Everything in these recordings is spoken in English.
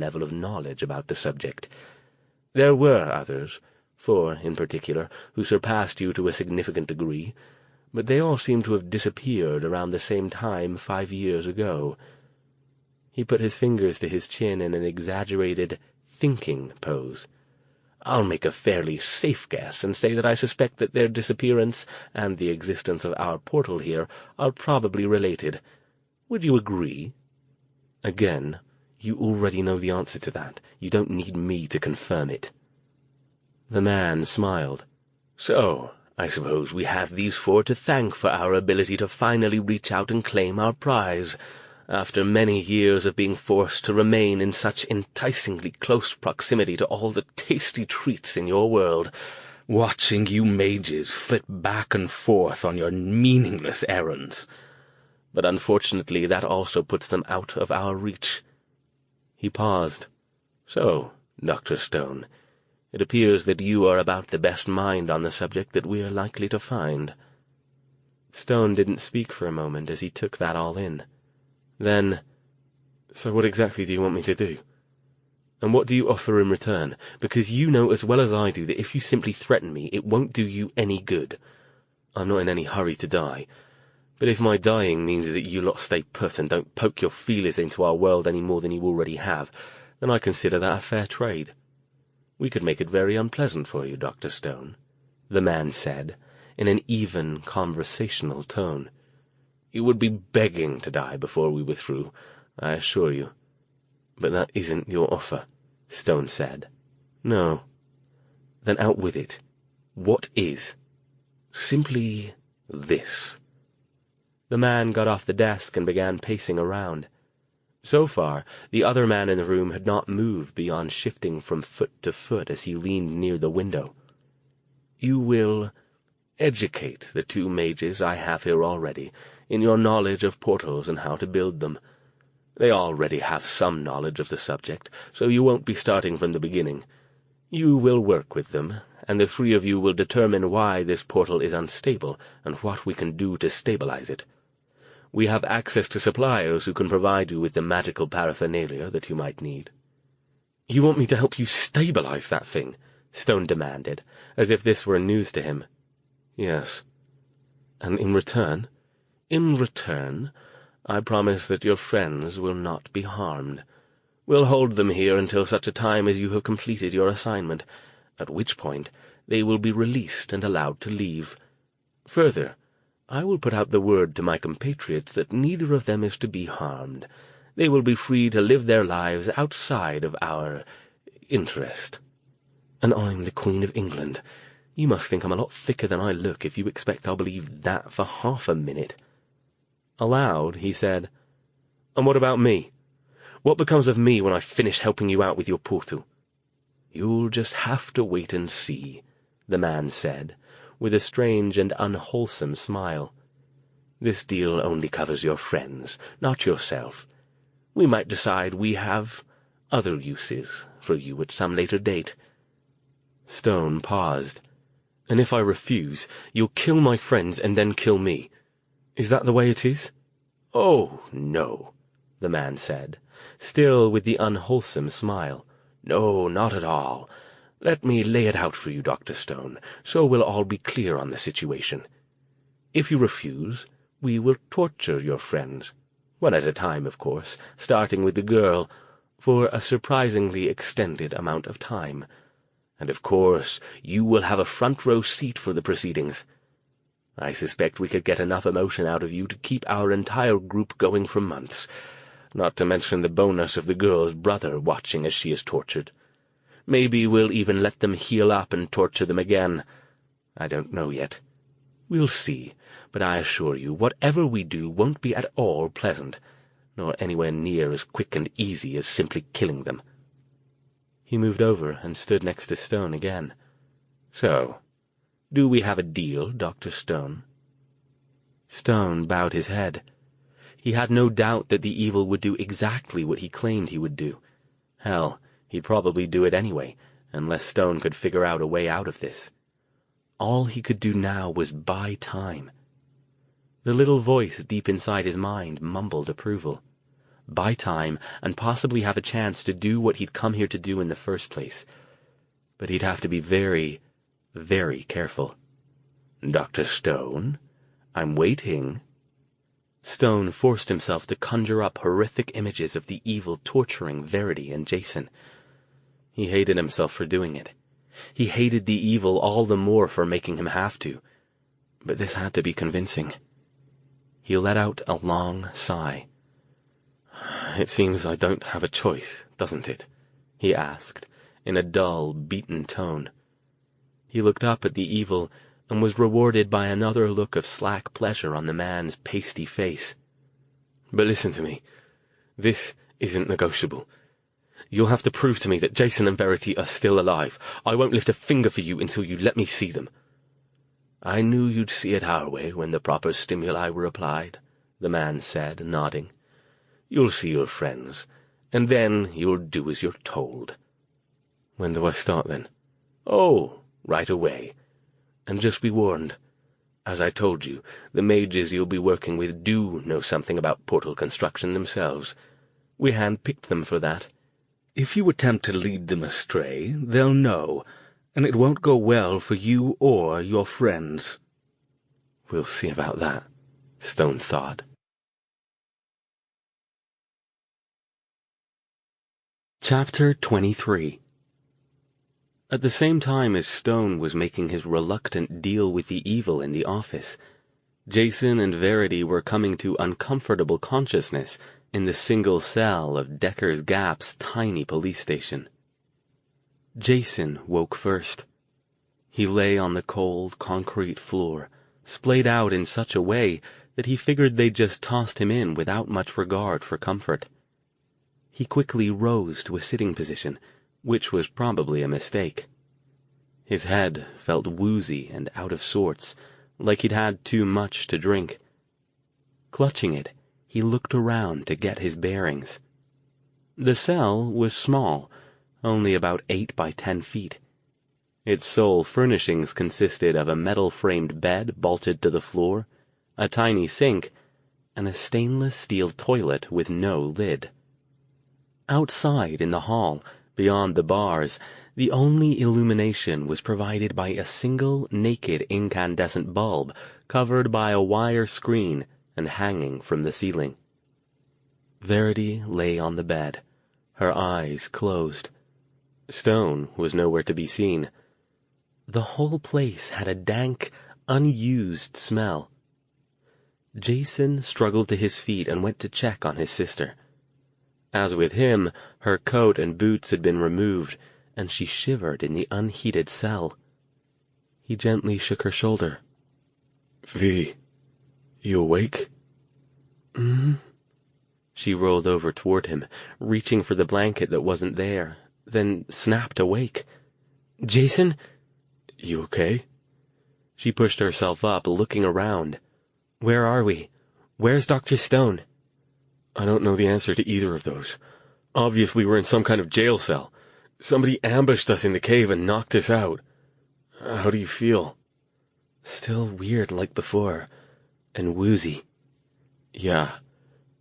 level of knowledge about the subject. There were others, 4 in particular, who surpassed you to a significant degree, but they all seem to have disappeared around the same time 5 years ago. He put his fingers to his chin in an exaggerated, thinking pose. I'll make a fairly safe guess and say that I suspect that their disappearance and the existence of our portal here are probably related. Would you agree? Again, you already know the answer to that. You don't need me to confirm it. The man smiled. So, I suppose we have these 4 to thank for our ability to finally reach out and claim our prize, after many years of being forced to remain in such enticingly close proximity to all the tasty treats in your world, watching you mages flit back and forth on your meaningless errands. But unfortunately that also puts them out of our reach. He paused. So, Dr. Stone, it appears that you are about the best mind on the subject that we are likely to find. Stone didn't speak for a moment as he took that all in. Then, so what exactly do you want me to do? And what do you offer in return? Because you know as well as I do that if you simply threaten me, it won't do you any good. I'm not in any hurry to die. But if my dying means that you lot stay put and don't poke your feelers into our world any more than you already have, then I consider that a fair trade. We could make it very unpleasant for you, Dr. Stone, the man said, in an even, conversational tone. You would be begging to die before we were through, I assure you. But that isn't your offer, Stone said. No. Then out with it. What is? Simply this. The man got off the desk and began pacing around. So far, the other man in the room had not moved beyond shifting from foot to foot as he leaned near the window. You will educate the 2 mages I have here already in your knowledge of portals and how to build them. They already have some knowledge of the subject, so you won't be starting from the beginning. You will work with them, and the 3 of you will determine why this portal is unstable and what we can do to stabilize it. We have access to suppliers who can provide you with the magical paraphernalia that you might need. You want me to help you stabilize that thing? Stone demanded, as if this were news to him. Yes. And in return? In return, I promise that your friends will not be harmed. We'll hold them here until such a time as you have completed your assignment, at which point they will be released and allowed to leave. Further, I will put out the word to my compatriots that neither of them is to be harmed. They will be free to live their lives outside of our interest. And I'm the Queen of England. You must think I'm a lot thicker than I look if you expect I'll believe that for half a minute. Aloud, he said, And what about me? What becomes of me when I finish helping you out with your portal? You'll just have to wait and see, the man said, with a strange and unwholesome smile. This deal only covers your friends, not yourself. We might decide we have other uses for you at some later date. Stone paused. And if I refuse, you'll kill my friends and then kill me. Is that the way it is? Oh, no, the man said, still with the unwholesome smile. No, not at all. Let me lay it out for you, Dr. Stone, so we'll all be clear on the situation. If you refuse, we will torture your friends, 1 at a time, of course, starting with the girl, for a surprisingly extended amount of time. And of course, you will have a front-row seat for the proceedings. I suspect we could get enough emotion out of you to keep our entire group going for months, not to mention the bonus of the girl's brother watching as she is tortured. Maybe we'll even let them heal up and torture them again. I don't know yet. We'll see, but I assure you, whatever we do won't be at all pleasant, nor anywhere near as quick and easy as simply killing them. He moved over and stood next to Stone again. So, do we have a deal, Dr. Stone? Stone bowed his head. He had no doubt that the evil would do exactly what he claimed he would do. Hell, he'd probably do it anyway, unless Stone could figure out a way out of this. All he could do now was buy time. The little voice deep inside his mind mumbled approval. buy time, and possibly have a chance to do what he'd come here to do in the first place. But he'd have to be very, very careful. "Dr. Stone, I'm waiting." Stone forced himself to conjure up horrific images of the evil torturing Verity and Jason. He hated himself for doing it. He hated the evil all the more for making him have to. But this had to be convincing. He let out a long sigh. "It seems I don't have a choice, doesn't it?" he asked, in a dull, beaten tone. He looked up at the evil and was rewarded by another look of slack pleasure on the man's pasty face. "But listen to me. This isn't negotiable. You'll have to prove to me that Jason and Verity are still alive. I won't lift a finger for you until you let me see them." "I knew you'd see it our way when the proper stimuli were applied," the man said, nodding. "You'll see your friends, and then you'll do as you're told." "When do I start, then?" "Oh, right away. And just be warned. As I told you, the mages you'll be working with do know something about portal construction themselves. We handpicked them for that. If you attempt to lead them astray, they'll know, and it won't go well for you or your friends." "We'll see about that," Stone thought. Chapter 23. At the same time as Stone was making his reluctant deal with the evil in the office, Jason and Verity were coming to uncomfortable consciousness in the single cell of Decker's Gap's tiny police station. Jason woke first. He lay on the cold, concrete floor, splayed out in such a way that he figured they'd just tossed him in without much regard for comfort. He quickly rose to a sitting position, which was probably a mistake. His head felt woozy and out of sorts, like he'd had too much to drink. Clutching it, he looked around to get his bearings. The cell was small, only about 8 by 10 feet. Its sole furnishings consisted of a metal-framed bed bolted to the floor, a tiny sink, and a stainless steel toilet with no lid. Outside in the hall, beyond the bars, the only illumination was provided by a single naked incandescent bulb covered by a wire screen and hanging from the ceiling. Verity lay on the bed, her eyes closed. Stone was nowhere to be seen. The whole place had a dank, unused smell. Jason struggled to his feet and went to check on his sister. As with him, her coat and boots had been removed, and she shivered in the unheated cell. He gently shook her shoulder. "V, you awake?" "Mm-hmm." She rolled over toward him, reaching for the blanket that wasn't there, then snapped awake. "Jason?" "You okay?" She pushed herself up, looking around. "Where are we? Where's Dr. Stone?" "I don't know the answer to either of those. Obviously we're in some kind of jail cell. Somebody ambushed us in the cave and knocked us out. How do you feel?" "Still weird like before, and woozy." "Yeah,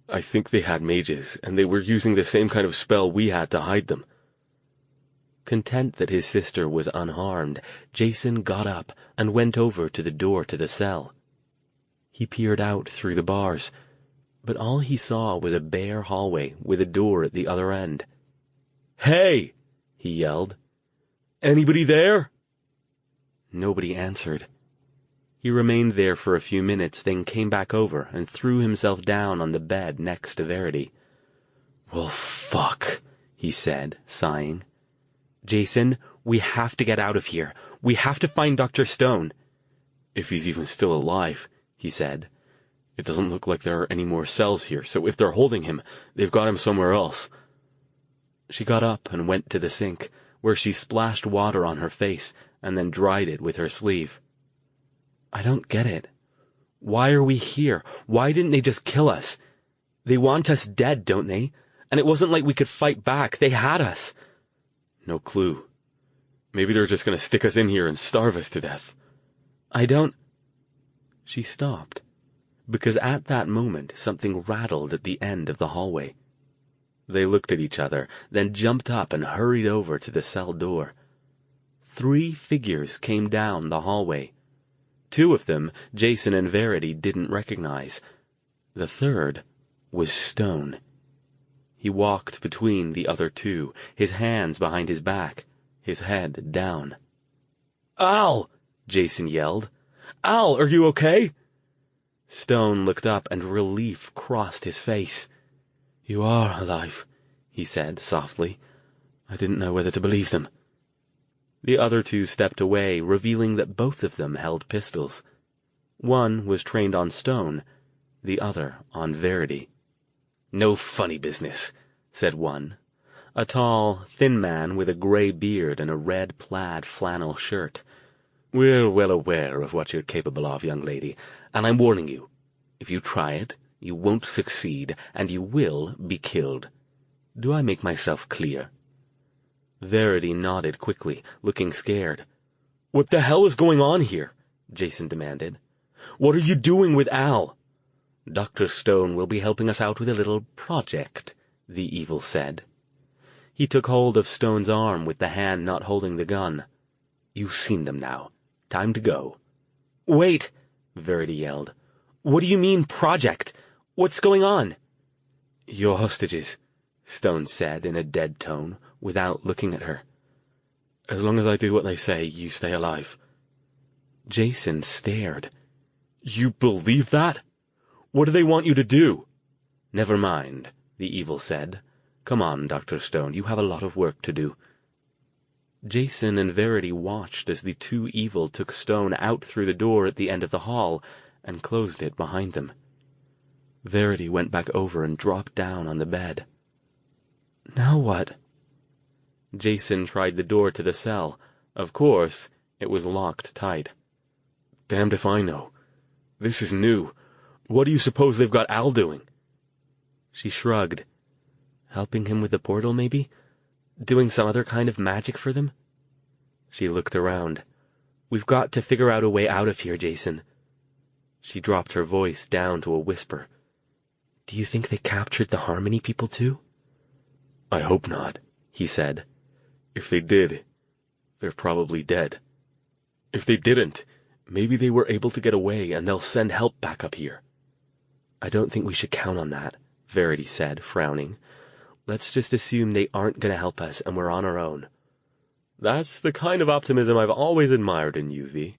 I think they had mages, and they were using the same kind of spell we had to hide them." Content that his sister was unharmed, Jason got up and went over to the door to the cell. He peered out through the bars, but all he saw was a bare hallway with a door at the other end. "Hey!" he yelled. "Anybody there?" Nobody answered. He remained there for a few minutes, then came back over and threw himself down on the bed next to Verity. "Well, fuck," he said, sighing. "Jason, we have to get out of here. We have to find Dr. Stone." "If he's even still alive," he said. "It doesn't look like there are any more cells here, so if they're holding him, they've got him somewhere else." She got up and went to the sink, where she splashed water on her face and then dried it with her sleeve. "I don't get it. Why are we here? Why didn't they just kill us? They want us dead, don't they? And it wasn't like we could fight back. They had us." "No clue. Maybe they're just going to stick us in here and starve us to death." "I don't—" She stopped, because at that moment something rattled at the end of the hallway. They looked at each other, then jumped up and hurried over to the cell door. 3 figures came down the hallway. 2 of them Jason and Verity didn't recognize. The third was Stone. He walked between the other 2, his hands behind his back, his head down. "Al!" Jason yelled. "Al, are you okay?" Stone looked up and relief crossed his face. "You are alive," he said softly. "I didn't know whether to believe them." The other 2 stepped away, revealing that both of them held pistols. One was trained on Stone, the other on Verity. "No funny business," said one, a tall, thin man with a gray beard and a red plaid flannel shirt. "We're well aware of what you're capable of, young lady, and I'm warning you. If you try it, you won't succeed, and you will be killed. Do I make myself clear?" Verity nodded quickly, looking scared. "What the hell is going on here?" Jason demanded. "What are you doing with Al?" "Dr. Stone will be helping us out with a little project," the evil said. He took hold of Stone's arm with the hand not holding the gun. "You've seen them now. Time to go." "Wait!" Verity yelled. "What do you mean, project? What's going on?" "You're hostages," Stone said in a dead tone, without looking at her. "As long as I do what they say, you stay alive." Jason stared. "You believe that? What do they want you to do?" "Never mind," the evil said. "Come on, Dr. Stone, you have a lot of work to do." Jason and Verity watched as the 2 evil took Stone out through the door at the end of the hall and closed it behind them. Verity went back over and dropped down on the bed. "Now what?" Jason tried the door to the cell. Of course, it was locked tight. "Damned if I know. This is new. What do you suppose they've got Al doing?" She shrugged. "Helping him with the portal, maybe? Doing some other kind of magic for them?" She looked around. "We've got to figure out a way out of here, Jason." She dropped her voice down to a whisper. "Do you think they captured the Harmony people too?" "I hope not," he said. "If they did, they're probably dead. If they didn't, maybe they were able to get away and they'll send help back up here." "I don't think we should count on that," Verity said, frowning. "Let's just assume they aren't going to help us and we're on our own." "That's the kind of optimism I've always admired in you, V."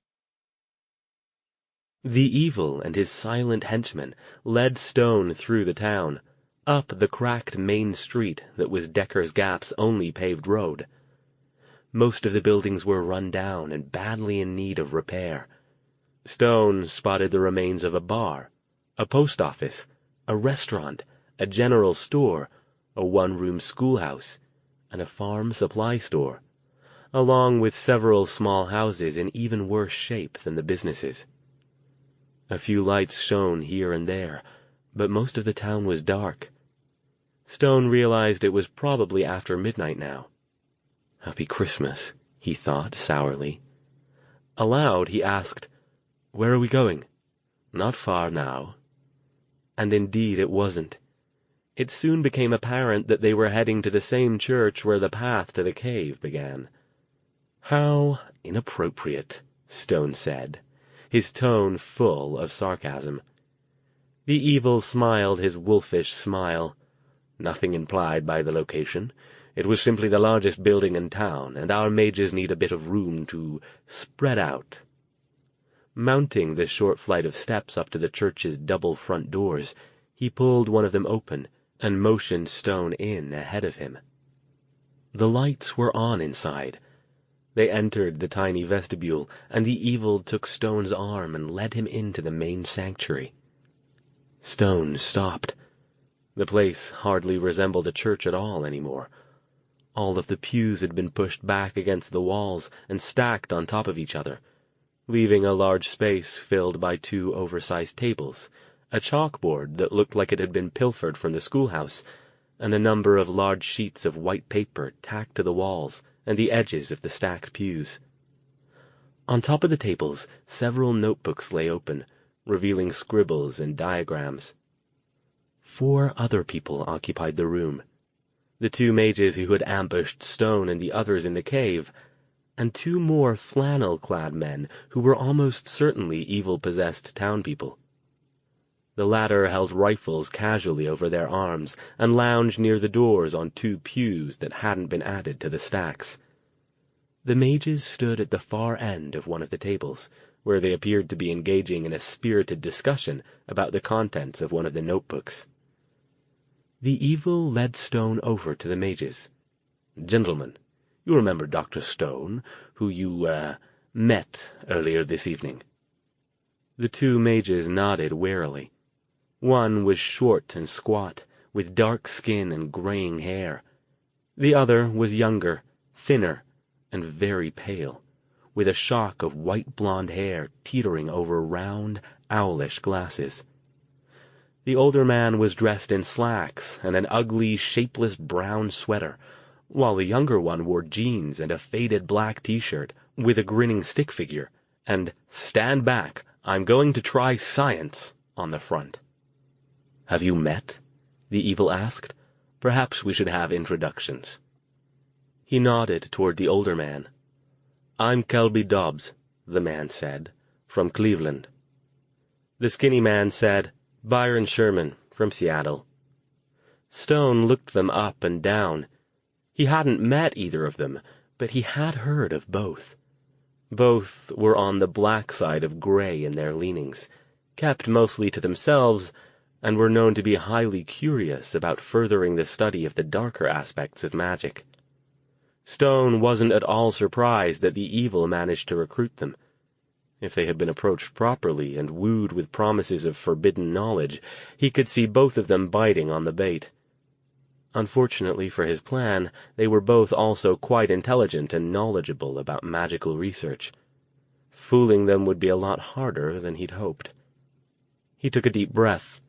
The evil and his silent henchmen led Stone through the town, up the cracked main street that was Decker's Gap's only paved road. Most of the buildings were run down and badly in need of repair. Stone spotted the remains of a bar, a post office, a restaurant, a general store, a one-room schoolhouse, and a farm supply store, along with several small houses in even worse shape than the businesses. A few lights shone here and there, but most of the town was dark. Stone realized it was probably after midnight now. Happy Christmas, he thought sourly. Aloud he asked, "Where are we going?" "Not far now." And indeed it wasn't. It soon became apparent that they were heading to the same church where the path to the cave began. "How inappropriate," Stone said, his tone full of sarcasm. The evil smiled his wolfish smile. "Nothing implied by the location. It was simply the largest building in town, and our mages need a bit of room to spread out." Mounting the short flight of steps up to the church's double front doors, he pulled one of them open and motioned Stone in ahead of him. The lights were on inside. They entered the tiny vestibule, and the evil took Stone's arm and led him into the main sanctuary. Stone stopped. The place hardly resembled a church at all anymore. All of the pews had been pushed back against the walls and stacked on top of each other, leaving a large space filled by 2 oversized tables, a chalkboard that looked like it had been pilfered from the schoolhouse, and a number of large sheets of white paper tacked to the walls and the edges of the stacked pews. On top of the tables, several notebooks lay open, revealing scribbles and diagrams. 4 other people occupied the room, the two mages who had ambushed Stone and the others in the cave, and two more flannel-clad men who were almost certainly evil-possessed town-people. The latter held rifles casually over their arms and lounged near the doors on two pews that hadn't been added to the stacks. The mages stood at the far end of one of the tables, where they appeared to be engaging in a spirited discussion about the contents of one of the notebooks. The evil led Stone over to the mages. "Gentlemen, you remember Dr. Stone, who you, met earlier this evening?" The two mages nodded warily. One was short and squat, with dark skin and graying hair. The other was younger, thinner, and very pale, with a shock of white blonde hair teetering over round, owlish glasses. The older man was dressed in slacks and an ugly, shapeless brown sweater, while the younger one wore jeans and a faded black t-shirt with a grinning stick figure and "Stand back, I'm going to try science" on the front. "Have you met?" the evil asked. "Perhaps we should have introductions." He nodded toward the older man. "I'm Kelby Dobbs," the man said, "from Cleveland." The skinny man said, "Byron Sherman, from Seattle." Stone looked them up and down. He hadn't met either of them, but he had heard of both. Both were on the black side of gray in their leanings, kept mostly to themselves, and were known to be highly curious about furthering the study of the darker aspects of magic. Stone wasn't at all surprised that the evil managed to recruit them. If they had been approached properly and wooed with promises of forbidden knowledge, he could see both of them biting on the bait. Unfortunately for his plan, they were both also quite intelligent and knowledgeable about magical research. Fooling them would be a lot harder than he'd hoped. He took a deep breath.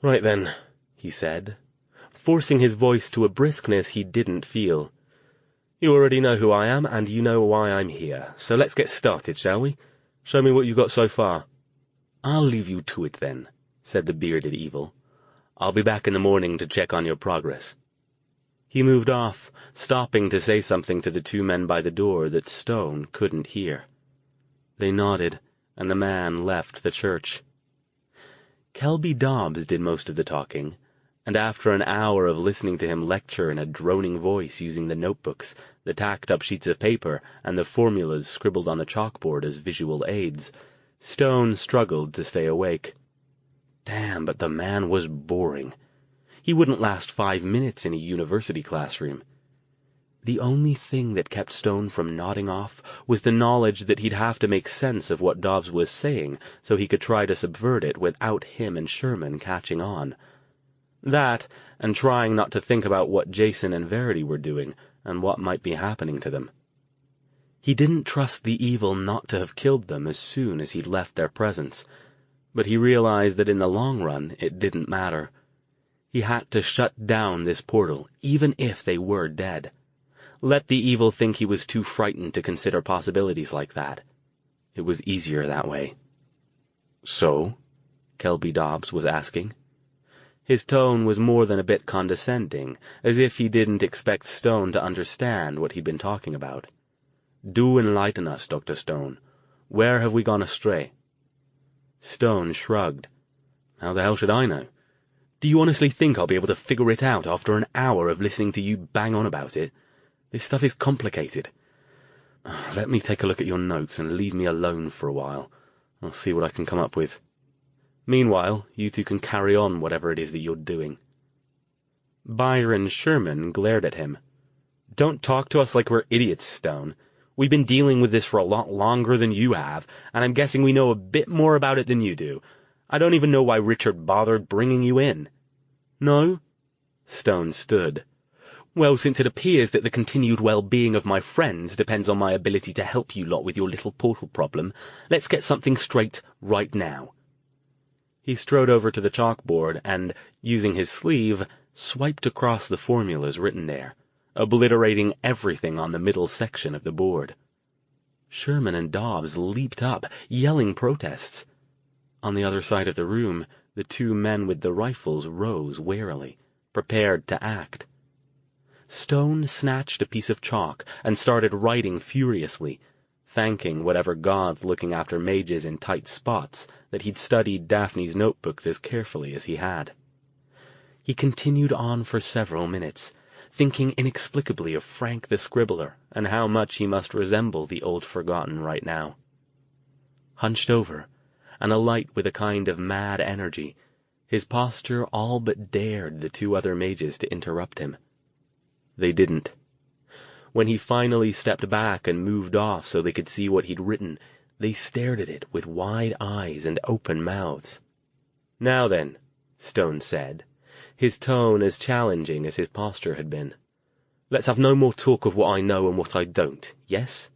"Right then," he said, forcing his voice to a briskness he didn't feel. "You already know who I am, and you know why I'm here, so let's get started, shall we? Show me what you've got so far." "I'll leave you to it, then," said the bearded evil. "I'll be back in the morning to check on your progress." He moved off, stopping to say something to the two men by the door that Stone couldn't hear. They nodded, and the man left the church. Kelby Dobbs did most of the talking, and after an hour of listening to him lecture in a droning voice using the notebooks, the tacked-up sheets of paper, and the formulas scribbled on the chalkboard as visual aids, Stone struggled to stay awake. Damn, but the man was boring. He wouldn't last 5 minutes in a university classroom. The only thing that kept Stone from nodding off was the knowledge that he'd have to make sense of what Dobbs was saying so he could try to subvert it without him and Sherman catching on. That, and trying not to think about what Jason and Verity were doing and what might be happening to them. He didn't trust the evil not to have killed them as soon as he'd left their presence, but he realized that in the long run it didn't matter. He had to shut down this portal, even if they were dead. Let the evil think he was too frightened to consider possibilities like that. It was easier that way. "So?" Kelby Dobbs was asking. His tone was more than a bit condescending, as if he didn't expect Stone to understand what he'd been talking about. "Do enlighten us, Dr. Stone. Where have we gone astray?" Stone shrugged. "How the hell should I know? Do you honestly think I'll be able to figure it out after an hour of listening to you bang on about it? This stuff is complicated. Let me take a look at your notes and leave me alone for a while. I'll see what I can come up with. Meanwhile, you two can carry on whatever it is that you're doing." Byron Sherman glared at him. "Don't talk to us like we're idiots, Stone. We've been dealing with this for a lot longer than you have, and I'm guessing we know a bit more about it than you do. I don't even know why Richard bothered bringing you in." "No?" Stone stood. "Well, since it appears that the continued well-being of my friends depends on my ability to help you lot with your little portal problem, let's get something straight right now." He strode over to the chalkboard and, using his sleeve, swiped across the formulas written there, obliterating everything on the middle section of the board. Sherman and Dobbs leaped up, yelling protests. On the other side of the room, the two men with the rifles rose warily, prepared to act. Stone snatched a piece of chalk and started writing furiously, thanking whatever gods looking after mages in tight spots that he'd studied Daphne's notebooks as carefully as he had. He continued on for several minutes, thinking inexplicably of Frank the Scribbler and how much he must resemble the old forgotten right now. Hunched over, and alight with a kind of mad energy, his posture all but dared the two other mages to interrupt him. They didn't. When he finally stepped back and moved off so they could see what he'd written, they stared at it with wide eyes and open mouths. "Now then," Stone said, his tone as challenging as his posture had been. "Let's have no more talk of what I know and what I don't, yes?"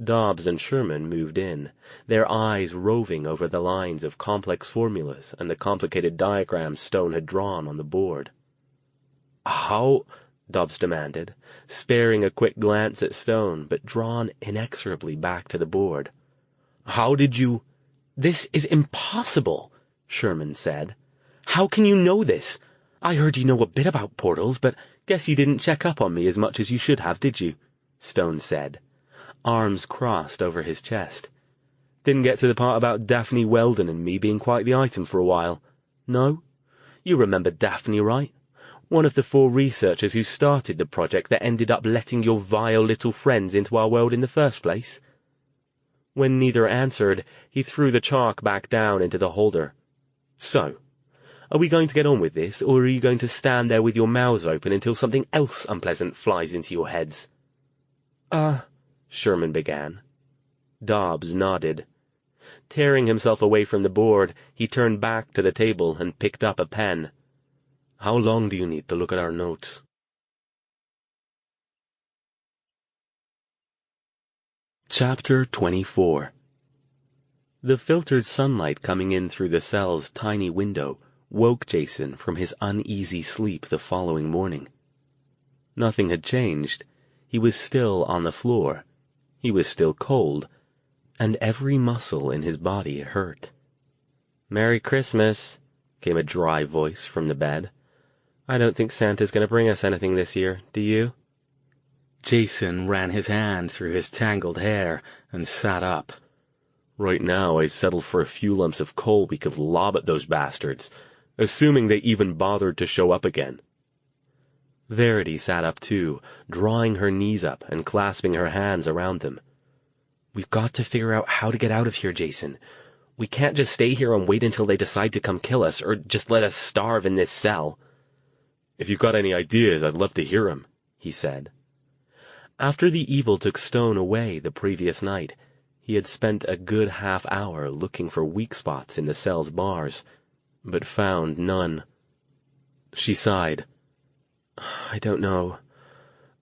Dobbs and Sherman moved in, their eyes roving over the lines of complex formulas and the complicated diagrams Stone had drawn on the board. "How?" Dobbs demanded, sparing a quick glance at Stone, but drawn inexorably back to the board. "How did you—" "This is impossible," Sherman said. "How can you know this? I heard you know a bit about portals, but guess you didn't check up on me as much as you should have, did you?" Stone said, arms crossed over his chest. "Didn't get to the part about Daphne Weldon and me being quite the item for a while. No? You remember Daphne, right? One of the 4 researchers who started the project that ended up letting your vile little friends into our world in the first place?" When neither answered, he threw the chalk back down into the holder. "So, are we going to get on with this, or are you going to stand there with your mouths open until something else unpleasant flies into your heads?" Sherman began. Dobbs nodded. Tearing himself away from the board, he turned back to the table and picked up a pen. "How long do you need to look at our notes?" Chapter 24. The filtered sunlight coming in through the cell's tiny window woke Jason from his uneasy sleep the following morning. Nothing had changed. He was still on the floor. He was still cold, and every muscle in his body hurt. "Merry Christmas," came a dry voice from the bed. "I don't think Santa's going to bring us anything this year, do you?" Jason ran his hand through his tangled hair and sat up. Right now I'd settle for a few lumps of coal we could lob at those bastards, assuming they even bothered to show up again. Verity sat up too, drawing her knees up and clasping her hands around them. "We've got to figure out how to get out of here, Jason. We can't just stay here and wait until they decide to come kill us, or just let us starve in this cell." "If you've got any ideas, I'd love to hear 'em," he said. After the evil took Stone away the previous night, he had spent a good half-hour looking for weak spots in the cell's bars, but found none. She sighed. "I don't know.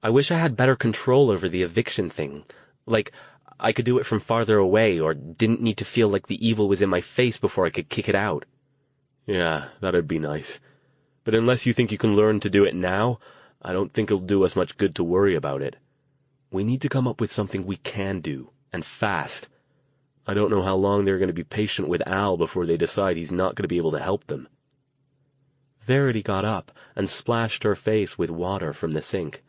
I wish I had better control over the eviction thing. Like, I could do it from farther away, or didn't need to feel like the evil was in my face before I could kick it out." "Yeah, that'd be nice. But unless you think you can learn to do it now, I don't think it'll do us much good to worry about it. We need to come up with something we can do, and fast. I don't know how long they're going to be patient with Al before they decide he's not going to be able to help them." Verity got up and splashed her face with water from the sink.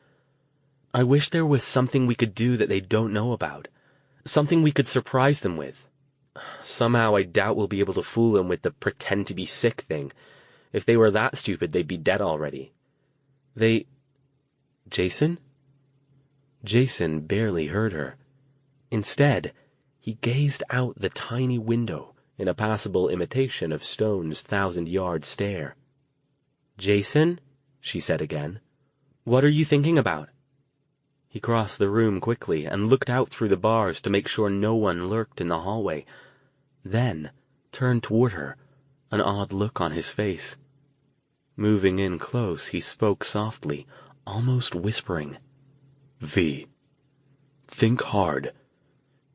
"I wish there was something we could do that they don't know about. Something we could surprise them with. Somehow I doubt we'll be able to fool them with the pretend to be sick thing. If they were that stupid, they'd be dead already. Jason?" Jason barely heard her. Instead, he gazed out the tiny window in a passable imitation of Stone's 1,000-yard stare. "Jason?" she said again. "What are you thinking about?" He crossed the room quickly and looked out through the bars to make sure no one lurked in the hallway, then turned toward her, an odd look on his face. Moving in close, he spoke softly, almost whispering. "V, think hard.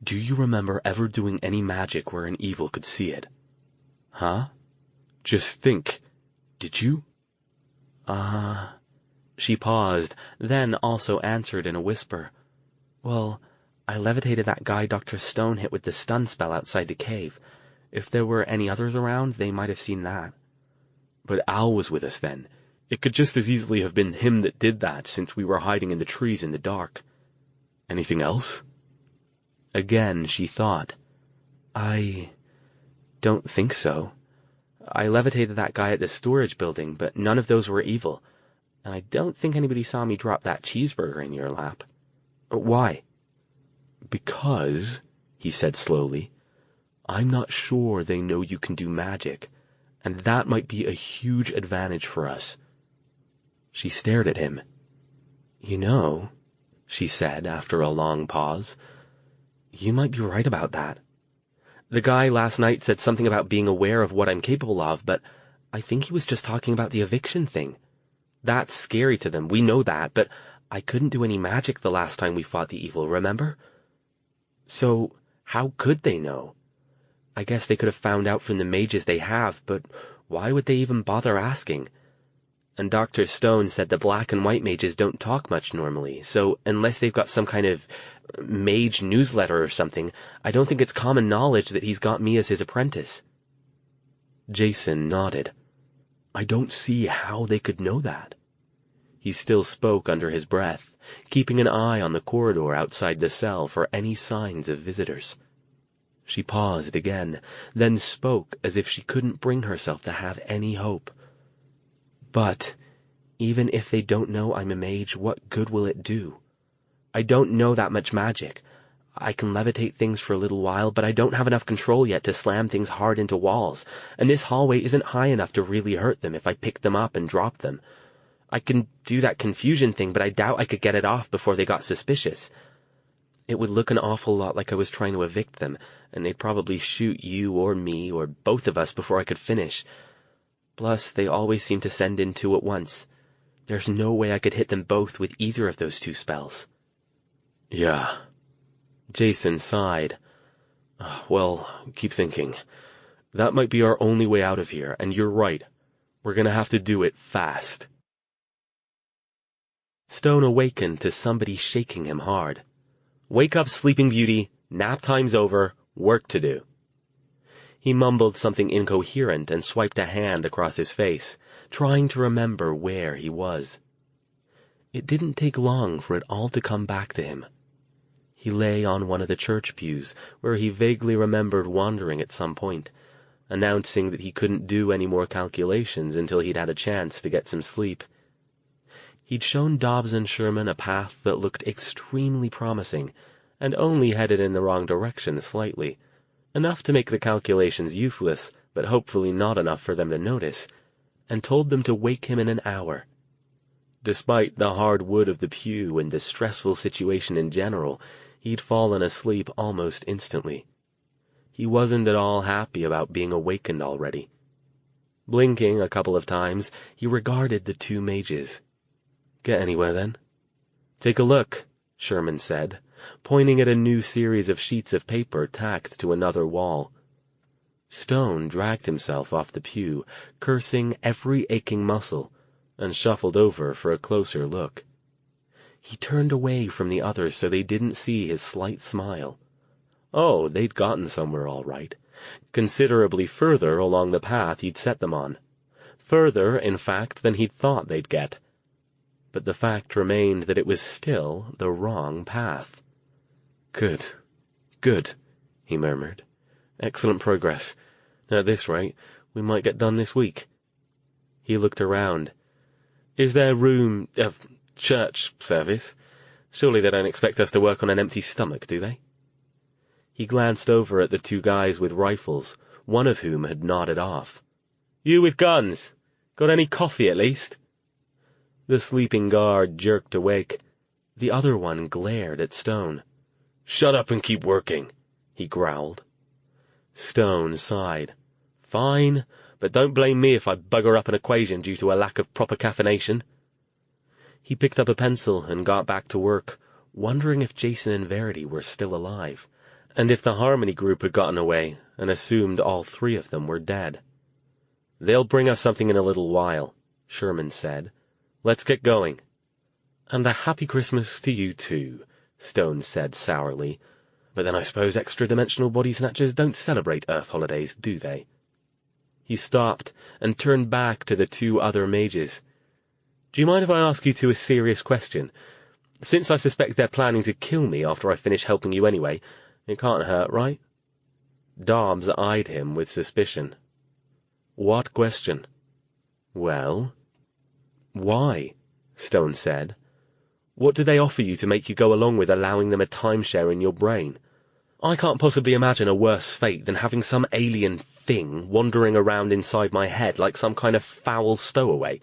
Do you remember ever doing any magic where an evil could see it?" "Huh?" "Just think. Did you?" She paused, then also answered in a whisper. "Well, I levitated that guy Dr. Stone hit with the stun spell outside the cave. If there were any others around, they might have seen that." "But Al was with us then. It could just as easily have been him that did that, since we were hiding in the trees in the dark. Anything else? Again she thought. I don't think so. I levitated that guy at the storage building, but none of those were evil. And I don't think anybody saw me drop that cheeseburger in your lap. Why? Because, he said slowly, I'm not sure they know you can do magic, and that might be a huge advantage for us. She stared at him. You know, she said after a long pause, you might be right about that. The guy last night said something about being aware of what I'm capable of, but I think he was just talking about the eviction thing. That's scary to them, we know that, but I couldn't do any magic the last time we fought the evil, remember? So, how could they know? I guess they could have found out from the mages they have, but why would they even bother asking? And Dr. Stone said the black and white mages don't talk much normally, so unless they've got some kind of mage newsletter or something, I don't think it's common knowledge that he's got me as his apprentice. Jason nodded. I don't see how they could know that. He still spoke under his breath, keeping an eye on the corridor outside the cell for any signs of visitors. She paused again, then spoke as if she couldn't bring herself to have any hope. But, even if they don't know I'm a mage, what good will it do? I don't know that much magic. I can levitate things for a little while, but I don't have enough control yet to slam things hard into walls, and this hallway isn't high enough to really hurt them if I pick them up and drop them. I can do that confusion thing, but I doubt I could get it off before they got suspicious. It would look an awful lot like I was trying to evict them, and they'd probably shoot you or me or both of us before I could finish. Plus, they always seem to send in two at once. There's no way I could hit them both with either of those two spells. Yeah. Jason sighed. Well, keep thinking. That might be our only way out of here, and you're right. We're gonna have to do it fast. Stone awakened to somebody shaking him hard. Wake up, Sleeping Beauty. Nap time's over. Work to do. He mumbled something incoherent and swiped a hand across his face, trying to remember where he was. It didn't take long for it all to come back to him. He lay on one of the church pews, where he vaguely remembered wandering at some point, announcing that he couldn't do any more calculations until he'd had a chance to get some sleep. He'd shown Dobbs and Sherman a path that looked extremely promising, and only headed in the wrong direction slightly, enough to make the calculations useless, but hopefully not enough for them to notice, and told them to wake him in an hour. Despite the hard wood of the pew and the stressful situation in general, he'd fallen asleep almost instantly. He wasn't at all happy about being awakened already. Blinking a couple of times, he regarded the two mages. Get anywhere, then? Take a look, Sherman said, pointing at a new series of sheets of paper tacked to another wall. Stone dragged himself off the pew, cursing every aching muscle, and shuffled over for a closer look. He turned away from the others so they didn't see his slight smile. Oh, they'd gotten somewhere all right, considerably further along the path he'd set them on. Further, in fact, than he'd thought they'd get. But the fact remained that it was still the wrong path. Good, he murmured. Excellent progress. At this rate, we might get done this week. He looked around. Is there room, church service? Surely they don't expect us to work on an empty stomach, do they? He glanced over at the two guys with rifles, one of whom had nodded off. You with guns? Got any coffee at least? The sleeping guard jerked awake. The other one glared at Stone. Shut up and keep working, he growled. Stone sighed. Fine, but don't blame me if I bugger up an equation due to a lack of proper caffeination. He picked up a pencil and got back to work, wondering if Jason and Verity were still alive, and if the Harmony group had gotten away and assumed all three of them were dead. They'll bring us something in a little while, Sherman said. Let's get going. And a happy Christmas to you too, Stone said sourly. But then I suppose extra-dimensional body snatchers don't celebrate Earth holidays, do they? He stopped and turned back to the two other mages. Do you mind if I ask you two a serious question? Since I suspect they're planning to kill me after I finish helping you anyway, it can't hurt, right?" Dobbs eyed him with suspicion. "What question?" "Well?" "Why?" Stone said. "What do they offer you to make you go along with allowing them a timeshare in your brain? I can't possibly imagine a worse fate than having some alien thing wandering around inside my head like some kind of foul stowaway.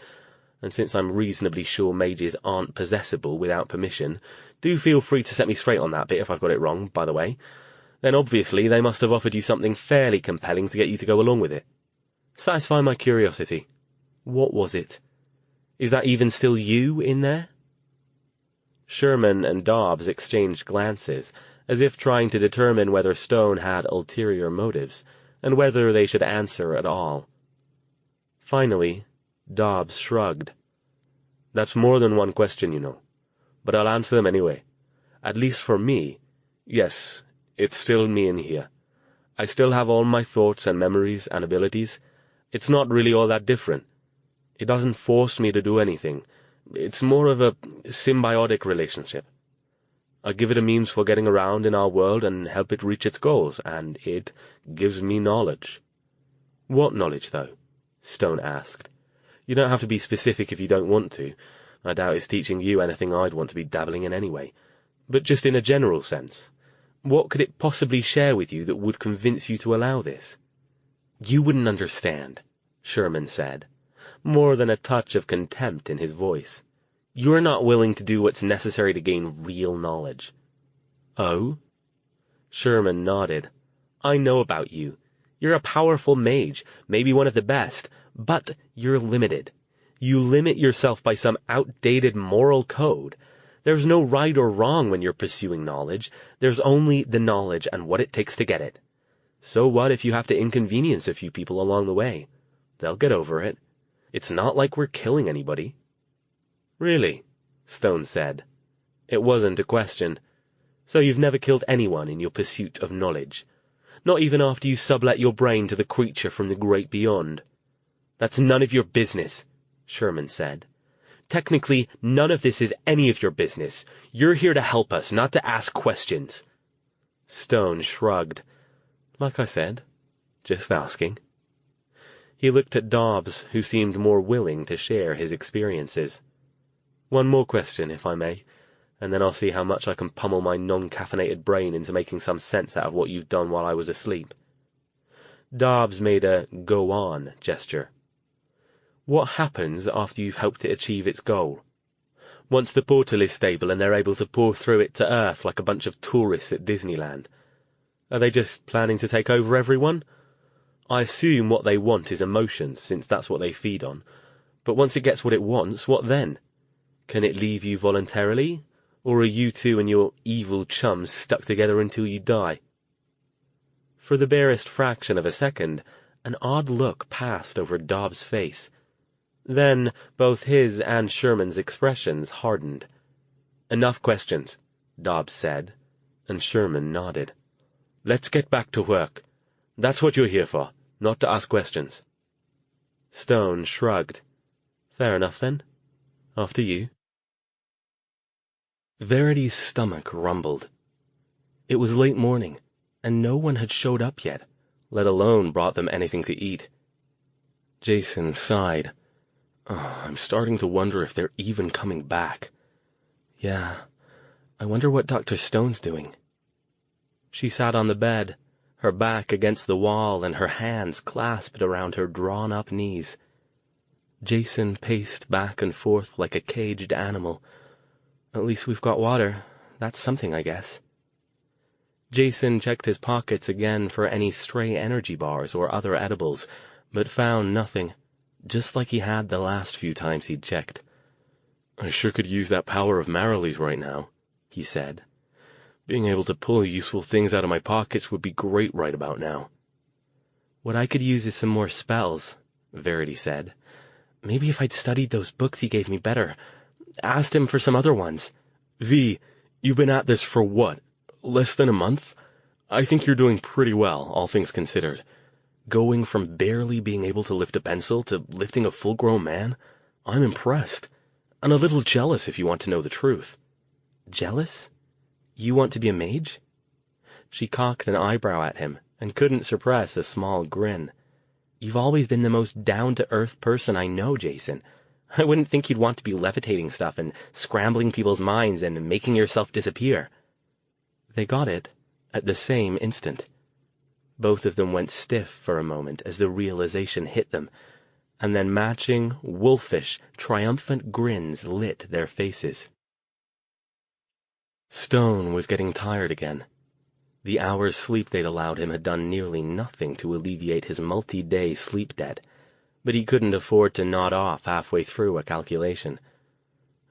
And since I'm reasonably sure mages aren't possessible without permission, do feel free to set me straight on that bit if I've got it wrong, by the way. Then obviously they must have offered you something fairly compelling to get you to go along with it. Satisfy my curiosity. What was it? Is that even still you in there?" Sherman and Dobbs exchanged glances, as if trying to determine whether Stone had ulterior motives, and whether they should answer at all. Finally, Dobbs shrugged. "That's more than one question, you know. But I'll answer them anyway. At least for me, yes, it's still me in here. I still have all my thoughts and memories and abilities. It's not really all that different. It doesn't force me to do anything. It's more of a symbiotic relationship. I give it a means for getting around in our world and help it reach its goals, and it gives me knowledge." "What knowledge, though?" Stone asked. "You don't have to be specific if you don't want to. I doubt it's teaching you anything I'd want to be dabbling in anyway. But just in a general sense, what could it possibly share with you that would convince you to allow this?" "You wouldn't understand," Sherman said, more than a touch of contempt in his voice. "You're not willing to do what's necessary to gain real knowledge." "Oh?" Sherman nodded. "I know about you. You're a powerful mage, maybe one of the best, but you're limited. You limit yourself by some outdated moral code. There's no right or wrong when you're pursuing knowledge. There's only the knowledge and what it takes to get it. So what if you have to inconvenience a few people along the way? They'll get over it. It's not like we're killing anybody." "Really?" Stone said. It wasn't a question. "So you've never killed anyone in your pursuit of knowledge? Not even after you sublet your brain to the creature from the great beyond?" "That's none of your business," Sherman said. "Technically, none of this is any of your business. You're here to help us, not to ask questions." Stone shrugged. "Like I said, just asking." He looked at Dobbs, who seemed more willing to share his experiences. "One more question, if I may, and then I'll see how much I can pummel my non-caffeinated brain into making some sense out of what you've done while I was asleep." Dobbs made a go-on gesture. "What happens after you've helped it achieve its goal? Once the portal is stable and they're able to pour through it to Earth like a bunch of tourists at Disneyland, are they just planning to take over everyone? I assume what they want is emotions, since that's what they feed on. But once it gets what it wants, what then? Can it leave you voluntarily, or are you two and your evil chums stuck together until you die?" For the barest fraction of a second, an odd look passed over Dobbs' face. Then both his and Sherman's expressions hardened. "Enough questions," Dobbs said, and Sherman nodded. "Let's get back to work. That's what you're here for, not to ask questions." Stone shrugged. "Fair enough, then. After you." Verity's stomach rumbled. It was late morning, and no one had showed up yet, let alone brought them anything to eat. Jason sighed. "Oh, I'm starting to wonder if they're even coming back. Yeah, I wonder what Dr. Stone's doing." She sat on the bed, her back against the wall and her hands clasped around her drawn-up knees. Jason paced back and forth like a caged animal. "At least we've got water. That's something, I guess." Jason checked his pockets again for any stray energy bars or other edibles, but found nothing, just like he had the last few times he'd checked. "I sure could use that power of Marily's right now," he said. "Being able to pull useful things out of my pockets would be great right about now." "What I could use is some more spells," Verity said. "Maybe if I'd studied those books he gave me better. Asked him for some other ones." "V, you've been at this for what? Less than a month? I think you're doing pretty well, all things considered. Going from barely being able to lift a pencil to lifting a full-grown man? I'm impressed." And a little jealous, if you want to know the truth." "Jealous? You want to be a mage?" She cocked an eyebrow at him and couldn't suppress a small grin. "You've always been the most down-to-earth person I know, Jason. I wouldn't think you'd want to be levitating stuff and scrambling people's minds and making yourself disappear." They got it at the same instant. Both of them went stiff for a moment as the realization hit them, and then matching, wolfish, triumphant grins lit their faces. Stone was getting tired again. The hour's sleep they'd allowed him had done nearly nothing to alleviate his multi-day sleep debt, but he couldn't afford to nod off halfway through a calculation.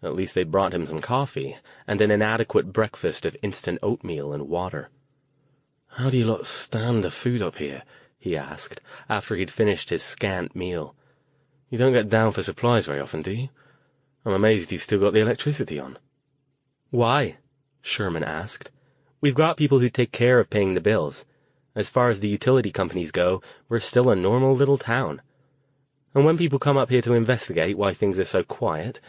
At least they'd brought him some coffee and an inadequate breakfast of instant oatmeal and water. "How do you lot stand the food up here?" he asked, after he'd finished his scant meal. "You don't get down for supplies very often, do you? I'm amazed you've still got the electricity on." "Why?" Sherman asked. "We've got people who take care of paying the bills. As far as the utility companies go, we're still a normal little town. And when people come up here to investigate why things are so quiet,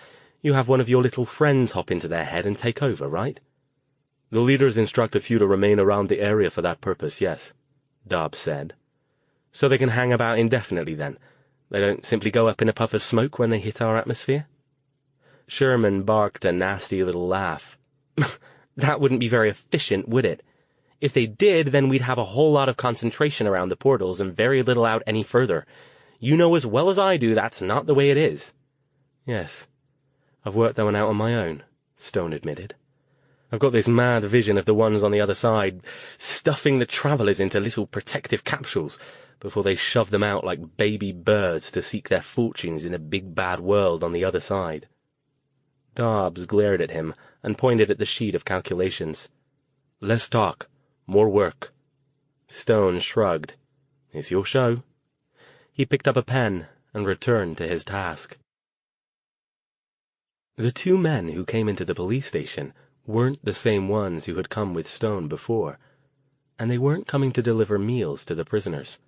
you have one of your little friends hop into their head and take over, right?" "The leaders instruct a few to remain around the area for that purpose, yes," Dobbs said. "So they can hang about indefinitely, then? They don't simply go up in a puff of smoke when they hit our atmosphere?" Sherman barked a nasty little laugh. "That wouldn't be very efficient, would it? If they did, then we'd have a whole lot of concentration around the portals and very little out any further. You know as well as I do that's not the way it is." "Yes, I've worked that one out on my own," Stone admitted. "I've got this mad vision of the ones on the other side stuffing the travelers into little protective capsules before they shove them out like baby birds to seek their fortunes in the big bad world on the other side." Dobbs glared at him and pointed at the sheet of calculations. "Less talk, more work." Stone shrugged. "It's your show." He picked up a pen and returned to his task. The two men who came into the police station weren't the same ones who had come with Stone before, and they weren't coming to deliver meals to the prisoners.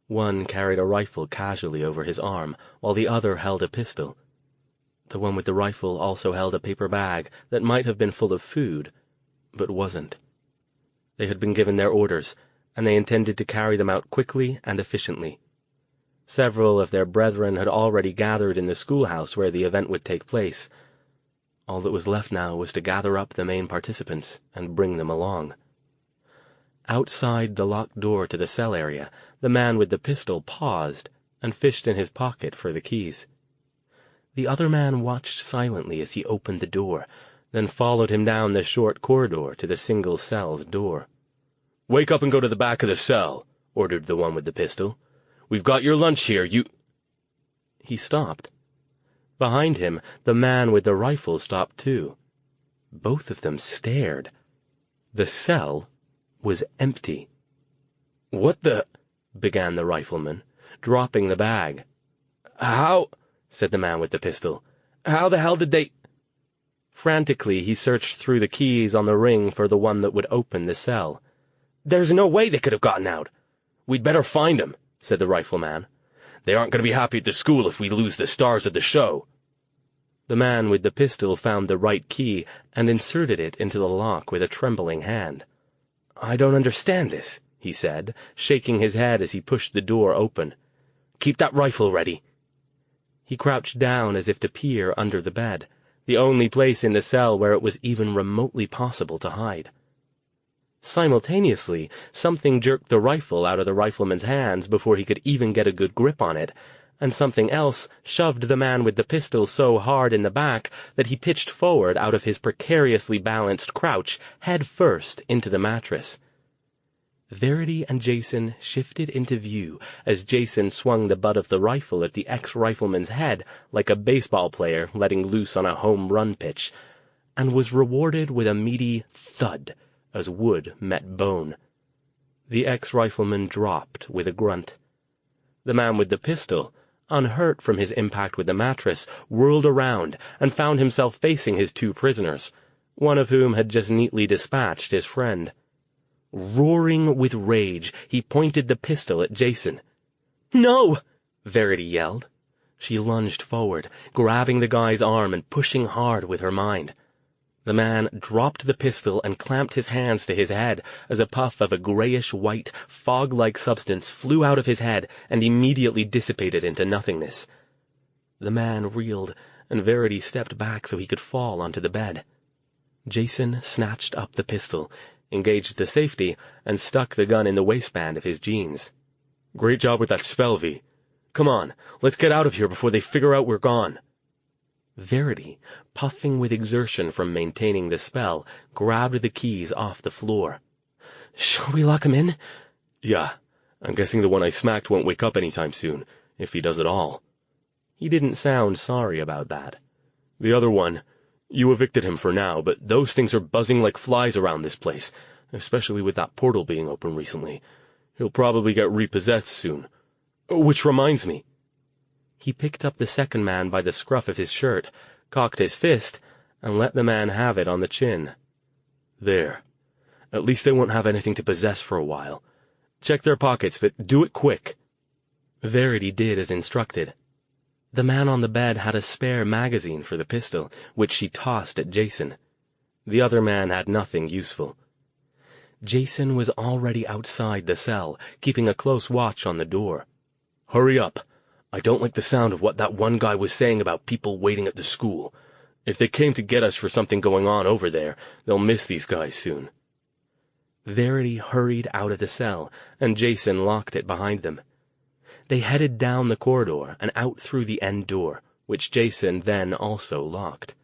One carried a rifle casually over his arm, while the other held a pistol. The one with the rifle also held a paper bag that might have been full of food, but wasn't. They had been given their orders, and they intended to carry them out quickly and efficiently. Several of their brethren had already gathered in the schoolhouse where the event would take place. All that was left now was to gather up the main participants and bring them along. Outside the locked door to the cell area, the man with the pistol paused and fished in his pocket for the keys. The other man watched silently as he opened the door, then followed him down the short corridor to the single cell's door. "Wake up and go to the back of the cell," ordered the one with the pistol. "We've got your lunch here, you—" He stopped. Behind him, the man with the rifle stopped too. Both of them stared. The cell was empty. "What the—" began the rifleman, dropping the bag. "How—" said the man with the pistol. "How the hell did they—" Frantically, he searched through the keys on the ring for the one that would open the cell. "There's no way they could have gotten out. We'd better find them," said the rifleman. "They aren't going to be happy at the school if we lose the stars of the show." The man with the pistol found the right key and inserted it into the lock with a trembling hand. "I don't understand this," he said, shaking his head as he pushed the door open. "Keep that rifle ready." He crouched down as if to peer under the bed, the only place in the cell where it was even remotely possible to hide. Simultaneously, something jerked the rifle out of the rifleman's hands before he could even get a good grip on it, and something else shoved the man with the pistol so hard in the back that he pitched forward out of his precariously balanced crouch, head first into the mattress. Verity and Jason shifted into view as Jason swung the butt of the rifle at the ex-rifleman's head like a baseball player letting loose on a home run pitch, and was rewarded with a meaty thud as wood met bone. The ex-rifleman dropped with a grunt. The man with the pistol, unhurt from his impact with the mattress, whirled around and found himself facing his two prisoners, one of whom had just neatly dispatched his friend. Roaring with rage, he pointed the pistol at Jason. "No!" Verity yelled. She lunged forward, grabbing the guy's arm and pushing hard with her mind. The man dropped the pistol and clamped his hands to his head as a puff of a grayish-white, fog-like substance flew out of his head and immediately dissipated into nothingness. The man reeled, and Verity stepped back so he could fall onto the bed. Jason snatched up the pistol, engaged the safety, and stuck the gun in the waistband of his jeans. "Great job with that spell, V. Come on, let's get out of here before they figure out we're gone." Verity, puffing with exertion from maintaining the spell, grabbed the keys off the floor. "Shall we lock him in?" "Yeah. I'm guessing the one I smacked won't wake up anytime soon, if he does at all." He didn't sound sorry about that. "The other one, you evicted him for now, but those things are buzzing like flies around this place, especially with that portal being open recently. He'll probably get repossessed soon. Which reminds me." He picked up the second man by the scruff of his shirt, cocked his fist, and let the man have it on the chin. "There. At least they won't have anything to possess for a while. Check their pockets, but do it quick." Verity did as instructed. The man on the bed had a spare magazine for the pistol, which she tossed at Jason. The other man had nothing useful. Jason was already outside the cell, keeping a close watch on the door. "Hurry up. I don't like the sound of what that one guy was saying about people waiting at the school. If they came to get us for something going on over there, they'll miss these guys soon." Verity hurried out of the cell, and Jason locked it behind them. They headed down the corridor and out through the end door, which Jason then also locked.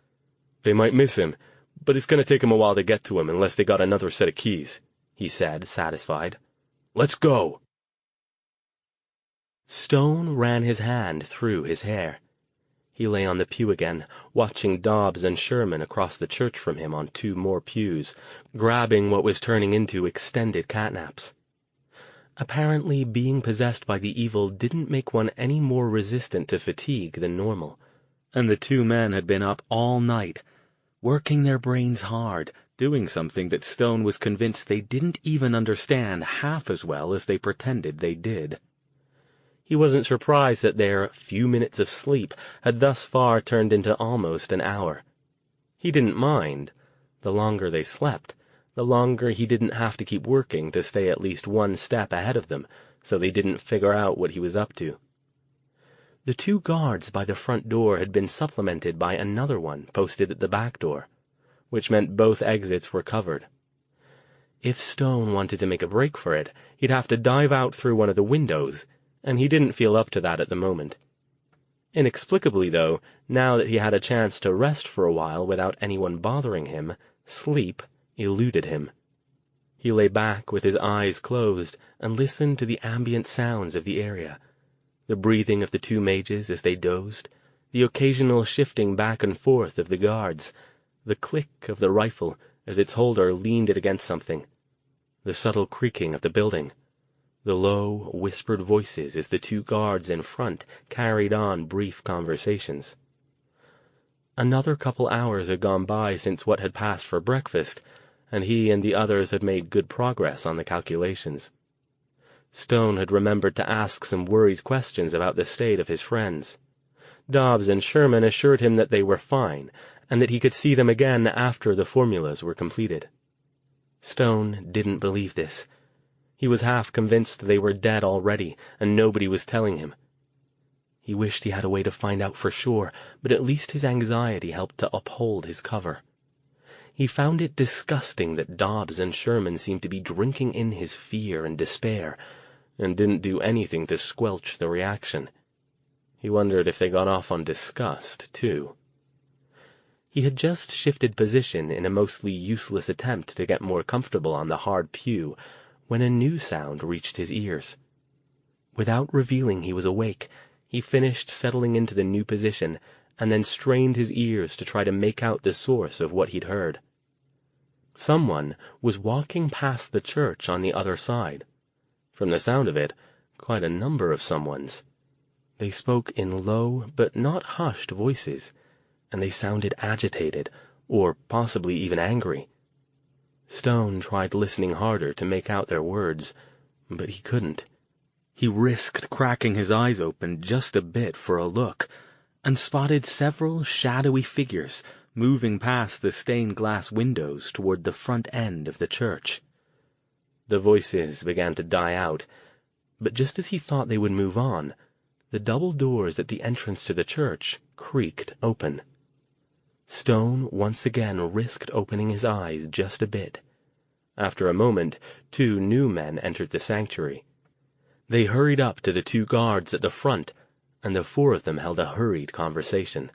"They might miss him, but it's going to take him a while to get to him unless they got another set of keys," he said, satisfied. "Let's go." Stone ran his hand through his hair. He lay on the pew again, watching Dobbs and Sherman across the church from him on 2 more pews, grabbing what was turning into extended catnaps. Apparently, being possessed by the evil didn't make one any more resistant to fatigue than normal, and the 2 men had been up all night, working their brains hard, doing something that Stone was convinced they didn't even understand half as well as they pretended they did. He wasn't surprised that their few minutes of sleep had thus far turned into almost an hour. He didn't mind. The longer they slept, the longer he didn't have to keep working to stay at least 1 step ahead of them, so they didn't figure out what he was up to. The 2 guards by the front door had been supplemented by another one posted at the back door, which meant both exits were covered. If Stone wanted to make a break for it, he'd have to dive out through one of the windows, and he didn't feel up to that at the moment. Inexplicably, though, now that he had a chance to rest for a while without anyone bothering him, sleep eluded him. He lay back with his eyes closed and listened to the ambient sounds of the area, the breathing of the 2 mages as they dozed, the occasional shifting back and forth of the guards, the click of the rifle as its holder leaned it against something, the subtle creaking of the building, the low, whispered voices as the 2 guards in front carried on brief conversations. Another couple hours had gone by since what had passed for breakfast, and he and the others had made good progress on the calculations. Stone had remembered to ask some worried questions about the state of his friends. Dobbs and Sherman assured him that they were fine, and that he could see them again after the formulas were completed. Stone didn't believe this. He was half convinced they were dead already, and nobody was telling him. He wished he had a way to find out for sure, but at least his anxiety helped to uphold his cover. He found it disgusting that Dobbs and Sherman seemed to be drinking in his fear and despair, and didn't do anything to squelch the reaction. He wondered if they got off on disgust, too. He had just shifted position in a mostly useless attempt to get more comfortable on the hard pew when a new sound reached his ears. Without revealing he was awake, he finished settling into the new position and then strained his ears to try to make out the source of what he'd heard. Someone was walking past the church on the other side. From the sound of it, quite a number of someones. They spoke in low but not hushed voices, and they sounded agitated, or possibly even angry. Stone tried listening harder to make out their words, but he couldn't. He risked cracking his eyes open just a bit for a look, and spotted several shadowy figures moving past the stained glass windows toward the front end of the church. The voices began to die out, but just as he thought they would move on, the double doors at the entrance to the church creaked open. Stone once again risked opening his eyes just a bit. After a moment, 2 new men entered the sanctuary. They hurried up to the 2 guards at the front, and the 4 of them held a hurried conversation.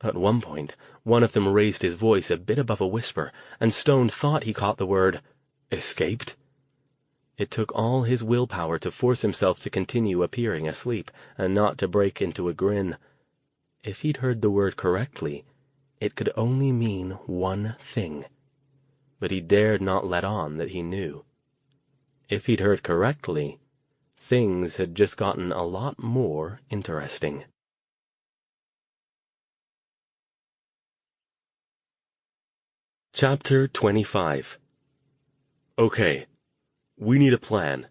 At one point, one of them raised his voice a bit above a whisper, and Stone thought he caught the word, "escaped?" It took all his willpower to force himself to continue appearing asleep, and not to break into a grin. If he'd heard the word correctly, it could only mean one thing. But he dared not let on that he knew. If he'd heard correctly, things had just gotten a lot more interesting. Chapter 25. Okay, we need a plan.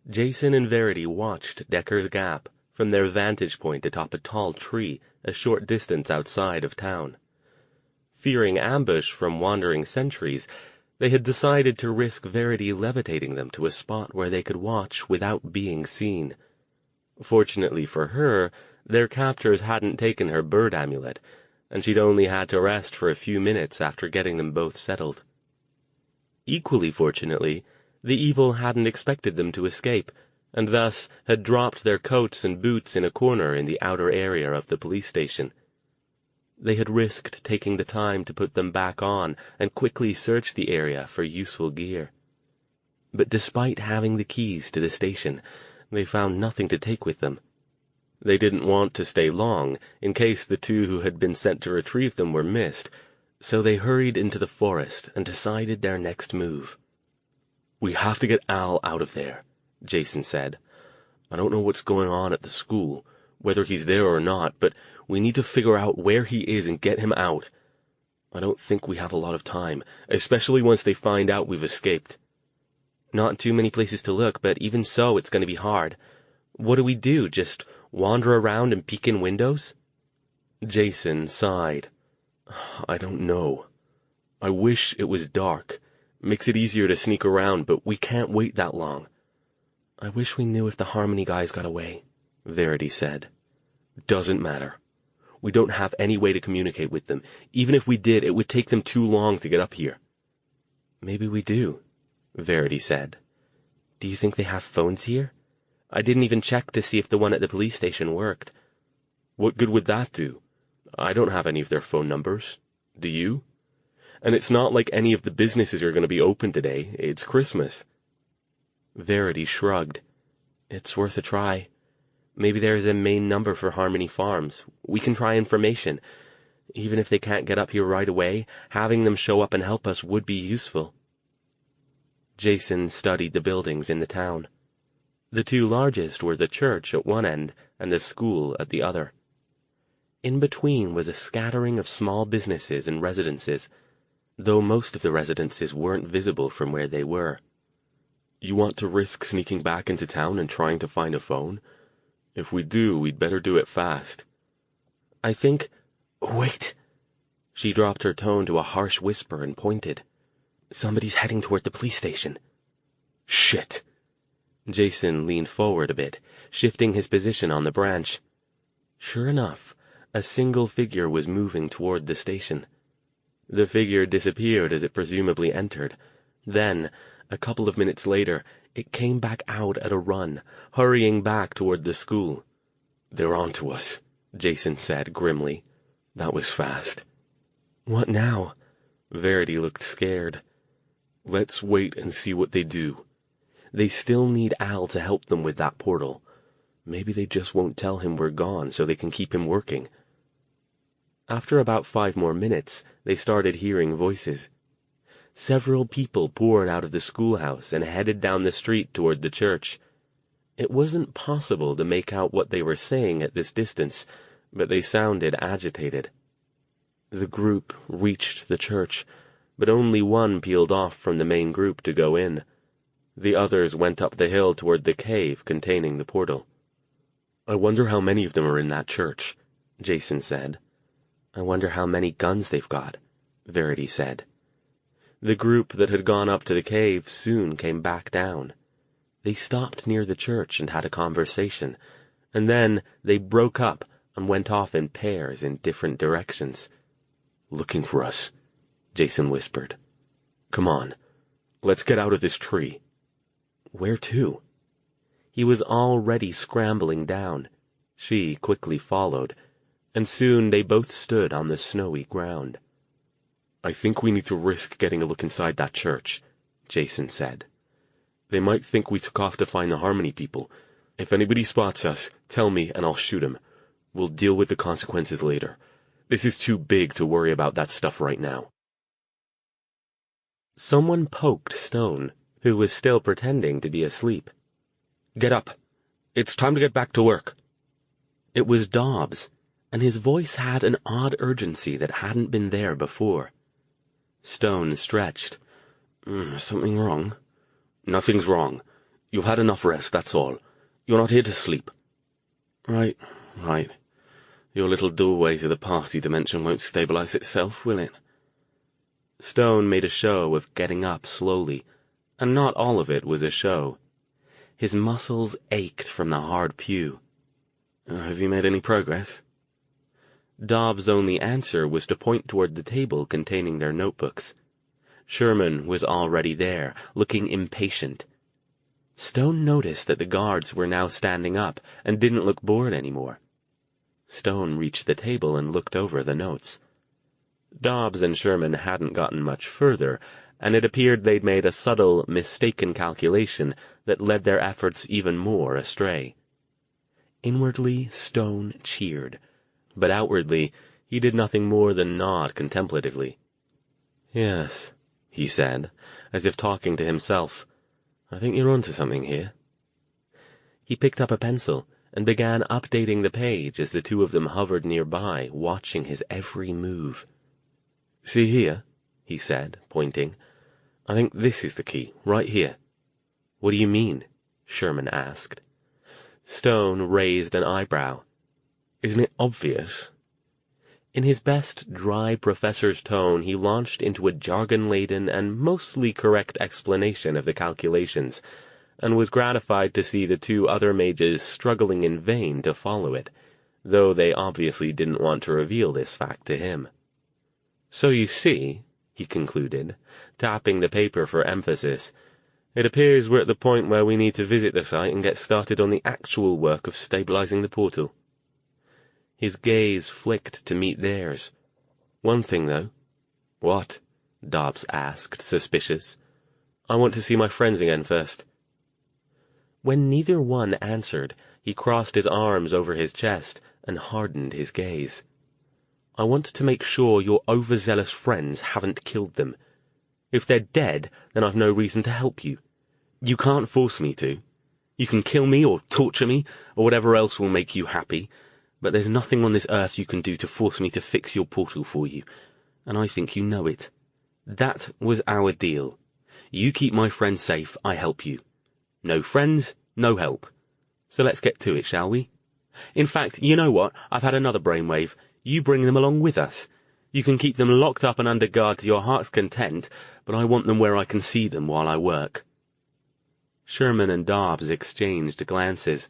Jason and Verity watched Decker's Gap from their vantage point atop a tall tree a short distance outside of town. Fearing ambush from wandering sentries, they had decided to risk Verity levitating them to a spot where they could watch without being seen. Fortunately for her, their captors hadn't taken her bird amulet, and she'd only had to rest for a few minutes after getting them both settled. Equally fortunately, the evil hadn't expected them to escape, and thus had dropped their coats and boots in a corner in the outer area of the police station. They had risked taking the time to put them back on and quickly search the area for useful gear. But despite having the keys to the station, they found nothing to take with them. They didn't want to stay long, in case the 2 who had been sent to retrieve them were missed, so they hurried into the forest and decided their next move. "We have to get Al out of there," Jason said. "I don't know what's going on at the school, whether he's there or not, but we need to figure out where he is and get him out. I don't think we have a lot of time, especially once they find out we've escaped." "Not too many places to look, but even so, it's going to be hard. What do we do, just wander around and peek in windows?" Jason sighed. "I don't know. I wish it was dark. Makes it easier to sneak around, but we can't wait that long." "I wish we knew if the Harmony guys got away," Verity said. "Doesn't matter. We don't have any way to communicate with them. Even if we did, it would take them too long to get up here." "Maybe we do," Verity said. "Do you think they have phones here? I didn't even check to see if the one at the police station worked." "What good would that do? I don't have any of their phone numbers. Do you? And it's not like any of the businesses are going to be open today. It's Christmas." Verity shrugged. "It's worth a try. Maybe there's a main number for Harmony Farms. We can try information. Even if they can't get up here right away, having them show up and help us would be useful." Jason studied the buildings in the town. The 2 largest were the church at one end and the school at the other. In between was a scattering of small businesses and residences, though most of the residences weren't visible from where they were. "You want to risk sneaking back into town and trying to find a phone? If we do, we'd better do it fast." "I think—" "Wait!" She dropped her tone to a harsh whisper and pointed. "Somebody's heading toward the police station." "Shit!" Jason leaned forward a bit, shifting his position on the branch. Sure enough, a single figure was moving toward the station. The figure disappeared as it presumably entered. Then, a couple of minutes later, it came back out at a run, hurrying back toward the school. "They're on to us," Jason said grimly. "That was fast." "What now?" Verity looked scared. "Let's wait and see what they do. They still need Al to help them with that portal. Maybe they just won't tell him we're gone so they can keep him working." After about 5 more minutes, they started hearing voices. Several people poured out of the schoolhouse and headed down the street toward the church. It wasn't possible to make out what they were saying at this distance, but they sounded agitated. The group reached the church, but only one peeled off from the main group to go in. The others went up the hill toward the cave containing the portal. "I wonder how many of them are in that church," Jason said. "I wonder how many guns they've got," Verity said. The group that had gone up to the cave soon came back down. They stopped near the church and had a conversation, and then they broke up and went off in pairs in different directions. "Looking for us," Jason whispered. "Come on, let's get out of this tree." "Where to?" He was already scrambling down. She quickly followed, and soon they both stood on the snowy ground. "I think we need to risk getting a look inside that church," Jason said. "They might think we took off to find the Harmony people. If anybody spots us, tell me and I'll shoot him. We'll deal with the consequences later. This is too big to worry about that stuff right now." Someone poked Stone, who was still pretending to be asleep. "Get up. It's time to get back to work." It was Dobbs, and his voice had an odd urgency that hadn't been there before. Stone stretched. "Something wrong?" "Nothing's wrong. You've had enough rest, that's all. You're not here to sleep." Right. Your little doorway to the party dimension won't stabilize itself, will it?" Stone made a show of getting up slowly, and not all of it was a show. His muscles ached from the hard pew. "Have you made any progress?" Dobbs' only answer was to point toward the table containing their notebooks. Sherman was already there, looking impatient. Stone noticed that the guards were now standing up and didn't look bored anymore. Stone reached the table and looked over the notes. Dobbs and Sherman hadn't gotten much further, and it appeared they'd made a subtle, mistaken calculation that led their efforts even more astray. Inwardly, Stone cheered, but outwardly he did nothing more than nod contemplatively. "Yes," he said, as if talking to himself. "I think you're onto something here." He picked up a pencil and began updating the page as the two of them hovered nearby, watching his every move. "See here," he said, pointing. "I think this is the key, right here." "What do you mean?" Sherman asked. Stone raised an eyebrow. "Isn't it obvious?" In his best dry professor's tone, he launched into a jargon-laden and mostly correct explanation of the calculations, and was gratified to see the two other mages struggling in vain to follow it, though they obviously didn't want to reveal this fact to him. "So you see," he concluded, tapping the paper for emphasis, "it appears we're at the point where we need to visit the site and get started on the actual work of stabilizing the portal." His gaze flicked to meet theirs. "One thing, though." "What?" Dobbs asked, suspicious. "I want to see my friends again first." When neither one answered, he crossed his arms over his chest and hardened his gaze. "I want to make sure your overzealous friends haven't killed them. If they're dead, then I've no reason to help you. You can't force me to. You can kill me or torture me or whatever else will make you happy, but there's nothing on this earth you can do to force me to fix your portal for you, and I think you know it. That was our deal. You keep my friends safe, I help you. No friends, no help. So let's get to it, shall we? In fact, you know what? I've had another brainwave. You bring them along with us. You can keep them locked up and under guard to your heart's content, but I want them where I can see them while I work." Sherman and Dobbs exchanged glances.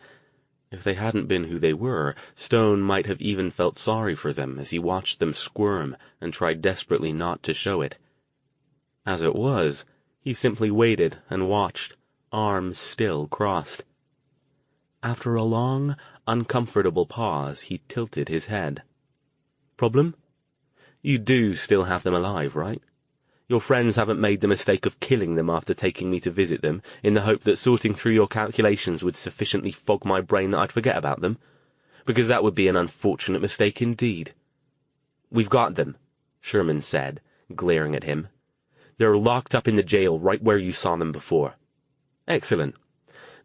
If they hadn't been who they were, Stone might have even felt sorry for them as he watched them squirm and tried desperately not to show it. As it was, he simply waited and watched, arms still crossed. After a long, uncomfortable pause, he tilted his head. "Problem? You do still have them alive, right? Your friends haven't made the mistake of killing them after taking me to visit them, in the hope that sorting through your calculations would sufficiently fog my brain that I'd forget about them? Because that would be an unfortunate mistake indeed." "We've got them," Sherman said, glaring at him. "They're locked up in the jail right where you saw them before." "Excellent.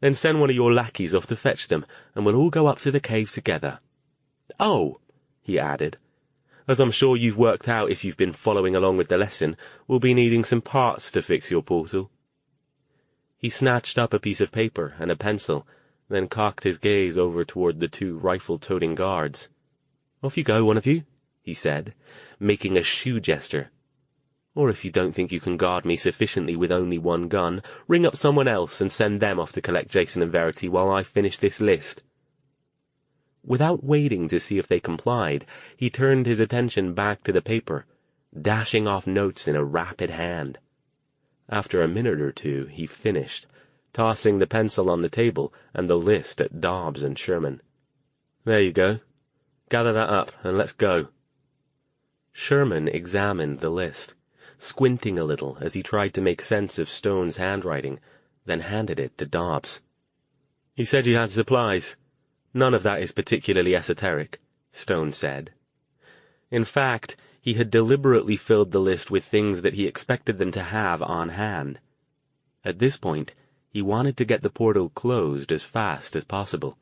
Then send one of your lackeys off to fetch them, and we'll all go up to the cave together. Oh," he added, "as I'm sure you've worked out if you've been following along with the lesson, we'll be needing some parts to fix your portal." He snatched up a piece of paper and a pencil, then cocked his gaze over toward the two rifle-toting guards. "Off you go, one of you," he said, making a shoe gesture. "Or if you don't think you can guard me sufficiently with only one gun, ring up someone else and send them off to collect Jason and Verity while I finish this list." Without waiting to see if they complied, he turned his attention back to the paper, dashing off notes in a rapid hand. After a minute or two, he finished, tossing the pencil on the table and the list at Dobbs and Sherman. "There you go. Gather that up, and let's go." Sherman examined the list, squinting a little as he tried to make sense of Stone's handwriting, then handed it to Dobbs. "You said you had supplies. None of that is particularly esoteric," Stone said. In fact, he had deliberately filled the list with things that he expected them to have on hand. At this point, he wanted to get the portal closed as fast as possible.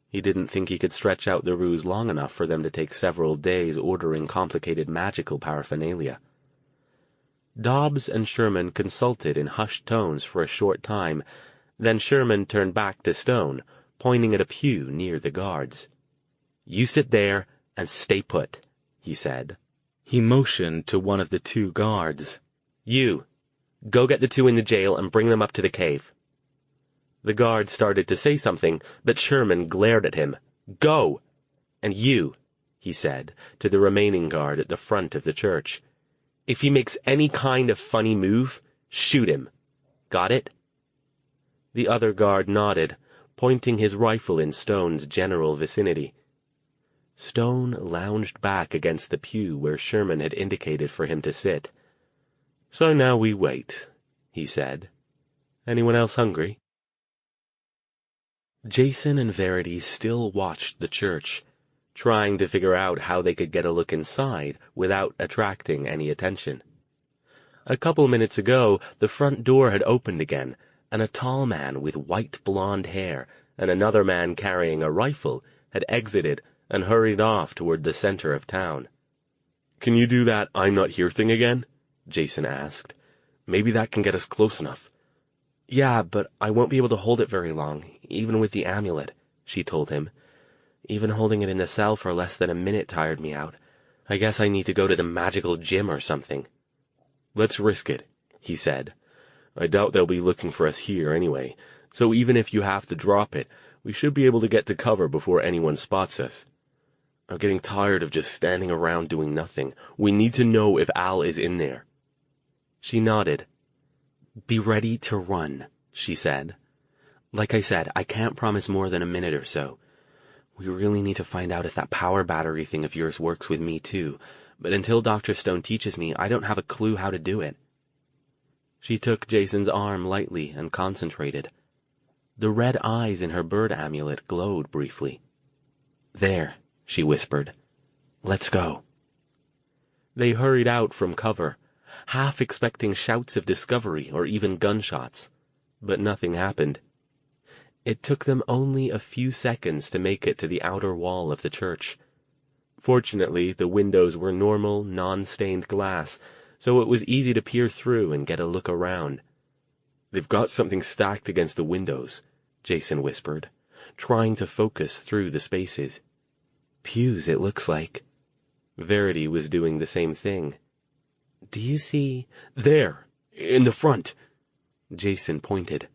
He didn't think he could stretch out the ruse long enough for them to take several days ordering complicated magical paraphernalia. Dobbs and Sherman consulted in hushed tones for a short time, then Sherman turned back to Stone, pointing at a pew near the guards. "You sit there and stay put," he said. He motioned to one of the two guards. "You, go get the two in the jail and bring them up to the cave." The guard started to say something, but Sherman glared at him. "Go! And you," he said, to the remaining guard at the front of the church. "If he makes any kind of funny move, shoot him. Got it?" The other guard nodded, pointing his rifle in Stone's general vicinity. Stone lounged back against the pew where Sherman had indicated for him to sit. "So now we wait," he said. "Anyone else hungry?" Jason and Verity still watched the church, trying to figure out how they could get a look inside without attracting any attention. A couple minutes ago, the front door had opened again, and a tall man with white blonde hair and another man carrying a rifle had exited and hurried off toward the center of town. "Can you do that I'm not here thing again?" Jason asked. "Maybe that can get us close enough." "Yeah, but I won't be able to hold it very long, even with the amulet," she told him. "Even holding it in the cell for less than a minute tired me out. I guess I need to go to the magical gym or something." "Let's risk it," he said. "I doubt they'll be looking for us here anyway, so even if you have to drop it, we should be able to get to cover before anyone spots us. I'm getting tired of just standing around doing nothing. We need to know if Al is in there." She nodded. "Be ready to run," she said. "Like I said, I can't promise more than a minute or so. We really need to find out if that power battery thing of yours works with me too, but until Dr. Stone teaches me, I don't have a clue how to do it." She took Jason's arm lightly and concentrated. The red eyes in her bird amulet glowed briefly. "There," she whispered. "Let's go." They hurried out from cover, half expecting shouts of discovery or even gunshots, but nothing happened. It took them only a few seconds to make it to the outer wall of the church. Fortunately, the windows were normal, non-stained glass, so it was easy to peer through and get a look around. "They've got something stacked against the windows," Jason whispered, trying to focus through the spaces. "Pews, it looks like." Verity was doing the same thing. "Do you see—" "There! In the front!" Jason pointed.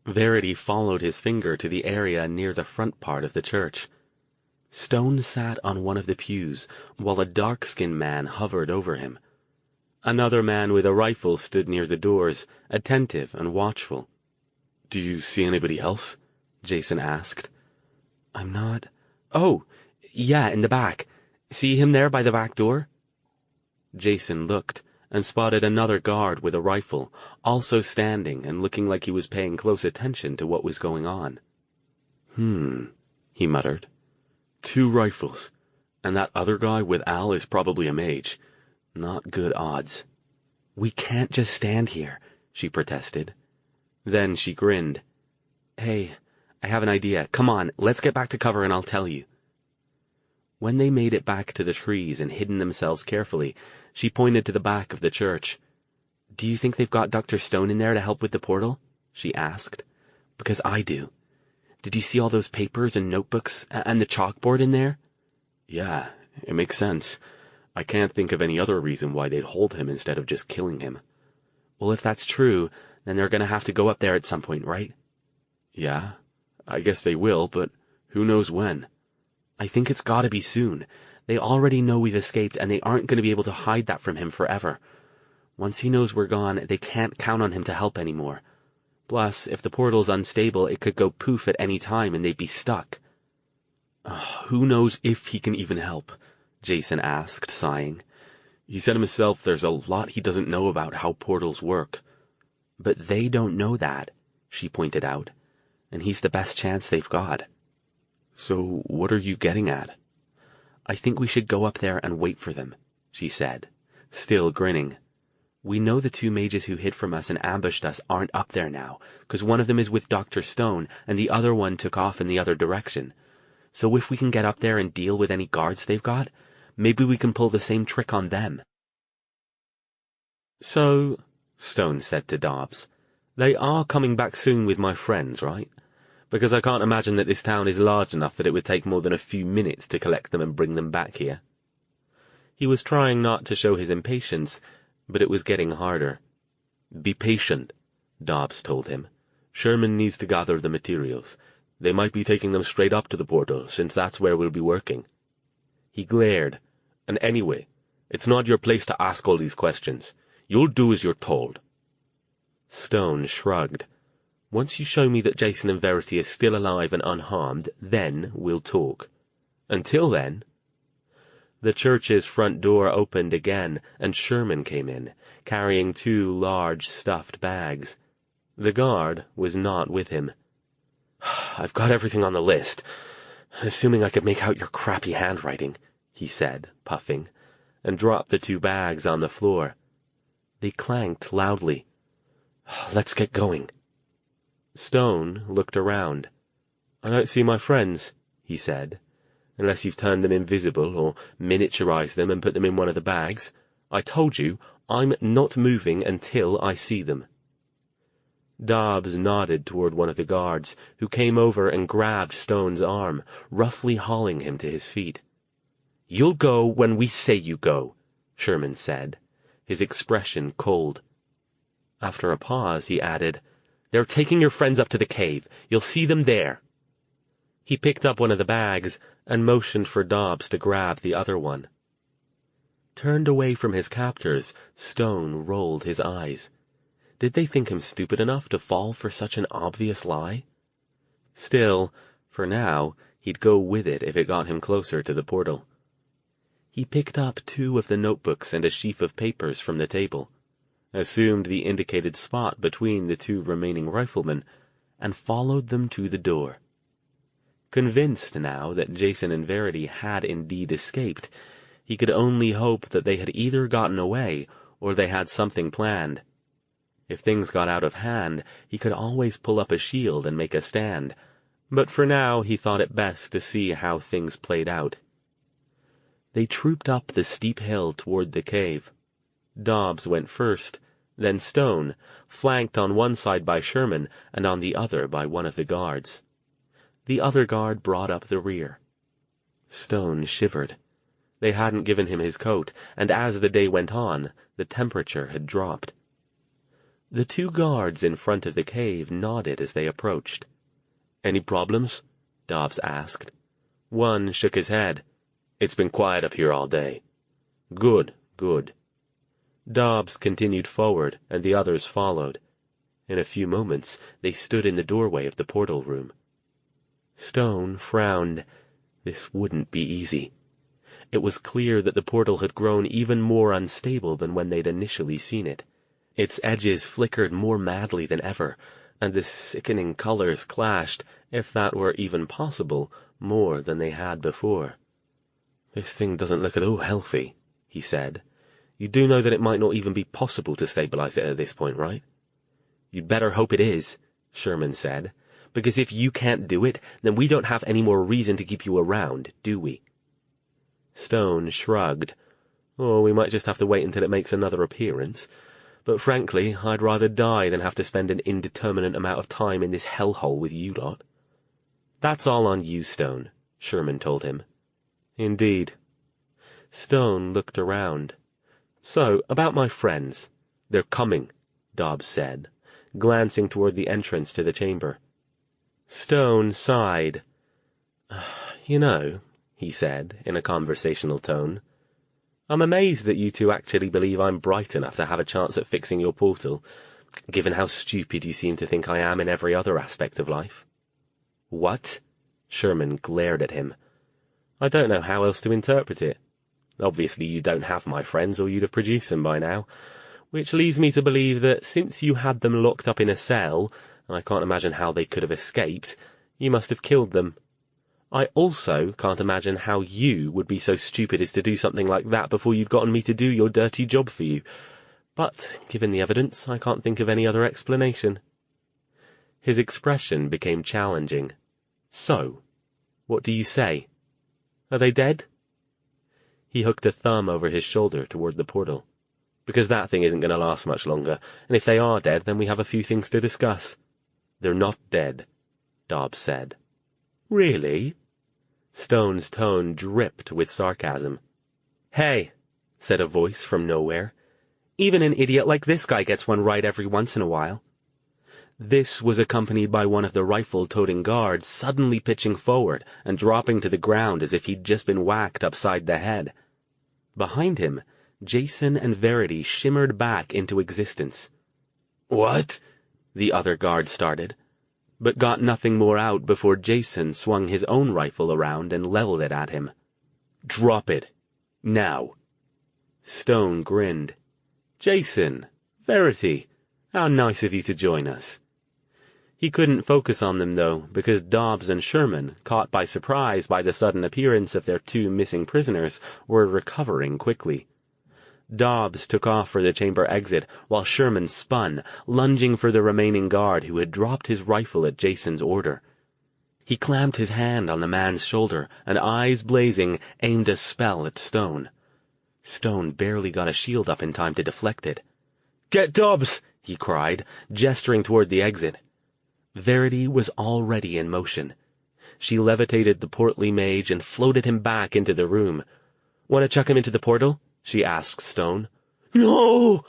Verity followed his finger to the area near the front part of the church. Stone sat on one of the pews, while a dark-skinned man hovered over him. Another man with a rifle stood near the doors, attentive and watchful. "Do you see anybody else?" Jason asked. "I'm not—" "Oh, yeah, in the back. See him there by the back door?" Jason looked and spotted another guard with a rifle, also standing and looking like he was paying close attention to what was going on. He muttered. "Two rifles, and that other guy with Al is probably a mage. Not good odds." "We can't just stand here," she protested. Then she grinned. "Hey, I have an idea. Come on, let's get back to cover and I'll tell you." When they made it back to the trees and hidden themselves carefully, she pointed to the back of the church. "Do you think they've got Dr. Stone in there to help with the portal?" she asked. "Because I do. Did you see all those papers and notebooks and the chalkboard in there?" "Yeah, it makes sense. I can't think of any other reason why they'd hold him instead of just killing him." "Well, if that's true, then they're going to have to go up there at some point, right?" "Yeah, I guess they will, but who knows when." "I think it's gotta be soon. They already know we've escaped, and they aren't going to be able to hide that from him forever. Once he knows we're gone, they can't count on him to help anymore. Plus, if the portal's unstable, it could go poof at any time and they'd be stuck." Who knows if he can even help?" Jason asked, sighing. "He said himself there's a lot he doesn't know about how portals work." "But they don't know that," she pointed out, "and he's the best chance they've got." "So what are you getting at?" "I think we should go up there and wait for them," she said, still grinning. "We know the two mages who hid from us and ambushed us aren't up there now, 'cause one of them is with Dr. Stone and the other one took off in the other direction. So if we can get up there and deal with any guards they've got, maybe we can pull the same trick on them." "So," Stone said to Dobbs, "they are coming back soon with my friends, right? Because I can't imagine that this town is large enough that it would take more than a few minutes to collect them and bring them back here." He was trying not to show his impatience, but it was getting harder. "Be patient," Dobbs told him. "Sherman needs to gather the materials. They might be taking them straight up to the portal, since that's where we'll be working." He glared. "And anyway, it's not your place to ask all these questions. You'll do as you're told." Stone shrugged. "Once you show me that Jason and Verity are still alive and unharmed, then we'll talk. Until then—" The church's front door opened again, and Sherman came in, carrying 2 large stuffed bags. The guard was not with him. "I've got everything on the list, assuming I could make out your crappy handwriting," he said, puffing, and dropped the 2 bags on the floor. They clanked loudly. "Let's get going." Stone looked around. "I don't see my friends," he said, "unless you've turned them invisible or miniaturized them and put them in one of the bags. I told you, I'm not moving until I see them." Dobbs nodded toward one of the guards, who came over and grabbed Stone's arm, roughly hauling him to his feet. "You'll go when we say you go," Sherman said, his expression cold. After a pause, he added, "They're taking your friends up to the cave. You'll see them there." He picked up one of the bags and motioned for Dobbs to grab the other one. Turned away from his captors, Stone rolled his eyes. Did they think him stupid enough to fall for such an obvious lie? Still, for now, he'd go with it if it got him closer to the portal. He picked up 2 of the notebooks and a sheaf of papers from the table, assumed the indicated spot between the 2 remaining riflemen, and followed them to the door. Convinced now that Jason and Verity had indeed escaped, he could only hope that they had either gotten away or they had something planned. If things got out of hand, he could always pull up a shield and make a stand, but for now he thought it best to see how things played out. They trooped up the steep hill toward the cave. Dobbs went first, then Stone, flanked on one side by Sherman and on the other by one of the guards. The other guard brought up the rear. Stone shivered. They hadn't given him his coat, and as the day went on, the temperature had dropped. The 2 guards in front of the cave nodded as they approached. "Any problems?" Dobbs asked. One shook his head. "It's been quiet up here all day." "Good, good." Dobbs continued forward, and the others followed. In a few moments, they stood in the doorway of the portal room. Stone frowned. This wouldn't be easy. It was clear that the portal had grown even more unstable than when they'd initially seen it. Its edges flickered more madly than ever, and the sickening colors clashed, if that were even possible, more than they had before. "This thing doesn't look at all healthy," he said. "You do know that it might not even be possible to stabilize it at this point, right?" "You'd better hope it is," Sherman said, "because if you can't do it, then we don't have any more reason to keep you around, do we?" Stone shrugged. "Oh, we might just have to wait until it makes another appearance. but frankly, I'd rather die than have to spend an indeterminate amount of time in this hellhole with you lot." "That's all on you, Stone," Sherman told him. "Indeed." Stone looked around. "So, about my friends. They're coming," Dobbs said, glancing toward the entrance to the chamber. Stone sighed. "You know," he said, in a conversational tone, "I'm amazed that you two actually believe I'm bright enough to have a chance at fixing your portal, given how stupid you seem to think I am in every other aspect of life." "What?" Sherman glared at him. "I don't know how else to interpret it. Obviously you don't have my friends, or you'd have produced them by now, which leads me to believe that since you had them locked up in a cell, and I can't imagine how they could have escaped, you must have killed them. I also can't imagine how you would be so stupid as to do something like that before you'd gotten me to do your dirty job for you. But, given the evidence, I can't think of any other explanation." His expression became challenging. "So, what do you say? Are they dead?" He hooked a thumb over his shoulder toward the portal. "Because that thing isn't going to last much longer, and if they are dead, then we have a few things to discuss." "They're not dead," Dobbs said. "Really?" Stone's tone dripped with sarcasm. "Hey," said a voice from nowhere. "Even an idiot like this guy gets one right every once in a while." This was accompanied by one of the rifle-toting guards suddenly pitching forward and dropping to the ground as if he'd just been whacked upside the head. Behind him, Jason and Verity shimmered back into existence. "What?" the other guard started, but got nothing more out before Jason swung his own rifle around and leveled it at him. "Drop it. Now." Stone grinned. "Jason, Verity, how nice of you to join us." He couldn't focus on them, though, because Dobbs and Sherman, caught by surprise by the sudden appearance of their two missing prisoners, were recovering quickly. Dobbs took off for the chamber exit, while Sherman spun, lunging for the remaining guard who had dropped his rifle at Jason's order. He clamped his hand on the man's shoulder, and, eyes blazing, aimed a spell at Stone. Stone barely got a shield up in time to deflect it. "Get Dobbs!" he cried, gesturing toward the exit. Verity was already in motion. She levitated the portly mage and floated him back into the room. "Want to chuck him into the portal?" she asked Stone. "No!"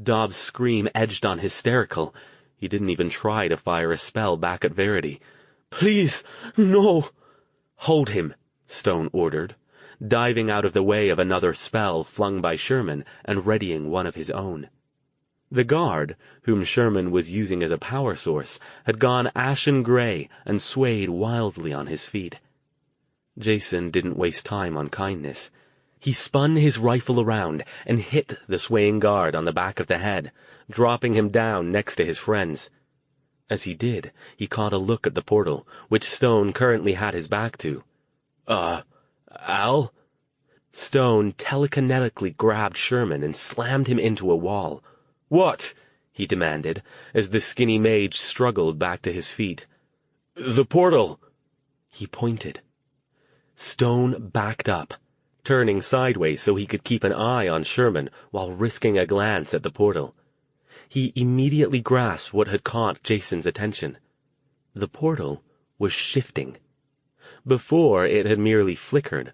Dobbs' scream edged on hysterical. He didn't even try to fire a spell back at Verity. "Please, no!" "Hold him," Stone ordered, diving out of the way of another spell flung by Sherman and readying one of his own. The guard, whom Sherman was using as a power source, had gone ashen gray and swayed wildly on his feet. Jason didn't waste time on kindness. He spun his rifle around and hit the swaying guard on the back of the head, dropping him down next to his friends. As he did, he caught a look at the portal, which Stone currently had his back to. Al?" Stone telekinetically grabbed Sherman and slammed him into a wall. "What?" he demanded, as the skinny mage struggled back to his feet. "The portal." He pointed. Stone backed up, turning sideways so he could keep an eye on Sherman while risking a glance at the portal. He immediately grasped what had caught Jason's attention. The portal was shifting. Before, it had merely flickered,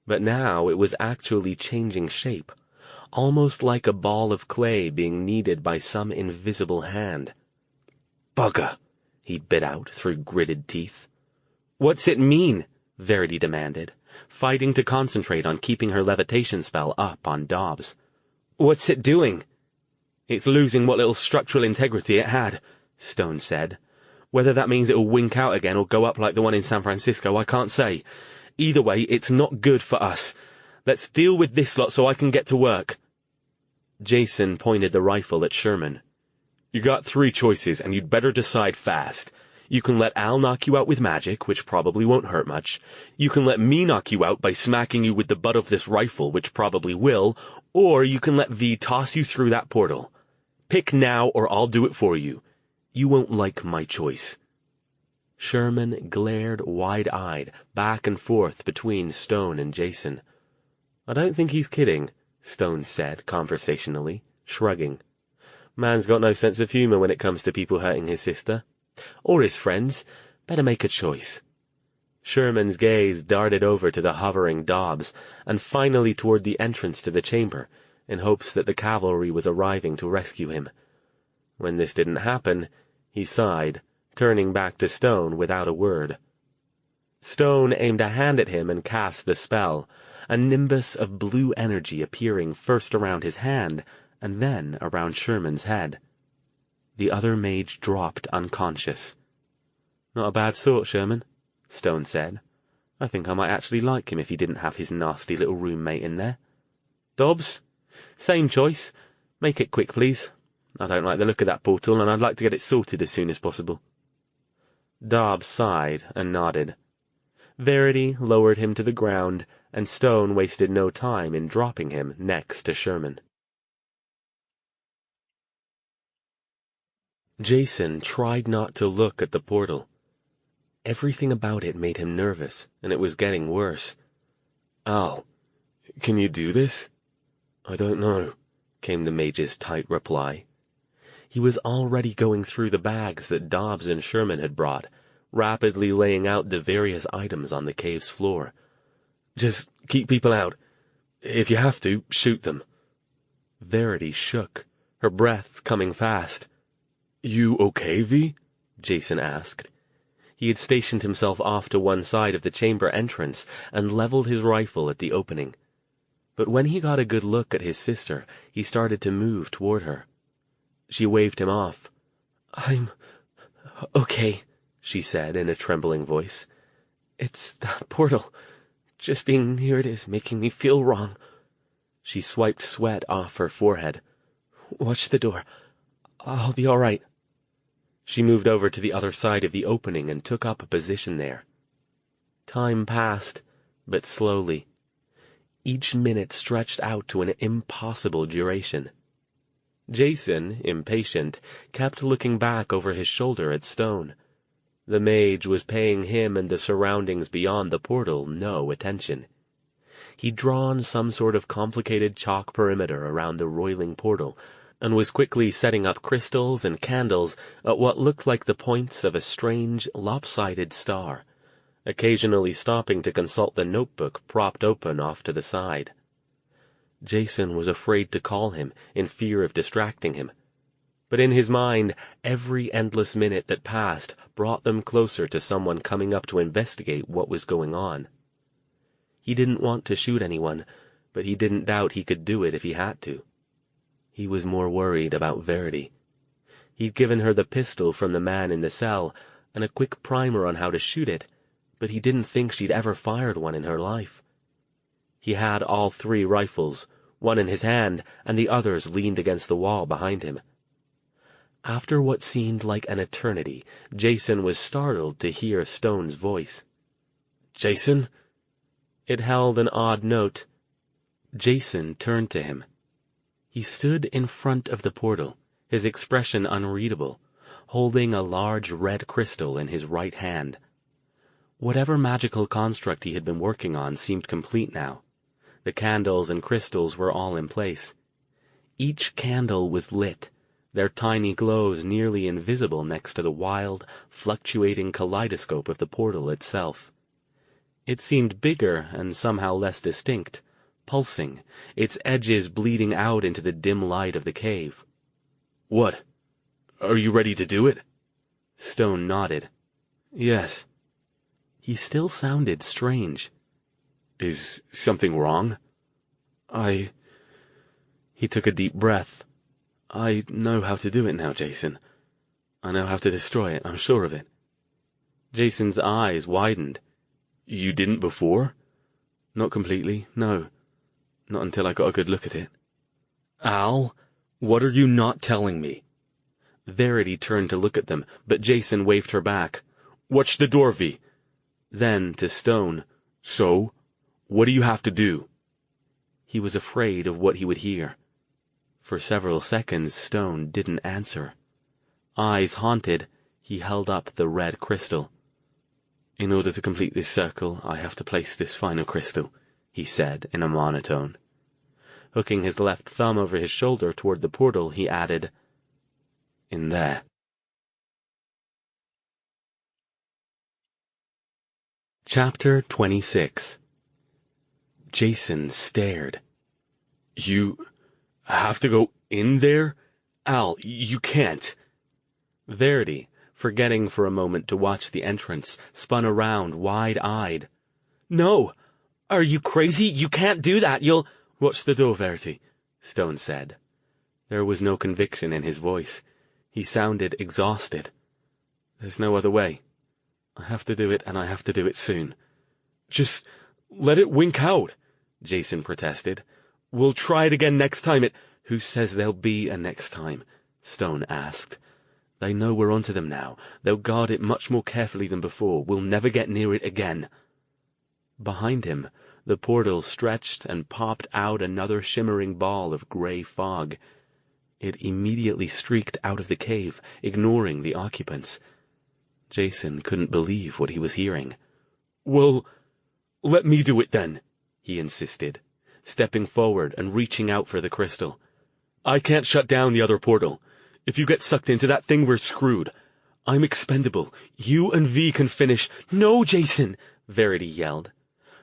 but now it was actually changing shape, almost like a ball of clay being kneaded by some invisible hand. "Bugger," he bit out through gritted teeth. "What's it mean?" Verity demanded, fighting to concentrate on keeping her levitation spell up on Dobbs. "What's it doing?" "It's losing what little structural integrity it had," Stone said. "Whether that means it'll wink out again or go up like the one in San Francisco, I can't say. Either way, it's not good for us. Let's deal with this lot so I can get to work." Jason pointed the rifle at Sherman. "You got 3 choices, and you'd better decide fast. You can let Al knock you out with magic, which probably won't hurt much. You can let me knock you out by smacking you with the butt of this rifle, which probably will, or you can let V toss you through that portal. Pick now, or I'll do it for you. You won't like my choice." Sherman glared wide-eyed back and forth between Stone and Jason. "I don't think he's kidding," Stone said conversationally, shrugging. Man's got no sense of humour when it comes to people hurting his sister. Or his friends. Better make a choice. Sherman's gaze darted over to the hovering Dobbs, and finally toward the entrance to the chamber, in hopes that the cavalry was arriving to rescue him. When this didn't happen, he sighed, turning back to Stone without a word. Stone aimed a hand at him and cast the spell, a nimbus of blue energy appearing first around his hand and then around Sherman's head. The other mage dropped unconscious. "Not a bad sort, Sherman," Stone said. "I think I might actually like him if he didn't have his nasty little roommate in there. Dobbs? Same choice. Make it quick, please. I don't like the look of that portal, and I'd like to get it sorted as soon as possible." Dobbs sighed and nodded. Verity lowered him to the ground, and Stone wasted no time in dropping him next to Sherman. Jason tried not to look at the portal. Everything about it made him nervous, and it was getting worse. "Al, can you do this?" "I don't know," came the mage's tight reply. He was already going through the bags that Dobbs and Sherman had brought, rapidly laying out the various items on the cave's floor. "Just keep people out. If you have to, shoot them." Verity shook, her breath coming fast. "You okay, V?" Jason asked. He had stationed himself off to one side of the chamber entrance and leveled his rifle at the opening. But when he got a good look at his sister, he started to move toward her. She waved him off. "I'm okay," she said in a trembling voice. "It's that portal. Just being near it is making me feel wrong." She swiped sweat off her forehead. "Watch the door. I'll be all right." She moved over to the other side of the opening and took up a position there. Time passed, but slowly. Each minute stretched out to an impossible duration. Jason, impatient, kept looking back over his shoulder at Stone. The mage was paying him and the surroundings beyond the portal no attention. He'd drawn some sort of complicated chalk perimeter around the roiling portal, and was quickly setting up crystals and candles at what looked like the points of a strange, lopsided star, occasionally stopping to consult the notebook propped open off to the side. Jason was afraid to call him, in fear of distracting him. But in his mind, every endless minute that passed brought them closer to someone coming up to investigate what was going on. He didn't want to shoot anyone, but he didn't doubt he could do it if he had to. He was more worried about Verity. He'd given her the pistol from the man in the cell, and a quick primer on how to shoot it, but he didn't think she'd ever fired one in her life. He had all 3 rifles, one in his hand, and the others leaned against the wall behind him. After what seemed like an eternity, Jason was startled to hear Stone's voice. "Jason?" It held an odd note. Jason turned to him. He stood in front of the portal, his expression unreadable, holding a large red crystal in his right hand. Whatever magical construct he had been working on seemed complete now. The candles and crystals were all in place. Each candle was lit, their tiny glows nearly invisible next to the wild, fluctuating kaleidoscope of the portal itself. It seemed bigger and somehow less distinct, pulsing, its edges bleeding out into the dim light of the cave. "What? Are you ready to do it?" Stone nodded. "Yes." He still sounded strange. "Is something wrong?" He took a deep breath. "I know how to do it now, Jason. I know how to destroy it, I'm sure of it." Jason's eyes widened. "You didn't before?" "Not completely, no. Not until I got a good look at it." "Al, what are you not telling me?" Verity turned to look at them, but Jason waved her back. "Watch the door, V." Then, to Stone, "So? What do you have to do?" He was afraid of what he would hear. For several seconds, Stone didn't answer. Eyes haunted, he held up the red crystal. "In order to complete this circle, I have to place this final crystal," he said in a monotone. Hooking his left thumb over his shoulder toward the portal, he added, in there. Chapter 26. Jason stared. You have to go in there? Al, you can't. Verity, forgetting for a moment to watch the entrance, spun around wide-eyed. No! Are you crazy? You can't do that. You'll— Watch the door, Verity, Stone said. There was no conviction in his voice. He sounded exhausted. There's no other way. I have to do it, and I have to do it soon. Just let it wink out, Jason protested. We'll try it again next time. Who says there'll be a next time? Stone asked. They know we're onto them now. They'll guard it much more carefully than before. We'll never get near it again. Behind him, the portal stretched and popped out another shimmering ball of gray fog. It immediately streaked out of the cave, ignoring the occupants. Jason couldn't believe what he was hearing. Well, let me do it then, he insisted, stepping forward and reaching out for the crystal. I can't shut down the other portal. If you get sucked into that thing, we're screwed. I'm expendable. You and V can finish— No, Jason! Verity yelled.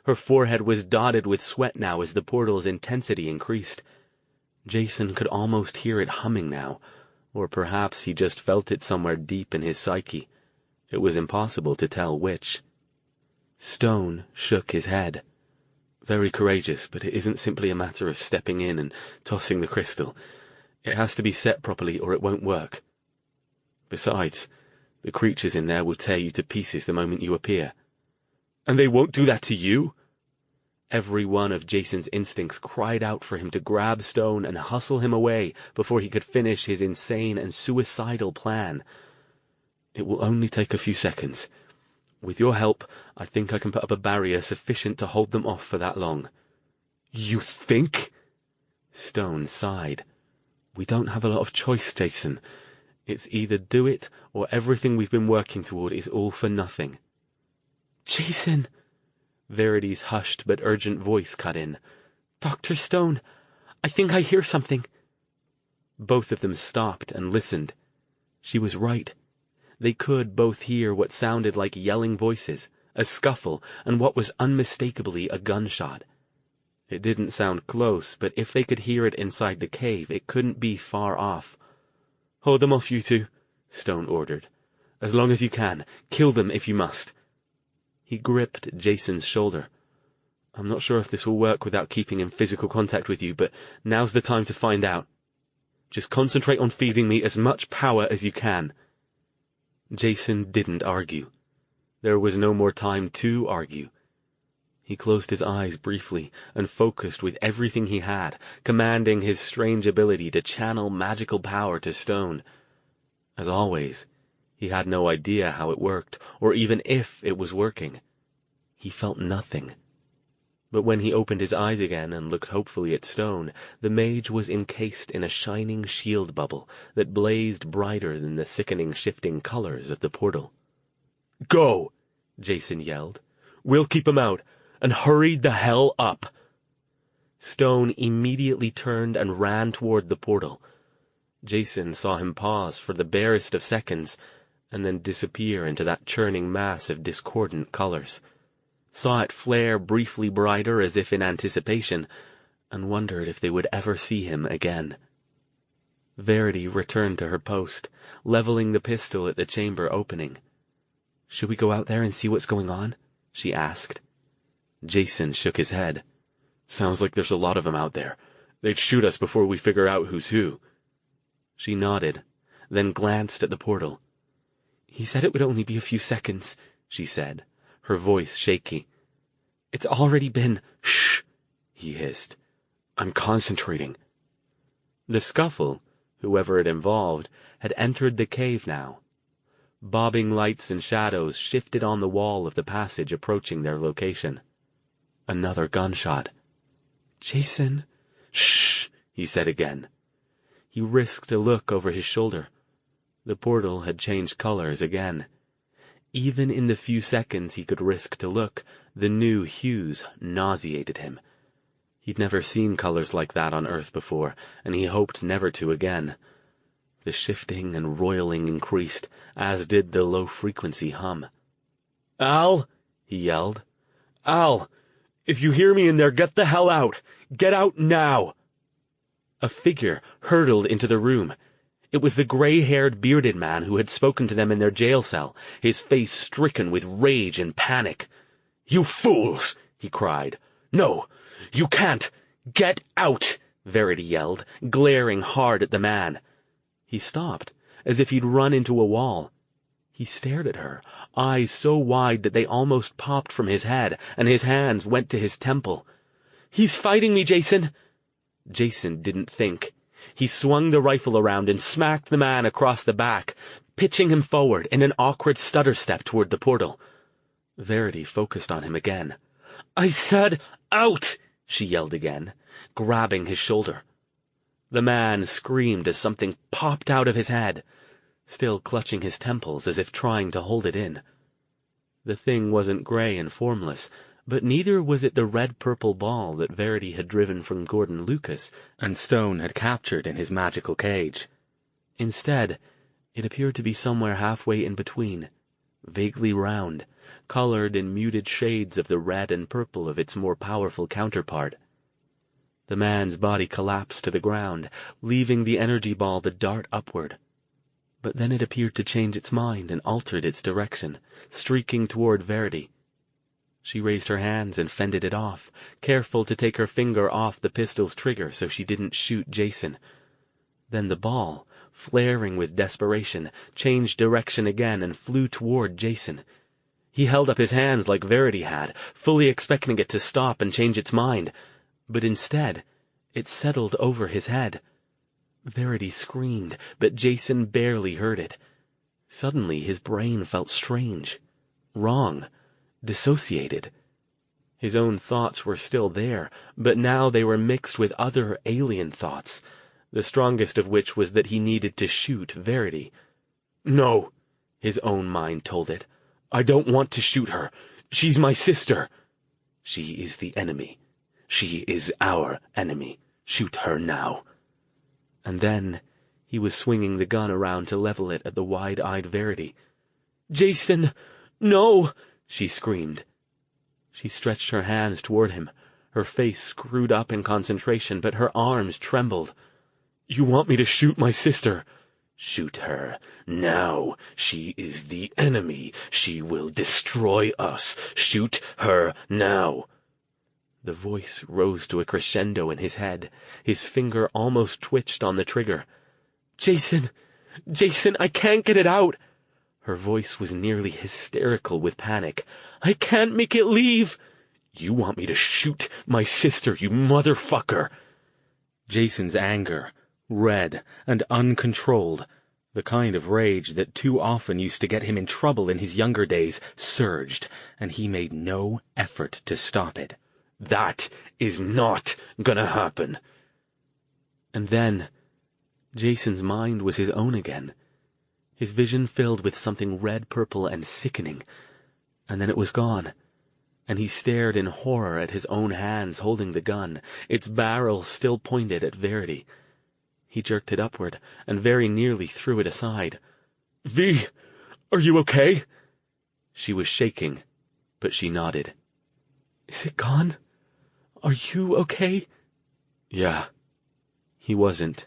Her forehead was dotted with sweat now as the portal's intensity increased. Jason could almost hear it humming now, or perhaps he just felt it somewhere deep in his psyche. It was impossible to tell which. Stone shook his head. Very courageous, but it isn't simply a matter of stepping in and tossing the crystal. It has to be set properly or it won't work. Besides, the creatures in there will tear you to pieces the moment you appear. And they won't do that to you? Every one of Jason's instincts cried out for him to grab Stone and hustle him away before he could finish his insane and suicidal plan. It will only take a few seconds. With your help, I think I can put up a barrier sufficient to hold them off for that long. You think? Stone sighed. We don't have a lot of choice, Jason. It's either do it or everything we've been working toward is all for nothing. Jason! Verity's hushed but urgent voice cut in. Dr. Stone, I think I hear something. Both of them stopped and listened. She was right. They could both hear what sounded like yelling voices, a scuffle, and what was unmistakably a gunshot. It didn't sound close, but if they could hear it inside the cave, it couldn't be far off. Hold them off, you two, Stone ordered. As long as you can. Kill them if you must. He gripped Jason's shoulder. I'm not sure if this will work without keeping in physical contact with you, but now's the time to find out. Just concentrate on feeding me as much power as you can. Jason didn't argue. There was no more time to argue. He closed his eyes briefly and focused with everything he had, commanding his strange ability to channel magical power to Stone. As always, he had no idea how it worked, or even if it was working. He felt nothing. But when he opened his eyes again and looked hopefully at Stone, the mage was encased in a shining shield bubble that blazed brighter than the sickening shifting colors of the portal. Go! Jason yelled. We'll keep him out, and hurry the hell up! Stone immediately turned and ran toward the portal. Jason saw him pause for the barest of seconds, and then disappear into that churning mass of discordant colors. Saw it flare briefly brighter as if in anticipation, and wondered if they would ever see him again. Verity returned to her post, leveling the pistol at the chamber opening. Should we go out there and see what's going on? She asked. Jason shook his head. Sounds like there's a lot of them out there. They'd shoot us before we figure out who's who. She nodded, then glanced at the portal. He said it would only be a few seconds, she said, her voice shaky. It's already been— Shh, he hissed. I'm concentrating. The scuffle, whoever it involved, had entered the cave now. Bobbing lights and shadows shifted on the wall of the passage approaching their location. Another gunshot. Jason. Shh, he said again. He risked a look over his shoulder. The portal had changed colors again. Even in the few seconds he could risk to look, the new hues nauseated him. He'd never seen colors like that on Earth before, and he hoped never to again. The shifting and roiling increased, as did the low-frequency hum. "Al!" he yelled. "Al! If you hear me in there, get the hell out! Get out now!" A figure hurtled into the room. It was the gray-haired, bearded man who had spoken to them in their jail cell, his face stricken with rage and panic. "You fools!" he cried. "No, you can't! Get out!" Verity yelled, glaring hard at the man. He stopped, as if he'd run into a wall. He stared at her, eyes so wide that they almost popped from his head, and his hands went to his temple. "He's fighting me, Jason!" Jason didn't think. He swung the rifle around and smacked the man across the back, pitching him forward in an awkward stutter step toward the portal. Verity focused on him again. "I said out!" she yelled again, grabbing his shoulder. The man screamed as something popped out of his head, still clutching his temples as if trying to hold it in. The thing wasn't gray and formless, but neither was it the red-purple ball that Verity had driven from Gordon Lucas and Stone had captured in his magical cage. Instead, it appeared to be somewhere halfway in between, vaguely round, colored in muted shades of the red and purple of its more powerful counterpart. The man's body collapsed to the ground, leaving the energy ball to dart upward. But then it appeared to change its mind and altered its direction, streaking toward Verity. She raised her hands and fended it off, careful to take her finger off the pistol's trigger so she didn't shoot Jason. Then the ball, flaring with desperation, changed direction again and flew toward Jason. He held up his hands like Verity had, fully expecting it to stop and change its mind. But instead, it settled over his head. Verity screamed, but Jason barely heard it. Suddenly his brain felt strange, wrong, dissociated. His own thoughts were still there, but now they were mixed with other alien thoughts, the strongest of which was that he needed to shoot Verity. "No," his own mind told it. "I don't want to shoot her. She's my sister. She is the enemy. She is our enemy. Shoot her now." And then he was swinging the gun around to level it at the wide-eyed Verity. "Jason, no!" she screamed. She stretched her hands toward him, her face screwed up in concentration, but her arms trembled. "You want me to shoot my sister?" "Shoot her now. She is the enemy. She will destroy us. Shoot her now." The voice rose to a crescendo in his head. His finger almost twitched on the trigger. Jason, I can't get it out." Her voice was nearly hysterical with panic. "I can't make it leave." "You want me to shoot my sister, you motherfucker!" Jason's anger, red and uncontrolled, the kind of rage that too often used to get him in trouble in his younger days, surged, and he made no effort to stop it. "That is not gonna happen." And then Jason's mind was his own again, his vision filled with something red-purple and sickening, and then it was gone, and he stared in horror at his own hands holding the gun, its barrel still pointed at Verity. He jerked it upward, and very nearly threw it aside. "V, are you okay?" She was shaking, but she nodded. "Is it gone? Are you okay?" "Yeah." He wasn't.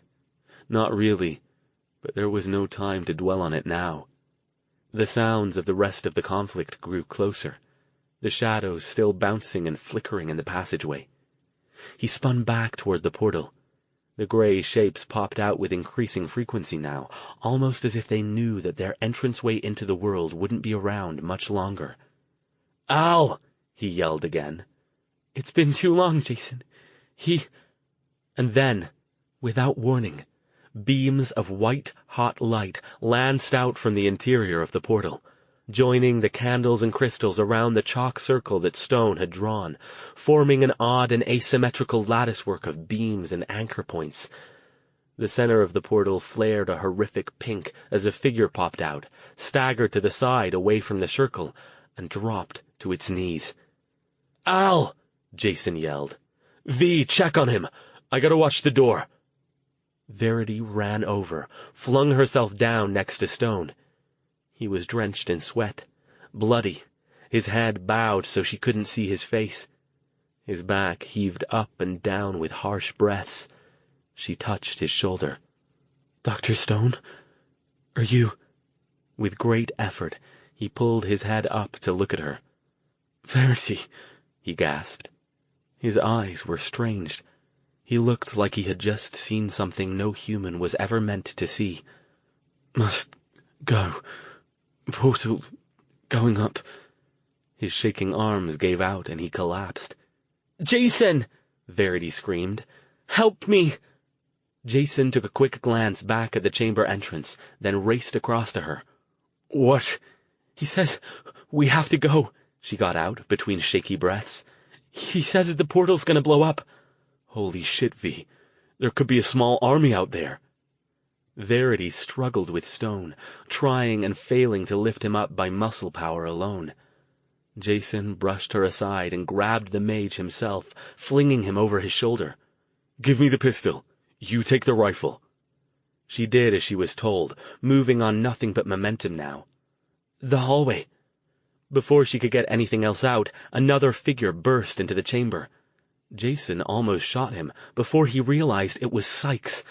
Not really, but there was no time to dwell on it now. The sounds of the rest of the conflict grew closer, the shadows still bouncing and flickering in the passageway. He spun back toward the portal. The gray shapes popped out with increasing frequency now, almost as if they knew that their entranceway into the world wouldn't be around much longer. "Al!" he yelled again. "It's been too long, Jason. And then, without warning, beams of white-hot light lanced out from the interior of the portal, joining the candles and crystals around the chalk circle that Stone had drawn, forming an odd and asymmetrical latticework of beams and anchor points. The center of the portal flared a horrific pink as a figure popped out, staggered to the side away from the circle, and dropped to its knees. "Al!" Jason yelled. "V, check on him. I gotta watch the door." Verity ran over, flung herself down next to Stone. He was drenched in sweat, bloody, his head bowed so she couldn't see his face. His back heaved up and down with harsh breaths. She touched his shoulder. "Dr. Stone? Are you—" With great effort, he pulled his head up to look at her. "Verity," he gasped. His eyes were strange. He looked like he had just seen something no human was ever meant to see. "Must go. Portal going up." His shaking arms gave out and he collapsed. "Jason!" Verity screamed. "Help me!" Jason took a quick glance back at the chamber entrance, then raced across to her. "What?" "He says we have to go," she got out between shaky breaths. "He says the portal's gonna blow up." "Holy shit, V. There could be a small army out there." Verity struggled with Stone, trying and failing to lift him up by muscle power alone. Jason brushed her aside and grabbed the mage himself, flinging him over his shoulder. "Give me the pistol. You take the rifle." She did as she was told, moving on nothing but momentum now. "The hallway." Before she could get anything else out, another figure burst into the chamber. Jason almost shot him before he realized it was Sykes.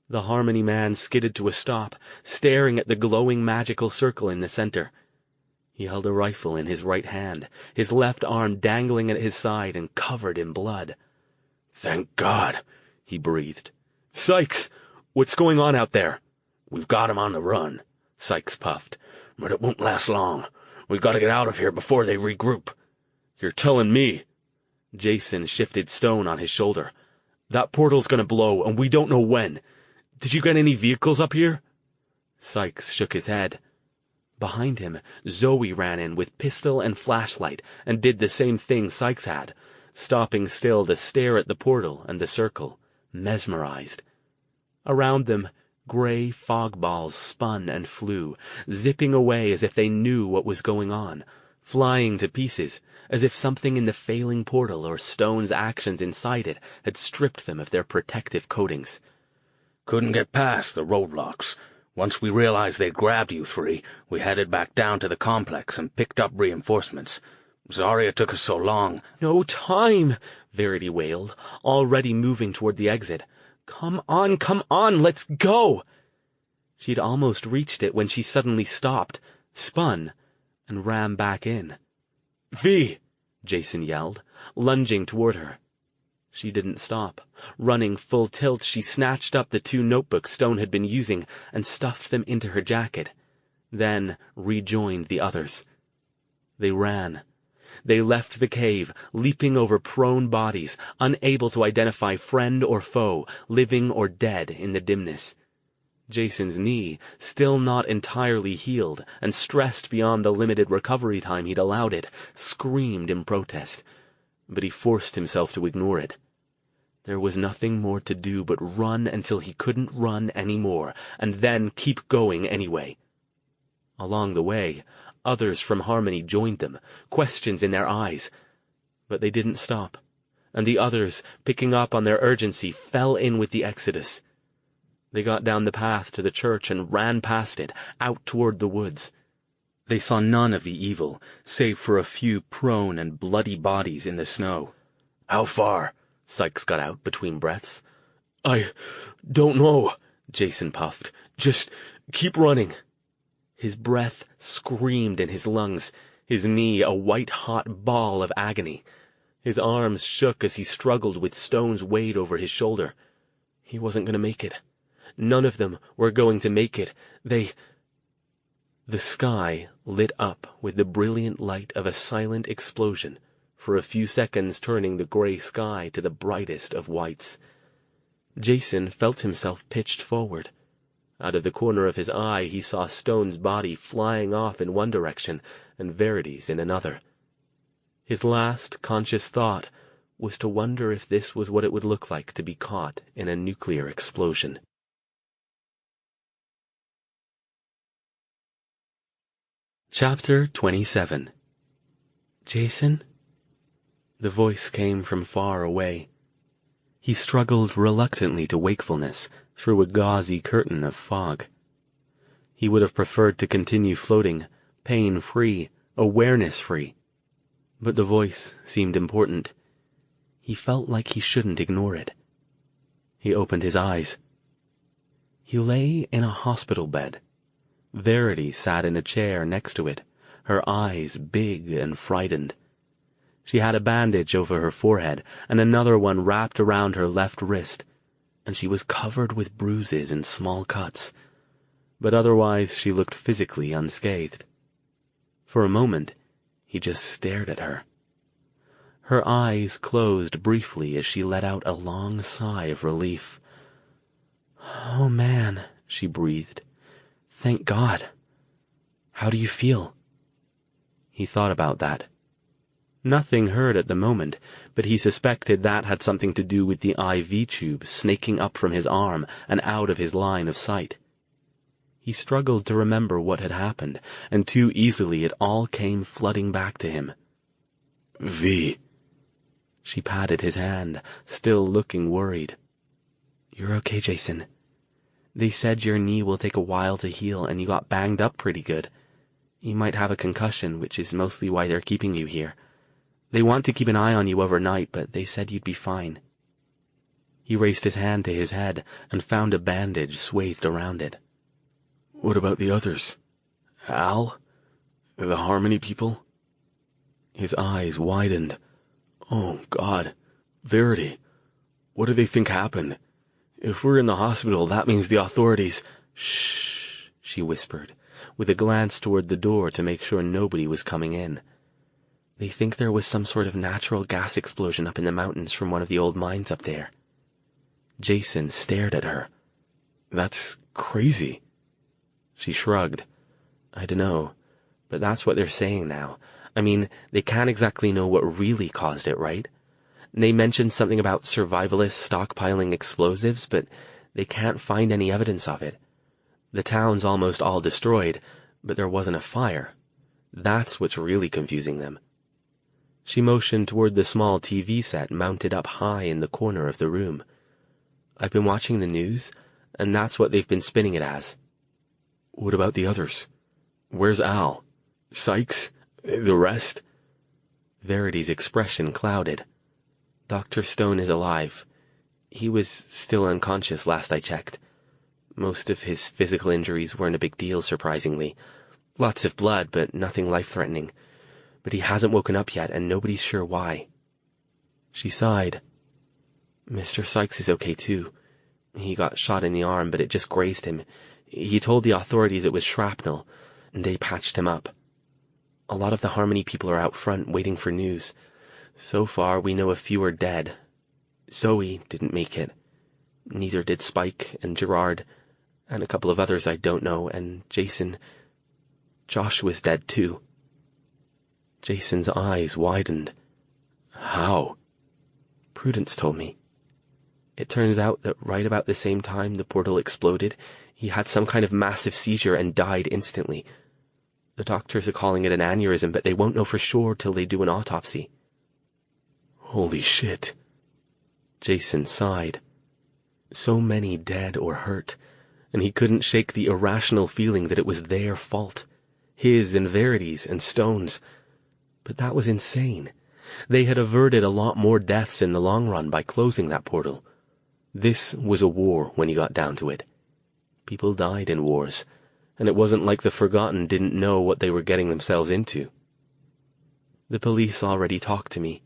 The Harmony man skidded to a stop, staring at the glowing magical circle in the center. He held a rifle in his right hand, his left arm dangling at his side and covered in blood. "Thank God," he breathed. "Sykes, what's going on out there?" "We've got him on the run," Sykes puffed. "But it won't last long. We've got to get out of here before they regroup." "You're telling me?" Jason shifted Stone on his shoulder. "That portal's gonna blow, and we don't know when. Did you get any vehicles up here?" Sykes shook his head. Behind him, Zoe ran in with pistol and flashlight and did the same thing Sykes had, stopping still to stare at the portal and the circle, mesmerized. Around them, gray fog balls spun and flew, zipping away as if they knew what was going on, flying to pieces, as if something in the failing portal or Stone's actions inside it had stripped them of their protective coatings. "Couldn't get past the roadblocks. Once we realized they'd grabbed you three, we headed back down to the complex and picked up reinforcements. Sorry it took us so long." "No time," Verity wailed, already moving toward the exit. Come on, let's go!" She'd almost reached it when she suddenly stopped, spun, and ran back in. "V!" Jason yelled, lunging toward her. She didn't stop. Running full tilt, she snatched up the 2 notebooks Stone had been using and stuffed them into her jacket, then rejoined the others. They ran. They left the cave, leaping over prone bodies, unable to identify friend or foe, living or dead in the dimness. Jason's knee, still not entirely healed and stressed beyond the limited recovery time he'd allowed it, screamed in protest, but he forced himself to ignore it. There was nothing more to do but run until he couldn't run anymore, and then keep going anyway. Along the way, others from Harmony joined them, questions in their eyes. But they didn't stop, and the others, picking up on their urgency, fell in with the exodus. They got down the path to the church and ran past it, out toward the woods. They saw none of the evil, save for a few prone and bloody bodies in the snow. "How far?" Sykes got out between breaths. "I don't know," Jason puffed. "Just keep running." His breath screamed in his lungs, his knee a white-hot ball of agony. His arms shook as he struggled with Stone's weight over his shoulder. He wasn't going to make it. None of them were going to make it. The sky lit up with the brilliant light of a silent explosion, for a few seconds turning the gray sky to the brightest of whites. Jason felt himself pitched forward. Out of the corner of his eye he saw Stone's body flying off in one direction and Verity's in another. His last conscious thought was to wonder if this was what it would look like to be caught in a nuclear explosion. Chapter 27. "Jason?" The voice came from far away. He struggled reluctantly to wakefulness, through a gauzy curtain of fog. He would have preferred to continue floating, pain-free, awareness-free. But the voice seemed important. He felt like he shouldn't ignore it. He opened his eyes. He lay in a hospital bed. Verity sat in a chair next to it, her eyes big and frightened. She had a bandage over her forehead and another one wrapped around her left wrist, and she was covered with bruises and small cuts, but otherwise she looked physically unscathed. For a moment, he just stared at her. Her eyes closed briefly as she let out a long sigh of relief. "Oh, man," she breathed. "Thank God. How do you feel?" He thought about that. Nothing hurt at the moment, but he suspected that had something to do with the IV tube snaking up from his arm and out of his line of sight. He struggled to remember what had happened, and too easily it all came flooding back to him. "V." She patted his hand, still looking worried. "You're okay, Jason. They said your knee will take a while to heal and you got banged up pretty good. You might have a concussion, which is mostly why they're keeping you here. They want to keep an eye on you overnight, but they said you'd be fine." He raised his hand to his head and found a bandage swathed around it. "What about the others? Al? The Harmony people?" His eyes widened. "Oh, God. Verity. What do they think happened? If we're in the hospital, that means the authorities—" "Shh," she whispered, with a glance toward the door to make sure nobody was coming in. "They think there was some sort of natural gas explosion up in the mountains from one of the old mines up there." Jason stared at her. "That's crazy." She shrugged. "I dunno, but that's what they're saying now. I mean, they can't exactly know what really caused it, right? They mentioned something about survivalists stockpiling explosives, but they can't find any evidence of it. The town's almost all destroyed, but there wasn't a fire. That's what's really confusing them." She motioned toward the small TV set mounted up high in the corner of the room. "I've been watching the news, and that's what they've been spinning it as." "What about the others? Where's Al? Sykes? The rest?" Verity's expression clouded. "Dr. Stone is alive. He was still unconscious last I checked. Most of his physical injuries weren't a big deal, surprisingly. Lots of blood, but nothing life-threatening. But he hasn't woken up yet, and nobody's sure why." She sighed. "Mr. Sykes is okay, too. He got shot in the arm, but it just grazed him. He told the authorities it was shrapnel, and they patched him up. A lot of the Harmony people are out front waiting for news. So far, we know a few are dead. Zoe didn't make it. Neither did Spike and Gerard, and a couple of others I don't know, and Jason. Josh was dead, too." Jason's eyes widened. "How?" "Prudence told me. It turns out that right about the same time the portal exploded, he had some kind of massive seizure and died instantly. The doctors are calling it an aneurysm, but they won't know for sure till they do an autopsy." "Holy shit." Jason sighed. So many dead or hurt, and he couldn't shake the irrational feeling that it was their fault. His and Verity's and Stone's. But that was insane. They had averted a lot more deaths in the long run by closing that portal. This was a war when you got down to it. People died in wars, and it wasn't like the Forgotten didn't know what they were getting themselves into. "The police already talked to me,"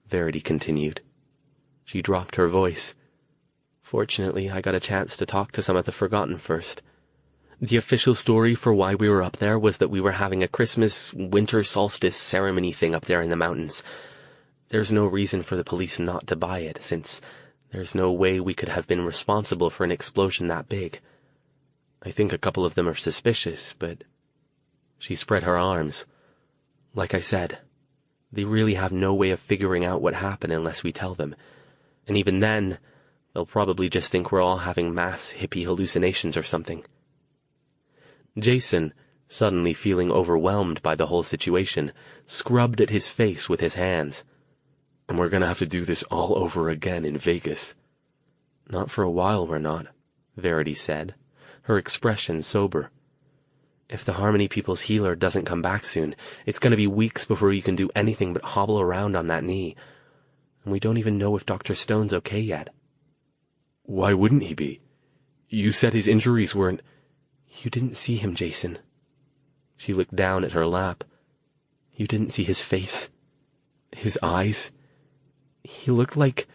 Verity continued. She dropped her voice. "Fortunately, I got a chance to talk to some of the Forgotten first. The official story for why we were up there was that we were having a Christmas, winter solstice ceremony thing up there in the mountains. There's no reason for the police not to buy it, since there's no way we could have been responsible for an explosion that big. I think a couple of them are suspicious, but—" She spread her arms. "Like I said, they really have no way of figuring out what happened unless we tell them. And even then, they'll probably just think we're all having mass hippie hallucinations or something." Jason, suddenly feeling overwhelmed by the whole situation, scrubbed at his face with his hands. "And we're gonna have to do this all over again in Vegas." "Not for a while, we're not," Verity said, her expression sober. "If the Harmony People's healer doesn't come back soon, it's going to be weeks before you can do anything but hobble around on that knee. And we don't even know if Dr. Stone's okay yet." "Why wouldn't he be? You said his injuries weren't—" "You didn't see him, Jason." She looked down at her lap. "You didn't see his face. His eyes. He looked like—"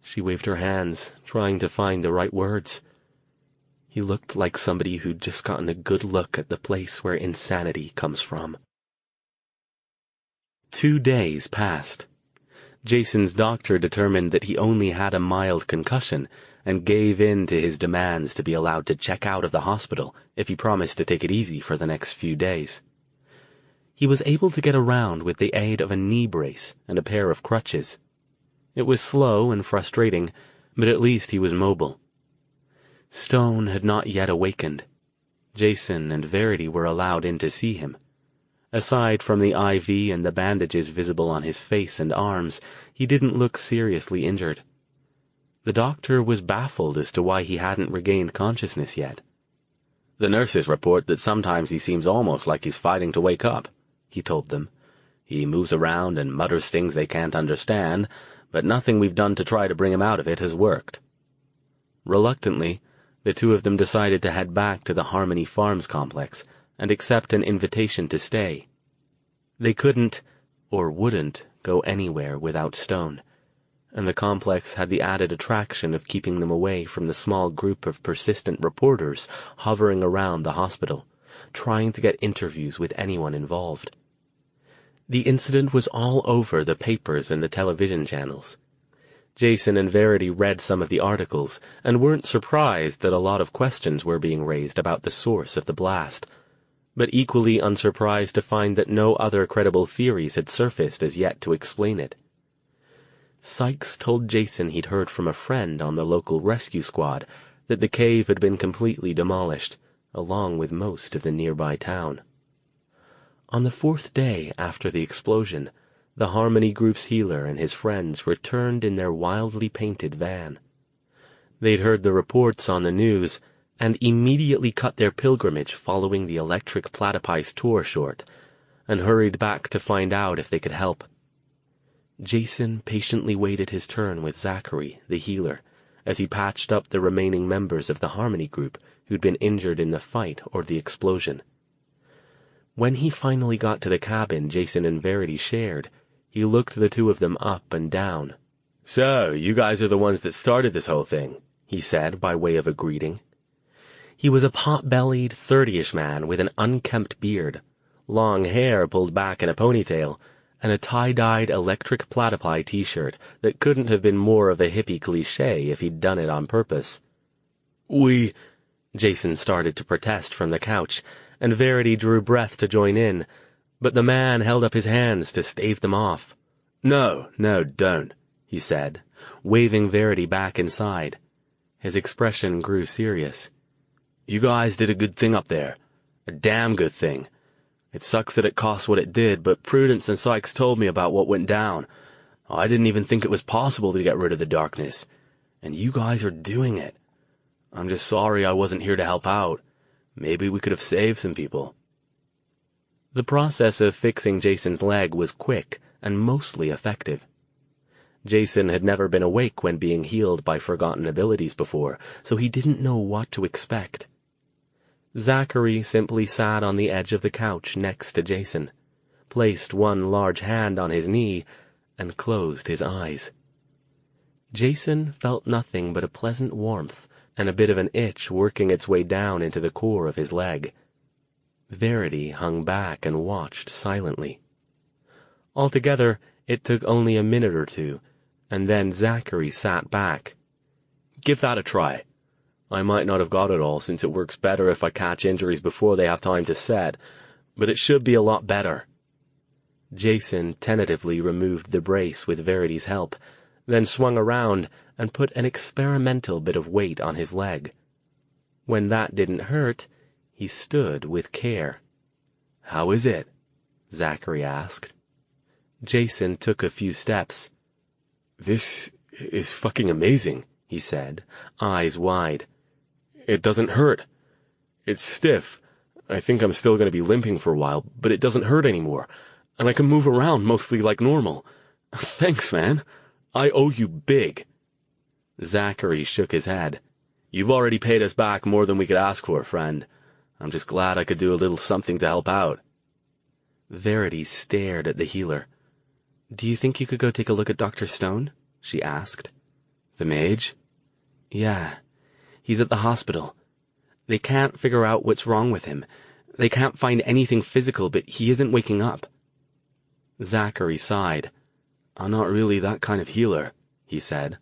She waved her hands, trying to find the right words. "He looked like somebody who'd just gotten a good look at the place where insanity comes from." 2 days passed. Jason's doctor determined that he only had a mild concussion and gave in to his demands to be allowed to check out of the hospital if he promised to take it easy for the next few days. He was able to get around with the aid of a knee brace and a pair of crutches. It was slow and frustrating, but at least he was mobile. Stone had not yet awakened. Jason and Verity were allowed in to see him. Aside from the IV and the bandages visible on his face and arms, he didn't look seriously injured. The doctor was baffled as to why he hadn't regained consciousness yet. "The nurses report that sometimes he seems almost like he's fighting to wake up," he told them. "He moves around and mutters things they can't understand, but nothing we've done to try to bring him out of it has worked." Reluctantly, the two of them decided to head back to the Harmony Farms complex and accept an invitation to stay. They couldn't, or wouldn't, go anywhere without Stone, and the complex had the added attraction of keeping them away from the small group of persistent reporters hovering around the hospital, trying to get interviews with anyone involved. The incident was all over the papers and the television channels. Jason and Verity read some of the articles and weren't surprised that a lot of questions were being raised about the source of the blast, but equally unsurprised to find that no other credible theories had surfaced as yet to explain it. Sykes told Jason he'd heard from a friend on the local rescue squad that the cave had been completely demolished, along with most of the nearby town. On the 4th day after the explosion, the Harmony Group's healer and his friends returned in their wildly painted van. They'd heard the reports on the news and immediately cut their pilgrimage following the electric platypus tour short, and hurried back to find out if they could help. Jason patiently waited his turn with Zachary, the healer, as he patched up the remaining members of the Harmony Group who'd been injured in the fight or the explosion. When he finally got to the cabin Jason and Verity shared, he looked the two of them up and down. "So, you guys are the ones that started this whole thing," he said by way of a greeting. He was a pot-bellied, 30-ish man with an unkempt beard, long hair pulled back in a ponytail, and a tie-dyed electric platypi t-shirt that couldn't have been more of a hippie cliché if he'd done it on purpose. Jason started to protest from the couch, and Verity drew breath to join in, but the man held up his hands to stave them off. No, don't," he said, waving Verity back inside. His expression grew serious. "You guys did a good thing up there. A damn good thing. It sucks that it cost what it did, but Prudence and Sykes told me about what went down. I didn't even think it was possible to get rid of the darkness. And you guys are doing it. I'm just sorry I wasn't here to help out. Maybe we could have saved some people." The process of fixing Jason's leg was quick and mostly effective. Jason had never been awake when being healed by forgotten abilities before, so he didn't know what to expect. Zachary simply sat on the edge of the couch next to Jason, placed one large hand on his knee, and closed his eyes. Jason felt nothing but a pleasant warmth and a bit of an itch working its way down into the core of his leg. Verity hung back and watched silently. Altogether, it took only a minute or two, and then Zachary sat back. "Give that a try. I might not have got it all, since it works better if I catch injuries before they have time to set, but it should be a lot better." Jason tentatively removed the brace with Verity's help, then swung around and put an experimental bit of weight on his leg. When that didn't hurt, he stood with care. "How is it?" Zachary asked. Jason took a few steps. "This is fucking amazing," he said, eyes wide. It doesn't hurt. It's stiff. I think I'm still going to be limping for a while, but it doesn't hurt anymore, and I can move around mostly like normal. Thanks, man. I owe you big." Zachary shook his head. "You've already paid us back more than we could ask for, friend. I'm just glad I could do a little something to help out." Verity stared at the healer. "Do you think you could go take a look at Dr. Stone?" she asked. "The mage?" "Yeah. He's at the hospital. They can't figure out what's wrong with him. They can't find anything physical, but he isn't waking up." Zachary sighed. "I'm not really that kind of healer," he said.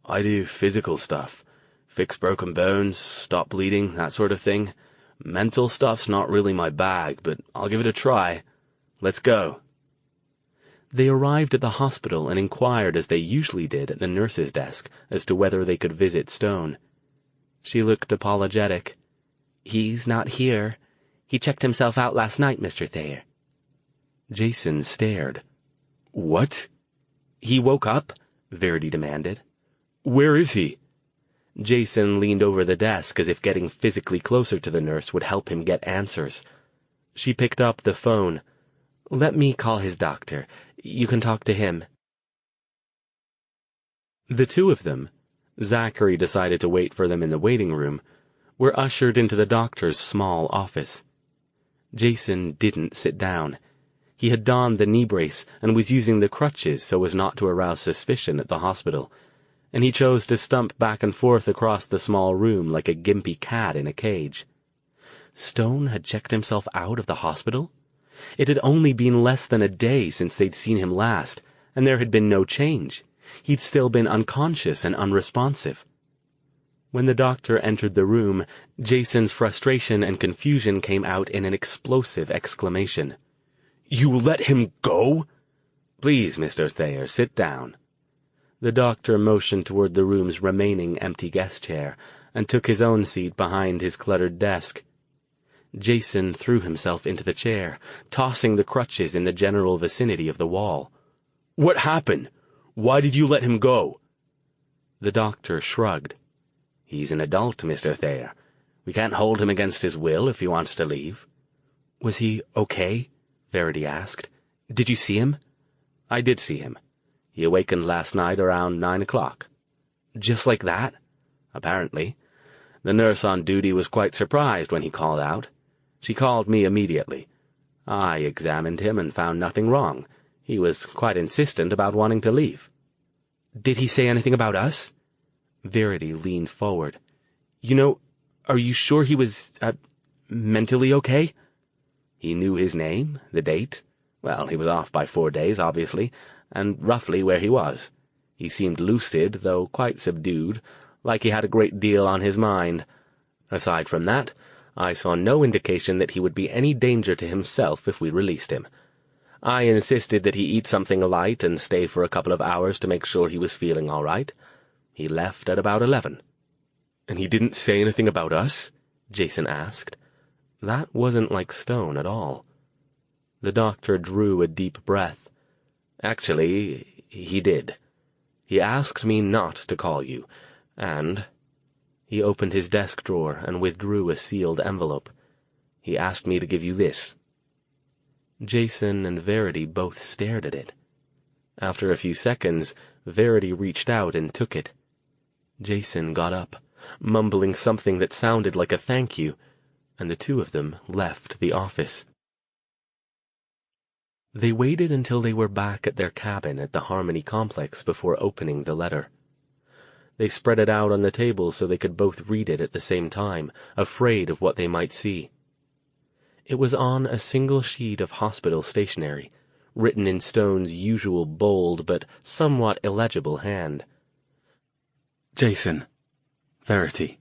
"I do physical stuff. Fix broken bones, stop bleeding, that sort of thing. Mental stuff's not really my bag, but I'll give it a try. Let's go." They arrived at the hospital and inquired, as they usually did at the nurse's desk, as to whether they could visit Stone. She looked apologetic. "He's not here. He checked himself out last night, Mr. Thayer." Jason stared. "What?" "He woke up?" Verity demanded. "Where is he?" Jason leaned over the desk as if getting physically closer to the nurse would help him get answers. She picked up the phone. "Let me call his doctor. You can talk to him." The two of them, Zachary decided to wait for them in the waiting room, were ushered into the doctor's small office. Jason didn't sit down. He had donned the knee brace and was using the crutches so as not to arouse suspicion at the hospital, and he chose to stump back and forth across the small room like a gimpy cat in a cage. Stone had checked himself out of the hospital? It had only been less than a day since they'd seen him last, and there had been no change. He'd still been unconscious and unresponsive. When the doctor entered the room, Jason's frustration and confusion came out in an explosive exclamation. "You let him go?" "Please, Mr. Thayer, sit down." The doctor motioned toward the room's remaining empty guest chair and took his own seat behind his cluttered desk. Jason threw himself into the chair, tossing the crutches in the general vicinity of the wall. "What happened? Why did you let him go?" The doctor shrugged. "He's an adult, Mr. Thayer. We can't hold him against his will if he wants to leave." "Was he okay?" Verity asked. "Did you see him?" "I did see him. He awakened last night around 9 o'clock. "Just like that?" "Apparently. The nurse on duty was quite surprised when he called out. She called me immediately. I examined him and found nothing wrong. He was quite insistent about wanting to leave." "Did he say anything about us?" Verity leaned forward. Are you sure he was, mentally okay?" "He knew his name, the date. Well, he was off by 4 days, obviously, and roughly where he was. He seemed lucid, though quite subdued, like he had a great deal on his mind. Aside from that, I saw no indication that he would be any danger to himself if we released him. I insisted that he eat something light and stay for a couple of hours to make sure he was feeling all right. He left at about 11. "And he didn't say anything about us?" Jason asked. That wasn't like Stone at all. The doctor drew a deep breath. "Actually, he did. He asked me not to call you, and—" He opened his desk drawer and withdrew a sealed envelope. "He asked me to give you this." Jason and Verity both stared at it. After a few seconds, Verity reached out and took it. Jason got up, mumbling something that sounded like a thank you, and the two of them left the office. They waited until they were back at their cabin at the Harmony Complex before opening the letter. They spread it out on the table so they could both read it at the same time, afraid of what they might see. It was on a single sheet of hospital stationery, written in Stone's usual bold but somewhat illegible hand. "Jason, Verity,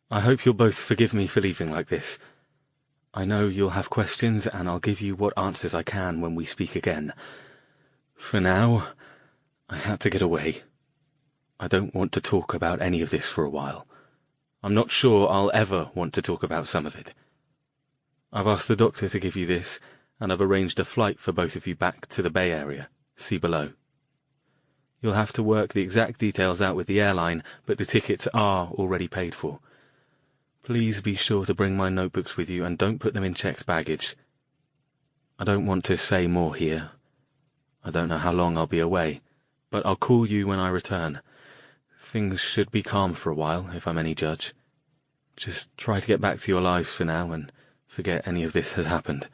I hope you'll both forgive me for leaving like this. I know you'll have questions, and I'll give you what answers I can when we speak again. For now, I had to get away. I don't want to talk about any of this for a while. I'm not sure I'll ever want to talk about some of it. I've asked the doctor to give you this, and I've arranged a flight for both of you back to the Bay Area. See below. You'll have to work the exact details out with the airline, but the tickets are already paid for. Please be sure to bring my notebooks with you and don't put them in checked baggage. I don't want to say more here. I don't know how long I'll be away, but I'll call you when I return. Things should be calm for a while, if I'm any judge. Just try to get back to your lives for now and forget any of this has happened.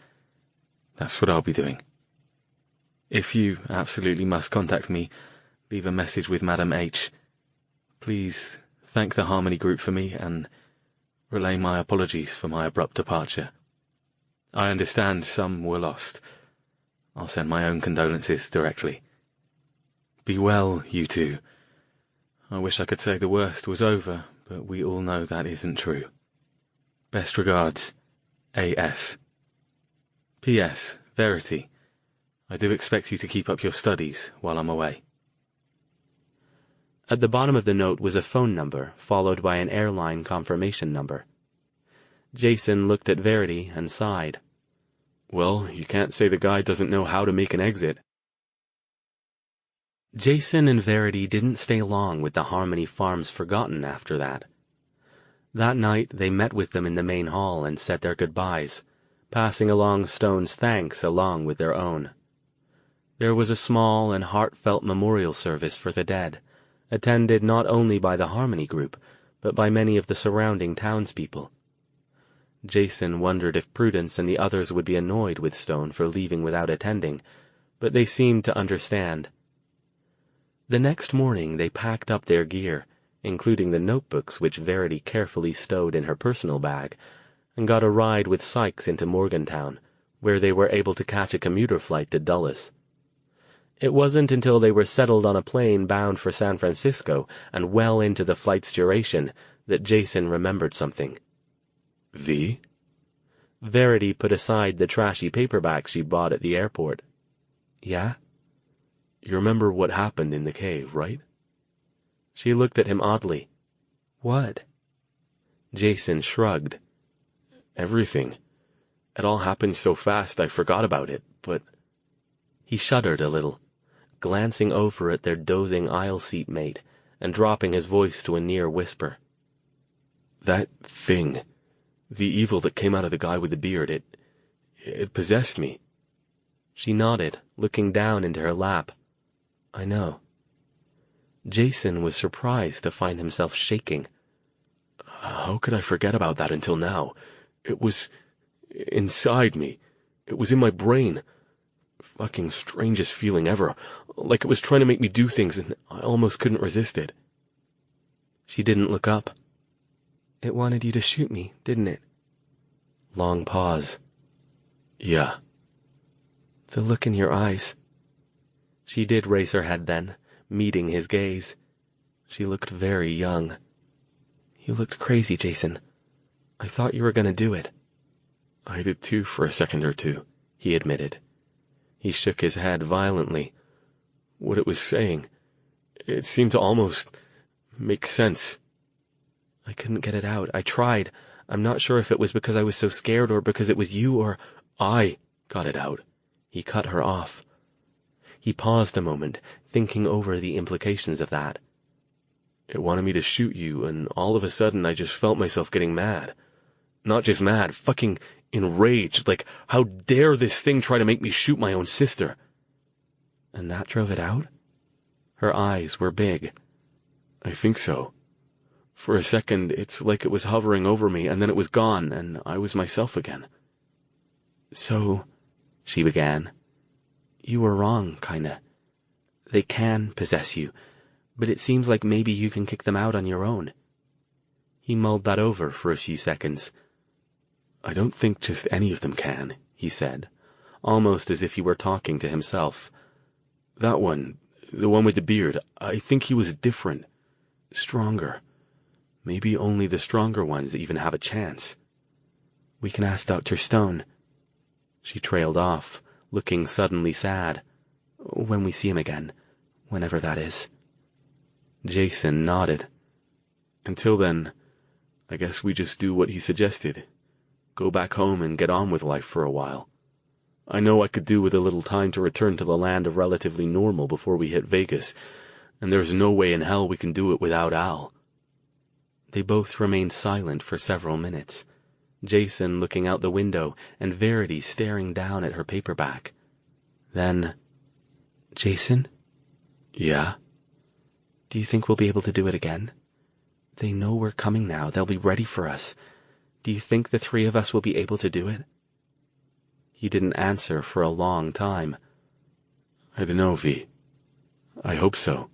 That's what I'll be doing. If you absolutely must contact me, leave a message with Madam H. Please thank the Harmony Group for me and relay my apologies for my abrupt departure. I understand some were lost. I'll send my own condolences directly. Be well, you two. I wish I could say the worst was over, but we all know that isn't true. Best regards, A.S. P.S. Verity, I do expect you to keep up your studies while I'm away. At the bottom of the note was a phone number, followed by an airline confirmation number. Jason looked at Verity and sighed. Well, you can't say the guy doesn't know how to make an exit. Jason and Verity didn't stay long with the Harmony Farms Forgotten after that. That night they met with them in the main hall and said their goodbyes, passing along Stone's thanks along with their own. There was a small and heartfelt memorial service for the dead, attended not only by the Harmony Group, but by many of the surrounding townspeople. Jason wondered if Prudence and the others would be annoyed with Stone for leaving without attending, but they seemed to understand. The next morning they packed up their gear, including the notebooks which Verity carefully stowed in her personal bag, and got a ride with Sykes into Morgantown, where they were able to catch a commuter flight to Dulles. It wasn't until they were settled on a plane bound for San Francisco and well into the flight's duration that Jason remembered something. V? Verity put aside the trashy paperback she bought at the airport. Yeah? You remember what happened in the cave, right? She looked at him oddly. What? Jason shrugged. Everything. It all happened so fast I forgot about it, but... He shuddered a little, glancing over at their dozing aisle seat mate and dropping his voice to a near whisper. That thing, the evil that came out of the guy with the beard, it possessed me. She nodded, looking down into her lap. I know. Jason was surprised to find himself shaking. How could I forget about that until now? It was inside me. It was in my brain. Fucking strangest feeling ever. Like it was trying to make me do things and I almost couldn't resist it. She didn't look up. It wanted you to shoot me, didn't it? Long pause. Yeah. The look in your eyes. She did raise her head then, meeting his gaze. She looked very young. You looked crazy, Jason. I thought you were going to do it. I did too for a second or two, he admitted. He shook his head violently. What it was saying, it seemed to almost make sense. I couldn't get it out. I tried. I'm not sure if it was because I was so scared or because it was you or... I got it out. He cut her off. He paused a moment, thinking over the implications of that. It wanted me to shoot you, and all of a sudden I just felt myself getting mad. Not just mad, fucking enraged, like, how dare this thing try to make me shoot my own sister? And that drove it out? Her eyes were big. I think so. For a second, it's like it was hovering over me, and then it was gone, and I was myself again. So, she began, you were wrong, kinda. They can possess you, but it seems like maybe you can kick them out on your own. He mulled that over for a few seconds. I don't think just any of them can, he said, almost as if he were talking to himself. That one, the one with the beard, I think he was different, stronger. Maybe only the stronger ones even have a chance. We can ask Dr. Stone. She trailed off, looking suddenly sad. When we see him again, whenever that is. Jason nodded. Until then, I guess we just do what he suggested. Go back home and get on with life for a while. I know I could do with a little time to return to the land of relatively normal before we hit Vegas, and there's no way in hell we can do it without Al. They both remained silent for several minutes, Jason looking out the window and Verity staring down at her paperback. Then, "Jason?" "Yeah?" "Do you think we'll be able to do it again? They know we're coming now. They'll be ready for us. Do you think the three of us will be able to do it?" He didn't answer for a long time. "I dunno, V. I hope so.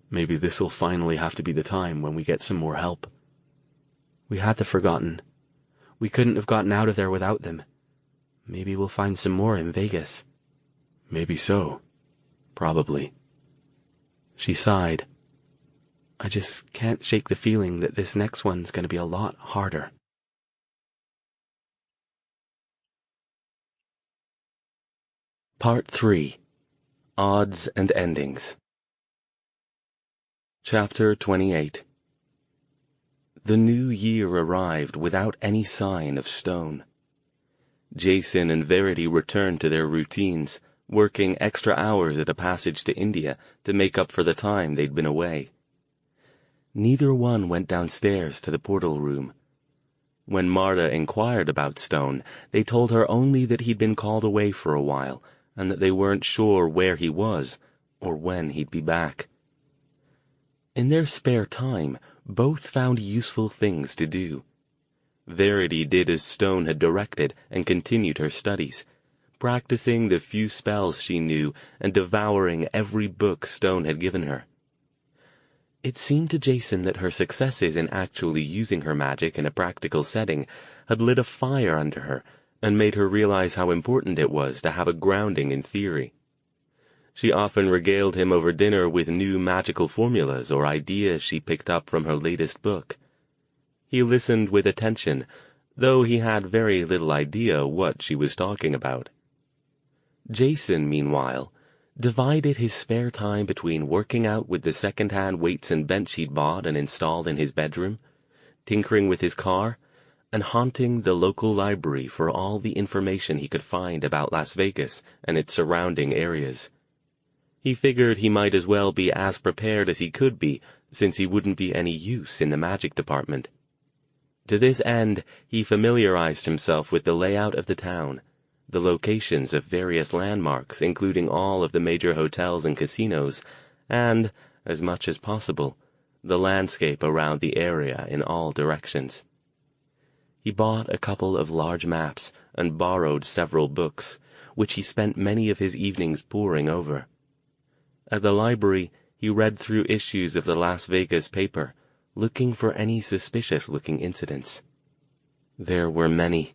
Maybe this'll finally have to be the time when we get some more help." "We had the Forgotten. We couldn't have gotten out of there without them. Maybe we'll find some more in Vegas." "Maybe so. Probably." She sighed. "I just can't shake the feeling that this next one's going to be a lot harder." Part 3. Odds and Endings. Chapter 28. The new year arrived without any sign of Stone. Jason and Verity returned to their routines, working extra hours at a passage to India to make up for the time they'd been away. Neither one went downstairs to the portal room. When Marta inquired about Stone, they told her only that he'd been called away for a while, and that they weren't sure where he was, or when he'd be back. In their spare time, both found useful things to do. Verity did as Stone had directed and continued her studies, practicing the few spells she knew and devouring every book Stone had given her. It seemed to Jason that her successes in actually using her magic in a practical setting had lit a fire under her and made her realize how important it was to have a grounding in theory. She often regaled him over dinner with new magical formulas or ideas she picked up from her latest book. He listened with attention, though he had very little idea what she was talking about. Jason, meanwhile, divided his spare time between working out with the second-hand weights and bench he'd bought and installed in his bedroom, tinkering with his car, and haunting the local library for all the information he could find about Las Vegas and its surrounding areas. He figured he might as well be as prepared as he could be, since he wouldn't be any use in the magic department. To this end, he familiarized himself with the layout of the town, the locations of various landmarks, including all of the major hotels and casinos, and, as much as possible, the landscape around the area in all directions. He bought a couple of large maps and borrowed several books, which he spent many of his evenings poring over. At the library, he read through issues of the Las Vegas paper, looking for any suspicious-looking incidents. There were many.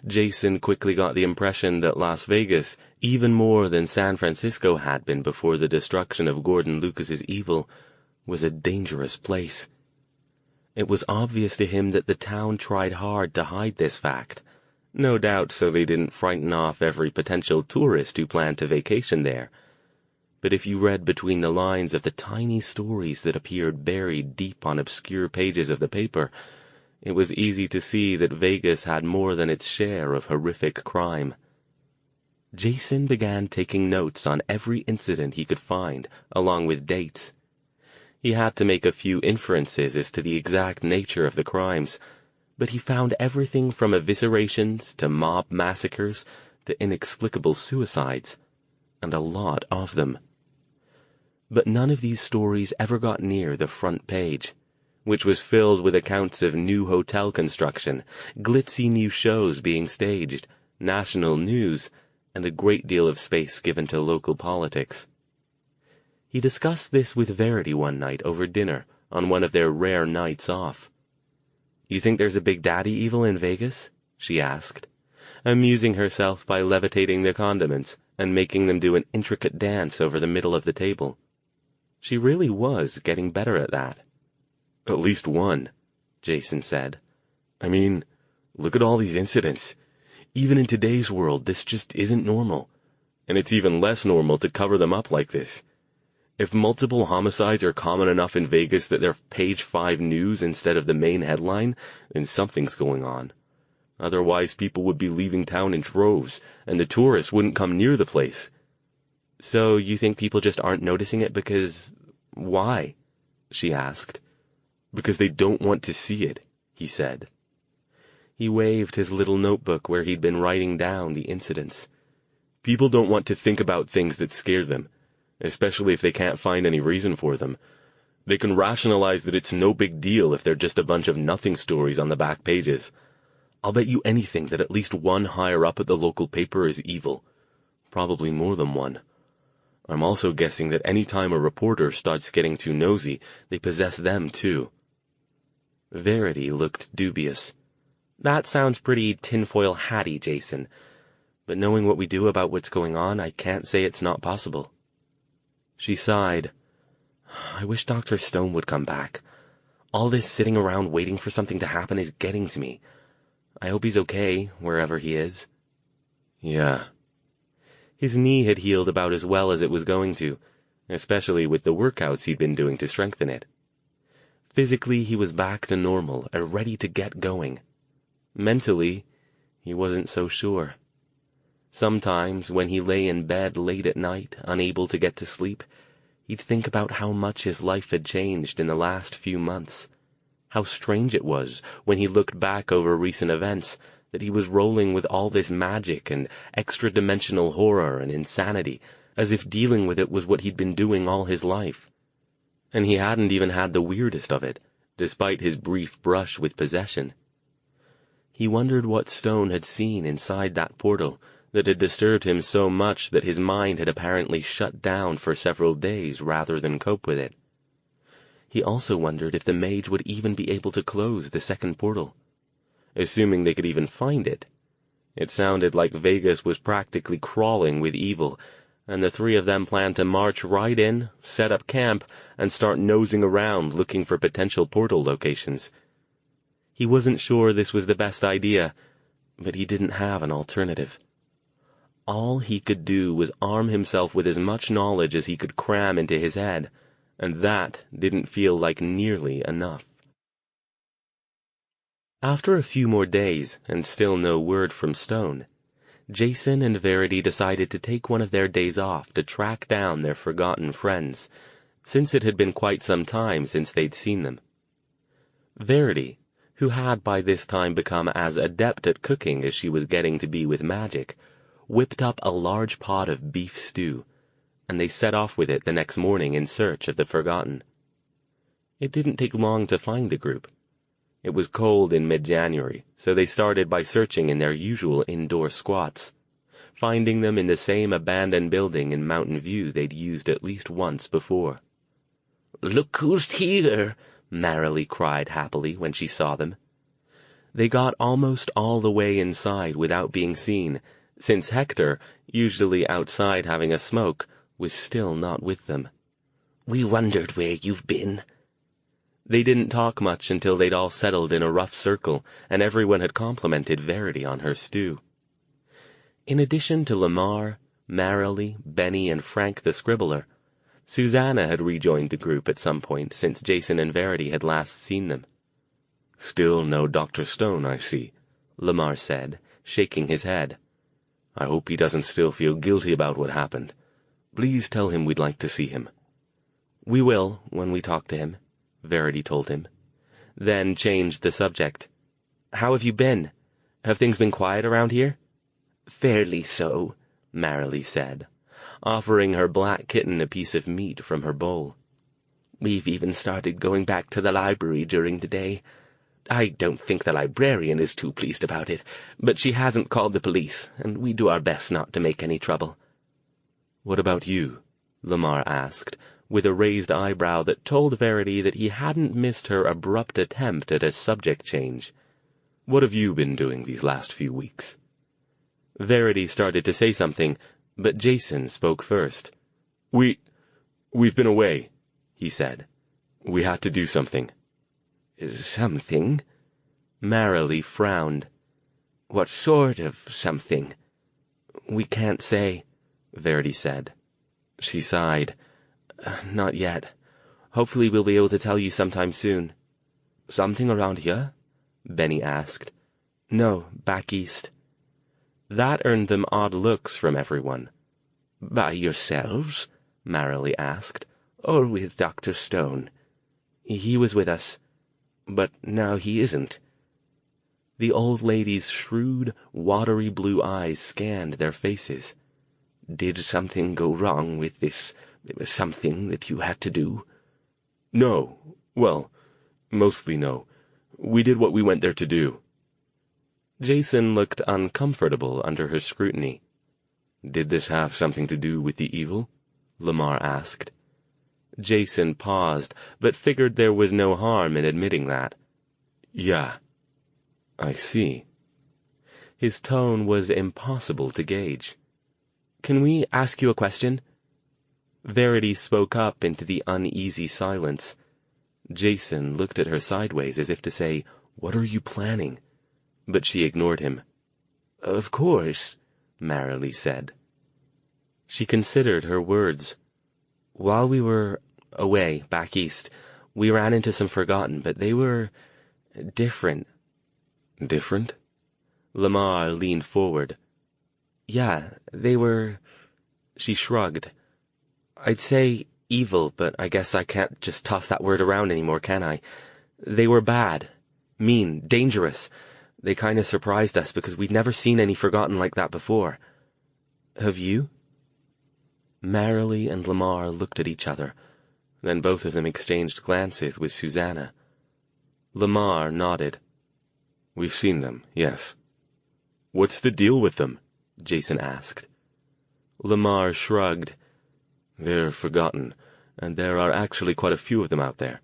Jason quickly got the impression that Las Vegas, even more than San Francisco had been before the destruction of Gordon Lucas's evil, was a dangerous place. It was obvious to him that the town tried hard to hide this fact, no doubt so they didn't frighten off every potential tourist who planned to vacation there. But if you read between the lines of the tiny stories that appeared buried deep on obscure pages of the paper, it was easy to see that Vegas had more than its share of horrific crime. Jason began taking notes on every incident he could find, along with dates. He had to make a few inferences as to the exact nature of the crimes, but he found everything from eviscerations to mob massacres to inexplicable suicides, and a lot of them. But none of these stories ever got near the front page, which was filled with accounts of new hotel construction, glitzy new shows being staged, national news, and a great deal of space given to local politics. He discussed this with Verity one night over dinner on one of their rare nights off. "You think there's a big daddy evil in Vegas?" she asked, amusing herself by levitating the condiments and making them do an intricate dance over the middle of the table. She really was getting better at that. "At least one," Jason said. "I mean, look at all these incidents. Even in today's world, this just isn't normal. And it's even less normal to cover them up like this. If multiple homicides are common enough in Vegas that they're page 5 news instead of the main headline, then something's going on. Otherwise, people would be leaving town in droves, and the tourists wouldn't come near the place." "So you think people just aren't noticing it because... why?" she asked. Because they don't want to see it, he said. He waved his little notebook where he'd been writing down the incidents. People don't want to think about things that scare them, especially if they can't find any reason for them. They can rationalize that it's no big deal if they're just a bunch of nothing stories on the back pages. I'll bet you anything that at least one higher up at the local paper is evil. Probably more than one. I'm also guessing that any time a reporter starts getting too nosy, they possess them too. Verity looked dubious. That sounds pretty tinfoil hatty, Jason. But knowing what we do about what's going on, I can't say it's not possible. She sighed. I wish Dr. Stone would come back. All this sitting around waiting for something to happen is getting to me. I hope he's okay, wherever he is. Yeah. His knee had healed about as well as it was going to, especially with the workouts he'd been doing to strengthen it. Physically, he was back to normal and ready to get going. Mentally, he wasn't so sure. Sometimes, when he lay in bed late at night, unable to get to sleep, he'd think about how much his life had changed in the last few months. How strange it was, when he looked back over recent events, that he was rolling with all this magic and extra-dimensional horror and insanity, as if dealing with it was what he'd been doing all his life. And he hadn't even had the weirdest of it, despite his brief brush with possession. He wondered what Stone had seen inside that portal that had disturbed him so much that his mind had apparently shut down for several days rather than cope with it. He also wondered if the mage would even be able to close the second portal. Assuming they could even find it. It sounded like Vegas was practically crawling with evil, and the three of them planned to march right in, set up camp, and start nosing around looking for potential portal locations. He wasn't sure this was the best idea, but he didn't have an alternative. All he could do was arm himself with as much knowledge as he could cram into his head, and that didn't feel like nearly enough. After a few more days, and still no word from Stone, Jason and Verity decided to take one of their days off to track down their forgotten friends, since it had been quite some time since they'd seen them. Verity, who had by this time become as adept at cooking as she was getting to be with magic, whipped up a large pot of beef stew, and they set off with it the next morning in search of the forgotten. It didn't take long to find the group. It was cold in mid-January, so they started by searching in their usual indoor squats, finding them in the same abandoned building in Mountain View they'd used at least once before. "Look who's here!" Marilee cried happily when she saw them. They got almost all the way inside without being seen, since Hector, usually outside having a smoke, was still not with them. "We wondered where you've been." They didn't talk much until they'd all settled in a rough circle, and everyone had complimented Verity on her stew. In addition to Lamar, Marilee, Benny, and Frank the Scribbler, Susanna had rejoined the group at some point since Jason and Verity had last seen them. "Still no Dr. Stone, I see," Lamar said, shaking his head. "I hope he doesn't still feel guilty about what happened. Please tell him we'd like to see him." "We will, when we talk to him," Verity told him, then changed the subject. "How have you been? Have things been quiet around here?" "Fairly so," Marilee said, offering her black kitten a piece of meat from her bowl. "We've even started going back to the library during the day. I don't think the librarian is too pleased about it, but she hasn't called the police, and we do our best not to make any trouble." "What about you?" Lamar asked, with a raised eyebrow that told Verity that he hadn't missed her abrupt attempt at a subject change. "What have you been doing these last few weeks?" Verity started to say something, but Jason spoke first. We've been away," he said. "We had to do something." "Something?" Marilee frowned. "What sort of something?" "We can't say," Verity said. She sighed. "Not yet. Hopefully we'll be able to tell you sometime soon." "Something around here?" Benny asked. "No, back east." That earned them odd looks from everyone. "By yourselves?" Marilee asked. "Or with Dr. Stone?" "He was with us," But now he isn't." The old lady's shrewd, watery blue eyes scanned their faces. "Did something go wrong with this something that you had to do?" "No. Well, mostly no. We did what we went there to do." Jason looked uncomfortable under her scrutiny. "Did this have something to do with the evil?" Lamar asked. Jason paused, but figured there was no harm in admitting that. "Yeah. I see." His tone was impossible to gauge. "Can we ask you a question?" Verity spoke up into the uneasy silence. Jason looked at her sideways as if to say, "What are you planning?" But she ignored him. "Of course," Marilee said. She considered her words. "While we were away, back east, we ran into some Forgotten, but they were different." "Different?" Lamar leaned forward. "Yeah, they were—" She shrugged. "I'd say evil, but I guess I can't just toss that word around anymore, can I? They were bad, mean, dangerous. They kind of surprised us because we'd never seen any Forgotten like that before. Have you?" Marilee and Lamar looked at each other. Then both of them exchanged glances with Susanna. Lamar nodded. "We've seen them, yes." "What's the deal with them?" Jason asked. Lamar shrugged. "They're Forgotten, and there are actually quite a few of them out there.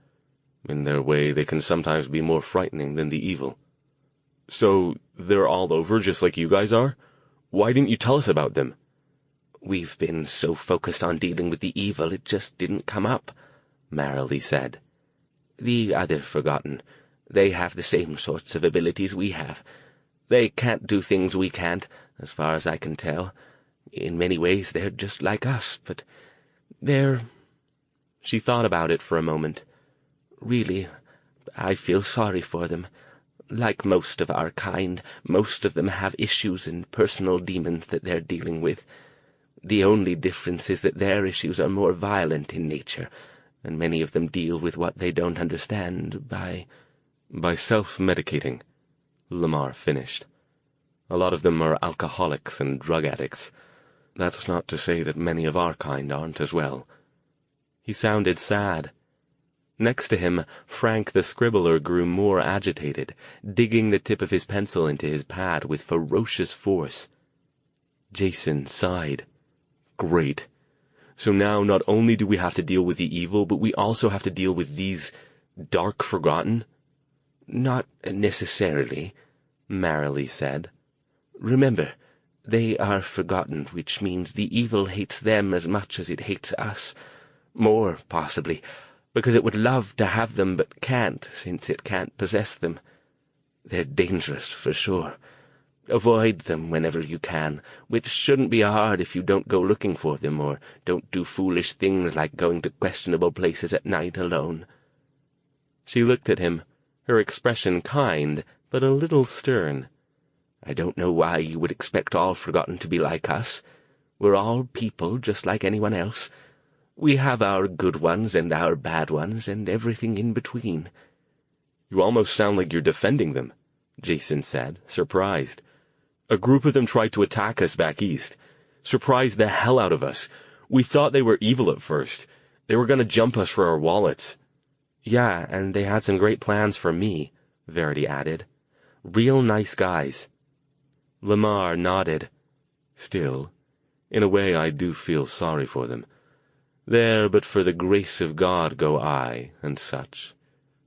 In their way, they can sometimes be more frightening than the evil." "So they're all over just like you guys are? Why didn't you tell us about them?" "We've been so focused on dealing with the evil it just didn't come up," Marilee said. "The other Forgotten, they have the same sorts of abilities we have. They can't do things we can't, as far as I can tell. In many ways they're just like us, but they're—" She thought about it for a moment. "Really, I feel sorry for them. Like most of our kind, most of them have issues and personal demons that they're dealing with. The only difference is that their issues are more violent in nature, and many of them deal with what they don't understand by self-medicating," Lamar finished. "A lot of them are alcoholics and drug addicts. That's not to say that many of our kind aren't as well." He sounded sad. Next to him, Frank the scribbler grew more agitated, digging the tip of his pencil into his pad with ferocious force. Jason sighed. "Great. So now not only do we have to deal with the evil, but we also have to deal with these dark Forgotten?" "Not necessarily," Marilee said. "Remember, they are Forgotten, which means the evil hates them as much as it hates us. More, possibly, because it would love to have them but can't, since it can't possess them. They're dangerous, for sure. Avoid them whenever you can, which shouldn't be hard if you don't go looking for them or don't do foolish things like going to questionable places at night alone." She looked at him, her expression kind, but a little stern. "I don't know why you would expect all Forgotten to be like us. We're all people just like anyone else. We have our good ones and our bad ones and everything in between." "You almost sound like you're defending them," Jason said, surprised. "A group of them tried to attack us back east. Surprised the hell out of us. We thought they were evil at first. They were going to jump us for our wallets." "Yeah, and they had some great plans for me," Verity added. "Real nice guys." Lamar nodded. "Still, in a way I do feel sorry for them. There but for the grace of God go I, and such.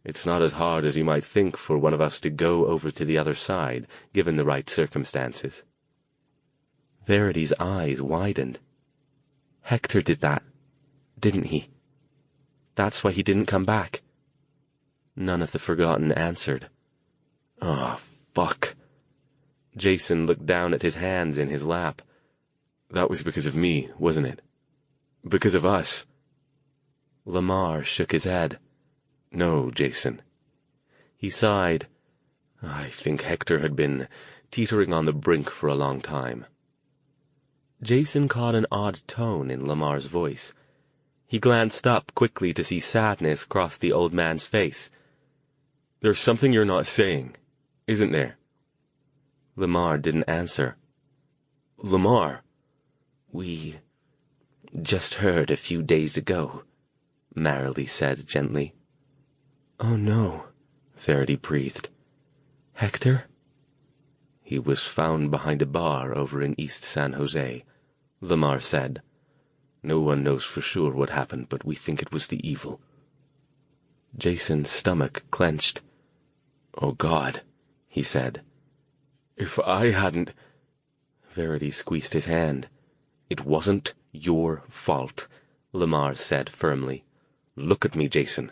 It's not as hard as you might think for one of us to go over to the other side, given the right circumstances." Verity's eyes widened. "Hector did that, didn't he? That's why he didn't come back." None of the Forgotten answered. "Oh, fuck." Jason looked down at his hands in his lap. "That was because of me, wasn't it? Because of us?" Lamar shook his head. "No, Jason." He sighed. "I think Hector had been teetering on the brink for a long time." Jason caught an odd tone in Lamar's voice. He glanced up quickly to see sadness cross the old man's face. There's something you're not saying, isn't there? Lamar didn't answer. Lamar. We just heard a few days ago, Marilee said gently. Oh no, Verity breathed. Hector? He was found behind a bar over in East San Jose, Lamar said. No one knows for sure what happened, but we think it was the evil. Jason's stomach clenched. Oh God, he said. If I hadn't... Verity squeezed his hand. It wasn't your fault, Lamar said firmly. Look at me, Jason.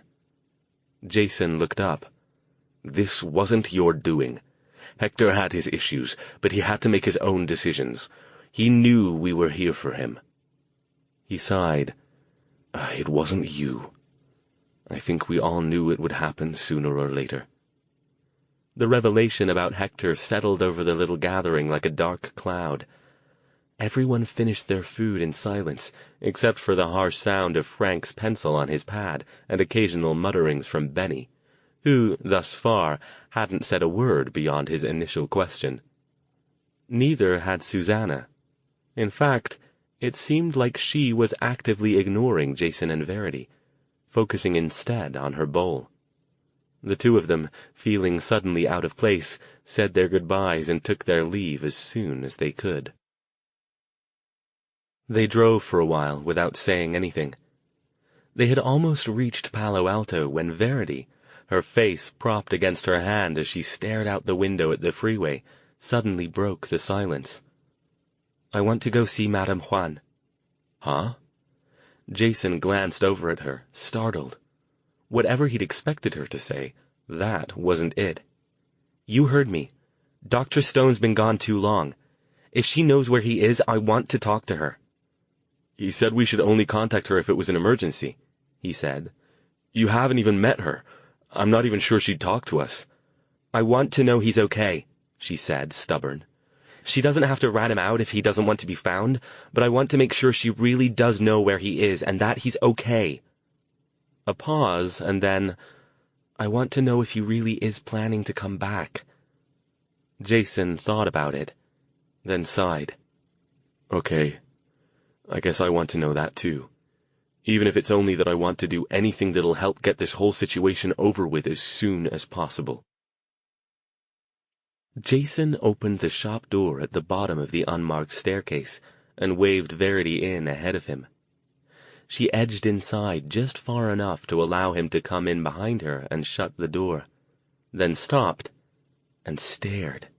Jason looked up. This wasn't your doing. Hector had his issues, but he had to make his own decisions. He knew we were here for him. He sighed. It wasn't you. I think we all knew it would happen sooner or later. The revelation about Hector settled over the little gathering like a dark cloud. Everyone finished their food in silence, except for the harsh sound of Frank's pencil on his pad and occasional mutterings from Benny, who, thus far, hadn't said a word beyond his initial question. Neither had Susanna. In fact, it seemed like she was actively ignoring Jason and Verity, focusing instead on her bowl. The two of them, feeling suddenly out of place, said their goodbyes and took their leave as soon as they could. They drove for a while without saying anything. They had almost reached Palo Alto when Verity, her face propped against her hand as she stared out the window at the freeway, suddenly broke the silence. "I want to go see Madame Juan." "Huh?" Jason glanced over at her, startled. Whatever he'd expected her to say, that wasn't it. "You heard me. Dr. Stone's been gone too long. If she knows where he is, I want to talk to her." "He said we should only contact her if it was an emergency," he said. "You haven't even met her. I'm not even sure she'd talk to us." "I want to know he's okay," she said, stubborn. "She doesn't have to rat him out if he doesn't want to be found, but I want to make sure she really does know where he is and that he's okay." A pause, and then, "I want to know if he really is planning to come back." Jason thought about it, then sighed. "Okay. I guess I want to know that too. Even if it's only that I want to do anything that'll help get this whole situation over with as soon as possible." Jason opened the shop door at the bottom of the unmarked staircase and waved Verity in ahead of him. She edged inside just far enough to allow him to come in behind her and shut the door, then stopped and stared.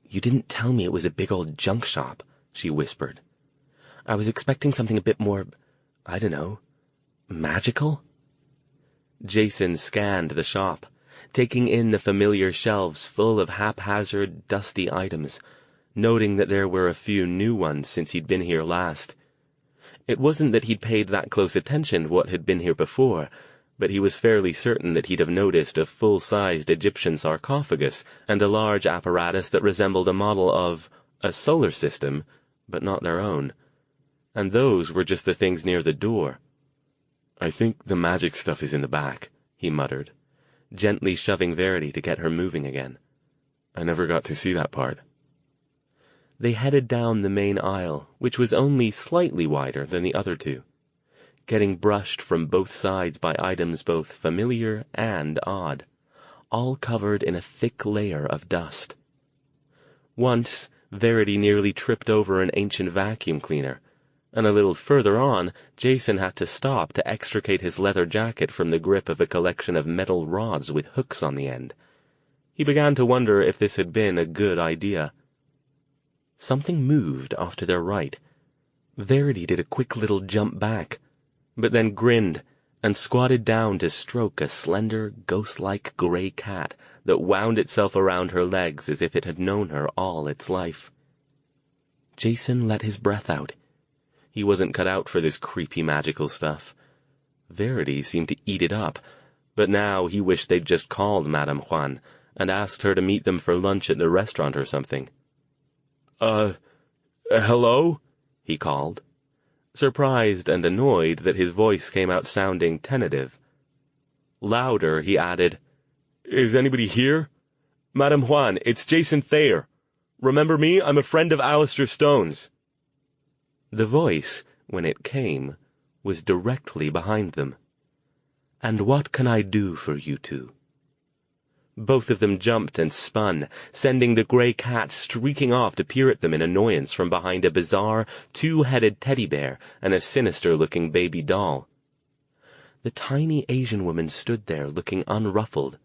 "You didn't tell me it was a big old junk shop," she whispered. "I was expecting something a bit more, I don't know, magical?" Jason scanned the shop, taking in the familiar shelves full of haphazard, dusty items, noting that there were a few new ones since he'd been here last. It wasn't that he'd paid that close attention to what had been here before, but he was fairly certain that he'd have noticed a full-sized Egyptian sarcophagus and a large apparatus that resembled a model of a solar system, but not their own. And those were just the things near the door. "I think the magic stuff is in the back," he muttered, gently shoving Verity to get her moving again. "I never got to see that part." They headed down the main aisle, which was only slightly wider than the other two, getting brushed from both sides by items both familiar and odd, all covered in a thick layer of dust. Once, Verity nearly tripped over an ancient vacuum cleaner, and a little further on, Jason had to stop to extricate his leather jacket from the grip of a collection of metal rods with hooks on the end. He began to wonder if this had been a good idea. Something moved off to their right. Verity did a quick little jump back, but then grinned and squatted down to stroke a slender, ghost-like gray cat that wound itself around her legs as if it had known her all its life. Jason let his breath out. He wasn't cut out for this creepy magical stuff. Verity seemed to eat it up, but now he wished they'd just called Madame Juan and asked her to meet them for lunch at the restaurant or something. Hello?" he called, surprised and annoyed that his voice came out sounding tentative. Louder, he added, Is anybody here? Madame Juan, it's Jason Thayer. Remember me? I'm a friend of Alastair Stone's." The voice, when it came, was directly behind them. "And what can I do for you two?" Both of them jumped and spun, sending the gray cat streaking off to peer at them in annoyance from behind a bizarre, two-headed teddy bear and a sinister-looking baby doll. The tiny Asian woman stood there looking unruffled,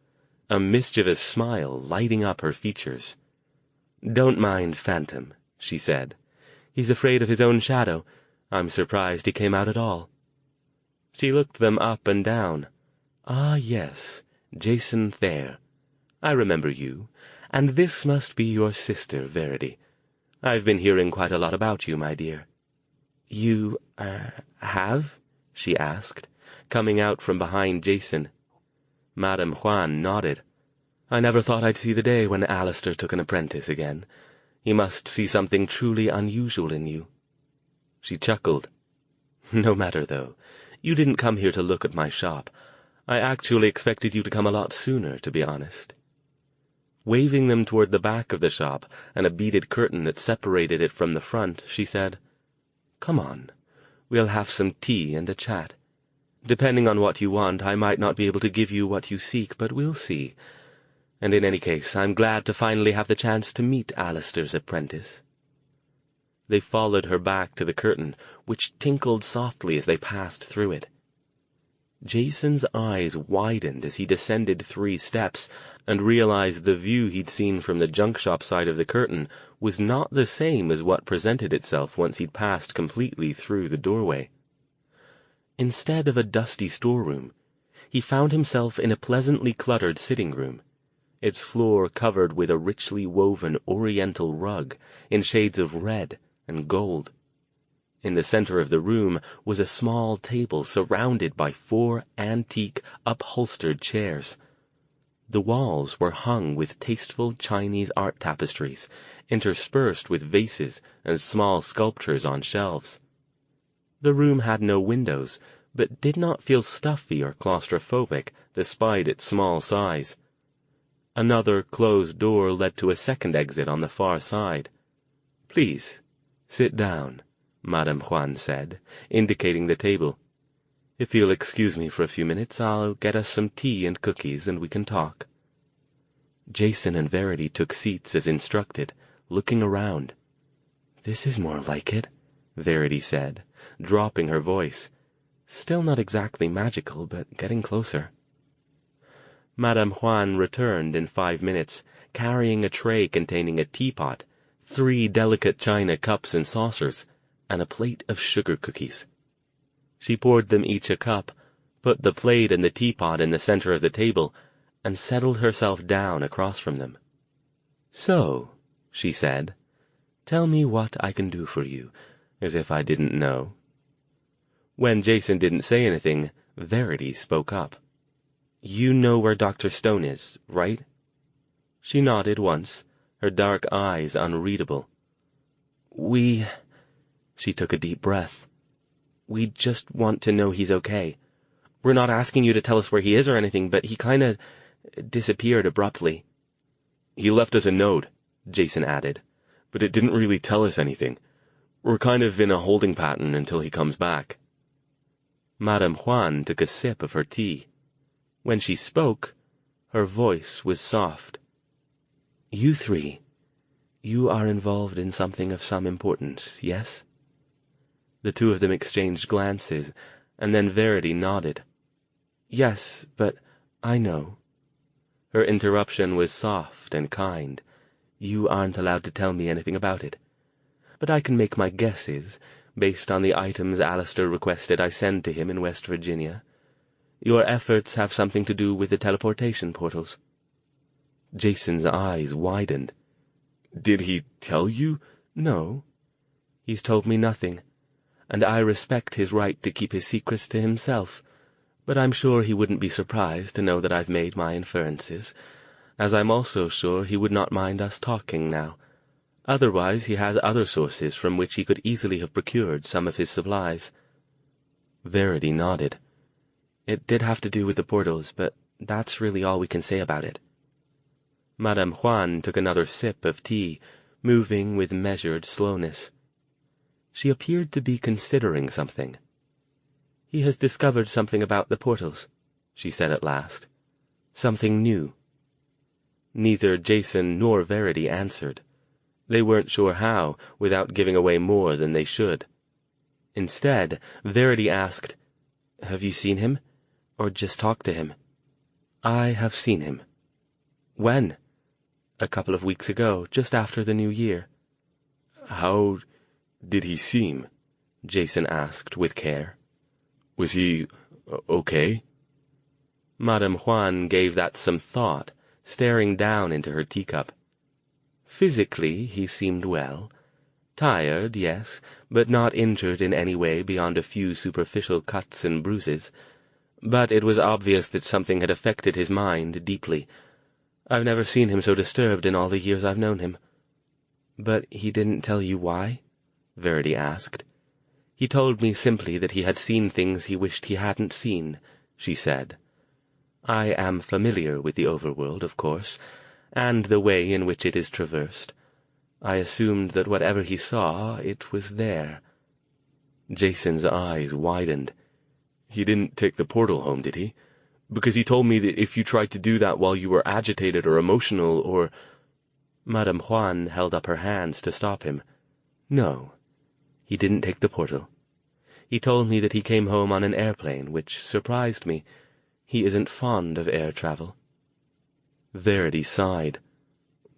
a mischievous smile lighting up her features. "Don't mind Phantom," she said. "He's afraid of his own shadow. I'm surprised he came out at all." She looked them up and down. "Ah, yes, Jason Thayer. I remember you, and this must be your sister, Verity. I've been hearing quite a lot about you, my dear." "You, have?" she asked, coming out from behind Jason. Madame Juan nodded. "I never thought I'd see the day when Alastair took an apprentice again. He must see something truly unusual in you." She chuckled. "No matter, though. You didn't come here to look at my shop. I actually expected you to come a lot sooner, to be honest." Waving them toward the back of the shop and a beaded curtain that separated it from the front, she said, "Come on. We'll have some tea and a chat. Depending on what you want, I might not be able to give you what you seek, but we'll see. And in any case, I'm glad to finally have the chance to meet Alastair's apprentice." They followed her back to the curtain, which tinkled softly as they passed through it. Jason's eyes widened as he descended 3 steps and realized the view he'd seen from the junk shop side of the curtain was not the same as what presented itself once he'd passed completely through the doorway. Instead of a dusty storeroom, he found himself in a pleasantly cluttered sitting room, its floor covered with a richly woven oriental rug in shades of red and gold. In the center of the room was a small table surrounded by 4 antique, upholstered chairs. The walls were hung with tasteful Chinese art tapestries, interspersed with vases and small sculptures on shelves. The room had no windows, but did not feel stuffy or claustrophobic despite its small size. Another closed door led to a second exit on the far side. "Please, sit down," Madame Juan said, indicating the table. "If you'll excuse me for a few minutes, I'll get us some tea and cookies and we can talk." Jason and Verity took seats as instructed, looking around. "This is more like it," Verity said, dropping her voice. "Still not exactly magical, but getting closer." Madame Juan returned in 5 minutes, carrying a tray containing a teapot, 3 delicate china cups and saucers, and a plate of sugar cookies. She poured them each a cup, put the plate and the teapot in the center of the table, and settled herself down across from them. "So," she said, "tell me what I can do for you, as if I didn't know." When Jason didn't say anything, Verity spoke up. "You know where Dr. Stone is, right?" She nodded once, her dark eyes unreadable. She took a deep breath. "We just want to know he's okay. We're not asking you to tell us where he is or anything, but he kinda disappeared abruptly." "He left us a note," Jason added, "but it didn't really tell us anything. We're kind of in a holding pattern until he comes back." Madame Juan took a sip of her tea. When she spoke, her voice was soft. "You 3, you are involved in something of some importance, yes?" The 2 of them exchanged glances, and then Verity nodded. "Yes, but I know." Her interruption was soft and kind. "You aren't allowed to tell me anything about it. But I can make my guesses, based on the items Alastair requested I send to him in West Virginia. Your efforts have something to do with the teleportation portals." Jason's eyes widened. "Did he tell you?" "No. He's told me nothing, and I respect his right to keep his secrets to himself, but I'm sure he wouldn't be surprised to know that I've made my inferences, as I'm also sure he would not mind us talking now. Otherwise he has other sources from which he could easily have procured some of his supplies." Verity nodded. "It did have to do with the portals, but that's really all we can say about it." Madame Juan took another sip of tea, moving with measured slowness. She appeared to be considering something. "He has discovered something about the portals," she said at last. "Something new." Neither Jason nor Verity answered. They weren't sure how, without giving away more than they should. Instead, Verity asked, "Have you seen him? Or just talked to him?" "I have seen him." "When?" "A couple of weeks ago, just after the New Year." "How did he seem?" Jason asked with care. "Was he okay?" Madame Juan gave that some thought, staring down into her teacup. Physically, he seemed well. Tired, yes, but not injured in any way beyond a few superficial cuts and bruises. But it was obvious that something had affected his mind deeply. I've never seen him so disturbed in all the years I've known him. "But he didn't tell you why?" Verity asked. "He told me simply that he had seen things he wished he hadn't seen," she said. "I am familiar with the overworld, of course, and the way in which it is traversed. I assumed that whatever he saw, it was there." Jason's eyes widened. "He didn't take the portal home, did he? Because he told me that if you tried to do that while you were agitated or emotional or—" Madame Juan held up her hands to stop him. "No, he didn't take the portal. He told me that he came home on an airplane, which surprised me. He isn't fond of air travel." Verity sighed.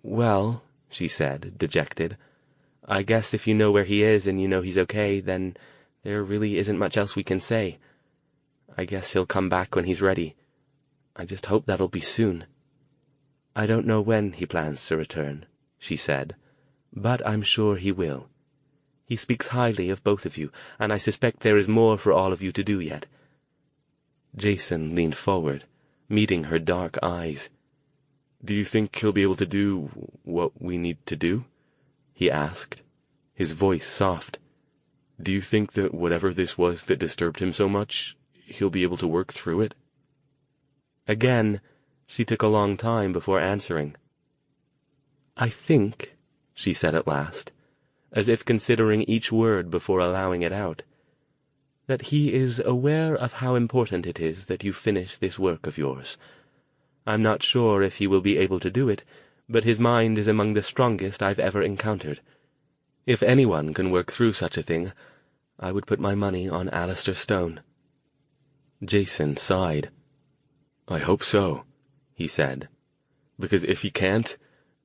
"Well," she said, dejected, "I guess if you know where he is and you know he's okay, then there really isn't much else we can say. I guess he'll come back when he's ready. I just hope that'll be soon." "I don't know when he plans to return," she said, "but I'm sure he will. He speaks highly of both of you, and I suspect there is more for all of you to do yet." Jason leaned forward, meeting her dark eyes. "Do you think he'll be able to do what we need to do?" he asked, his voice soft. "Do you think that whatever this was that disturbed him so much, he'll be able to work through it?" Again, she took a long time before answering. "I think," she said at last, as if considering each word before allowing it out, "that he is aware of how important it is that you finish this work of yours. I'm not sure if he will be able to do it, but his mind is among the strongest I've ever encountered. If anyone can work through such a thing, I would put my money on Alastair Stone." Jason sighed. "I hope so," he said, "because if he can't,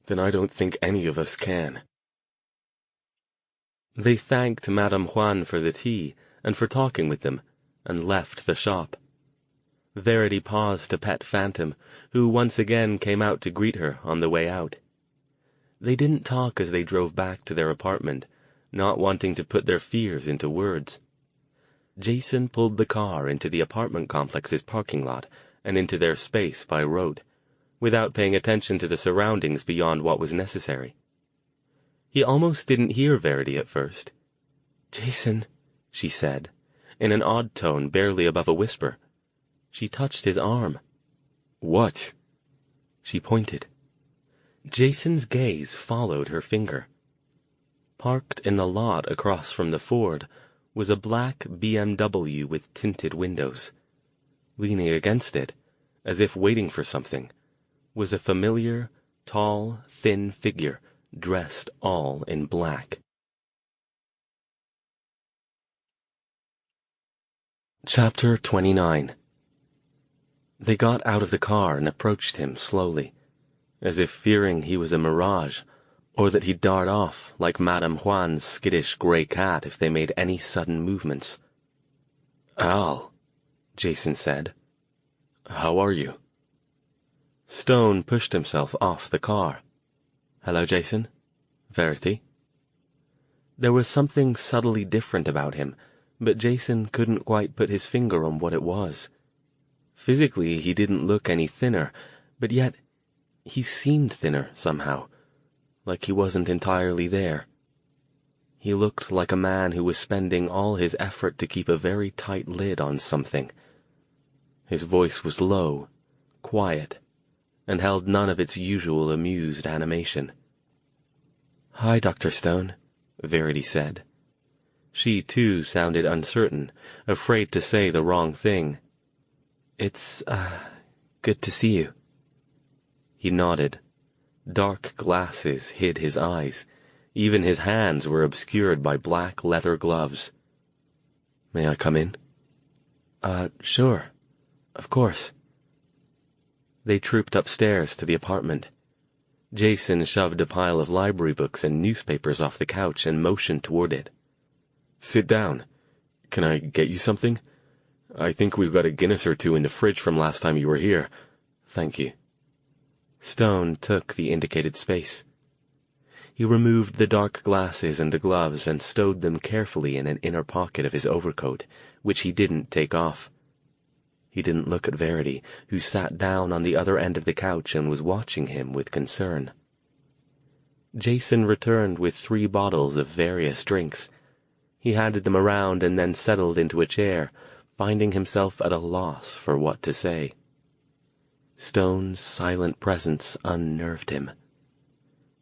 then I don't think any of us can." They thanked Madame Juan for the tea and for talking with them, and left the shop. Verity paused to pet Phantom, who once again came out to greet her on the way out. They didn't talk as they drove back to their apartment, not wanting to put their fears into words. Jason pulled the car into the apartment complex's parking lot and into their space by road, without paying attention to the surroundings beyond what was necessary. He almost didn't hear Verity at first. "Jason," she said, in an odd tone barely above a whisper. She touched his arm. "What?" She pointed. Jason's gaze followed her finger. Parked in the lot across from the Ford was a black BMW with tinted windows. Leaning against it, as if waiting for something, was a familiar, tall, thin figure dressed all in black. Chapter 29. They got out of the car and approached him slowly, as if fearing he was a mirage, or that he'd dart off like Madame Juan's skittish gray cat if they made any sudden movements. "Al," Jason said. "How are you?" Stone pushed himself off the car. "Hello, Jason. Verity." There was something subtly different about him, but Jason couldn't quite put his finger on what it was. Physically, he didn't look any thinner, but yet he seemed thinner somehow, like he wasn't entirely there. He looked like a man who was spending all his effort to keep a very tight lid on something. His voice was low, quiet, and held none of its usual amused animation. "Hi, Dr. Stone," Verity said. She, too, sounded uncertain, afraid to say the wrong thing. "It's, good to see you." He nodded. Dark glasses hid his eyes. Even his hands were obscured by black leather gloves. "May I come in?" Sure. Of course." They trooped upstairs to the apartment. Jason shoved a pile of library books and newspapers off the couch and motioned toward it. "Sit down. Can I get you something? I think we've got a Guinness or two in the fridge from last time you were here. Thank you." Stone took the indicated space. He removed the dark glasses and the gloves and stowed them carefully in an inner pocket of his overcoat, which he didn't take off. He didn't look at Verity, who sat down on the other end of the couch and was watching him with concern. Jason returned with 3 bottles of various drinks. He handed them around and then settled into a chair, finding himself at a loss for what to say. Stone's silent presence unnerved him.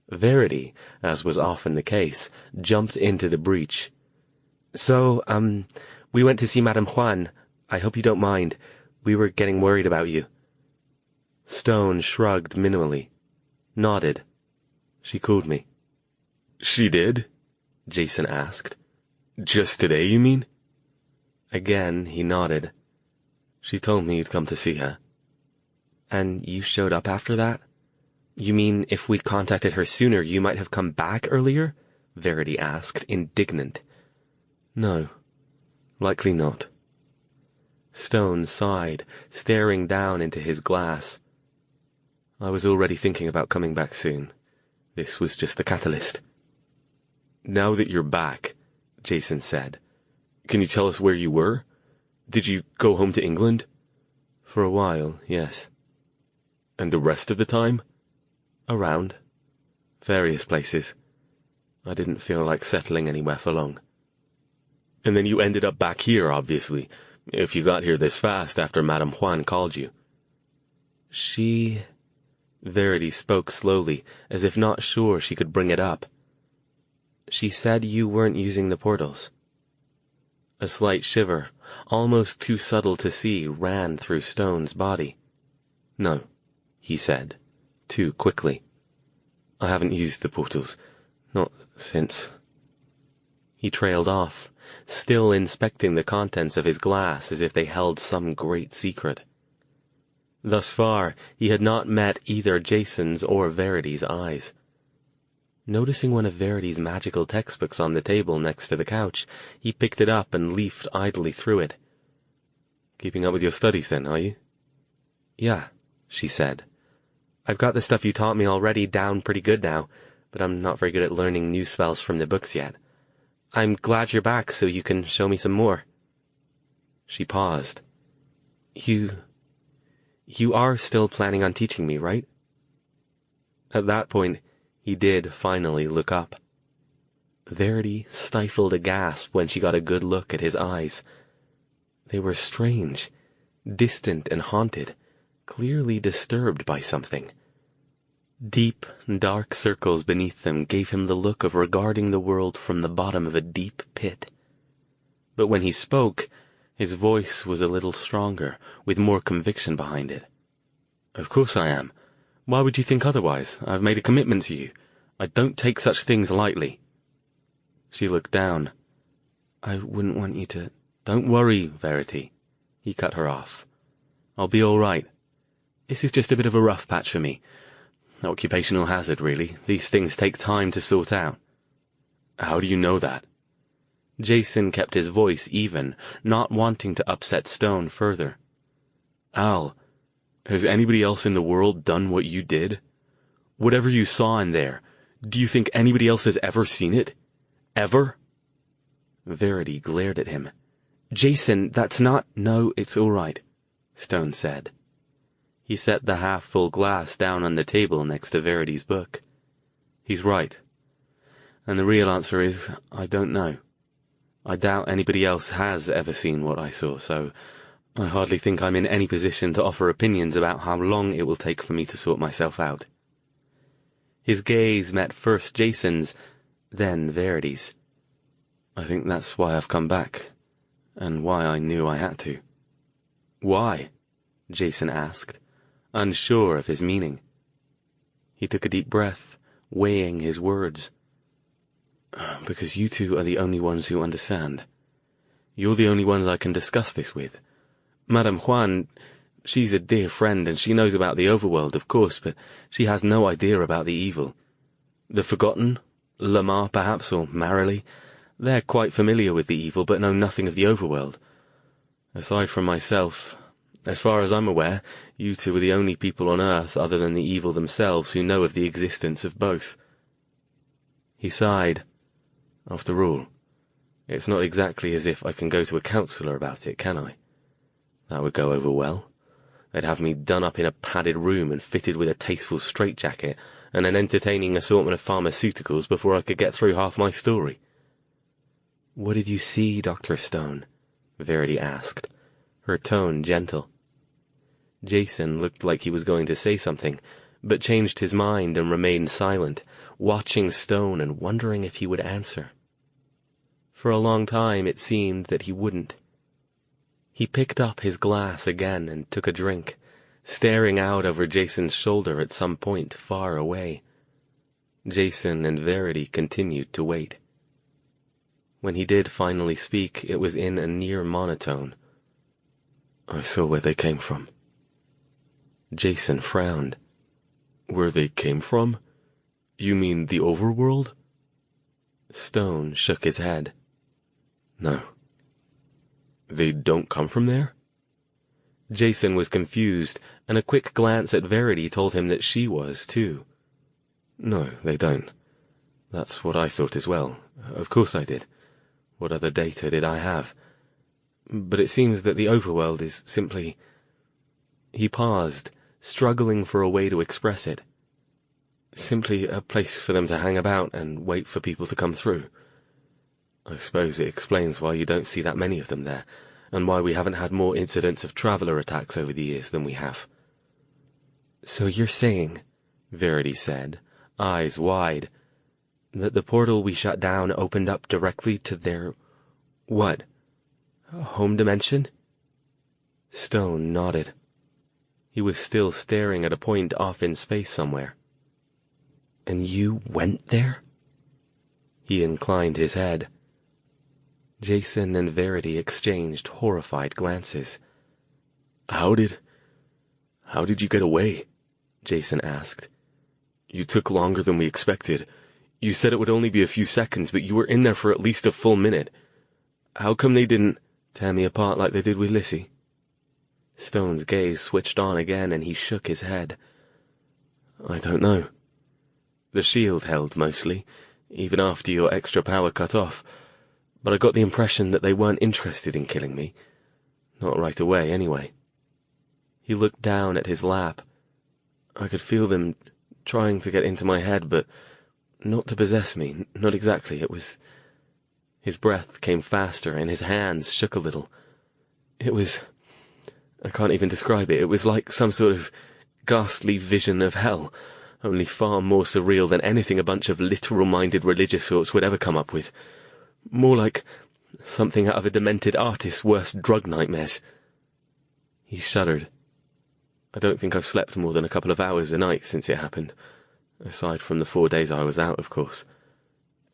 Verity, as was often the case, jumped into the breach. "So, we went to see Madame Juan. I hope you don't mind. We were getting worried about you." Stone shrugged minimally, nodded. "She called me." "She did?" Jason asked. "Just today, you mean?" Again he nodded. "She told me you'd come to see her." "And you showed up after that? You mean if we'd contacted her sooner, you might have come back earlier?" Verity asked, indignant. "No, likely not." Stone sighed, staring down into his glass. "I was already thinking about coming back soon. This was just the catalyst." "Now that you're back," Jason said, "can you tell us where you were? Did you go home to England?" "For a while, yes." "And the rest of the time?" "Around. Various places. I didn't feel like settling anywhere for long." "And then you ended up back here, obviously, if you got here this fast after Madame Juan called you." "She—" Verity spoke slowly, as if not sure she could bring it up. "She said you weren't using the portals." A slight shiver, almost too subtle to see, ran through Stone's body. "No," he said, too quickly. "I haven't used the portals. Not since." He trailed off, still inspecting the contents of his glass as if they held some great secret. Thus far, he had not met either Jason's or Verity's eyes. Noticing one of Verity's magical textbooks on the table next to the couch, he picked it up and leafed idly through it. "Keeping up with your studies then, are you?" "Yeah," she said. "I've got the stuff you taught me already down pretty good now, but I'm not very good at learning new spells from the books yet. I'm glad you're back so you can show me some more." She paused. You are still planning on teaching me, right?" At that point, he did finally look up. Verity stifled a gasp when she got a good look at his eyes. They were strange, distant and haunted, clearly disturbed by something. Deep, dark circles beneath them gave him the look of regarding the world from the bottom of a deep pit. But when he spoke, his voice was a little stronger, with more conviction behind it. "Of course I am. Why would you think otherwise? I've made a commitment to you. I don't take such things lightly." She looked down. "I wouldn't want you to—" "Don't worry, Verity," he cut her off. "I'll be all right. This is just a bit of a rough patch for me. Occupational hazard, really. These things take time to sort out." "How do you know that?" Jason kept his voice even, not wanting to upset Stone further. "Al, has anybody else in the world done what you did? Whatever you saw in there, do you think anybody else has ever seen it? Ever?" Verity glared at him. "Jason, that's not—" "No, it's all right," Stone said. He set the half-full glass down on the table next to Verity's book. "He's right. And the real answer is, I don't know. I doubt anybody else has ever seen what I saw, so I hardly think I'm in any position to offer opinions about how long it will take for me to sort myself out. His gaze met first Jason's, then Verity's. I think that's why I've come back, and why I knew I had to. Why? Jason asked, unsure of his meaning. He took a deep breath, weighing his words. Because you two are the only ones who understand. You're the only ones I can discuss this with. Madame Juan, she's a dear friend, and she knows about the overworld, of course, but she has no idea about the evil. The Forgotten, Lamar perhaps, or Marilee, they're quite familiar with the evil, but know nothing of the overworld. Aside from myself, as far as I'm aware, you two are the only people on Earth other than the evil themselves who know of the existence of both. He sighed. After all, it's not exactly as if I can go to a counsellor about it, can I? That would go over well. They'd have me done up in a padded room and fitted with a tasteful straitjacket and an entertaining assortment of pharmaceuticals before I could get through half my story. "What did you see, Dr. Stone?" Verity asked, her tone gentle. Jason looked like he was going to say something, but changed his mind and remained silent, watching Stone and wondering if he would answer. For a long time it seemed that he wouldn't. He picked up his glass again and took a drink, staring out over Jason's shoulder at some point far away. Jason and Verity continued to wait. When he did finally speak, it was in a near monotone. "I saw where they came from." Jason frowned. "Where they came from? You mean the overworld?" Stone shook his head. "No." "They don't come from there?" Jason was confused, and a quick glance at Verity told him that she was, too. "No, they don't. That's what I thought as well. Of course I did. What other data did I have? But it seems that the overworld is simply—" He paused, struggling for a way to express it. "Simply a place for them to hang about and wait for people to come through. I suppose it explains why you don't see that many of them there, and why we haven't had more incidents of traveler attacks over the years than we have." "So you're saying," Verity said, eyes wide, "that the portal we shut down opened up directly to their— what? Home dimension?" Stone nodded. He was still staring at a point off in space somewhere. "And you went there?" He inclined his head. Jason and Verity exchanged horrified glances. How did you get away?" Jason asked. "You took longer than we expected. You said it would only be a few seconds, but you were in there for at least a full minute. How come they didn't tear me apart like they did with Lissy?" Stone's gaze switched on again, and he shook his head. "I don't know. The shield held mostly, even after your extra power cut off. But I got the impression that they weren't interested in killing me. Not right away, anyway." He looked down at his lap. "I could feel them trying to get into my head, but not to possess me, not exactly. It was—" His breath came faster, and his hands shook a little. "It was—I can't even describe it. It was like some sort of ghastly vision of hell, only far more surreal than anything a bunch of literal-minded religious sorts would ever come up with. More like something out of a demented artist's worst drug nightmares." He shuddered. "I don't think I've slept more than a couple of hours a night since it happened, aside from the 4 days I was out, of course.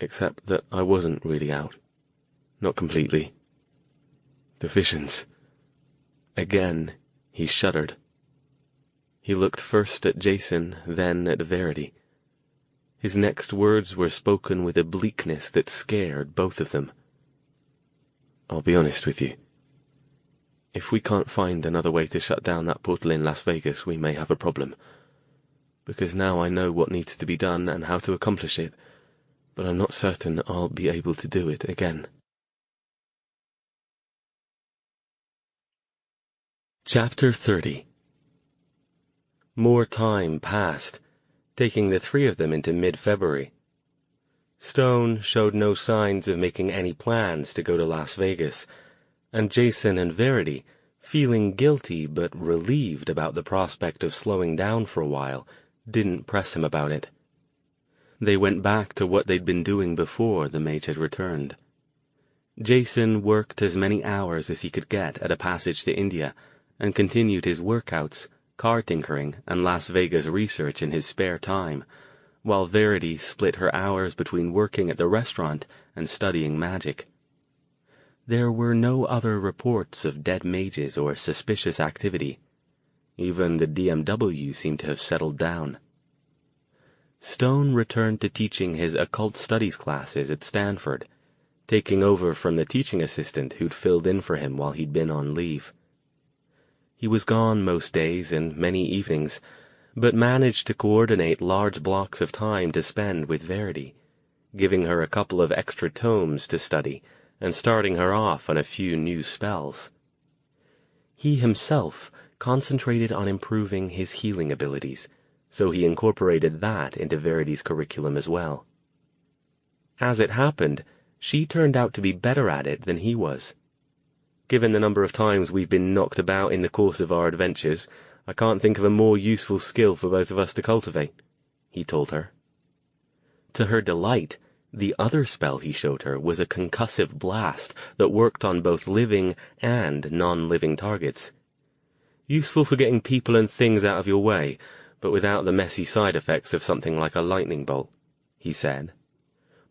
Except that I wasn't really out. Not completely. The visions." Again, he shuddered. He looked first at Jason, then at Verity. His next words were spoken with a bleakness that scared both of them. "I'll be honest with you. If we can't find another way to shut down that portal in Las Vegas, we may have a problem. Because now I know what needs to be done and how to accomplish it, but I'm not certain I'll be able to do it again." Chapter 30. More time passed, taking the three of them into mid-February. Stone showed no signs of making any plans to go to Las Vegas, and Jason and Verity feeling guilty but relieved about the prospect of slowing down for a while, didn't press him about it. They went back to what they'd been doing before the mage had returned. Jason worked as many hours as he could get at a passage to India, and continued his workouts, car tinkering, and Las Vegas research in his spare time, while Verity split her hours between working at the restaurant and studying magic. There were no other reports of dead mages or suspicious activity. Even the DMW seemed to have settled down. Stone returned to teaching his occult studies classes at Stanford, taking over from the teaching assistant who'd filled in for him while he'd been on leave. He was gone most days and many evenings, but managed to coordinate large blocks of time to spend with Verity, giving her a couple of extra tomes to study and starting her off on a few new spells. He himself concentrated on improving his healing abilities, so he incorporated that into Verity's curriculum as well. As it happened, she turned out to be better at it than he was. Given the number of times we've been knocked about in the course of our adventures, I can't think of a more useful skill for both of us to cultivate, he told her. To her delight, the other spell he showed her was a concussive blast that worked on both living and non-living targets. Useful for getting people and things out of your way, but without the messy side effects of something like a lightning bolt, he said.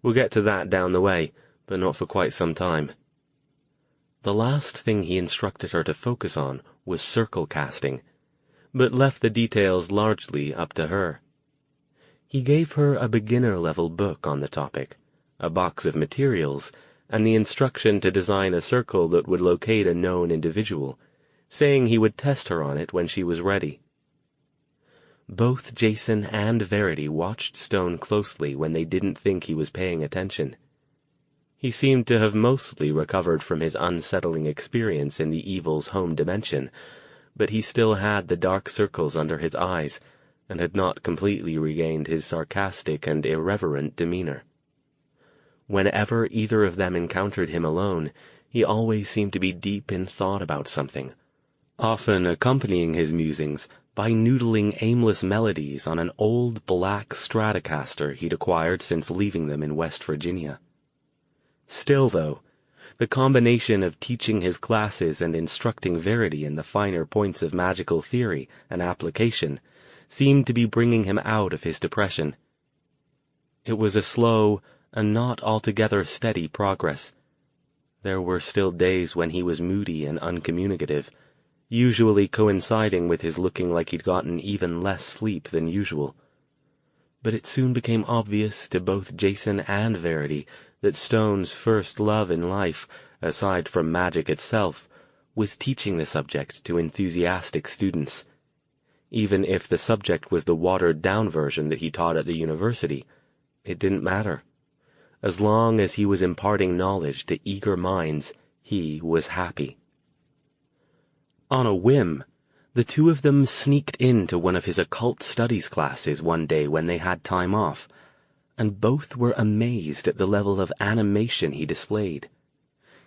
We'll get to that down the way, but not for quite some time. The last thing he instructed her to focus on was circle casting, but left the details largely up to her. He gave her a beginner-level book on the topic, a box of materials, and the instruction to design a circle that would locate a known individual, saying he would test her on it when she was ready. Both Jason and Verity watched Stone closely when they didn't think he was paying attention. He seemed to have mostly recovered from his unsettling experience in the evil's home dimension, but he still had the dark circles under his eyes, and had not completely regained his sarcastic and irreverent demeanor. Whenever either of them encountered him alone, he always seemed to be deep in thought about something, often accompanying his musings by noodling aimless melodies on an old black Stratocaster he'd acquired since leaving them in West Virginia. Still, though, the combination of teaching his classes and instructing Verity in the finer points of magical theory and application seemed to be bringing him out of his depression. It was a slow and not altogether steady progress. There were still days when he was moody and uncommunicative, usually coinciding with his looking like he'd gotten even less sleep than usual. But it soon became obvious to both Jason and Verity that Stone's first love in life, aside from magic itself, was teaching the subject to enthusiastic students. Even if the subject was the watered-down version that he taught at the university, it didn't matter. As long as he was imparting knowledge to eager minds, he was happy. On a whim, the two of them sneaked into one of his occult studies classes one day when they had time off, and both were amazed at the level of animation he displayed.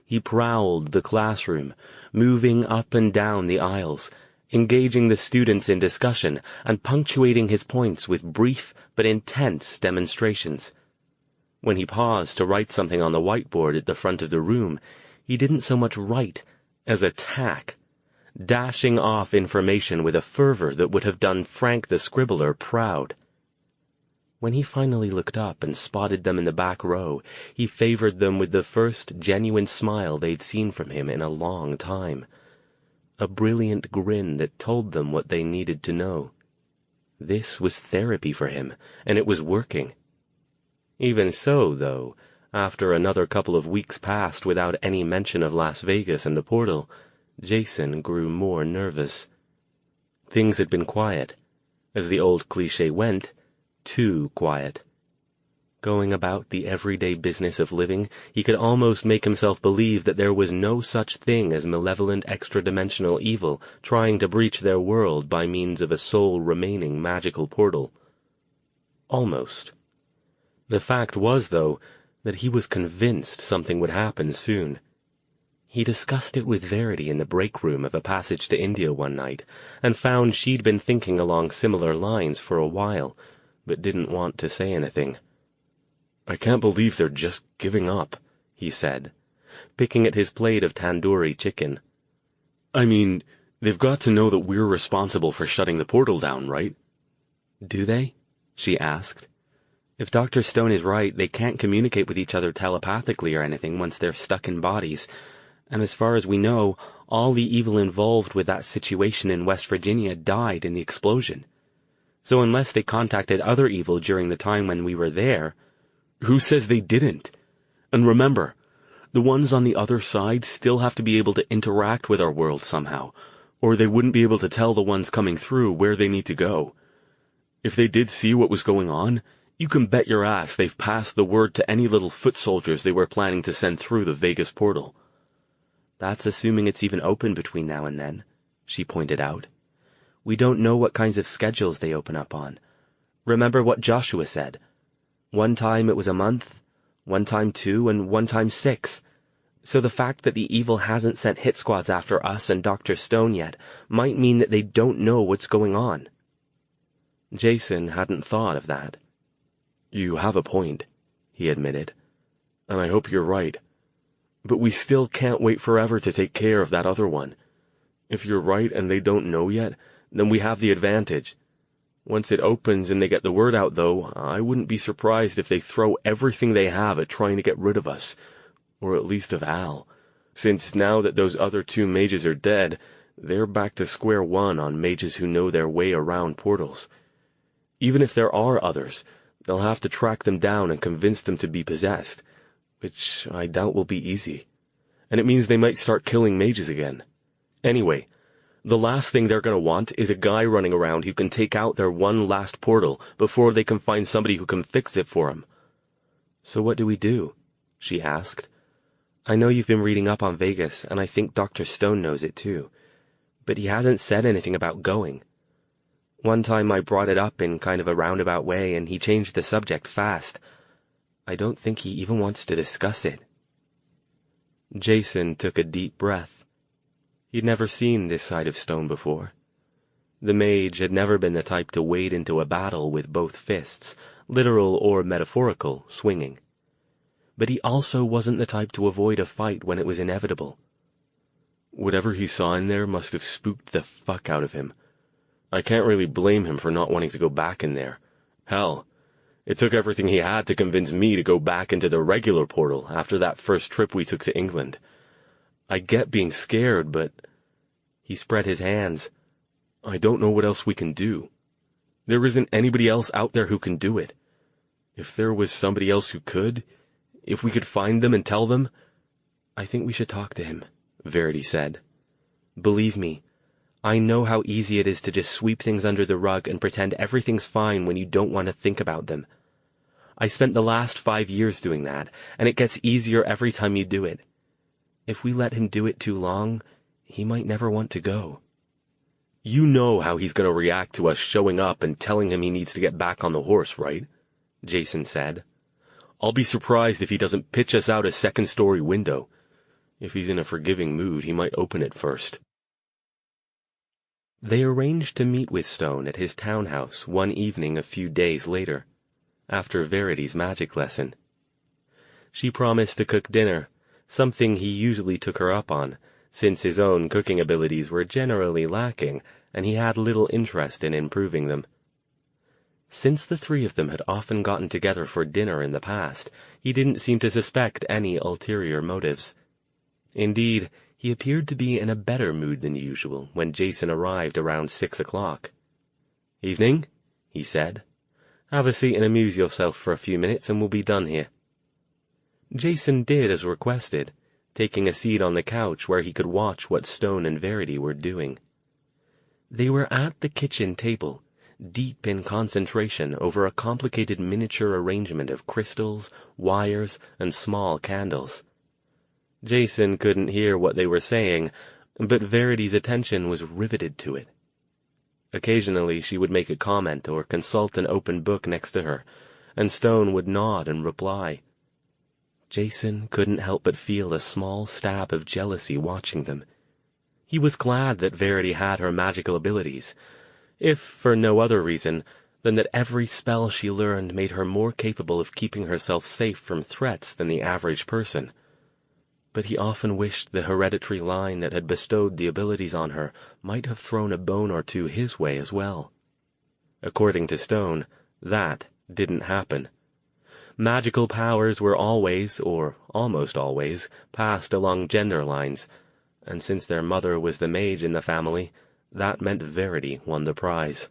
He prowled the classroom, moving up and down the aisles, engaging the students in discussion and punctuating his points with brief but intense demonstrations. When he paused to write something on the whiteboard at the front of the room, he didn't so much write as attack, dashing off information with a fervor that would have done Frank the Scribbler proud. When he finally looked up and spotted them in the back row, he favored them with the first genuine smile they'd seen from him in a long time, a brilliant grin that told them what they needed to know. This was therapy for him, and it was working. Even so, though, after another couple of weeks passed without any mention of Las Vegas and the portal, Jason grew more nervous. Things had been quiet. As the old cliché went, too quiet. Going about the everyday business of living, he could almost make himself believe that there was no such thing as malevolent extra-dimensional evil trying to breach their world by means of a sole remaining magical portal. Almost. The fact was, though, that he was convinced something would happen soon. He discussed it with Verity in the break room of A Passage to India one night, and found she'd been thinking along similar lines for a while, but didn't want to say anything. "I can't believe they're just giving up," he said, picking at his plate of tandoori chicken. "I mean, they've got to know that we're responsible for shutting the portal down, right?" "Do they?" she asked. "If Dr. Stone is right, they can't communicate with each other telepathically or anything once they're stuck in bodies, and as far as we know, all the evil involved with that situation in West Virginia died in the explosion. So unless they contacted other evil during the time when we were there—" "Who says they didn't? And remember, the ones on the other side still have to be able to interact with our world somehow, or they wouldn't be able to tell the ones coming through where they need to go. If they did see what was going on, you can bet your ass they've passed the word to any little foot soldiers they were planning to send through the Vegas portal." "That's assuming it's even open between now and then," she pointed out. "We don't know what kinds of schedules they open up on. Remember what Joshua said. One time it was a month, one time 2, and one time 6. So the fact that the evil hasn't sent hit squads after us and Dr. Stone yet might mean that they don't know what's going on." Jason hadn't thought of that. "You have a point," he admitted, "and I hope you're right. But we still can't wait forever to take care of that other one. If you're right and they don't know yet, then we have the advantage. Once it opens and they get the word out, though, I wouldn't be surprised if they throw everything they have at trying to get rid of us, or at least of Al, since now that those other 2 mages are dead, they're back to square one on mages who know their way around portals. Even if there are others, they'll have to track them down and convince them to be possessed, which I doubt will be easy. And it means they might start killing mages again. Anyway, the last thing they're going to want is a guy running around who can take out their one last portal before they can find somebody who can fix it for them." "So what do we do?" she asked. "I know you've been reading up on Vegas, and I think Dr. Stone knows it too, but he hasn't said anything about going. One time I brought it up in kind of a roundabout way, and he changed the subject fast. I don't think he even wants to discuss it." Jason took a deep breath. He'd never seen this side of Stone before. The mage had never been the type to wade into a battle with both fists, literal or metaphorical, swinging. But he also wasn't the type to avoid a fight when it was inevitable. Whatever he saw in there must have spooked the fuck out of him. I can't really blame him for not wanting to go back in there. Hell, it took everything he had to convince me to go back into the regular portal after that first trip we took to England. I get being scared, but—" He spread his hands. "I don't know what else we can do. There isn't anybody else out there who can do it. If there was somebody else who could, if we could find them and tell them—" "I think we should talk to him," Verity said. "Believe me, I know how easy it is to just sweep things under the rug and pretend everything's fine when you don't want to think about them. I spent the last 5 years doing that, and it gets easier every time you do it. If we let him do it too long, he might never want to go." "You know how he's going to react to us showing up and telling him he needs to get back on the horse, right?" Jason said. "I'll be surprised if he doesn't pitch us out a second-story window. If he's in a forgiving mood, he might open it first." They arranged to meet with Stone at his townhouse one evening a few days later, after Verity's magic lesson. She promised to cook dinner, something he usually took her up on, since his own cooking abilities were generally lacking, and he had little interest in improving them. Since the 3 of them had often gotten together for dinner in the past, he didn't seem to suspect any ulterior motives. Indeed, he appeared to be in a better mood than usual when Jason arrived around 6 o'clock. "Evening," he said. "Have a seat and amuse yourself for a few minutes, and we'll be done here." Jason did as requested, taking a seat on the couch where he could watch what Stone and Verity were doing. They were at the kitchen table, deep in concentration over a complicated miniature arrangement of crystals, wires, and small candles. Jason couldn't hear what they were saying, but Verity's attention was riveted to it. Occasionally she would make a comment or consult an open book next to her, and Stone would nod and reply. Jason couldn't help but feel a small stab of jealousy watching them. He was glad that Verity had her magical abilities, if for no other reason than that every spell she learned made her more capable of keeping herself safe from threats than the average person. But he often wished the hereditary line that had bestowed the abilities on her might have thrown a bone or two his way as well. According to Stone, that didn't happen. Magical powers were always, or almost always, passed along gender lines, and since their mother was the mage in the family, that meant Verity won the prize.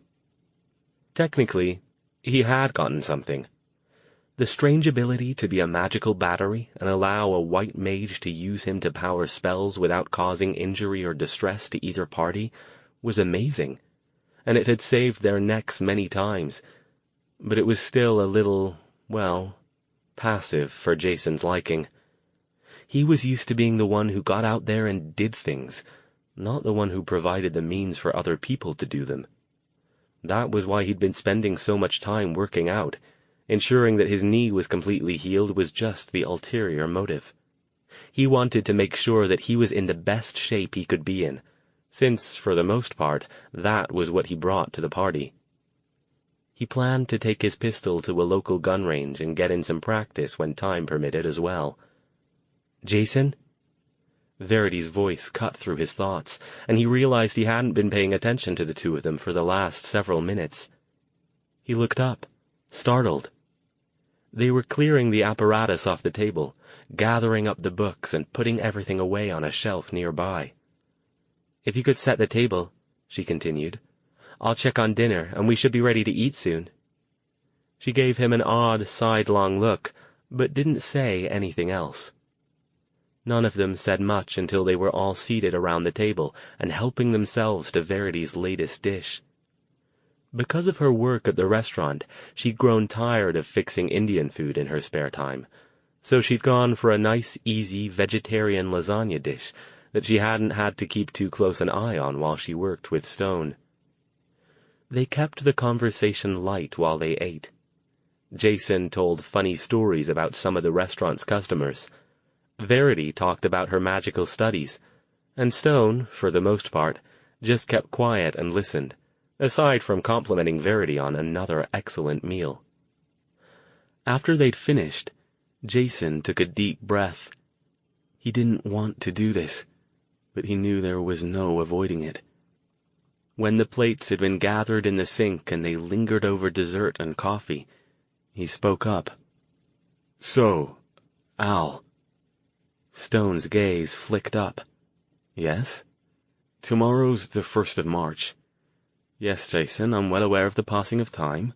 Technically, he had gotten something. The strange ability to be a magical battery and allow a white mage to use him to power spells without causing injury or distress to either party was amazing, and it had saved their necks many times, but it was still a little, well, passive for Jason's liking. He was used to being the one who got out there and did things, not the one who provided the means for other people to do them. That was why he'd been spending so much time working out. Ensuring that his knee was completely healed was just the ulterior motive. He wanted to make sure that he was in the best shape he could be in, since, for the most part, that was what he brought to the party. He planned to take his pistol to a local gun range and get in some practice when time permitted as well. "Jason?" Verity's voice cut through his thoughts, and he realized he hadn't been paying attention to the two of them for the last several minutes. He looked up, startled. They were clearing the apparatus off the table, gathering up the books and putting everything away on a shelf nearby. "If you could set the table," she continued, "I'll check on dinner, and we should be ready to eat soon." She gave him an odd, sidelong look, but didn't say anything else. None of them said much until they were all seated around the table and helping themselves to Verity's latest dish. Because of her work at the restaurant, she'd grown tired of fixing Indian food in her spare time, so she'd gone for a nice, easy vegetarian lasagna dish that she hadn't had to keep too close an eye on while she worked with Stone. They kept the conversation light while they ate. Jason told funny stories about some of the restaurant's customers. Verity talked about her magical studies, and Stone, for the most part, just kept quiet and listened, aside from complimenting Verity on another excellent meal. After they'd finished, Jason took a deep breath. He didn't want to do this, but he knew there was no avoiding it. When the plates had been gathered in the sink and they lingered over dessert and coffee, he spoke up. "So, Al." Stone's gaze flicked up. "Yes?" "Tomorrow's the 1st of March. "Yes, Jason, I'm well aware of the passing of time."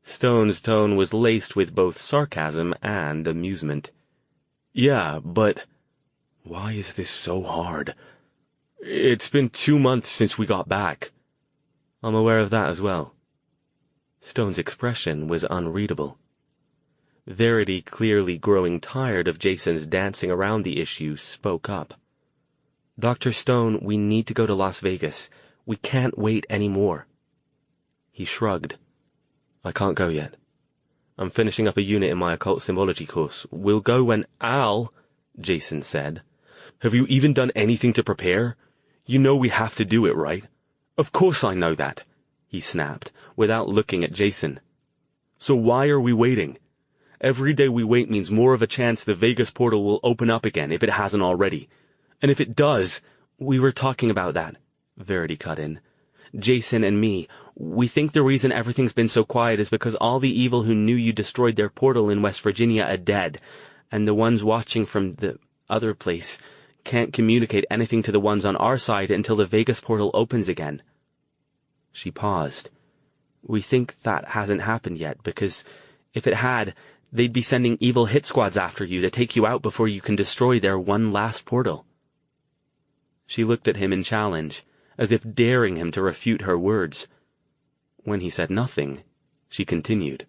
Stone's tone was laced with both sarcasm and amusement. "Yeah, but why is this so hard? It's been 2 months since we got back." "I'm aware of that as well." Stone's expression was unreadable. Verity, clearly growing tired of Jason's dancing around the issue, spoke up. "Dr. Stone, we need to go to Las Vegas. We can't wait any more." He shrugged. "I can't go yet. I'm finishing up a unit in my occult symbology course. We'll go when—" "Al," Jason said, "have you even done anything to prepare? You know we have to do it, right?" "Of course I know that," he snapped, without looking at Jason. "So why are we waiting? Every day we wait means more of a chance the Vegas portal will open up again if it hasn't already. And if it does—" "We were talking about that," Verity cut in. "Jason and me, we think the reason everything's been so quiet is because all the evil who knew you destroyed their portal in West Virginia are dead, and the ones watching from the other place can't communicate anything to the ones on our side until the Vegas portal opens again." She paused. "We think that hasn't happened yet, because if it had, they'd be sending evil hit squads after you to take you out before you can destroy their one last portal." She looked at him in challenge, as if daring him to refute her words. When he said nothing, she continued.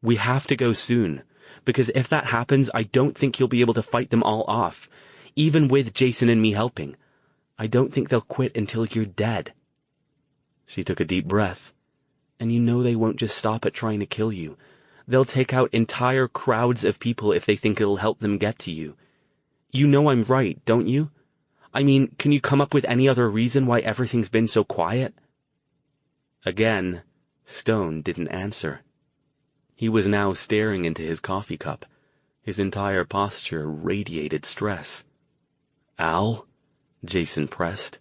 "We have to go soon, because if that happens, I don't think you'll be able to fight them all off, even with Jason and me helping. I don't think they'll quit until you're dead." She took a deep breath. "And you know they won't just stop at trying to kill you. They'll take out entire crowds of people if they think it'll help them get to you. You know I'm right, don't you? I mean, can you come up with any other reason why everything's been so quiet?" Again, Stone didn't answer. He was now staring into his coffee cup. His entire posture radiated stress. "Al?" Jason pressed.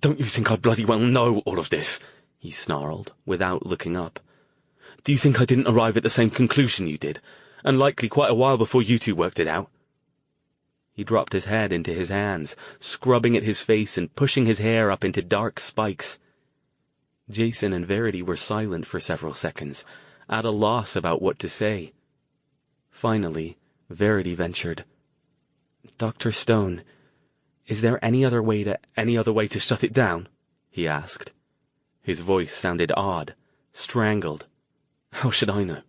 "Don't you think I bloody well know all of this?" he snarled, without looking up. "Do you think I didn't arrive at the same conclusion you did, and likely quite a while before you two worked it out?" He dropped his head into his hands, scrubbing at his face and pushing his hair up into dark spikes. Jason and Verity were silent for several seconds, at a loss about what to say. Finally, Verity ventured, "Dr. Stone, is there any other way to shut it down?" he asked. His voice sounded odd, strangled. "How should I know?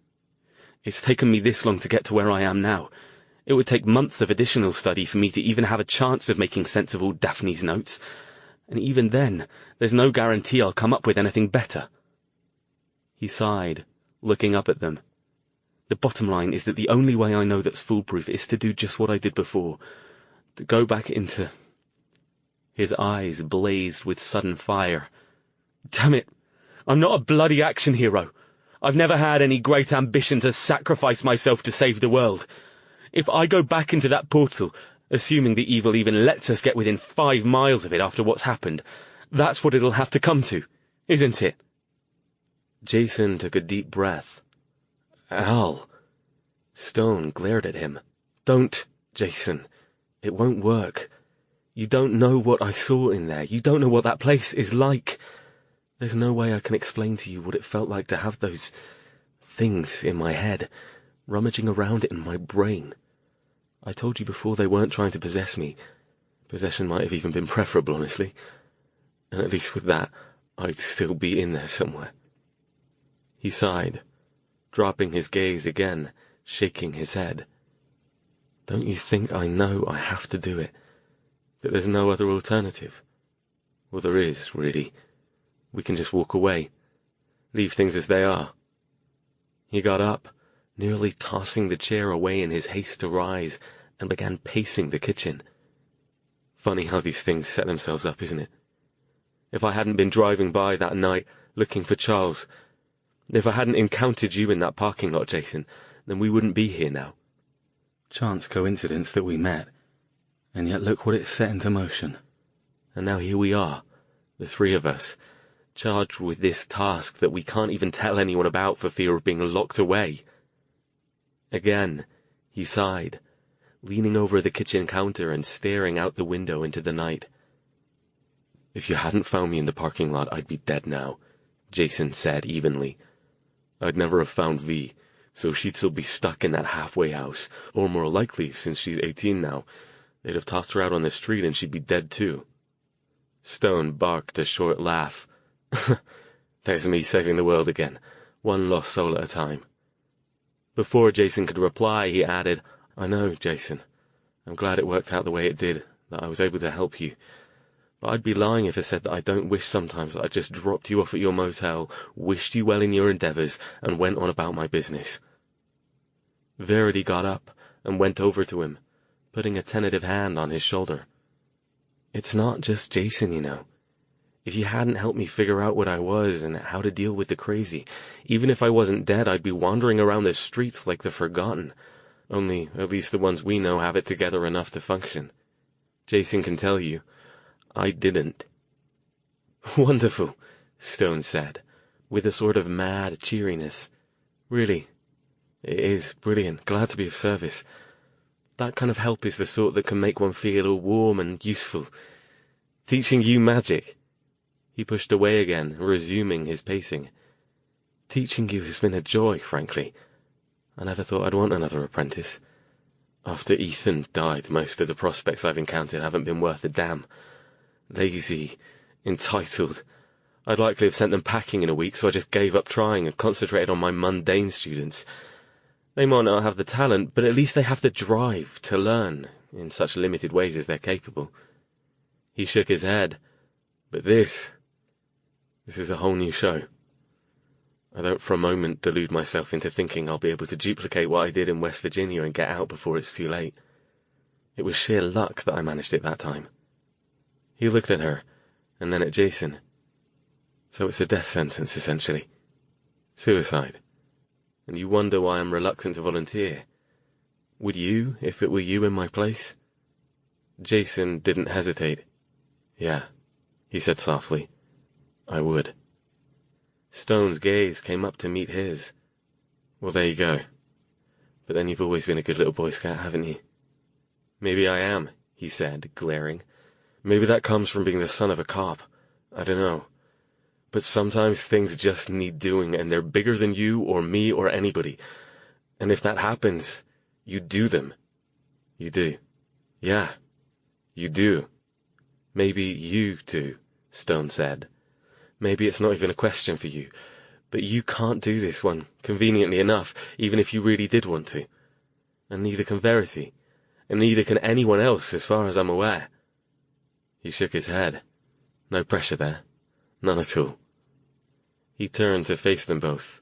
It's taken me this long to get to where I am now. It would take months of additional study for me to even have a chance of making sense of all Daphne's notes. And even then, there's no guarantee I'll come up with anything better." He sighed, looking up at them. "The bottom line is that the only way I know that's foolproof is to do just what I did before. To go back into—" His eyes blazed with sudden fire. "Damn it! I'm not a bloody action hero. I've never had any great ambition to sacrifice myself to save the world. If I go back into that portal, assuming the evil even lets us get within 5 miles of it after what's happened, that's what it'll have to come to, isn't it?" Jason took a deep breath. "Al." Stone glared at him. "Don't, Jason. It won't work. You don't know what I saw in there. You don't know what that place is like. There's no way I can explain to you what it felt like to have those things in my head, rummaging around in my brain. I told you before they weren't trying to possess me. Possession might have even been preferable, honestly. And at least with that, I'd still be in there somewhere." He sighed, dropping his gaze again, shaking his head. "Don't you think I know I have to do it? That there's no other alternative? Well, there is, really. We can just walk away. Leave things as they are." He got up, nearly tossing the chair away in his haste to rise, and began pacing the kitchen. Funny how these things set themselves up, isn't it? If I hadn't been driving by that night, looking for Charles, if I hadn't encountered you in that parking lot, Jason, then we wouldn't be here now. Chance coincidence that we met, and yet look what it set into motion. And now here we are, the three of us, charged with this task that we can't even tell anyone about for fear of being locked away." Again, he sighed, leaning over the kitchen counter and staring out the window into the night. "If you hadn't found me in the parking lot, I'd be dead now," Jason said evenly. "I'd never have found V, so she'd still be stuck in that halfway house, or more likely, since she's 18 now, they'd have tossed her out on the street and she'd be dead too." Stone barked a short laugh. "There's me saving the world again, one lost soul at a time." Before Jason could reply, he added, "I know, Jason. I'm glad it worked out the way it did, that I was able to help you. But I'd be lying if I said that I don't wish sometimes that I just dropped you off at your motel, wished you well in your endeavors, and went on about my business." Verity got up and went over to him, putting a tentative hand on his shoulder. "It's not just Jason, you know. If you hadn't helped me figure out what I was and how to deal with the crazy, even if I wasn't dead, I'd be wandering around the streets like the forgotten. Only, at least the ones we know have it together enough to function. Jason can tell you, I didn't." "Wonderful," Stone said, with a sort of mad cheeriness. "Really, it is brilliant. Glad to be of service. That kind of help is the sort that can make one feel all warm and useful. Teaching you magic." He pushed away again, resuming his pacing. "Teaching you has been a joy, frankly. I never thought I'd want another apprentice. After Ethan died, most of the prospects I've encountered haven't been worth a damn. Lazy, entitled. I'd likely have sent them packing in a week, so I just gave up trying and concentrated on my mundane students. They might not have the talent, but at least they have the drive to learn in such limited ways as they're capable." He shook his head. "But this is a whole new show. I don't for a moment delude myself into thinking I'll be able to duplicate what I did in West Virginia and get out before it's too late. It was sheer luck that I managed it that time. He looked at her, and then at Jason. So it's a death sentence, essentially. Suicide. And you wonder why I'm reluctant to volunteer. Would you, if it were you in my place? Jason didn't hesitate. Yeah, he said softly. I would. Stone's gaze came up to meet his. Well, there you go. But then you've always been a good little Boy Scout, haven't you? Maybe I am, he said, glaring. Maybe that comes from being the son of a cop. I don't know. But sometimes things just need doing, and they're bigger than you or me or anybody. And if that happens, you do them. You do. Yeah, you do. Maybe you do, Stone said. Maybe it's not even a question for you, but you can't do this one, conveniently enough, even if you really did want to. And neither can Verity, and neither can anyone else, as far as I'm aware. He shook his head. No pressure there. None at all. He turned to face them both.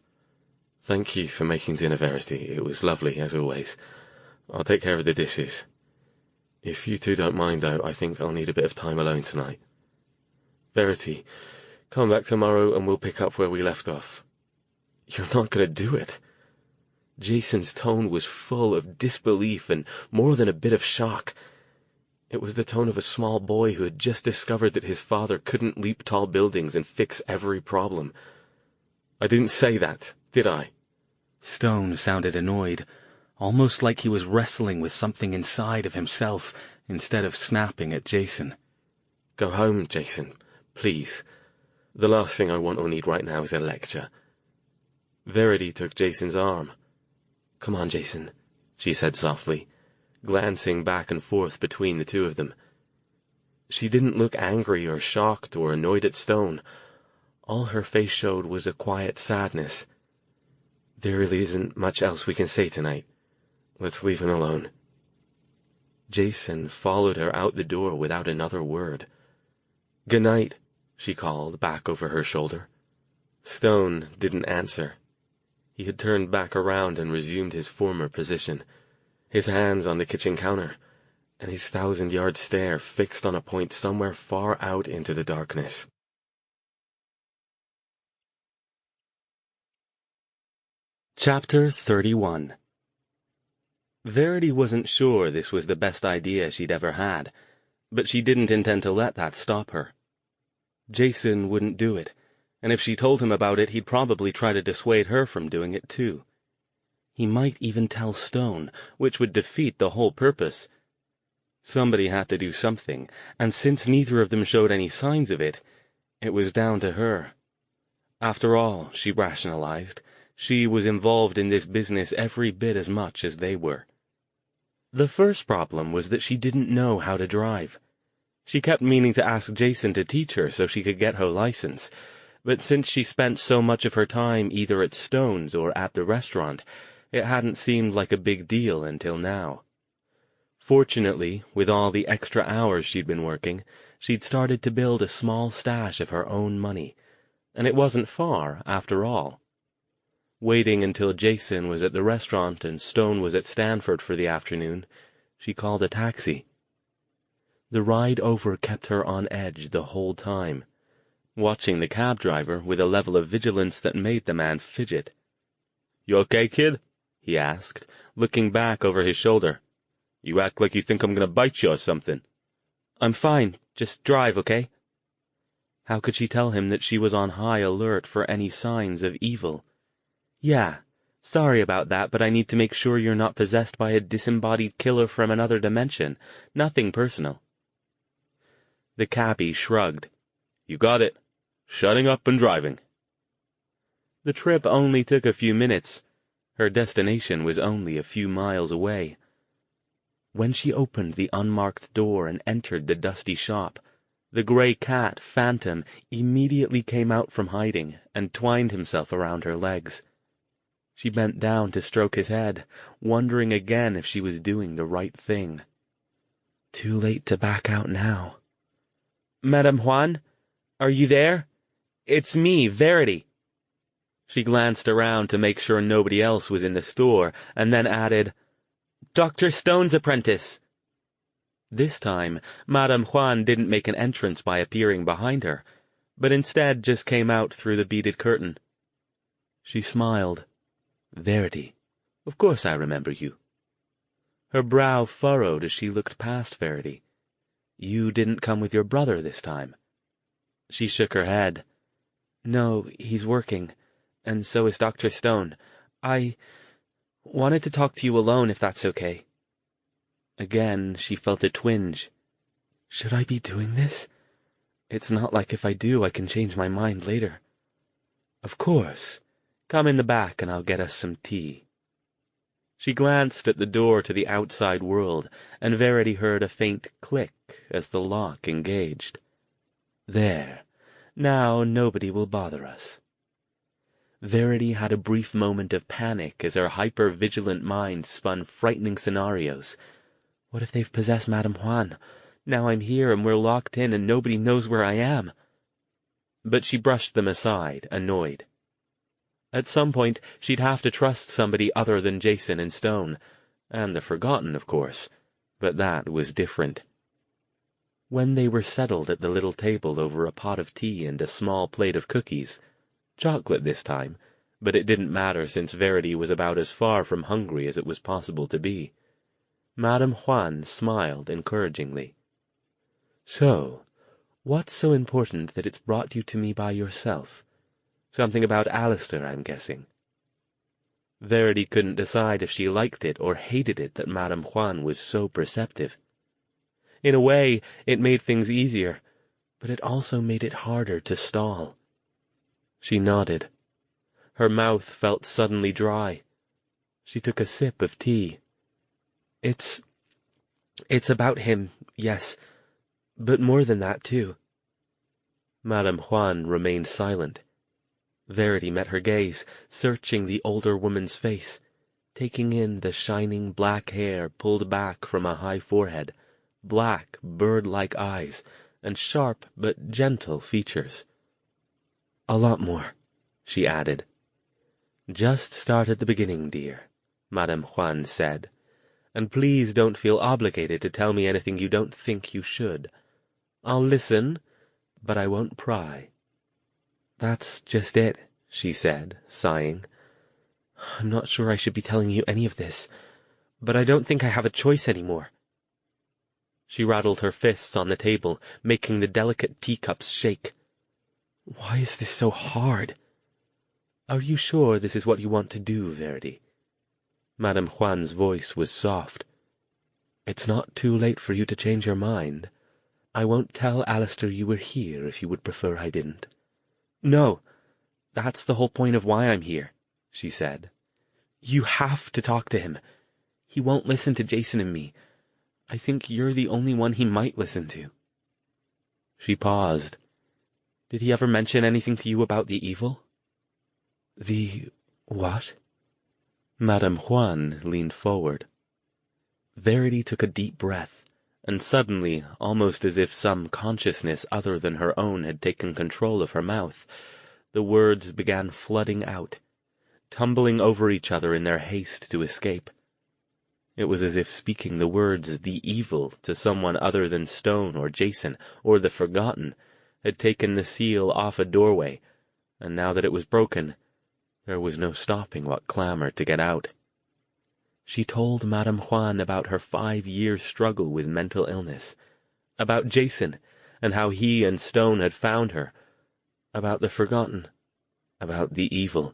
Thank you for making dinner, Verity. It was lovely, as always. I'll take care of the dishes. If you two don't mind, though, I think I'll need a bit of time alone tonight. Verity, come back tomorrow and we'll pick up where we left off. You're not going to do it. Jason's tone was full of disbelief and more than a bit of shock. It was the tone of a small boy who had just discovered that his father couldn't leap tall buildings and fix every problem. I didn't say that, did I? Stone sounded annoyed, almost like he was wrestling with something inside of himself instead of snapping at Jason. Go home, Jason, please. The last thing I want or need right now is a lecture. Verity took Jason's arm. Come on, Jason, she said softly, glancing back and forth between the two of them. She didn't look angry or shocked or annoyed at Stone. All her face showed was a quiet sadness. There really isn't much else we can say tonight. Let's leave him alone. Jason followed her out the door without another word. Good night, she called back over her shoulder. Stone didn't answer. He had turned back around and resumed his former position, his hands on the kitchen counter, and his 1,000-yard stare fixed on a point somewhere far out into the darkness. Chapter 31. Verity wasn't sure this was the best idea she'd ever had, but she didn't intend to let that stop her. Jason wouldn't do it, and if she told him about it, he'd probably try to dissuade her from doing it too. He might even tell Stone, which would defeat the whole purpose. Somebody had to do something, and since neither of them showed any signs of it, it was down to her. After all, she rationalized, she was involved in this business every bit as much as they were. The first problem was that she didn't know how to drive. She kept meaning to ask Jason to teach her so she could get her license, but since she spent so much of her time either at Stone's or at the restaurant, it hadn't seemed like a big deal until now. Fortunately, with all the extra hours she'd been working, she'd started to build a small stash of her own money, and it wasn't far, after all. Waiting until Jason was at the restaurant and Stone was at Stanford for the afternoon, she called a taxi. The ride over kept her on edge the whole time, watching the cab driver with a level of vigilance that made the man fidget. "You okay, kid?" he asked, looking back over his shoulder. "You act like you think I'm gonna bite you or something." "I'm fine. Just drive, okay?" How could she tell him that she was on high alert for any signs of evil? "Yeah, sorry about that, but I need to make sure you're not possessed by a disembodied killer from another dimension. Nothing personal." The cabbie shrugged. "You got it. Shutting up and driving." The trip only took a few minutes. Her destination was only a few miles away. When she opened the unmarked door and entered the dusty shop, the gray cat, Phantom, immediately came out from hiding and twined himself around her legs. She bent down to stroke his head, wondering again if she was doing the right thing. Too late to back out now. "Madame Juan? Are you there? It's me, Verity." She glanced around to make sure nobody else was in the store, and then added, "Dr. Stone's apprentice." This time, Madame Juan didn't make an entrance by appearing behind her, but instead just came out through the beaded curtain. She smiled. "Verity, of course I remember you." Her brow furrowed as she looked past Verity. "You didn't come with your brother this time?" She shook her head. "No, he's working, and so is Dr. Stone. I wanted to talk to you alone, if that's okay." Again, she felt a twinge. Should I be doing this? It's not like if I do, I can change my mind later. "Of course. Come in the back and I'll get us some tea." She glanced at the door to the outside world, and Verity heard a faint click as the lock engaged. There. Now nobody will bother us. Verity had a brief moment of panic as her hyper-vigilant mind spun frightening scenarios. What if they've possessed Madame Juan? Now I'm here and we're locked in and nobody knows where I am. But she brushed them aside, annoyed. At some point, she'd have to trust somebody other than Jason and Stone, and the Forgotten, of course, but that was different. When they were settled at the little table over a pot of tea and a small plate of cookies, chocolate this time, but it didn't matter since Verity was about as far from hungry as it was possible to be, Madame Juan smiled encouragingly. "So, what's so important that it's brought you to me by yourself? Something about Alastair, I'm guessing." Verity couldn't decide if she liked it or hated it that Madame Juan was so perceptive. In a way, it made things easier, but it also made it harder to stall. She nodded. Her mouth felt suddenly dry. She took a sip of tea. It's about him, yes, but more than that, too." Madame Juan remained silent. Verity met her gaze, searching the older woman's face, taking in the shining black hair pulled back from a high forehead, black, bird-like eyes, and sharp but gentle features. "A lot more," she added. "Just start at the beginning, dear," Madame Juan said, "and please don't feel obligated to tell me anything you don't think you should. I'll listen, but I won't pry." "That's just it," she said, sighing. "I'm not sure I should be telling you any of this, but I don't think I have a choice anymore." She rattled her fists on the table, making the delicate teacups shake. "Why is this so hard?" "Are you sure this is what you want to do, Verity?" Madame Juan's voice was soft. "It's not too late for you to change your mind. I won't tell Alastair you were here if you would prefer I didn't." "No, that's the whole point of why I'm here," she said. "You have to talk to him. He won't listen to Jason and me. I think you're the only one he might listen to." She paused. "Did he ever mention anything to you about the evil?" "The what?" Madame Juan leaned forward. Verity took a deep breath, and suddenly, almost as if some consciousness other than her own had taken control of her mouth, the words began flooding out, tumbling over each other in their haste to escape. It was as if speaking the words "the evil" to someone other than Stone or Jason or the Forgotten had taken the seal off a doorway, and now that it was broken, there was no stopping what clamor to get out. She told Madame Juan about her 5-year struggle with mental illness, about Jason and how he and Stone had found her, about the Forgotten, about the evil,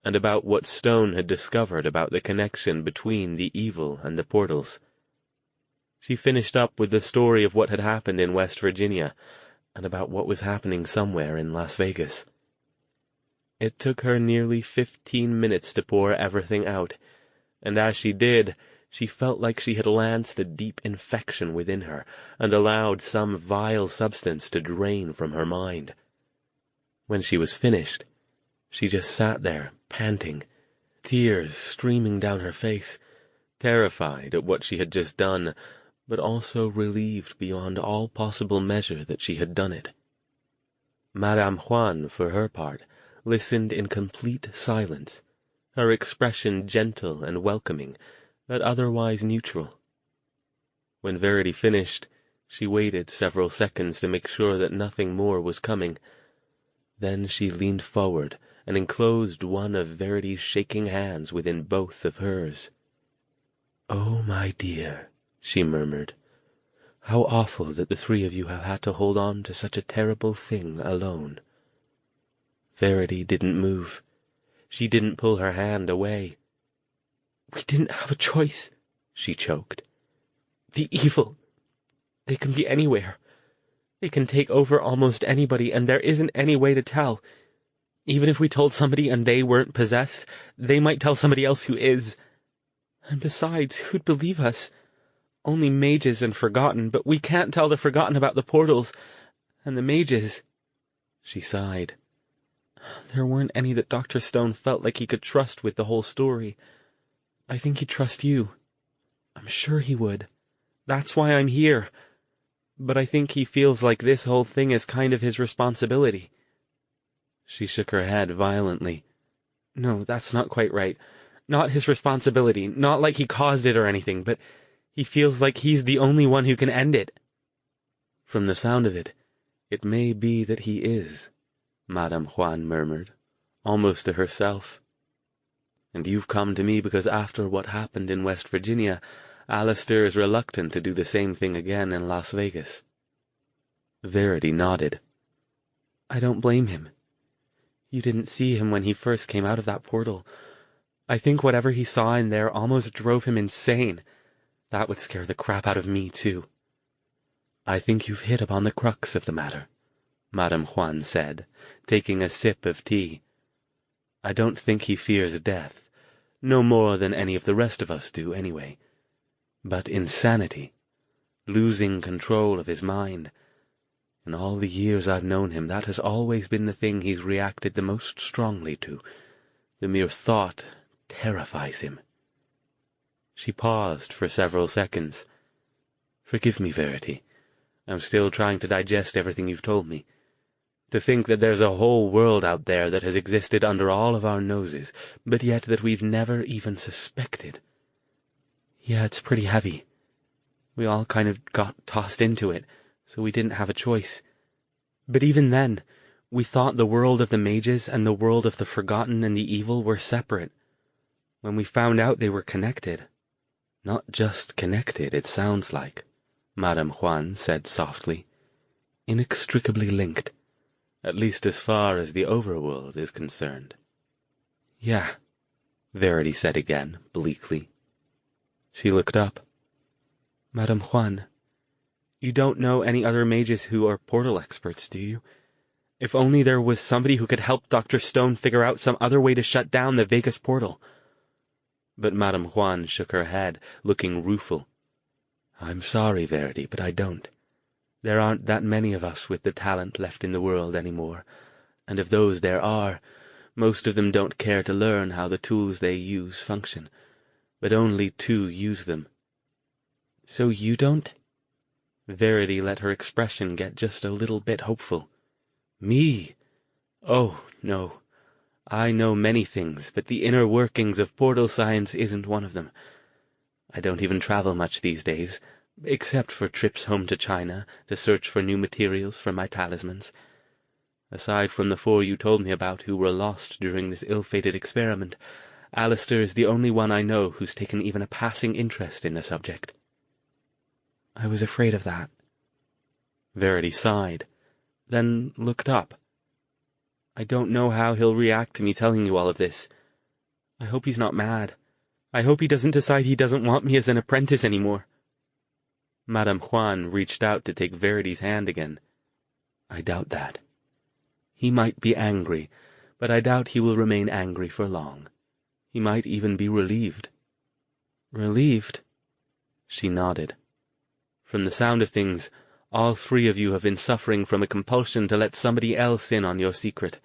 and about what Stone had discovered about the connection between the evil and the portals. She finished up with the story of what had happened in West Virginia, and about what was happening somewhere in Las Vegas. It took her nearly 15 minutes to pour everything out, and as she did, she felt like she had lanced a deep infection within her and allowed some vile substance to drain from her mind. When she was finished, she just sat there, panting, tears streaming down her face, terrified at what she had just done, but also relieved beyond all possible measure that she had done it. Madame Juan, for her part, listened in complete silence, her expression gentle and welcoming, but otherwise neutral. When Verity finished, she waited several seconds to make sure that nothing more was coming. Then she leaned forward and enclosed one of Verity's shaking hands within both of hers. "Oh, my dear," she murmured, "how awful that the three of you have had to hold on to such a terrible thing alone." Verity didn't move. She didn't pull her hand away. "We didn't have a choice," she choked. "The evil, they can be anywhere. They can take over almost anybody, and there isn't any way to tell. Even if we told somebody and they weren't possessed, they might tell somebody else who is. And besides, who'd believe us? Only mages and Forgotten, but we can't tell the Forgotten about the portals. And the mages—" She sighed. "There weren't any that Dr. Stone felt like he could trust with the whole story. I think he'd trust you. I'm sure he would. That's why I'm here. But I think he feels like this whole thing is kind of his responsibility." She shook her head violently. "No, that's not quite right. Not his responsibility, not like he caused it or anything, but he feels like he's the only one who can end it." "From the sound of it, it may be that he is," Madame Juan murmured, almost to herself. "And you've come to me because after what happened in West Virginia, Alastair is reluctant to do the same thing again in Las Vegas." Verity nodded. "I don't blame him. You didn't see him when he first came out of that portal. I think whatever he saw in there almost drove him insane. That would scare the crap out of me, too." "I think you've hit upon the crux of the matter," Madame Juan said, taking a sip of tea. "I don't think he fears death, no more than any of the rest of us do, anyway. But insanity, losing control of his mind. In all the years I've known him, that has always been the thing he's reacted the most strongly to. The mere thought terrifies him." She paused for several seconds. "Forgive me, Verity. I'm still trying to digest everything you've told me. To think that there's a whole world out there that has existed under all of our noses, but yet that we've never even suspected. Yeah, it's pretty heavy. We all kind of got tossed into it, so we didn't have a choice. But even then, we thought the world of the mages and the world of the Forgotten and the evil were separate. When we found out they were connected—" "Not just connected, it sounds like," Madame Juan said softly. "Inextricably linked, at least as far as the overworld is concerned." "Yeah," Verity said again, bleakly. She looked up. "Madame Juan, you don't know any other mages who are portal experts, do you? If only there was somebody who could help Dr. Stone figure out some other way to shut down the Vegas portal." But Madame Juan shook her head, looking rueful. "I'm sorry, Verity, but I don't. There aren't that many of us with the talent left in the world anymore, and of those there are, most of them don't care to learn how the tools they use function, but only to use them." "So you don't?" Verity let her expression get just a little bit hopeful. "Me? Oh, no. I know many things, but the inner workings of portal science isn't one of them. I don't even travel much these days, except for trips home to China to search for new materials for my talismans. Aside from the 4 you told me about who were lost during this ill-fated experiment, Alastair is the only one I know who's taken even a passing interest in the subject." "I was afraid of that." Verity sighed, then looked up. "I don't know how he'll react to me telling you all of this. I hope he's not mad. I hope he doesn't decide he doesn't want me as an apprentice anymore." Madame Juan reached out to take Verity's hand again. "I doubt that. He might be angry, but I doubt he will remain angry for long. He might even be relieved." "Relieved?" She nodded. "From the sound of things, all 3 of you have been suffering from a compulsion to let somebody else in on your secret.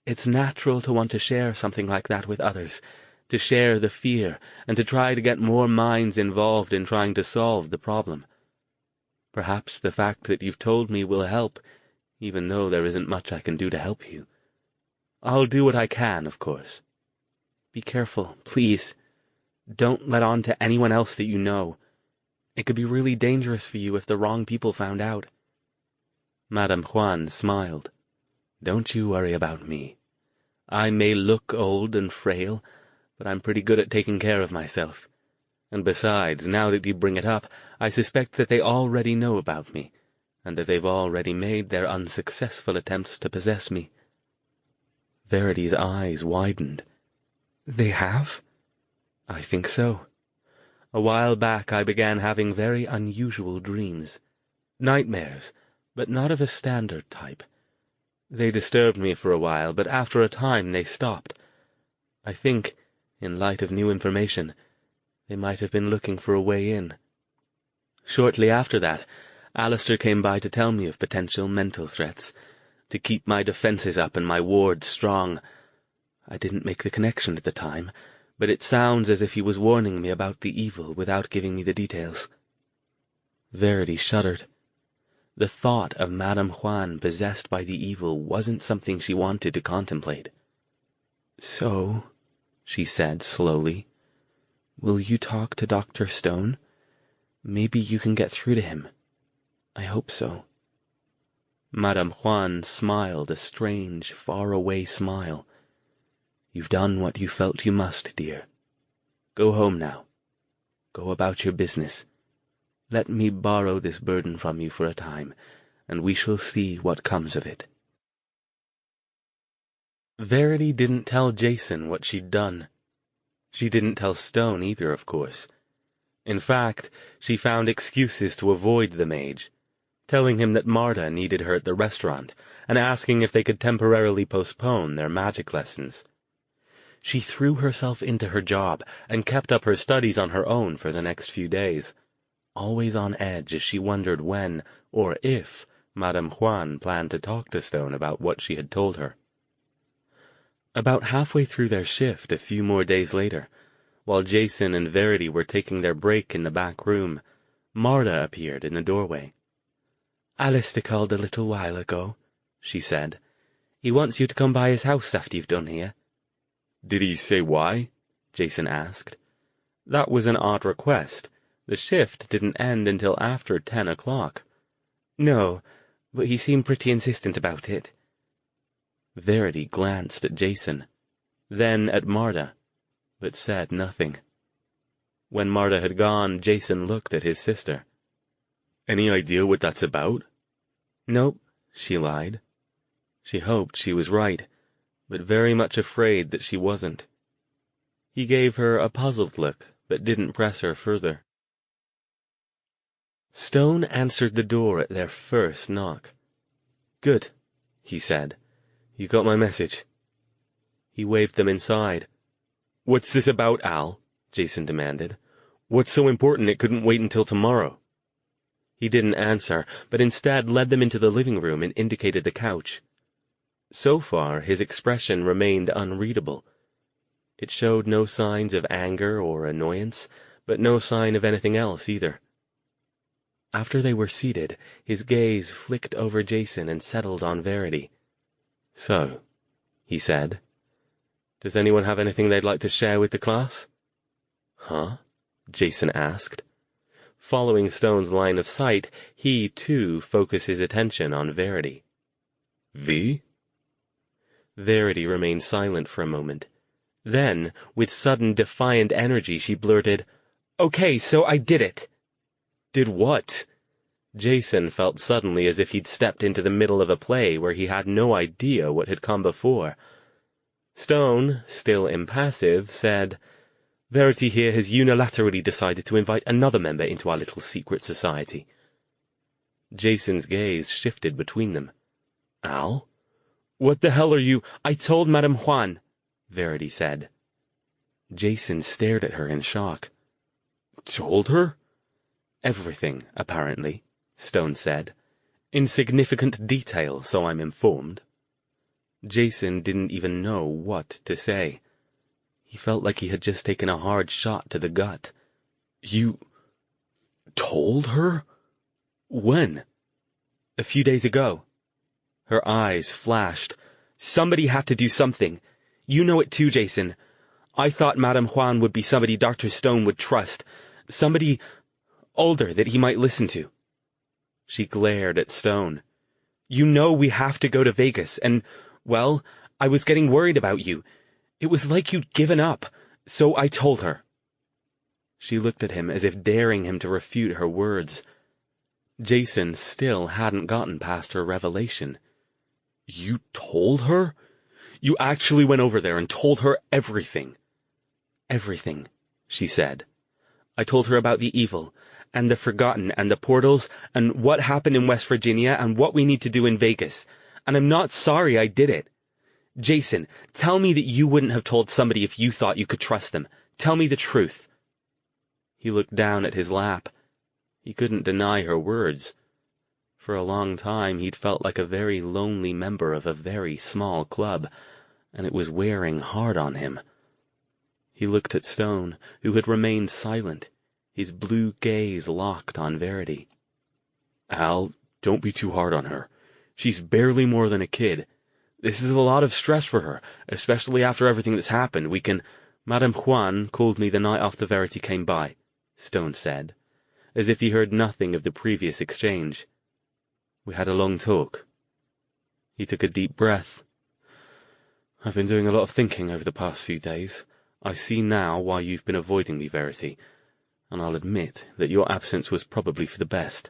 It's natural to want to share something like that with others, to share the fear, and to try to get more minds involved in trying to solve the problem. Perhaps the fact that you've told me will help, even though there isn't much I can do to help you. I'll do what I can, of course. Be careful, please. Don't let on to anyone else that you know. It could be really dangerous for you if the wrong people found out." Madame Juan smiled. "Don't you worry about me. I may look old and frail, but I'm pretty good at taking care of myself. And besides, now that you bring it up, I suspect that they already know about me, and that they've already made their unsuccessful attempts to possess me." Verity's eyes widened. "They have?" "I think so. A while back I began having very unusual dreams. Nightmares, but not of a standard type. They disturbed me for a while, but after a time they stopped. I think, in light of new information, they might have been looking for a way in. Shortly after that, Alastair came by to tell me of potential mental threats, to keep my defenses up and my wards strong. I didn't make the connection at the time, but it sounds as if he was warning me about the evil without giving me the details." Verity shuddered. The thought of Madame Juan possessed by the evil wasn't something she wanted to contemplate. "So," she said slowly, "will you talk to Dr. Stone? Maybe you can get through to him. I hope so." Madame Juan smiled a strange, far-away smile. "You've done what you felt you must, dear. Go home now. Go about your business. Let me borrow this burden from you for a time, and we shall see what comes of it." Verity didn't tell Jason what she'd done. She didn't tell Stone either, of course. In fact, she found excuses to avoid the mage, telling him that Marta needed her at the restaurant, and asking if they could temporarily postpone their magic lessons. She threw herself into her job and kept up her studies on her own for the next few days, always on edge as she wondered when, or if, Madame Juan planned to talk to Stone about what she had told her. About halfway through their shift a few more days later, while Jason and Verity were taking their break in the back room, Marta appeared in the doorway. "Alastair called a little while ago," she said. "He wants you to come by his house after you've done here." "Did he say why?" Jason asked. That was an odd request. The shift didn't end until after 10 o'clock. "No, but he seemed pretty insistent about it." Verity glanced at Jason, then at Marta, but said nothing. When Marta had gone, Jason looked at his sister. "Any idea what that's about?" "Nope," she lied. She hoped she was right, but very much afraid that she wasn't. He gave her a puzzled look, but didn't press her further. Stone answered the door at their first knock. "Good," he said. "You got my message." He waved them inside. "What's this about, Al?" Jason demanded. "What's so important it couldn't wait until tomorrow?" He didn't answer, but instead led them into the living room and indicated the couch. So far, his expression remained unreadable. It showed no signs of anger or annoyance, but no sign of anything else either. After they were seated, his gaze flicked over Jason and settled on Verity. "So," he said, "does anyone have anything they'd like to share with the class?" "Huh?" Jason asked. Following Stone's line of sight, he, too, focused his attention on Verity. "V?" Verity remained silent for a moment. Then, with sudden defiant energy, she blurted, "Okay, so I did it." "Did what?" Jason felt suddenly as if he'd stepped into the middle of a play where he had no idea what had come before. Stone, still impassive, said, "Verity here has unilaterally decided to invite another member into our little secret society." Jason's gaze shifted between them. "Al? What the hell are you—" "I told Madame Juan," Verity said. Jason stared at her in shock. "Told her?" "Everything, apparently," Stone said. "In significant detail, so I'm informed." Jason didn't even know what to say. He felt like he had just taken a hard shot to the gut. "You told her? When?" "A few days ago." Her eyes flashed. Somebody had to do something. You know it too, Jason. I thought Madame Juan would be somebody Dr. Stone would trust. Somebody older that he might listen to. She glared at Stone. You know we have to go to Vegas, and, well, I was getting worried about you. It was like you'd given up, so I told her. She looked at him as if daring him to refute her words. Jason still hadn't gotten past her revelation. You told her? You actually went over there and told her everything? Everything, she said. I told her about the evil, and the Forgotten, and the portals, and what happened in West Virginia, and what we need to do in Vegas. And I'm not sorry I did it. Jason, tell me that you wouldn't have told somebody if you thought you could trust them. Tell me the truth. He looked down at his lap. He couldn't deny her words. For a long time he'd felt like a very lonely member of a very small club, and it was wearing hard on him. He looked at Stone, who had remained silent, his blue gaze locked on Verity. Al, don't be too hard on her. She's barely more than a kid. This is a lot of stress for her, especially after everything that's happened. We can— Madame Juan called me the night after Verity came by, Stone said, as if he heard nothing of the previous exchange. We had a long talk. He took a deep breath. I've been doing a lot of thinking over the past few days. I see now why you've been avoiding me, Verity, and I'll admit that your absence was probably for the best.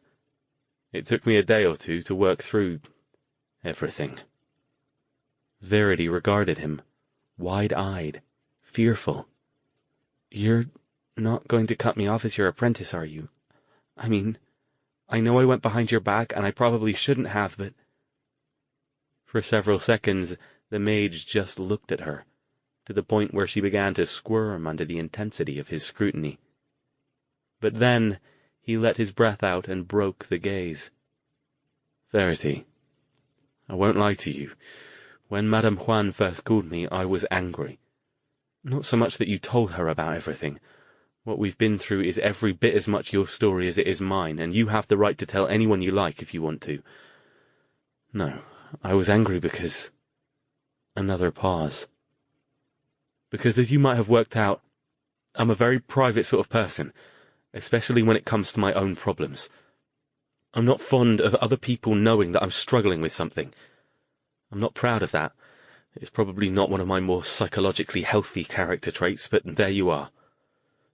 It took me a day or two to work through everything. Verity regarded him, wide-eyed, fearful. You're not going to cut me off as your apprentice, are you? I mean, I know I went behind your back, and I probably shouldn't have, but— For several seconds, the mage just looked at her, to the point where she began to squirm under the intensity of his scrutiny. But then he let his breath out and broke the gaze. Verity, I won't lie to you. When Madame Juan first called me, I was angry. Not so much that you told her about everything. What we've been through is every bit as much your story as it is mine, and you have the right to tell anyone you like if you want to. No, I was angry because— Another pause. Because as you might have worked out, I'm a very private sort of person, especially when it comes to my own problems. I'm not fond of other people knowing that I'm struggling with something. I'm not proud of that. It's probably not one of my more psychologically healthy character traits, but there you are.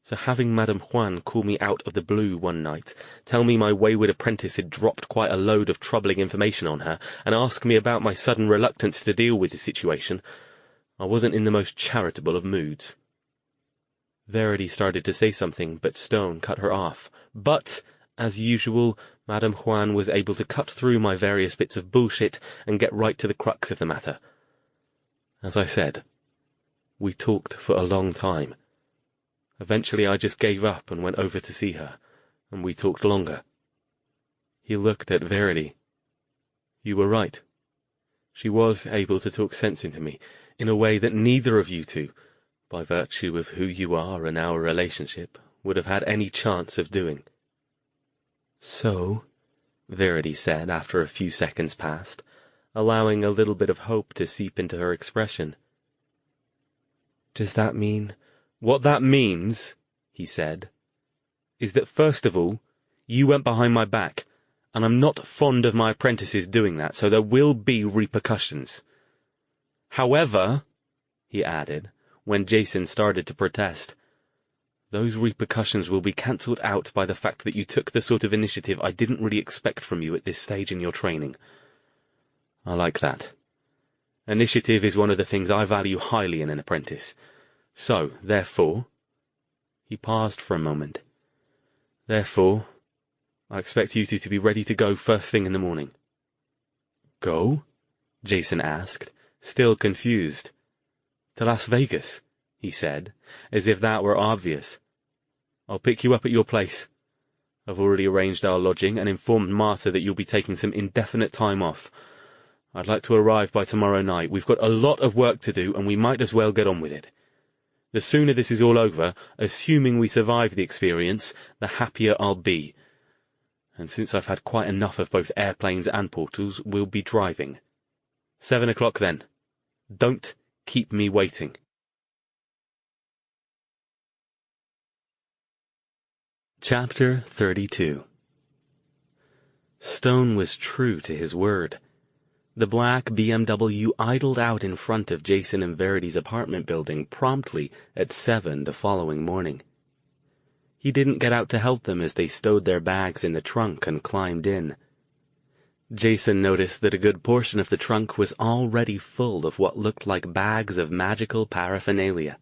So having Madame Juan call me out of the blue one night, tell me my wayward apprentice had dropped quite a load of troubling information on her, and ask me about my sudden reluctance to deal with the situation, I wasn't in the most charitable of moods. Verity started to say something, but Stone cut her off. But, as usual, Madame Juan was able to cut through my various bits of bullshit and get right to the crux of the matter. As I said, we talked for a long time. Eventually I just gave up and went over to see her, and we talked longer. He looked at Verity. You were right. She was able to talk sense into me, in a way that neither of you two, by virtue of who you are and our relationship, would have had any chance of doing. So, Verity said after a few seconds passed, allowing a little bit of hope to seep into her expression. Does that mean— What that means, he said, is that first of all, you went behind my back, and I'm not fond of my apprentices doing that, so there will be repercussions. However, he added, when Jason started to protest, those repercussions will be cancelled out by the fact that you took the sort of initiative I didn't really expect from you at this stage in your training. I like that. Initiative is one of the things I value highly in an apprentice. So, therefore— He paused for a moment. Therefore, I expect you two to be ready to go first thing in the morning. Go? Jason asked, still confused. To Las Vegas, he said, as if that were obvious. I'll pick you up at your place. I've already arranged our lodging and informed Martha that you'll be taking some indefinite time off. I'd like to arrive by tomorrow night. We've got a lot of work to do, and we might as well get on with it. The sooner this is all over, assuming we survive the experience, the happier I'll be. And since I've had quite enough of both airplanes and portals, we'll be driving. 7 o'clock then. Don't keep me waiting. Chapter 32. Stone was true to his word. The black BMW idled out in front of Jason and Verity's apartment building promptly at 7 the following morning. He didn't get out to help them as they stowed their bags in the trunk and climbed in. Jason noticed that a good portion of the trunk was already full of what looked like bags of magical paraphernalia.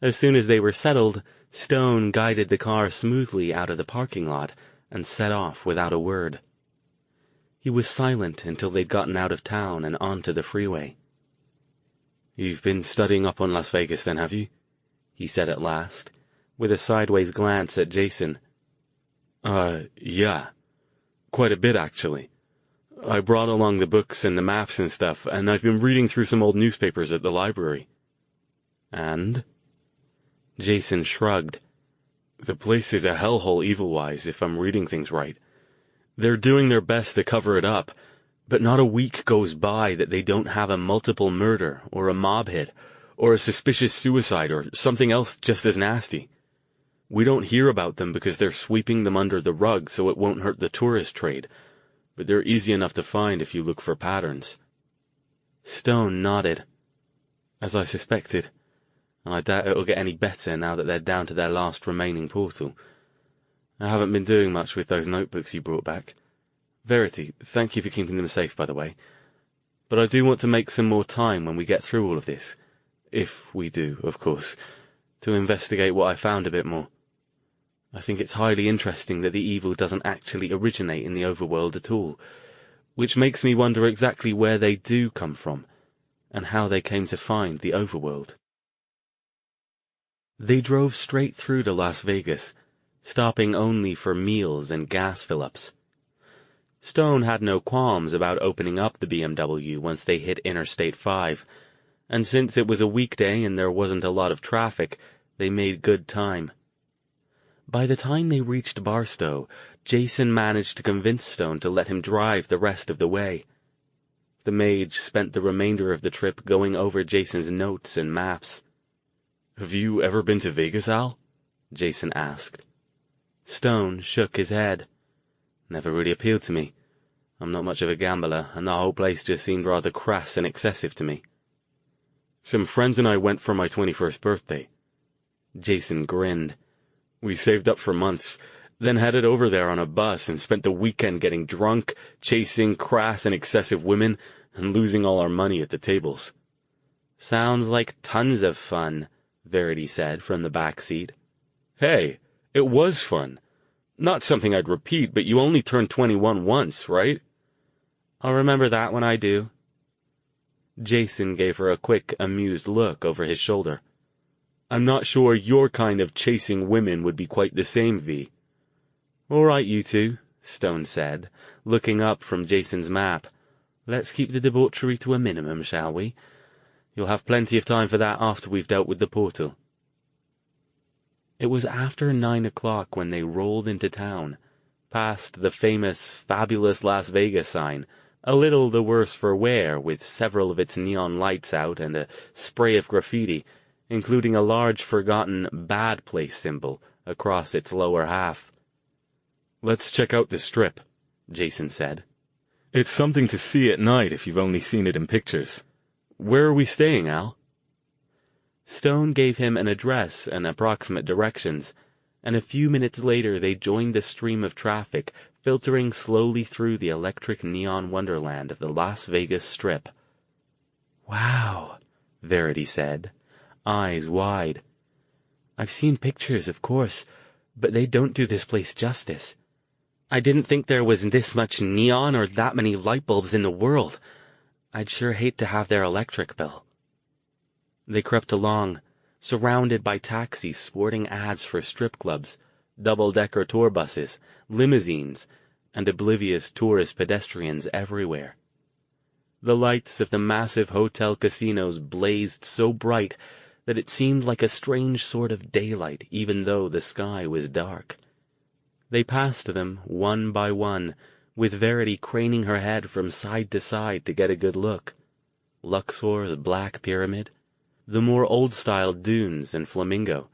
As soon as they were settled, Stone guided the car smoothly out of the parking lot and set off without a word. He was silent until they'd gotten out of town and onto the freeway. "You've been studying up on Las Vegas then, have you?" he said at last, with a sideways glance at Jason. Yeah. Quite a bit, actually. I brought along the books and the maps and stuff, and I've been reading through some old newspapers at the library." "And?" Jason shrugged. "The place is a hellhole evil-wise, if I'm reading things right. They're doing their best to cover it up, but not a week goes by that they don't have a multiple murder, or a mob hit, or a suspicious suicide, or something else just as nasty. We don't hear about them because they're sweeping them under the rug so it won't hurt the tourist trade, but they're easy enough to find if you look for patterns." Stone nodded. "As I suspected. I doubt it'll get any better now that they're down to their last remaining portal. I haven't been doing much with those notebooks you brought back. Verity, thank you for keeping them safe, by the way. But I do want to make some more time when we get through all of this, if we do, of course, to investigate what I found a bit more. I think it's highly interesting that the evil doesn't actually originate in the overworld at all, which makes me wonder exactly where they do come from, and how they came to find the overworld." They drove straight through to Las Vegas, stopping only for meals and gas fill-ups. Stone had no qualms about opening up the BMW once they hit Interstate 5, and since it was a weekday and there wasn't a lot of traffic, they made good time. By the time they reached Barstow, Jason managed to convince Stone to let him drive the rest of the way. The mage spent the remainder of the trip going over Jason's notes and maps. "Have you ever been to Vegas, Al?" Jason asked. Stone shook his head. "Never really appealed to me. I'm not much of a gambler, and the whole place just seemed rather crass and excessive to me." "Some friends and I went for my 21st birthday. Jason grinned. "We saved up for months, then headed over there on a bus and spent the weekend getting drunk, chasing crass and excessive women, and losing all our money at the tables." "Sounds like tons of fun," Verity said from the back seat. "Hey, it was fun. Not something I'd repeat, but you only turn 21 once, right?" "I'll remember that when I do." Jason gave her a quick, amused look over his shoulder. "I'm not sure your kind of chasing women would be quite the same, V." "All right, you two," Stone said, looking up from Jason's map. "Let's keep the debauchery to a minimum, shall we? You'll have plenty of time for that after we've dealt with the portal." It was after 9 o'clock when they rolled into town, past the famous Fabulous Las Vegas sign, a little the worse for wear, with several of its neon lights out and a spray of graffiti, including a large forgotten Bad Place symbol across its lower half. "Let's check out the Strip," Jason said. "It's something to see at night if you've only seen it in pictures. Where are we staying, Al?" Stone gave him an address and approximate directions, and a few minutes later they joined the stream of traffic filtering slowly through the electric neon wonderland of the Las Vegas Strip. "Wow," Verity said, eyes wide. "I've seen pictures, of course, but they don't do this place justice. I didn't think there was this much neon or that many light bulbs in the world. I'd sure hate to have their electric bill." They crept along, surrounded by taxis sporting ads for strip clubs, double-decker tour buses, limousines, and oblivious tourist pedestrians everywhere. The lights of the massive hotel casinos blazed so bright that it seemed like a strange sort of daylight even though the sky was dark. They passed them one by one, with Verity craning her head from side to side to get a good look. Luxor's Black Pyramid, the more old-style dunes and Flamingo,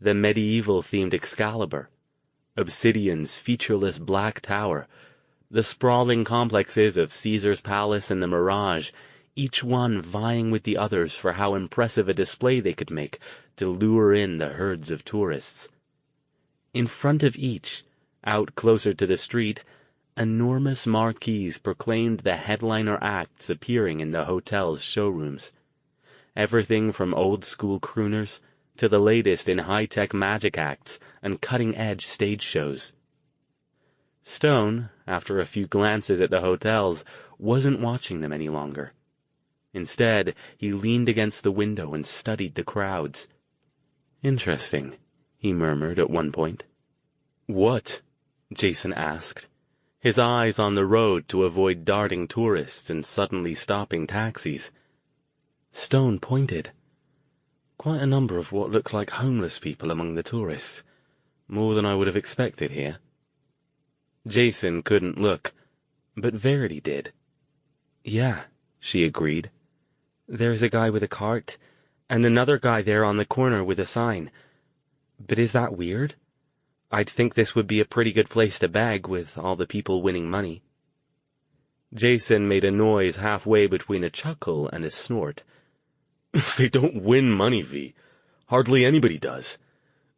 the medieval-themed Excalibur, Obsidian's featureless Black Tower, the sprawling complexes of Caesar's Palace and the Mirage, each one vying with the others for how impressive a display they could make to lure in the herds of tourists. In front of each, out closer to the street, enormous marquees proclaimed the headliner acts appearing in the hotel's showrooms. Everything from old-school crooners to the latest in high-tech magic acts and cutting-edge stage shows. Stone, after a few glances at the hotels, wasn't watching them any longer. Instead, he leaned against the window and studied the crowds. "Interesting," he murmured at one point. "What?" Jason asked, his eyes on the road to avoid darting tourists and suddenly stopping taxis. Stone pointed. "Quite a number of what looked like homeless people among the tourists. More than I would have expected here." Jason couldn't look, but Verity did. "Yeah," she agreed. "There's a guy with a cart, and another guy there on the corner with a sign. But is that weird? I'd think this would be a pretty good place to beg with all the people winning money." Jason made a noise halfway between a chuckle and a snort. "They don't win money, V. Hardly anybody does.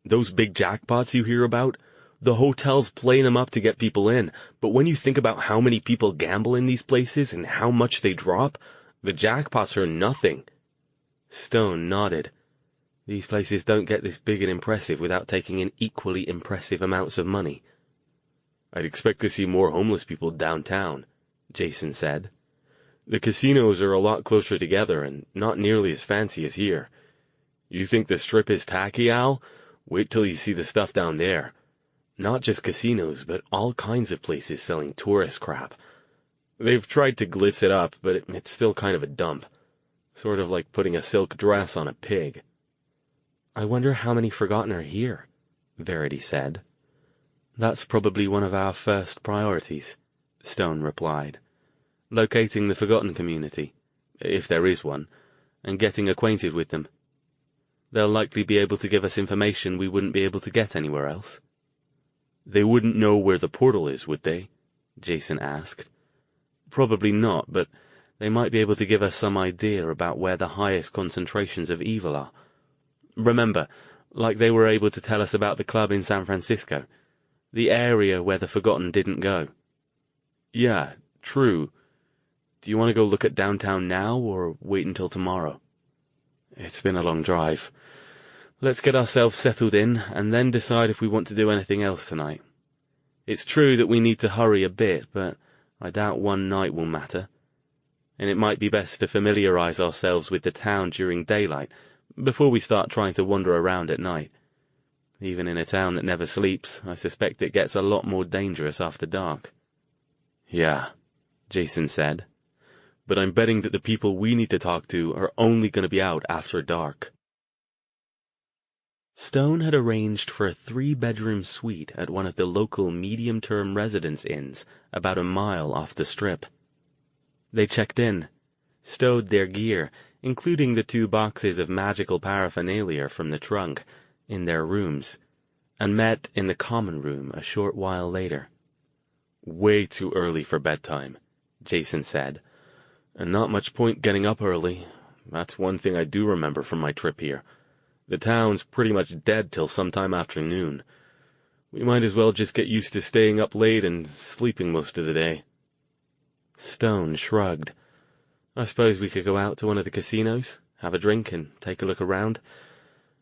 Those big jackpots you hear about, the hotels play them up to get people in, but when you think about how many people gamble in these places and how much they drop, the jackpots are nothing." Stone nodded. "These places don't get this big and impressive without taking in equally impressive amounts of money." "I'd expect to see more homeless people downtown," Jason said. "The casinos are a lot closer together and not nearly as fancy as here. You think the Strip is tacky, Al? Wait till you see the stuff down there. Not just casinos, but all kinds of places selling tourist crap. They've tried to glitz it up, but it's still kind of a dump. Sort of like putting a silk dress on a pig." "I wonder how many Forgotten are here," Verity said. "That's probably one of our first priorities," Stone replied. "Locating the Forgotten community, if there is one, and getting acquainted with them. They'll likely be able to give us information we wouldn't be able to get anywhere else." "They wouldn't know where the portal is, would they?" Jason asked. "Probably not, but they might be able to give us some idea about where the highest concentrations of evil are. Remember, like they were able to tell us about the club in San Francisco, the area where the Forgotten didn't go." "Yeah, true. Do you want to go look at downtown now, or wait until tomorrow?" "It's been a long drive. Let's get ourselves settled in, and then decide if we want to do anything else tonight. It's true that we need to hurry a bit, but I doubt one night will matter. And it might be best to familiarize ourselves with the town during daylight, before we start trying to wander around at night. Even in a town that never sleeps, I suspect it gets a lot more dangerous after dark." "Yeah," Jason said. "But I'm betting that the people we need to talk to are only going to be out after dark." Stone had arranged for a 3-bedroom suite at one of the local medium-term residence inns about a mile off the Strip. They checked in, stowed their gear, including the 2 boxes of magical paraphernalia from the trunk, in their rooms, and met in the common room a short while later. "Way too early for bedtime," Jason said. "And not much point getting up early. That's one thing I do remember from my trip here. The town's pretty much dead till sometime after noon. We might as well just get used to staying up late and sleeping most of the day." Stone shrugged. "I suppose we could go out to one of the casinos, have a drink, and take a look around.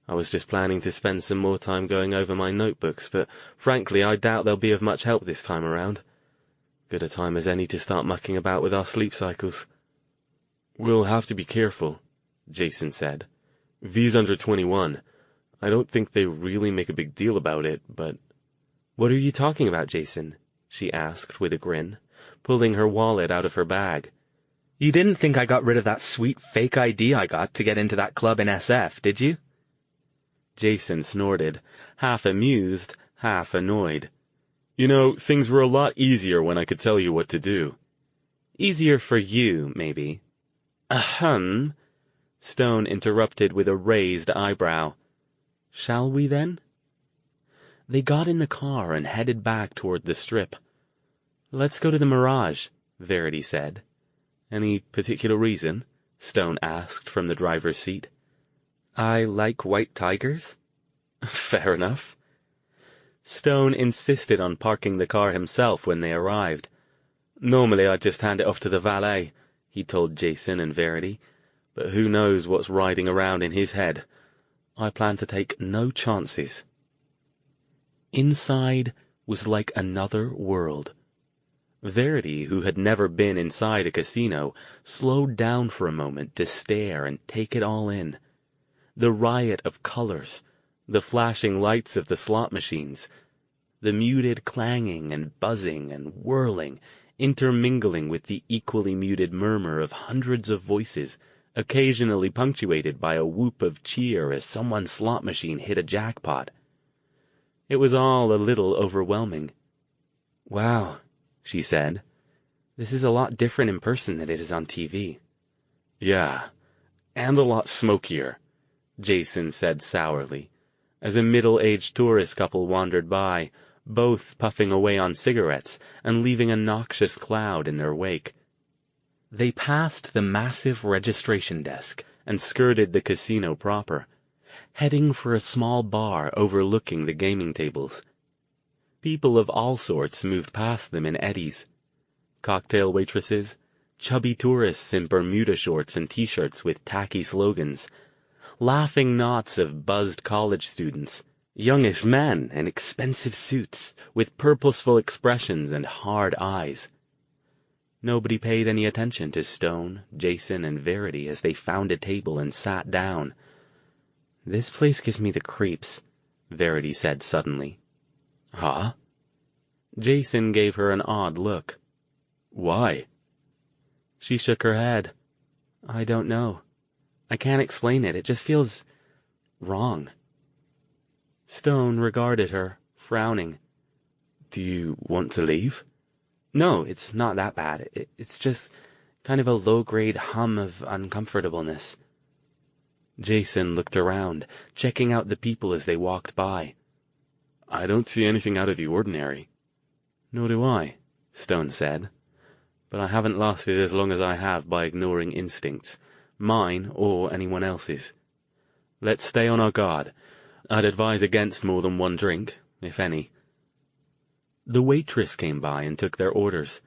I was just planning to spend some more time going over my notebooks, but frankly I doubt they'll be of much help this time around. Good a time as any to start mucking about with our sleep cycles." "We'll have to be careful," Jason said. "V's under 21. I don't think they really make a big deal about it, but—" "What are you talking about, Jason?" she asked with a grin, pulling her wallet out of her bag. "You didn't think I got rid of that sweet fake ID I got to get into that club in SF, did you?" Jason snorted, half amused, half annoyed. "You know, things were a lot easier when I could tell you what to do." "Easier for you, maybe." Ahem, Stone interrupted with a raised eyebrow. Shall we, then? They got in the car and headed back toward the Strip. Let's go to the Mirage, Verity said. Any particular reason? Stone asked from the driver's seat. I like white tigers. Fair enough. Stone insisted on parking the car himself when they arrived. Normally I'd just hand it off to the valet, he told Jason and Verity, but who knows what's riding around in his head. I plan to take no chances. Inside was like another world. Verity, who had never been inside a casino, slowed down for a moment to stare and take it all in. The riot of colors, the flashing lights of the slot machines, the muted clanging and buzzing and whirling, intermingling with the equally muted murmur of hundreds of voices, occasionally punctuated by a whoop of cheer as someone's slot machine hit a jackpot. It was all a little overwhelming. Wow, she said. This is a lot different in person than it is on TV. Yeah, and a lot smokier, Jason said sourly, as a middle-aged tourist couple wandered by, both puffing away on cigarettes and leaving a noxious cloud in their wake. They passed the massive registration desk and skirted the casino proper, heading for a small bar overlooking the gaming tables. People of all sorts moved past them in eddies. Cocktail waitresses, chubby tourists in Bermuda shorts and t-shirts with tacky slogans, laughing knots of buzzed college students, youngish men in expensive suits with purposeful expressions and hard eyes. Nobody paid any attention to Stone, Jason, and Verity as they found a table and sat down. This place gives me the creeps, Verity said suddenly. Huh? Jason gave her an odd look. Why? She shook her head. I don't know. I can't explain it. It just feels wrong. Stone regarded her, frowning. Do you want to leave? No, it's not that bad. It's just kind of a low-grade hum of uncomfortableness. Jason looked around, checking out the people as they walked by. I don't see anything out of the ordinary. Nor do I, Stone said. But I haven't lasted as long as I have by ignoring instincts, mine or anyone else's. Let's stay on our guard. I'd advise against more than one drink, if any. The waitress came by and took their orders.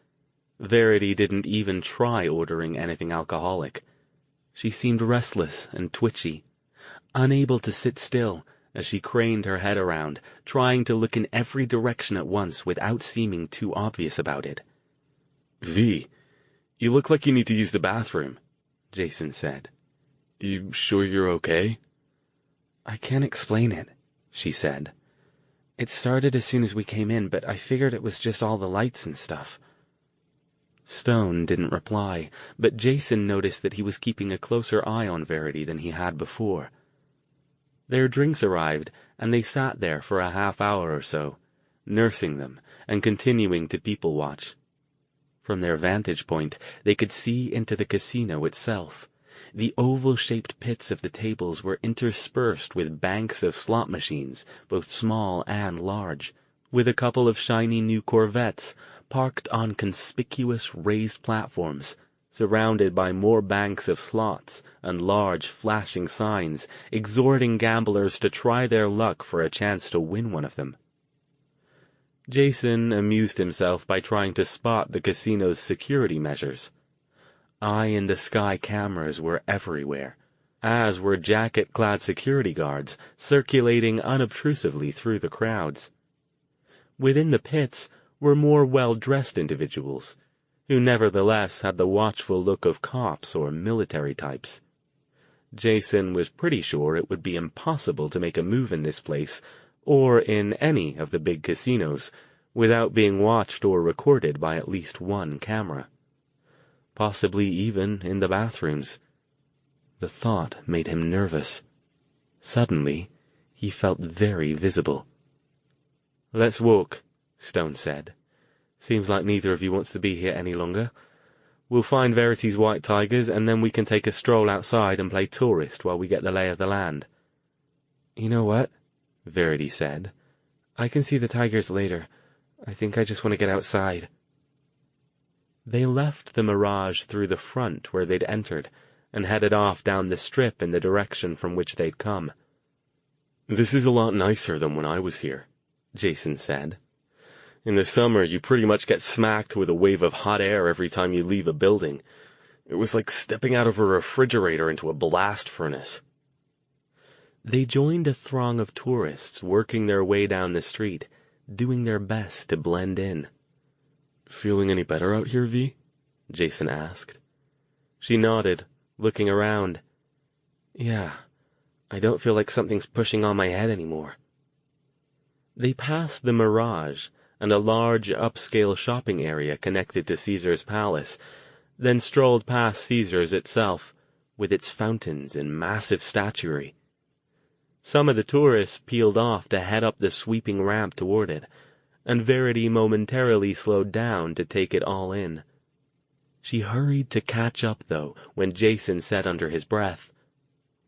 Verity didn't even try ordering anything alcoholic. She seemed restless and twitchy, unable to sit still as she craned her head around, trying to look in every direction at once without seeming too obvious about it. V, you look like you need to use the bathroom, Jason said. You sure you're okay? I can't explain it, she said. It started as soon as we came in, but I figured it was just all the lights and stuff. Stone didn't reply, but Jason noticed that he was keeping a closer eye on Verity than he had before. Their drinks arrived, and they sat there for a half-hour or so, nursing them and continuing to people-watch. From their vantage point, they could see into the casino itself. The oval-shaped pits of the tables were interspersed with banks of slot machines, both small and large, with a couple of shiny new Corvettes parked on conspicuous raised platforms, surrounded by more banks of slots and large flashing signs exhorting gamblers to try their luck for a chance to win one of them. Jason amused himself by trying to spot the casino's security measures. Eye-in-the-sky cameras were everywhere, as were jacket-clad security guards circulating unobtrusively through the crowds. Within the pits were more well-dressed individuals, who nevertheless had the watchful look of cops or military types. Jason was pretty sure it would be impossible to make a move in this place, or in any of the big casinos, without being watched or recorded by at least one camera. Possibly even in the bathrooms. The thought made him nervous. Suddenly, he felt very visible. Let's walk, Stone said. Seems like neither of you wants to be here any longer. We'll find Verity's white tigers, and then we can take a stroll outside and play tourist while we get the lay of the land." "You know what?" Verity said. "I can see the tigers later. I think I just want to get outside." They left the Mirage through the front where they'd entered, and headed off down the strip in the direction from which they'd come. "This is a lot nicer than when I was here," Jason said. "In the summer, you pretty much get smacked with a wave of hot air every time you leave a building. It was like stepping out of a refrigerator into a blast furnace." They joined a throng of tourists working their way down the street, doing their best to blend in. "Feeling any better out here, V?" Jason asked. She nodded, looking around. "Yeah, I don't feel like something's pushing on my head anymore." They passed the Mirage and a large upscale shopping area connected to Caesar's palace, then strolled past Caesar's itself, with its fountains and massive statuary. Some of the tourists peeled off to head up the sweeping ramp toward it, and Verity momentarily slowed down to take it all in. She hurried to catch up, though, when Jason said under his breath,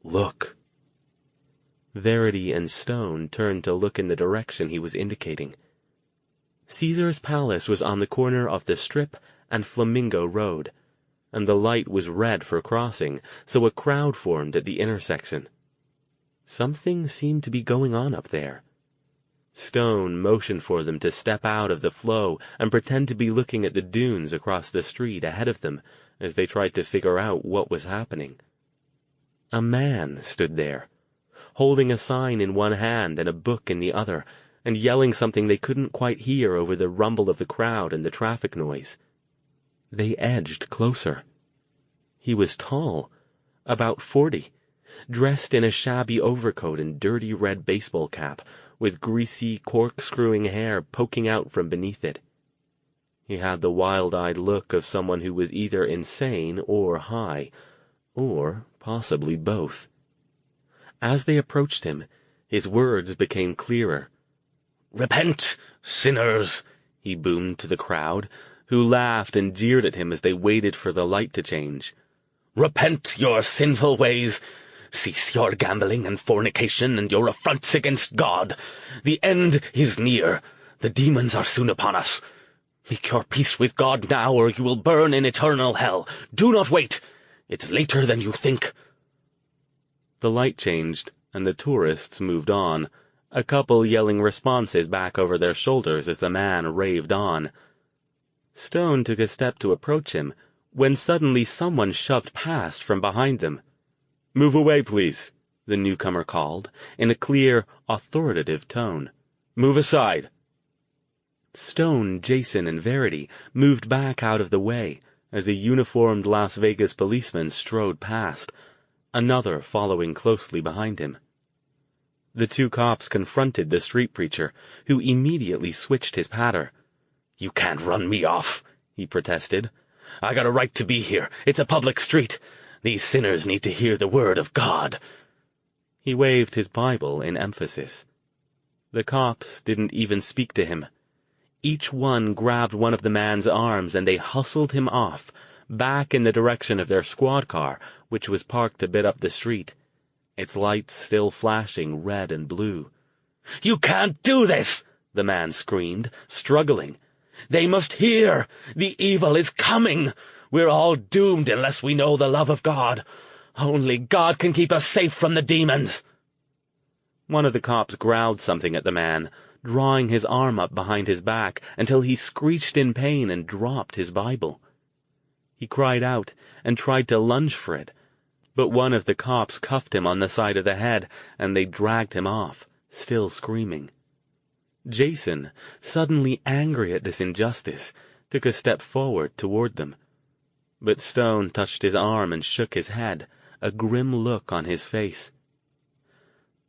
"Look." Verity and Stone turned to look in the direction he was indicating. Caesar's palace was on the corner of the Strip and Flamingo Road, and the light was red for crossing, so a crowd formed at the intersection. Something seemed to be going on up there. Stone motioned for them to step out of the flow and pretend to be looking at the dunes across the street ahead of them as they tried to figure out what was happening. A man stood there, holding a sign in one hand and a book in the other, and yelling something they couldn't quite hear over the rumble of the crowd and the traffic noise. They edged closer. He was tall, about 40, dressed in a shabby overcoat and dirty red baseball cap, with greasy, corkscrewing hair poking out from beneath it. He had the wild-eyed look of someone who was either insane or high, or possibly both. As they approached him, his words became clearer. "Repent, sinners!" he boomed to the crowd, who laughed and jeered at him as they waited for the light to change. "Repent your sinful ways! Cease your gambling and fornication and your affronts against God! The end is near. The demons are soon upon us. Make your peace with God now, or you will burn in eternal hell. Do not wait. It's later than you think." The light changed, and the tourists moved on, a couple yelling responses back over their shoulders as the man raved on. Stone took a step to approach him, when suddenly someone shoved past from behind them. "Move away, please," the newcomer called, in a clear, authoritative tone. "Move aside." Stone, Jason, and Verity moved back out of the way as a uniformed Las Vegas policeman strode past, another following closely behind him. The two cops confronted the street preacher, who immediately switched his patter. "You can't run me off," he protested. "I got a right to be here. It's a public street. These sinners need to hear the word of God." He waved his Bible in emphasis. The cops didn't even speak to him. Each one grabbed one of the man's arms and they hustled him off, back in the direction of their squad car, which was parked a bit up the street, its lights still flashing red and blue. "You can't do this!" the man screamed, struggling. "They must hear! The evil is coming! We're all doomed unless we know the love of God. Only God can keep us safe from the demons." One of the cops growled something at the man, drawing his arm up behind his back until he screeched in pain and dropped his Bible. He cried out and tried to lunge for it, but one of the cops cuffed him on the side of the head, and they dragged him off, still screaming. Jason, suddenly angry at this injustice, took a step forward toward them. But Stone touched his arm and shook his head, a grim look on his face.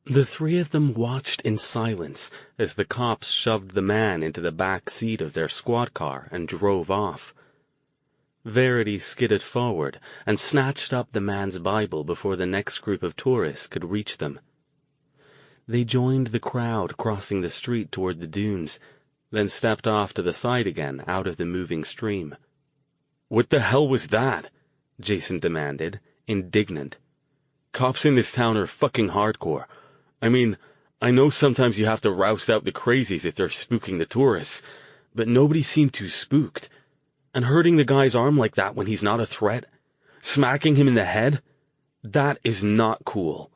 The three of them watched in silence as the cops shoved the man into the back seat of their squad car and drove off. Verity skidded forward and snatched up the man's Bible before the next group of tourists could reach them. They joined the crowd crossing the street toward the dunes, then stepped off to the side again out of the moving stream. "What the hell was that?" Jason demanded, indignant. "Cops in this town are fucking hardcore. I mean, I know sometimes you have to roust out the crazies if they're spooking the tourists, but nobody seemed too spooked. And hurting the guy's arm like that when he's not a threat, smacking him in the head, that is not cool."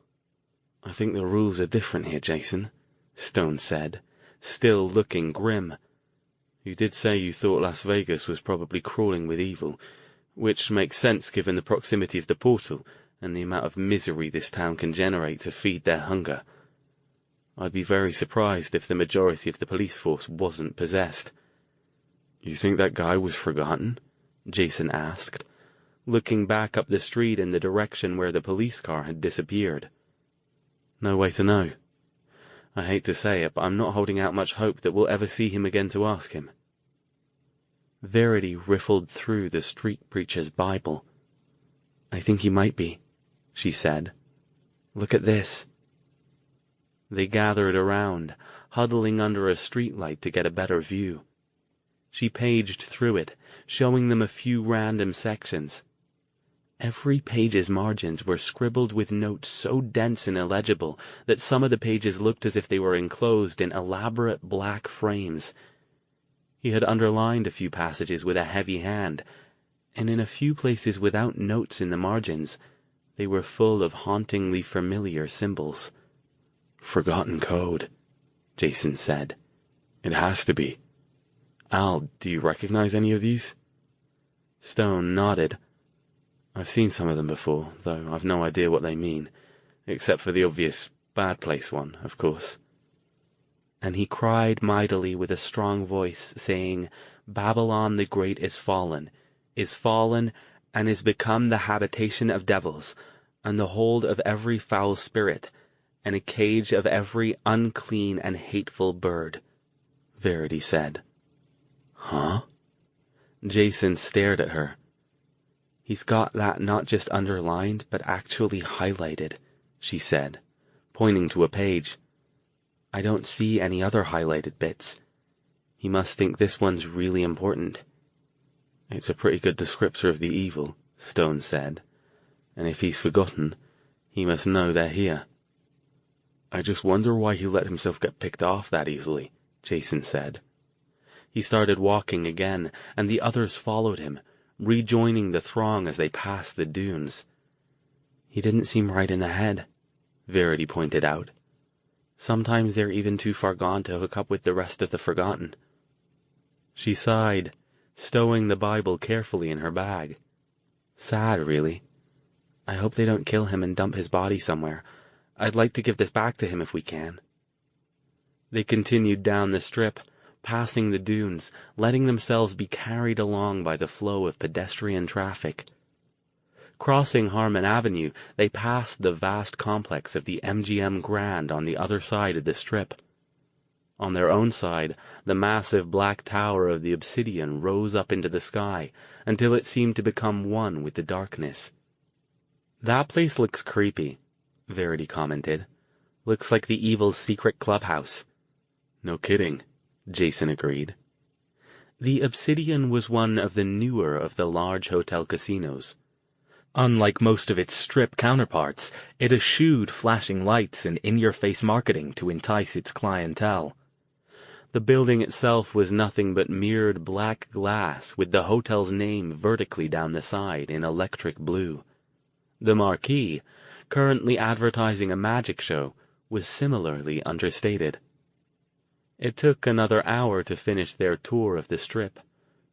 "I think the rules are different here, Jason," Stone said, still looking grim. "You did say you thought Las Vegas was probably crawling with evil, which makes sense given the proximity of the portal and the amount of misery this town can generate to feed their hunger. I'd be very surprised if the majority of the police force wasn't possessed." "You think that guy was forgotten?" Jason asked, looking back up the street in the direction where the police car had disappeared. "No way to know. I hate to say it, but I'm not holding out much hope that we'll ever see him again to ask him." Verity riffled through the street preacher's Bible. "I think he might be," she said. "Look at this." They gathered around, huddling under a streetlight to get a better view. She paged through it, showing them a few random sections. Every page's margins were scribbled with notes so dense and illegible that some of the pages looked as if they were enclosed in elaborate black frames. He had underlined a few passages with a heavy hand, and in a few places without notes in the margins, they were full of hauntingly familiar symbols. "Forgotten code," Jason said. "It has to be. Al, do you recognize any of these?" Stone nodded. "I've seen some of them before, though I've no idea what they mean, except for the obvious bad place one, of course." And he cried mightily with a strong voice, saying, "Babylon the Great is fallen, and is become the habitation of devils, and the hold of every foul spirit, and a cage of every unclean and hateful bird," Verity said. "Huh?" Jason stared at her. "He's got that not just underlined, but actually highlighted," she said, pointing to a page. "I don't see any other highlighted bits. He must think this one's really important." "It's a pretty good descriptor of the evil," Stone said. "And if he's forgotten, he must know they're here." "I just wonder why he let himself get picked off that easily," Jason said. He started walking again, and the others followed him, rejoining the throng as they passed the dunes. "He didn't seem right in the head," Verity pointed out. "Sometimes they're even too far gone to hook up with the rest of the forgotten." She sighed, stowing the Bible carefully in her bag. "Sad, really. I hope they don't kill him and dump his body somewhere. I'd like to give this back to him if we can." They continued down the strip, passing the dunes, letting themselves be carried along by the flow of pedestrian traffic. Crossing Harmon Avenue, they passed the vast complex of the MGM Grand on the other side of the strip. On their own side, the massive black tower of the Obsidian rose up into the sky until it seemed to become one with the darkness. "That place looks creepy," Verity commented. "Looks like the evil's secret clubhouse." "No kidding," Jason agreed. The Obsidian was one of the newer of the large hotel casinos. Unlike most of its strip counterparts, it eschewed flashing lights and in-your-face marketing to entice its clientele. The building itself was nothing but mirrored black glass with the hotel's name vertically down the side in electric blue. The marquee, currently advertising a magic show, was similarly understated. It took another hour to finish their tour of the strip,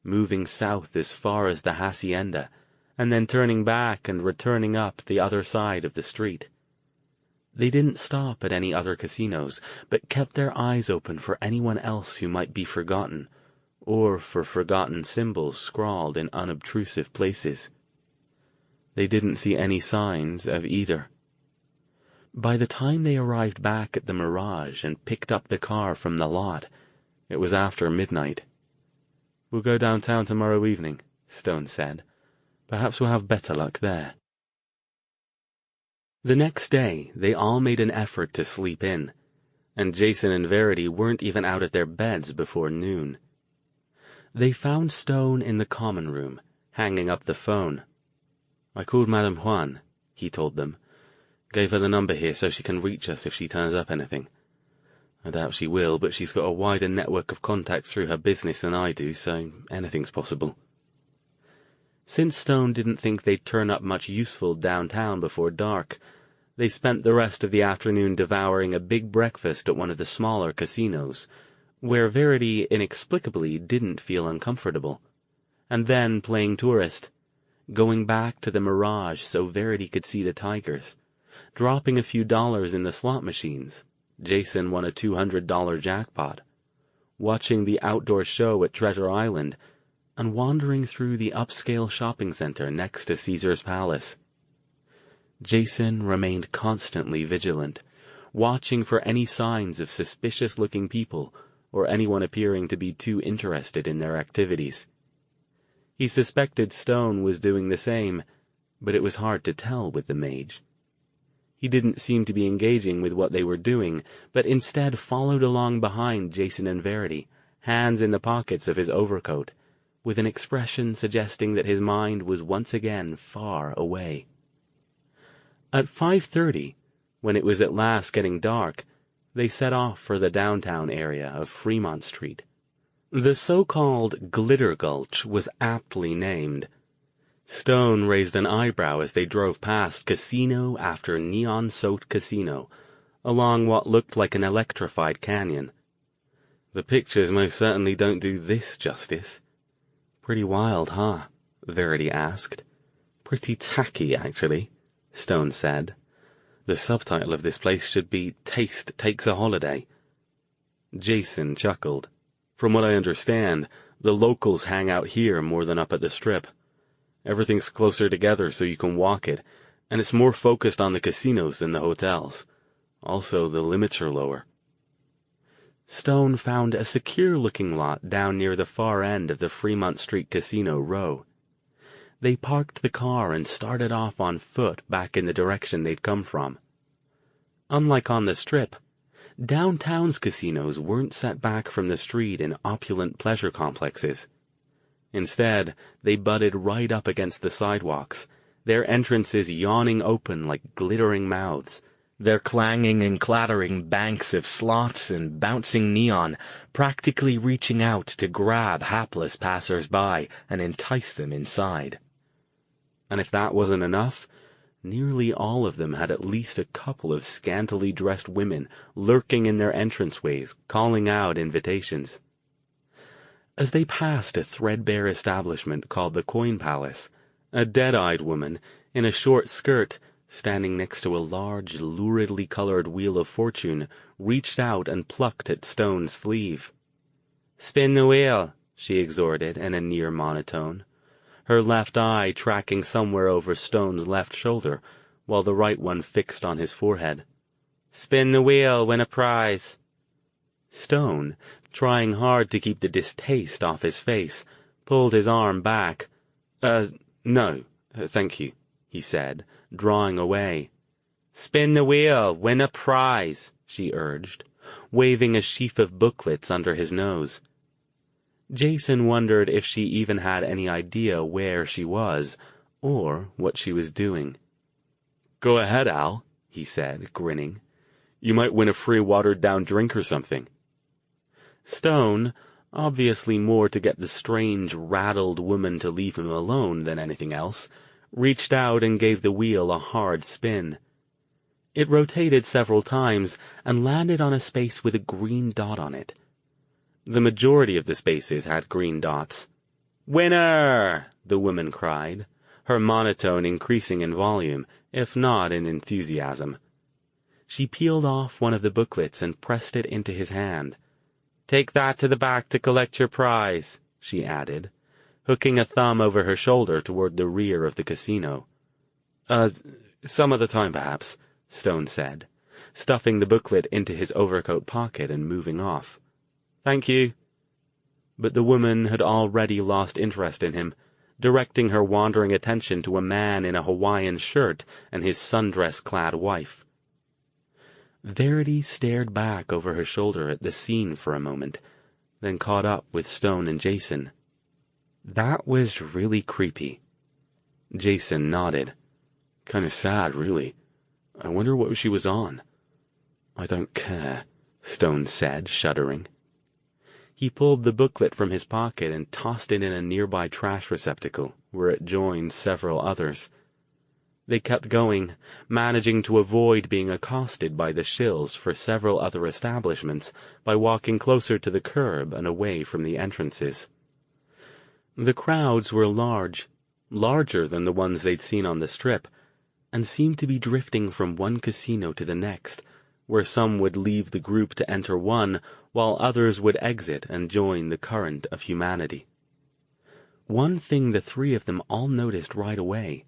moving south as far as the hacienda, and then turning back and returning up the other side of the street. They didn't stop at any other casinos, but kept their eyes open for anyone else who might be forgotten, or for forgotten symbols scrawled in unobtrusive places. They didn't see any signs of either. By the time they arrived back at the Mirage and picked up the car from the lot, it was after midnight. "We'll go downtown tomorrow evening," Stone said. "Perhaps we'll have better luck there." The next day, they all made an effort to sleep in, and Jason and Verity weren't even out of their beds before noon. They found Stone in the common room, hanging up the phone. "I called Madame Juan," he told them. "Gave her the number here so she can reach us if she turns up anything. I doubt she will, but she's got a wider network of contacts through her business than I do, so anything's possible." Since Stone didn't think they'd turn up much useful downtown before dark, they spent the rest of the afternoon devouring a big breakfast at one of the smaller casinos, where Verity inexplicably didn't feel uncomfortable, and then playing tourist, going back to the Mirage so Verity could see the tigers, dropping a few dollars in the slot machines. Jason won a $200 jackpot, watching the outdoor show at Treasure Island, and wandering through the upscale shopping center next to Caesar's Palace. Jason remained constantly vigilant, watching for any signs of suspicious-looking people or anyone appearing to be too interested in their activities. He suspected Stone was doing the same, but it was hard to tell with the mage. He didn't seem to be engaging with what they were doing, but instead followed along behind Jason and Verity, hands in the pockets of his overcoat, with an expression suggesting that his mind was once again far away. At 5:30, when it was at last getting dark, they set off for the downtown area of Fremont Street. The so-called Glitter Gulch was aptly named. Stone raised an eyebrow as they drove past casino after neon-soaked casino, along what looked like an electrified canyon. "The pictures most certainly don't do this justice." "Pretty wild, huh?" Verity asked. "Pretty tacky, actually," Stone said. "The subtitle of this place should be Taste Takes a Holiday." Jason chuckled. "From what I understand, the locals hang out here more than up at the Strip. Everything's closer together so you can walk it, and it's more focused on the casinos than the hotels. Also, the limits are lower." Stone found a secure-looking lot down near the far end of the Fremont Street Casino row. They parked the car and started off on foot back in the direction they'd come from. Unlike on the Strip, downtown's casinos weren't set back from the street in opulent pleasure complexes. Instead, they butted right up against the sidewalks, their entrances yawning open like glittering mouths, their clanging and clattering banks of slots and bouncing neon practically reaching out to grab hapless passers-by and entice them inside. And if that wasn't enough, nearly all of them had at least a couple of scantily dressed women lurking in their entranceways, calling out invitations. As they passed a threadbare establishment called the Coin Palace, a dead-eyed woman, in a short skirt, standing next to a large, luridly colored wheel of fortune, reached out and plucked at Stone's sleeve. "Spin the wheel," she exhorted in a near monotone, her left eye tracking somewhere over Stone's left shoulder, while the right one fixed on his forehead. "Spin the wheel, win a prize." Stone, trying hard to keep the distaste off his face, pulled his arm back. No, thank you," he said, drawing away. "Spin the wheel, win a prize," she urged, waving a sheaf of booklets under his nose. Jason wondered if she even had any idea where she was, or what she was doing. "Go ahead, Al," he said, grinning. "You might win a free watered-down drink or something." Stone, obviously more to get the strange, rattled woman to leave him alone than anything else, reached out and gave the wheel a hard spin. It rotated several times and landed on a space with a green dot on it. The majority of the spaces had green dots. "Winner!" the woman cried, her monotone increasing in volume, if not in enthusiasm. She peeled off one of the booklets and pressed it into his hand. "Take that to the back to collect your prize," she added, hooking a thumb over her shoulder toward the rear of the casino. Some other time, perhaps," Stone said, stuffing the booklet into his overcoat pocket and moving off. "Thank you." But the woman had already lost interest in him, directing her wandering attention to a man in a Hawaiian shirt and his sundress-clad wife. Verity stared back over her shoulder at the scene for a moment, then caught up with Stone and Jason. That was really creepy. Jason nodded. Kinda sad, really. I wonder what she was on. I don't care, Stone said, shuddering. He pulled the booklet from his pocket and tossed it in a nearby trash receptacle, where it joined several others. They kept going, managing to avoid being accosted by the shills for several other establishments by walking closer to the curb and away from the entrances. The crowds were large, larger than the ones they'd seen on the Strip, and seemed to be drifting from one casino to the next, where some would leave the group to enter one, while others would exit and join the current of humanity. One thing the three of them all noticed right away.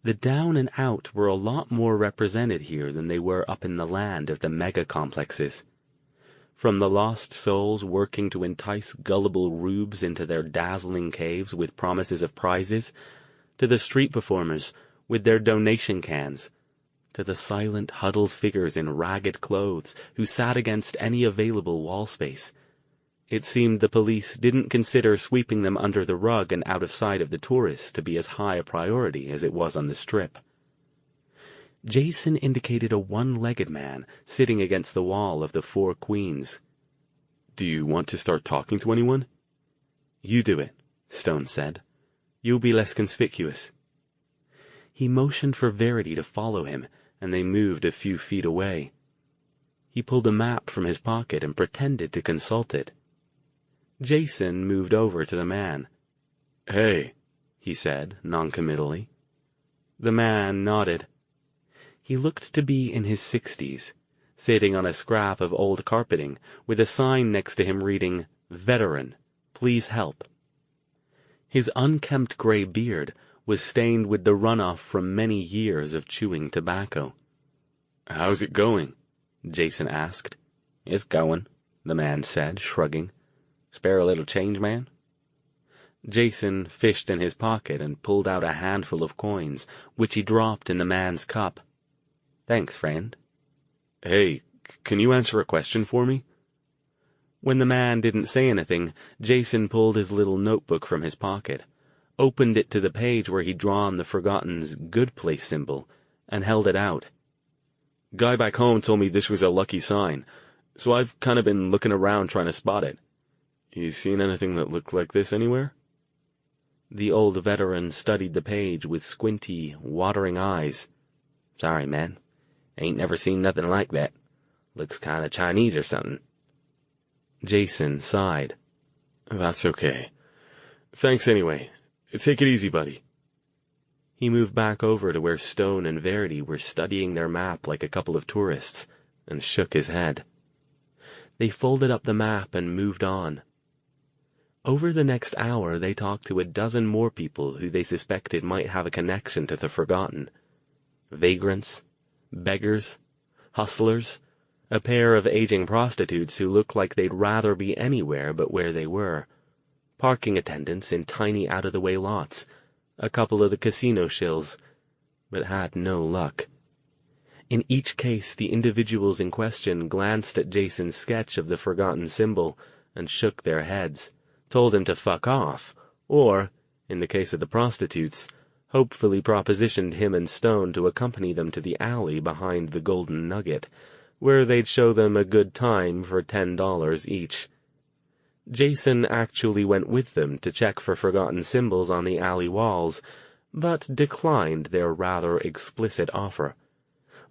The down and out were a lot more represented here than they were up in the land of the mega-complexes. From the lost souls working to entice gullible rubes into their dazzling caves with promises of prizes, to the street performers with their donation cans, to the silent, huddled figures in ragged clothes who sat against any available wall space. It seemed the police didn't consider sweeping them under the rug and out of sight of the tourists to be as high a priority as it was on the Strip. Jason indicated a one-legged man sitting against the wall of the Four Queens. Do you want to start talking to anyone? You do it, Stone said. You'll be less conspicuous. He motioned for Verity to follow him, and they moved a few feet away. He pulled a map from his pocket and pretended to consult it. Jason moved over to the man. Hey, he said, noncommittally. The man nodded. He looked to be in his 60s, sitting on a scrap of old carpeting, with a sign next to him reading, "Veteran, please help." His unkempt gray beard was stained with the runoff from many years of chewing tobacco. How's it going? Jason asked. It's going, the man said, shrugging. Spare a little change, man? Jason fished in his pocket and pulled out a handful of coins, which he dropped in the man's cup. Thanks, friend. Hey, can you answer a question for me? When the man didn't say anything, Jason pulled his little notebook from his pocket, opened it to the page where he'd drawn the Forgotten's good place symbol, and held it out. Guy back home told me this was a lucky sign, so I've kind of been looking around trying to spot it. You seen anything that looked like this anywhere? The old veteran studied the page with squinty, watering eyes. Sorry, man. Ain't never seen nothing like that. Looks kind of Chinese or something. Jason sighed. That's okay. Thanks anyway. Take it easy, buddy. He moved back over to where Stone and Verity were studying their map like a couple of tourists, and shook his head. They folded up the map and moved on. Over the next hour they talked to a dozen more people who they suspected might have a connection to the Forgotten. Vagrants, beggars, hustlers, a pair of aging prostitutes who looked like they'd rather be anywhere but where they were, parking attendants in tiny out-of-the-way lots, a couple of the casino shills, but had no luck. In each case, the individuals in question glanced at Jason's sketch of the Forgotten symbol and shook their heads, told him to fuck off, or, in the case of the prostitutes, hopefully propositioned him and Stone to accompany them to the alley behind the Golden Nugget, where they'd show them a good time for $10 each. Jason actually went with them to check for Forgotten symbols on the alley walls, but declined their rather explicit offer,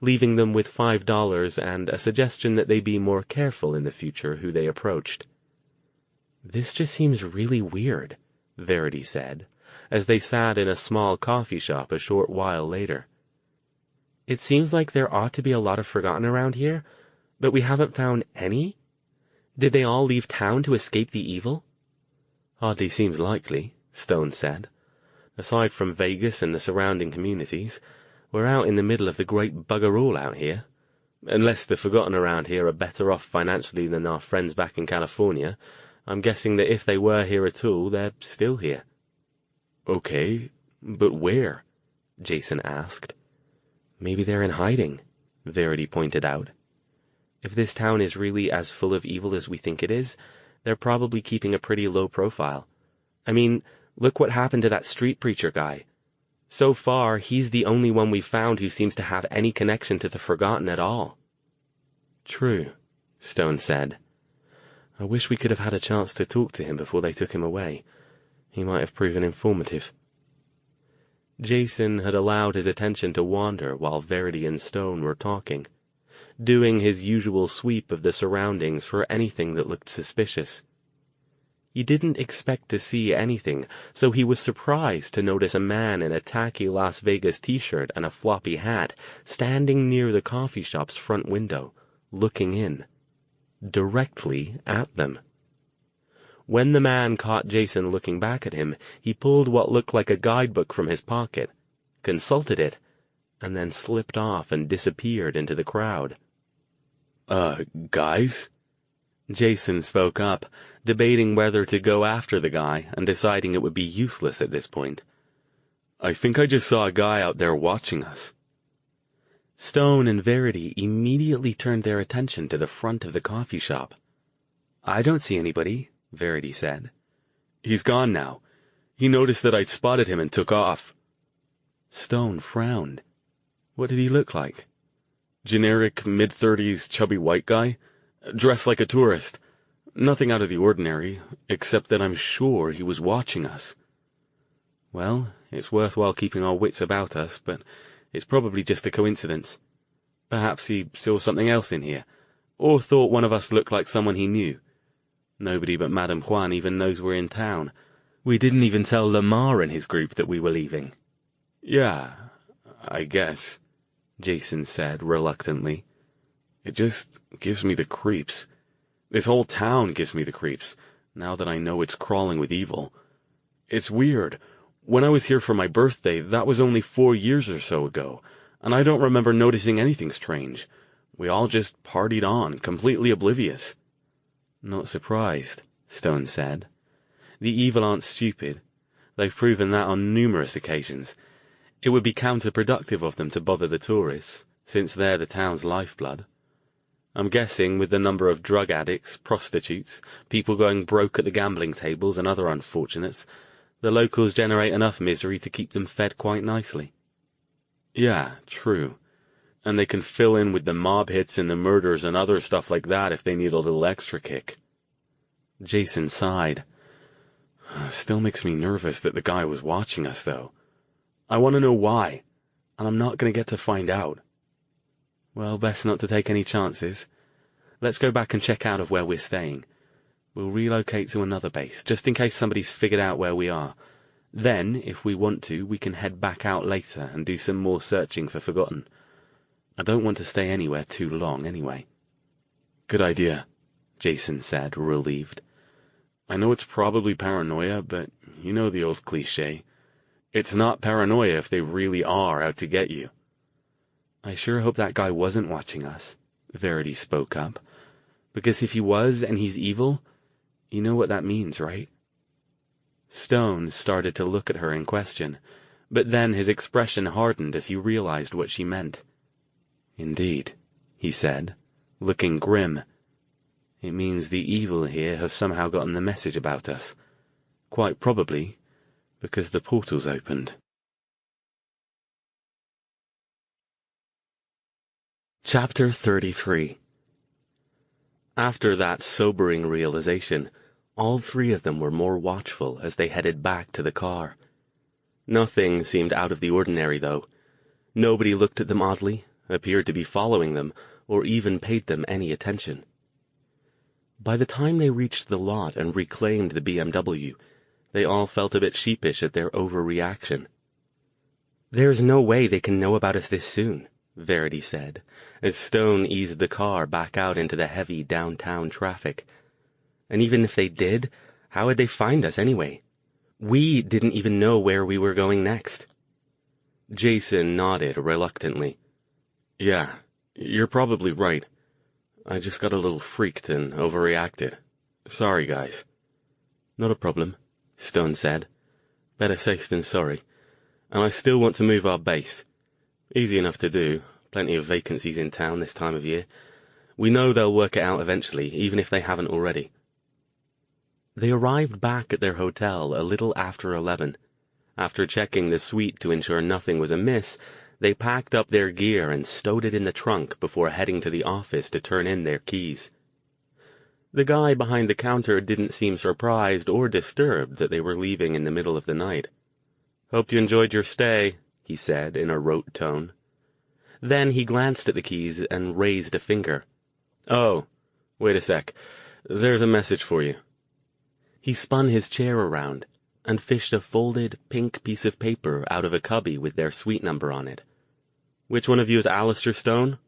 leaving them with $5 and a suggestion that they be more careful in the future who they approached. This just seems really weird, Verity said, as they sat in a small coffee shop a short while later. It seems like there ought to be a lot of Forgotten around here, but we haven't found any? Did they all leave town to escape the evil? Hardly seems likely, Stone said. Aside from Vegas and the surrounding communities, we're out in the middle of the great bugger-all out here. Unless the Forgotten around here are better off financially than our friends back in California, I'm guessing that if they were here at all, they're still here. Okay, but where? Jason asked. Maybe they're in hiding, Verity pointed out. If this town is really as full of evil as we think it is, they're probably keeping a pretty low profile. I mean, Look what happened to that street preacher guy. So far, he's the only one we've found who seems to have any connection to the Forgotten at all." "True," Stone said. "I wish we could have had a chance to talk to him before they took him away. He might have proven informative." Jason had allowed his attention to wander while Verity and Stone were talking, doing his usual sweep of the surroundings for anything that looked suspicious. He didn't expect to see anything, so he was surprised to notice a man in a tacky Las Vegas t-shirt and a floppy hat standing near the coffee shop's front window, looking in, directly at them. When the man caught Jason looking back at him, he pulled what looked like a guidebook from his pocket, consulted it, and then slipped off and disappeared into the crowd. Guys?" Jason spoke up, debating whether to go after the guy and deciding it would be useless at this point. "I think I just saw a guy out there watching us." Stone and Verity immediately turned their attention to the front of the coffee shop. "I don't see anybody," Verity said. "He's gone now. He noticed that I'd spotted him and took off." Stone frowned. What did he look like? Generic mid-30s chubby white guy, dressed like a tourist. Nothing out of the ordinary, except that I'm sure he was watching us. Well, it's worthwhile keeping our wits about us, but it's probably just a coincidence. Perhaps he saw something else in here, or thought one of us looked like someone he knew. Nobody but Madame Juan even knows we're in town. We didn't even tell Lamar and his group that we were leaving." "Yeah, I guess," Jason said reluctantly. "It just gives me the creeps. This whole town gives me the creeps, now that I know it's crawling with evil. It's weird. When I was here for my birthday, that was only 4 years or so ago, and I don't remember noticing anything strange. We all just partied on, completely oblivious." "Not surprised," Stone said. "The evil aren't stupid. They've proven that on numerous occasions. It would be counterproductive of them to bother the tourists, since they're the town's lifeblood. I'm guessing with the number of drug addicts, prostitutes, people going broke at the gambling tables and other unfortunates, the locals generate enough misery to keep them fed quite nicely." "Yeah, true. And they can fill in with the mob hits and the murders and other stuff like that if they need a little extra kick." Jason sighed. "Still makes me nervous that the guy was watching us, though. I want to know why, and I'm not going to get to find out." "Well, best not to take any chances. Let's go back and check out of where we're staying. We'll relocate to another base, just in case somebody's figured out where we are. Then, if we want to, we can head back out later and do some more searching for Forgotten. I don't want to stay anywhere too long, anyway." "Good idea," Jason said, relieved. "I know it's probably paranoia, but you know the old cliché. It's not paranoia if they really are out to get you." "I sure hope that guy wasn't watching us," Verity spoke up. "Because if he was and he's evil, you know what that means, right?" Stone started to look at her in question, but then his expression hardened as he realized what she meant. "Indeed," he said, looking grim. "It means the evil here have somehow gotten the message about us. Quite probably because the portal's opened." Chapter 33. After that sobering realization, all three of them were more watchful as they headed back to the car. Nothing seemed out of the ordinary, though. Nobody looked at them oddly, appeared to be following them, or even paid them any attention. By the time they reached the lot and reclaimed the BMW, they all felt a bit sheepish at their overreaction. "There's no way they can know about us this soon," Verity said, as Stone eased the car back out into the heavy downtown traffic. "And even if they did, how would they find us anyway? We didn't even know where we were going next." Jason nodded reluctantly. "Yeah, you're probably right. I just got a little freaked and overreacted. Sorry, guys." "Not a problem," Stone said. "Better safe than sorry. And I still want to move our base. Easy enough to do. Plenty of vacancies in town this time of year. We know they'll work it out eventually, even if they haven't already." They arrived back at their hotel a little after 11. After checking the suite to ensure nothing was amiss, they packed up their gear and stowed it in the trunk before heading to the office to turn in their keys. The guy behind the counter didn't seem surprised or disturbed that they were leaving in the middle of the night. "Hope you enjoyed your stay," he said in a rote tone. Then he glanced at the keys and raised a finger. "Oh, wait a sec. There's a message for you." He spun his chair around and fished a folded, pink piece of paper out of a cubby with their suite number on it. "Which one of you is Alastair Stone?"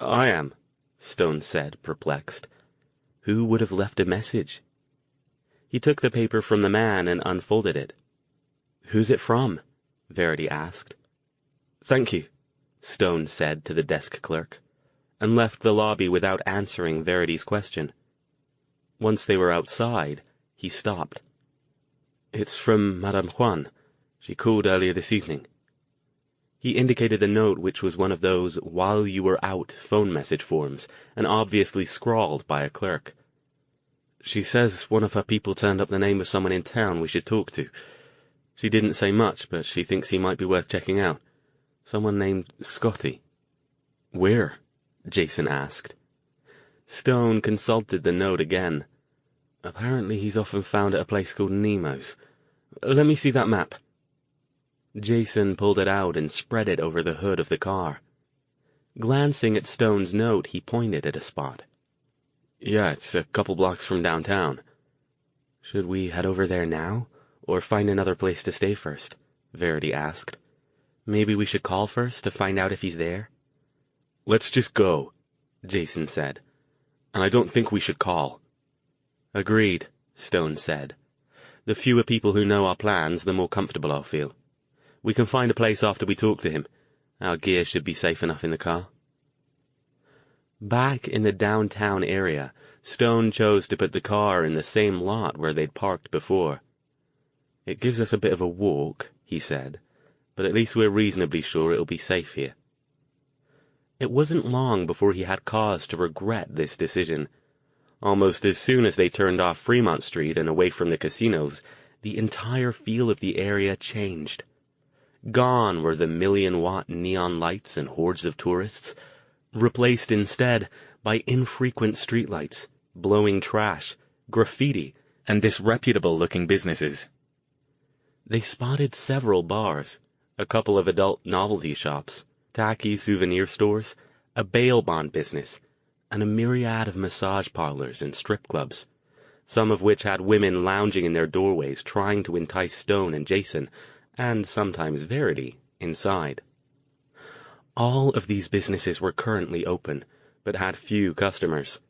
"I am," Stone said, perplexed. Who would have left a message? He took the paper from the man and unfolded it. "Who's it from?" Verity asked. "Thank you," Stone said to the desk clerk, and left the lobby without answering Verity's question. Once they were outside, he stopped. "It's from Madame Juan. She called earlier this evening." He indicated the note, which was one of those "while you were out" phone message forms, and obviously scrawled by a clerk. "She says one of her people turned up the name of someone in town we should talk to. She didn't say much, but she thinks he might be worth checking out. Someone named Scotty." "Where?" Jason asked. Stone consulted the note again. "Apparently he's often found at a place called Nemo's. Let me see that map." Jason pulled it out and spread it over the hood of the car. Glancing at Stone's note, he pointed at a spot. "Yeah, it's a couple blocks from downtown." "Should we head over there now, or find another place to stay first?" Verity asked. "Maybe we should call first to find out if he's there?" "Let's just go," Jason said. "And I don't think we should call." "Agreed," Stone said. "The fewer people who know our plans, the more comfortable I'll feel. We can find a place after we talk to him. Our gear should be safe enough in the car." Back in the downtown area, Stone chose to put the car in the same lot where they'd parked before. "It gives us a bit of a walk," he said, "but at least we're reasonably sure it'll be safe here." It wasn't long before he had cause to regret this decision. Almost as soon as they turned off Fremont Street and away from the casinos, the entire feel of the area changed. Gone were the million-watt neon lights and hordes of tourists, replaced instead by infrequent streetlights, blowing trash, graffiti, and disreputable-looking businesses. They spotted several bars, a couple of adult novelty shops, tacky souvenir stores, a bail bond business, and a myriad of massage parlors and strip clubs, some of which had women lounging in their doorways trying to entice Stone and Jason, and sometimes Verity, inside. All of these businesses were currently open, but had few customers.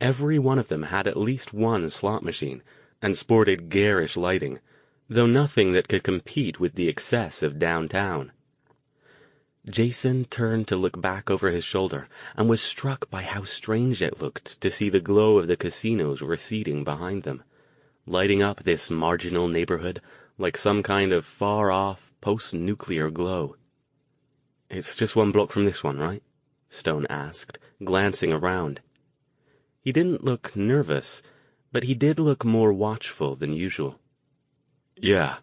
Every one of them had at least one slot machine, and sported garish lighting, though nothing that could compete with the excess of downtown. Jason turned to look back over his shoulder, and was struck by how strange it looked to see the glow of the casinos receding behind them, lighting up this marginal neighborhood like some kind of far-off, post-nuclear glow. "It's just one block from this one, right?" Stone asked, glancing around. He didn't look nervous, but he did look more watchful than usual. "Yeah."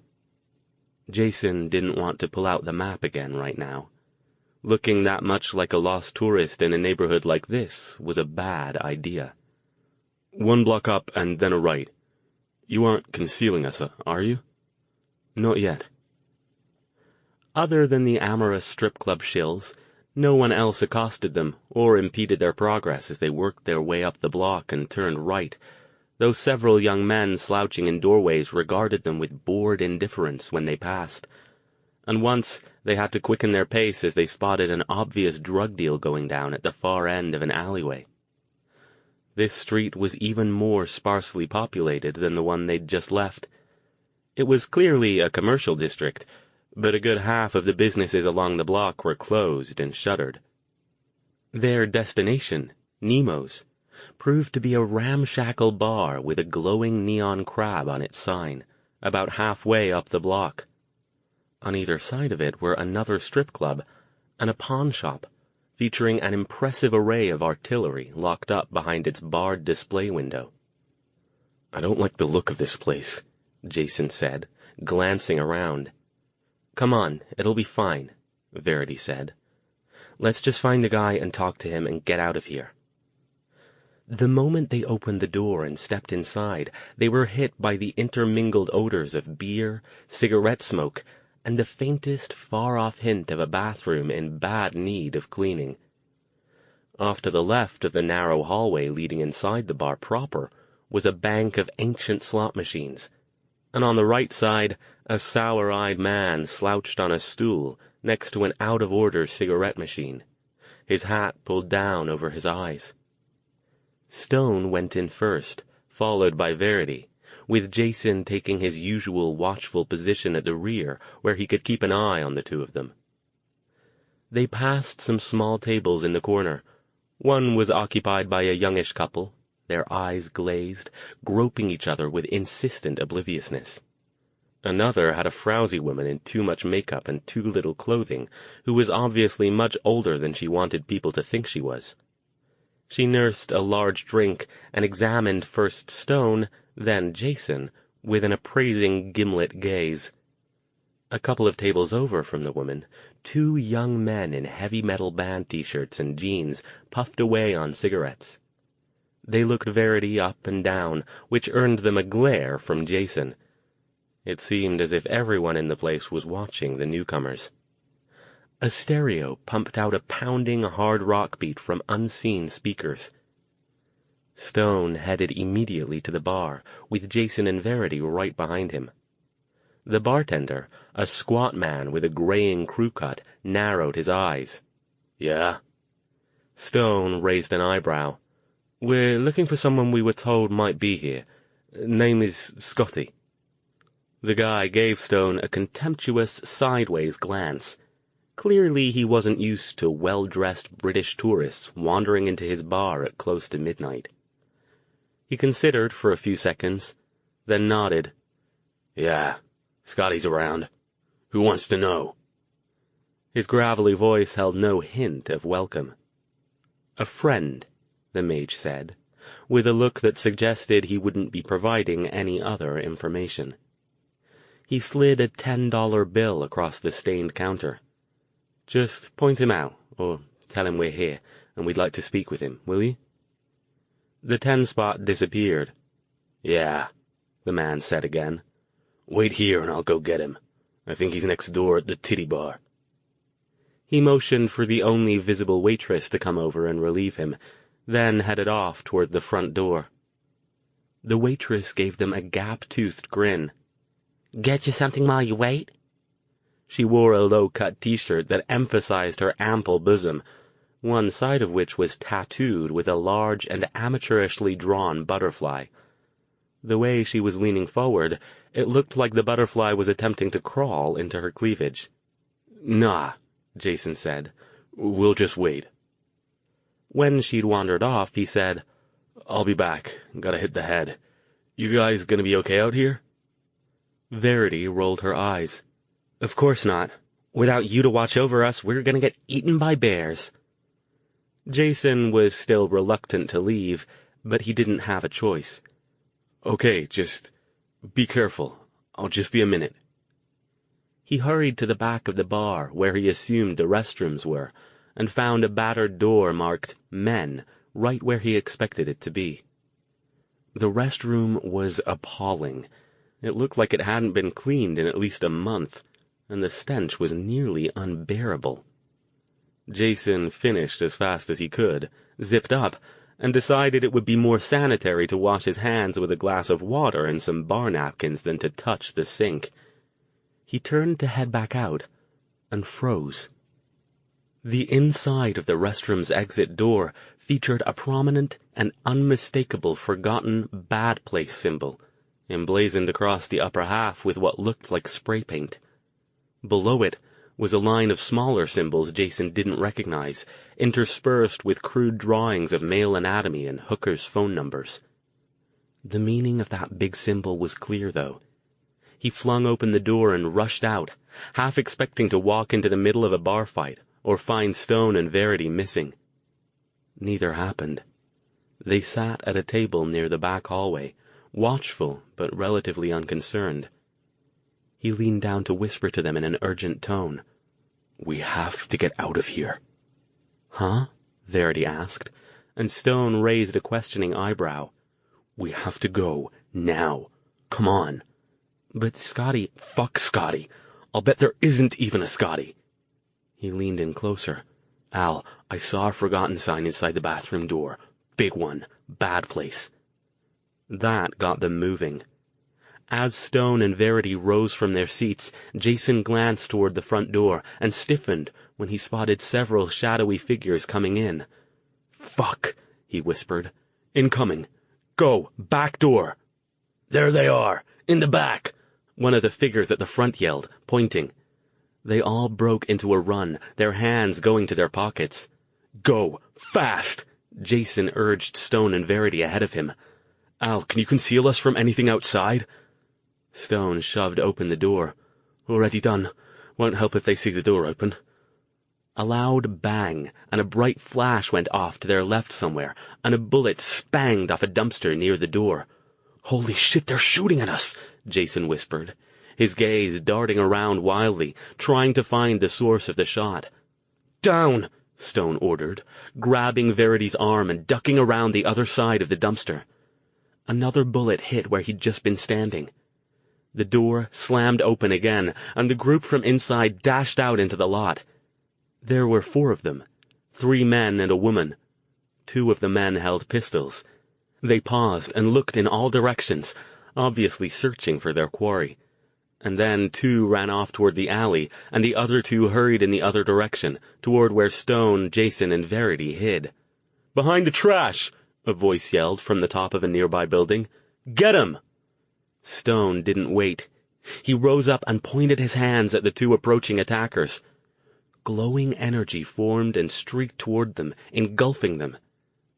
Jason didn't want to pull out the map again right now. Looking that much like a lost tourist in a neighborhood like this was a bad idea. "One block up and then a right. You aren't concealing us, are you?" "Not yet." Other than the amorous strip club shills, no one else accosted them or impeded their progress as they worked their way up the block and turned right, though several young men slouching in doorways regarded them with bored indifference when they passed, and once they had to quicken their pace as they spotted an obvious drug deal going down at the far end of an alleyway. This street was even more sparsely populated than the one they'd just left. It was clearly a commercial district, but a good half of the businesses along the block were closed and shuttered. Their destination, Nemo's, proved to be a ramshackle bar with a glowing neon crab on its sign, about halfway up the block. On either side of it were another strip club and a pawn shop, featuring an impressive array of artillery locked up behind its barred display window. "I don't like the look of this place," Jason said, glancing around. "Come on, it'll be fine," Verity said. "Let's just find the guy and talk to him and get out of here." The moment they opened the door and stepped inside, they were hit by the intermingled odors of beer, cigarette smoke, and the faintest, far-off hint of a bathroom in bad need of cleaning. Off to the left of the narrow hallway leading inside the bar proper was a bank of ancient slot machines, and on the right side, a sour-eyed man slouched on a stool next to an out-of-order cigarette machine, his hat pulled down over his eyes. Stone went in first, followed by Verity, with Jason taking his usual watchful position at the rear where he could keep an eye on the two of them. They passed some small tables in the corner. One was occupied by a youngish couple, their eyes glazed, groping each other with insistent obliviousness. Another had a frowsy woman in too much makeup and too little clothing, who was obviously much older than she wanted people to think she was. She nursed a large drink and examined first Stone, then Jason, with an appraising gimlet gaze. A couple of tables over from the woman, two young men in heavy metal band t-shirts and jeans puffed away on cigarettes. They looked Verity up and down, which earned them a glare from Jason. It seemed as if everyone in the place was watching the newcomers. A stereo pumped out a pounding hard rock beat from unseen speakers. Stone headed immediately to the bar, with Jason and Verity right behind him. The bartender, a squat man with a graying crew cut, narrowed his eyes. "Yeah?" Stone raised an eyebrow. "We're looking for someone we were told might be here. Name is Scotty." The guy gave Stone a contemptuous sideways glance. Clearly he wasn't used to well-dressed British tourists wandering into his bar at close to midnight. He considered for a few seconds, then nodded. "Yeah, Scotty's around. Who wants to know?" His gravelly voice held no hint of welcome. "A friend," the mage said, with a look that suggested he wouldn't be providing any other information. He slid a $10 bill across the stained counter. "Just point him out, or tell him we're here, and we'd like to speak with him, will you?" The 10 spot disappeared. "Yeah," the man said again. "Wait here and I'll go get him. I think he's next door at the titty bar." He motioned for the only visible waitress to come over and relieve him, then headed off toward the front door. The waitress gave them a gap-toothed grin. "Get you something while you wait?" She wore a low-cut t-shirt that emphasized her ample bosom, one side of which was tattooed with a large and amateurishly drawn butterfly. The way she was leaning forward, it looked like the butterfly was attempting to crawl into her cleavage. "Nah," Jason said. "We'll just wait." When she'd wandered off, he said, "I'll be back. Gotta hit the head. You guys gonna be okay out here?" Verity rolled her eyes. "Of course not. Without you to watch over us, we're gonna get eaten by bears." Jason was still reluctant to leave, but he didn't have a choice. "Okay, just be careful. I'll just be a minute." He hurried to the back of the bar, where he assumed the restrooms were, and found a battered door marked Men right where he expected it to be. The restroom was appalling. It looked like it hadn't been cleaned in at least a month, and the stench was nearly unbearable. Jason finished as fast as he could, zipped up, and decided it would be more sanitary to wash his hands with a glass of water and some bar napkins than to touch the sink. He turned to head back out, and froze. The inside of the restroom's exit door featured a prominent and unmistakable forgotten bad place symbol, emblazoned across the upper half with what looked like spray paint. Below it was a line of smaller symbols Jason didn't recognize, interspersed with crude drawings of male anatomy and hookers' phone numbers. The meaning of that big symbol was clear, though. He flung open the door and rushed out, half expecting to walk into the middle of a bar fight or find Stone and Verity missing. Neither happened. They sat at a table near the back hallway, watchful but relatively unconcerned. He leaned down to whisper to them in an urgent tone. "We have to get out of here." "Huh?" Verity asked, and Stone raised a questioning eyebrow. "We have to go, now. Come on." "But Scotty—" "Fuck Scotty. I'll bet there isn't even a Scotty." He leaned in closer. "Al, I saw a forgotten sign inside the bathroom door. Big one. Bad place." That got them moving. As Stone and Verity rose from their seats, Jason glanced toward the front door and stiffened when he spotted several shadowy figures coming in. "Fuck," he whispered. "Incoming. Go, back door." "There they are, in the back," one of the figures at the front yelled, pointing. They all broke into a run, their hands going to their pockets. "Go, fast," Jason urged Stone and Verity ahead of him. "Al, can you conceal us from anything outside?" Stone shoved open the door. "Already done. Won't help if they see the door open." A loud bang and a bright flash went off to their left somewhere, and a bullet spanged off a dumpster near the door. "Holy shit, they're shooting at us," Jason whispered, his gaze darting around wildly, trying to find the source of the shot. "Down," Stone ordered, grabbing Verity's arm and ducking around the other side of the dumpster. Another bullet hit where he'd just been standing. The door slammed open again, and the group from inside dashed out into the lot. There were 4 of them, 3 men and a woman. 2 of the men held pistols. They paused and looked in all directions, obviously searching for their quarry. And then 2 ran off toward the alley, and the other 2 hurried in the other direction, toward where Stone, Jason, and Verity hid. "Behind the trash!" a voice yelled from the top of a nearby building. "Get 'em!" Stone didn't wait. He rose up and pointed his hands at the 2 approaching attackers. Glowing energy formed and streaked toward them, engulfing them.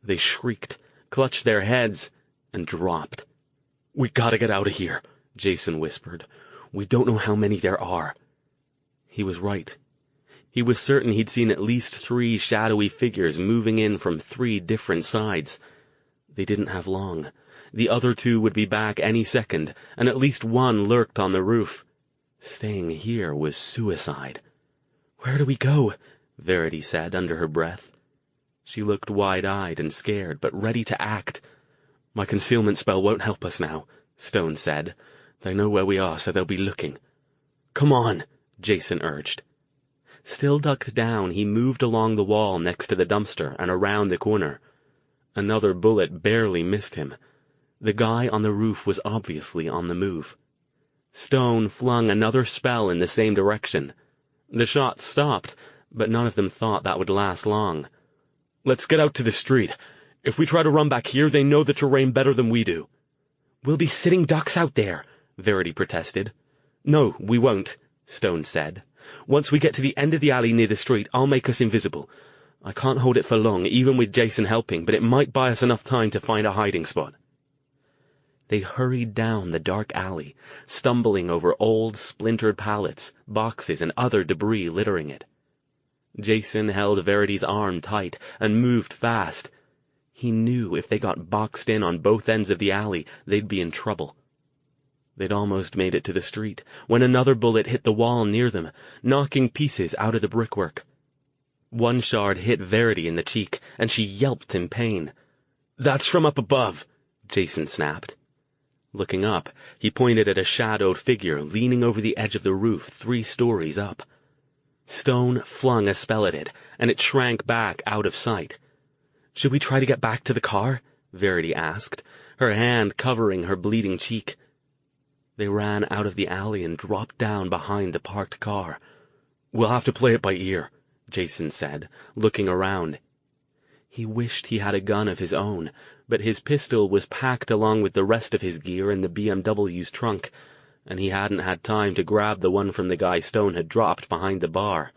They shrieked, clutched their heads, and dropped. "We gotta get out of here," Jason whispered. "We don't know how many there are." He was right. He was certain he'd seen at least 3 shadowy figures moving in from 3 different sides. They didn't have long. The other 2 would be back any second, and at least one lurked on the roof. Staying here was suicide. "Where do we go?" Verity said under her breath. She looked wide-eyed and scared, but ready to act. "My concealment spell won't help us now," Stone said. "They know where we are, so they'll be looking." "Come on," Jason urged. Still ducked down, he moved along the wall next to the dumpster and around the corner. Another bullet barely missed him. The guy on the roof was obviously on the move. Stone flung another spell in the same direction. The shots stopped, but none of them thought that would last long. "Let's get out to the street. If we try to run back here, they know the terrain better than we do." "We'll be sitting ducks out there," Verity protested. "No, we won't," Stone said. "Once we get to the end of the alley near the street, I'll make us invisible. I can't hold it for long, even with Jason helping, but it might buy us enough time to find a hiding spot." They hurried down the dark alley, stumbling over old, splintered pallets, boxes, and other debris littering it. Jason held Verity's arm tight and moved fast. He knew if they got boxed in on both ends of the alley, they'd be in trouble. They'd almost made it to the street, when another bullet hit the wall near them, knocking pieces out of the brickwork. One shard hit Verity in the cheek, and she yelped in pain. "That's from up above," Jason snapped. Looking up, he pointed at a shadowed figure leaning over the edge of the roof 3 stories up. Stone flung a spell at it, and it shrank back out of sight. "Should we try to get back to the car?" Verity asked, her hand covering her bleeding cheek. They ran out of the alley and dropped down behind the parked car. "We'll have to play it by ear," Jason said, looking around. He wished he had a gun of his own, but his pistol was packed along with the rest of his gear in the BMW's trunk, and he hadn't had time to grab the one from the guy Stone had dropped behind the bar.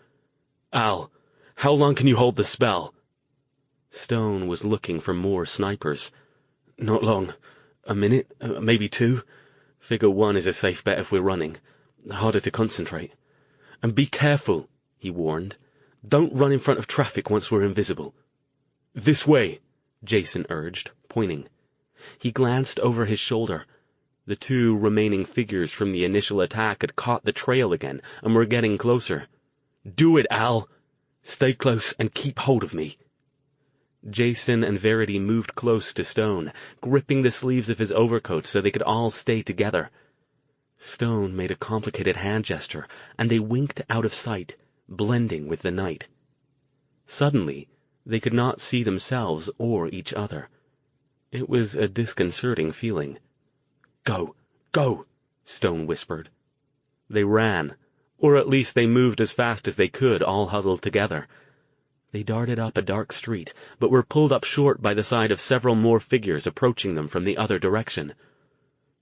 "Al, how long can you hold the spell?" Stone was looking for more snipers. "Not long. A minute, maybe 2. Figure 1 is a safe bet if we're running. Harder to concentrate. And be careful," he warned. "Don't run in front of traffic once we're invisible." "This way," Jason urged, pointing. He glanced over his shoulder, The two remaining figures from the initial attack had caught the trail again and were getting closer. "Do it, Al! Stay close and keep hold of me." Jason and Verity moved close to Stone, gripping the sleeves of his overcoat so they could all stay together. Stone made a complicated hand gesture, and they winked out of sight, blending with the night. Suddenly, they could not see themselves or each other. It was a disconcerting feeling. "Go, go," Stone whispered. They ran, or at least they moved as fast as they could, all huddled together. They darted up a dark street, but were pulled up short by the sight of several more figures approaching them from the other direction.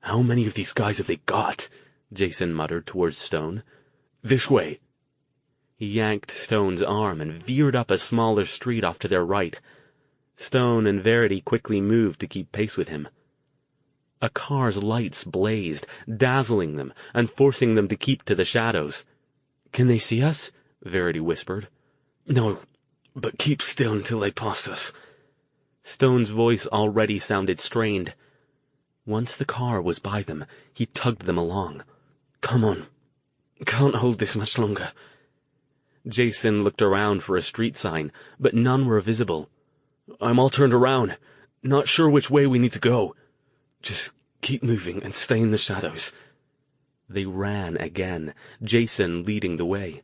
"How many of these guys have they got?" Jason muttered towards Stone. "This way." He yanked Stone's arm and veered up a smaller street off to their right. Stone and Verity quickly moved to keep pace with him. A car's lights blazed, dazzling them and forcing them to keep to the shadows. "Can they see us?" Verity whispered. "No, but keep still until they pass us." Stone's voice already sounded strained. Once the car was by them, he tugged them along. "Come on. Can't hold this much longer." Jason looked around for a street sign, but none were visible. "I'm all turned around. Not sure which way we need to go. Just keep moving and stay in the shadows." They ran again, Jason leading the way.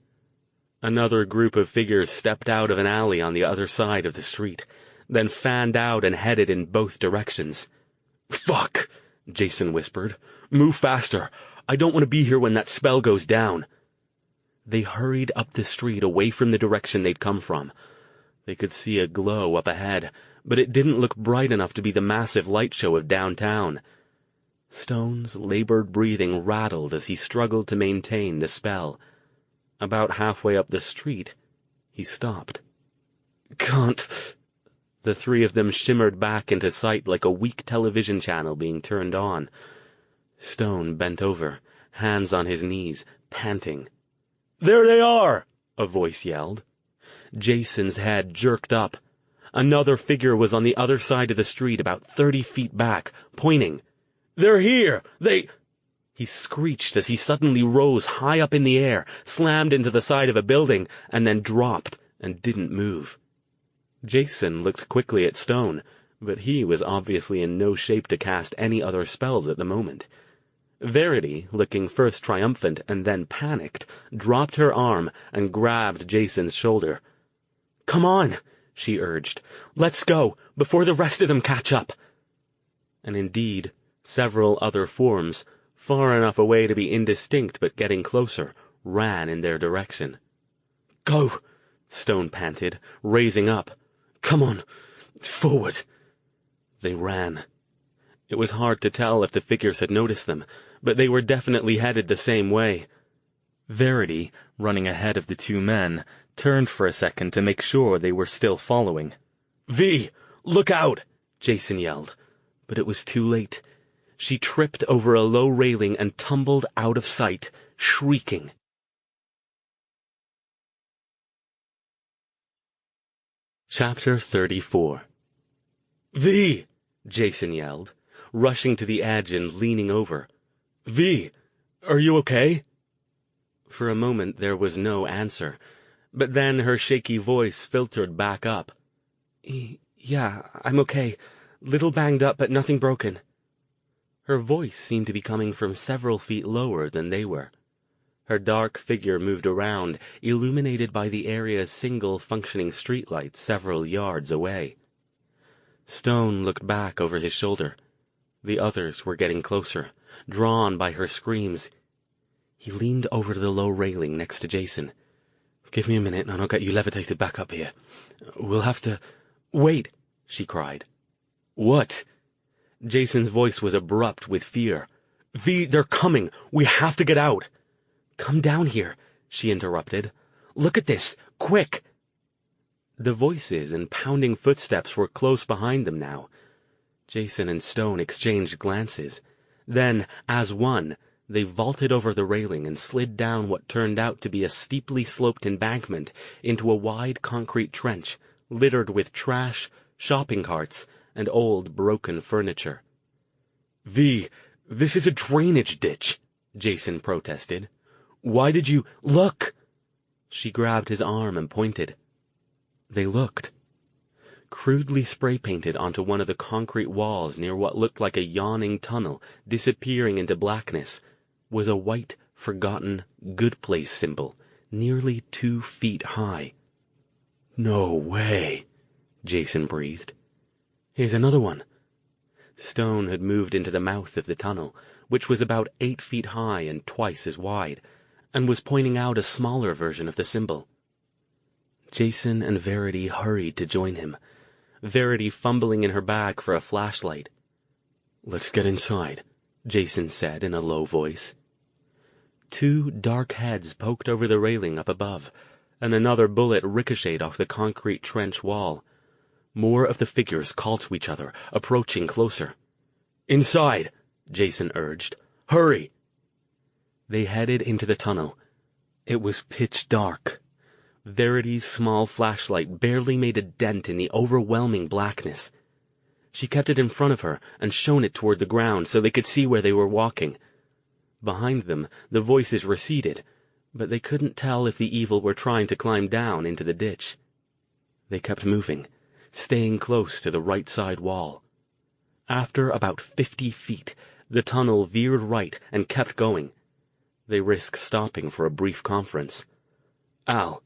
Another group of figures stepped out of an alley on the other side of the street, then fanned out and headed in both directions. "Fuck!" Jason whispered. "Move faster. I don't want to be here when that spell goes down." They hurried up the street away from the direction they'd come from. They could see a glow up ahead, but it didn't look bright enough to be the massive light show of downtown. Stone's labored breathing rattled as he struggled to maintain the spell. About halfway up the street, he stopped. "Can't." The three of them shimmered back into sight like a weak television channel being turned on. Stone bent over, hands on his knees, panting. "There they are!" a voice yelled. Jason's head jerked up. Another figure was on the other side of the street, about 30 feet back, pointing. "They're here! They—" He screeched as he suddenly rose high up in the air, slammed into the side of a building, and then dropped and didn't move. Jason looked quickly at Stone, but he was obviously in no shape to cast any other spells at the moment. Verity, looking first triumphant and then panicked, dropped her arm and grabbed Jason's shoulder. "Come on," she urged. "Let's go, before the rest of them catch up." And indeed, several other forms, far enough away to be indistinct but getting closer, ran in their direction. "Go," Stone panted, raising up. "Come on, forward." They ran. It was hard to tell if the figures had noticed them, but they were definitely headed the same way. Verity, running ahead of the two men, turned for a second to make sure they were still following. "V, look out!" Jason yelled, but it was too late. She tripped over a low railing and tumbled out of sight, shrieking. Chapter 34. "V!" Jason yelled, rushing to the edge and leaning over. "V, are you okay?" For a moment there was no answer, but then her shaky voice filtered back up. Yeah, I'm okay. Little banged up, but nothing broken." Her voice seemed to be coming from several feet lower than they were. Her dark figure moved around, illuminated by the area's single functioning streetlight several yards away. Stone looked back over his shoulder. The others were getting closer, drawn by her screams. He leaned over to the low railing next to Jason. "Give me a minute and I'll get you levitated back up here. We'll have to—" "Wait!" she cried. "What?" Jason's voice was abrupt with fear. "V, they're coming! We have to get out!" "Come down here," she interrupted. "Look at this! Quick!" The voices and pounding footsteps were close behind them now. Jason and Stone exchanged glances. Then, as one, they vaulted over the railing and slid down what turned out to be a steeply sloped embankment into a wide concrete trench, littered with trash, shopping carts, and old broken furniture. V, This is a drainage ditch, Jason protested. Why did you— Look! She grabbed his arm and pointed. They looked. Crudely spray-painted onto one of the concrete walls near what looked like a yawning tunnel disappearing into blackness was a white, forgotten, good place symbol, nearly 2 feet high. No way, Jason breathed. Here's another one. Stone had moved into the mouth of the tunnel, which was about 8 feet high and twice as wide, and was pointing out a smaller version of the symbol. Jason and Verity hurried to join him, Verity fumbling in her bag for a flashlight. "Let's get inside," Jason said in a low voice. 2 dark heads poked over the railing up above, and another bullet ricocheted off the concrete trench wall. More of the figures called to each other, approaching closer. "Inside!" Jason urged. "Hurry!" They headed into the tunnel. It was pitch dark. Verity's small flashlight barely made a dent in the overwhelming blackness. She kept it in front of her and shone it toward the ground so they could see where they were walking. Behind them, the voices receded, but they couldn't tell if the evil were trying to climb down into the ditch. They kept moving, staying close to the right side wall. After about 50 feet, the tunnel veered right and kept going. They risked stopping for a brief conference. "Al,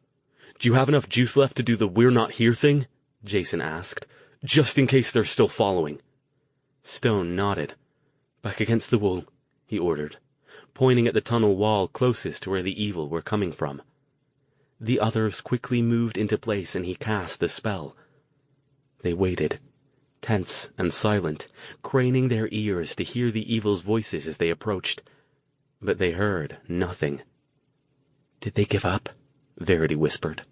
do you have enough juice left to do the 'we're not here' thing?" Jason asked, "just in case they're still following." Stone nodded. "Back against the wall," he ordered, pointing at the tunnel wall closest to where the evil were coming from. The others quickly moved into place and he cast the spell. They waited, tense and silent, craning their ears to hear the evil's voices as they approached. But they heard nothing. "Did they give up?" Verity whispered.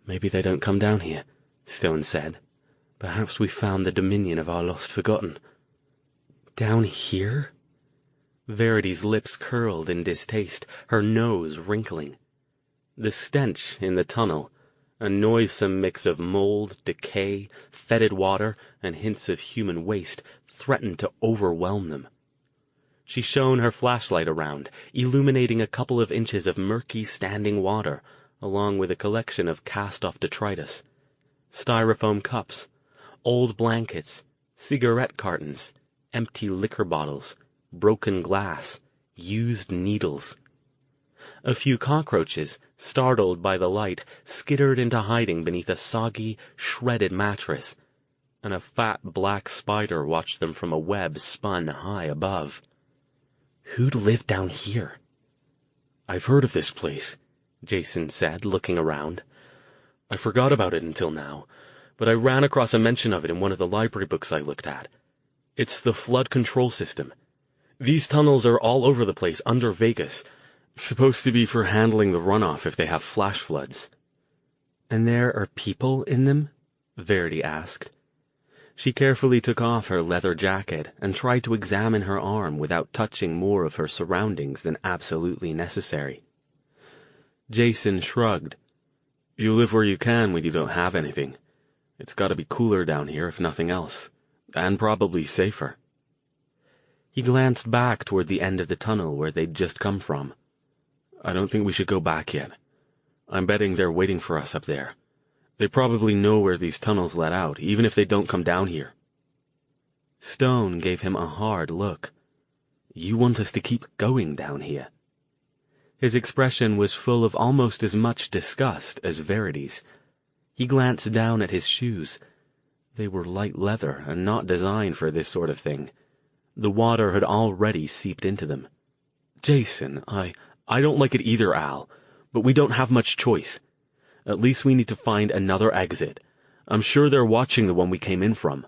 "Maybe they don't come down here," Stone said. "Perhaps we've found the dominion of our lost forgotten." "Down here?" Verity's lips curled in distaste, her nose wrinkling. The stench in the tunnel, a noisome mix of mold, decay, fetid water, and hints of human waste, threatened to overwhelm them. She shone her flashlight around, illuminating a couple of inches of murky standing water, along with a collection of cast-off detritus. Styrofoam cups, old blankets, cigarette cartons, empty liquor bottles, broken glass, used needles. A few cockroaches, startled by the light, skittered into hiding beneath a soggy, shredded mattress, and a fat black spider watched them from a web spun high above. Who'd live down here? "I've heard of this place," Jason said, looking around. "I forgot about it until now, but I ran across a mention of it in one of the library books I looked at. It's the flood control system. These tunnels are all over the place under Vegas, supposed to be for handling the runoff if they have flash floods." "And there are people in them?" Verity asked. She carefully took off her leather jacket and tried to examine her arm without touching more of her surroundings than absolutely necessary. Jason shrugged. "You live where you can when you don't have anything. It's got to be cooler down here if nothing else, and probably safer." He glanced back toward the end of the tunnel where they'd just come from. "I don't think we should go back yet. I'm betting they're waiting for us up there. They probably know where these tunnels let out, even if they don't come down here." Stone gave him a hard look. "You want us to keep going down here?" His expression was full of almost as much disgust as Verity's. He glanced down at his shoes. They were light leather and not designed for this sort of thing. The water had already seeped into them. "Jason, I don't like it either, Al, but we don't have much choice. At least we need to find another exit. I'm sure they're watching the one we came in from."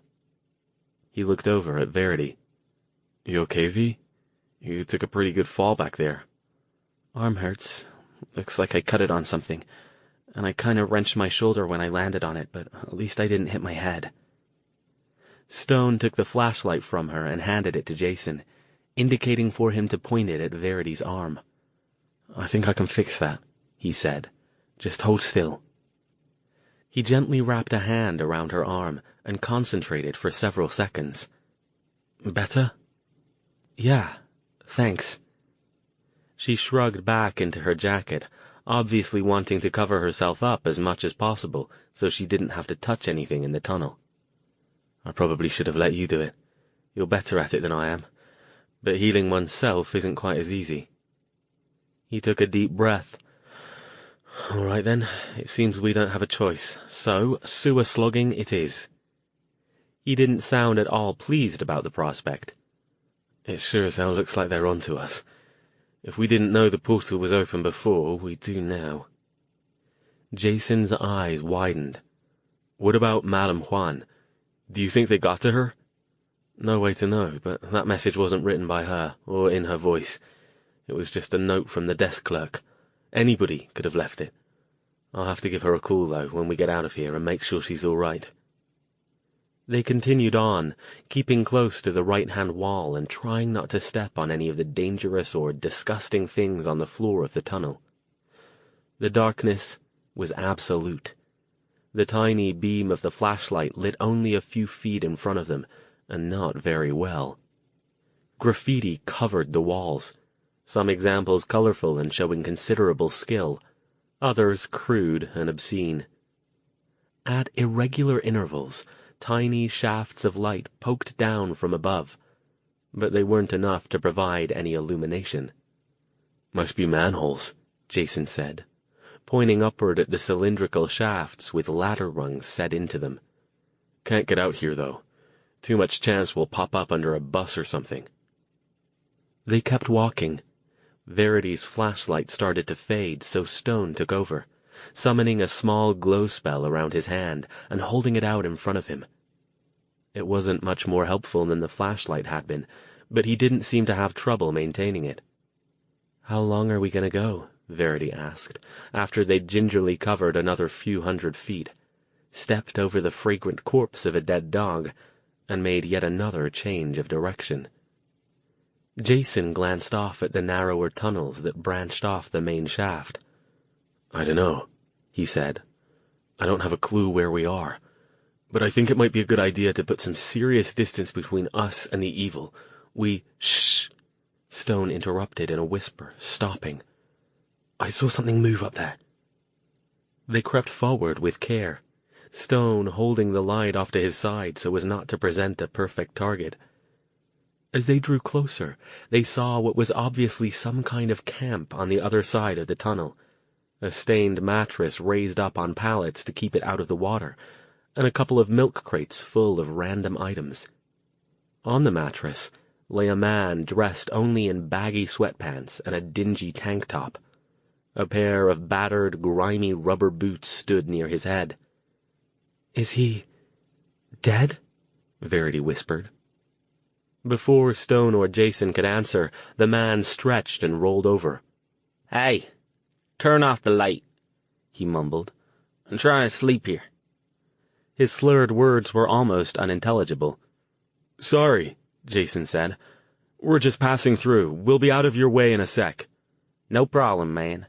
He looked over at Verity. "You okay, V? You took a pretty good fall back there." "Arm hurts. Looks like I cut it on something. And I kind of wrenched my shoulder when I landed on it, but at least I didn't hit my head." Stone took the flashlight from her and handed it to Jason, indicating for him to point it at Verity's arm. "I think I can fix that," he said. "Just hold still." He gently wrapped a hand around her arm and concentrated for several seconds. "Better?" Yeah, thanks. She shrugged back into her jacket, obviously wanting to cover herself up as much as possible so she didn't have to touch anything in the tunnel. I probably should have let you do it. You're better at it than I am, but healing oneself isn't quite as easy. He took a deep breath. All right then, it seems we don't have a choice, so sewer slogging it is. He didn't sound at all pleased about the prospect. It sure as hell looks like they're on to us. If we didn't know the portal was open before, we do now. Jason's eyes widened. What about Madame Juan? Do you think they got to her? No way to know, but that message wasn't written by her, or in her voice. It was just a note from the desk clerk. Anybody could have left it. I'll have to give her a call, though, when we get out of here and make sure she's all right. They continued on, keeping close to the right-hand wall and trying not to step on any of the dangerous or disgusting things on the floor of the tunnel. The darkness was absolute. The tiny beam of the flashlight lit only a few feet in front of them, and not very well. Graffiti covered the walls, some examples colorful and showing considerable skill, others crude and obscene. At irregular intervals, tiny shafts of light poked down from above, but they weren't enough to provide any illumination. Must be manholes, Jason said, pointing upward at the cylindrical shafts with ladder rungs set into them. Can't get out here, though. Too much chance we'll pop up under a bus or something. They kept walking. Verity's flashlight started to fade, so Stone took over, summoning a small glow spell around his hand and holding it out in front of him. It wasn't much more helpful than the flashlight had been, but he didn't seem to have trouble maintaining it. How long are we going to go? Verity asked, after they'd gingerly covered another few hundred feet, stepped over the fragrant corpse of a dead dog, and made yet another change of direction. Jason glanced off at the narrower tunnels that branched off the main shaft. I don't know, he said. I don't have a clue where we are, but I think it might be a good idea to put some serious distance between us and the evil. Shh! Stone interrupted in a whisper, stopping. I saw something move up there. They crept forward with care, Stone holding the light off to his side so as not to present a perfect target. As they drew closer, they saw what was obviously some kind of camp on the other side of the tunnel, a stained mattress raised up on pallets to keep it out of the water, and a couple of milk crates full of random items. On the mattress lay a man dressed only in baggy sweatpants and a dingy tank top. A pair of battered, grimy rubber boots stood near his head. Is he dead? Verity whispered. Before Stone or Jason could answer, the man stretched and rolled over. Hey, turn off the light, he mumbled. I'm trying to sleep here. His slurred words were almost unintelligible. Sorry, Jason said. We're just passing through. We'll be out of your way in a sec. No problem, man,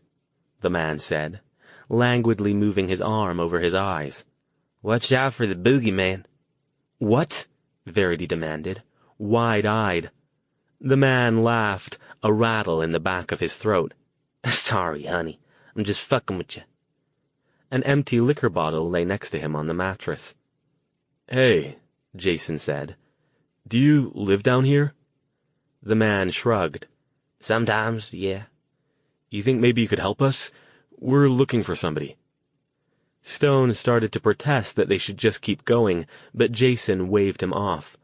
the man said, languidly moving his arm over his eyes. Watch out for the boogeyman. What? Verity demanded, wide-eyed. The man laughed, a rattle in the back of his throat. Sorry, honey. I'm just fucking with you. An empty liquor bottle lay next to him on the mattress. Hey, Jason said. Do you live down here? The man shrugged. Sometimes, yeah. You think maybe you could help us? We're looking for somebody. Stone started to protest that they should just keep going, but Jason waved him off.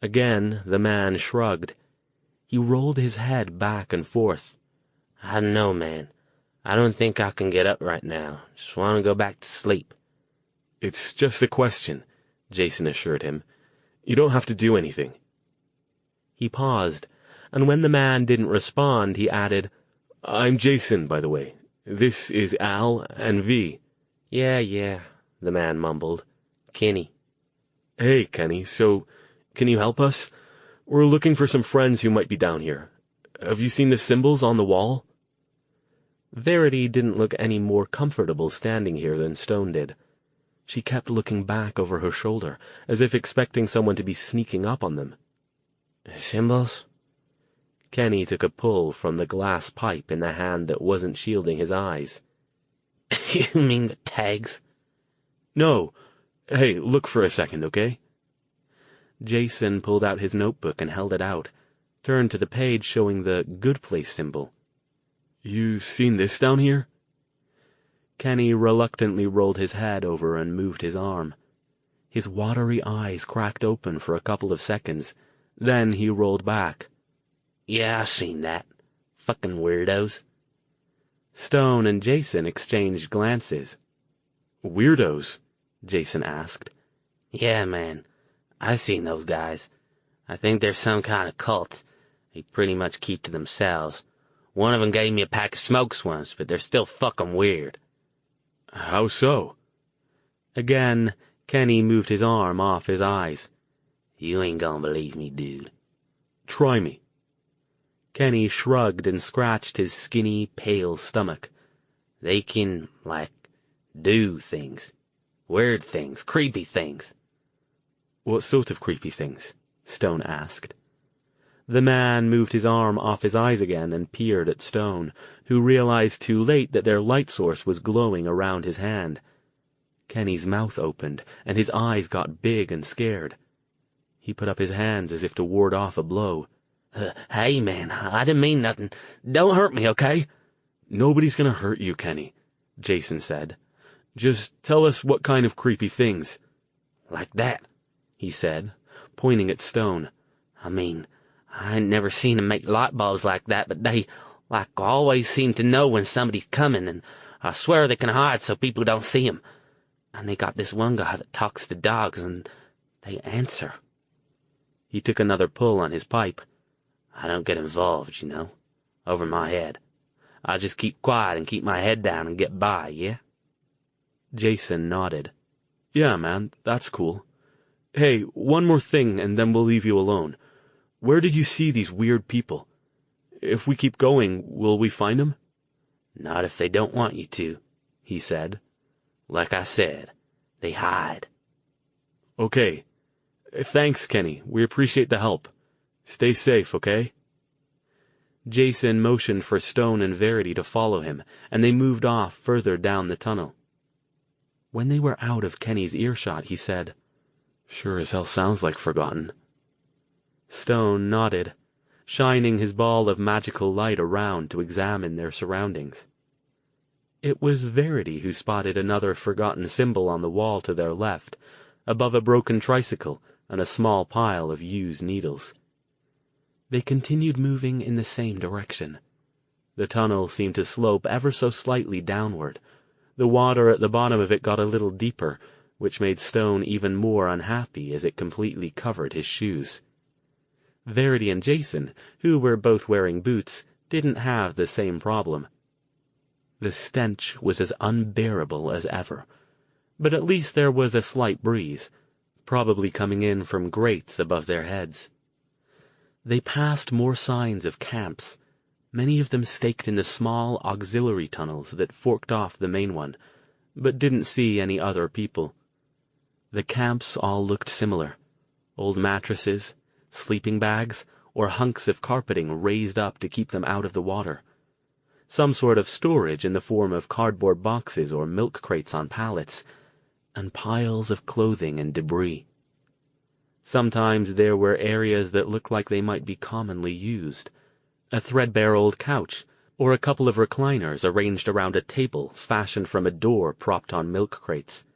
Again, the man shrugged. He rolled his head back and forth. I don't know, man. I don't think I can get up right now. Just want to go back to sleep. It's just a question, Jason assured him. You don't have to do anything. He paused, and when the man didn't respond, he added, I'm Jason, by the way. This is Al and V. Yeah, the man mumbled. Kenny. Hey, Kenny, so can you help us? We're looking for some friends who might be down here. Have you seen the symbols on the wall? Verity didn't look any more comfortable standing here than Stone did. She kept looking back over her shoulder, as if expecting someone to be sneaking up on them. Symbols? Kenny took a pull from the glass pipe in the hand that wasn't shielding his eyes. You mean the tags? No. Hey, look for a second, okay? Jason pulled out his notebook and held it out, turned to the page showing the Good Place symbol. You seen this down here? Kenny reluctantly rolled his head over and moved his arm. His watery eyes cracked open for a couple of seconds. Then he rolled back. Yeah, I seen that. Fucking weirdos. Stone and Jason exchanged glances. Weirdos? Jason asked. Yeah, man. I seen those guys. I think they're some kind of cult. They pretty much keep to themselves. One of them gave me a pack of smokes once, but they're still fucking weird. How so? Again, Kenny moved his arm off his eyes. You ain't gonna believe me, dude. Try me. Kenny shrugged and scratched his skinny, pale stomach. They can, do things. Weird things, creepy things. What sort of creepy things? Stone asked. The man moved his arm off his eyes again and peered at Stone, who realized too late that their light source was glowing around his hand. Kenny's mouth opened, and his eyes got big and scared. He put up his hands as if to ward off a blow. Hey, man, I didn't mean nothing. Don't hurt me, okay? Nobody's gonna hurt you, Kenny, Jason said. Just tell us what kind of creepy things. Like that, he said, pointing at Stone. I mean, I ain't never seen 'em make light bulbs like that, but they, always seem to know when somebody's coming, and I swear they can hide so people don't see 'em. And they got this one guy that talks to dogs, and they answer. He took another pull on his pipe. I don't get involved, you know, over my head. I just keep quiet and keep my head down and get by, yeah? Jason nodded. Yeah, man, that's cool. Hey, one more thing and then we'll leave you alone. Where did you see these weird people? If we keep going, will we find them? Not if they don't want you to, he said. Like I said, they hide. Okay. Thanks, Kenny. We appreciate the help. Stay safe, okay? Jason motioned for Stone and Verity to follow him, and they moved off further down the tunnel. When they were out of Kenny's earshot, he said, Sure as hell sounds like Forgotten. Stone nodded, shining his ball of magical light around to examine their surroundings. It was Verity who spotted another forgotten symbol on the wall to their left, above a broken tricycle and a small pile of used needles. They continued moving in the same direction. The tunnel seemed to slope ever so slightly downward. The water at the bottom of it got a little deeper, which made Stone even more unhappy as it completely covered his shoes. Verity and Jason, who were both wearing boots, didn't have the same problem. The stench was as unbearable as ever, but at least there was a slight breeze, probably coming in from grates above their heads. They passed more signs of camps, many of them staked in the small auxiliary tunnels that forked off the main one, but didn't see any other people. The camps all looked similar: old mattresses, sleeping bags, or hunks of carpeting raised up to keep them out of the water. Some sort of storage in the form of cardboard boxes or milk crates on pallets, and piles of clothing and debris. Sometimes there were areas that looked like they might be commonly used: a threadbare old couch, or a couple of recliners arranged around a table fashioned from a door propped on milk crates.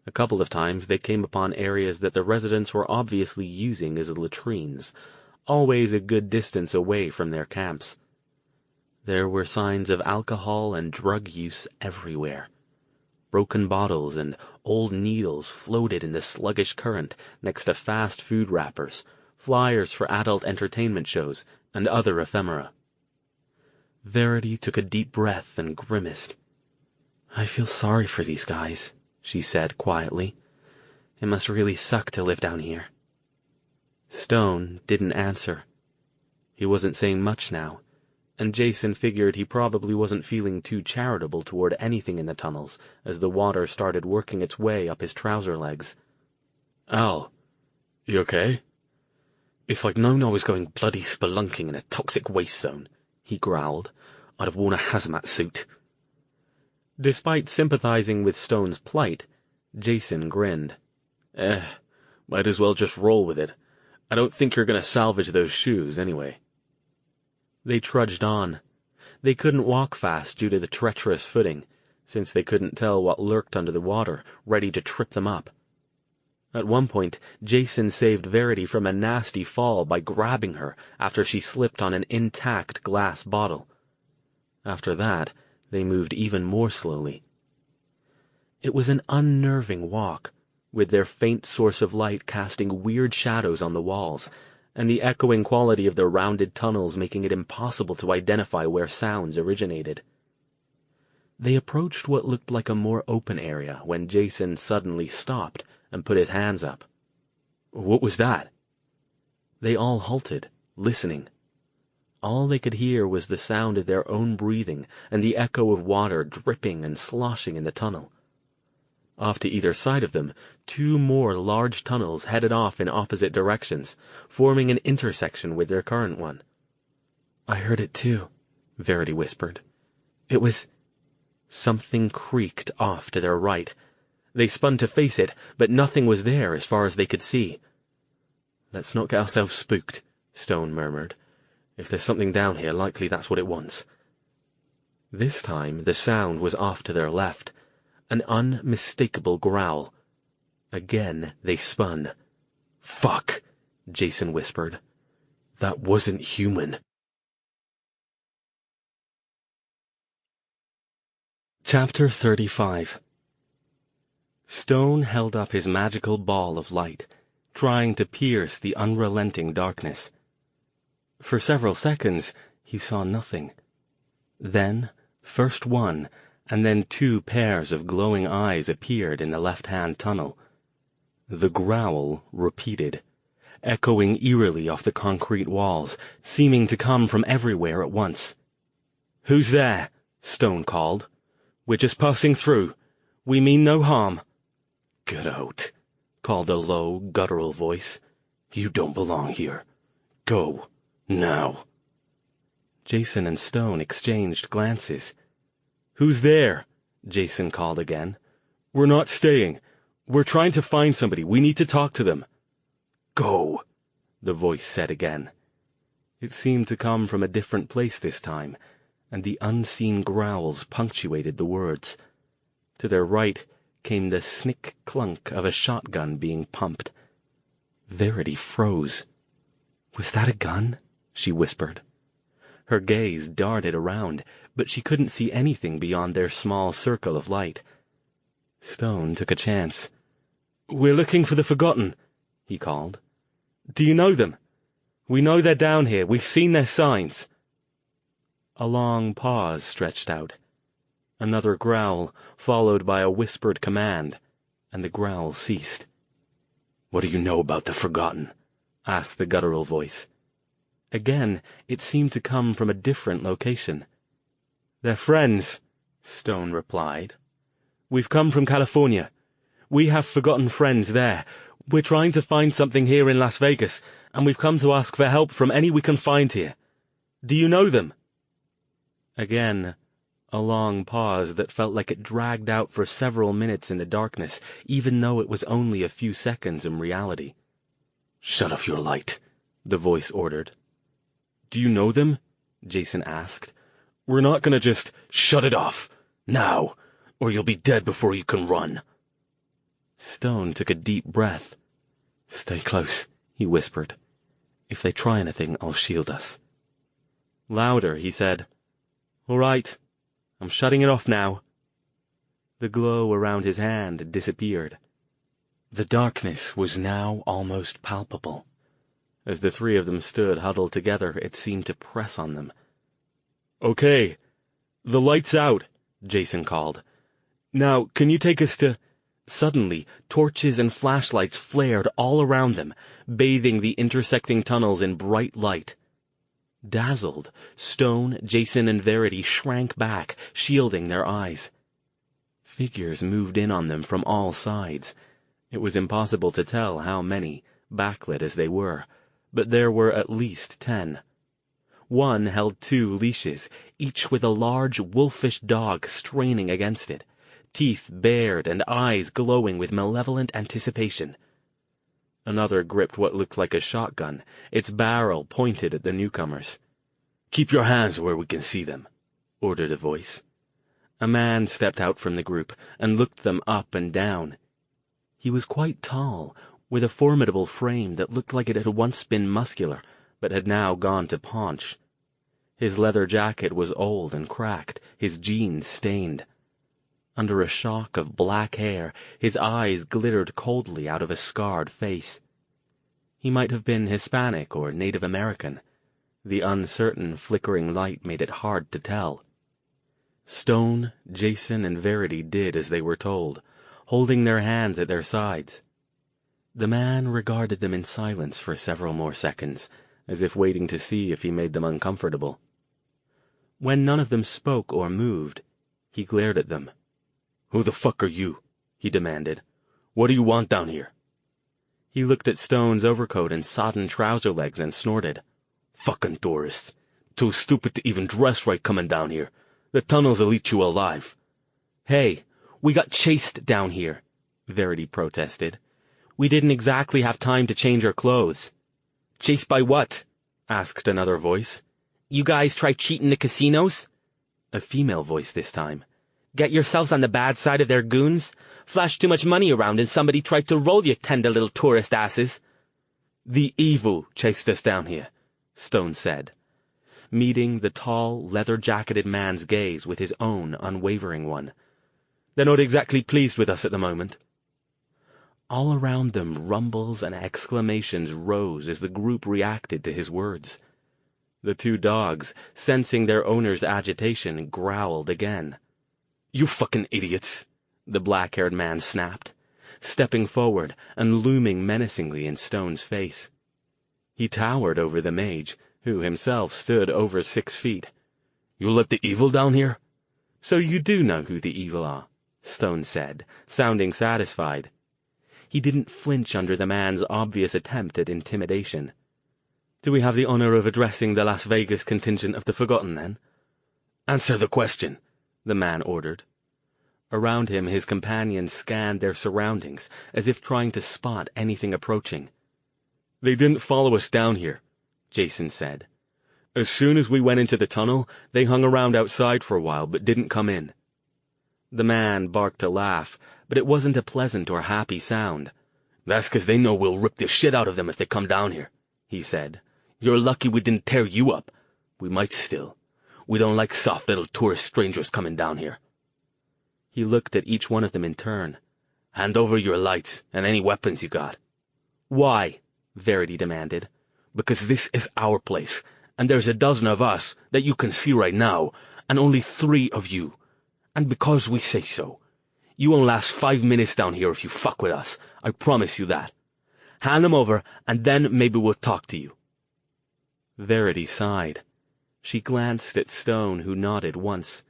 A couple of times they came upon areas that the residents were obviously using as latrines, always a good distance away from their camps. There were signs of alcohol and drug use everywhere. Broken bottles and old needles floated in the sluggish current next to fast food wrappers, flyers for adult entertainment shows, and other ephemera. Verity took a deep breath and grimaced. I feel sorry for these guys, she said quietly. It must really suck to live down here. Stone didn't answer. He wasn't saying much now, and Jason figured he probably wasn't feeling too charitable toward anything in the tunnels as the water started working its way up his trouser legs. Al, you okay? If I'd known I was going bloody spelunking in a toxic waste zone, he growled, I'd have worn a hazmat suit. Despite sympathizing with Stone's plight, Jason grinned. Might as well just roll with it. I don't think you're going to salvage those shoes, anyway. They trudged on. They couldn't walk fast due to the treacherous footing, since they couldn't tell what lurked under the water, ready to trip them up. At one point, Jason saved Verity from a nasty fall by grabbing her after she slipped on an intact glass bottle. After that, they moved even more slowly. It was an unnerving walk, with their faint source of light casting weird shadows on the walls, and the echoing quality of the rounded tunnels making it impossible to identify where sounds originated. They approached what looked like a more open area when Jason suddenly stopped and put his hands up. What was that? They all halted, listening. All they could hear was the sound of their own breathing and the echo of water dripping and sloshing in the tunnel. Off to either side of them, 2 more large tunnels headed off in opposite directions, forming an intersection with their current one. I heard it too, Verity whispered. It was... Something creaked off to their right. They spun to face it, but nothing was there as far as they could see. Let's not get ourselves spooked, Stone murmured. If there's something down here, likely that's what it wants. This time the sound was off to their left, an unmistakable growl. Again they spun. Fuck, Jason whispered. That wasn't human. Chapter 35. Stone held up his magical ball of light, trying to pierce the unrelenting darkness. For several seconds, he saw nothing. Then, first one, and then 2 pairs of glowing eyes appeared in the left-hand tunnel. The growl repeated, echoing eerily off the concrete walls, seeming to come from everywhere at once. "Who's there?" Stone called. "We're just passing through. We mean no harm." "Get out," called a low, guttural voice. "You don't belong here. Go, now." Jason and Stone exchanged glances. "Who's there?" Jason called again. "We're not staying. We're trying to find somebody. We need to talk to them." "Go," the voice said again. It seemed to come from a different place this time, and the unseen growls punctuated the words. To their right came the snick-clunk of a shotgun being pumped. Verity froze. "Was that a gun?" she whispered. Her gaze darted around, but she couldn't see anything beyond their small circle of light. Stone took a chance. "We're looking for the Forgotten," he called. "Do you know them? We know they're down here. We've seen their signs." A long pause stretched out. Another growl, followed by a whispered command, and the growl ceased. "What do you know about the Forgotten?" asked the guttural voice. Again, it seemed to come from a different location. "They're friends," Stone replied. "We've come from California. We have Forgotten friends there. We're trying to find something here in Las Vegas, and we've come to ask for help from any we can find here. Do you know them?" Again, a long pause that felt like it dragged out for several minutes in the darkness, even though it was only a few seconds in reality. "Shut off your light," the voice ordered. "Do you know them?" Jason asked. "We're not gonna just—" "Shut it off, now, or you'll be dead before you can run." Stone took a deep breath. "Stay close," he whispered. "If they try anything, I'll shield us." Louder, he said, "All right, I'm shutting it off now." The glow around his hand disappeared. The darkness was now almost palpable. As the 3 of them stood huddled together, it seemed to press on them. "Okay, the light's out," Jason called. "Now, can you take us to—" Suddenly, torches and flashlights flared all around them, bathing the intersecting tunnels in bright light. Dazzled, Stone, Jason, and Verity shrank back, shielding their eyes. Figures moved in on them from all sides. It was impossible to tell how many, backlit as they were, but there were at least 10. One held 2 leashes, each with a large wolfish dog straining against it, teeth bared and eyes glowing with malevolent anticipation. Another gripped what looked like a shotgun, its barrel pointed at the newcomers. "Keep your hands where we can see them," ordered a voice. A man stepped out from the group and looked them up and down. He was quite tall, with a formidable frame that looked like it had once been muscular, but had now gone to paunch. His leather jacket was old and cracked, his jeans stained. Under a shock of black hair, his eyes glittered coldly out of a scarred face. He might have been Hispanic or Native American. The uncertain, flickering light made it hard to tell. Stone, Jason, and Verity did as they were told, holding their hands at their sides. The man regarded them in silence for several more seconds, as if waiting to see if he made them uncomfortable. When none of them spoke or moved, he glared at them. "Who the fuck are you?" he demanded. "What do you want down here?" He looked at Stone's overcoat and sodden trouser legs and snorted. "Fucking tourists. Too stupid to even dress right coming down here. The tunnels'll eat you alive." "Hey, we got chased down here," Verity protested. "We didn't exactly have time to change our clothes." "Chased by what?" asked another voice. "You guys try cheating the casinos?" A female voice this time. "Get yourselves on the bad side of their goons? Flash too much money around and somebody tried to roll you tender little tourist asses." "The evil chased us down here," Stone said, meeting the tall, leather-jacketed man's gaze with his own unwavering one. "They're not exactly pleased with us at the moment." All around them rumbles and exclamations rose as the group reacted to his words. The 2 dogs, sensing their owner's agitation, growled again. "You fucking idiots," the black-haired man snapped, stepping forward and looming menacingly in Stone's face. He towered over the mage, who himself stood over 6 feet. "You let the evil down here?" "So you do know who the evil are," Stone said, sounding satisfied. He didn't flinch under the man's obvious attempt at intimidation. "Do we have the honor of addressing the Las Vegas contingent of the Forgotten, then?" "Answer the question," the man ordered. Around him his companions scanned their surroundings, as if trying to spot anything approaching. "They didn't follow us down here," Jason said. "As soon as we went into the tunnel, they hung around outside for a while, but didn't come in." The man barked a laugh, but it wasn't a pleasant or happy sound. "That's 'cause they know we'll rip the shit out of them if they come down here," he said. "You're lucky we didn't tear you up. We might still. We don't like soft little tourist strangers coming down here." He looked at each one of them in turn. "Hand over your lights and any weapons you got." "Why?" Verity demanded. "Because this is our place, and there's a dozen of us that you can see right now, and only 3 of you. And because we say so. You won't last 5 minutes down here if you fuck with us. I promise you that. Hand them over, and then maybe we'll talk to you." Verity sighed. She glanced at Stone, who nodded once.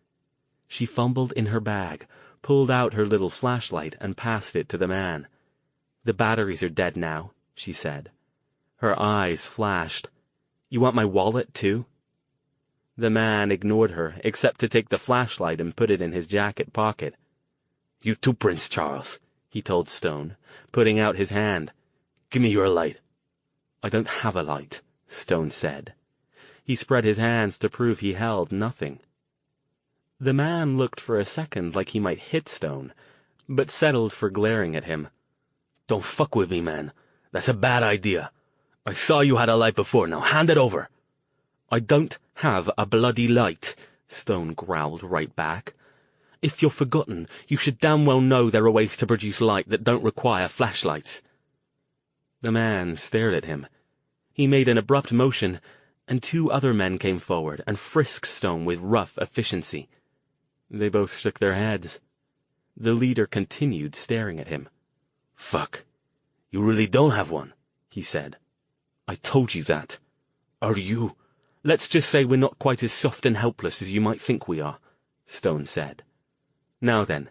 She fumbled in her bag, pulled out her little flashlight, and passed it to the man. "The batteries are dead now," she said. Her eyes flashed. "You want my wallet, too?" The man ignored her, except to take the flashlight and put it in his jacket pocket. "You too, Prince Charles," he told Stone, putting out his hand. "Give me your light." "I don't have a light," Stone said. He spread his hands to prove he held nothing. The man looked for a second like he might hit Stone, but settled for glaring at him. "Don't fuck with me, man. That's a bad idea. I saw you had a light before. Now hand it over." "I don't have a bloody light," Stone growled right back. "If you're forgotten, you should damn well know there are ways to produce light that don't require flashlights." The man stared at him. He made an abrupt motion, and 2 other men came forward and frisked Stone with rough efficiency. They both shook their heads. The leader continued staring at him. "Fuck. You really don't have one," he said. "I told you that." "Are you?" "Let's just say we're not quite as soft and helpless as you might think we are," Stone said. "Now then,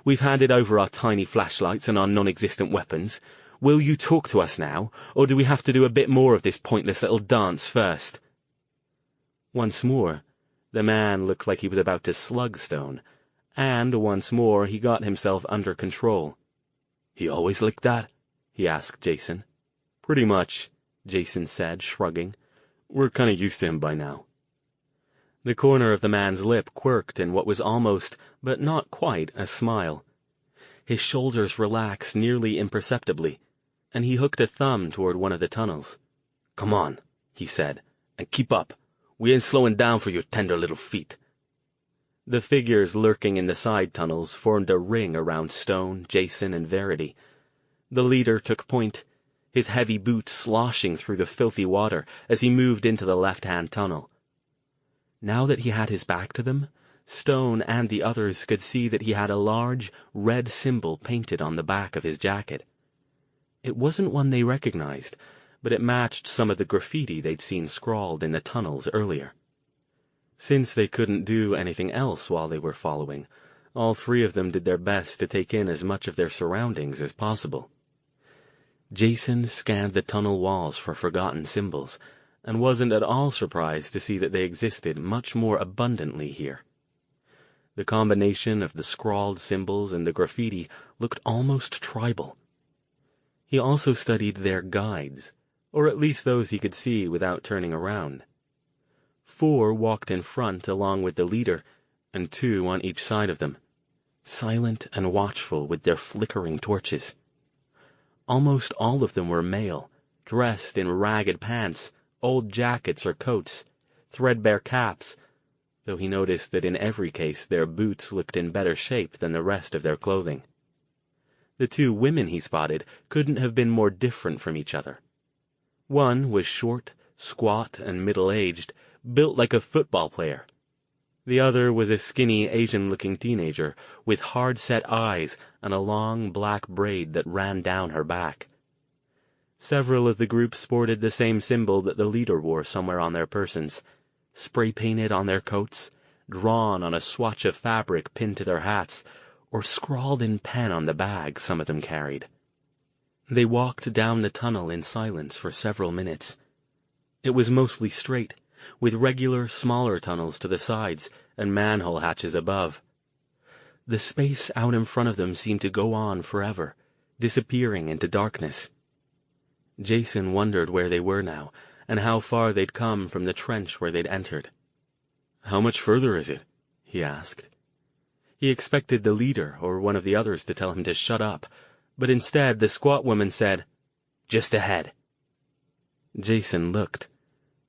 we've handed over our tiny flashlights and our non-existent weapons. Will you talk to us now, or do we have to do a bit more of this pointless little dance first?" Once more, the man looked like he was about to slug Stone, and once more he got himself under control. "He always like that?" he asked Jason. "Pretty much," Jason said, shrugging. "We're kinda used to him by now." The corner of the man's lip quirked in what was almost, but not quite, a smile. His shoulders relaxed nearly imperceptibly, and he hooked a thumb toward one of the tunnels. "Come on," he said, "and keep up. We ain't slowing down for your tender little feet." The figures lurking in the side tunnels formed a ring around Stone, Jason, and Verity. The leader took point, his heavy boots sloshing through the filthy water as he moved into the left-hand tunnel. Now that he had his back to them, Stone and the others could see that he had a large, red symbol painted on the back of his jacket. It wasn't one they recognized, but it matched some of the graffiti they'd seen scrawled in the tunnels earlier. Since they couldn't do anything else while they were following, all three of them did their best to take in as much of their surroundings as possible. Jason scanned the tunnel walls for forgotten symbols, and wasn't at all surprised to see that they existed much more abundantly here. The combination of the scrawled symbols and the graffiti looked almost tribal. He also studied their guides, or at least those he could see without turning around. 4 walked in front along with the leader, and 2 on each side of them, silent and watchful with their flickering torches. Almost all of them were male, dressed in ragged pants, old jackets or coats, threadbare caps, though he noticed that in every case their boots looked in better shape than the rest of their clothing. The 2 women he spotted couldn't have been more different from each other. One was short, squat, and middle-aged, built like a football player. The other was a skinny, Asian-looking teenager, with hard-set eyes and a long black braid that ran down her back. Several of the group sported the same symbol that the leader wore somewhere on their persons, spray-painted on their coats, drawn on a swatch of fabric pinned to their hats, or scrawled in pen on the bag some of them carried. They walked down the tunnel in silence for several minutes. It was mostly straight, with regular, smaller tunnels to the sides and manhole hatches above. The space out in front of them seemed to go on forever, disappearing into darkness. Jason wondered where they were now, and how far they'd come from the trench where they'd entered. "How much further is it?" he asked. He expected the leader or one of the others to tell him to shut up, but instead the squat woman said, "Just ahead." Jason looked,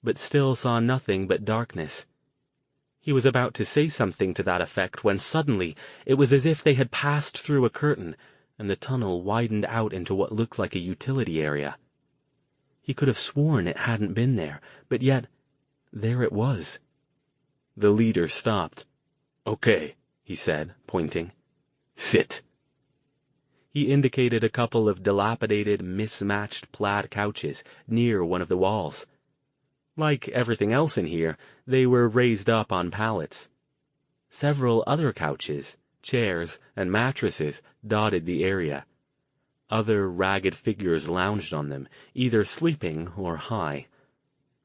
but still saw nothing but darkness. He was about to say something to that effect when suddenly it was as if they had passed through a curtain, and the tunnel widened out into what looked like a utility area. He could have sworn it hadn't been there, but yet there it was. The leader stopped. "Okay," he said, pointing. "Sit." He indicated a couple of dilapidated, mismatched plaid couches near one of the walls. Like everything else in here, they were raised up on pallets. Several other couches, chairs, and mattresses dotted the area. Other ragged figures lounged on them, either sleeping or high.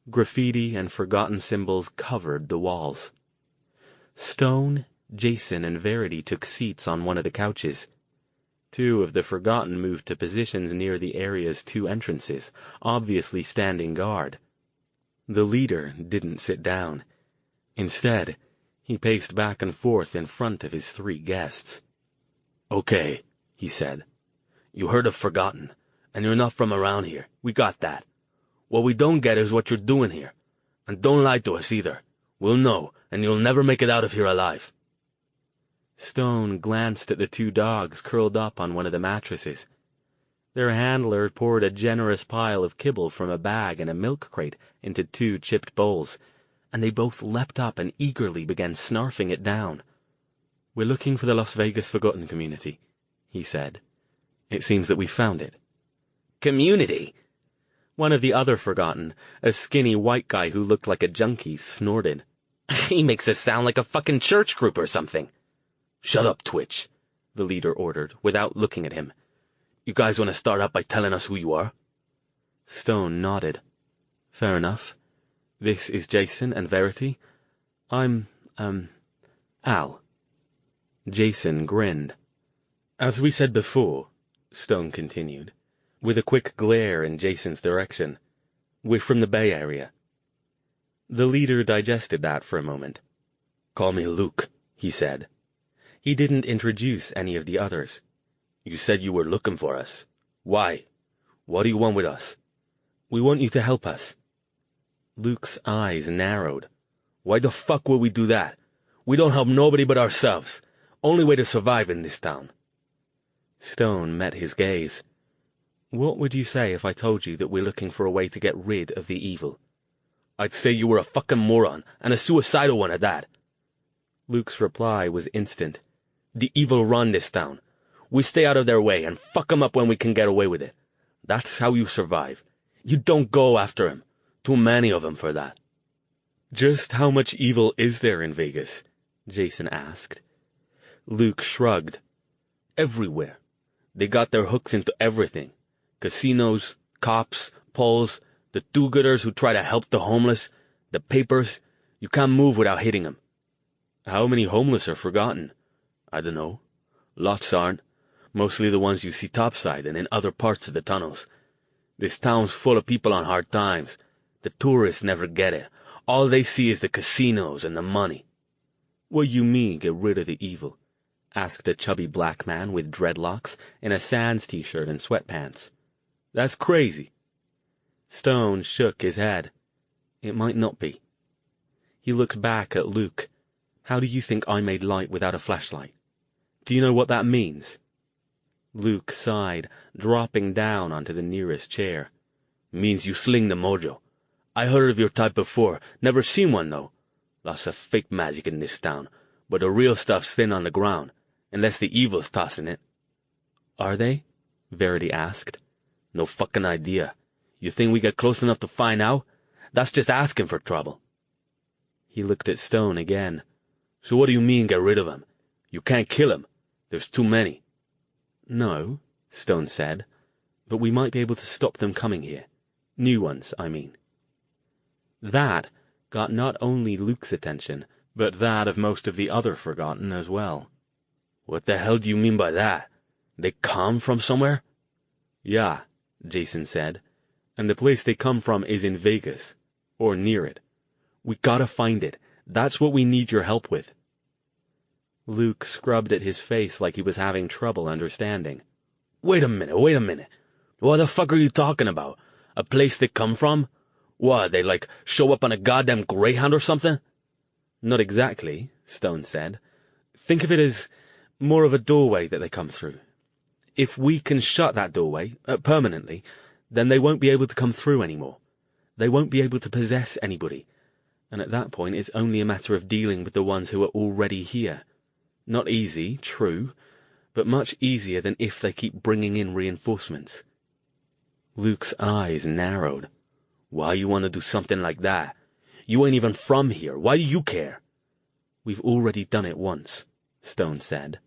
Graffiti and forgotten symbols covered the walls. Stone, Jason, and Verity took seats on one of the couches. 2 of the forgotten moved to positions near the area's 2 entrances, obviously standing guard. The leader didn't sit down. Instead, he paced back and forth in front of his 3 guests. "Okay," he said. "You heard of Forgotten, and you're not from around here. We got that. What we don't get is what you're doing here. And don't lie to us either. We'll know, and you'll never make it out of here alive." Stone glanced at the 2 dogs curled up on one of the mattresses. Their handler poured a generous pile of kibble from a bag and a milk crate into 2 chipped bowls, and they both leapt up and eagerly began snarfing it down. "We're looking for the Las Vegas Forgotten community," he said. "It seems that we found it." "Community?" One of the other Forgotten, a skinny white guy who looked like a junkie, snorted. "He makes us sound like a fucking church group or something." "Shut up, Twitch," the leader ordered, without looking at him. You guys want to start out by telling us who you are? Stone nodded. Fair enough. This is Jason and Verity. I'm, Al. Jason grinned. As we said before, Stone continued, with a quick glare in Jason's direction, we're from the Bay Area. The leader digested that for a moment. Call me Luke, he said. He didn't introduce any of the others. You said you were looking for us. Why? What do you want with us? We want you to help us. Luke's eyes narrowed. Why the fuck would we do that? We don't help nobody but ourselves. Only way to survive in this town. Stone met his gaze. What would you say if I told you that we're looking for a way to get rid of the evil? I'd say you were a fucking moron, and a suicidal one at that. Luke's reply was instant. The evil run this town. We stay out of their way and fuck 'em up when we can get away with it. That's how you survive. You don't go after 'em. Too many of 'em for that. Just how much evil is there in Vegas? Jason asked. Luke shrugged. Everywhere. They got their hooks into everything. Casinos, cops, polls, the do-gooders who try to help the homeless, the papers. You can't move without hitting 'em. How many homeless are forgotten? I don't know. Lots aren't. Mostly the ones you see topside and in other parts of the tunnels. This town's full of people on hard times. The tourists never get it. All they see is the casinos and the money. What you mean, get rid of the evil? Asked a chubby black man with dreadlocks in a Sands t-shirt and sweatpants. That's crazy. Stone shook his head. It might not be. He looked back at Luke. How do you think I made light without a flashlight? Do you know what that means? Luke sighed, dropping down onto the nearest chair. Means you sling the mojo. I heard of your type before. Never seen one, though. Lots of fake magic in this town, but the real stuff's thin on the ground, unless the evil's tossing it. Are they? Verity asked. No fucking idea. You think we get close enough to find out? That's just asking for trouble. He looked at Stone again. So what do you mean, get rid of 'em? You can't kill 'em. There's too many. No, Stone said, but we might be able to stop them coming here. New ones, I mean. That got not only Luke's attention, but that of most of the other Forgotten as well. What the hell do you mean by that? They come from somewhere? Yeah, Jason said, and the place they come from is in Vegas, or near it. We gotta find it. That's what we need your help with. Luke scrubbed at his face like he was having trouble understanding. Wait a minute. What the fuck are you talking about? A place they come from? What, they show up on a goddamn Greyhound or something? Not exactly, Stone said. Think of it as more of a doorway that they come through. If we can shut that doorway, permanently, then they won't be able to come through anymore. They won't be able to possess anybody. And at that point it's only a matter of dealing with the ones who are already here. Not easy, true, but much easier than if they keep bringing in reinforcements. Luke's eyes narrowed. Why you want to do something like that? You ain't even from here. Why do you care? We've already done it once, Stone said.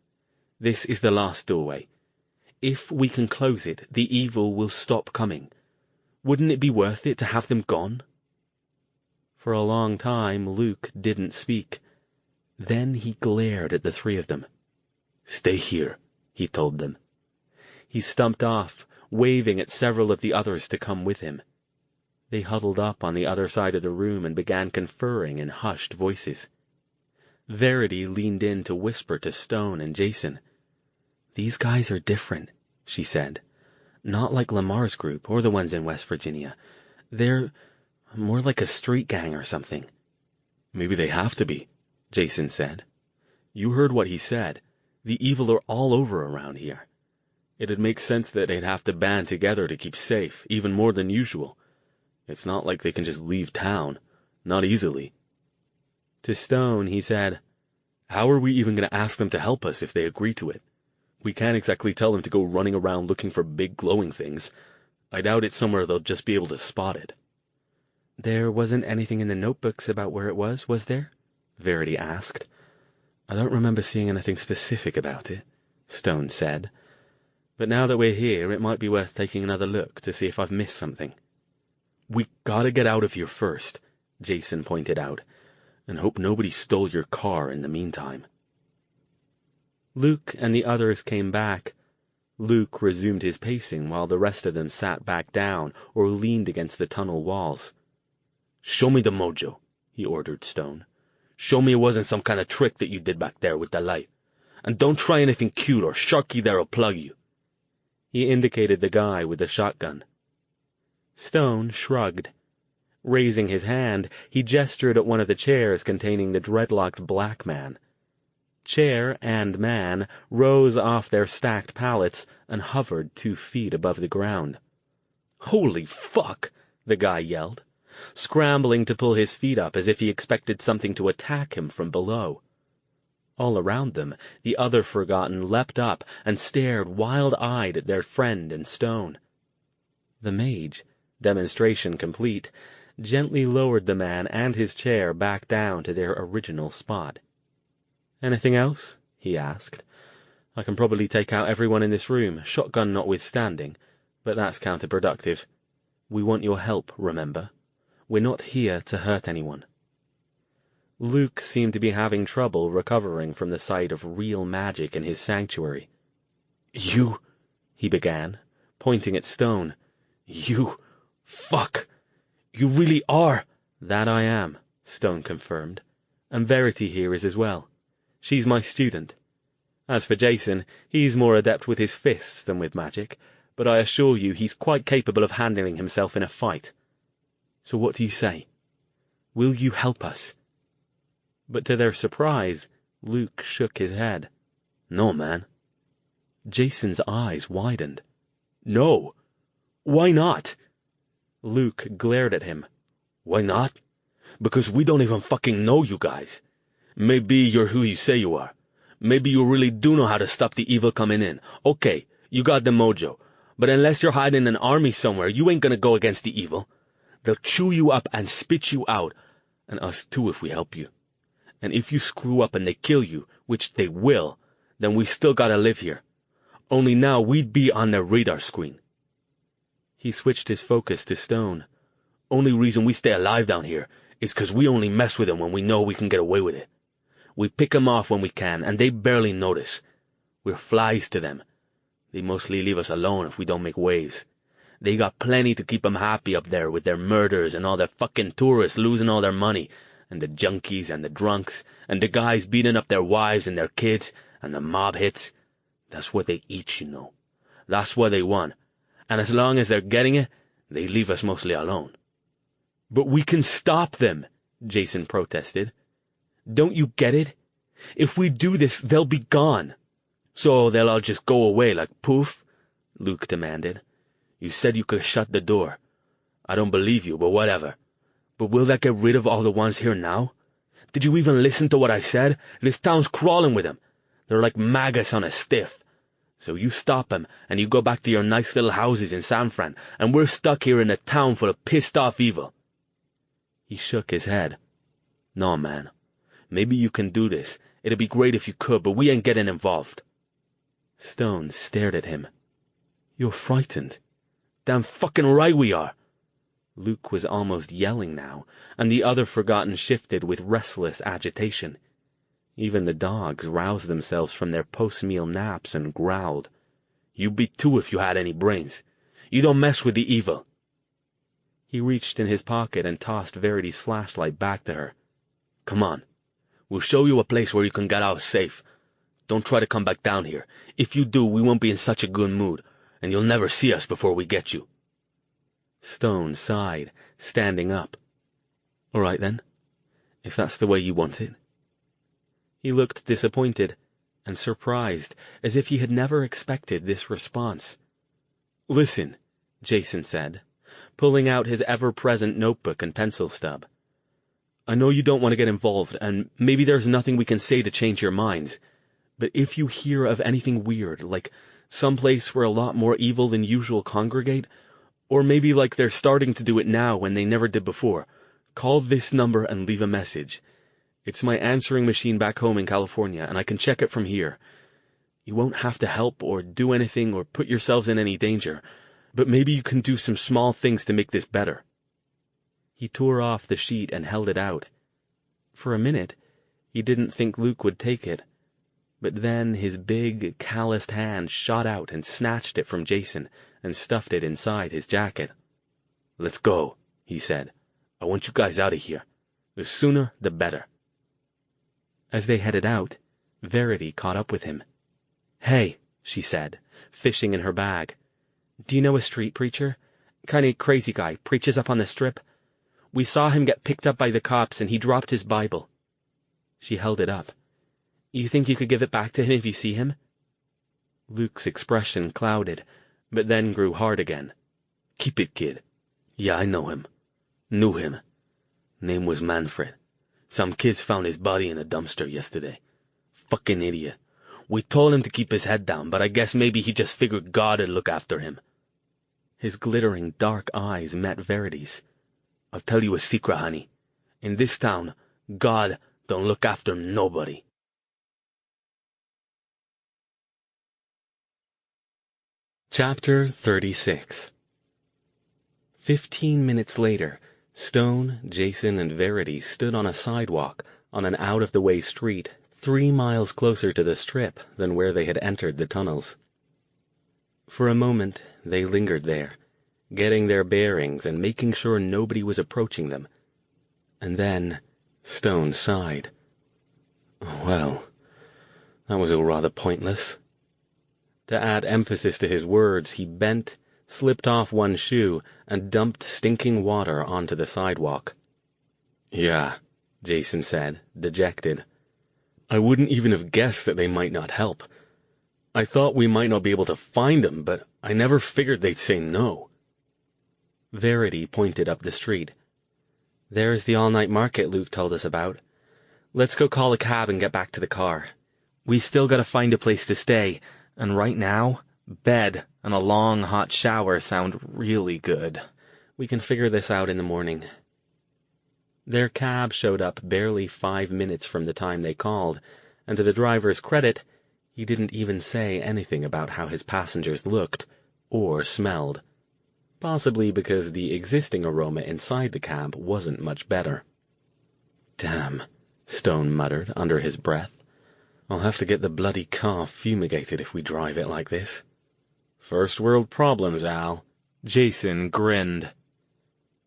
This is the last doorway. If we can close it, the evil will stop coming. Wouldn't it be worth it to have them gone? For a long time, Luke didn't speak. Then he glared at the three of them. Stay here, he told them. He stumped off, waving at several of the others to come with him. They huddled up on the other side of the room and began conferring in hushed voices. Verity leaned in to whisper to Stone and Jason. These guys are different, she said. Not like Lamar's group or the ones in West Virginia. They're more like a street gang or something. Maybe they have to be, Jason said. You heard what he said. The evil are all over around here. It'd make sense that they'd have to band together to keep safe, even more than usual. It's not like they can just leave town. Not easily. To Stone, he said, How are we even going to ask them to help us if they agree to it? We can't exactly tell them to go running around looking for big glowing things. I doubt it's somewhere they'll just be able to spot it. There wasn't anything in the notebooks about where it was there? Verity asked. I don't remember seeing anything specific about it, Stone said. But now that we're here, it might be worth taking another look to see if I've missed something. We gotta get out of here first, Jason pointed out, and hope nobody stole your car in the meantime. Luke and the others came back. Luke resumed his pacing while the rest of them sat back down or leaned against the tunnel walls. Show me the mojo, he ordered Stone. Show me it wasn't some kind of trick that you did back there with the light. And don't try anything cute or Sharky there'll plug you. He indicated the guy with the shotgun. Stone shrugged. Raising his hand, he gestured at one of the chairs containing the dreadlocked black man. Chair and man rose off their stacked pallets and hovered 2 feet above the ground. Holy fuck, the guy yelled, scrambling to pull his feet up as if he expected something to attack him from below. All around them, the other Forgotten leapt up and stared wild-eyed at their friend and Stone. The mage, demonstration complete, gently lowered the man and his chair back down to their original spot. "Anything else?" he asked. "I can probably take out everyone in this room, shotgun notwithstanding, but that's counterproductive. We want your help, remember? We're not here to hurt anyone." Luke seemed to be having trouble recovering from the sight of real magic in his sanctuary. "You," he began, pointing at Stone. Fuck. You really are." "That I am," Stone confirmed. "And Verity here is as well. She's my student. As for Jason, he's more adept with his fists than with magic, but I assure you he's quite capable of handling himself in a fight. So what do you say? Will you help us?" But to their surprise, Luke shook his head. "No, man." Jason's eyes widened. "No. Why not?" Luke glared at him. "Why not? Because we don't even fucking know you guys. Maybe you're who you say you are. Maybe you really do know how to stop the evil coming in. Okay, you got the mojo. But unless you're hiding an army somewhere, you ain't gonna go against the evil. They'll chew you up and spit you out, and us too if we help you. And if you screw up and they kill you, which they will, then we still gotta live here. Only now we'd be on their radar screen." He switched his focus to Stone. "Only reason we stay alive down here is 'cause we only mess with them when we know we can get away with it. We pick 'em off when we can, and they barely notice. We're flies to them. They mostly leave us alone if we don't make waves. They got plenty to keep 'em happy up there with their murders and all their fucking tourists losing all their money, and the junkies and the drunks, and the guys beating up their wives and their kids, and the mob hits. That's what they eat, you know. That's what they want. And as long as they're getting it, they leave us mostly alone." "But we can stop them," Jason protested. "Don't you get it? If we do this, they'll be gone." "So they'll all just go away like poof?" Luke demanded. "You said you could shut the door. I don't believe you, but whatever. But will that get rid of all the ones here now? Did you even listen to what I said? This town's crawling with them. They're like maggots on a stiff. So you stop them, and you go back to your nice little houses in San Fran, and we're stuck here in a town full of pissed-off evil." He shook his head. "No, man. Maybe you can do this. It'd be great if you could, but we ain't getting involved." Stone stared at him. "You're frightened." "Damn fucking right we are." Luke was almost yelling now, and the other Forgotten shifted with restless agitation. Even the dogs roused themselves from their post-meal naps and growled. "You'd be too if you had any brains. You don't mess with the evil." He reached in his pocket and tossed Verity's flashlight back to her. "Come on. We'll show you a place where you can get out safe. Don't try to come back down here. If you do, we won't be in such a good mood, and you'll never see us before we get you." Stone sighed, standing up. "All right, then, if that's the way you want it." He looked disappointed and surprised, as if he had never expected this response. "Listen," Jason said, pulling out his ever-present notebook and pencil stub. "I know you don't want to get involved, and maybe there's nothing we can say to change your minds, but if you hear of anything weird, like some place where a lot more evil than usual congregate, or maybe like they're starting to do it now when they never did before, call this number and leave a message. It's my answering machine back home in California, and I can check it from here. You won't have to help or do anything or put yourselves in any danger, but maybe you can do some small things to make this better." He tore off the sheet and held it out. For a minute, he didn't think Luke would take it, but then his big, calloused hand shot out and snatched it from Jason and stuffed it inside his jacket. "Let's go," he said. "I want you guys out of here. The sooner, the better." As they headed out, Verity caught up with him. "Hey," she said, fishing in her bag. "Do you know a street preacher? Kinda crazy guy, preaches up on the strip. We saw him get picked up by the cops and he dropped his Bible." She held it up. "You think you could give it back to him if you see him?" Luke's expression clouded, but then grew hard again. "Keep it, kid. Yeah, I know him. Knew him. Name was Manfred. Some kids found his body in a dumpster yesterday. Fucking idiot. We told him to keep his head down, but I guess maybe he just figured God'd look after him." His glittering dark eyes met Verity's. "I'll tell you a secret, honey. In this town, God don't look after nobody." Chapter 36. 15 minutes later, Stone, Jason, and Verity stood on a sidewalk on an out-of-the-way street 3 miles closer to the strip than where they had entered the tunnels. For a moment, they lingered there, getting their bearings and making sure nobody was approaching them. And then Stone sighed. "Well, that was all rather pointless." To add emphasis to his words, he bent, slipped off one shoe, and dumped stinking water onto the sidewalk. "Yeah," Jason said, dejected. "I wouldn't even have guessed that they might not help. I thought we might not be able to find them, but I never figured they'd say no." Verity pointed up the street. "There's the all-night market Luke told us about. Let's go call a cab and get back to the car. We still gotta find a place to stay, and right now, bed and a long hot shower sound really good. We can figure this out in the morning." Their cab showed up barely 5 minutes from the time they called, and to the driver's credit, he didn't even say anything about how his passengers looked or smelled. Possibly because the existing aroma inside the cab wasn't much better. "Damn," Stone muttered under his breath. "I'll have to get the bloody car fumigated if we drive it like this." "First world problems, Al." Jason grinned.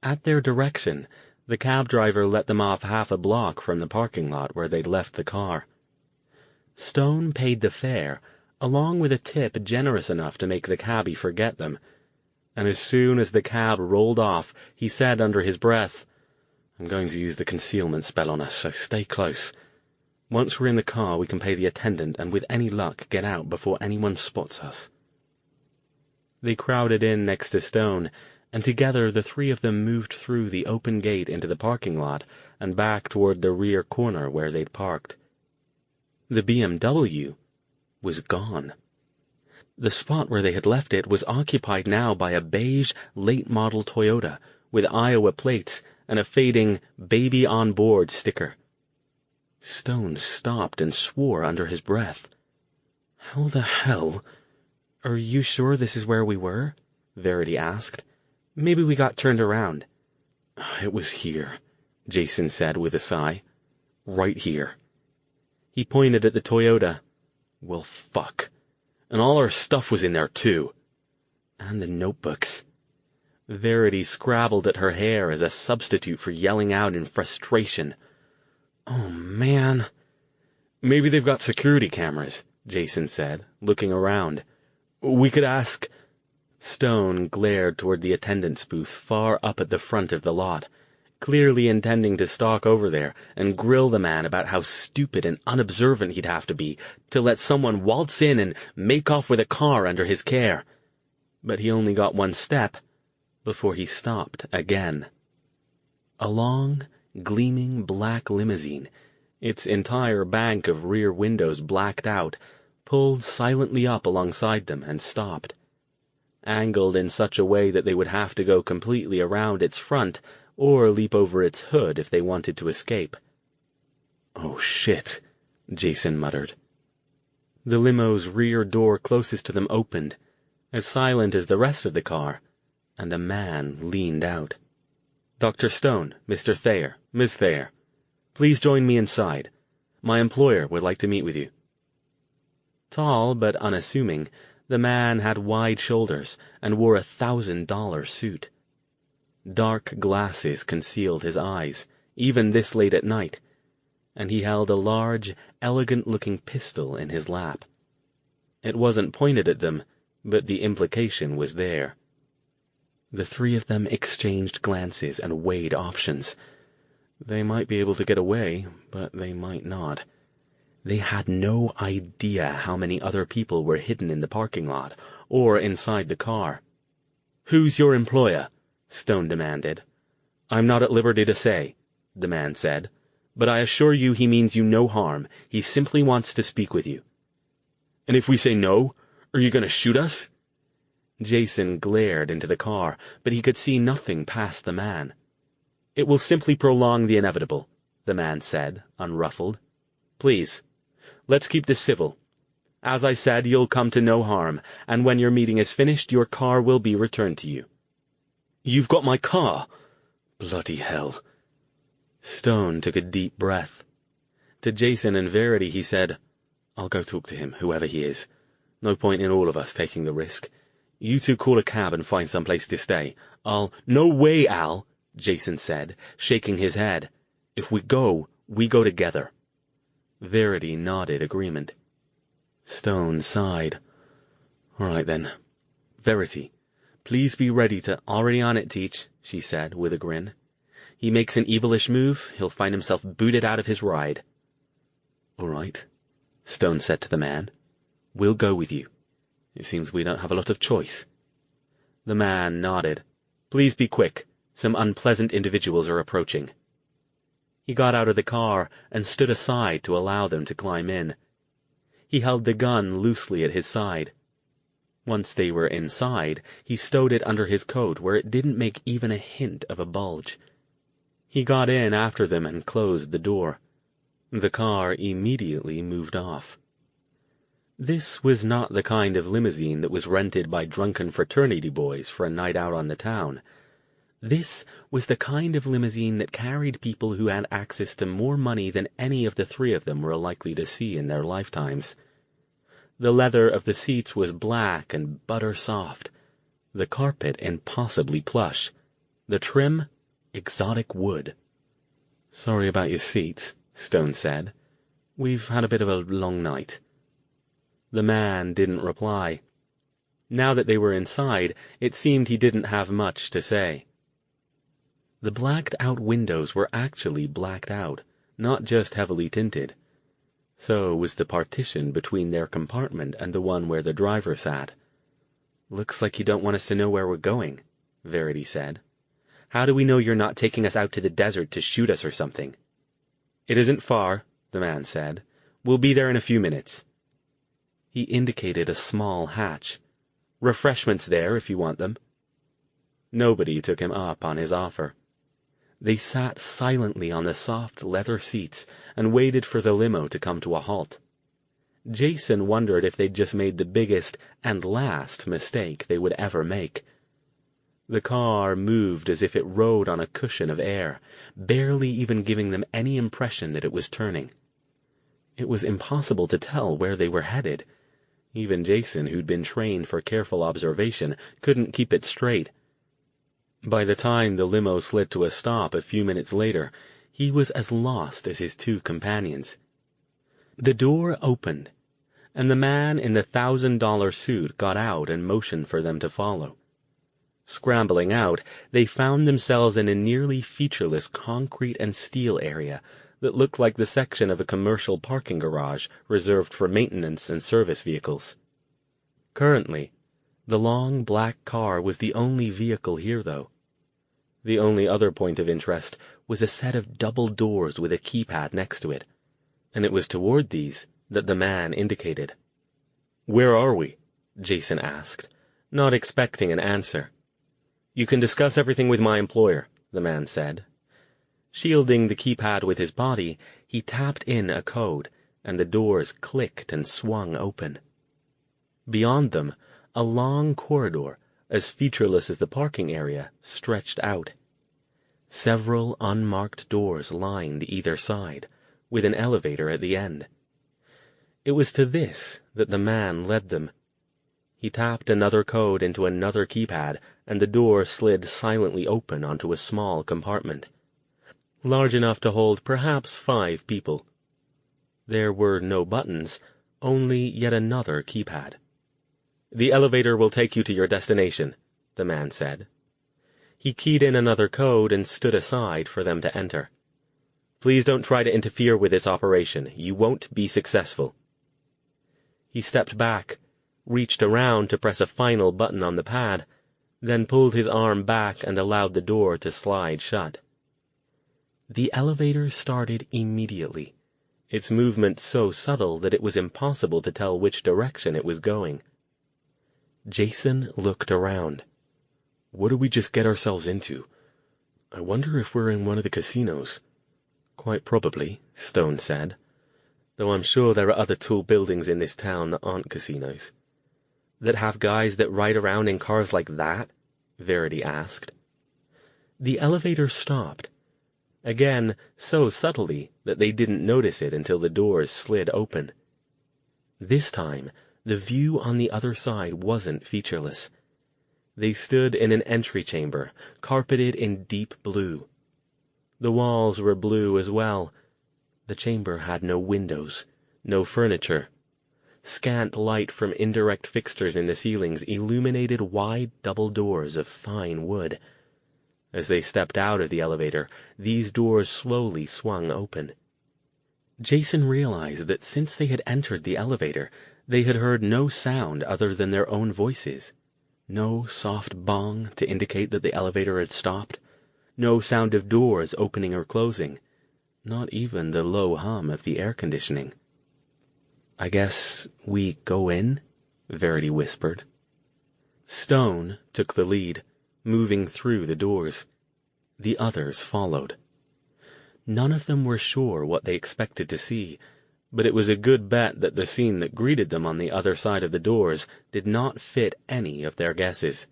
At their direction, the cab driver let them off half a block from the parking lot where they'd left the car. Stone paid the fare, along with a tip generous enough to make the cabbie forget them, and as soon as the cab rolled off, he said under his breath, "I'm going to use the concealment spell on us, so stay close. Once we're in the car, we can pay the attendant and with any luck get out before anyone spots us." They crowded in next to Stone, and together the three of them moved through the open gate into the parking lot and back toward the rear corner where they'd parked. The BMW was gone. The spot where they had left it was occupied now by a beige, late-model Toyota with Iowa plates and a fading "Baby on Board" sticker. Stone stopped and swore under his breath. "How the hell? Are you sure this is where we were?" Verity asked. "Maybe we got turned around." "It was here," Jason said with a sigh. "Right here." He pointed at the Toyota. "Well, fuck. And all our stuff was in there, too." "And the notebooks." Verity scrabbled at her hair as a substitute for yelling out in frustration. "Oh, man." "Maybe they've got security cameras," Jason said, looking around. "We could ask—" Stone glared toward the attendant's booth far up at the front of the lot, clearly intending to stalk over there and grill the man about how stupid and unobservant he'd have to be to let someone waltz in and make off with a car under his care. But he only got one step before he stopped again. A long, gleaming black limousine, its entire bank of rear windows blacked out, pulled silently up alongside them and stopped, angled in such a way that they would have to go completely around its front or leap over its hood if they wanted to escape. "Oh, shit," Jason muttered. The limo's rear door closest to them opened, as silent as the rest of the car, and a man leaned out. "Dr. Stone, Mr. Thayer, Miss Thayer, please join me inside. My employer would like to meet with you." Tall but unassuming, the man had wide shoulders and wore a $1,000 suit. Dark glasses concealed his eyes, even this late at night, and he held a large, elegant-looking pistol in his lap. It wasn't pointed at them, but the implication was there. The three of them exchanged glances and weighed options. They might be able to get away, but they might not. They had no idea how many other people were hidden in the parking lot, or inside the car. "Who's your employer?" Stone demanded. "I'm not at liberty to say," the man said, "but I assure you he means you no harm. He simply wants to speak with you." "And if we say no, are you going to shoot us?" Jason glared into the car, but he could see nothing past the man. "It will simply prolong the inevitable," the man said, unruffled. "Please, let's keep this civil. As I said, you'll come to no harm, and when your meeting is finished, your car will be returned to you." "You've got my car? Bloody hell." Stone took a deep breath. To Jason and Verity he said, "I'll go talk to him, whoever he is. No point in all of us taking the risk. You two call a cab and find some place to stay. "No way, Al," Jason said, shaking his head. "If we go together." Verity nodded agreement. Stone sighed. "All right, then. Verity, please be ready to—" "Already on it, Teach," she said, with a grin. "He makes an evilish move, he'll find himself booted out of his ride." "All right," Stone said to the man. "We'll go with you. It seems we don't have a lot of choice." The man nodded. "Please be quick. Some unpleasant individuals are approaching." He got out of the car and stood aside to allow them to climb in. He held the gun loosely at his side. Once they were inside, he stowed it under his coat where it didn't make even a hint of a bulge. He got in after them and closed the door. The car immediately moved off. This was not the kind of limousine that was rented by drunken fraternity boys for a night out on the town. This was the kind of limousine that carried people who had access to more money than any of the three of them were likely to see in their lifetimes. The leather of the seats was black and butter-soft, the carpet impossibly plush, the trim exotic wood. "Sorry about your seats," Stone said. "We've had a bit of a long night." The man didn't reply. Now that they were inside, it seemed he didn't have much to say. The blacked-out windows were actually blacked out, not just heavily tinted. So was the partition between their compartment and the one where the driver sat. "Looks like you don't want us to know where we're going," Verity said. "How do we know you're not taking us out to the desert to shoot us or something?" "It isn't far," the man said. "We'll be there in a few minutes." He indicated a small hatch. "Refreshments there if you want them." Nobody took him up on his offer. They sat silently on the soft leather seats and waited for the limo to come to a halt. Jason wondered if they'd just made the biggest and last mistake they would ever make. The car moved as if it rode on a cushion of air, barely even giving them any impression that it was turning. It was impossible to tell where they were headed. Even Jason, who'd been trained for careful observation, couldn't keep it straight. By the time the limo slid to a stop a few minutes later, he was as lost as his two companions. The door opened, and the man in the $1,000 suit got out and motioned for them to follow. Scrambling out, they found themselves in a nearly featureless concrete and steel area that looked like the section of a commercial parking garage reserved for maintenance and service vehicles. Currently, the long black car was the only vehicle here, though. The only other point of interest was a set of double doors with a keypad next to it, and it was toward these that the man indicated. "Where are we?" Jason asked, not expecting an answer. "You can discuss everything with my employer," the man said. Shielding the keypad with his body, he tapped in a code, and the doors clicked and swung open. Beyond them, a long corridor, as featureless as the parking area, stretched out. Several unmarked doors lined either side, with an elevator at the end. It was to this that the man led them. He tapped another code into another keypad, and the door slid silently open onto a small compartment, large enough to hold perhaps 5 people. There were no buttons, only yet another keypad. "The elevator will take you to your destination," the man said. He keyed in another code and stood aside for them to enter. "Please don't try to interfere with its operation. You won't be successful." He stepped back, reached around to press a final button on the pad, then pulled his arm back and allowed the door to slide shut. The elevator started immediately, its movement so subtle that it was impossible to tell which direction it was going. Jason looked around. "What did we just get ourselves into? I wonder if we're in one of the casinos." "Quite probably," Stone said, "though I'm sure there are other tall buildings in this town that aren't casinos." "That have guys that ride around in cars like that?" Verity asked. The elevator stopped, again so subtly that they didn't notice it until the doors slid open. This time, the view on the other side wasn't featureless. They stood in an entry chamber, carpeted in deep blue. The walls were blue as well. The chamber had no windows, no furniture. Scant light from indirect fixtures in the ceilings illuminated wide double doors of fine wood. As they stepped out of the elevator, these doors slowly swung open. Jason realized that since they had entered the elevator, they had heard no sound other than their own voices. No soft bong to indicate that the elevator had stopped. No sound of doors opening or closing. Not even the low hum of the air conditioning. "I guess we go in?" Verity whispered. Stone took the lead, moving through the doors. The others followed. None of them were sure what they expected to see, but it was a good bet that the scene that greeted them on the other side of the doors did not fit any of their guesses.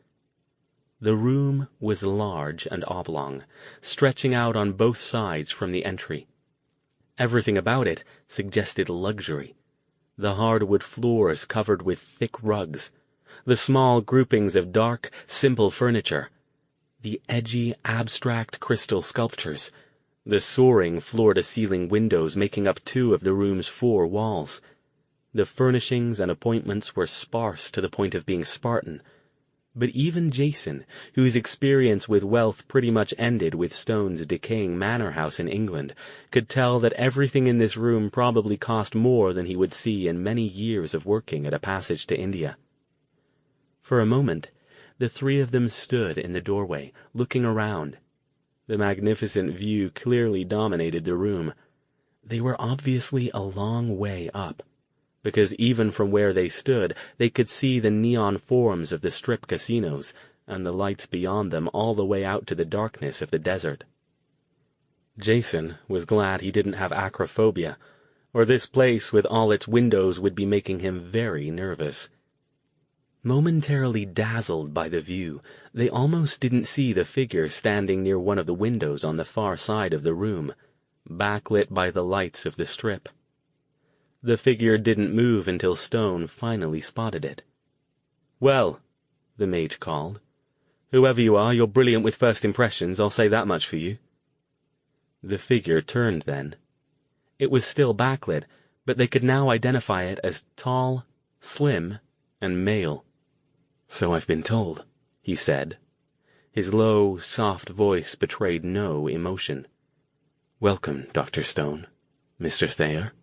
The room was large and oblong, stretching out on both sides from the entry. Everything about it suggested luxury. The hardwood floors covered with thick rugs, the small groupings of dark, simple furniture, the edgy, abstract crystal sculptures, the soaring floor-to-ceiling windows making up 2 of the room's 4 walls. The furnishings and appointments were sparse to the point of being Spartan, but even Jason, whose experience with wealth pretty much ended with Stone's decaying manor house in England, could tell that everything in this room probably cost more than he would see in many years of working at a passage to India. For a moment, the 3 of them stood in the doorway, looking around. The magnificent view clearly dominated the room. They were obviously a long way up, because even from where they stood, they could see the neon forms of the strip casinos, and the lights beyond them all the way out to the darkness of the desert. Jason was glad he didn't have acrophobia, or this place with all its windows would be making him very nervous. Momentarily dazzled by the view, they almost didn't see the figure standing near one of the windows on the far side of the room, backlit by the lights of the strip. The figure didn't move until Stone finally spotted it. "Well," the mage called, "whoever you are, you're brilliant with first impressions, I'll say that much for you." The figure turned then. It was still backlit, but they could now identify it as tall, slim, and male. "So I've been told," he said. His low, soft voice betrayed no emotion. "Welcome, Dr. Stone. Mr. Thayer,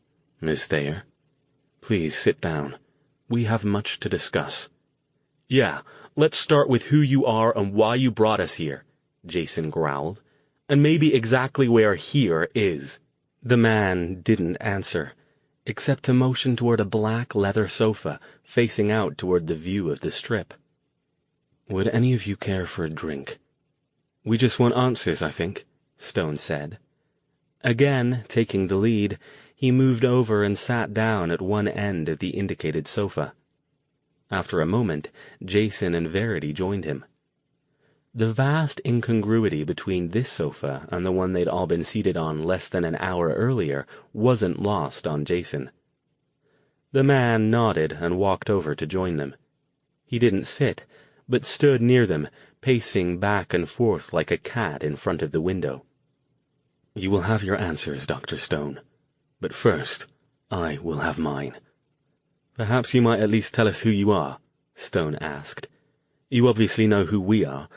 Miss Thayer. Please sit down. We have much to discuss." "Yeah, let's start with who you are and why you brought us here," Jason growled. "And maybe exactly where here is." The man didn't answer, except to motion toward a black leather sofa facing out toward the view of the strip. "Would any of you care for a drink?" "We just want answers, I think," Stone said. Again, taking the lead, He moved over and sat down at one end of the indicated sofa. After a moment, Jason and Verity joined him. The vast incongruity between this sofa and the one they'd all been seated on less than an hour earlier wasn't lost on Jason. The man nodded and walked over to join them. He didn't sit, but stood near them, pacing back and forth like a cat in front of the window. "You will have your answers, Dr. Stone. But first, I will have mine." "Perhaps you might at least tell us who you are," Stone asked. "You obviously know who we are,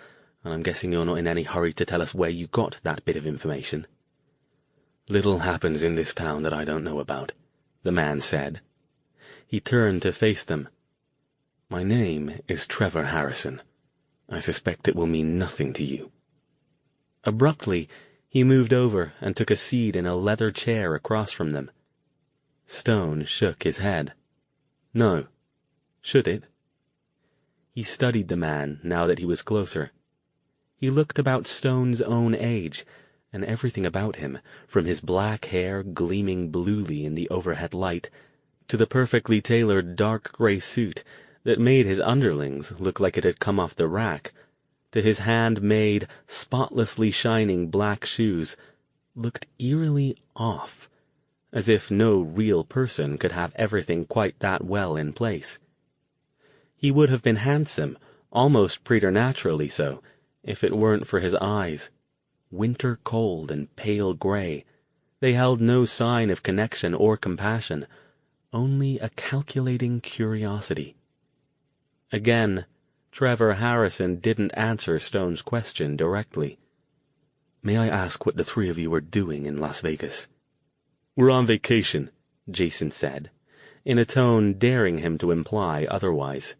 and I'm guessing you're not in any hurry to tell us where you got that bit of information." "Little happens in this town that I don't know about," the man said. He turned to face them. "My name is Trevor Harrison. I suspect it will mean nothing to you." Abruptly, he moved over and took a seat in a leather chair across from them. Stone shook his head. "No. Should it?" He studied the man now that he was closer. He looked about Stone's own age, and everything about him, from his black hair gleaming bluely in the overhead light, to the perfectly tailored dark gray suit that made his underlings look like it had come off the rack, to his hand-made, spotlessly shining black shoes, looked eerily off, as if no real person could have everything quite that well in place. He would have been handsome, almost preternaturally so, if it weren't for his eyes. Winter cold and pale gray, they held no sign of connection or compassion, only a calculating curiosity. Again, Trevor Harrison didn't answer Stone's question directly. "May I ask what the three of you are doing in Las Vegas?" "We're on vacation," Jason said, in a tone daring him to imply otherwise.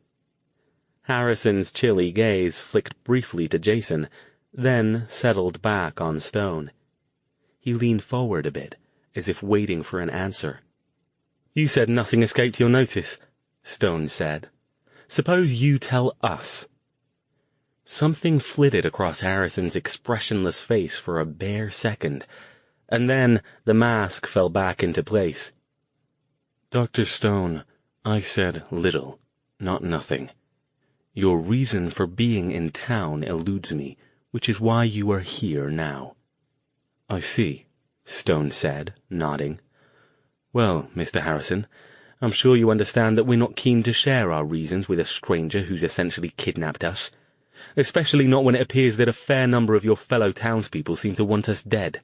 Harrison's chilly gaze flicked briefly to Jason, then settled back on Stone. He leaned forward a bit, as if waiting for an answer. "You said nothing escaped your notice," Stone said. "Suppose you tell us." Something flitted across Harrison's expressionless face for a bare second, and then the mask fell back into place. "Dr. Stone, I said little, not nothing. Your reason for being in town eludes me, which is why you are here now." "I see," Stone said, nodding. "Well, Mr. Harrison, I'm sure you understand that we're not keen to share our reasons with a stranger who's essentially kidnapped us, especially not when it appears that a fair number of your fellow townspeople seem to want us dead."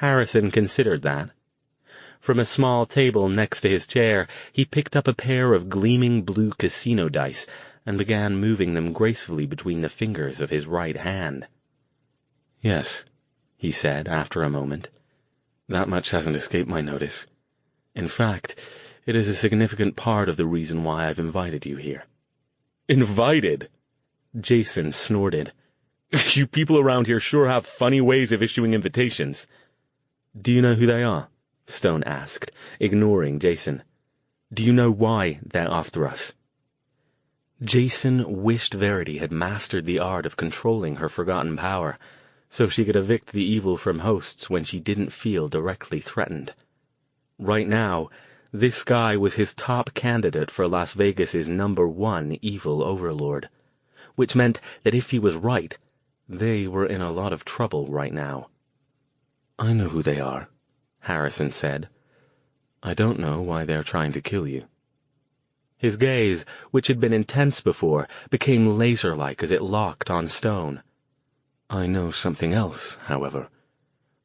Harrison considered that. From a small table next to his chair, he picked up a pair of gleaming blue casino dice and began moving them gracefully between the fingers of his right hand. "Yes," he said after a moment. "That much hasn't escaped my notice. In fact, it is a significant part of the reason why I've invited you here." "Invited?" Jason snorted. "You people around here sure have funny ways of issuing invitations." "Do you know who they are?" Stone asked, ignoring Jason. "Do you know why they're after us?" Jason wished Verity had mastered the art of controlling her forgotten power, so she could evict the evil from hosts when she didn't feel directly threatened. Right now, this guy was his top candidate for Las Vegas's #1 evil overlord, which meant that if he was right, they were in a lot of trouble right now. "I know who they are," Harrison said. "I don't know why they're trying to kill you." His gaze, which had been intense before, became laser-like as it locked on Stone. "I know something else, however.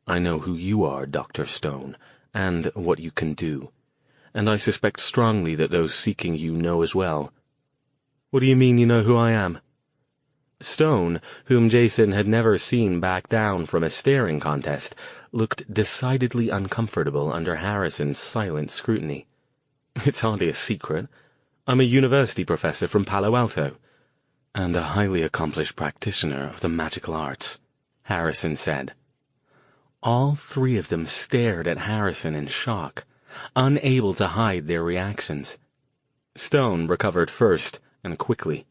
I know who you are, Dr. Stone, and what you can do, and I suspect strongly that those seeking you know as well." "What do you mean you know who I am?" Stone, whom Jason had never seen back down from a staring contest, looked decidedly uncomfortable under Harrison's silent scrutiny. "It's hardly a secret. I'm a university professor from Palo Alto." "And a highly accomplished practitioner of the magical arts," Harrison said. All three of them stared at Harrison in shock, unable to hide their reactions. Stone recovered first, and quickly.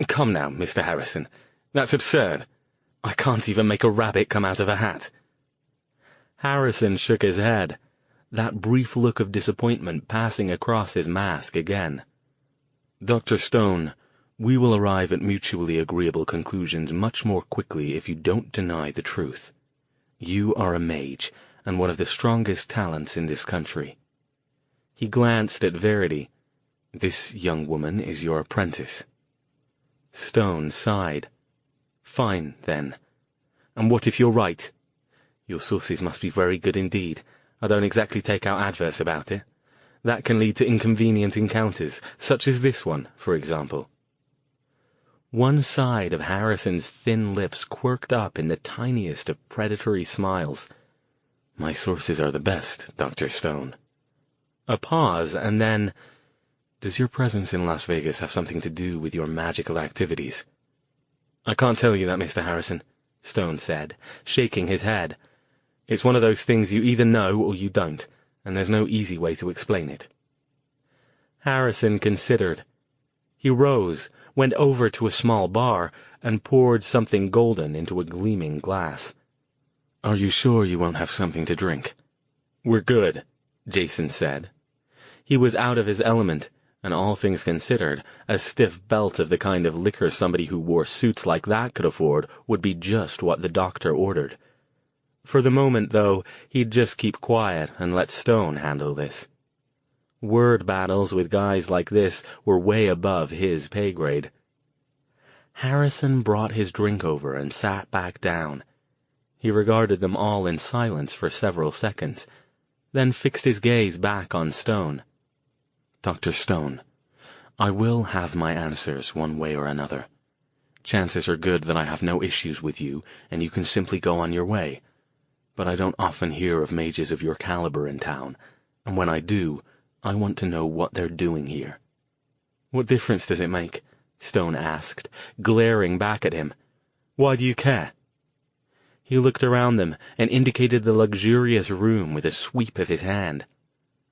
"Come now, Mr. Harrison. That's absurd. I can't even make a rabbit come out of a hat." Harrison shook his head. that brief look of disappointment passing across his mask again. "Dr. Stone, we will arrive at mutually agreeable conclusions much more quickly if you don't deny the truth. You are a mage, and one of the strongest talents in this country." He glanced at Verity. "This young woman is your apprentice." Stone sighed. "Fine, then. "And what if you're right?" "Your sources must be very good indeed. I don't exactly take out adverts about it. That can lead to inconvenient encounters, such as this one, for example." One side of Harrison's thin lips quirked up in the tiniest of predatory smiles. "My sources are the best, Dr. Stone." A pause, and then, "Does your presence in Las Vegas have something to do with your magical activities?" "I can't tell you that, Mr. Harrison," Stone said, shaking his head. "It's one of those things you either know or you don't, and there's no easy way to explain it." Harrison considered. He rose, went over to a small bar, and poured something golden into a gleaming glass. "Are you sure you won't have something to drink?" "We're good," Jason said. He was out of his element, and all things considered, a stiff belt of the kind of liquor somebody who wore suits like that could afford would be just what the doctor ordered. For the moment, though, he'd just keep quiet and let Stone handle this. Word battles with guys like this were way above his pay grade. Harrison brought his drink over and sat back down. He regarded them all in silence for several seconds, then fixed his gaze back on Stone. "Dr. Stone, I will have my answers one way or another. Chances are good that I have no issues with you, and you can simply go on your way. But I don't often hear of mages of your caliber in town, and when I do, I want to know what they're doing here." "What difference does it make?" Stone asked, glaring back at him. "Why do you care?" He looked around them and indicated the luxurious room with a sweep of his hand.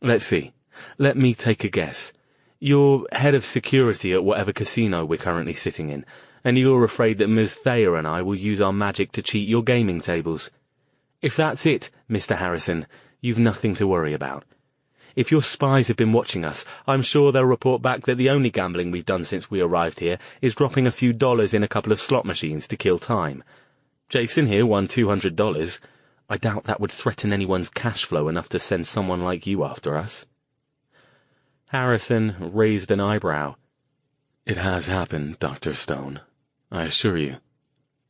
"Let's see. Let me take a guess. You're head of security at whatever casino we're currently sitting in, and you're afraid that Ms. Thayer and I will use our magic to cheat your gaming tables. If that's it, Mr. Harrison, you've nothing to worry about. If your spies have been watching us, I'm sure they'll report back that the only gambling we've done since we arrived here is dropping a few dollars in a couple of slot machines to kill time. Jason here won $200. I doubt that would threaten anyone's cash flow enough to send someone like you after us." Harrison raised an eyebrow. "It has happened, Dr. Stone, I assure you.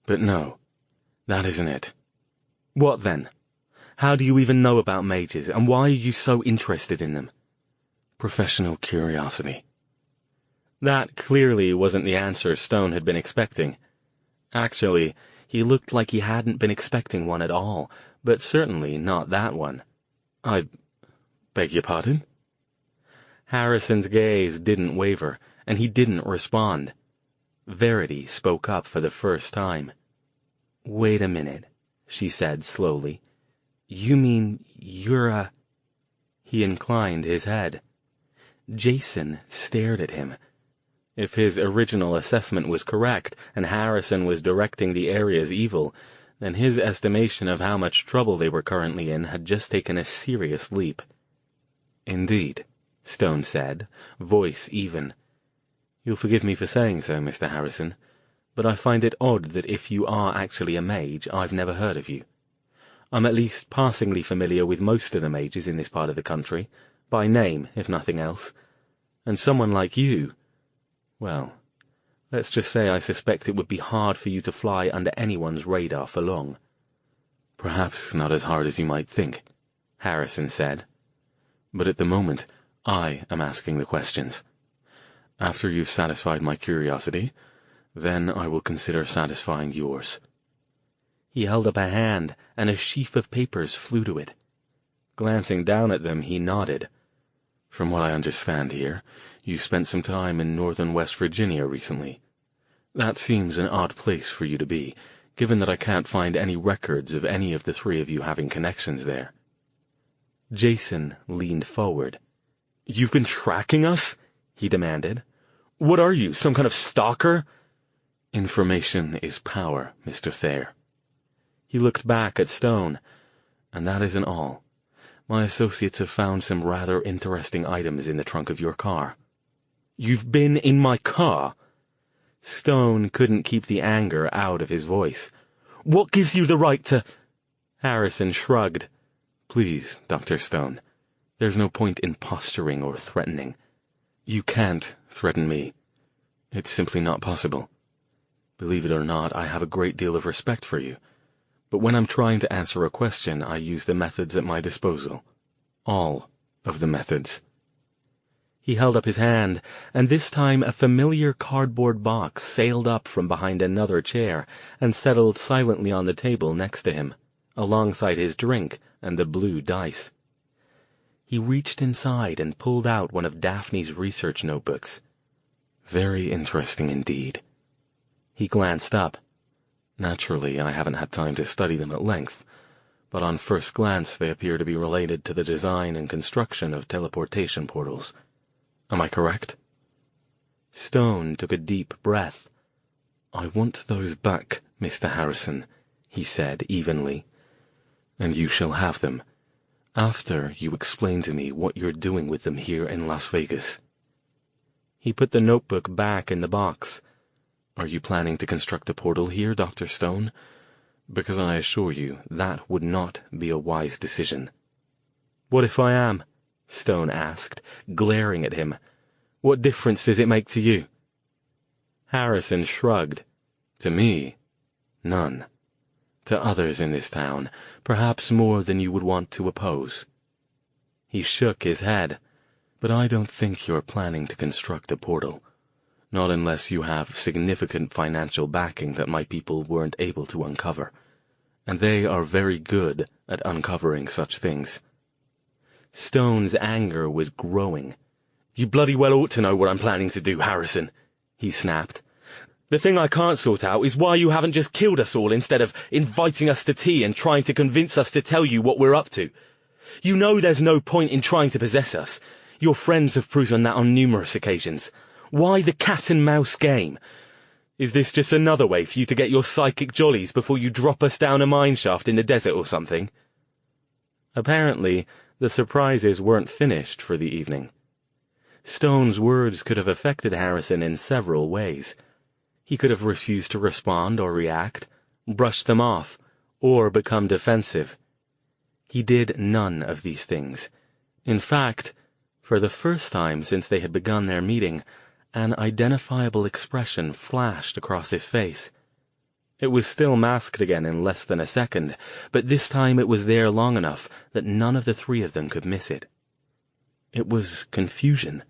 But no, that isn't it." "What then? How do you even know about mages, and why are you so interested in them?" "Professional curiosity." That clearly wasn't the answer Stone had been expecting. Actually, he looked like he hadn't been expecting one at all, but certainly not that one. "I beg your pardon?" Harrison's gaze didn't waver, and he didn't respond. Verity spoke up for the first time. "Wait a minute," she said slowly. "You mean you're a—" He inclined his head. Jason stared at him. If his original assessment was correct, and Harrison was directing the area's evil, then his estimation of how much trouble they were currently in had just taken a serious leap. "Indeed," Stone said, voice even. "You'll forgive me for saying so, Mr. Harrison, but I find it odd that if you are actually a mage, I've never heard of you. I'm at least passingly familiar with most of the mages in this part of the country, by name, if nothing else. And someone like you, well, let's just say I suspect it would be hard for you to fly under anyone's radar for long." "Perhaps not as hard as you might think," Harrison said. "But at the moment, I am asking the questions. After you've satisfied my curiosity, then I will consider satisfying yours." He held up a hand, and a sheaf of papers flew to it. Glancing down at them, he nodded. "From what I understand here, you spent some time in northern West Virginia recently. That seems an odd place for you to be, given that I can't find any records of any of the three of you having connections there." Jason leaned forward. "You've been tracking us?" he demanded. "What are you, some kind of stalker?" "Information is power, Mr. Thayer." He looked back at Stone. "And that isn't all. My associates have found some rather interesting items in the trunk of your car." "You've been in my car?" Stone couldn't keep the anger out of his voice. "What gives you the right to—" Harrison shrugged. "Please, Dr. Stone, there's no point in posturing or threatening. You can't threaten me. It's simply not possible. Believe it or not, I have a great deal of respect for you. But when I'm trying to answer a question, I use the methods at my disposal. All of the methods." He held up his hand, and this time a familiar cardboard box sailed up from behind another chair and settled silently on the table next to him, alongside his drink and the blue dice. He reached inside and pulled out one of Daphne's research notebooks. "Very interesting indeed." He glanced up. "Naturally, I haven't had time to study them at length, but on first glance they appear to be related to the design and construction of teleportation portals. Am I correct?" Stone took a deep breath. "I want those back, Mr. Harrison," he said evenly. "And you shall have them, after you explain to me what you're doing with them here in Las Vegas." He put the notebook back in the box. "Are you planning to construct a portal here, Dr. Stone? Because I assure you that would not be a wise decision." "What if I am?" Stone asked, glaring at him. "What difference does it make to you?" Harrison shrugged. "To me, none. To others in this town, perhaps more than you would want to oppose." He shook his head. "But I don't think you're planning to construct a portal. Not unless you have significant financial backing that my people weren't able to uncover. And they are very good at uncovering such things." Stone's anger was growing. "You bloody well ought to know what I'm planning to do, Harrison," he snapped. "The thing I can't sort out is why you haven't just killed us all instead of inviting us to tea and trying to convince us to tell you what we're up to. You know there's no point in trying to possess us. Your friends have proven that on numerous occasions. Why the cat-and-mouse game? Is this just another way for you to get your psychic jollies before you drop us down a mine shaft in the desert or something?" Apparently, the surprises weren't finished for the evening. Stone's words could have affected Harrison in several ways. He could have refused to respond or react, brushed them off, or become defensive. He did none of these things. In fact, for the first time since they had begun their meeting, an identifiable expression flashed across his face. It was still masked again in less than a second, but this time it was there long enough that none of the three of them could miss it. It was confusion.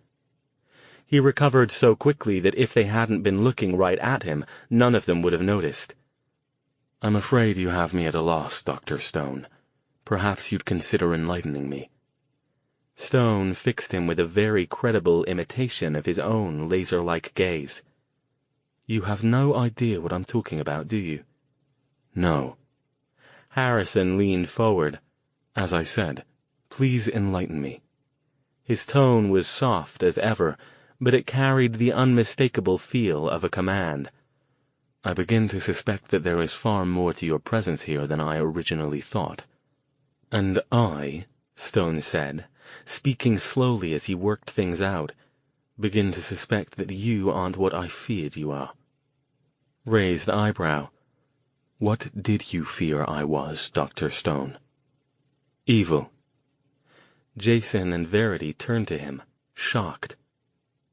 He recovered so quickly that if they hadn't been looking right at him, none of them would have noticed. "I'm afraid you have me at a loss, Dr. Stone. Perhaps you'd consider enlightening me." Stone fixed him with a very credible imitation of his own laser-like gaze. "You have no idea what I'm talking about, do you?" "No." Harrison leaned forward. "As I said, please enlighten me." His tone was soft as ever, but it carried the unmistakable feel of a command. "I begin to suspect that there is far more to your presence here than I originally thought." "And I," Stone said, speaking slowly as he worked things out, "begin to suspect that you aren't what I feared you are." Raised eyebrow. "What did you fear I was, Dr. Stone?" "Evil." Jason and Verity turned to him, shocked.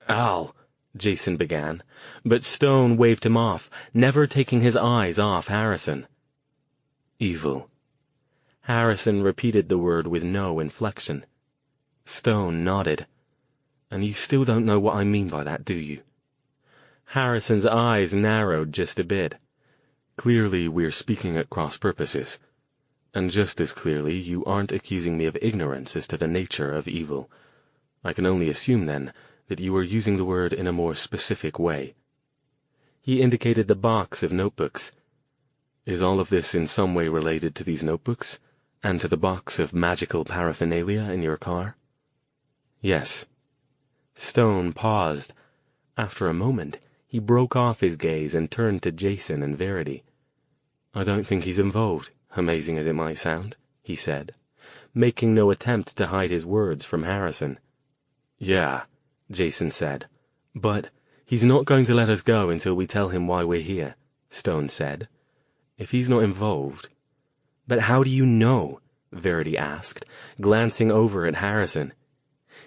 "Al," Jason began, but Stone waved him off, never taking his eyes off Harrison. "Evil." Harrison repeated the word with no inflection. Stone nodded. "And you still don't know what I mean by that, do you?" Harrison's eyes narrowed just a bit. "Clearly we're speaking at cross purposes. And just as clearly you aren't accusing me of ignorance as to the nature of evil. I can only assume, then, that you are using the word in a more specific way." He indicated the box of notebooks. "Is all of this in some way related to these notebooks, and to the box of magical paraphernalia in your car?" "Yes." Stone paused. After a moment, he broke off his gaze and turned to Jason and Verity. "I don't think he's involved, amazing as it might sound," he said. making no attempt to hide his words from Harrison. "Yeah," Jason said. "But he's not going to let us go until we tell him why we're here," Stone said. "If he's not involved—" "But how do you know?" Verity asked, glancing over at Harrison.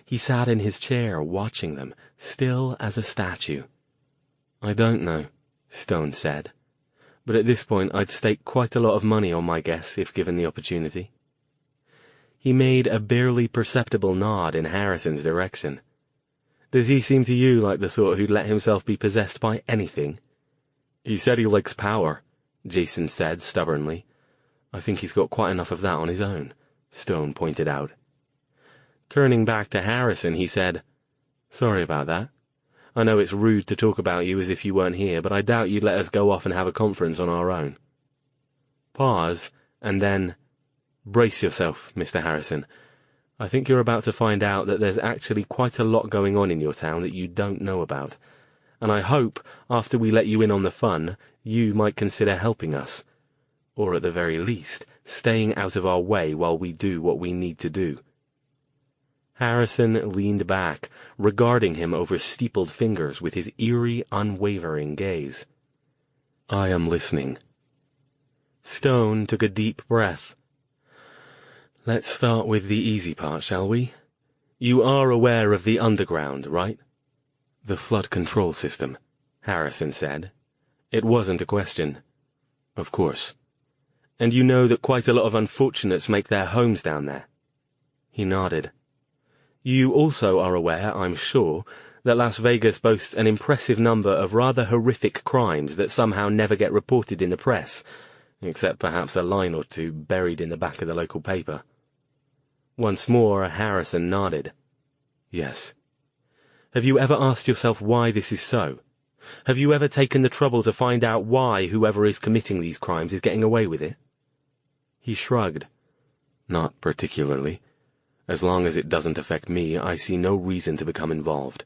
He sat in his chair watching them, still as a statue. "I don't know," Stone said. "But at this point I'd stake quite a lot of money on my guess if given the opportunity." He made a barely perceptible nod in Harrison's direction. "Does he seem to you like the sort who'd let himself be possessed by anything?" "He said he likes power," Jason said stubbornly. "I think he's got quite enough of that on his own," Stone pointed out. Turning back to Harrison, he said, "Sorry about that. I know it's rude to talk about you as if you weren't here, but I doubt you'd let us go off and have a conference on our own." Pause, and then, "Brace yourself, Mr. Harrison. I think you're about to find out that there's actually quite a lot going on in your town that you don't know about, and I hope, after we let you in on the fun, you might consider helping us. Or at the very least, staying out of our way while we do what we need to do." Harrison leaned back, regarding him over steepled fingers with his eerie, unwavering gaze. "I am listening." Stone took a deep breath. "Let's start with the easy part, shall we? You are aware of the underground, right?" "The flood control system," Harrison said. It wasn't a question. "Of course." "And you know that quite a lot of unfortunates make their homes down there?" He nodded. "You also are aware, I'm sure, that Las Vegas boasts an impressive number of rather horrific crimes that somehow never get reported in the press, except perhaps a line or two buried in the back of the local paper." Once more, Harrison nodded. "Yes." "Have you ever asked yourself why this is so? Have you ever taken the trouble to find out why whoever is committing these crimes is getting away with it?" He shrugged. "Not particularly. As long as it doesn't affect me, I see no reason to become involved."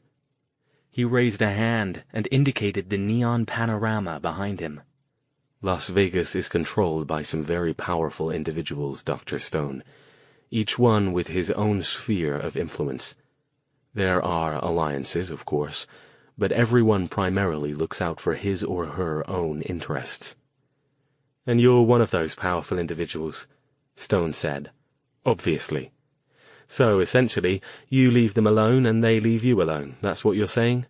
He raised a hand and indicated the neon panorama behind him. "Las Vegas is controlled by some very powerful individuals, Dr. Stone, each one with his own sphere of influence. There are alliances, of course, but everyone primarily looks out for his or her own interests." "And you're one of those powerful individuals," Stone said. "Obviously." "So, essentially, you leave them alone and they leave you alone. That's what you're saying?"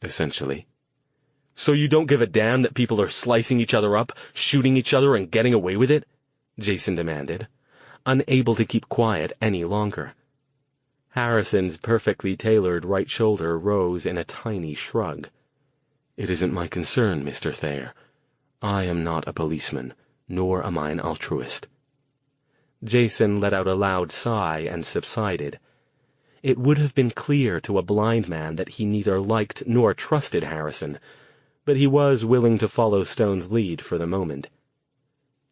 "Essentially." "So you don't give a damn that people are slicing each other up, shooting each other, and getting away with it?" Jason demanded, unable to keep quiet any longer. Harrison's perfectly tailored right shoulder rose in a tiny shrug. "It isn't my concern, Mr. Thayer. I am not a policeman, nor am I an altruist." Jason let out a loud sigh and subsided. It would have been clear to a blind man that he neither liked nor trusted Harrison, but he was willing to follow Stone's lead for the moment.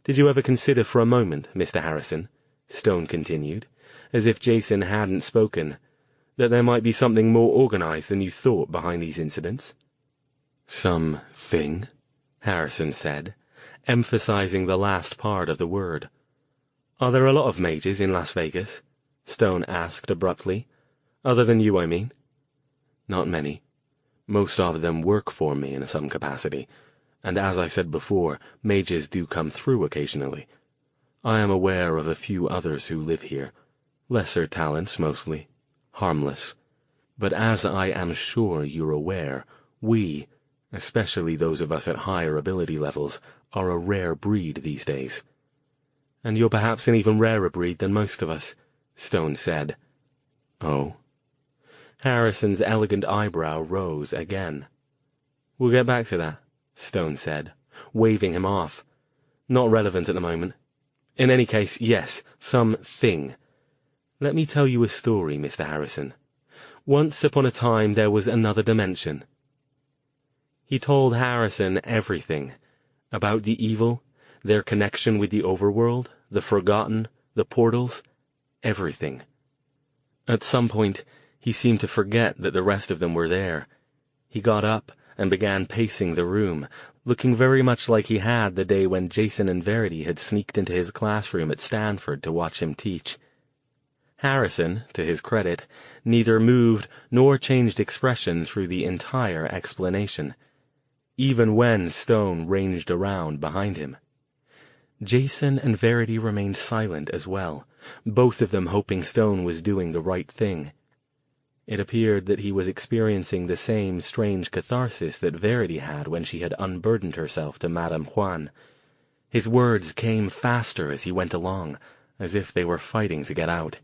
"Did you ever consider for a moment, Mr. Harrison," Stone continued, as if Jason hadn't spoken, "that there might be something more organized than you thought behind these incidents?" "Some thing?" Harrison said, emphasizing the last part of the word. "Are there a lot of mages in Las Vegas?" Stone asked abruptly. "Other than you, I mean." "Not many. Most of them work for me in some capacity, and as I said before, mages do come through occasionally. I am aware of a few others who live here. Lesser talents, mostly. Harmless. But as I am sure you're aware, we, especially those of us at higher ability levels, are a rare breed these days." "And you're perhaps an even rarer breed than most of us," Stone said. "Oh?" Harrison's elegant eyebrow rose again. "We'll get back to that," Stone said, waving him off. "Not relevant at the moment. In any case, yes, some thing. Let me tell you a story, Mr. Harrison. Once upon a time there was another dimension." He told Harrison everything, about the evil, their connection with the overworld, the forgotten, the portals, everything. At some point, he seemed to forget that the rest of them were there. He got up and began pacing the room, looking very much like he had the day when Jason and Verity had sneaked into his classroom at Stanford to watch him teach. Harrison, to his credit, neither moved nor changed expression through the entire explanation, even when Stone ranged around behind him. Jason and Verity remained silent as well, both of them hoping Stone was doing the right thing. It appeared that he was experiencing the same strange catharsis that Verity had when she had unburdened herself to Madame Juan. His words came faster as he went along, as if they were fighting to get out.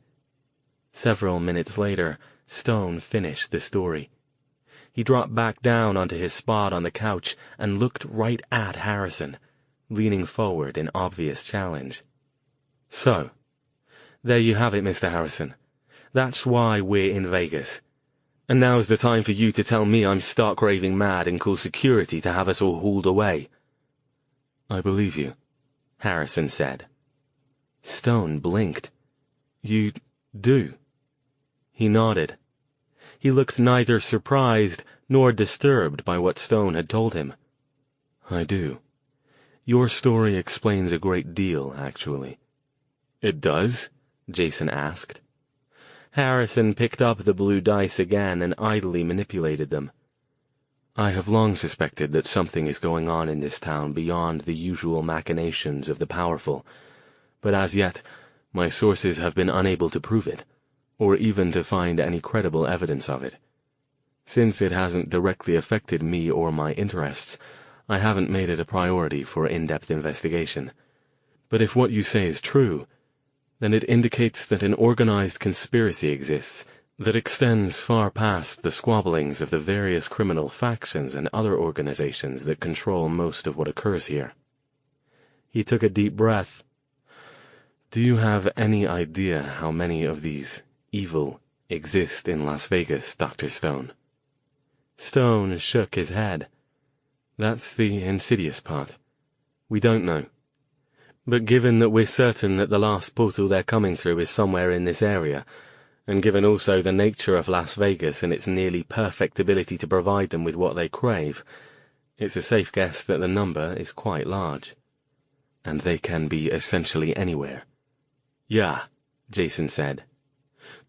Several minutes later, Stone finished the story. He dropped back down onto his spot on the couch and looked right at Harrison, leaning forward in obvious challenge. "So, there you have it, Mr. Harrison. That's why we're in Vegas. And now's the time for you to tell me I'm stark raving mad and call security to have us all hauled away." "I believe you," Harrison said. Stone blinked. "You do?" He nodded. He looked neither surprised nor disturbed by what Stone had told him. "I do. Your story explains a great deal, actually." "It does?" Jason asked. Harrison picked up the blue dice again and idly manipulated them. "I have long suspected that something is going on in this town beyond the usual machinations of the powerful, but as yet my sources have been unable to prove it, or even to find any credible evidence of it. Since it hasn't directly affected me or my interests, I haven't made it a priority for in-depth investigation. But if what you say is true, then it indicates that an organized conspiracy exists that extends far past the squabblings of the various criminal factions and other organizations that control most of what occurs here." He took a deep breath. "Do you have any idea how many of these evil exist in Las Vegas, Dr. Stone?" Stone shook his head. "That's the insidious part. We don't know. But given that we're certain that the last portal they're coming through is somewhere in this area, and given also the nature of Las Vegas and its nearly perfect ability to provide them with what they crave, it's a safe guess that the number is quite large." "And they can be essentially anywhere?" "Yeah," Jason said.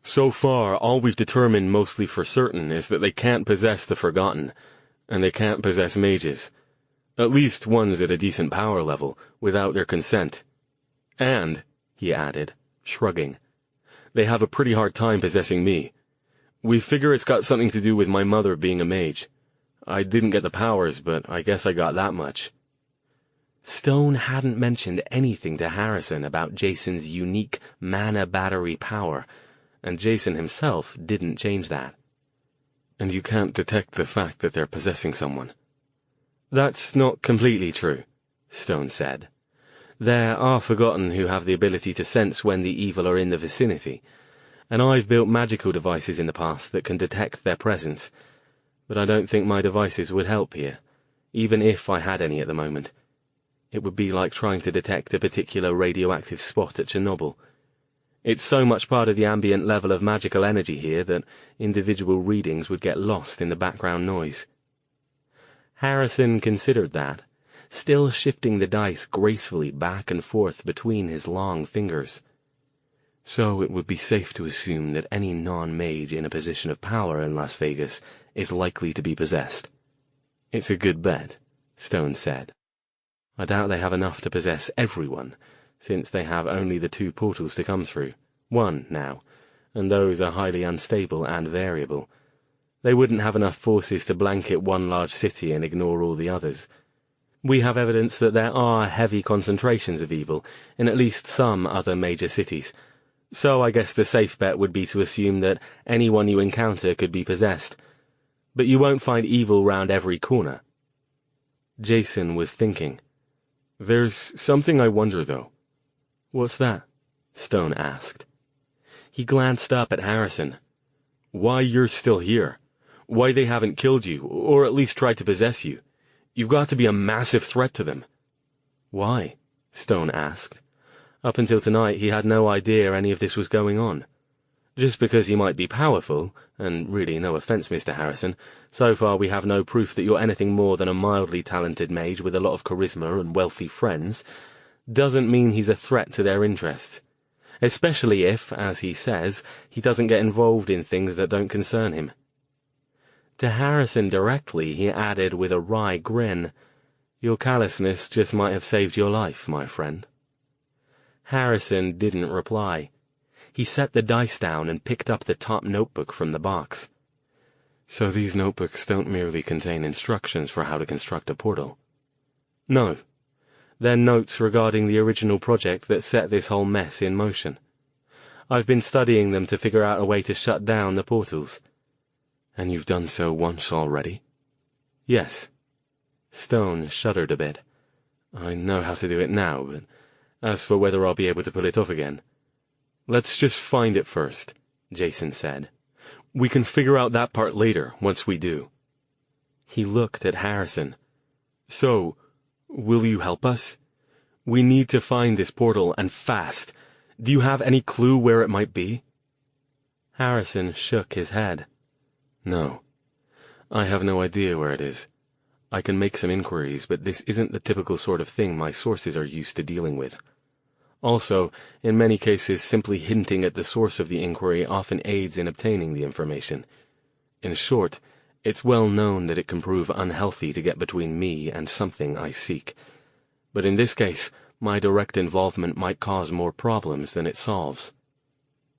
"So far, all we've determined mostly for certain is that they can't possess the Forgotten, and they can't possess mages. At least ones at a decent power level, without their consent. And," he added, shrugging, "they have a pretty hard time possessing me. We figure it's got something to do with my mother being a mage. I didn't get the powers, but I guess I got that much." Stone hadn't mentioned anything to Harrison about Jason's unique mana battery power, and Jason himself didn't change that. "And you can't detect the fact that they're possessing someone?" "That's not completely true," Stone said. "There are Forgotten who have the ability to sense when the evil are in the vicinity, and I've built magical devices in the past that can detect their presence, but I don't think my devices would help here, even if I had any at the moment. It would be like trying to detect a particular radioactive spot at Chernobyl. It's so much part of the ambient level of magical energy here that individual readings would get lost in the background noise." Harrison considered that, still shifting the dice gracefully back and forth between his long fingers. "So it would be safe to assume that any non-mage in a position of power in Las Vegas is likely to be possessed." "It's a good bet," Stone said. "I doubt they have enough to possess everyone, since they have only the 2 portals to come through, 1 now, and those are highly unstable and variable. They wouldn't have enough forces to blanket one large city and ignore all the others. We have evidence that there are heavy concentrations of evil in at least some other major cities, so I guess the safe bet would be to assume that anyone you encounter could be possessed. But you won't find evil round every corner." Jason was thinking. "There's something I wonder, though." "What's that?" Stone asked. He glanced up at Harrison. "Why you're still here. Why they haven't killed you, or at least tried to possess you. You've got to be a massive threat to them." "Why?" Stone asked. Up until tonight he had no idea any of this was going on. "Just because he might be powerful, and really no offense, Mr. Harrison, so far we have no proof that you're anything more than a mildly talented mage with a lot of charisma and wealthy friends, doesn't mean he's a threat to their interests. especially if, as he says, he doesn't get involved in things that don't concern him. To Harrison directly, he added with a wry grin, "Your callousness just might have saved your life, my friend." Harrison didn't reply. He set the dice down and picked up the top notebook from the box. "So these notebooks don't merely contain instructions for how to construct a portal?" "No. They're notes regarding the original project that set this whole mess in motion. I've been studying them to figure out a way to shut down the portals." "And you've done so once already?" "Yes." Stone shuddered a bit. "I know how to do it now, but as for whether I'll be able to pull it off again—" "Let's just find it first," Jason said. "We can figure out that part later, once we do." He looked at Harrison. "So, will you help us? We need to find this portal, and fast. Do you have any clue where it might be?" Harrison shook his head. "No. I have no idea where it is. I can make some inquiries, but this isn't the typical sort of thing my sources are used to dealing with. Also, in many cases, simply hinting at the source of the inquiry often aids in obtaining the information. In short, it's well known that it can prove unhealthy to get between me and something I seek. But in this case, my direct involvement might cause more problems than it solves."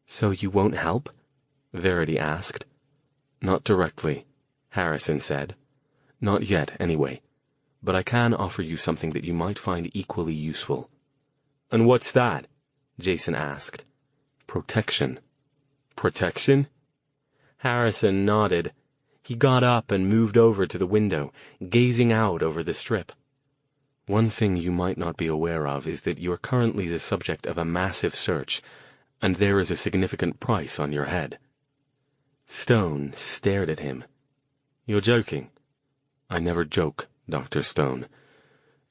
"So you won't help?" Verity asked. "Not directly," Harrison said. "Not yet, anyway. But I can offer you something that you might find equally useful." "And what's that?" Jason asked. "Protection." "Protection?" Harrison nodded. He got up and moved over to the window, gazing out over the strip. "One thing you might not be aware of is that you're currently the subject of a massive search, and there is a significant price on your head." Stone stared at him. "You're joking." "I never joke, Dr. Stone.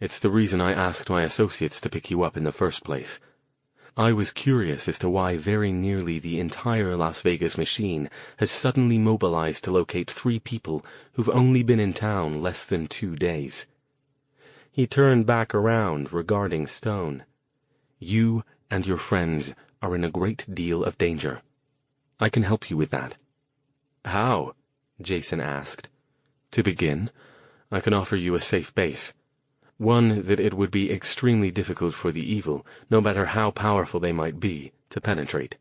It's the reason I asked my associates to pick you up in the first place. I was curious as to why very nearly the entire Las Vegas machine has suddenly mobilized to locate 3 people who've only been in town less than 2 days. He turned back around, regarding Stone. "You and your friends are in a great deal of danger. I can help you with that." "How?" Jason asked. "To begin, I can offer you a safe base. One that it would be extremely difficult for the evil, no matter how powerful they might be, to penetrate."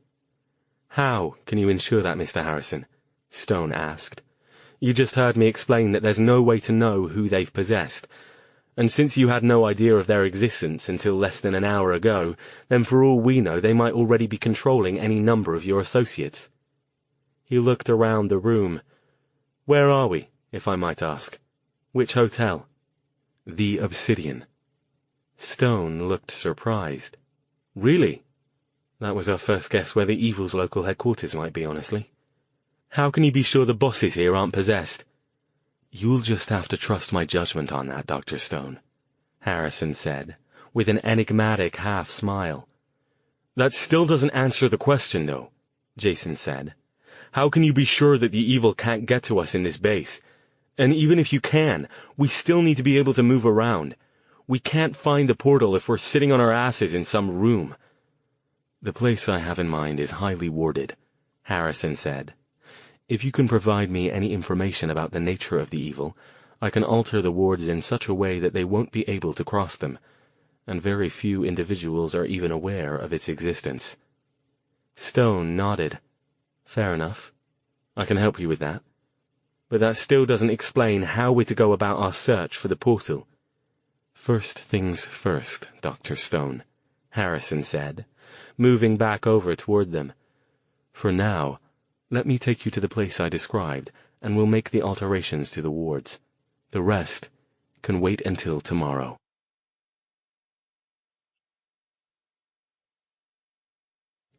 "How can you ensure that, Mr. Harrison?" Stone asked. "You just heard me explain that there's no way to know who they've possessed. And since you had no idea of their existence until less than an hour ago, then for all we know they might already be controlling any number of your associates." He looked around the room. "Where are we, if I might ask? Which hotel?" "The Obsidian." Stone looked surprised. "Really?" "That was our first guess where the evil's local headquarters might be, honestly." "How can you be sure the bosses here aren't possessed?" "You'll just have to trust my judgment on that, Dr. Stone," Harrison said, with an enigmatic half-smile. "That still doesn't answer the question, though," Jason said. "How can you be sure that the evil can't get to us in this base? And even if you can, we still need to be able to move around. We can't find the portal if we're sitting on our asses in some room." "The place I have in mind is highly warded," Harrison said. "If you can provide me any information about the nature of the evil, I can alter the wards in such a way that they won't be able to cross them, and very few individuals are even aware of its existence." Stone nodded. "Fair enough. I can help you with that. But that still doesn't explain how we're to go about our search for the portal." "First things first, Dr. Stone," Harrison said, moving back over toward them. "For now, let me take you to the place I described, and we'll make the alterations to the wards. The rest can wait until tomorrow."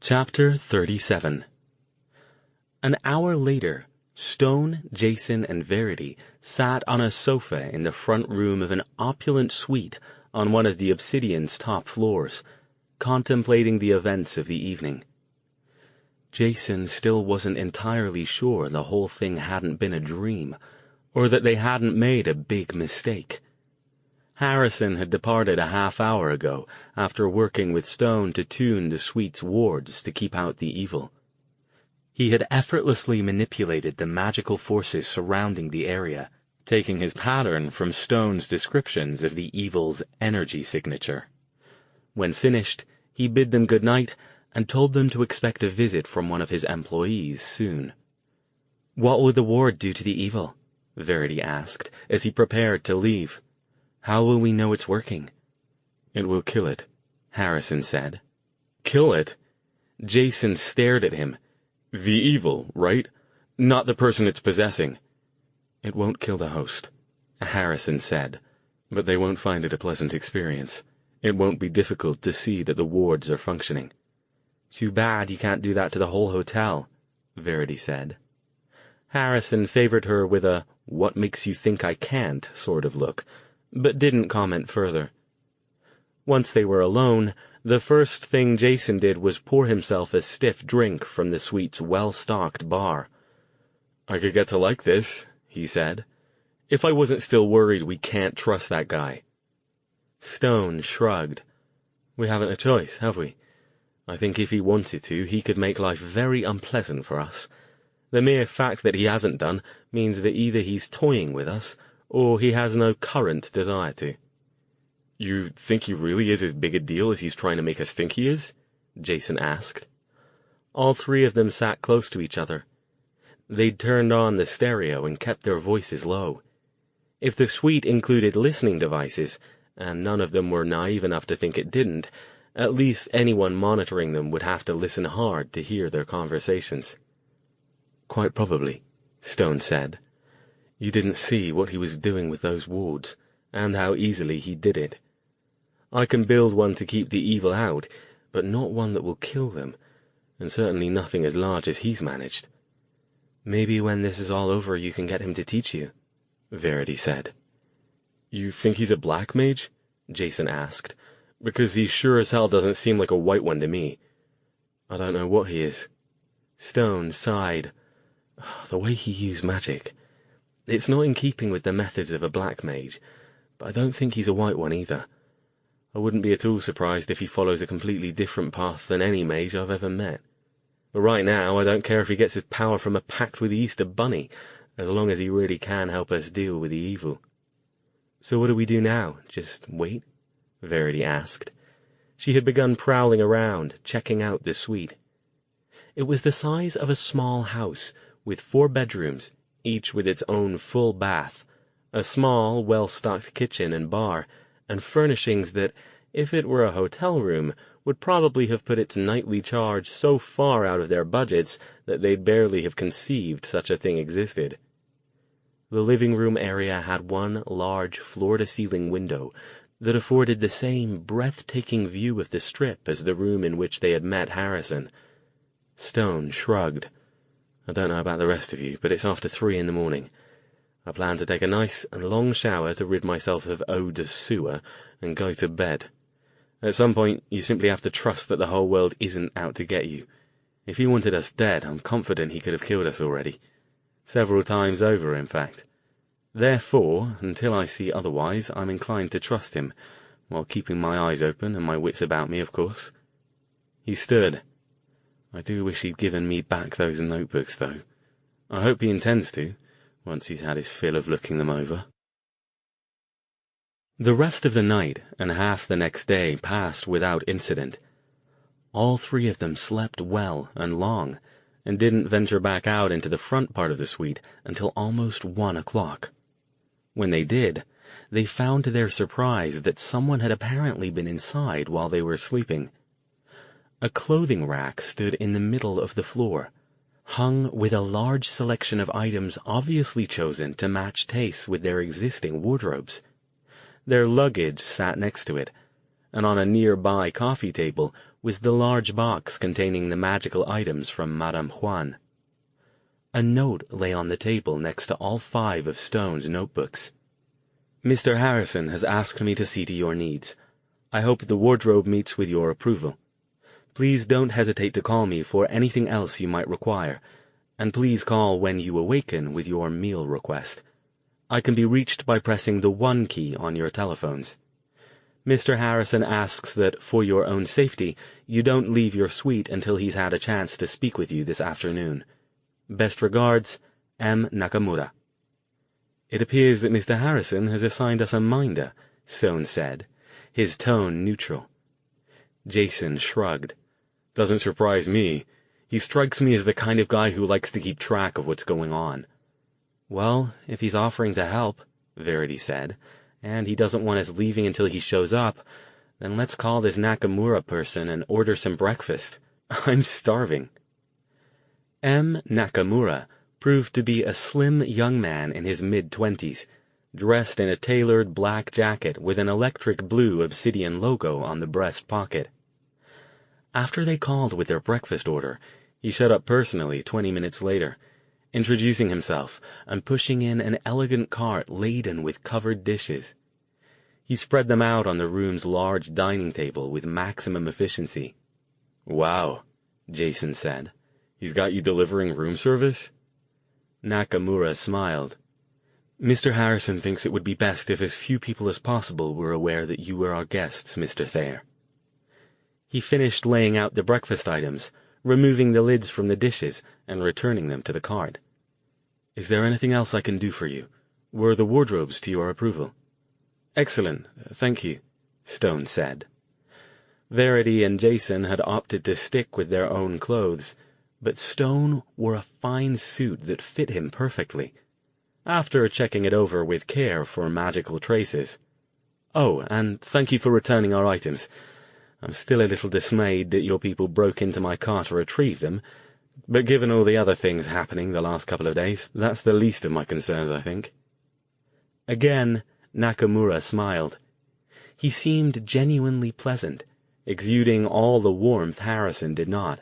Chapter 37. An hour later, Stone, Jason, and Verity sat on a sofa in the front room of an opulent suite on one of the Obsidian's top floors, contemplating the events of the evening. Jason still wasn't entirely sure the whole thing hadn't been a dream, or that they hadn't made a big mistake. Harrison had departed a half-hour ago, after working with Stone to tune the suite's wards to keep out the evil. He had effortlessly manipulated the magical forces surrounding the area, taking his pattern from Stone's descriptions of the evil's energy signature. When finished, he bid them good night and told them to expect a visit from one of his employees soon. "What will the ward do to the evil?" Verity asked, as he prepared to leave. "How will we know it's working?" "It will kill it," Harrison said. "Kill it?" Jason stared at him. "The evil, right? Not the person it's possessing." "It won't kill the host," Harrison said, "but they won't find it a pleasant experience. It won't be difficult to see that the wards are functioning." "Too bad you can't do that to the whole hotel," Verity said. Harrison favored her with a "what makes you think I can't" sort of look, but didn't comment further. Once they were alone, the first thing Jason did was pour himself a stiff drink from the suite's well-stocked bar. "I could get to like this," he said, "if I wasn't still worried we can't trust that guy." Stone shrugged. "We haven't a choice, have we? I think if he wanted to, he could make life very unpleasant for us. The mere fact that he hasn't done means that either he's toying with us, or he has no current desire to." "You think he really is as big a deal as he's trying to make us think he is?" Jason asked. All three of them sat close to each other. They'd turned on the stereo and kept their voices low. If the suite included listening devices, and none of them were naive enough to think it didn't, at least anyone monitoring them would have to listen hard to hear their conversations. "Quite probably," Stone said. "You didn't see what he was doing with those wards, and how easily he did it. I can build one to keep the evil out, but not one that will kill them, and certainly nothing as large as he's managed." "Maybe when this is all over you can get him to teach you," Verity said. "You think he's a black mage?" Jason asked, "because he sure as hell doesn't seem like a white one to me." "I don't know what he is." Stone sighed. "The way he used magic. It's not in keeping with the methods of a black mage, but I don't think he's a white one either. I wouldn't be at all surprised if he follows a completely different path than any mage I've ever met. But right now, I don't care if he gets his power from a pact with the Easter Bunny, as long as he really can help us deal with the evil." "So what do we do now? Just wait?" Verity asked. She had begun prowling around, checking out the suite. It was the size of a small house, with 4 bedrooms, each with its own full bath, a small, well-stocked kitchen and bar, and furnishings that, if it were a hotel room, would probably have put its nightly charge so far out of their budgets that they'd barely have conceived such a thing existed. The living room area had one large floor-to-ceiling window that afforded the same breathtaking view of the Strip as the room in which they had met Harrison. Stone shrugged. "I don't know about the rest of you, but it's after 3 in the morning. I plan to take a nice and long shower to rid myself of eau de sewer and go to bed. At some point, you simply have to trust that the whole world isn't out to get you. If he wanted us dead, I'm confident he could have killed us already. Several times over, in fact. Therefore, until I see otherwise, I'm inclined to trust him, while keeping my eyes open and my wits about me, of course." He stood. "I do wish he'd given me back those notebooks, though. I hope he intends to, once he's had his fill of looking them over." The rest of the night and half the next day passed without incident. All three of them slept well and long, and didn't venture back out into the front part of the suite until almost 1 o'clock. When they did, they found to their surprise that someone had apparently been inside while they were sleeping. A clothing rack stood in the middle of the floor, hung with a large selection of items obviously chosen to match tastes with their existing wardrobes. Their luggage sat next to it, and on a nearby coffee table was the large box containing the magical items from Madame Juan. A note lay on the table next to all 5 of Stone's notebooks. "Mr. Harrison has asked me to see to your needs. I hope the wardrobe meets with your approval. Please don't hesitate to call me for anything else you might require, and please call when you awaken with your meal request. I can be reached by pressing the 1 key on your telephones. Mr. Harrison asks that, for your own safety, you don't leave your suite until he's had a chance to speak with you this afternoon. Best regards, M. Nakamura." "It appears that Mr. Harrison has assigned us a minder," Stone said, his tone neutral. Jason shrugged. "Doesn't surprise me. He strikes me as the kind of guy who likes to keep track of what's going on." "Well, if he's offering to help," Verity said, "and he doesn't want us leaving until he shows up, then let's call this Nakamura person and order some breakfast. I'm starving." M. Nakamura proved to be a slim young man in his mid-20s, dressed in a tailored black jacket with an electric blue obsidian logo on the breast pocket. After they called with their breakfast order, he showed up personally 20 minutes later, introducing himself and pushing in an elegant cart laden with covered dishes. He spread them out on the room's large dining table with maximum efficiency. "Wow," Jason said. "He's got you delivering room service?" Nakamura smiled. "Mr. Harrison thinks it would be best if as few people as possible were aware that you were our guests, Mr. Thayer." He finished laying out the breakfast items, removing the lids from the dishes and returning them to the cart. "Is there anything else I can do for you? Were the wardrobes to your approval?" "Excellent, thank you," Stone said. Verity and Jason had opted to stick with their own clothes, but Stone wore a fine suit that fit him perfectly. After checking it over with care for magical traces. "Oh, and thank you for returning our items. I'm still a little dismayed that your people broke into my car to retrieve them, but given all the other things happening the last couple of days, that's the least of my concerns, I think." Again, Nakamura smiled. He seemed genuinely pleasant, exuding all the warmth Harrison did not.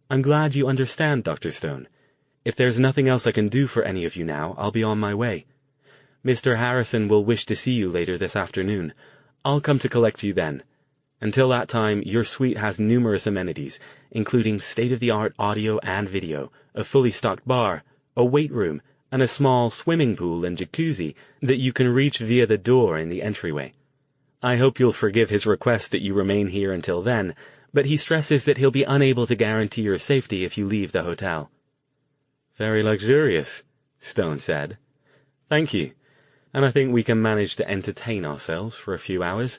"I'm glad you understand, Dr. Stone. If there's nothing else I can do for any of you now, I'll be on my way. Mr. Harrison will wish to see you later this afternoon. I'll come to collect you then. Until that time, your suite has numerous amenities, including state-of-the-art audio and video, a fully stocked bar, a weight room, and a small swimming pool and jacuzzi that you can reach via the door in the entryway. I hope you'll forgive his request that you remain here until then, but he stresses that he'll be unable to guarantee your safety if you leave the hotel." "Very luxurious," Stone said. "Thank you, and I think we can manage to entertain ourselves for a few hours,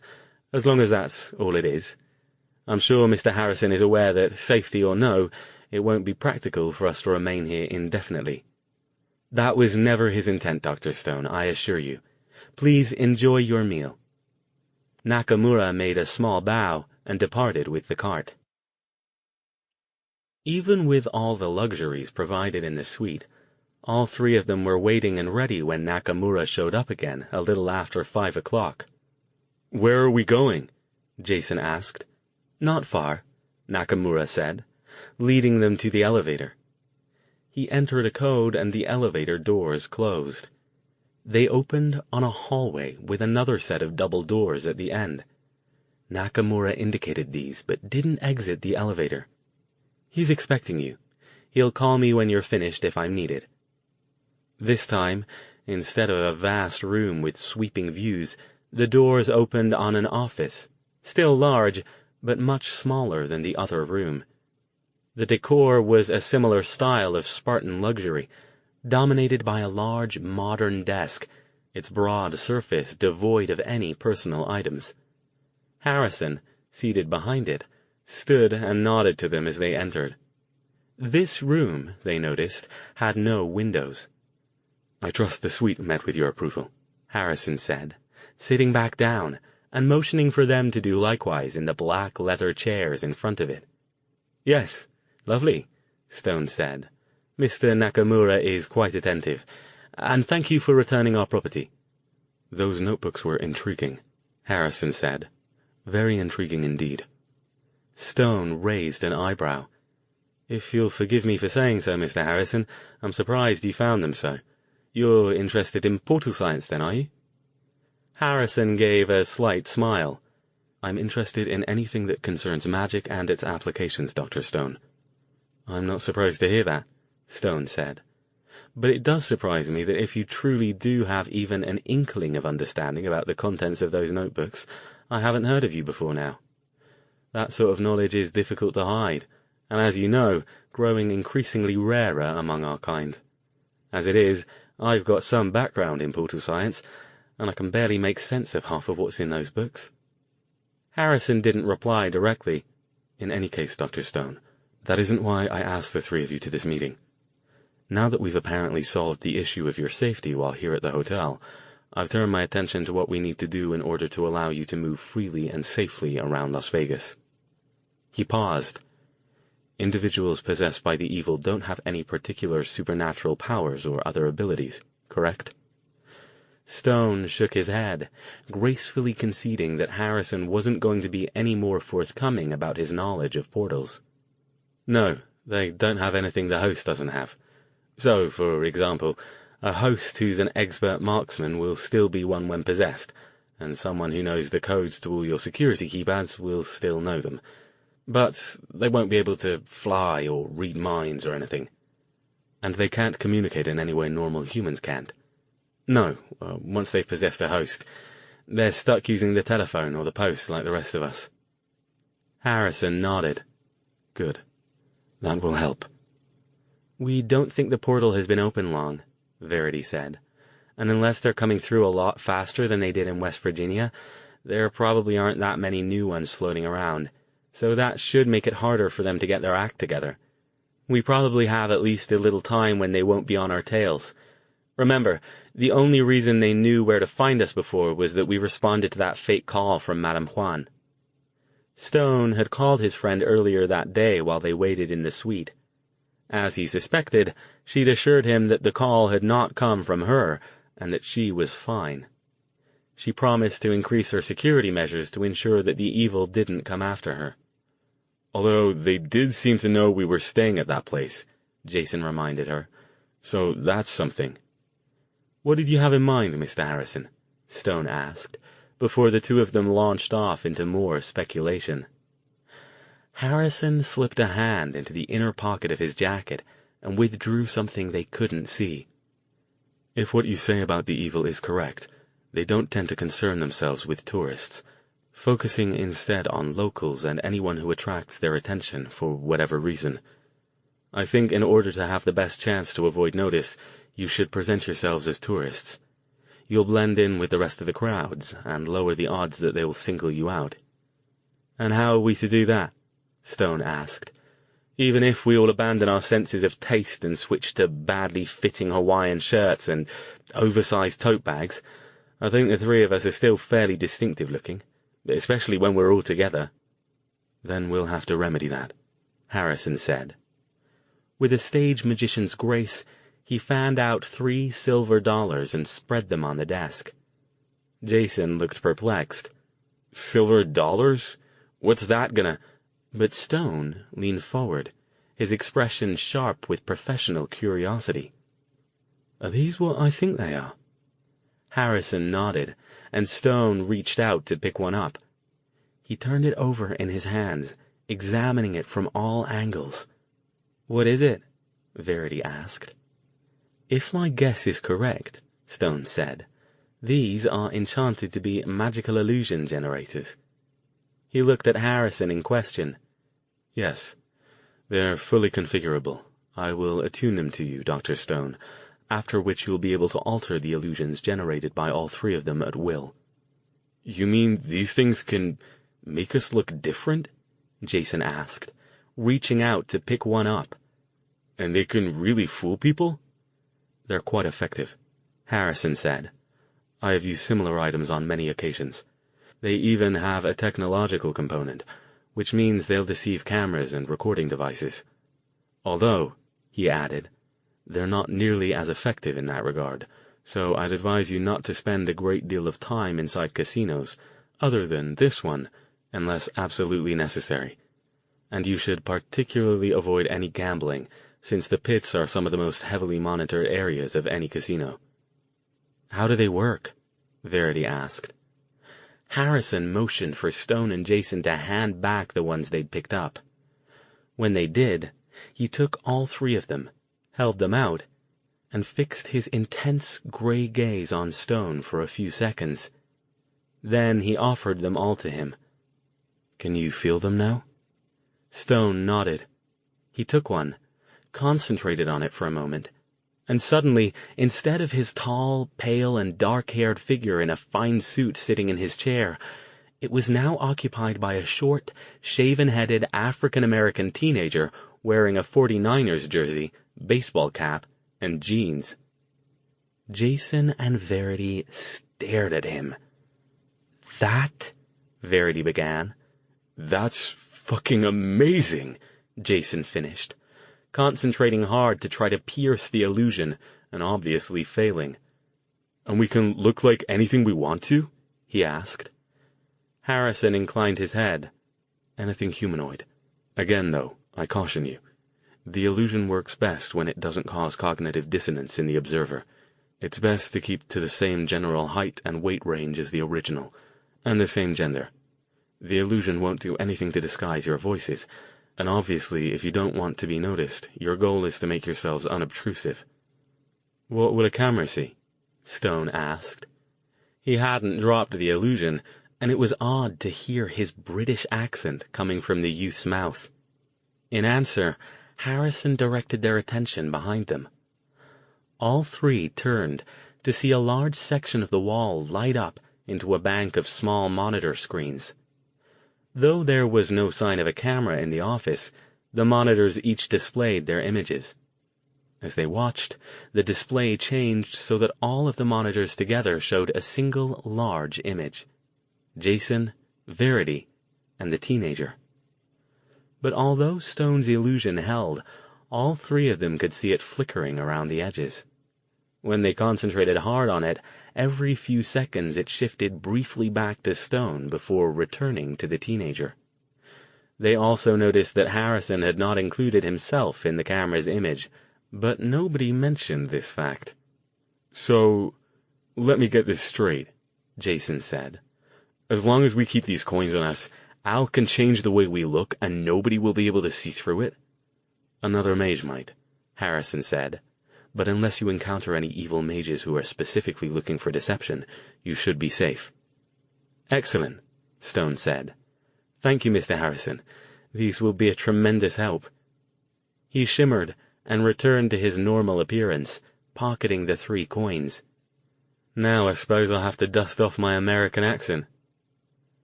as long as that's all it is. I'm sure Mr. Harrison is aware that, safety or no, it won't be practical for us to remain here indefinitely." "That was never his intent, Dr. Stone, I assure you. Please enjoy your meal." Nakamura made a small bow and departed with the cart. Even with all the luxuries provided in the suite, all three of them were waiting and ready when Nakamura showed up again a little after 5 o'clock. "Where are we going?" Jason asked. "Not far," Nakamura said, leading them to the elevator. He entered a code and the elevator doors closed. They opened on a hallway with another set of double doors at the end. Nakamura indicated these, but didn't exit the elevator. "He's expecting you. He'll call me when you're finished if I'm needed." This time, instead of a vast room with sweeping views, the doors opened on an office, still large, but much smaller than the other room. The decor was a similar style of Spartan luxury, dominated by a large modern desk, its broad surface devoid of any personal items. Harrison, seated behind it, stood and nodded to them as they entered. This room, they noticed, had no windows. "I trust the suite met with your approval," Harrison said, sitting back down and motioning for them to do likewise in the black leather chairs in front of it. "Yes, lovely," Stone said. "Mr. Nakamura is quite attentive, and thank you for returning our property." "Those notebooks were intriguing," Harrison said. "Very intriguing indeed." Stone raised an eyebrow. "If you'll forgive me for saying so, Mr. Harrison, I'm surprised you found them so. You're interested in portal science, then, are you?" Harrison gave a slight smile. "I'm interested in anything that concerns magic and its applications, Dr. Stone." "I'm not surprised to hear that," Stone said. but it does surprise me that if you truly do have even an inkling of understanding about the contents of those notebooks, I haven't heard of you before now. That sort of knowledge is difficult to hide, and as you know, growing increasingly rarer among our kind. As it is, I've got some background in portal science, and I can barely make sense of half of what's in those books. Harrison didn't reply directly. In any case, Dr. Stone, that isn't why I asked the three of you to this meeting. Now that we've apparently solved the issue of your safety while here at the hotel, I've turned my attention to what we need to do in order to allow you to move freely and safely around Las Vegas. He paused. Individuals possessed by the evil don't have any particular supernatural powers or other abilities, correct? Stone shook his head, gracefully conceding that Harrison wasn't going to be any more forthcoming about his knowledge of portals. No, they don't have anything the host doesn't have. So, for example, a host who's an expert marksman will still be one when possessed, and someone who knows the codes to all your security keypads will still know them. But they won't be able to fly or read minds or anything. And they can't communicate in any way normal humans can't. No, once they've possessed a host, they're stuck using the telephone or the post like the rest of us. Harrison nodded. Good. That will help. We don't think the portal has been open long, Verity said. And unless they're coming through a lot faster than they did in West Virginia, there probably aren't that many new ones floating around, so that should make it harder for them to get their act together. We probably have at least a little time when they won't be on our tails. Remember, the only reason they knew where to find us before was that we responded to that fake call from Madame Juan. Stone had called his friend earlier that day while they waited in the suite. As he suspected, she'd assured him that the call had not come from her, and that she was fine. She promised to increase her security measures to ensure that the evil didn't come after her. Although they did seem to know we were staying at that place, Jason reminded her. So that's something. What did you have in mind, Mr. Harrison? Stone asked, before the two of them launched off into more speculation. Harrison slipped a hand into the inner pocket of his jacket and withdrew something they couldn't see. If what you say about the evil is correct, they don't tend to concern themselves with tourists, focusing instead on locals and anyone who attracts their attention for whatever reason. I think in order to have the best chance to avoid notice, you should present yourselves as tourists. You'll blend in with the rest of the crowds and lower the odds that they will single you out. And how are we to do that? Stone asked. Even if we all abandon our senses of taste and switch to badly fitting Hawaiian shirts and oversized tote bags, I think the three of us are still fairly distinctive looking, especially when we're all together. Then we'll have to remedy that, Harrison said. With a stage magician's grace, he fanned out 3 silver dollars and spread them on the desk. Jason looked perplexed. Silver dollars? What's that gonna... But Stone leaned forward, his expression sharp with professional curiosity. Are these what I think they are? Harrison nodded, and Stone reached out to pick one up. He turned it over in his hands, examining it from all angles. "What is it?" Verity asked. "If my guess is correct," Stone said, "these are enchanted to be magical illusion generators." He looked at Harrison in question. "Yes, they're fully configurable. I will attune them to you, Dr. Stone, after which you'll be able to alter the illusions generated by all 3 of them at will." "You mean these things can make us look different?" Jason asked, reaching out to pick one up. "And they can really fool people?" "They're quite effective," Harrison said. "I have used similar items on many occasions. They even have a technological component, which means they'll deceive cameras and recording devices. Although," he added, "they're not nearly as effective in that regard, so I'd advise you not to spend a great deal of time inside casinos, other than this one, unless absolutely necessary. And you should particularly avoid any gambling, since the pits are some of the most heavily monitored areas of any casino." "How do they work?" Verity asked. Harrison motioned for Stone and Jason to hand back the ones they'd picked up. When they did, he took all 3 of them, held them out, and fixed his intense grey gaze on Stone for a few seconds. Then he offered them all to him. "Can you feel them now?" Stone nodded. He took one, concentrated on it for a moment, and suddenly, instead of his tall, pale, and dark-haired figure in a fine suit sitting in his chair, it was now occupied by a short, shaven-headed African-American teenager wearing a 49ers jersey, baseball cap, and jeans. Jason and Verity stared at him. "That," Verity began. "That's fucking amazing," Jason finished, concentrating hard to try to pierce the illusion, and obviously failing. "And we can look like anything we want to?" he asked. Harrison inclined his head. "Anything humanoid. Again, though, I caution you. The illusion works best when it doesn't cause cognitive dissonance in the observer. It's best to keep to the same general height and weight range as the original, and the same gender. The illusion won't do anything to disguise your voices, and obviously if you don't want to be noticed, your goal is to make yourselves unobtrusive." "What would a camera see?" Stone asked. He hadn't dropped the illusion, and it was odd to hear his British accent coming from the youth's mouth. In answer, Harrison directed their attention behind them. All three turned to see a large section of the wall light up into a bank of small monitor screens. Though there was no sign of a camera in the office, the monitors each displayed their images. As they watched, the display changed so that all of the monitors together showed a single large image: Jason, Verity, and the teenager. But although Stone's illusion held, all three of them could see it flickering around the edges. When they concentrated hard on it, every few seconds it shifted briefly back to Stone before returning to the teenager. They also noticed that Harrison had not included himself in the camera's image, but nobody mentioned this fact. "So, let me get this straight," Jason said. "As long as we keep these coins on us, Al can change the way we look and nobody will be able to see through it?" "Another mage might," Harrison said. "But unless you encounter any evil mages who are specifically looking for deception, you should be safe." "Excellent," Stone said. "Thank you, Mr. Harrison. These will be a tremendous help." He shimmered and returned to his normal appearance, pocketing the 3 coins. "Now I suppose I'll have to dust off my American accent."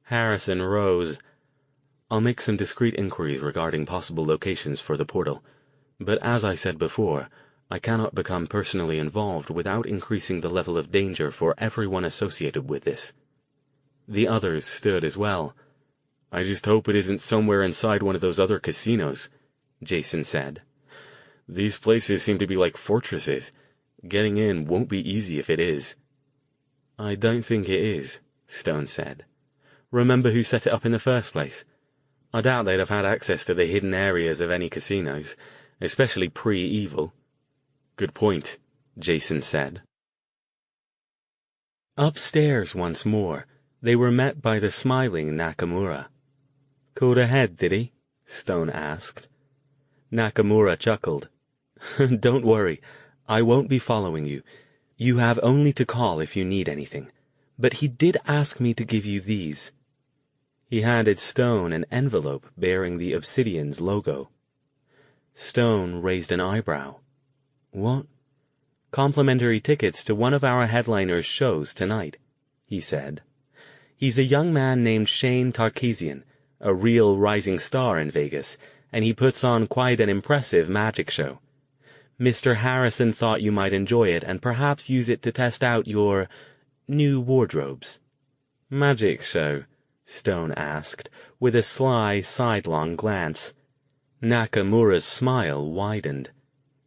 Harrison rose. "I'll make some discreet inquiries regarding possible locations for the portal, but as I said before, I cannot become personally involved without increasing the level of danger for everyone associated with this." The others stood as well. "I just hope it isn't somewhere inside one of those other casinos," Jason said. "These places seem to be like fortresses. Getting in won't be easy if it is." "I don't think it is," Stone said. "Remember who set it up in the first place? I doubt they'd have had access to the hidden areas of any casinos, especially pre-evil." "Good point," Jason said. Upstairs once more, they were met by the smiling Nakamura. "Called ahead, did he?" Stone asked. Nakamura chuckled. "Don't worry, I won't be following you. You have only to call if you need anything. But he did ask me to give you these." He handed Stone an envelope bearing the Obsidian's logo. Stone raised an eyebrow. "What?" "Complimentary tickets to one of our headliners' shows tonight," he said. "He's a young man named Shane Tarkisian, a real rising star in Vegas, and he puts on quite an impressive magic show. Mr. Harrison thought you might enjoy it and perhaps use it to test out your new wardrobes." "Magic show?" Stone asked, with a sly, sidelong glance. Nakamura's smile widened.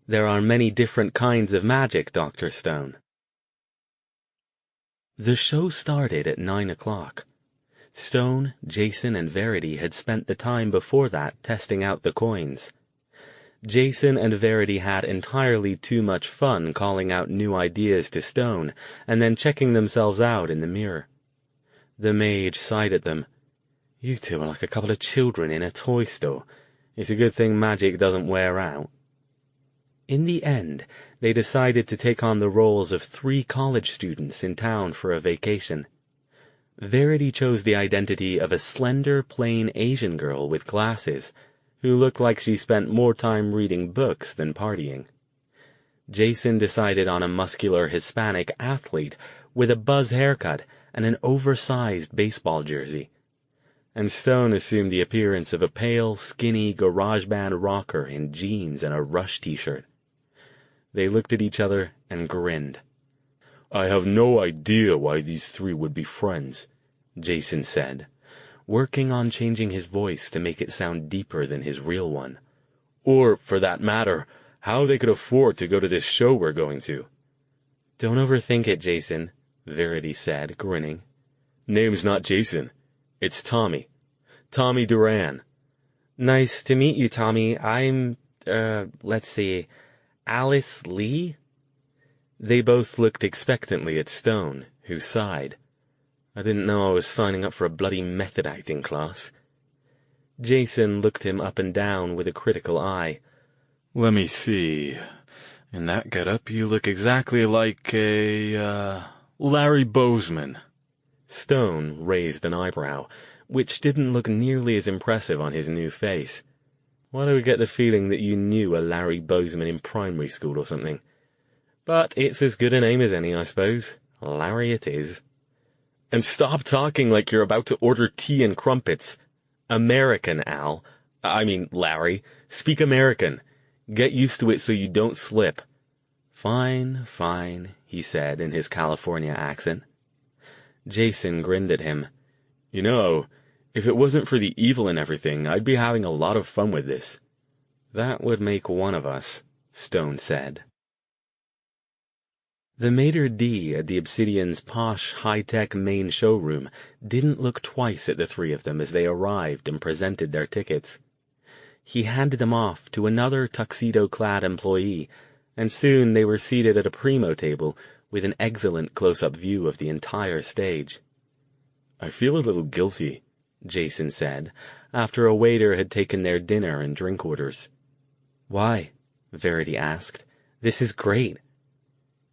"There are many different kinds of magic, Dr. Stone." The show started at 9 o'clock. Stone, Jason, and Verity had spent the time before that testing out the coins. Jason and Verity had entirely too much fun calling out new ideas to Stone and then checking themselves out in the mirror. The mage sighed at them. "You two are like a couple of children in a toy store. It's a good thing magic doesn't wear out." In the end, They decided to take on the roles of 3 college students in town for a vacation. Verity chose the identity of a slender, plain Asian girl with glasses, who looked like she spent more time reading books than partying. Jason decided on a muscular Hispanic athlete with a buzz haircut and an oversized baseball jersey. And Stone assumed the appearance of a pale, skinny garage band rocker in jeans and a Rush t-shirt. They looked at each other and grinned. "I have no idea why these 3 would be friends," Jason said, working on changing his voice to make it sound deeper than his real one. "Or, for that matter, how they could afford to go to this show we're going to." "Don't overthink it, Jason," Verity said, grinning. "Name's not Jason. It's Tommy. Tommy Duran." "Nice to meet you, Tommy. I'm, let's see, Alice Lee?" They both looked expectantly at Stone, who sighed. "I didn't know I was signing up for a bloody method acting class." Jason looked him up and down with a critical eye. "Let me see. In that getup, you look exactly like a, Larry Bozeman." Stone raised an eyebrow, which didn't look nearly as impressive on his new face. "Why do we get the feeling that you knew a Larry Bozeman in primary school or something? But it's as good a name as any, I suppose. Larry it is." "And stop talking like you're about to order tea and crumpets. American, Al. I mean, Larry. Speak American. Get used to it so you don't slip." "Fine, fine," he said in his California accent. Jason grinned at him. "You know, if it wasn't for the evil and everything, I'd be having a lot of fun with this." "That would make one of us," Stone said. The maitre d' at the Obsidian's posh, high-tech main showroom didn't look twice at the 3 of them as they arrived and presented their tickets. He handed them off to another tuxedo-clad employee, and soon they were seated at a primo table with an excellent close-up view of the entire stage. "I feel a little guilty," Jason said, after a waiter had taken their dinner and drink orders. "Why?" Verity asked. "This is great."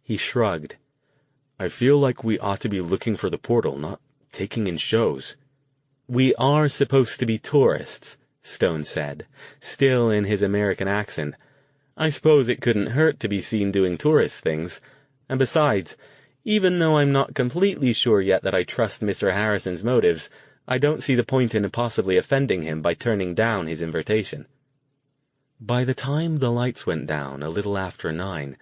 He shrugged. "I feel like we ought to be looking for the portal, not taking in shows." "We are supposed to be tourists," Stone said, still in his American accent. "I suppose it couldn't hurt to be seen doing tourist things. And besides, even though I'm not completely sure yet that I trust Mr. Harrison's motives, I don't see the point in possibly offending him by turning down his invitation." By the time the lights went down, a little after 9,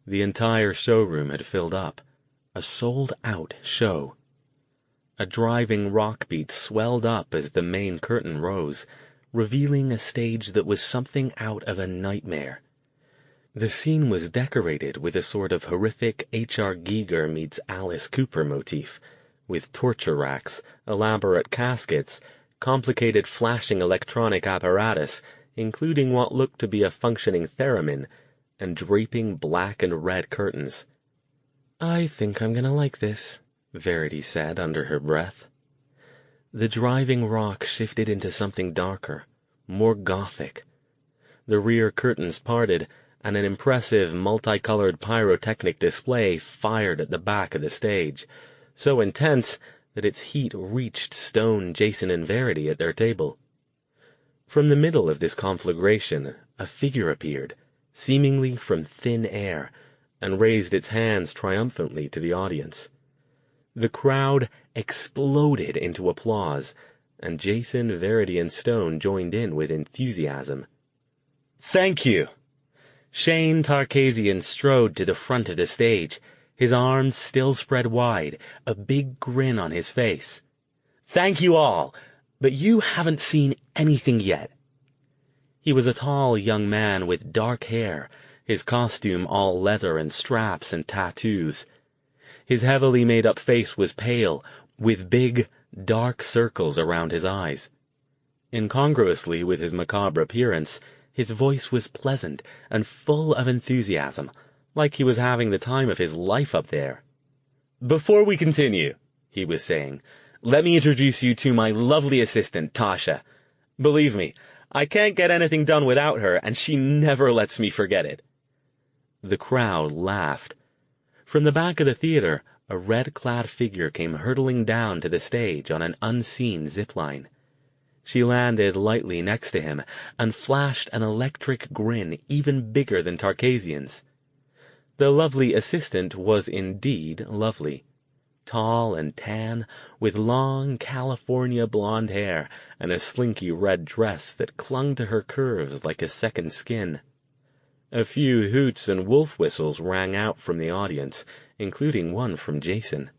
the entire showroom had filled up. A sold-out show. A driving rock beat swelled up as the main curtain rose, revealing a stage that was something out of a nightmare. The scene was decorated with a sort of horrific H.R. Giger meets Alice Cooper motif, with torture racks, elaborate caskets, complicated flashing electronic apparatus, including what looked to be a functioning theremin, and draping black and red curtains. "I think I'm gonna like this," Verity said under her breath. The driving rock shifted into something darker, more gothic. The rear curtains parted, and an impressive multicolored pyrotechnic display fired at the back of the stage, so intense that its heat reached Stone, Jason, and Verity at their table. From the middle of this conflagration, a figure appeared, seemingly from thin air, and raised its hands triumphantly to the audience. The crowd exploded into applause, and Jason, Verity, and Stone joined in with enthusiasm. "Thank you!" Shane Tarkasian strode to the front of the stage, his arms still spread wide, a big grin on his face. "Thank you all, but you haven't seen anything yet." He was a tall young man with dark hair, his costume all leather and straps and tattoos. His heavily made-up face was pale, with big, dark circles around his eyes. Incongruously with his macabre appearance, his voice was pleasant and full of enthusiasm, like he was having the time of his life up there. "Before we continue," he was saying, "let me introduce you to my lovely assistant, Tasha. Believe me, I can't get anything done without her, and she never lets me forget it." The crowd laughed. From the back of the theater, a red-clad figure came hurtling down to the stage on an unseen zipline. She landed lightly next to him and flashed an electric grin even bigger than Tarkasian's. The lovely assistant was indeed lovely. Tall and tan, with long California blonde hair and a slinky red dress that clung to her curves like a second skin. A few hoots and wolf whistles rang out from the audience, including one from Jason.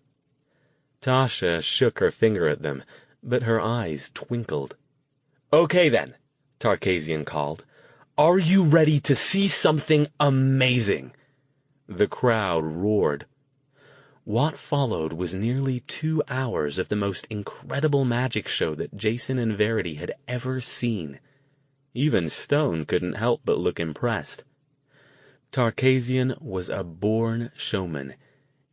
Tasha shook her finger at them, but her eyes twinkled. "Okay then," Tarkasian called. "Are you ready to see something amazing?" The crowd roared. What followed was nearly 2 hours of the most incredible magic show that Jason and Verity had ever seen. Even Stone couldn't help but look impressed. Tarkasian was a born showman,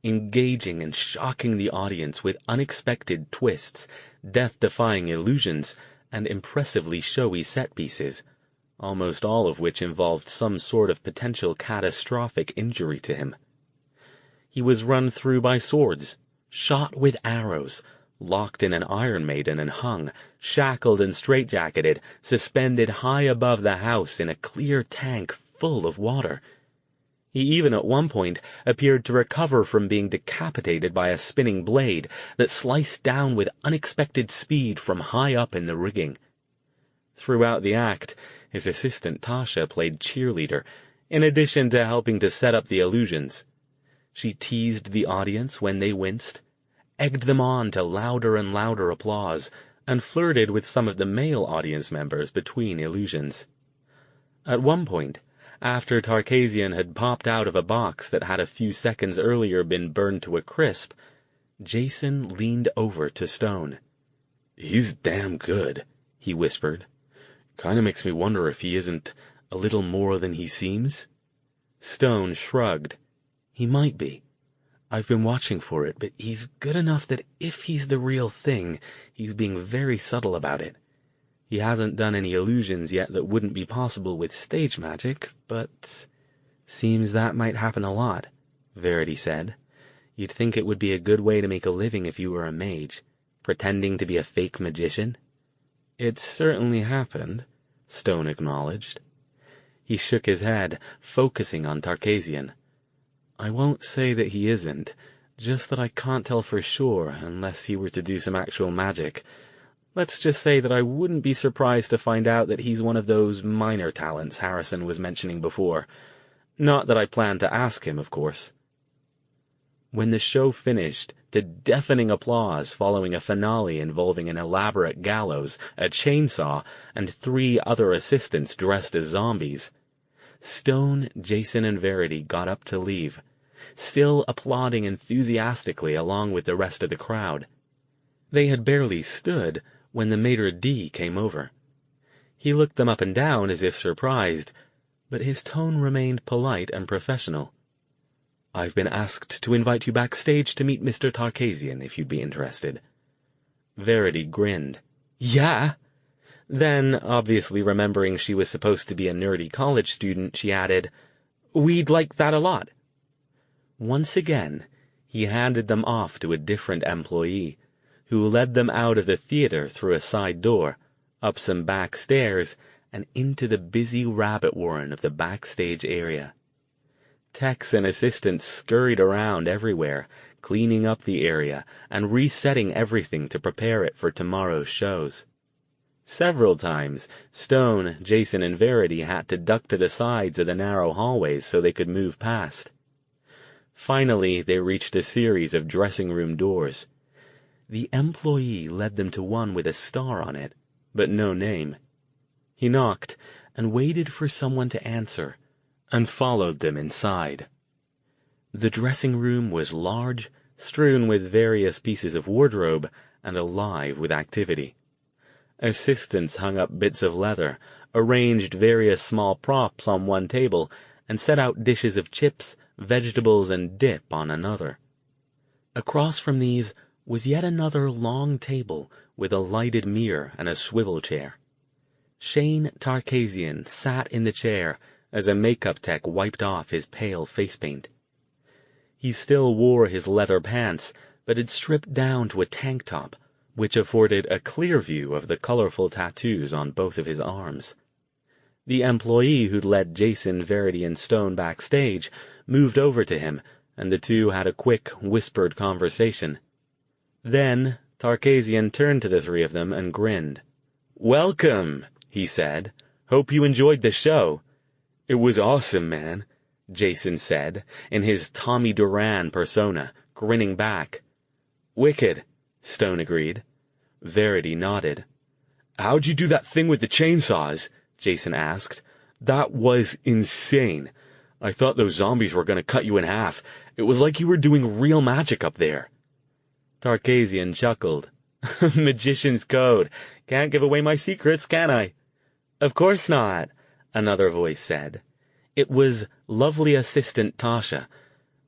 engaging and shocking the audience with unexpected twists, death-defying illusions, and impressively showy set pieces, almost all of which involved some sort of potential catastrophic injury to him. He was run through by swords, shot with arrows, locked in an Iron Maiden and hung, shackled and straitjacketed, suspended high above the house in a clear tank full of water. He even at one point appeared to recover from being decapitated by a spinning blade that sliced down with unexpected speed from high up in the rigging. Throughout the act, his assistant Tasha played cheerleader, in addition to helping to set up the illusions. She teased the audience when they winced, egged them on to louder and louder applause, and flirted with some of the male audience members between illusions. At one point, after Tarkasian had popped out of a box that had a few seconds earlier been burned to a crisp, Jason leaned over to Stone. "He's damn good," he whispered. "Kinda makes me wonder if he isn't a little more than he seems." Stone shrugged. "He might be. I've been watching for it, but he's good enough that if he's the real thing, he's being very subtle about it. He hasn't done any illusions yet that wouldn't be possible with stage magic, but seems that might happen a lot," Verity said. "You'd think it would be a good way to make a living if you were a mage, pretending to be a fake magician." "It certainly happened," Stone acknowledged. He shook his head, focusing on Tarkasian. "I won't say that he isn't, just that I can't tell for sure unless he were to do some actual magic. Let's just say that I wouldn't be surprised to find out that he's one of those minor talents Harrison was mentioning before. Not that I plan to ask him, of course." When the show finished, to deafening applause following a finale involving an elaborate gallows, a chainsaw, and 3 other assistants dressed as zombies, Stone, Jason, and Verity got up to leave, still applauding enthusiastically along with the rest of the crowd. They had barely stood when the maitre d' came over. He looked them up and down as if surprised, but his tone remained polite and professional. "I've been asked to invite you backstage to meet Mr. Tarkasian, if you'd be interested." Verity grinned. "Yeah." Then, obviously remembering she was supposed to be a nerdy college student, she added, "We'd like that a lot." Once again, he handed them off to a different employee, who led them out of the theater through a side door, up some back stairs, and into the busy rabbit warren of the backstage area. Techs and assistants scurried around everywhere, cleaning up the area and resetting everything to prepare it for tomorrow's shows. Several times, Stone, Jason, and Verity had to duck to the sides of the narrow hallways so they could move past. Finally, they reached a series of dressing room doors. The employee led them to one with a star on it, but no name. He knocked and waited for someone to answer, and followed them inside. The dressing room was large, strewn with various pieces of wardrobe, and alive with activity. Assistants hung up bits of leather, arranged various small props on one table, and set out dishes of chips, vegetables, and dip on another. Across from these was yet another long table with a lighted mirror and a swivel chair. Shane Tarkasian sat in the chair as a makeup tech wiped off his pale face paint. He still wore his leather pants, but had stripped down to a tank top, which afforded a clear view of the colorful tattoos on both of his arms. The employee who'd led Jason, Verity, and Stone backstage moved over to him, and the two had a quick, whispered conversation. Then Tarkasian turned to the three of them and grinned. "Welcome," he said. "Hope you enjoyed the show." "It was awesome, man," Jason said, in his Tommy Duran persona, grinning back. "Wicked," Stone agreed. Verity nodded. "How'd you do that thing with the chainsaws?" Jason asked. "That was insane. I thought those zombies were going to cut you in half. It was like you were doing real magic up there." Tarkasian chuckled. "Magician's code. Can't give away my secrets, can I?" "Of course not," another voice said. It was lovely assistant Tasha,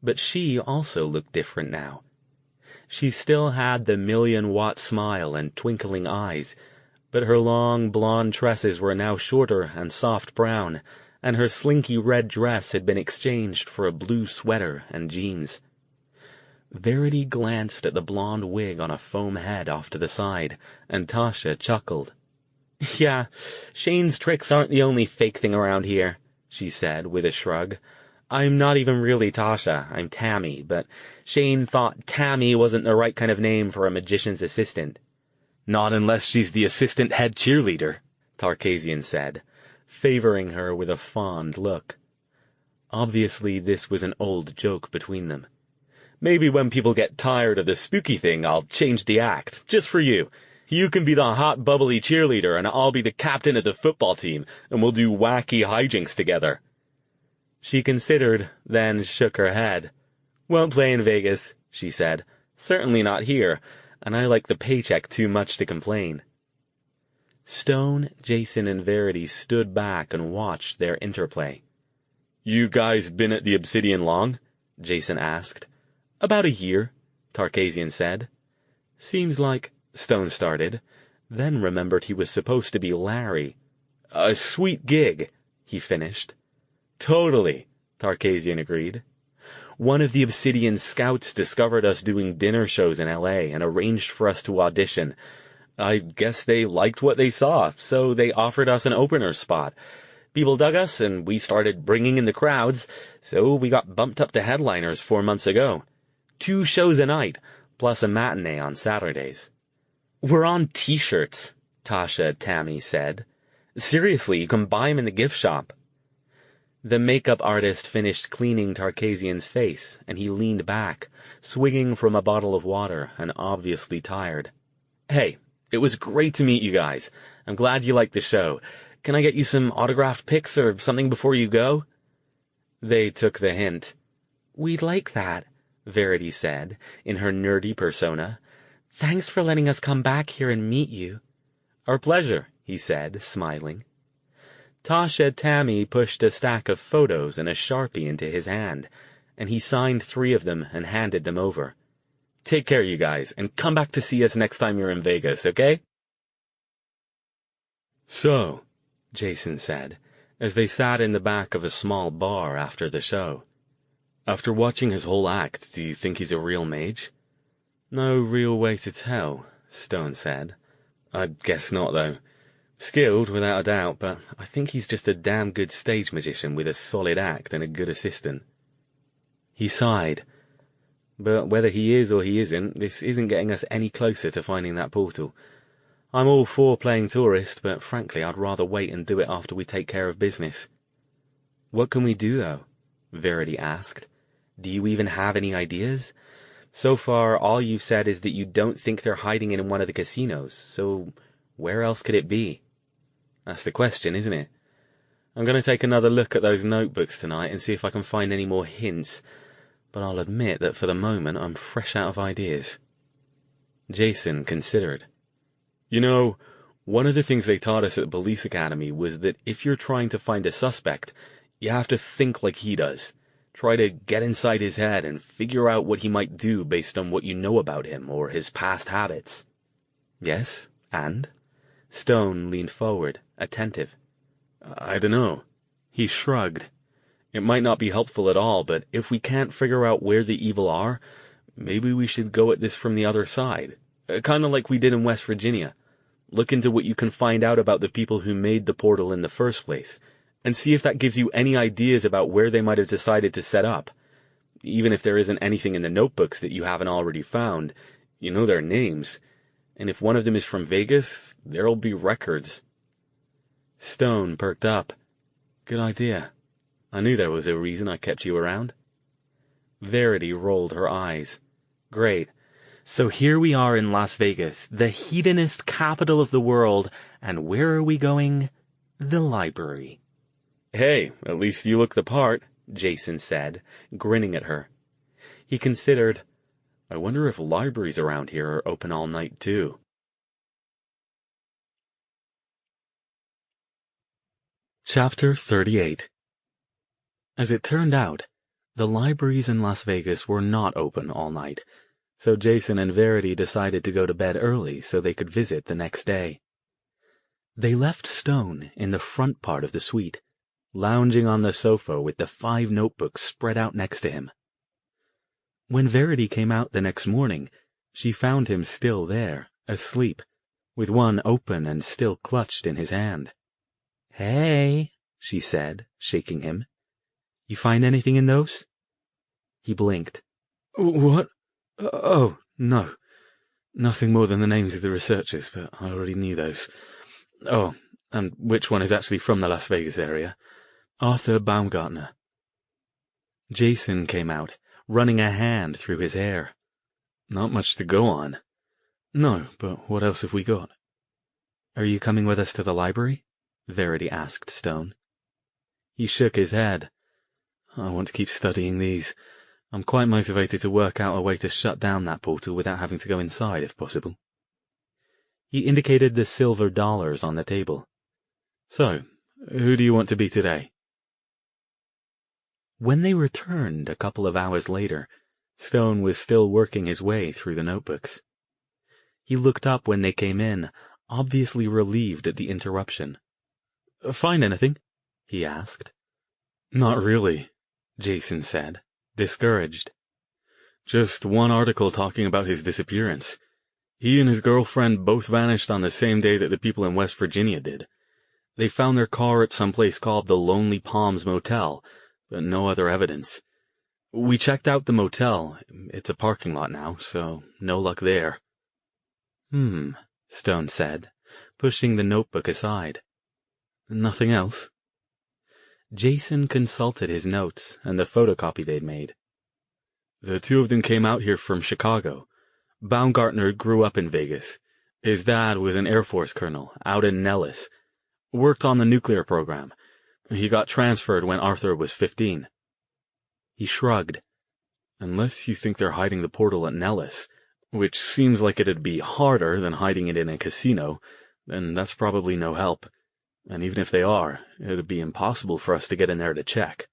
but she also looked different now. She still had the million-watt smile and twinkling eyes, but her long blonde tresses were now shorter and soft brown, and her slinky red dress had been exchanged for a blue sweater and jeans. Verity glanced at the blonde wig on a foam head off to the side, and Tasha chuckled. "Yeah, Shane's tricks aren't the only fake thing around here," she said with a shrug. "I'm not even really Tasha, I'm Tammy, but Shane thought Tammy wasn't the right kind of name for a magician's assistant." "Not unless she's the assistant head cheerleader," Tarkasian said, favoring her with a fond look. Obviously this was an old joke between them. "Maybe when people get tired of the spooky thing, I'll change the act, just for you. You can be the hot, bubbly cheerleader, and I'll be the captain of the football team, and we'll do wacky hijinks together." She considered, then shook her head. "Won't play in Vegas," she said. "Certainly not here, and I like the paycheck too much to complain." Stone, Jason, and Verity stood back and watched their interplay. "You guys been at the Obsidian long?" Jason asked. "About a year," Tarkasian said. "Seems like—" Stone started, then remembered he was supposed to be Larry. "A sweet gig," he finished. "Totally," Tarkasian agreed. "One of the Obsidian scouts discovered us doing dinner shows in L.A. and arranged for us to audition. I guess they liked what they saw, so they offered us an opener spot. People dug us, and we started bringing in the crowds, so we got bumped up to headliners 4 months ago. 2 shows a night, plus a matinee on Saturdays." "We're on T-shirts," Tasha Tammy said. "Seriously, you can buy 'em in the gift shop." The makeup artist finished cleaning Tarkasian's face, and he leaned back, swigging from a bottle of water and obviously tired. "Hey, it was great to meet you guys. I'm glad you liked the show. Can I get you some autographed pics or something before you go?" They took the hint. "We'd like that," Verity said, in her nerdy persona. "Thanks for letting us come back here and meet you." "Our pleasure," he said, smiling. Tasha Tammy pushed a stack of photos and a Sharpie into his hand, and he signed 3 of them and handed them over. "Take care, you guys, and come back to see us next time you're in Vegas, okay?" "So," Jason said, as they sat in the back of a small bar after the show. "After watching his whole act, do you think he's a real mage?" "No real way to tell," Stone said. "I guess not, though. Skilled, without a doubt, but I think he's just a damn good stage magician with a solid act and a good assistant." He sighed. "But whether he is or he isn't, this isn't getting us any closer to finding that portal. I'm all for playing tourist, but frankly I'd rather wait and do it after we take care of business." "What can we do, though?" Verity asked. "Do you even have any ideas? So far, all you've said is that you don't think they're hiding in one of the casinos, so where else could it be?" "That's the question, isn't it? I'm going to take another look at those notebooks tonight and see if I can find any more hints, but I'll admit that for the moment I'm fresh out of ideas." Jason considered. "You know, one of the things they taught us at the police academy was that if you're trying to find a suspect, you have to think like he does. Try to get inside his head and figure out what he might do based on what you know about him or his past habits." "Yes, and?" Stone leaned forward, attentive. "I don't know," He shrugged. It might not be helpful at all, but if we can't figure out where the evil are, maybe we should go at this from the other side. Kind of like we did in West Virginia. Look into what you can find out about the people who made the portal in the first place, and see if that gives you any ideas about where they might have decided to set up. Even if there isn't anything in the notebooks that you haven't already found, you know their names. And if one of them is from Vegas, there'll be records. Stone perked up. Good idea. I knew there was a reason I kept you around. Verity rolled her eyes. Great. So here we are in Las Vegas, the hedonist capital of the world, and where are we going? The library. Hey, at least you look the part, Jason said, grinning at her. He considered, I wonder if libraries around here are open all night too. Chapter 38. As it turned out, the libraries in Las Vegas were not open all night, so Jason and Verity decided to go to bed early so they could visit the next day. They left Stone in the front part of the suite, lounging on the sofa with the 5 notebooks spread out next to him. When Verity came out the next morning, she found him still there, asleep, with one open and still clutched in his hand. "Hey," she said, shaking him. "You find anything in those?" He blinked. "What? Oh, no. Nothing more than the names of the researchers, but I already knew those. Oh, and which one is actually from the Las Vegas area? Arthur Baumgartner." Jason came out, running a hand through his hair. "Not much to go on." "No, but what else have we got?" "Are you coming with us to the library?" Verity asked Stone. He shook his head. "I want to keep studying these. I'm quite motivated to work out a way to shut down that portal without having to go inside, if possible." He indicated the silver dollars on the table. "So, who do you want to be today?" When they returned a couple of hours later, Stone was still working his way through the notebooks. He looked up when they came in, obviously relieved at the interruption. "Find anything?" he asked. "Not really," Jason said, discouraged. "Just one article talking about his disappearance. He and his girlfriend both vanished on the same day that the people in West Virginia did. They found their car at some place called the Lonely Palms Motel, but no other evidence. We checked out the motel. It's a parking lot now, so no luck there." Stone said, pushing the notebook aside. "Nothing else?" Jason consulted his notes and the photocopy they'd made. "The 2 of them came out here from Chicago. Baumgartner grew up in Vegas. His dad was an Air Force colonel out in Nellis. Worked on the nuclear program. He got transferred when Arthur was 15. He shrugged. "Unless you think they're hiding the portal at Nellis, which seems like it'd be harder than hiding it in a casino, then that's probably no help. And even if they are, it'd be impossible for us to get in there to check."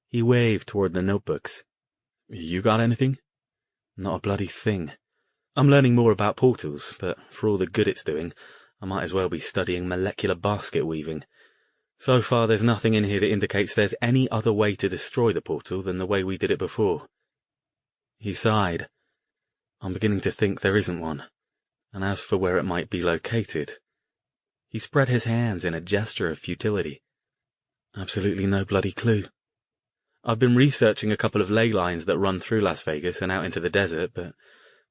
He waved toward the notebooks. "You got anything?" "Not a bloody thing. I'm learning more about portals, but for all the good it's doing, I might as well be studying molecular basket weaving. So far there's nothing in here that indicates there's any other way to destroy the portal than the way we did it before." He sighed. "I'm beginning to think there isn't one. And as for where it might be located..." He spread his hands in a gesture of futility. "Absolutely no bloody clue. I've been researching a couple of ley lines that run through Las Vegas and out into the desert, but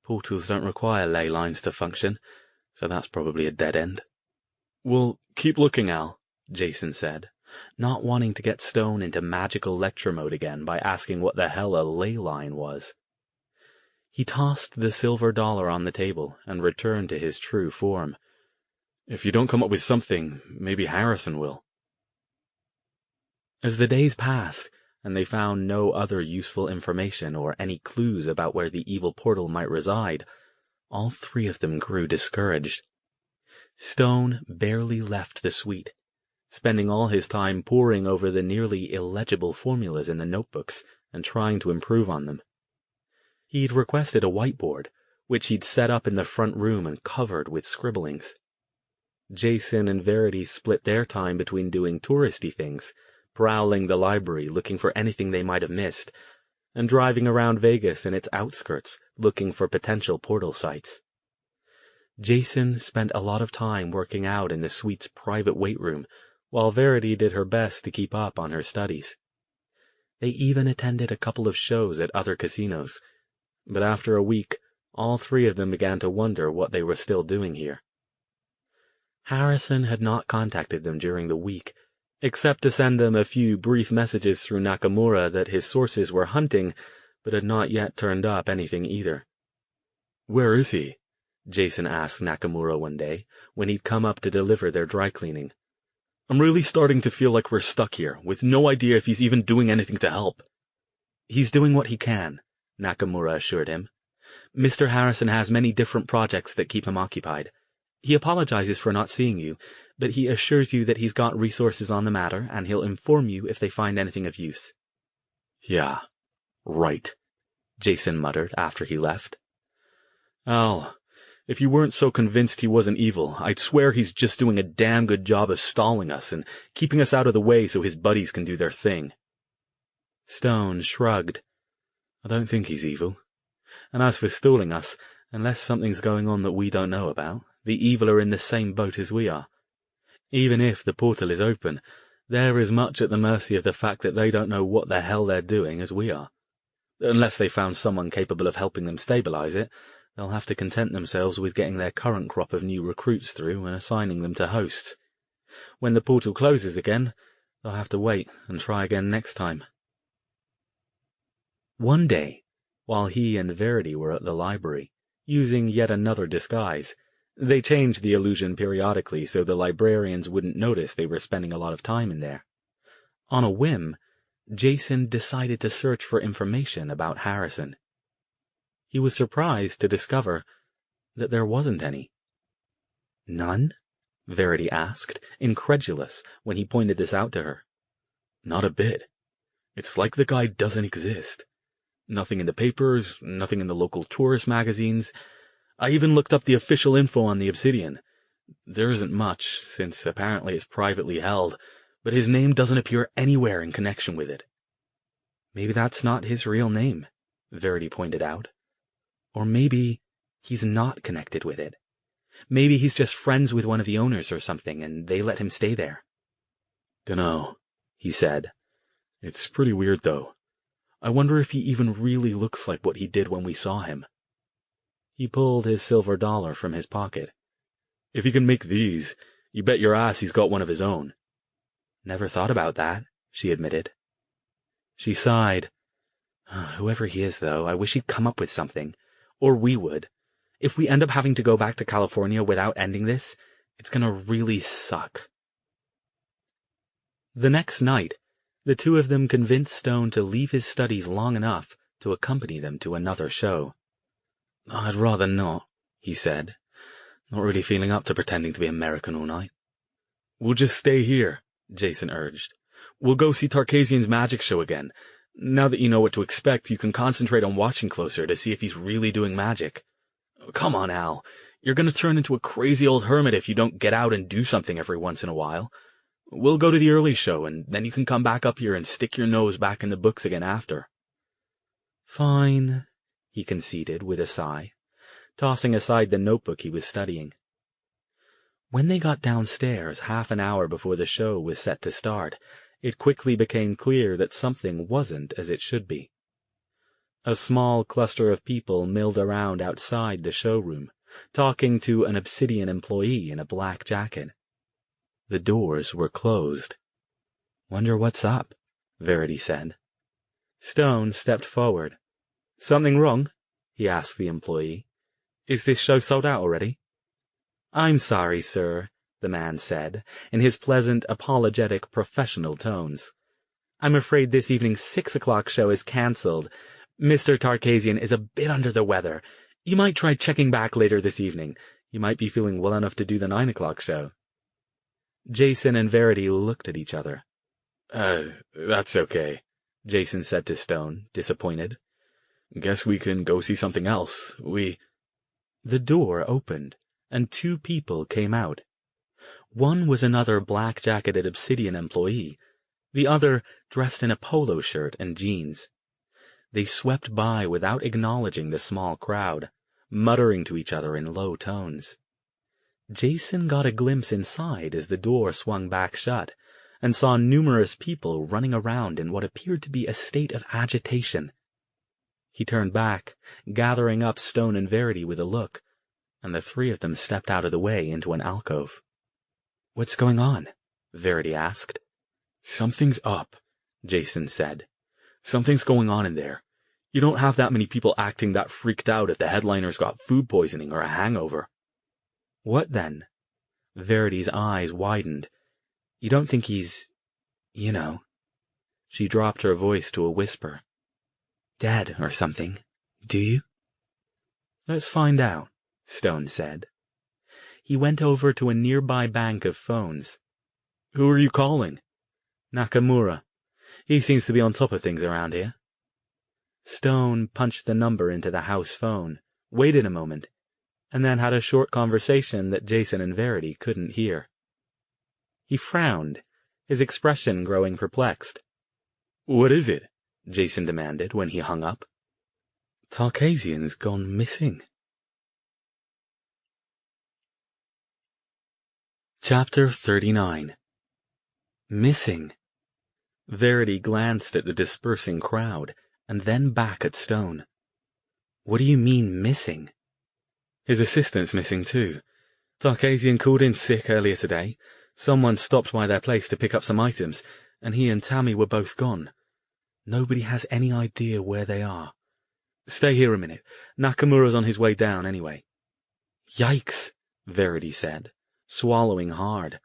portals don't require ley lines to function, so that's probably a dead end." "Well, keep looking, Al," Jason said, not wanting to get Stone into magical lecture mode again by asking what the hell a ley line was. He tossed the silver dollar on the table and returned to his true form. "If you don't come up with something, maybe Harrison will." As the days passed, and they found no other useful information or any clues about where the evil portal might reside, all 3 of them grew discouraged. Stone barely left the suite, spending all his time poring over the nearly illegible formulas in the notebooks and trying to improve on them. He'd requested a whiteboard, which he'd set up in the front room and covered with scribblings. Jason and Verity split their time between doing touristy things, prowling the library looking for anything they might have missed, and driving around Vegas and its outskirts looking for potential portal sites. Jason spent a lot of time working out in the suite's private weight room, while Verity did her best to keep up on her studies. They even attended a couple of shows at other casinos, but after a week, all three of them began to wonder what they were still doing here. Harrison had not contacted them during the week, except to send them a few brief messages through Nakamura that his sources were hunting, but had not yet turned up anything either. "Where is he?" Jason asked Nakamura one day, when he'd come up to deliver their dry cleaning. "I'm really starting to feel like we're stuck here, with no idea if he's even doing anything to help." "He's doing what he can," Nakamura assured him. "Mr. Harrison has many different projects that keep him occupied. He apologizes for not seeing you, but he assures you that he's got resources on the matter, and he'll inform you if they find anything of use." "Yeah, right," Jason muttered after he left. "Al, if you weren't so convinced he wasn't evil, I'd swear he's just doing a damn good job of stalling us and keeping us out of the way so his buddies can do their thing." Stone shrugged. "I don't think he's evil. And as for stalling us, unless something's going on that we don't know about, the evil are in the same boat as we are. Even if the portal is open, they're as much at the mercy of the fact that they don't know what the hell they're doing as we are. Unless they found someone capable of helping them stabilize it, they'll have to content themselves with getting their current crop of new recruits through and assigning them to hosts. When the portal closes again, they'll have to wait and try again next time." One day, while he and Verity were at the library, using yet another disguise, they changed the illusion periodically so the librarians wouldn't notice they were spending a lot of time in there. On a whim, Jason decided to search for information about Harrison. He was surprised to discover that there wasn't any. "None?" Verity asked, incredulous, when he pointed this out to her. "Not a bit. It's like the guy doesn't exist. Nothing in the papers, nothing in the local tourist magazines. I even looked up the official info on the Obsidian. There isn't much, since apparently it's privately held, but his name doesn't appear anywhere in connection with it." "Maybe that's not his real name," Verity pointed out. "Or maybe he's not connected with it. Maybe he's just friends with one of the owners or something, and they let him stay there." "Dunno," he said. "It's pretty weird, though. I wonder if he even really looks like what he did when we saw him." He pulled his silver dollar from his pocket. "If he can make these, you bet your ass he's got one of his own." "Never thought about that," she admitted. She sighed. "Whoever he is, though, I wish he'd come up with something. Or we would. If we end up having to go back to California without ending this, it's gonna really suck." The next night, the two of them convinced Stone to leave his studies long enough to accompany them to another show. "I'd rather not," he said. "Not really feeling up to pretending to be American all night." "We'll just stay here," Jason urged. "We'll go see Tarkasian's magic show again. Now that you know what to expect, you can concentrate on watching closer to see if he's really doing magic. Come on, Al. You're going to turn into a crazy old hermit if you don't get out and do something every once in a while. We'll go to the early show, and then you can come back up here and stick your nose back in the books again after." "Fine," he conceded with a sigh, tossing aside the notebook he was studying. When they got downstairs half an hour before the show was set to start, it quickly became clear that something wasn't as it should be. A small cluster of people milled around outside the showroom, talking to an Obsidian employee in a black jacket. The doors were closed. "Wonder what's up," Verity said. Stone stepped forward. "Something wrong?" he asked the employee. "Is this show sold out already?" "I'm sorry, sir," the man said, in his pleasant, apologetic, professional tones. "I'm afraid this evening's 6 o'clock show is cancelled. Mr. Tarkasian is a bit under the weather. You might try checking back later this evening. You might be feeling well enough to do the 9 o'clock show." Jason and Verity looked at each other. That's okay," Jason said to Stone, disappointed. "Guess we can go see something else. The door opened, and two people came out. One was another black-jacketed Obsidian employee, the other dressed in a polo shirt and jeans. They swept by without acknowledging the small crowd, muttering to each other in low tones. Jason got a glimpse inside as the door swung back shut, and saw numerous people running around in what appeared to be a state of agitation. He turned back, gathering up Stone and Verity with a look, and the three of them stepped out of the way into an alcove. "What's going on?" Verity asked. "Something's up," Jason said. "Something's going on in there. You don't have that many people acting that freaked out if the headliner's got food poisoning or a hangover." "What then?" Verity's eyes widened. "You don't think he's, you know." She dropped her voice to a whisper. "Dead or something, do you?" "Let's find out," Stone said. He went over to a nearby bank of phones. "Who are you calling?" "Nakamura. He seems to be on top of things around here." Stone punched the number into the house phone, waited a moment, and then had a short conversation that Jason and Verity couldn't hear. He frowned, his expression growing perplexed. "What is it?" Jason demanded when he hung up. "Tarkasian's gone missing." Chapter 39. Missing. Verity glanced at the dispersing crowd, and then back at Stone. "What do you mean, missing?" "His assistant's missing too. Tarkasian called in sick earlier today. Someone stopped by their place to pick up some items, and he and Tammy were both gone. Nobody has any idea where they are. Stay here a minute. Nakamura's on his way down anyway." "Yikes," Verity said, swallowing hard.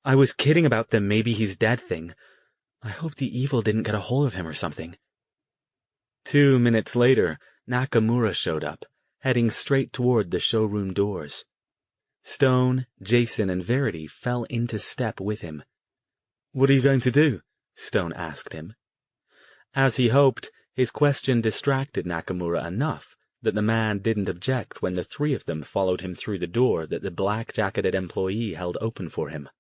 "I was kidding about the maybe he's dead thing. I hope the evil didn't get a hold of him or something." 2 minutes later, Nakamura showed up, heading straight toward the showroom doors. Stone, Jason, and Verity fell into step with him. "What are you going to do?" Stone asked him. As he hoped, his question distracted Nakamura enough that the man didn't object when the three of them followed him through the door that the black-jacketed employee held open for him.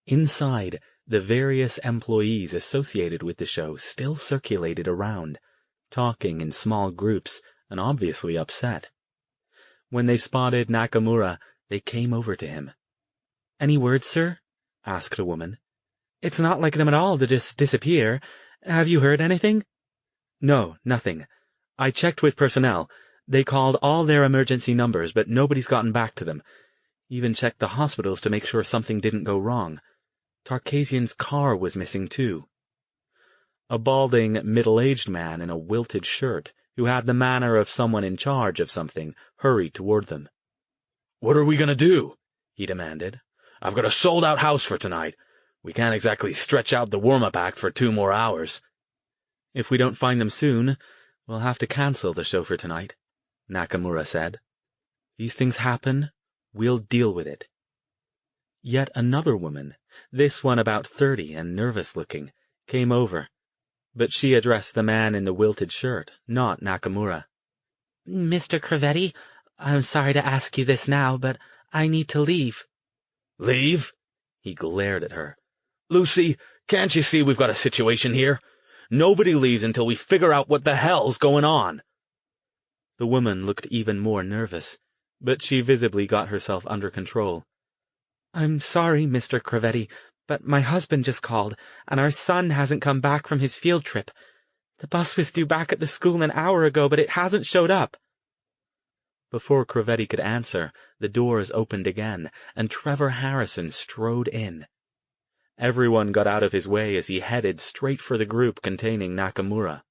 Inside, the various employees associated with the show still circulated around, talking in small groups and obviously upset. When they spotted Nakamura, they came over to him. "Any word, sir?" asked a woman. "It's not like them at all to just disappear. Have you heard anything?" "No, nothing. I checked with personnel. They called all their emergency numbers, but nobody's gotten back to them. Even checked the hospitals to make sure something didn't go wrong. Tarkasian's car was missing, too." A balding, middle-aged man in a wilted shirt, who had the manner of someone in charge of something, hurried toward them. "What are we gonna do?" he demanded. "I've got a sold-out house for tonight. We can't exactly stretch out the warm-up act for 2 more hours. "If we don't find them soon, we'll have to cancel the show for tonight," Nakamura said. "These things happen. We'll deal with it." Yet another woman, this one about 30 and nervous-looking, came over, but she addressed the man in the wilted shirt, not Nakamura. "Mr. Crevetti, I'm sorry to ask you this now, but I need to leave." "Leave?" He glared at her. "Lucy, can't you see we've got a situation here? Nobody leaves until we figure out what the hell's going on." The woman looked even more nervous, but she visibly got herself under control. "I'm sorry, Mr. Crevetti, but my husband just called, and our son hasn't come back from his field trip. The bus was due back at the school an hour ago, but it hasn't showed up." Before Crevetti could answer, the doors opened again, and Trevor Harrison strode in. Everyone got out of his way as he headed straight for the group containing Nakamura.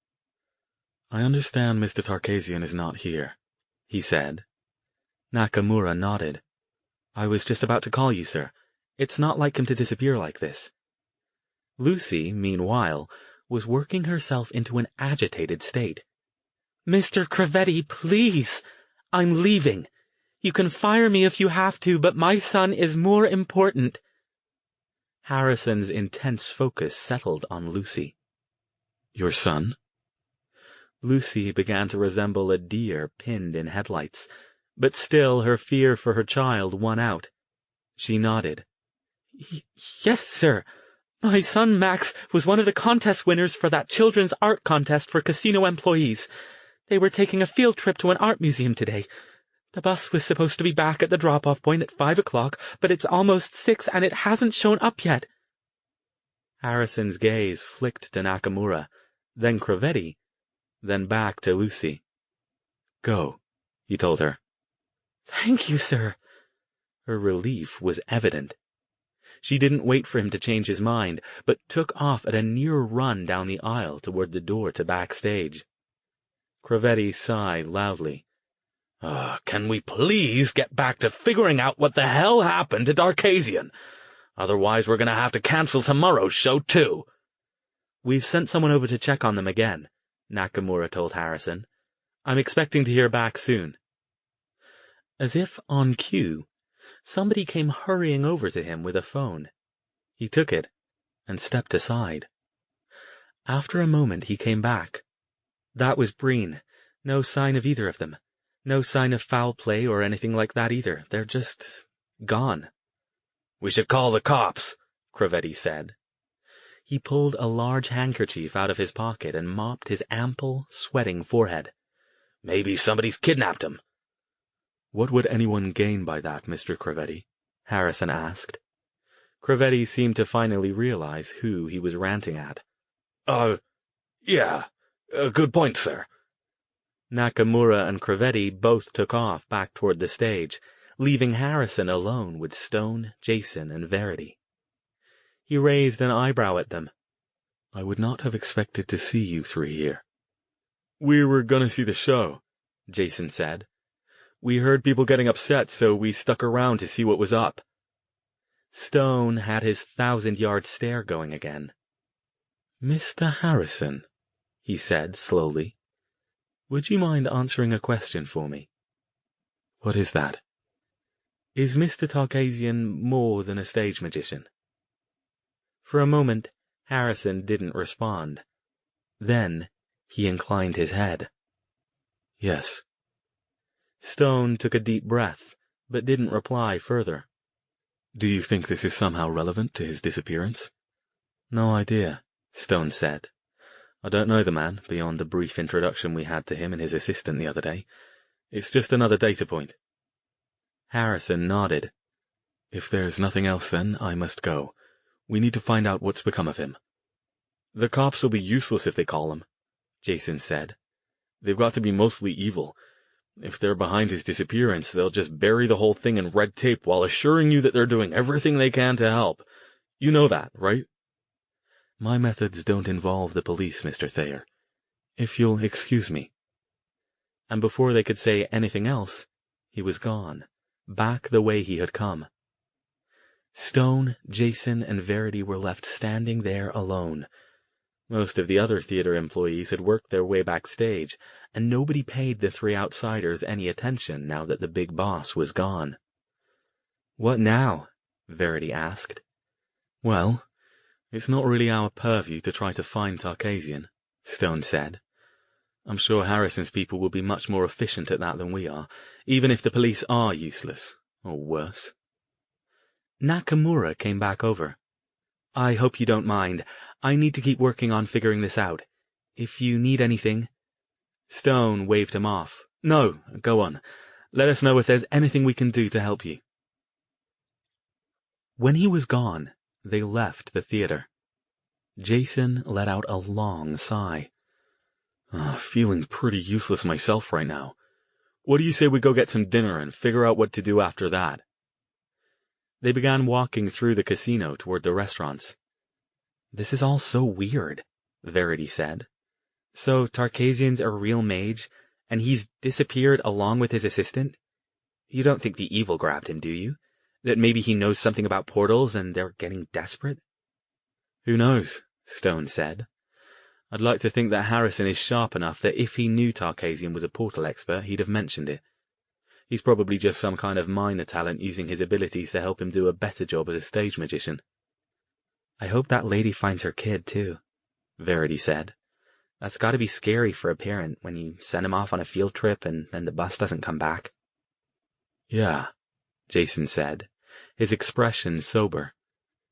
"I understand Mr. Tarkasian is not here," he said. Nakamura nodded. "I was just about to call you, sir. It's not like him to disappear like this." Lucy, meanwhile, was working herself into an agitated state. "Mr. Crevetti, please! I'm leaving. You can fire me if you have to, but my son is more important." Harrison's intense focus settled on Lucy. "Your son?" Lucy began to resemble a deer pinned in headlights, but still her fear for her child won out. She nodded. Yes, sir. My son Max was one of the contest winners for that children's art contest for casino employees. They were taking a field trip to an art museum today. The bus was supposed to be back at the drop-off point at 5 o'clock, but it's almost 6 and it hasn't shown up yet. Harrison's gaze flicked to Nakamura, then Cravetti, then back to Lucy. Go, he told her. Thank you, sir. Her relief was evident. She didn't wait for him to change his mind, but took off at a near run down the aisle toward the door to backstage. Cravetti sighed loudly. Can we please get back to figuring out what the hell happened to Darkazian? Otherwise we're going to have to cancel tomorrow's show, too. We've sent someone over to check on them again, Nakamura told Harrison. I'm expecting to hear back soon. As if on cue, somebody came hurrying over to him with a phone. He took it and stepped aside. After a moment he came back. That was Breen. No sign of either of them. No sign of foul play or anything like that either. They're just gone. We should call the cops, Cravetti said. He pulled a large handkerchief out of his pocket and mopped his ample, sweating forehead. Maybe somebody's kidnapped him. What would anyone gain by that, Mr. Cravetti? Harrison asked. Cravetti seemed to finally realize who he was ranting at. Yeah, good point, sir. Nakamura and Cravetti both took off back toward the stage, leaving Harrison alone with Stone, Jason, and Verity. He raised an eyebrow at them. I would not have expected to see you three here. We were going to see the show, Jason said. We heard people getting upset, so we stuck around to see what was up. Stone had his 1,000-yard stare going again. Mr. Harrison, he said slowly, would you mind answering a question for me? What is that? Is Mr. Tarkasian more than a stage magician? For a moment, Harrison didn't respond. Then he inclined his head. Yes. Stone took a deep breath, but didn't reply further. Do you think this is somehow relevant to his disappearance? No idea, Stone said. I don't know the man, beyond the brief introduction we had to him and his assistant the other day. It's just another data point. Harrison nodded. If there's nothing else, then I must go. We need to find out what's become of him. The cops will be useless if they call him, Jason said. They've got to be mostly evil. If they're behind his disappearance, they'll just bury the whole thing in red tape while assuring you that they're doing everything they can to help. You know that, right? My methods don't involve the police, Mr. Thayer. If you'll excuse me. And before they could say anything else, he was gone, back the way he had come. Stone, Jason, and Verity were left standing there alone. Most of the other theater employees had worked their way backstage, and nobody paid the three outsiders any attention now that the big boss was gone. What now? Verity asked. Well, it's not really our purview to try to find Tarkasian, Stone said. I'm sure Harrison's people will be much more efficient at that than we are, even if the police are useless, or worse. Nakamura came back over. I hope you don't mind. I need to keep working on figuring this out. If you need anything... Stone waved him off. No, go on. Let us know if there's anything we can do to help you. When he was gone, they left the theater. Jason let out a long sigh. Feeling pretty useless myself right now. What do you say we go get some dinner and figure out what to do after that? They began walking through the casino toward the restaurants. This is all so weird, Verity said. So Tarkasian's a real mage, and he's disappeared along with his assistant? You don't think the evil grabbed him, do you? That maybe he knows something about portals and they're getting desperate? Who knows, Stone said. I'd like to think that Harrison is sharp enough that if he knew Tarkasian was a portal expert, he'd have mentioned it. He's probably just some kind of minor talent using his abilities to help him do a better job as a stage magician. I hope that lady finds her kid, too, Verity said. That's got to be scary for a parent when you send him off on a field trip and then the bus doesn't come back. Yeah, Jason said, his expression sober.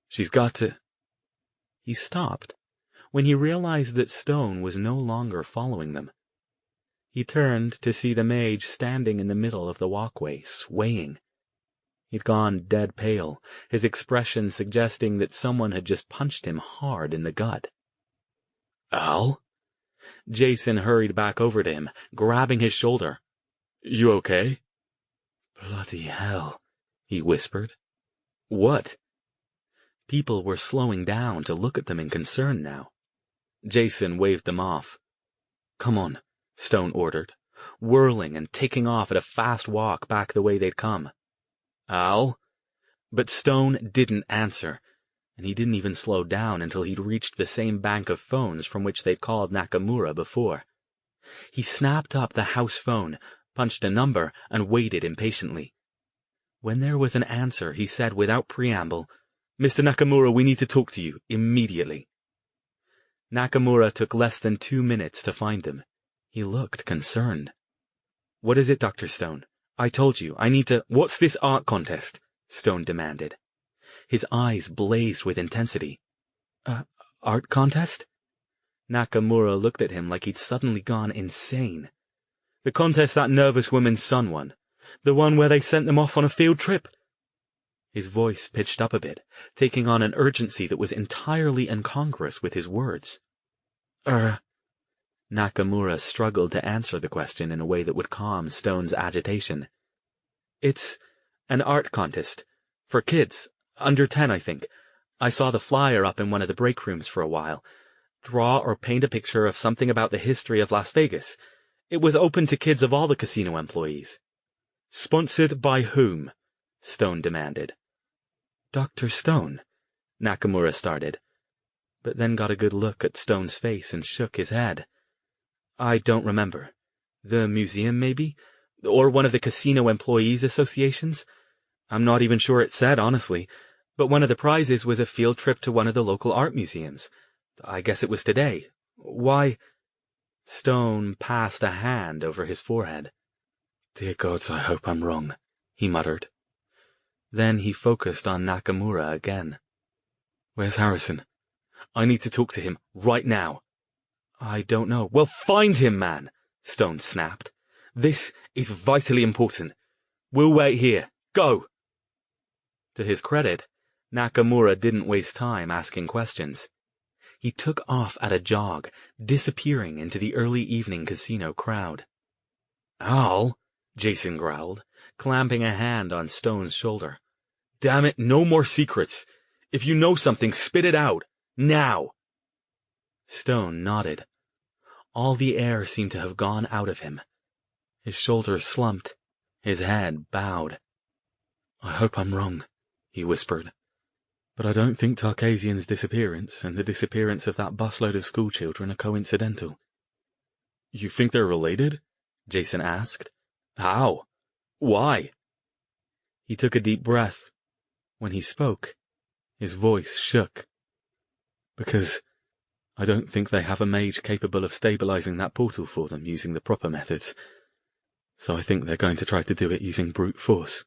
"She's got to—" He stopped when he realized that Stone was no longer following them. He turned to see the mage standing in the middle of the walkway, swaying. He'd gone dead pale, his expression suggesting that someone had just punched him hard in the gut. "Al?" Jason hurried back over to him, grabbing his shoulder. "You okay?" "Bloody hell," he whispered. "What?" People were slowing down to look at them in concern now. Jason waved them off. "Come on," Stone ordered, whirling and taking off at a fast walk back the way they'd come. "Al?" But Stone didn't answer, and he didn't even slow down until he'd reached the same bank of phones from which they'd called Nakamura before. He snapped up the house phone, punched a number, and waited impatiently. When there was an answer, he said without preamble, "Mr. Nakamura, we need to talk to you, immediately." Nakamura took less than 2 minutes to find them. He looked concerned. "What is it, Dr. Stone? I told you, I need to—" "What's this art contest?" Stone demanded. His eyes blazed with intensity. Art contest?" Nakamura looked at him like he'd suddenly gone insane. "The contest that nervous woman's son won. The one where they sent them off on a field trip." His voice pitched up a bit, taking on an urgency that was entirely incongruous with his words. Nakamura struggled to answer the question in a way that would calm Stone's agitation. "It's an art contest. For kids. Under 10, I think. I saw the flyer up in one of the break rooms for a while. Draw or paint a picture of something about the history of Las Vegas. It was open to kids of all the casino employees." "Sponsored by whom?" Stone demanded. "Dr. Stone," Nakamura started, but then got a good look at Stone's face and shook his head. "I don't remember. The museum, maybe? Or one of the casino employees' associations? I'm not even sure it said, honestly, but one of the prizes was a field trip to one of the local art museums. I guess it was today. Why—" Stone passed a hand over his forehead. "Dear gods, I hope I'm wrong," he muttered. Then he focused on Nakamura again. "Where's Harrison? I need to talk to him right now." "I don't know." "Well, find him, man," Stone snapped. "This is vitally important. We'll wait here. Go." To his credit, Nakamura didn't waste time asking questions. He took off at a jog, disappearing into the early evening casino crowd. "Al," Jason growled, clamping a hand on Stone's shoulder. "Damn it, no more secrets. If you know something, spit it out. Now." Stone nodded. All the air seemed to have gone out of him. His shoulders slumped, his head bowed. "I hope I'm wrong," he whispered. "But I don't think Tarkasian's disappearance and the disappearance of that busload of schoolchildren are coincidental." "You think they're related?" Jason asked. "How? Why?" He took a deep breath. When he spoke, his voice shook. "Because I don't think they have a mage capable of stabilizing that portal for them using the proper methods. So I think they're going to try to do it using brute force."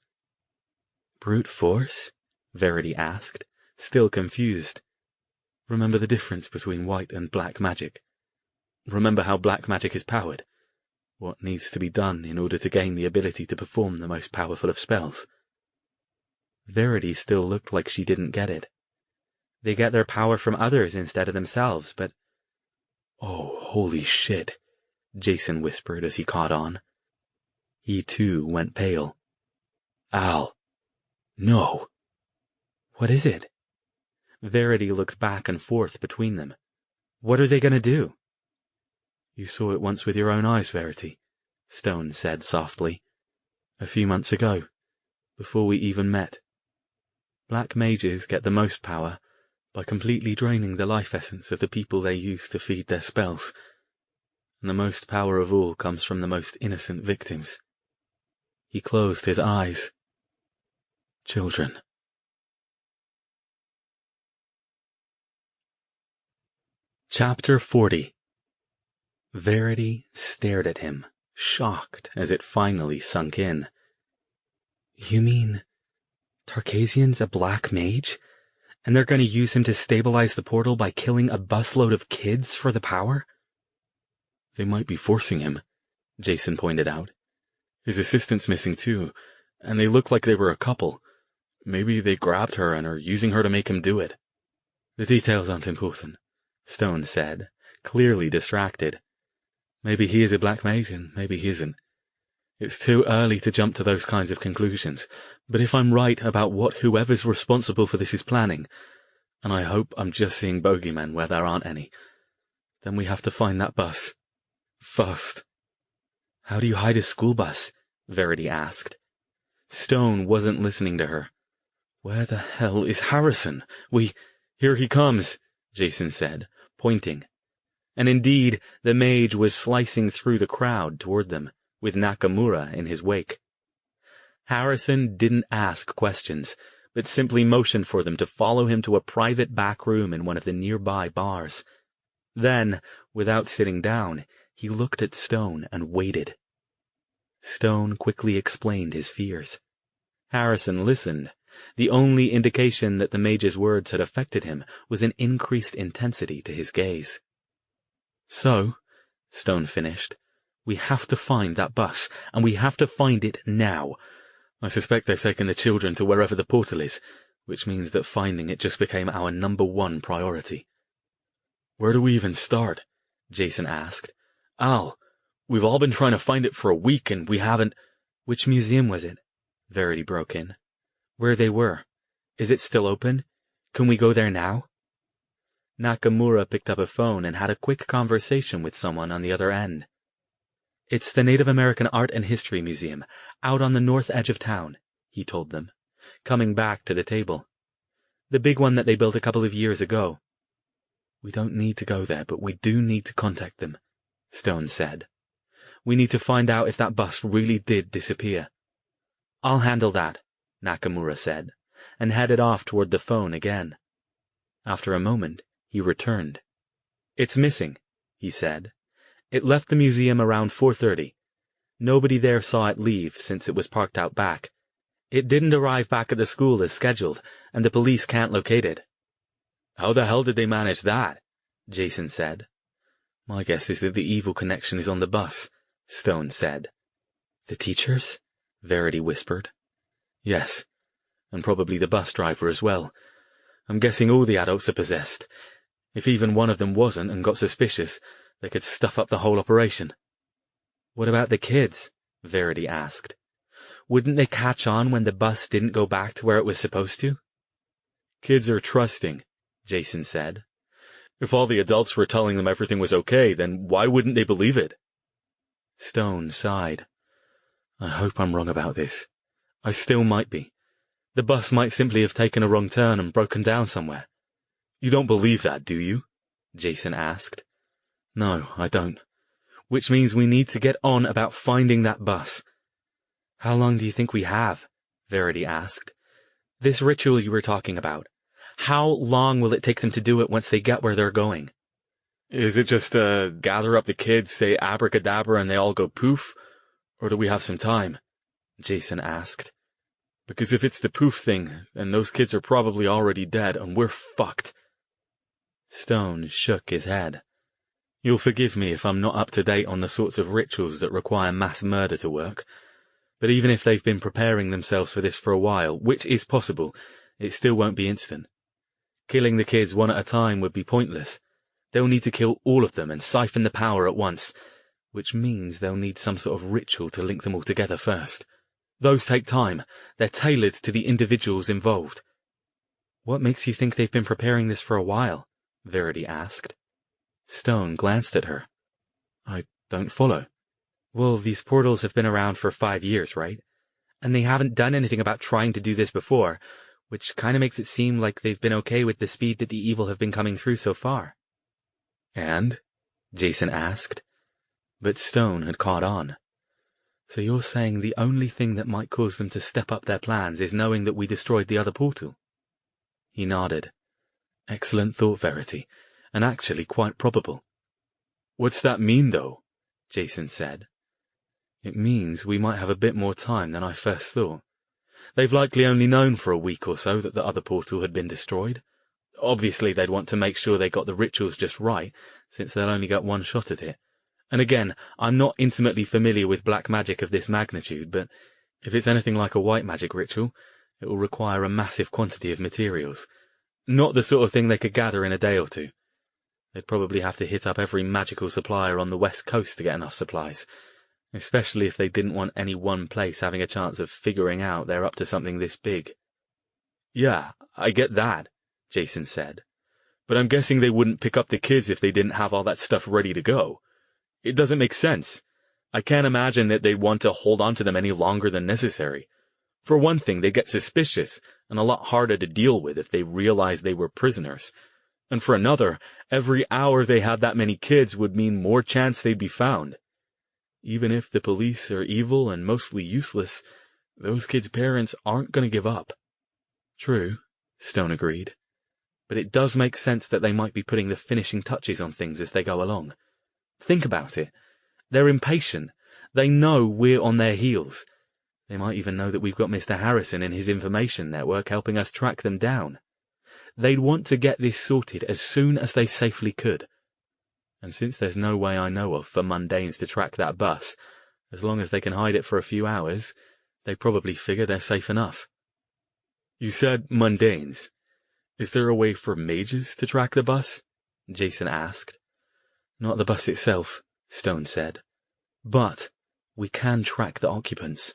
"Brute force?" Verity asked, still confused. "Remember the difference between white and black magic? Remember how black magic is powered? What needs to be done in order to gain the ability to perform the most powerful of spells?" Verity still looked like she didn't get it. They get their power from others instead of themselves, but— "Oh, holy shit," Jason whispered as he caught on. He too went pale. "Al. No." "What is it?" Verity looked back and forth between them. "What are they going to do?" "You saw it once with your own eyes, Verity," Stone said softly. "A few months ago, before we even met. Black mages get the most power by completely draining the life essence of the people they use to feed their spells. And the most power of all comes from the most innocent victims." He closed his eyes. "Children." Chapter 40. Verity stared at him, shocked as it finally sunk in. "You mean Tarkasian's a black mage? And they're going to use him to stabilize the portal by killing a busload of kids for the power? They might be forcing him, Jason pointed out. His assistant's missing too, and they look like they were a couple. Maybe they grabbed her and are using her to make him do it. The details aren't important, Stone said, clearly distracted. Maybe he is a black mage and maybe he isn't. It's too early to jump to those kinds of conclusions, but if I'm right about what whoever's responsible for this is planning, and I hope I'm just seeing bogeymen where there aren't any, then we have to find that bus. Fast. How do you hide a school bus? Verity asked. Stone wasn't listening to her. Where the hell is Harrison? Here he comes, Jason said, pointing. And indeed, the mage was slicing through the crowd toward them, with Nakamura in his wake. Harrison didn't ask questions, but simply motioned for them to follow him to a private back room in one of the nearby bars. Then, without sitting down, he looked at Stone and waited. Stone quickly explained his fears. Harrison listened. The only indication that the mage's words had affected him was an increased intensity to his gaze. So, Stone finished, we have to find that bus, and we have to find it now. I suspect they've taken the children to wherever the portal is, which means that finding it just became our #1 priority. Where do we even start? Jason asked. Al, we've all been trying to find it for a week, and we haven't— Which museum was it? Verity broke in. Where they were. Is it still open? Can we go there now? Nakamura picked up a phone and had a quick conversation with someone on the other end. It's the Native American Art and History Museum, out on the north edge of town, he told them, coming back to the table. The big one that they built a couple of years ago. We don't need to go there, but we do need to contact them, Stone said. We need to find out if that bus really did disappear. I'll handle that, Nakamura said, and headed off toward the phone again. After a moment, he returned. It's missing, he said. It left the museum around 4:30. Nobody there saw it leave since it was parked out back. It didn't arrive back at the school as scheduled, and the police can't locate it. How the hell did they manage that? Jason said. My guess is that the evil connection is on the bus, Stone said. The teachers? Verity whispered. Yes, and probably the bus driver as well. I'm guessing all the adults are possessed. If even one of them wasn't and got suspicious, they could stuff up the whole operation. What about the kids? Verity asked. Wouldn't they catch on when the bus didn't go back to where it was supposed to? Kids are trusting, Jason said. If all the adults were telling them everything was okay, then why wouldn't they believe it? Stone sighed. I hope I'm wrong about this. I still might be. The bus might simply have taken a wrong turn and broken down somewhere. You don't believe that, do you? Jason asked. No, I don't. Which means we need to get on about finding that bus. How long do you think we have? Verity asked. This ritual you were talking about. How long will it take them to do it once they get where they're going? Is it just gather up the kids, say abracadabra, and they all go poof? Or do we have some time? Jason asked. Because if it's the poof thing, then those kids are probably already dead, and we're fucked. Stone shook his head. You'll forgive me if I'm not up to date on the sorts of rituals that require mass murder to work. But even if they've been preparing themselves for this for a while, which is possible, it still won't be instant. Killing the kids one at a time would be pointless. They'll need to kill all of them and siphon the power at once, which means they'll need some sort of ritual to link them all together first. Those take time. They're tailored to the individuals involved. What makes you think they've been preparing this for a while? Verity asked. Stone glanced at her. I don't follow. Well, these portals have been around for 5 years, right? And they haven't done anything about trying to do this before, which kind of makes it seem like they've been okay with the speed that the evil have been coming through so far. And? Jason asked. But Stone had caught on. So you're saying the only thing that might cause them to step up their plans is knowing that we destroyed the other portal? He nodded. Excellent thought, Verity, and actually quite probable. What's that mean, though? Jason said. It means we might have a bit more time than I first thought. They've likely only known for a week or so that the other portal had been destroyed. Obviously, they'd want to make sure they got the rituals just right, since they'll only get one shot at it. And again, I'm not intimately familiar with black magic of this magnitude, but if it's anything like a white magic ritual, it will require a massive quantity of materials. Not the sort of thing they could gather in a day or two. They'd probably have to hit up every magical supplier on the west coast to get enough supplies, especially if they didn't want any one place having a chance of figuring out they're up to something this big. Yeah, I get that, Jason said. But I'm guessing they wouldn't pick up the kids if they didn't have all that stuff ready to go. It doesn't make sense. I can't imagine that they'd want to hold on to them any longer than necessary. For one thing, they'd get suspicious, and a lot harder to deal with if they realized they were prisoners. And for another, every hour they had that many kids would mean more chance they'd be found. Even if the police are evil and mostly useless, those kids' parents aren't going to give up. True, Stone agreed. But it does make sense that they might be putting the finishing touches on things as they go along. Think about it. They're impatient. They know we're on their heels. They might even know that we've got Mr. Harrison and his information network helping us track them down. They'd want to get this sorted as soon as they safely could. And since there's no way I know of for mundanes to track that bus, as long as they can hide it for a few hours, they probably figure they're safe enough. You said mundanes. Is there a way for mages to track the bus? Jason asked. Not the bus itself, Stone said. But we can track the occupants.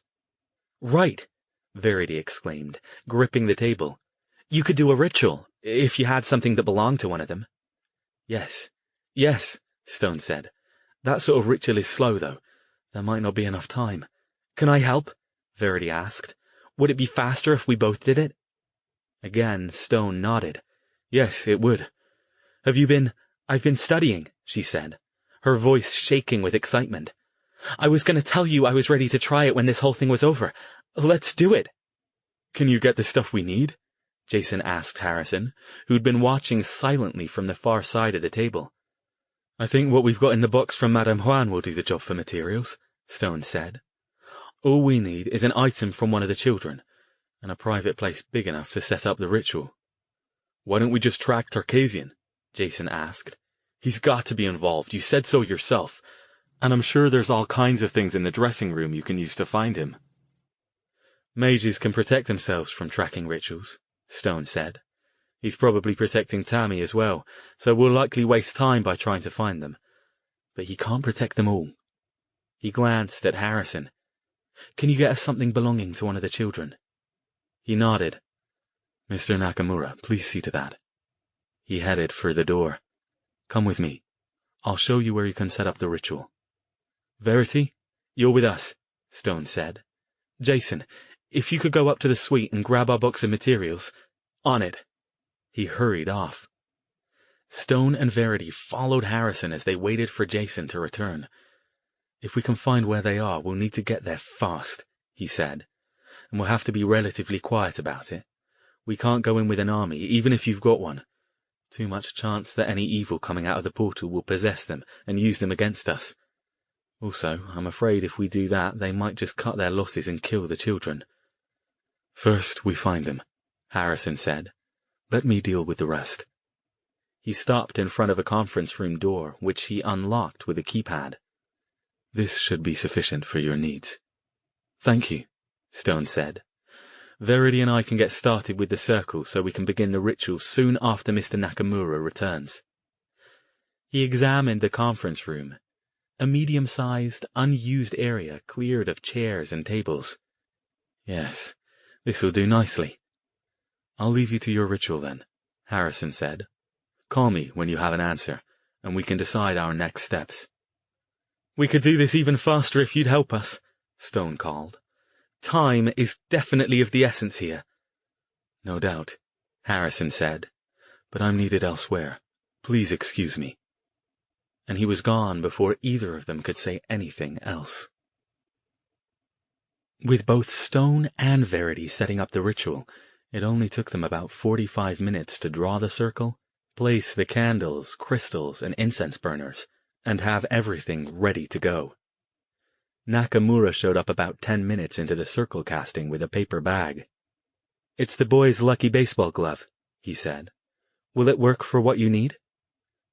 Right, Verity exclaimed, gripping the table. You could do a ritual, if you had something that belonged to one of them. Yes, Stone said. That sort of ritual is slow, though. There might not be enough time. Can I help? Verity asked. Would it be faster if we both did it? Again, Stone nodded. Yes, it would. I've been studying, she said, her voice shaking with excitement. I was going to tell you I was ready to try it when this whole thing was over. Let's do it. Can you get the stuff we need? Jason asked Harrison, who'd been watching silently from the far side of the table. I think what we've got in the box from Madame Juan will do the job for materials, Stone said. All we need is an item from one of the children, and a private place big enough to set up the ritual. Why don't we just track Tarkasian? Jason asked. He's got to be involved, you said so yourself. And I'm sure there's all kinds of things in the dressing room you can use to find him. Mages can protect themselves from tracking rituals, Stone said. He's probably protecting Tammy as well, so we'll likely waste time by trying to find them. But he can't protect them all. He glanced at Harrison. Can you get us something belonging to one of the children? He nodded. Mr. Nakamura, please see to that. He headed for the door. Come with me. I'll show you where you can set up the ritual. Verity, you're with us, Stone said. Jason, if you could go up to the suite and grab our box of materials. On it. He hurried off. Stone and Verity followed Harrison as they waited for Jason to return. If we can find where they are, we'll need to get there fast, he said, and we'll have to be relatively quiet about it. We can't go in with an army, even if you've got one. Too much chance that any evil coming out of the portal will possess them and use them against us. Also, I'm afraid if we do that, they might just cut their losses and kill the children. First, we find them, Harrison said. Let me deal with the rest. He stopped in front of a conference room door, which he unlocked with a keypad. This should be sufficient for your needs. Thank you, Stone said. Verity and I can get started with the circle so we can begin the ritual soon after Mr. Nakamura returns. He examined the conference room, a medium-sized, unused area cleared of chairs and tables. Yes, this will do nicely. I'll leave you to your ritual then, Harrison said. Call me when you have an answer, and we can decide our next steps. We could do this even faster if you'd help us, Stone called. Time is definitely of the essence here. No doubt, Harrison said, but I'm needed elsewhere. Please excuse me. And he was gone before either of them could say anything else. With both Stone and Verity setting up the ritual, it only took them about 45 minutes to draw the circle, place the candles, crystals, and incense burners, and have everything ready to go. Nakamura showed up about 10 minutes into the circle casting with a paper bag. "It's the boy's lucky baseball glove," he said. "Will it work for what you need?"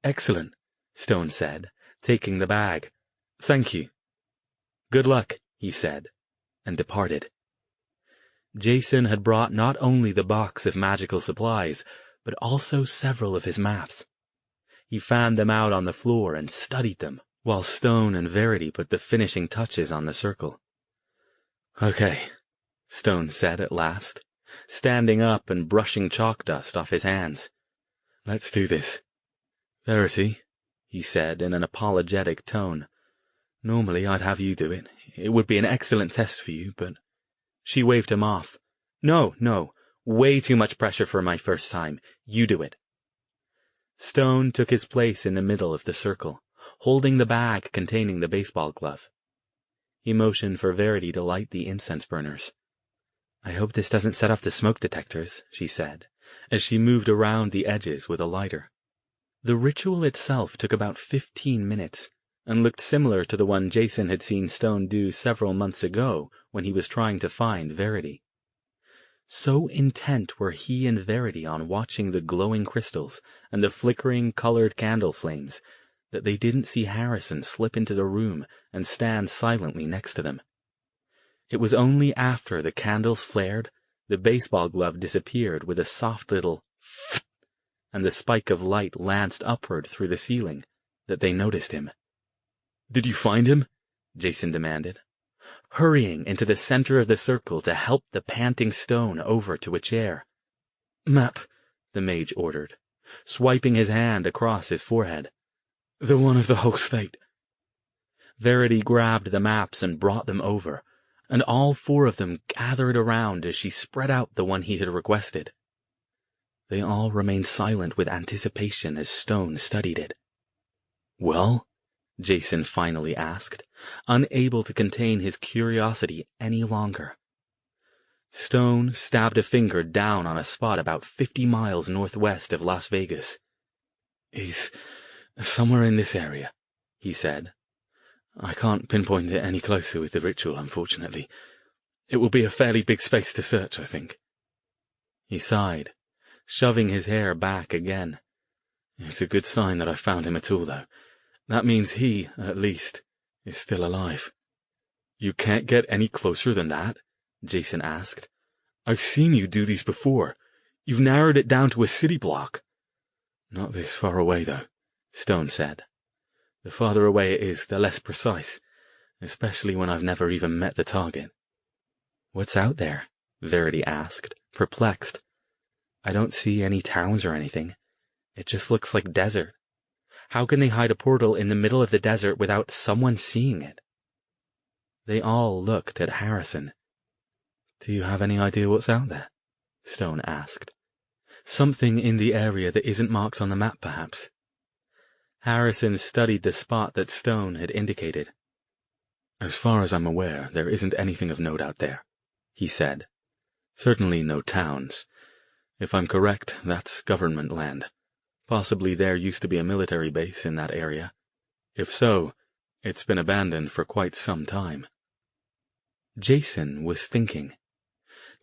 "Excellent," Stone said, taking the bag. "Thank you." "Good luck," he said, and departed. Jason had brought not only the box of magical supplies, but also several of his maps. He fanned them out on the floor and studied them, while Stone and Verity put the finishing touches on the circle. "Okay," Stone said at last, standing up and brushing chalk dust off his hands. "Let's do this. Verity," he said in an apologetic tone, "normally I'd have you do it. It would be an excellent test for you, but—" She waved him off. No, way too much pressure for my first time. You do it." Stone took his place in the middle of the circle, holding the bag containing the baseball glove. He motioned for Verity to light the incense burners. "I hope this doesn't set off the smoke detectors," she said, as she moved around the edges with a lighter. The ritual itself took about 15 minutes, and looked similar to the one Jason had seen Stone do several months ago when he was trying to find Verity. So intent were he and Verity on watching the glowing crystals and the flickering colored candle flames that they didn't see Harrison slip into the room and stand silently next to them. It was only after the candles flared, the baseball glove disappeared with a soft little "pfft," and the spike of light lanced upward through the ceiling, that they noticed him. "Did you find him?" Jason demanded, hurrying into the center of the circle to help the panting Stone over to a chair. "Map," the mage ordered, swiping his hand across his forehead. "The one of the whole state." Verity grabbed the maps and brought them over, and all four of them gathered around as she spread out the one he had requested. They all remained silent with anticipation as Stone studied it. "Well?" Jason finally asked, unable to contain his curiosity any longer. Stone stabbed a finger down on a spot about 50 miles northwest of Las Vegas. "He's somewhere in this area," he said. "I can't pinpoint it any closer with the ritual, unfortunately. It will be a fairly big space to search, I think." He sighed, shoving his hair back again. "It's a good sign that I found him at all, though. That means he, at least, is still alive." "You can't get any closer than that?" Jason asked. "I've seen you do these before. You've narrowed it down to a city block." "Not this far away, though," Stone said. "The farther away it is, the less precise, especially when I've never even met the target." "What's out there?" Verity asked, perplexed. "I don't see any towns or anything. It just looks like desert. How can they hide a portal in the middle of the desert without someone seeing it?" They all looked at Harrison. "Do you have any idea what's out there?" Stone asked. "Something in the area that isn't marked on the map, perhaps?" Harrison studied the spot that Stone had indicated. "As far as I'm aware, there isn't anything of note out there," he said. "Certainly no towns. If I'm correct, that's government land. Possibly there used to be a military base in that area. If so, it's been abandoned for quite some time." Jason was thinking.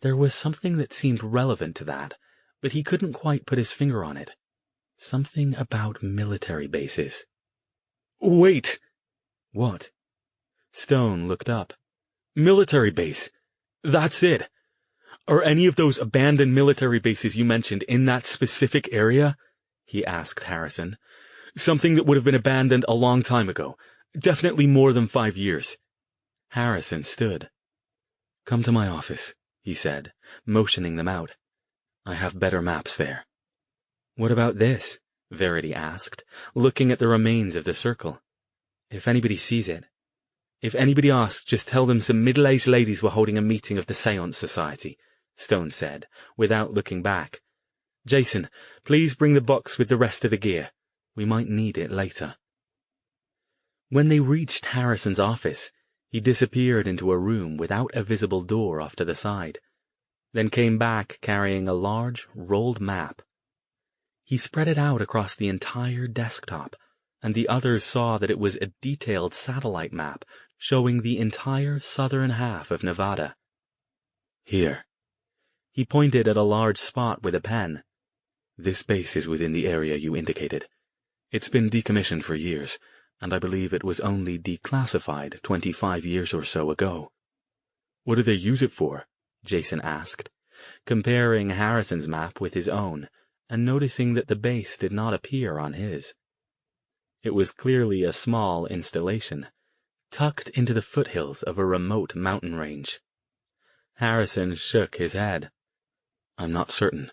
There was something that seemed relevant to that, but he couldn't quite put his finger on it. Something about military bases. "Wait!" "What?" Stone looked up. "Military base. That's it. Are any of those abandoned military bases you mentioned in that specific area?" he asked Harrison. "Something that would have been abandoned a long time ago. Definitely more than 5 years. Harrison stood. "Come to my office," he said, motioning them out. "I have better maps there." "What about this?" Verity asked, looking at the remains of the circle. "If anybody sees it. If anybody asks, just tell them some middle-aged ladies were holding a meeting of the Seance Society," Stone said, without looking back. "Jason, please bring the box with the rest of the gear. We might need it later." When they reached Harrison's office, he disappeared into a room without a visible door off to the side, then came back carrying a large, rolled map. He spread it out across the entire desktop, and the others saw that it was a detailed satellite map showing the entire southern half of Nevada. Here. He pointed at a large spot with a pen. This base is within the area you indicated. It's been decommissioned for years, and I believe it was only declassified 25 years or so ago. What do they use it for? Jason asked, comparing Harrison's map with his own, and noticing that the base did not appear on his. It was clearly a small installation, tucked into the foothills of a remote mountain range. Harrison shook his head. I'm not certain,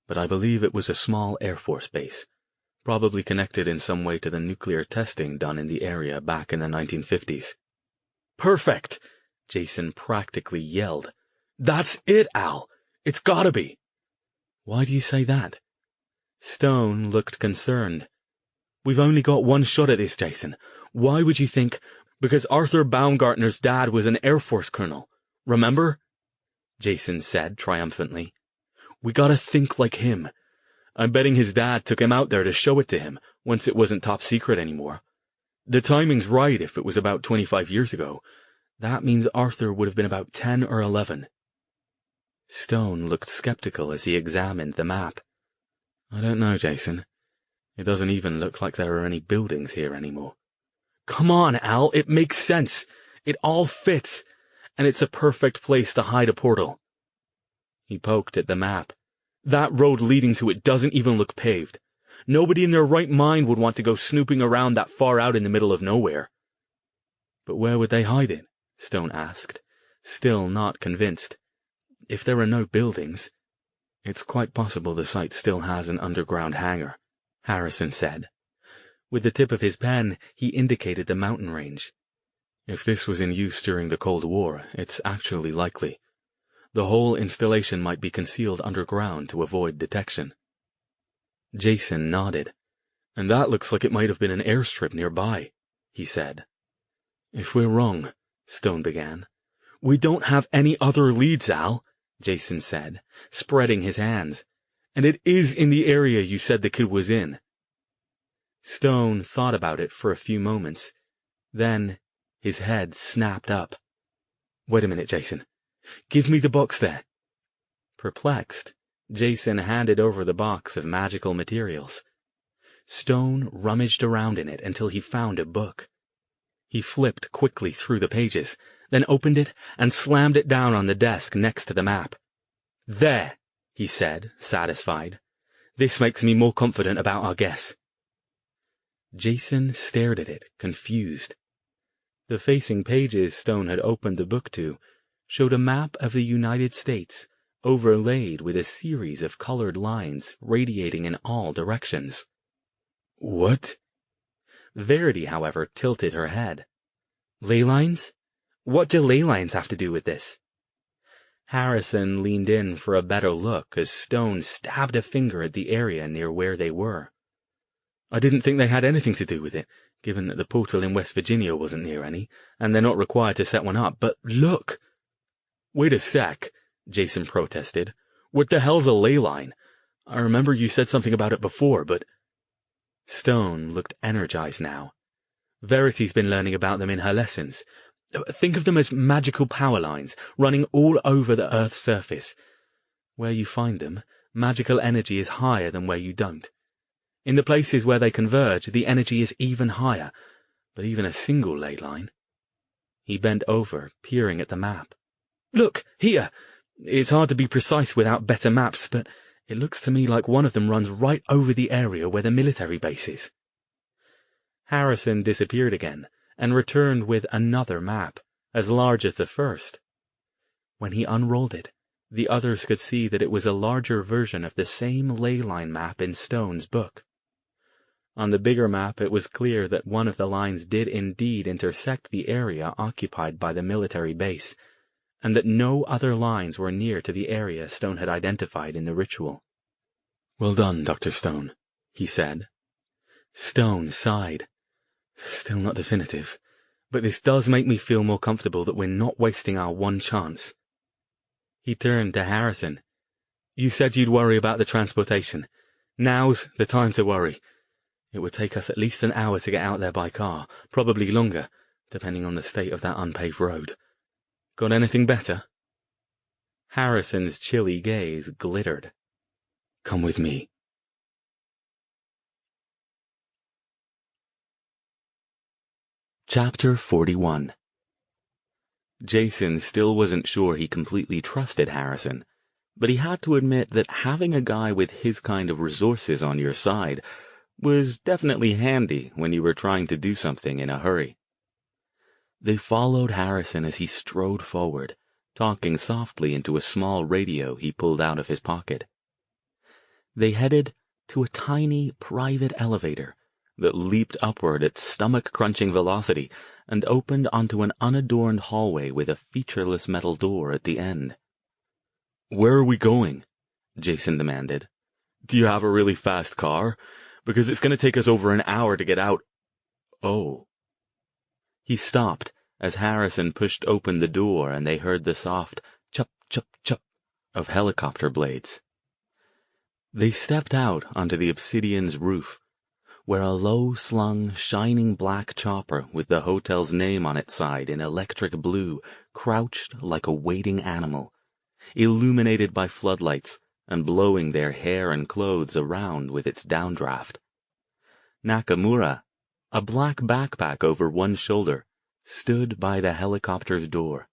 but I believe it was a small Air Force base, probably connected in some way to the nuclear testing done in the area back in the 1950s. Perfect! Jason practically yelled. That's it, Al! It's gotta be! Why do you say that? Stone looked concerned. We've only got one shot at this, Jason. Why would you think? Because Arthur Baumgartner's dad was an Air Force colonel. Remember? Jason said triumphantly. We gotta think like him. I'm betting his dad took him out there to show it to him, once it wasn't top secret anymore. The timing's right if it was about 25 years ago. That means Arthur would have been about 10 or 11. Stone looked skeptical as he examined the map. I don't know, Jason. It doesn't even look like there are any buildings here anymore. Come on, Al, it makes sense. It all fits. And it's a perfect place to hide a portal. He poked at the map. That road leading to it doesn't even look paved. Nobody in their right mind would want to go snooping around that far out in the middle of nowhere. But where would they hide it? Stone asked, still not convinced. If there are no buildings, it's quite possible the site still has an underground hangar, Harrison said. With the tip of his pen, he indicated the mountain range. If this was in use during the Cold War, it's actually likely. The whole installation might be concealed underground to avoid detection. Jason nodded. And that looks like it might have been an airstrip nearby, he said. If we're wrong, Stone began. We don't have any other leads, Al, Jason said, spreading his hands. And it is in the area you said the kid was in. Stone thought about it for a few moments. Then his head snapped up. Wait a minute, Jason. Give me the box there. Perplexed, Jason handed over the box of magical materials. Stone rummaged around in it until he found a book. He flipped quickly through the pages, then opened it and slammed it down on the desk next to the map. There, he said, satisfied. This makes me more confident about our guess. Jason stared at it, confused. The facing pages Stone had opened the book to showed a map of the United States, overlaid with a series of colored lines radiating in all directions. What? Verity, however, tilted her head. Ley lines? What do ley lines have to do with this? Harrison leaned in for a better look as Stone stabbed a finger at the area near where they were. I didn't think they had anything to do with it, given that the portal in West Virginia wasn't near any, and they're not required to set one up, but look! Wait a sec, Jason protested. What the hell's a ley line? I remember you said something about it before, but... Stone looked energized now. Verity's been learning about them in her lessons. Think of them as magical power lines running all over the Earth's surface. Where you find them, magical energy is higher than where you don't. In the places where they converge, the energy is even higher, but even a single ley line. He bent over, peering at the map. Look, here! It's hard to be precise without better maps, but it looks to me like one of them runs right over the area where the military base is. Harrison disappeared again, and returned with another map, as large as the first. When he unrolled it, the others could see that it was a larger version of the same ley line map in Stone's book. On the bigger map, it was clear that one of the lines did indeed intersect the area occupied by the military base, and that no other lines were near to the area Stone had identified in the ritual. Well done, Dr. Stone, he said. Stone sighed. Still not definitive, but this does make me feel more comfortable that we're not wasting our one chance. He turned to Harrison. You said you'd worry about the transportation. Now's the time to worry. It would take us at least an hour to get out there by car, probably longer, depending on the state of that unpaved road. Got anything better? Harrison's chilly gaze glittered. Come with me. Chapter 41. Jason still wasn't sure he completely trusted Harrison, but he had to admit that having a guy with his kind of resources on your side was definitely handy when you were trying to do something in a hurry. They followed Harrison as he strode forward, talking softly into a small radio he pulled out of his pocket. They headed to a tiny private elevator that leaped upward at stomach-crunching velocity and opened onto an unadorned hallway with a featureless metal door at the end. "Where are we going?" Jason demanded. "Do you have a really fast car? Because it's going to take us over an hour to get out." "Oh." He stopped as Harrison pushed open the door and they heard the soft chup, chup, chup of helicopter blades. They stepped out onto the obsidian's roof, where a low-slung, shining black chopper with the hotel's name on its side in electric blue crouched like a waiting animal, illuminated by floodlights and blowing their hair and clothes around with its downdraft. Nakamura, a black backpack over one shoulder, stood by the helicopter's door.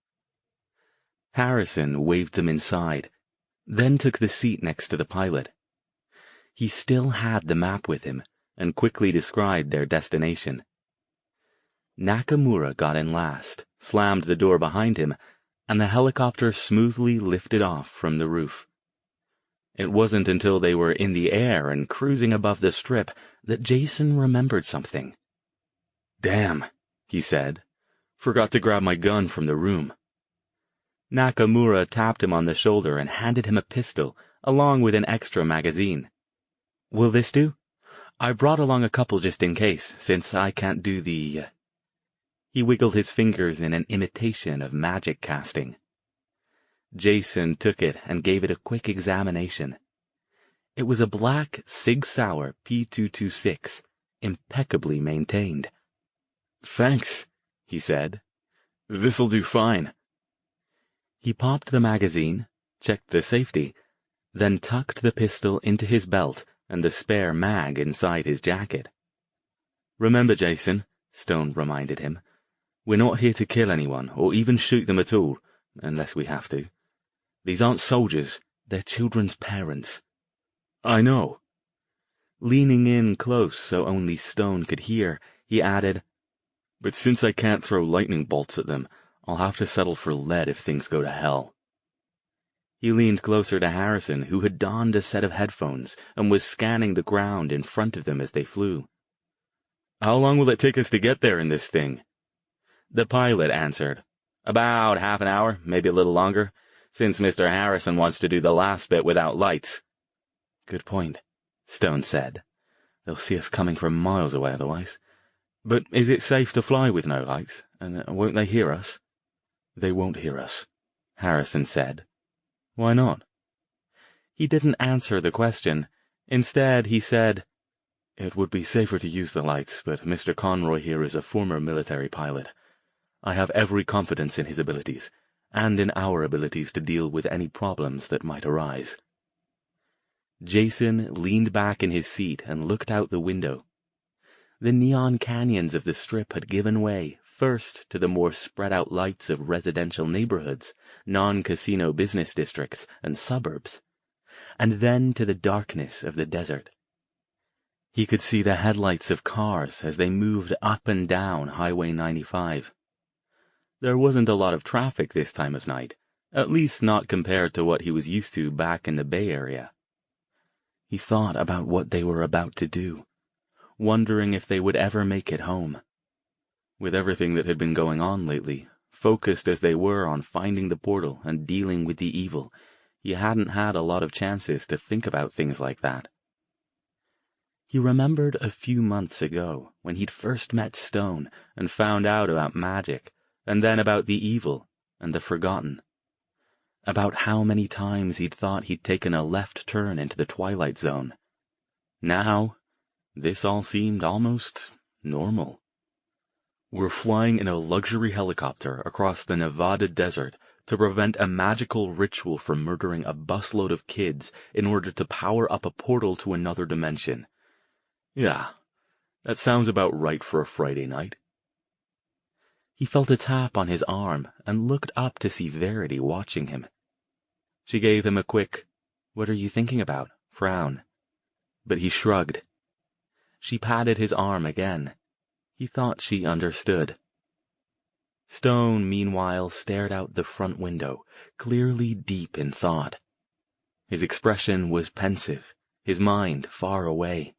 Harrison waved them inside, then took the seat next to the pilot. He still had the map with him, and quickly described their destination. Nakamura got in last, slammed the door behind him, and the helicopter smoothly lifted off from the roof. It wasn't until they were in the air and cruising above the strip that Jason remembered something. "Damn," he said. "Forgot to grab my gun from the room." Nakamura tapped him on the shoulder and handed him a pistol, along with an extra magazine. "Will this do? I brought along a couple just in case, since I can't do the—" He wiggled his fingers in an imitation of magic casting. Jason took it and gave it a quick examination. It was a black Sig Sauer P226, impeccably maintained. "Thanks," he said. "This'll do fine." He popped the magazine, checked the safety, then tucked the pistol into his belt and the spare mag inside his jacket. "Remember, Jason," Stone reminded him, "we're not here to kill anyone or even shoot them at all, unless we have to. These aren't soldiers, they're children's parents." "I know." Leaning in close so only Stone could hear, he added, "But since I can't throw lightning bolts at them, I'll have to settle for lead if things go to hell." He leaned closer to Harrison, who had donned a set of headphones and was scanning the ground in front of them as they flew. "How long will it take us to get there in this thing?" The pilot answered, "About half an hour, maybe a little longer, since Mr. Harrison wants to do the last bit without lights." "Good point," Stone said. "They'll see us coming from miles away otherwise. But is it safe to fly with no lights, and won't they hear us?" "They won't hear us," Harrison said. "Why not?" He didn't answer the question. Instead, he said, "It would be safer to use the lights, but Mr. Conroy here is a former military pilot. I have every confidence in his abilities, and in our abilities to deal with any problems that might arise." Jason leaned back in his seat and looked out the window. The neon canyons of the strip had given way first to the more spread-out lights of residential neighborhoods, non-casino business districts, and suburbs, and then to the darkness of the desert. He could see the headlights of cars as they moved up and down Highway 95. There wasn't a lot of traffic this time of night, at least not compared to what he was used to back in the Bay Area. He thought about what they were about to do, wondering if they would ever make it home. With everything that had been going on lately, focused as they were on finding the portal and dealing with the evil, he hadn't had a lot of chances to think about things like that. He remembered a few months ago when he'd first met Stone and found out about magic, and then about the evil and the forgotten. About how many times he'd thought he'd taken a left turn into the Twilight Zone. Now, this all seemed almost normal. We're flying in a luxury helicopter across the Nevada desert to prevent a magical ritual from murdering a busload of kids in order to power up a portal to another dimension. Yeah, that sounds about right for a Friday night. He felt a tap on his arm and looked up to see Verity watching him. She gave him a quick, "What are you thinking about?" frown. But he shrugged. She patted his arm again. He thought she understood. Stone, meanwhile, stared out the front window, clearly deep in thought. His expression was pensive, his mind far away.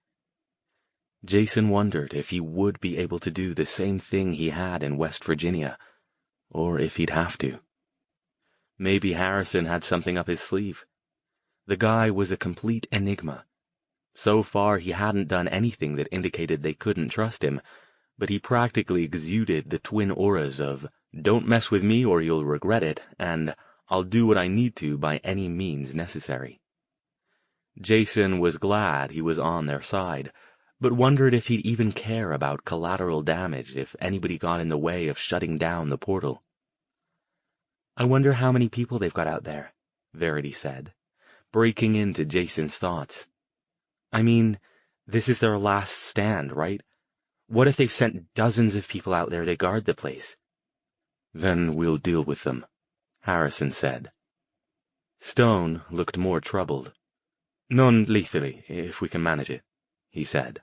Jason wondered if he would be able to do the same thing he had in West Virginia, or if he'd have to. Maybe Harrison had something up his sleeve. The guy was a complete enigma. So far he hadn't done anything that indicated they couldn't trust him, but he practically exuded the twin auras of, "Don't mess with me or you'll regret it," and "I'll do what I need to by any means necessary." Jason was glad he was on their side, but wondered if he'd even care about collateral damage if anybody got in the way of shutting down the portal. "I wonder how many people they've got out there," Verity said, breaking into Jason's thoughts. "I mean, this is their last stand, right? What if they've sent dozens of people out there to guard the place?" "Then we'll deal with them," Harrison said. Stone looked more troubled. "Non-lethally, if we can manage it," he said.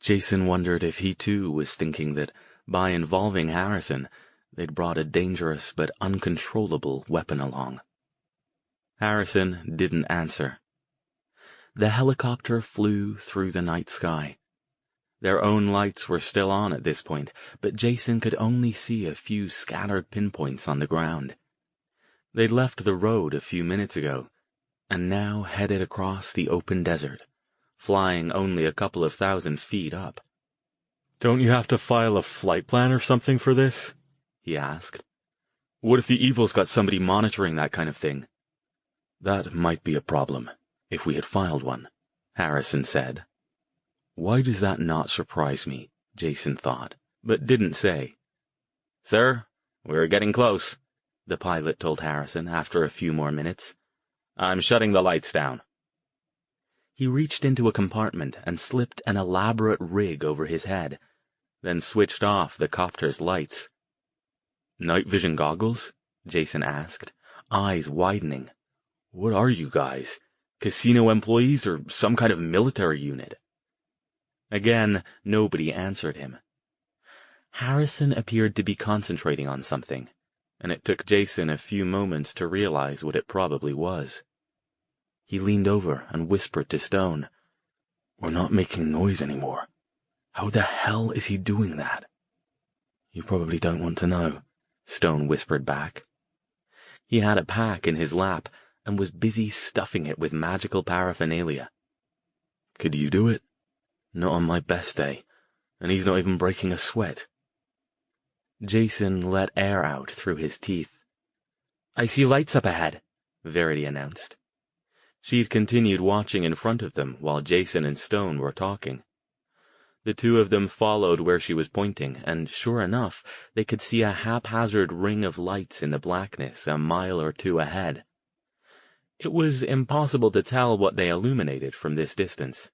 Jason wondered if he too was thinking that, by involving Harrison, they'd brought a dangerous but uncontrollable weapon along. Harrison didn't answer. The helicopter flew through the night sky. Their own lights were still on at this point, but Jason could only see a few scattered pinpoints on the ground. They'd left the road a few minutes ago, and now headed across the open desert, flying only a couple of 1,000 feet up. "Don't you have to file a flight plan or something for this?" he asked. "What if the Evil's got somebody monitoring that kind of thing?" "That might be a problem, if we had filed one," Harrison said. Why does that not surprise me? Jason thought, but didn't say. "Sir, we're getting close," the pilot told Harrison after a few more minutes. "I'm shutting the lights down." He reached into a compartment and slipped an elaborate rig over his head, then switched off the copter's lights. "Night vision goggles?" Jason asked, eyes widening. "What are you guys? Casino employees or some kind of military unit?" Again, nobody answered him. Harrison appeared to be concentrating on something, and it took Jason a few moments to realize what it probably was. He leaned over and whispered to Stone, "We're not making noise anymore. How the hell is he doing that?" "You probably don't want to know," Stone whispered back. He had a pack in his lap and was busy stuffing it with magical paraphernalia. "Could you do it?" "Not on my best day, and he's not even breaking a sweat." Jason let air out through his teeth. "I see lights up ahead," Verity announced. She'd continued watching in front of them while Jason and Stone were talking. The two of them followed where she was pointing, and sure enough, they could see a haphazard ring of lights in the blackness a mile or two ahead. It was impossible to tell what they illuminated from this distance.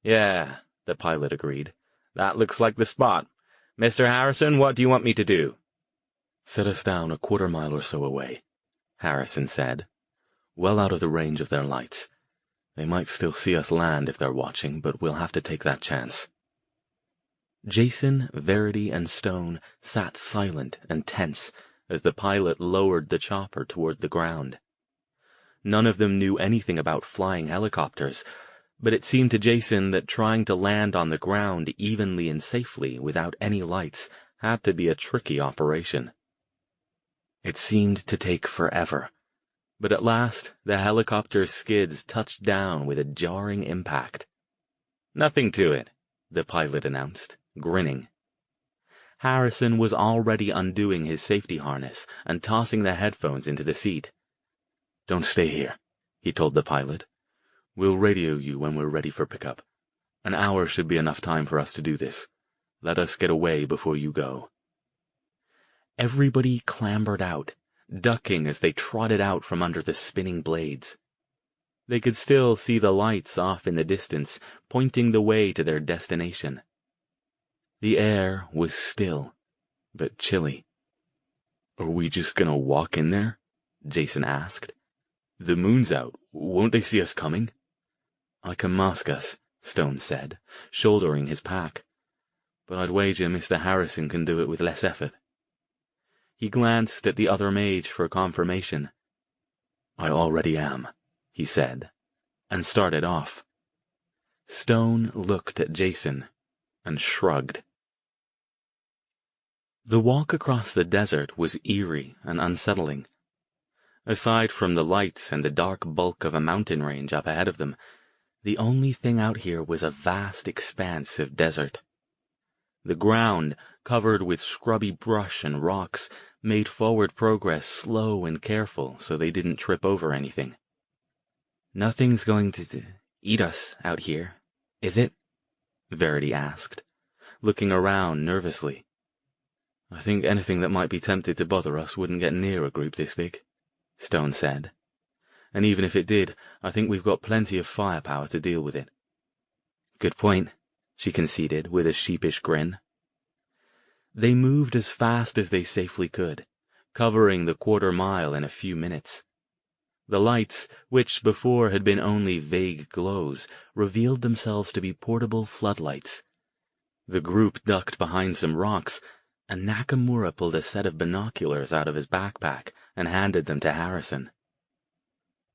"Yeah," the pilot agreed. "That looks like the spot. Mr. Harrison, what do you want me to do?" "Set us down a quarter mile or so away," Harrison said. "Well out of the range of their lights. They might still see us land if they're watching, but we'll have to take that chance." Jason, Verity, and Stone sat silent and tense as the pilot lowered the chopper toward the ground. None of them knew anything about flying helicopters, but it seemed to Jason that trying to land on the ground evenly and safely without any lights had to be a tricky operation. It seemed to take forever, but at last the helicopter's skids touched down with a jarring impact. "Nothing to it," the pilot announced, grinning. Harrison was already undoing his safety harness and tossing the headphones into the seat. "Don't stay here," he told the pilot. "We'll radio you when we're ready for pickup. An hour should be enough time for us to do this. Let us get away before you go." Everybody clambered out, ducking as they trotted out from under the spinning blades. They could still see the lights off in the distance, pointing the way to their destination. The air was still, but chilly. "Are we just gonna walk in there?" Jason asked. "The moon's out. Won't they see us coming?" "I can mask us," Stone said, shouldering his pack. "But I'd wager Mr. Harrison can do it with less effort." He glanced at the other mage for confirmation. "I already am," he said, and started off. Stone looked at Jason and shrugged. The walk across the desert was eerie and unsettling. Aside from the lights and the dark bulk of a mountain range up ahead of them, the only thing out here was a vast expanse of desert. The ground, covered with scrubby brush and rocks, made forward progress slow and careful so they didn't trip over anything. "Nothing's going to eat us out here, is it?" Verity asked, looking around nervously. "I think anything that might be tempted to bother us wouldn't get near a group this big," Stone said. "And even if it did, I think we've got plenty of firepower to deal with it." "Good point," she conceded with a sheepish grin. They moved as fast as they safely could, covering the quarter-mile in a few minutes. The lights, which before had been only vague glows, revealed themselves to be portable floodlights. The group ducked behind some rocks, and Nakamura pulled a set of binoculars out of his backpack and handed them to Harrison.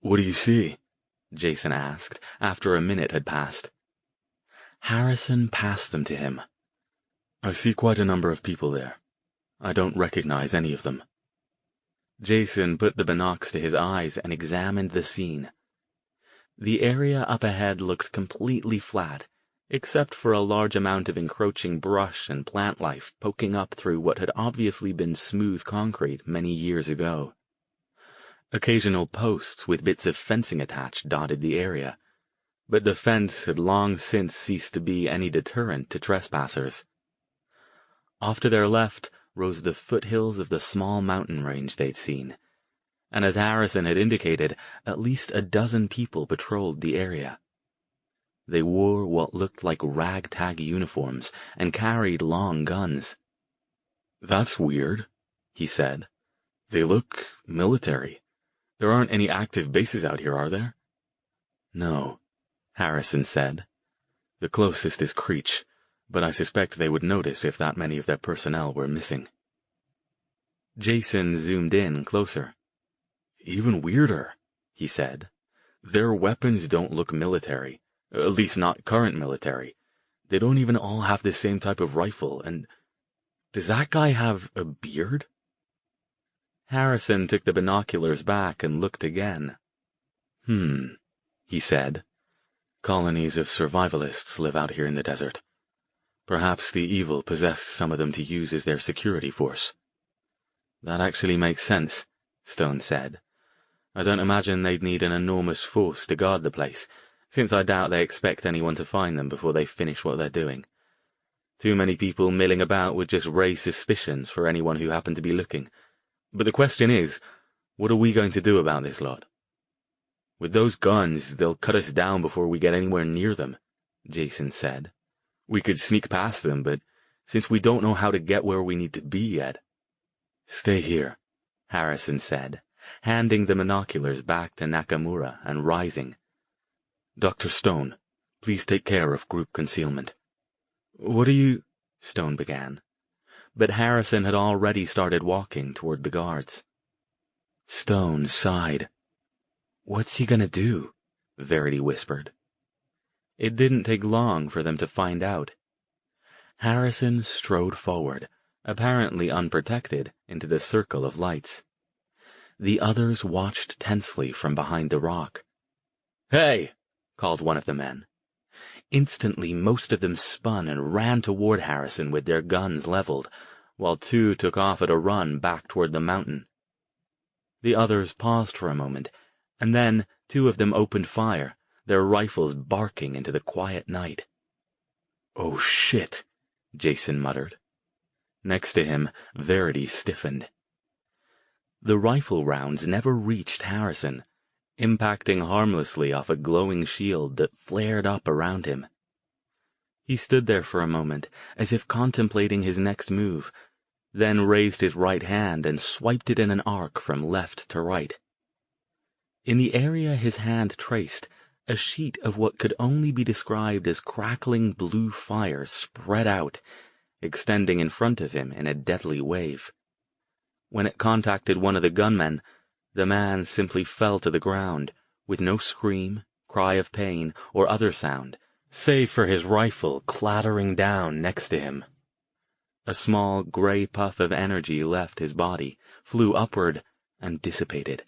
"What do you see?" Jason asked, after a minute had passed. Harrison passed them to him. "I see quite a number of people there. I don't recognize any of them." Jason put the binocs to his eyes and examined the scene. The area up ahead looked completely flat, except for a large amount of encroaching brush and plant life poking up through what had obviously been smooth concrete many years ago. Occasional posts with bits of fencing attached dotted the area, but the fence had long since ceased to be any deterrent to trespassers. Off to their left rose the foothills of the small mountain range they'd seen, and as Harrison had indicated, at least a dozen people patrolled the area. They wore what looked like ragtag uniforms and carried long guns. "That's weird," he said. "They look military. There aren't any active bases out here, are there?" "No," Harrison said. "The closest is Creech, but I suspect they would notice if that many of their personnel were missing." Jason zoomed in closer. "Even weirder," he said. "Their weapons don't look military, at least not current military. They don't even all have the same type of rifle, and does that guy have a beard?" Harrison took the binoculars back and looked again. He said. "Colonies of survivalists live out here in the desert. Perhaps the evil possessed some of them to use as their security force." "That actually makes sense," Stone said. "I don't imagine they'd need an enormous force to guard the place, since I doubt they expect anyone to find them before they finish what they're doing. Too many people milling about would just raise suspicions for anyone who happened to be looking. But the question is, what are we going to do about this lot?" "With those guns, they'll cut us down before we get anywhere near them," Jason said. "We could sneak past them, but since we don't know how to get where we need to be yet—" "Stay here," Harrison said, handing the binoculars back to Nakamura and rising. "Dr. Stone, please take care of group concealment." "What are you—" Stone began, but Harrison had already started walking toward the guards. Stone sighed. "What's he gonna do?" Verity whispered. It didn't take long for them to find out. Harrison strode forward, apparently unprotected, into the circle of lights. The others watched tensely from behind the rock. "Hey!" called one of the men. Instantly, most of them spun and ran toward Harrison with their guns leveled, while two took off at a run back toward the mountain. The others paused for a moment, and then two of them opened fire, their rifles barking into the quiet night. "Oh shit," Jason muttered. Next to him, Verity stiffened. The rifle rounds never reached Harrison, impacting harmlessly off a glowing shield that flared up around him. He stood there for a moment, as if contemplating his next move, then raised his right hand and swiped it in an arc from left to right. In the area his hand traced, a sheet of what could only be described as crackling blue fire spread out, extending in front of him in a deadly wave. When it contacted one of the gunmen, the man simply fell to the ground, with no scream, cry of pain, or other sound, save for his rifle clattering down next to him. A small gray puff of energy left his body, flew upward, and dissipated.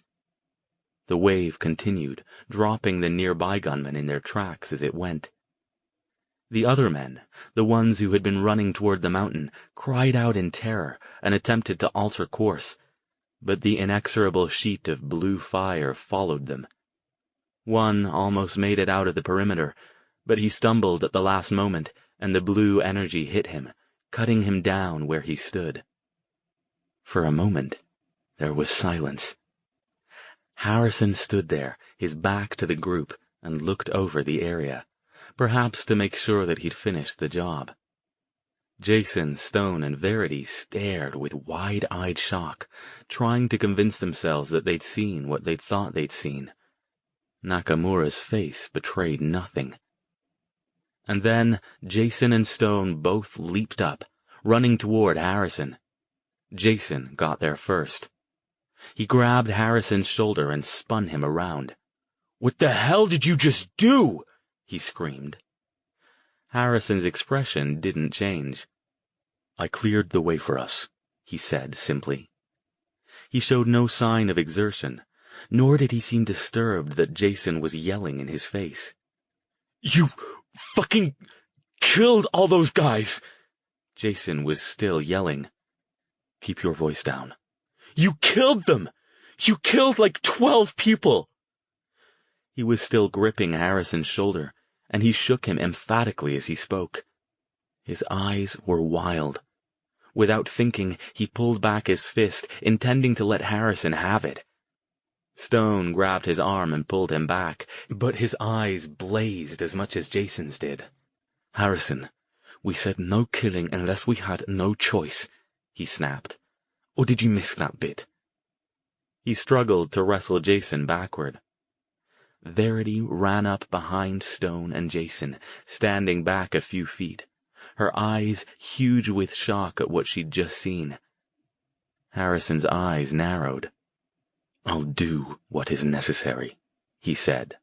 The wave continued, dropping the nearby gunmen in their tracks as it went. The other men, the ones who had been running toward the mountain, cried out in terror and attempted to alter course, but the inexorable sheet of blue fire followed them. One almost made it out of the perimeter, but he stumbled at the last moment, and the blue energy hit him, cutting him down where he stood. For a moment, there was silence. Harrison stood there, his back to the group, and looked over the area, perhaps to make sure that he'd finished the job. Jason, Stone, and Verity stared with wide-eyed shock, trying to convince themselves that they'd seen what they'd thought they'd seen. Nakamura's face betrayed nothing. And then Jason and Stone both leaped up, running toward Harrison. Jason got there first. He grabbed Harrison's shoulder and spun him around. "What the hell did you just do?" he screamed. Harrison's expression didn't change. "I cleared the way for us," he said simply. He showed no sign of exertion, nor did he seem disturbed that Jason was yelling in his face. "You fucking killed all those guys!" Jason was still yelling. "Keep your voice down." "You killed them! You killed like 12 people!" He was still gripping Harrison's shoulder, and he shook him emphatically as he spoke. His eyes were wild. Without thinking, he pulled back his fist, intending to let Harrison have it. Stone grabbed his arm and pulled him back, but his eyes blazed as much as Jason's did. "Harrison, we said no killing unless we had no choice," he snapped. "Or did you miss that bit?" He struggled to wrestle Jason backward. Verity ran up behind Stone and Jason, standing back a few feet, her eyes huge with shock at what she'd just seen. Harrison's eyes narrowed. "I'll do what is necessary," he said.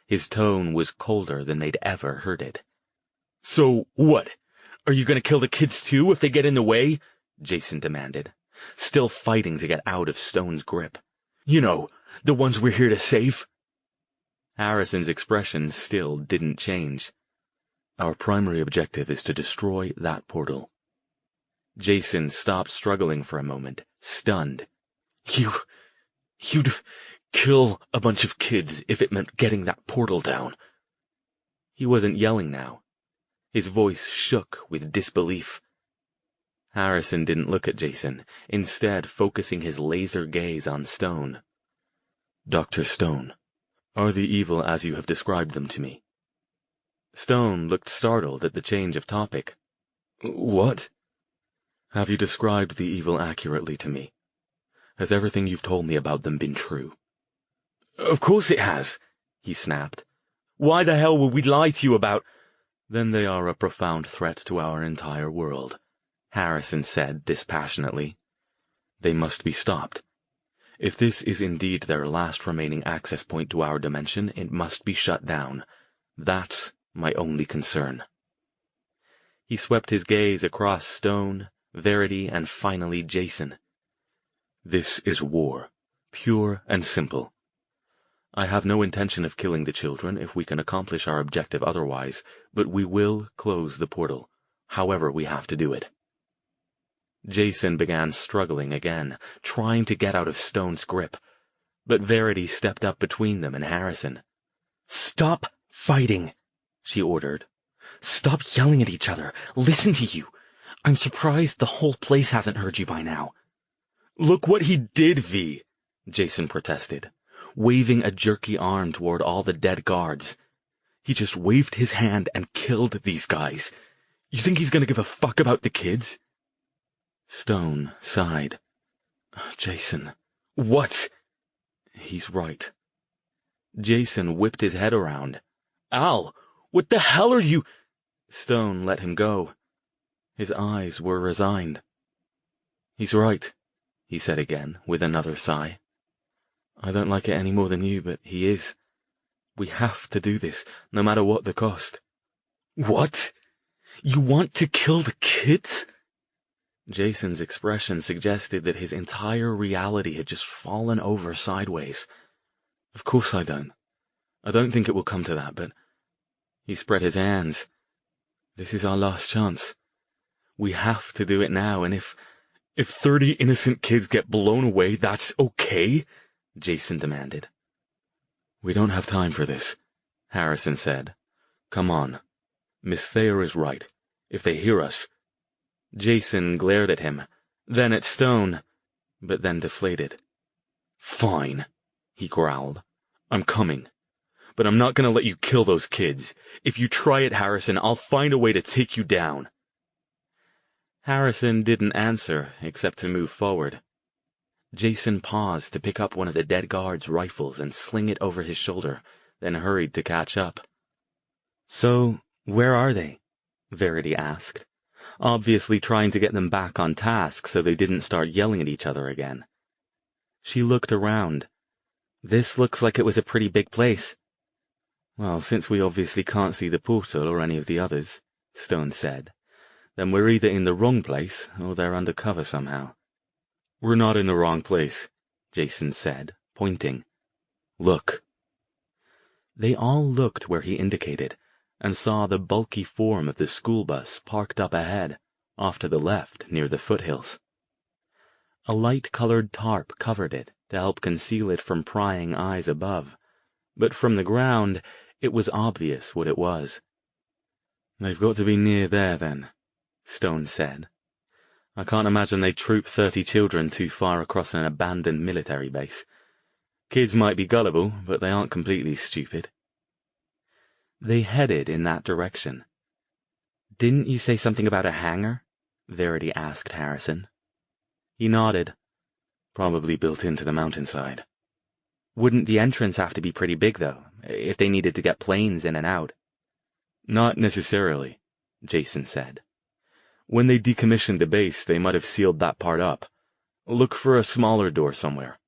His tone was colder than they'd ever heard it. "So what? Are you going to kill the kids too if they get in the way?" Jason demanded, still fighting to get out of Stone's grip. "You know, the ones we're here to save." Harrison's expression still didn't change. "Our primary objective is to destroy that portal." Jason stopped struggling for a moment, stunned. You'd kill a bunch of kids if it meant getting that portal down." He wasn't yelling now. His voice shook with disbelief. Harrison didn't look at Jason, instead focusing his laser gaze on Stone. "Dr. Stone, are the evil as you have described them to me?" Stone looked startled at the change of topic. "What?" "Have you described the evil accurately to me? Has everything you've told me about them been true?" "Of course it has," he snapped. "Why the hell would we lie to you about—" "Then they are a profound threat to our entire world," Harrison said dispassionately. "They must be stopped. If this is indeed their last remaining access point to our dimension, it must be shut down. That's my only concern." He swept his gaze across Stone, Verity, and finally Jason. "This is war, pure and simple. I have no intention of killing the children if we can accomplish our objective otherwise, but we will close the portal, however we have to do it." Jason began struggling again, trying to get out of Stone's grip, but Verity stepped up between them and Harrison. "Stop fighting," she ordered. Stop yelling at each other. Listen to you. I'm surprised the whole place hasn't heard you by now. Look what he did, V, Jason protested, waving a jerky arm toward all the dead guards. He just waved his hand and killed these guys. You think he's gonna give a fuck about the kids? Stone sighed. Jason. What? He's right. Jason whipped his head around. Al, what the hell are you— Stone let him go. His eyes were resigned. He's right, he said again, with another sigh. I don't like it any more than you, but he is. We have to do this, no matter what the cost. What? You want to kill the kids? Jason's expression suggested that his entire reality had just fallen over sideways. Of course I don't. I don't think it will come to that, but— He spread his hands. This is our last chance. We have to do it now, and if 30 innocent kids get blown away, that's okay? Jason demanded. We don't have time for this, Harrison said. Come on. Miss Thayer is right. If they hear us— Jason glared at him, then at Stone, but then deflated. Fine, he growled. I'm coming. But I'm not gonna let you kill those kids. If you try it, Harrison, I'll find a way to take you down. Harrison didn't answer, except to move forward. Jason paused to pick up one of the dead guard's rifles and sling it over his shoulder, then hurried to catch up. So, where are they? Verity asked, obviously trying to get them back on task so they didn't start yelling at each other again. She looked around. This looks like it was a pretty big place. Well, since we obviously can't see the portal or any of the others, Stone said, then we're either in the wrong place or they're under cover somehow. We're not in the wrong place, Jason said, pointing. Look. They all looked where he indicated, and saw the bulky form of the school bus parked up ahead, off to the left near the foothills. A light-colored tarp covered it to help conceal it from prying eyes above, but from the ground it was obvious what it was. They've got to be near there, then, Stone said. I can't imagine they'd troop 30 children too far across an abandoned military base. Kids might be gullible, but they aren't completely stupid. They headed in that direction. Didn't you say something about a hangar? Verity asked Harrison. He nodded. Probably built into the mountainside. Wouldn't the entrance have to be pretty big, though, if they needed to get planes in and out? Not necessarily, Jason said. When they decommissioned the base, they might have sealed that part up. Look for a smaller door somewhere.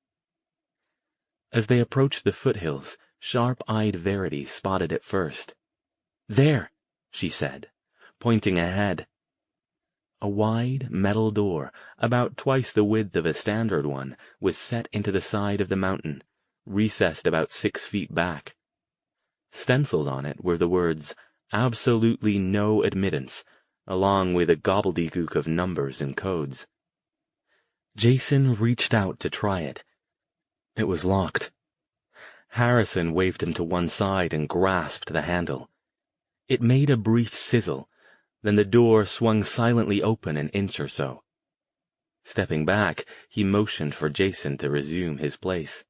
As they approached the foothills, sharp-eyed Verity spotted it first. There, she said, pointing ahead. A wide metal door, about twice the width of a standard one, was set into the side of the mountain, recessed about 6 feet back. Stenciled on it were the words, "Absolutely no admittance," along with a gobbledygook of numbers and codes. Jason reached out to try it. It was locked. Harrison waved him to one side and grasped the handle. It made a brief sizzle, then the door swung silently open an inch or so. Stepping back, he motioned for Jason to resume his place.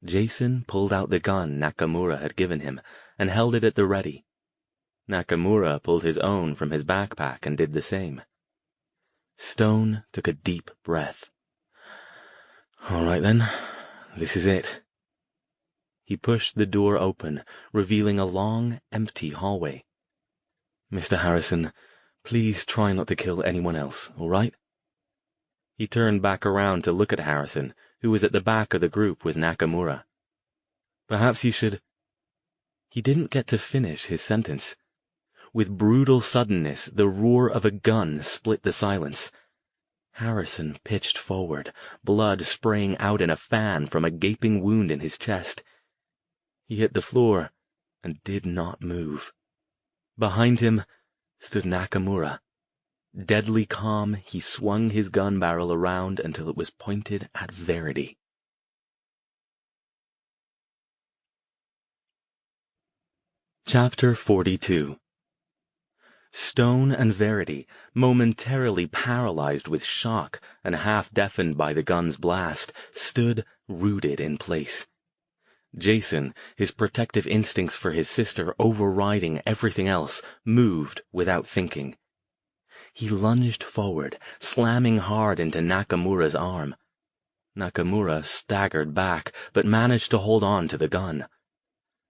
Jason pulled out the gun Nakamura had given him and held it at the ready. Nakamura pulled his own from his backpack and did the same. Stone took a deep breath. All right, then. This is it. He pushed the door open, revealing a long, empty hallway. Mr. Harrison, please try not to kill anyone else, all right? He turned back around to look at Harrison, who was at the back of the group with Nakamura. Perhaps you should— He didn't get to finish his sentence. With brutal suddenness, the roar of a gun split the silence. Harrison pitched forward, blood spraying out in a fan from a gaping wound in his chest. He hit the floor and did not move. Behind him stood Nakamura. Deadly calm, he swung his gun barrel around until it was pointed at Verity. Chapter 42 Stone and Verity, momentarily paralyzed with shock and half-deafened by the gun's blast, stood rooted in place. Jason, his protective instincts for his sister overriding everything else, moved without thinking. He lunged forward, slamming hard into Nakamura's arm. Nakamura staggered back, but managed to hold on to the gun.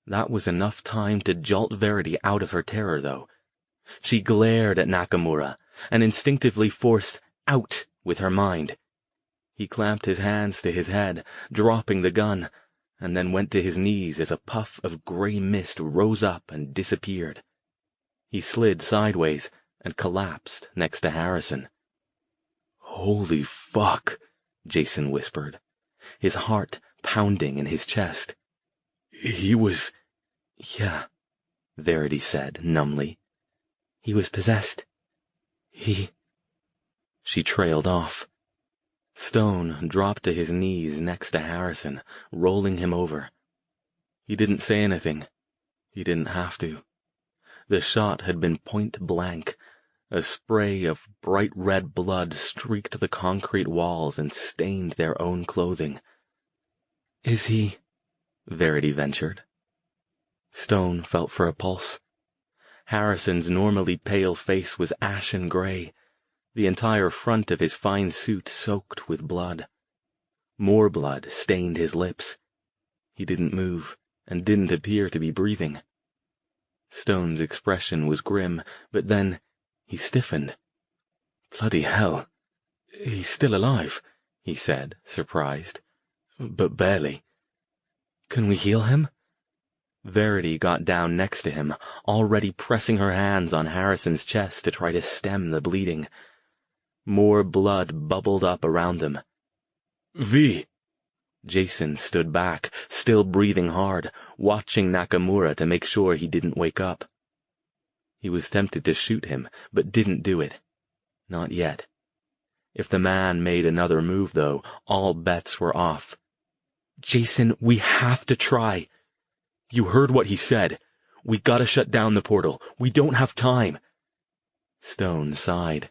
That was enough time to jolt Verity out of her terror, though. She glared at Nakamura, and instinctively forced out with her mind. He clamped his hands to his head, dropping the gun, and then went to his knees as a puff of grey mist rose up and disappeared. He slid sideways and collapsed next to Harrison. "Holy fuck," Jason whispered, his heart pounding in his chest. "He was—" "Yeah," Verity said numbly. "He was possessed. He—" She trailed off. Stone dropped to his knees next to Harrison, rolling him over. He didn't say anything. He didn't have to. The shot had been point blank. A spray of bright red blood streaked the concrete walls and stained their own clothing. "Is he—" Verity ventured. Stone felt for a pulse. Harrison's normally pale face was ashen gray, the entire front of his fine suit soaked with blood. More blood stained his lips. He didn't move, and didn't appear to be breathing. Stone's expression was grim, but then he stiffened. "Bloody hell. He's still alive," he said, surprised. "But barely. "Can we heal him?" Verity got down next to him, already pressing her hands on Harrison's chest to try to stem the bleeding. More blood bubbled up around them. "V!" Jason stood back, still breathing hard, watching Nakamura to make sure he didn't wake up. He was tempted to shoot him, but didn't do it. Not yet. If the man made another move, though, all bets were off. "Jason, we have to try." "You heard what he said. We gotta shut down the portal. We don't have time." Stone sighed.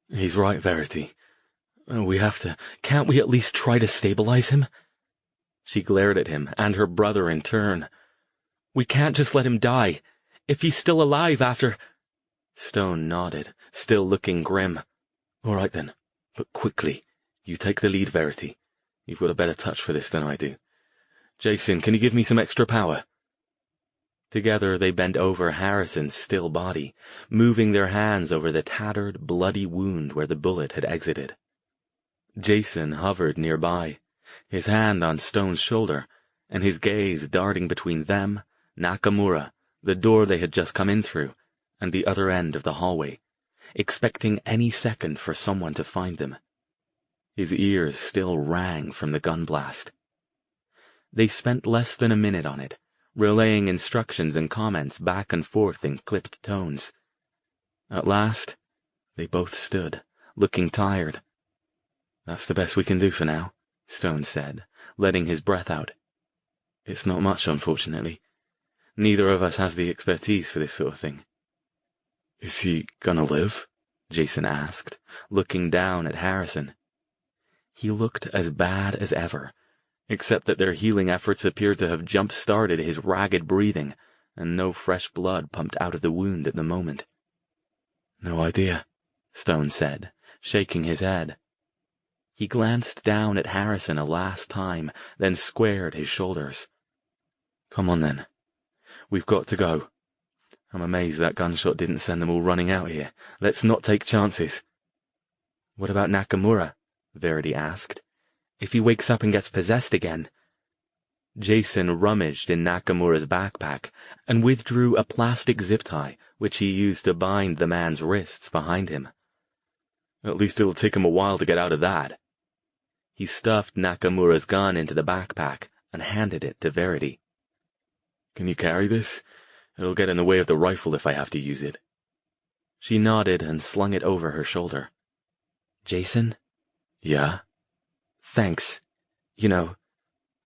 "He's right, Verity. We have to— Can't we at least try to stabilize him?" She glared at him, and her brother in turn. "We can't just let him die. If he's still alive after—" Stone nodded, still looking grim. "All right then, but quickly. You take the lead, Verity. You've got a better touch for this than I do. Jason, can you give me some extra power?" Together they bent over Harrison's still body, moving their hands over the tattered, bloody wound where the bullet had exited. Jason hovered nearby, his hand on Stone's shoulder, and his gaze darting between them, Nakamura, the door they had just come in through, and the other end of the hallway, expecting any second for someone to find them. His ears still rang from the gun blast. They spent less than a minute on it, relaying instructions and comments back and forth in clipped tones. At last, they both stood, looking tired. "That's the best we can do for now," Stone said, letting his breath out. "It's not much, unfortunately. Neither of us has the expertise for this sort of thing." "Is he gonna live?" Jason asked, looking down at Harrison. He looked as bad as ever, except that their healing efforts appeared to have jump-started his ragged breathing, and no fresh blood pumped out of the wound at the moment. "No idea," Stone said, shaking his head. He glanced down at Harrison a last time, then squared his shoulders. "Come on, then. We've got to go. I'm amazed that gunshot didn't send them all running out here. Let's not take chances." "What about Nakamura?" Verity asked. "If he wakes up and gets possessed again?" Jason rummaged in Nakamura's backpack and withdrew a plastic zip tie, which he used to bind the man's wrists behind him. "At least it'll take him a while to get out of that." He stuffed Nakamura's gun into the backpack and handed it to Verity. "Can you carry this? It'll get in the way of the rifle if I have to use it." She nodded and slung it over her shoulder. "Jason?" "Yeah?" "Thanks.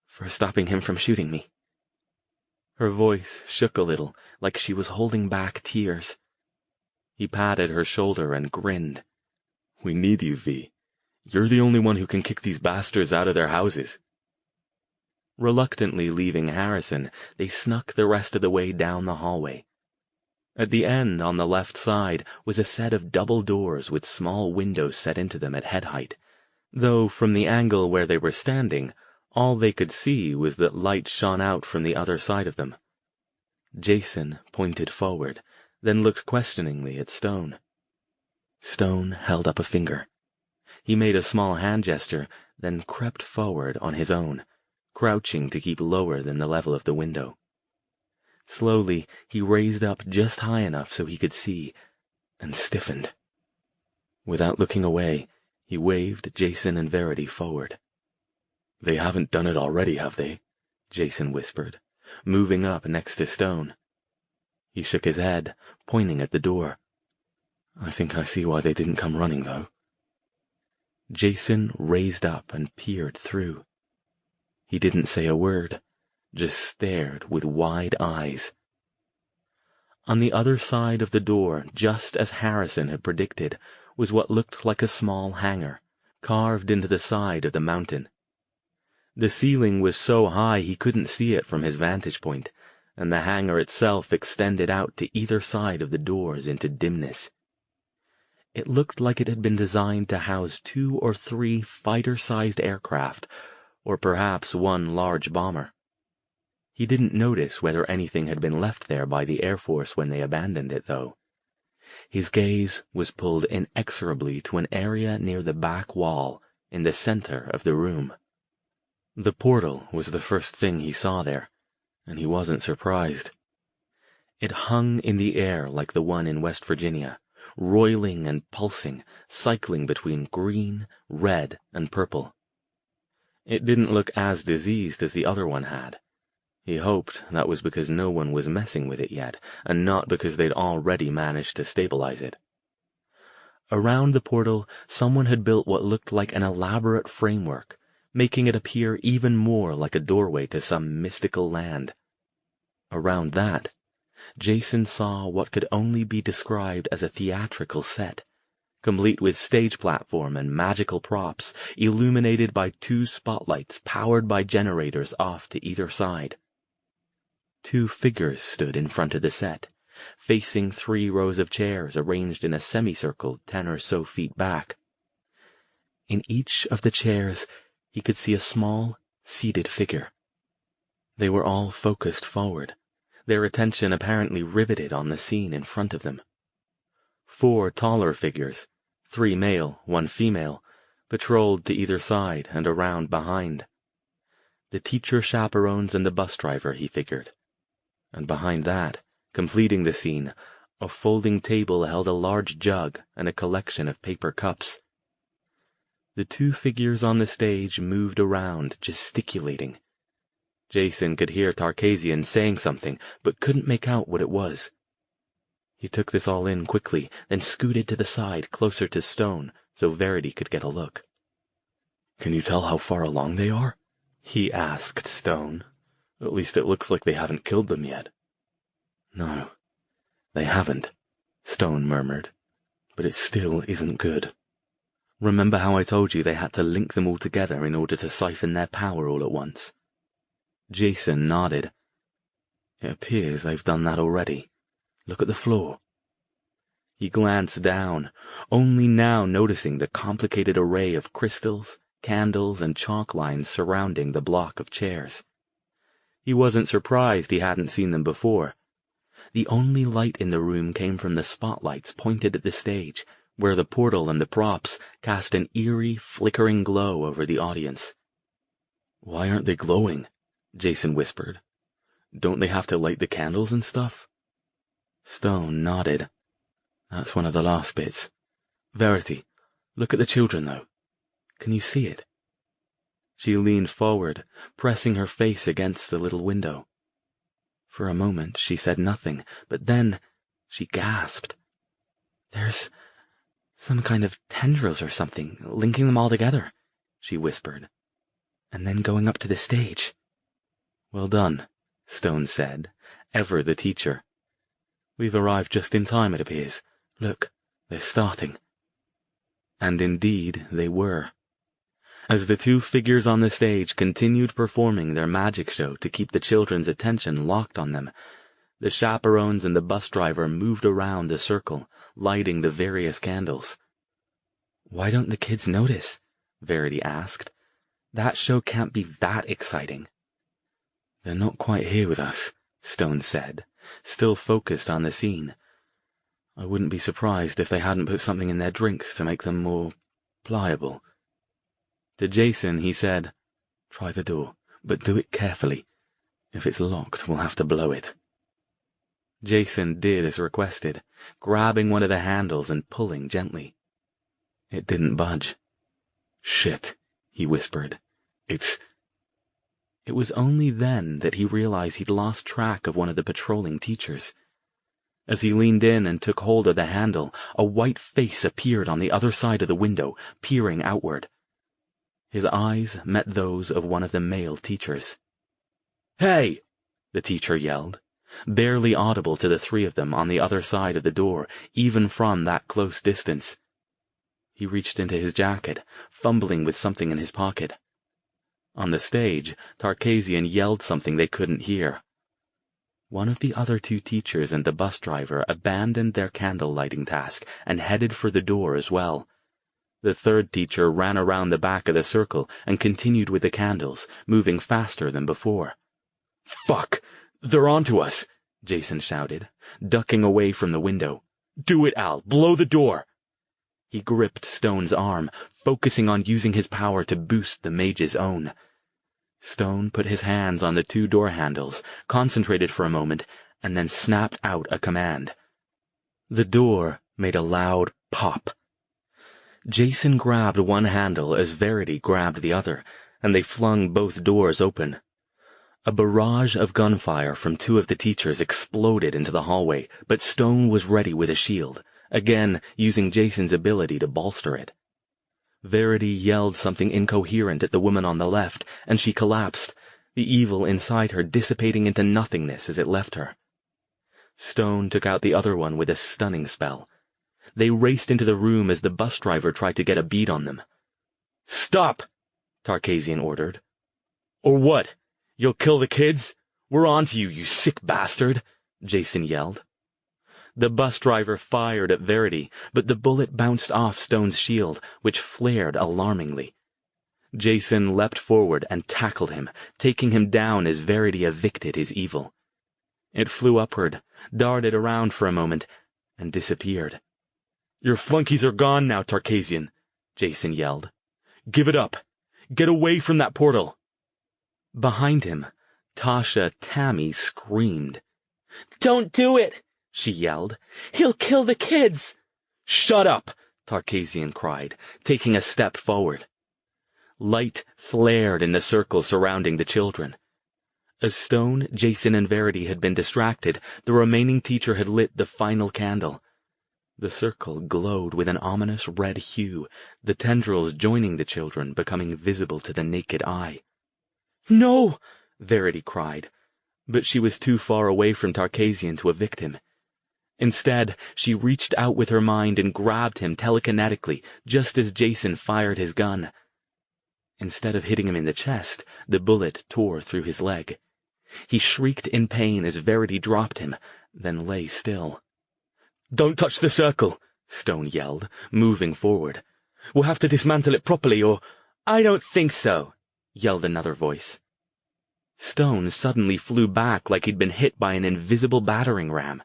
For stopping him from shooting me." Her voice shook a little, like she was holding back tears. He patted her shoulder and grinned. "We need you, V. You're the only one who can kick these bastards out of their houses." Reluctantly leaving Harrison, they snuck the rest of the way down the hallway. At the end, on the left side, was a set of double doors with small windows set into them at head height, though from the angle where they were standing, all they could see was that light shone out from the other side of them. Jason pointed forward, then looked questioningly at Stone. Stone held up a finger. He made a small hand gesture, then crept forward on his own, crouching to keep lower than the level of the window. Slowly, he raised up just high enough so he could see, and stiffened. Without looking away, he waved Jason and Verity forward. "They haven't done it already, have they?" Jason whispered, moving up next to Stone. He shook his head, pointing at the door. "I think I see why they didn't come running, though." Jason raised up and peered through. He didn't say a word, just stared with wide eyes. On the other side of the door, just as Harrison had predicted, was what looked like a small hangar, carved into the side of the mountain. The ceiling was so high he couldn't see it from his vantage point, and the hangar itself extended out to either side of the doors into dimness. It looked like it had been designed to house 2 or 3 fighter-sized aircraft, or perhaps one large bomber. He didn't notice whether anything had been left there by the Air Force when they abandoned it, though. His gaze was pulled inexorably to an area near the back wall, in the center of the room. The portal was the first thing he saw there, and he wasn't surprised. It hung in the air like the one in West Virginia, roiling and pulsing, cycling between green, red, and purple. It didn't look as diseased as the other one had. He hoped that was because no one was messing with it yet, and not because they'd already managed to stabilize it. Around the portal, someone had built what looked like an elaborate framework, making it appear even more like a doorway to some mystical land. Around that, Jason saw what could only be described as a theatrical set, complete with stage platform and magical props, illuminated by 2 spotlights powered by generators off to either side. 2 figures stood in front of the set, facing 3 rows of chairs arranged in a semicircle 10 or so feet back. In each of the chairs, he could see a small, seated figure. They were all focused forward, their attention apparently riveted on the scene in front of them. 4 taller figures, 3 male, 1 female, patrolled to either side and around behind. The teacher chaperones and the bus driver, he figured. And behind that, completing the scene, a folding table held a large jug and a collection of paper cups. The 2 figures on the stage moved around, gesticulating. Jason could hear Tarkasian saying something, but couldn't make out what it was. He took this all in quickly, then scooted to the side closer to Stone so Verity could get a look. "Can you tell how far along they are?" he asked Stone. "At least it looks like they haven't killed them yet." "No, they haven't," Stone murmured. "But it still isn't good. Remember how I told you they had to link them all together in order to siphon their power all at once?" Jason nodded. "It appears they've done that already. Look at the floor." He glanced down, only now noticing the complicated array of crystals, candles, and chalk lines surrounding the block of chairs. He wasn't surprised he hadn't seen them before. The only light in the room came from the spotlights pointed at the stage, where the portal and the props cast an eerie, flickering glow over the audience. "Why aren't they glowing?" Jason whispered. "Don't they have to light the candles and stuff?" Stone nodded. "That's one of the last bits. Verity, look at the children, though. Can you see it?" She leaned forward, pressing her face against the little window. For a moment she said nothing, but then she gasped. "There's some kind of tendrils or something, linking them all together," she whispered. "And then going up to the stage." "Well done," Stone said, ever the teacher. "We've arrived just in time, it appears. Look, they're starting. And indeed they were. As the two figures on the stage continued performing their magic show to keep the children's attention locked on them, the chaperones and the bus driver moved around the circle, lighting the various candles. "Why don't the kids notice?" Verity asked. "That show can't be that exciting." "They're not quite here with us," Stone said, still focused on the scene. "I wouldn't be surprised if they hadn't put something in their drinks to make them more pliable." To Jason he said, "Try the door, but do it carefully. If it's locked, we'll have to blow it." Jason did as requested, grabbing one of the handles and pulling gently. It didn't budge. "Shit," he whispered. It was only then that he realized he'd lost track of one of the patrolling teachers. As he leaned in and took hold of the handle, a white face appeared on the other side of the window, peering outward. His eyes met those of one of the male teachers. "Hey!" the teacher yelled, barely audible to the three of them on the other side of the door, even from that close distance. He reached into his jacket, fumbling with something in his pocket. On the stage, Tarkasian yelled something they couldn't hear. One of the other two teachers and the bus driver abandoned their candle-lighting task and headed for the door as well. The third teacher ran around the back of the circle and continued with the candles, moving faster than before. "Fuck! They're onto us!" Jason shouted, ducking away from the window. "Do it, Al! Blow the door!" He gripped Stone's arm, focusing on using his power to boost the mage's own. Stone put his hands on the two door handles, concentrated for a moment, and then snapped out a command. The door made a loud pop. Jason grabbed one handle as Verity grabbed the other, and they flung both doors open. A barrage of gunfire from two of the teachers exploded into the hallway, but Stone was ready with a shield, again using Jason's ability to bolster it. Verity yelled something incoherent at the woman on the left, and she collapsed, the evil inside her dissipating into nothingness as it left her. Stone took out the other one with a stunning spell. They raced into the room as the bus driver tried to get a bead on them. "Stop!" Tarkasian ordered. "Or what? You'll kill the kids? We're on to you, you sick bastard!" Jason yelled. The bus driver fired at Verity, but the bullet bounced off Stone's shield, which flared alarmingly. Jason leapt forward and tackled him, taking him down as Verity evicted his evil. It flew upward, darted around for a moment, and disappeared. "Your flunkies are gone now, Tarkasian," Jason yelled. "Give it up. Get away from that portal." Behind him, Tasha Tammy screamed. "Don't do it!" she yelled. "He'll kill the kids!" "Shut up!" Tarkasian cried, taking a step forward. Light flared in the circle surrounding the children. As Stone, Jason, and Verity had been distracted, the remaining teacher had lit the final candle. The circle glowed with an ominous red hue, the tendrils joining the children becoming visible to the naked eye. "No!" Verity cried, but she was too far away from Tarkasian to evict him. Instead, she reached out with her mind and grabbed him telekinetically just as Jason fired his gun. Instead of hitting him in the chest, the bullet tore through his leg. He shrieked in pain as Verity dropped him, then lay still. "Don't touch the circle," Stone yelled, moving forward. "We'll have to dismantle it properly or—" "I don't think so," yelled another voice. Stone suddenly flew back like he'd been hit by an invisible battering ram.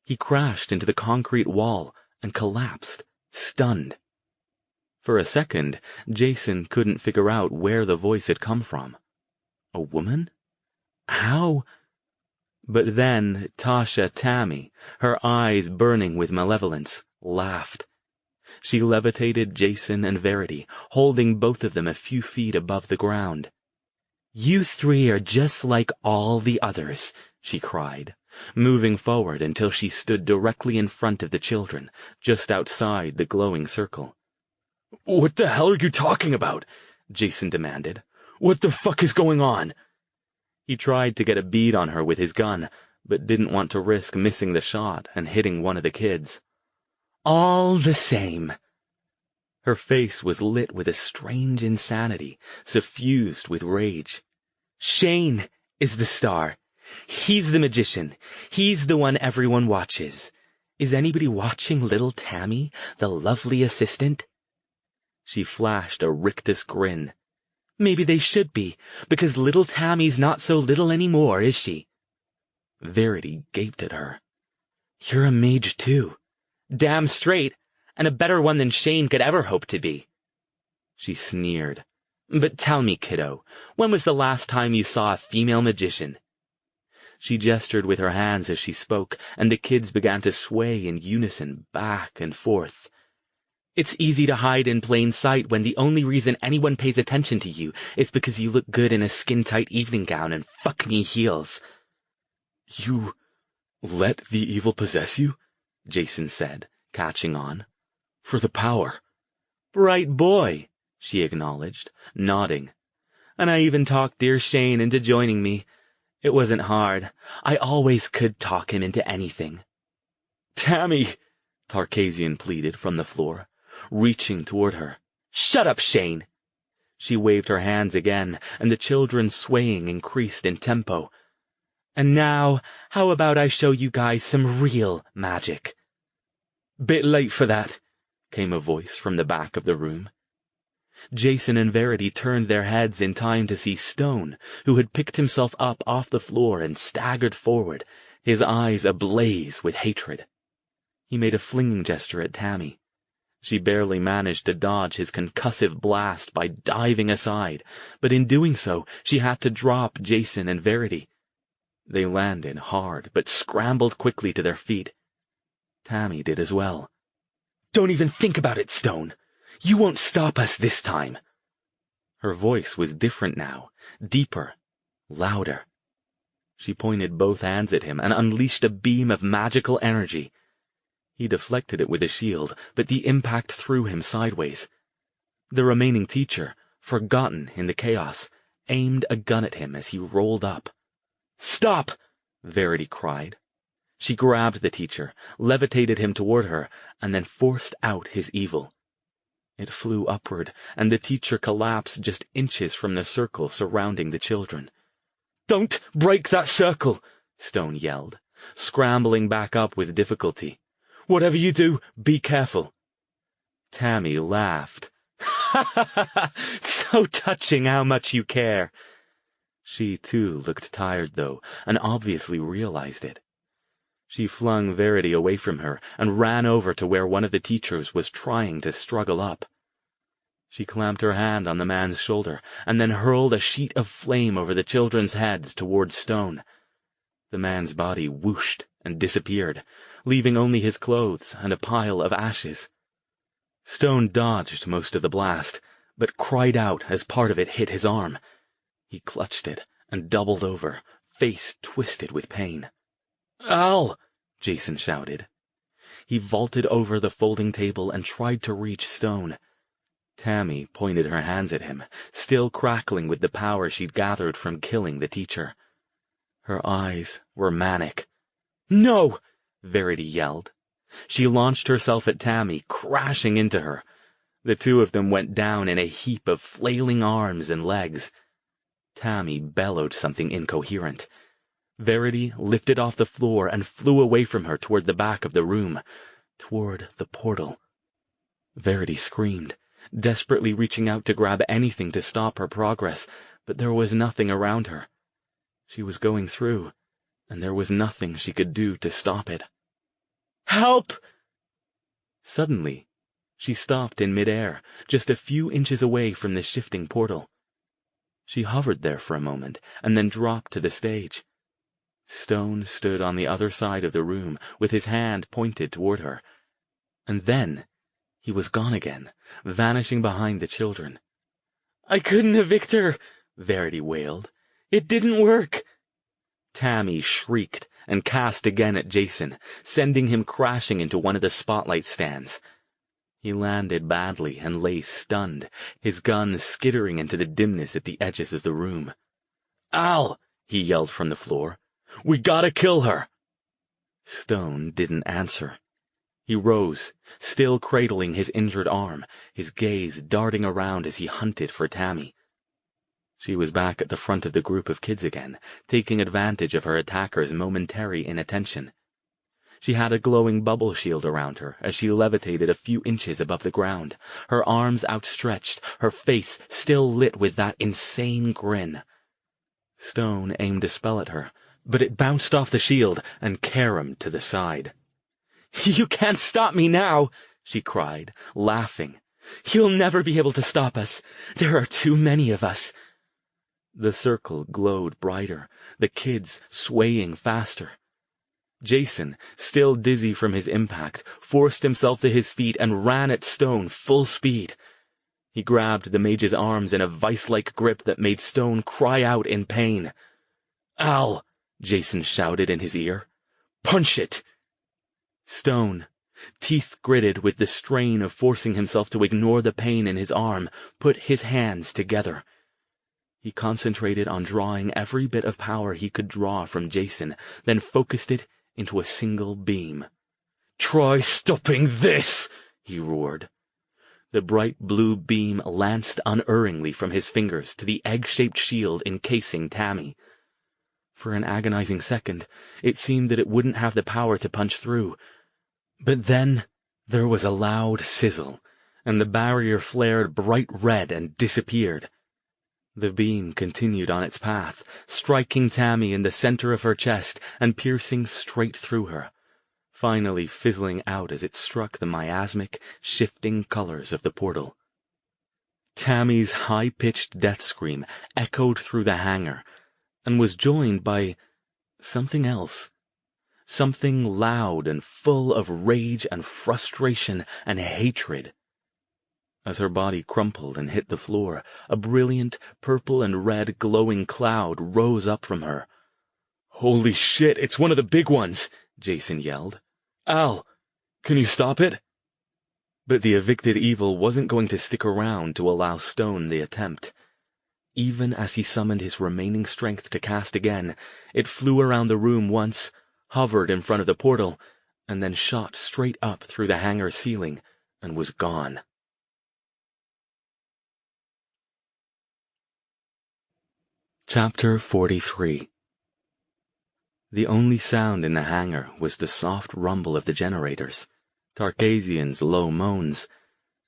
He crashed into the concrete wall and collapsed, stunned. For a second, Jason couldn't figure out where the voice had come from. A woman? How? But then Tasha Tammy, her eyes burning with malevolence, laughed. She levitated Jason and Verity, holding both of them a few feet above the ground. "You three are just like all the others," she cried, moving forward until she stood directly in front of the children, just outside the glowing circle. "What the hell are you talking about?" Jason demanded. "What the fuck is going on?" He tried to get a bead on her with his gun, but didn't want to risk missing the shot and hitting one of the kids. All the same." Her face was lit with a strange insanity, suffused with rage. "Shane is the star. He's the magician. He's the one everyone watches. Is anybody watching little Tammy, the lovely assistant?" She flashed a rictus grin. "Maybe they should be, because little Tammy's not so little anymore, is she?" Verity gaped at her. "You're a mage too." "Damn straight, and a better one than Shane could ever hope to be." She sneered. "But tell me, kiddo, when was the last time you saw a female magician?" She gestured with her hands as she spoke, and the kids began to sway in unison back and forth. "It's easy to hide in plain sight when the only reason anyone pays attention to you is because you look good in a skin-tight evening gown and fuck-me heels." "You let the evil possess you?" Jason said, catching on. "For the power." "Bright boy," she acknowledged, nodding. "And I even talked dear Shane into joining me. It wasn't hard. I always could talk him into anything." "Tammy!" Tarkasian pleaded from the floor, reaching toward her. "Shut up, Shane!" She waved her hands again, and the children's swaying increased in tempo. "And now, how about I show you guys some real magic?" "Bit late for that," came a voice from the back of the room. Jason and Verity turned their heads in time to see Stone, who had picked himself up off the floor and staggered forward, his eyes ablaze with hatred. He made a flinging gesture at Tammy. She barely managed to dodge his concussive blast by diving aside, but in doing so, she had to drop Jason and Verity. They landed hard, but scrambled quickly to their feet. Tammy did as well. "Don't even think about it, Stone! You won't stop us this time!" Her voice was different now, deeper, louder. She pointed both hands at him and unleashed a beam of magical energy. He deflected it with a shield, but the impact threw him sideways. The remaining teacher, forgotten in the chaos, aimed a gun at him as he rolled up. "Stop!" Verity cried. She grabbed the teacher, levitated him toward her, and then forced out his evil. It flew upward, and the teacher collapsed just inches from the circle surrounding the children. "Don't break that circle!" Stone yelled, scrambling back up with difficulty. "Whatever you do, be careful." Tammy laughed. "Ha ha ha ha! So touching how much you care." She, too, looked tired, though, and obviously realized it. She flung Verity away from her and ran over to where one of the teachers was trying to struggle up. She clamped her hand on the man's shoulder and then hurled a sheet of flame over the children's heads toward Stone. The man's body whooshed and disappeared, leaving only his clothes and a pile of ashes. Stone dodged most of the blast, but cried out as part of it hit his arm. He clutched it and doubled over, face twisted with pain. "Al!" Jason shouted. He vaulted over the folding table and tried to reach Stone. Tammy pointed her hands at him, still crackling with the power she'd gathered from killing the teacher. Her eyes were manic. "No!" Verity yelled. She launched herself at Tammy, crashing into her. The two of them went down in a heap of flailing arms and legs. Tammy bellowed something incoherent. Verity lifted off the floor and flew away from her toward the back of the room, toward the portal. Verity screamed, desperately reaching out to grab anything to stop her progress, but there was nothing around her. She was going through, and there was nothing she could do to stop it. "Help!" Suddenly, she stopped in midair, just a few inches away from the shifting portal. She hovered there for a moment, and then dropped to the stage. Stone stood on the other side of the room, with his hand pointed toward her. And then he was gone again, vanishing behind the children. "I couldn't evict her," Verity wailed. "It didn't work." Tammy shrieked and cast again at Jason, sending him crashing into one of the spotlight stands. He landed badly and lay stunned, his gun skittering into the dimness at the edges of the room. "Al!" he yelled from the floor. "We gotta kill her!" Stone didn't answer. He rose, still cradling his injured arm, his gaze darting around as he hunted for Tammy. She was back at the front of the group of kids again, taking advantage of her attacker's momentary inattention. She had a glowing bubble shield around her as she levitated a few inches above the ground, her arms outstretched, her face still lit with that insane grin. Stone aimed a spell at her, but it bounced off the shield and caromed to the side. "You can't stop me now!" she cried, laughing. "You'll never be able to stop us. There are too many of us." The circle glowed brighter, the kids swaying faster. Jason, still dizzy from his impact, forced himself to his feet and ran at Stone full speed. He grabbed the mage's arms in a vice-like grip that made Stone cry out in pain. "Al!" Jason shouted in his ear. "Punch it!" Stone, teeth gritted with the strain of forcing himself to ignore the pain in his arm, put his hands together. He concentrated on drawing every bit of power he could draw from Jason, then focused it into a single beam. "Try stopping this!" he roared. The bright blue beam lanced unerringly from his fingers to the egg-shaped shield encasing Tammy. For an agonizing second, it seemed that it wouldn't have the power to punch through. But then there was a loud sizzle, and the barrier flared bright red and disappeared. The beam continued on its path, striking Tammy in the center of her chest and piercing straight through her, finally fizzling out as it struck the miasmic, shifting colors of the portal. Tammy's high-pitched death scream echoed through the hangar, and was joined by something else. Something loud and full of rage and frustration and hatred. As her body crumpled and hit the floor, a brilliant purple and red glowing cloud rose up from her. "Holy shit, it's one of the big ones!" Jason yelled. "Al, can you stop it?" But the evicted evil wasn't going to stick around to allow Stone the attempt. Even as he summoned his remaining strength to cast again, it flew around the room once, hovered in front of the portal, and then shot straight up through the hangar ceiling and was gone. Chapter 43. The only sound in the hangar was the soft rumble of the generators, Tarkasian's low moans,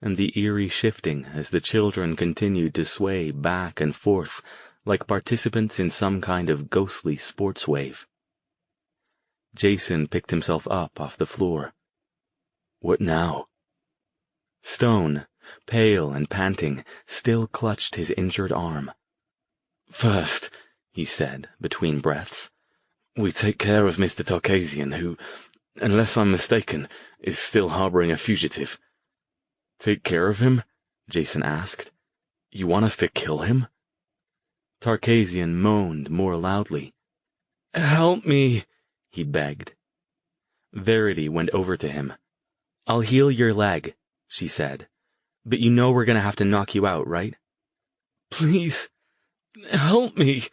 and the eerie shifting as the children continued to sway back and forth like participants in some kind of ghostly sports wave. Jason picked himself up off the floor. "What now?" Stone, pale and panting, still clutched his injured arm. "First," he said, between breaths, "we take care of Mr. Tarkasian, who, unless I'm mistaken, is still harboring a fugitive." "Take care of him?" Jason asked. "You want us to kill him?" Tarkasian moaned more loudly. "Help me," he begged. Verity went over to him. "I'll heal your leg," she said. "But you know we're going to have to knock you out, right?" "Please, help me."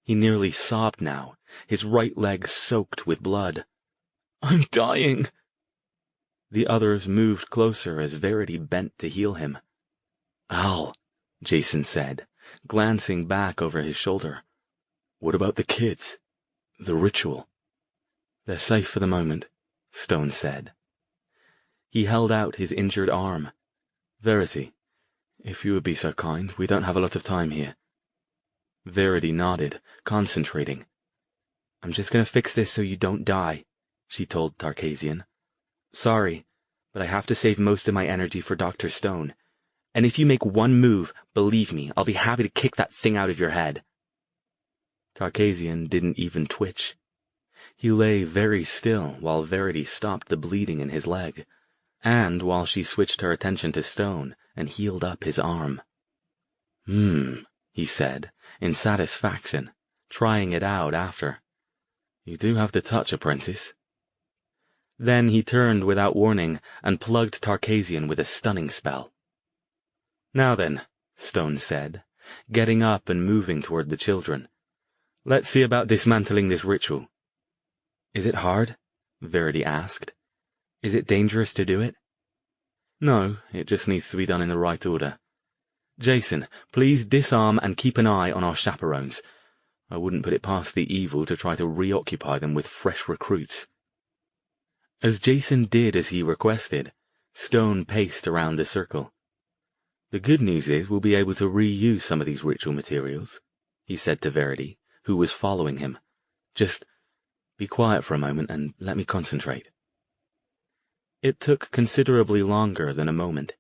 He nearly sobbed now, his right leg soaked with blood. "I'm dying." The others moved closer as Verity bent to heal him. "Al," Jason said, glancing back over his shoulder. "What about the kids? The ritual?" "They're safe for the moment," Stone said. He held out his injured arm. "Verity, if you would be so kind, we don't have a lot of time here." Verity nodded, concentrating. "I'm just going to fix this so you don't die," she told Tarkasian. "Sorry, but I have to save most of my energy for Dr. Stone. And if you make one move, believe me, I'll be happy to kick that thing out of your head." Tarkasian didn't even twitch. He lay very still while Verity stopped the bleeding in his leg, and while she switched her attention to Stone and healed up his arm. He said, in satisfaction, trying it out after. "You do have the touch, apprentice." Then he turned without warning and plugged Tarkasian with a stunning spell. "Now then," Stone said, getting up and moving toward the children. "Let's see about dismantling this ritual." "Is it hard?" Verity asked. Is it dangerous to do it? No, it just needs to be done in the right order. Jason, please disarm and keep an eye on our chaperones. I wouldn't put it past the evil to try to reoccupy them with fresh recruits. As Jason did as he requested, Stone paced around the circle. The good news is we'll be able to reuse some of these ritual materials, he said to Verity, who was following him. Just be quiet for a moment and let me concentrate. It took considerably longer than a moment.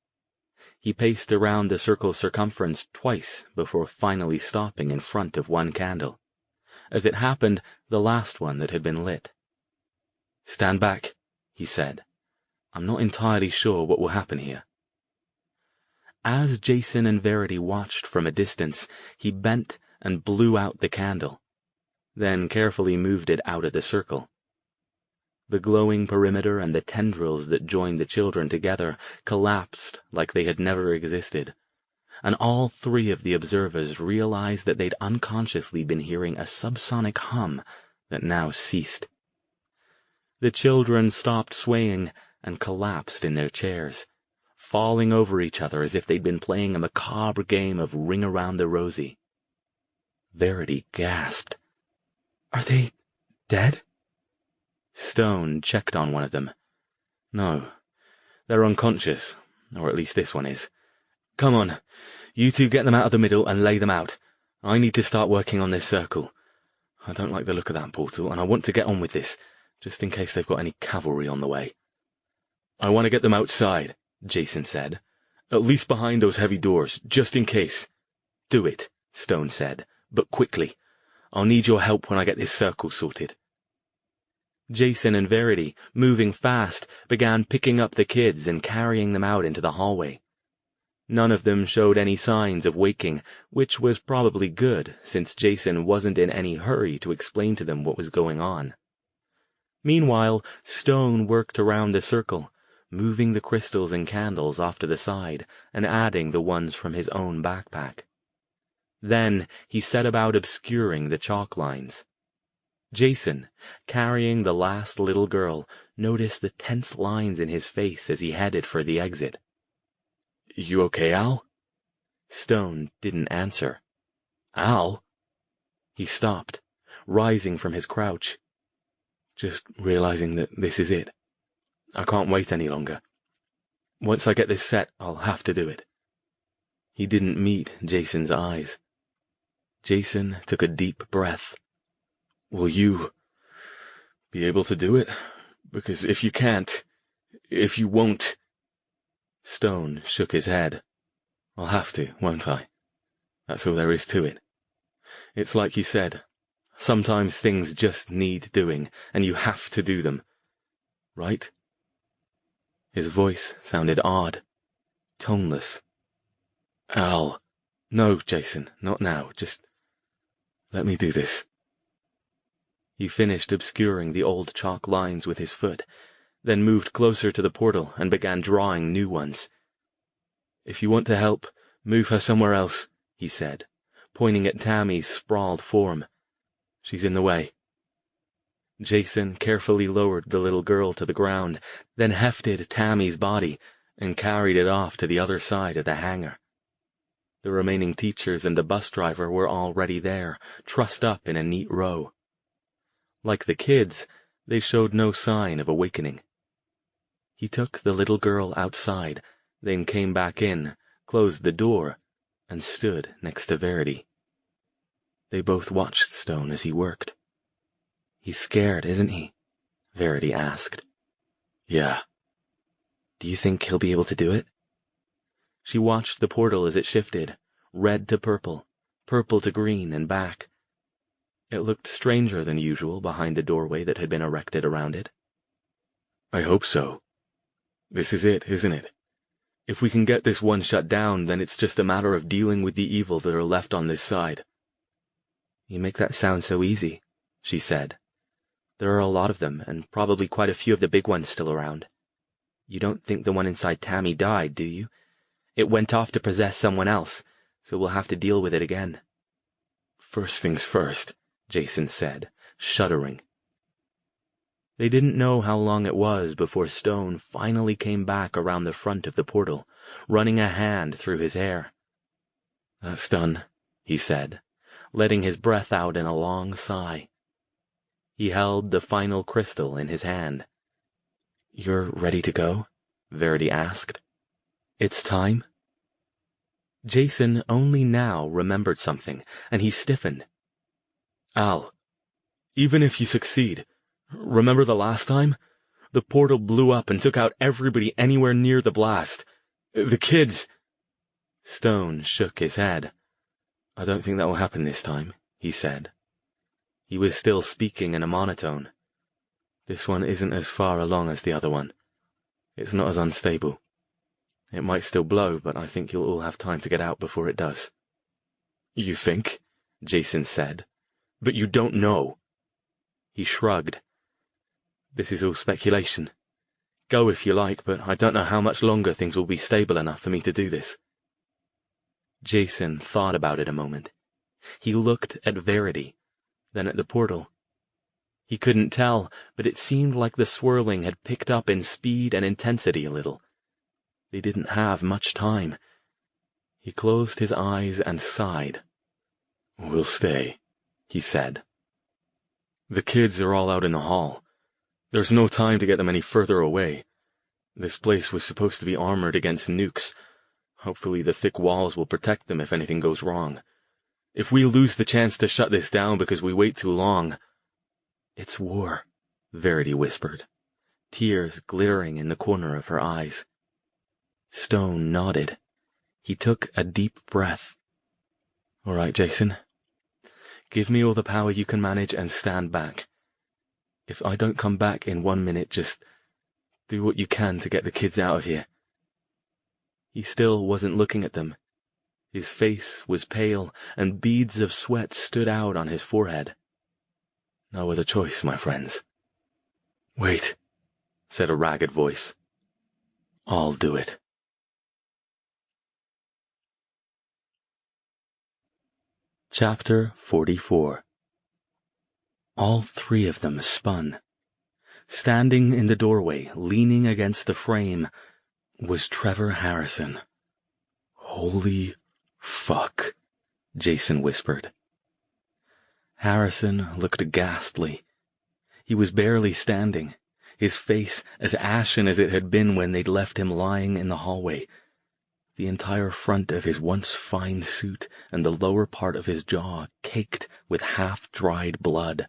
He paced around the circle's circumference twice before finally stopping in front of one candle. As it happened, the last one that had been lit. Stand back, he said. I'm not entirely sure what will happen here. As Jason and Verity watched from a distance, he bent and blew out the candle, then carefully moved it out of the circle. The glowing perimeter and the tendrils that joined the children together collapsed like they had never existed, and all three of the observers realized that they'd unconsciously been hearing a subsonic hum that now ceased. The children stopped swaying and collapsed in their chairs, falling over each other as if they'd been playing a macabre game of Ring Around the Rosie. Verity gasped. Are they dead? Stone checked on one of them. No, they're unconscious, or at least this one is. Come on, you two get them out of the middle and lay them out. I need to start working on this circle. I don't like the look of that portal, and I want to get on with this, just in case they've got any cavalry on the way. I want to get them outside, Jason said. At least behind those heavy doors, just in case. Do it, Stone said, but quickly. I'll need your help when I get this circle sorted. Jason and Verity, moving fast, began picking up the kids and carrying them out into the hallway. None of them showed any signs of waking, which was probably good, since Jason wasn't in any hurry to explain to them what was going on. Meanwhile, Stone worked around the circle, moving the crystals and candles off to the side and adding the ones from his own backpack. Then he set about obscuring the chalk lines. Jason, carrying the last little girl, noticed the tense lines in his face as he headed for the exit. You okay, Al? Stone didn't answer. Al? He stopped, rising from his crouch. Just realizing that this is it. I can't wait any longer. Once I get this set, I'll have to do it. He didn't meet Jason's eyes. Jason took a deep breath. Will you be able to do it? Because if you can't, if you won't... Stone shook his head. I'll have to, won't I? That's all there is to it. It's like you said. Sometimes things just need doing, and you have to do them. Right? His voice sounded odd, toneless. Al. No, Jason, not now. Just let me do this. He finished obscuring the old chalk lines with his foot, then moved closer to the portal and began drawing new ones. If you want to help, move her somewhere else, he said, pointing at Tammy's sprawled form. She's in the way. Jason carefully lowered the little girl to the ground, then hefted Tammy's body and carried it off to the other side of the hangar. The remaining teachers and the bus driver were already there, trussed up in a neat row. Like the kids, they showed no sign of awakening. He took the little girl outside, then came back in, closed the door, and stood next to Verity. They both watched Stone as he worked. He's scared, isn't he? Verity asked. Yeah. Do you think he'll be able to do it? She watched the portal as it shifted, red to purple, purple to green and back. It looked stranger than usual behind the doorway that had been erected around it. I hope so. This is it, isn't it? If we can get this one shut down, then it's just a matter of dealing with the evil that are left on this side. You make that sound so easy, she said. There are a lot of them, and probably quite a few of the big ones still around. You don't think the one inside Tammy died, do you? It went off to possess someone else, so we'll have to deal with it again. First things first, Jason said, shuddering. They didn't know how long it was before Stone finally came back around the front of the portal, running a hand through his hair. "That's done," he said, letting his breath out in a long sigh. He held the final crystal in his hand. "You're ready to go?" Verity asked. "It's time?" Jason only now remembered something, and he stiffened. "Al, even if you succeed, remember the last time? The portal blew up and took out everybody anywhere near the blast. The kids—" Stone shook his head. "I don't think that will happen this time," he said. He was still speaking in a monotone. "This one isn't as far along as the other one. It's not as unstable. It might still blow, but I think you'll all have time to get out before it does." "You think?" Jason said. "But you don't know." He shrugged. "This is all speculation. Go if you like, but I don't know how much longer things will be stable enough for me to do this." Jason thought about it a moment. He looked at Verity, then at the portal. He couldn't tell, but it seemed like the swirling had picked up in speed and intensity a little. They didn't have much time. He closed his eyes and sighed. "We'll stay," he said. "The kids are all out in the hall. There's no time to get them any further away. This place was supposed to be armored against nukes. Hopefully the thick walls will protect them if anything goes wrong. If we lose the chance to shut this down because we wait too long—" "It's war," Verity whispered, tears glittering in the corner of her eyes. Stone nodded. He took a deep breath. "All right, Jason. Give me all the power you can manage and stand back. If I don't come back in 1 minute, just do what you can to get the kids out of here." He still wasn't looking at them. His face was pale, and beads of sweat stood out on his forehead. "No other choice, my friends." "Wait," said a ragged voice. "I'll do it." Chapter 44. All three of them spun. Standing in the doorway, leaning against the frame, was Trevor Harrison. "Holy fuck," Jason whispered. Harrison looked ghastly. He was barely standing, his face as ashen as it had been when they'd left him lying in the hallway. The entire front of his once fine suit and the lower part of his jaw caked with half-dried blood.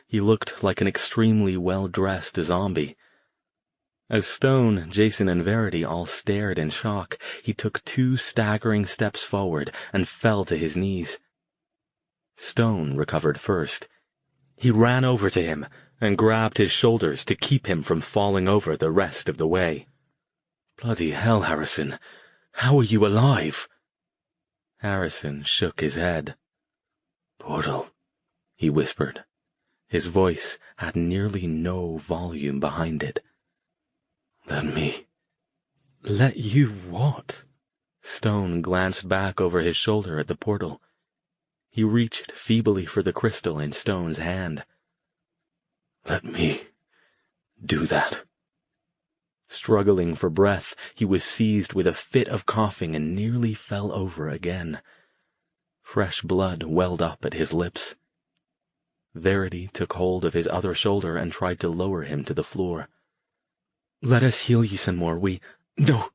He looked like an extremely well-dressed zombie. As Stone, Jason, and Verity all stared in shock, he took 2 staggering steps forward and fell to his knees. Stone recovered first. He ran over to him and grabbed his shoulders to keep him from falling over the rest of the way. "Bloody hell, Harrison. How are you alive?" Harrison shook his head. "Portal," he whispered. His voice had nearly no volume behind it. "Let me—" "Let you what?" Stone glanced back over his shoulder at the portal. He reached feebly for the crystal in Stone's hand. "Let me do that." Struggling for breath, he was seized with a fit of coughing and nearly fell over again. Fresh blood welled up at his lips. Verity took hold of his other shoulder and tried to lower him to the floor. "Let us heal you some more. No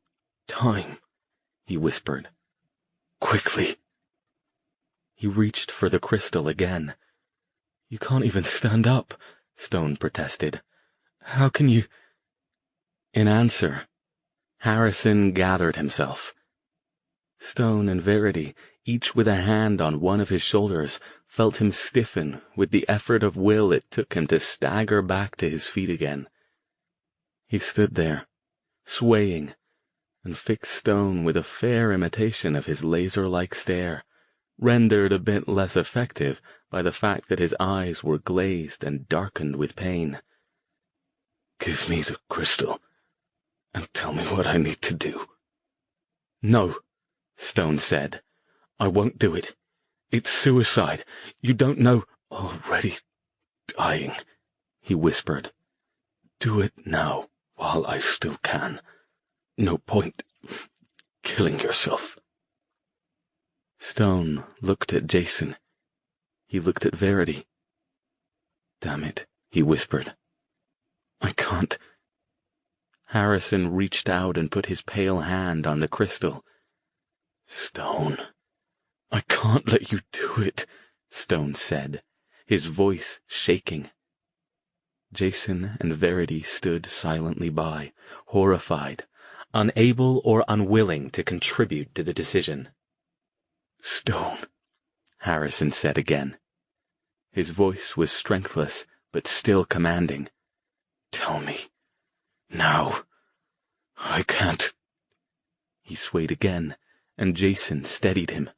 time," he whispered. "Quickly." He reached for the crystal again. "You can't even stand up," Stone protested. "How can you—" In answer, Harrison gathered himself. Stone and Verity, each with a hand on one of his shoulders, felt him stiffen with the effort of will it took him to stagger back to his feet again. He stood there, swaying, and fixed Stone with a fair imitation of his laser-like stare, rendered a bit less effective by the fact that his eyes were glazed and darkened with pain. "Give me the crystal, and tell me what I need to do." "No," Stone said. "I won't do it. It's suicide. You don't know—" "Already dying," he whispered. "Do it now, while I still can. No point killing yourself." Stone looked at Jason. He looked at Verity. "Damn it," he whispered. "I can't." Harrison reached out and put his pale hand on the crystal. "Stone, I can't let you do it," Stone said, his voice shaking. Jason and Verity stood silently by, horrified, unable or unwilling to contribute to the decision. "Stone," Harrison said again. His voice was strengthless, but still commanding. "Tell me. Now. I can't." He swayed again, and Jason steadied him.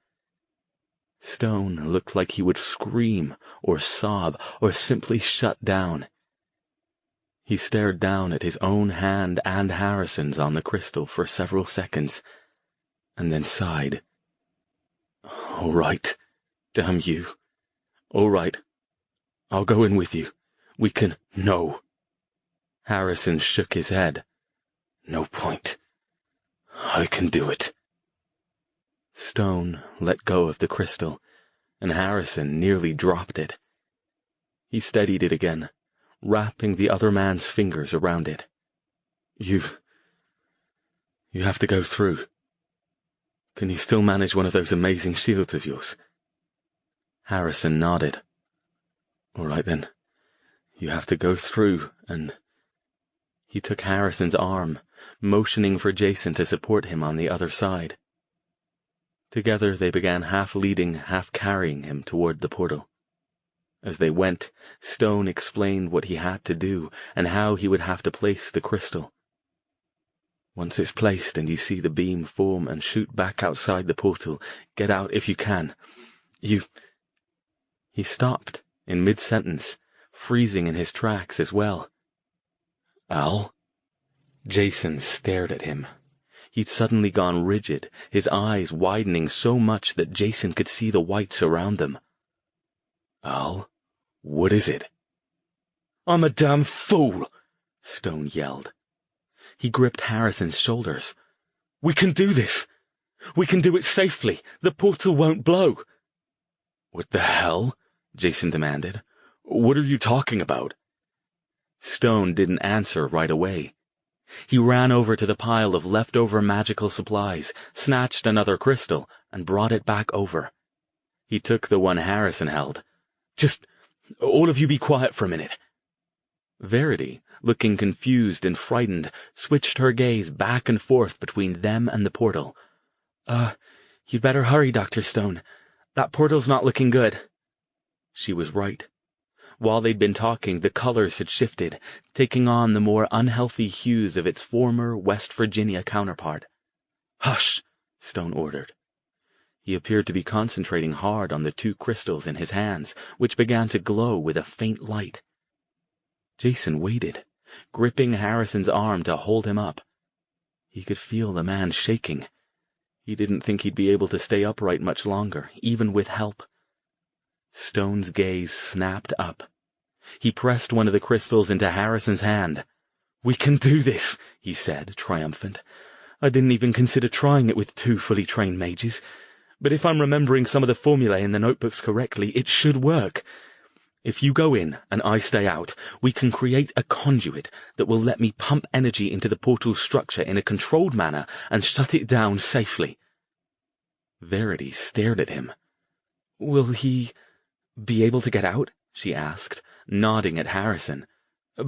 Stone looked like he would scream, or sob, or simply shut down. He stared down at his own hand and Harrison's on the crystal for several seconds, and then sighed. "All right, damn you. All right. I'll go in with you. We can—" "No." Harrison shook his head. "No point. I can do it." Stone let go of the crystal, and Harrison nearly dropped it. He steadied it again, wrapping the other man's fingers around it. You have to go through. Can you still manage one of those amazing shields of yours?" Harrison nodded. "All right then. You have to go through and—" He took Harrison's arm, motioning for Jason to support him on the other side. Together they began half leading, half carrying him toward the portal. As they went, Stone explained what he had to do and how he would have to place the crystal. "Once it's placed and you see the beam form and shoot back outside the portal, get out if you can. He stopped in mid-sentence, freezing in his tracks as well. "Al?" Jason stared at him. He'd suddenly gone rigid, his eyes widening so much that Jason could see the whites around them. "Al, what is it?" "I'm a damn fool!" Stone yelled. He gripped Harrison's shoulders. "We can do this! We can do it safely! The portal won't blow!" "What the hell?" Jason demanded. "What are you talking about?" Stone didn't answer right away. He ran over to the pile of leftover magical supplies, snatched another crystal, and brought it back over. He took the one Harrison held. "Just all of you be quiet for a minute." Verity, looking confused and frightened, switched her gaze back and forth between them and the portal. You'd better hurry, Dr. Stone. That portal's not looking good." She was right. While they'd been talking, the colors had shifted, taking on the more unhealthy hues of its former West Virginia counterpart. "Hush!" Stone ordered. He appeared to be concentrating hard on the two crystals in his hands, which began to glow with a faint light. Jason waited, gripping Harrison's arm to hold him up. He could feel the man shaking. He didn't think he'd be able to stay upright much longer, even with help. Stone's gaze snapped up. He pressed one of the crystals into Harrison's hand. "We can do this," he said, triumphant. "I didn't even consider trying it with two fully trained mages. But if I'm remembering some of the formulae in the notebooks correctly, it should work. If you go in and I stay out, we can create a conduit that will let me pump energy into the portal's structure in a controlled manner and shut it down safely." Verity stared at him. "Will he be able to get out?" she asked, nodding at Harrison.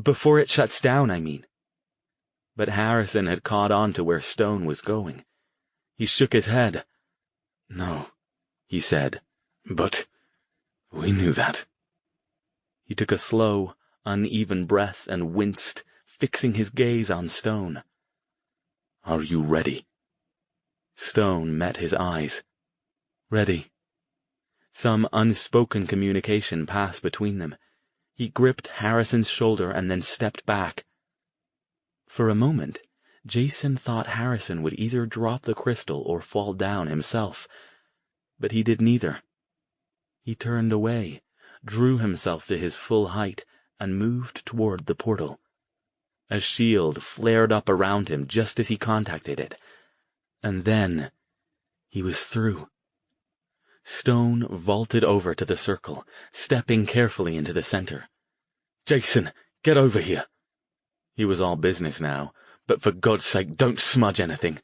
"Before it shuts down, I mean." But Harrison had caught on to where Stone was going. He shook his head. "No," he said, "but we knew that." He took a slow, uneven breath and winced, fixing his gaze on Stone. "Are you ready?" Stone met his eyes. "Ready." Some unspoken communication passed between them. He gripped Harrison's shoulder and then stepped back. For a moment, Jason thought Harrison would either drop the crystal or fall down himself. But he did neither. He turned away, drew himself to his full height, and moved toward the portal. A shield flared up around him just as he contacted it. And then he was through. Stone vaulted over to the circle, stepping carefully into the center. "Jason, get over here!" He was all business now, but for God's sake, don't smudge anything.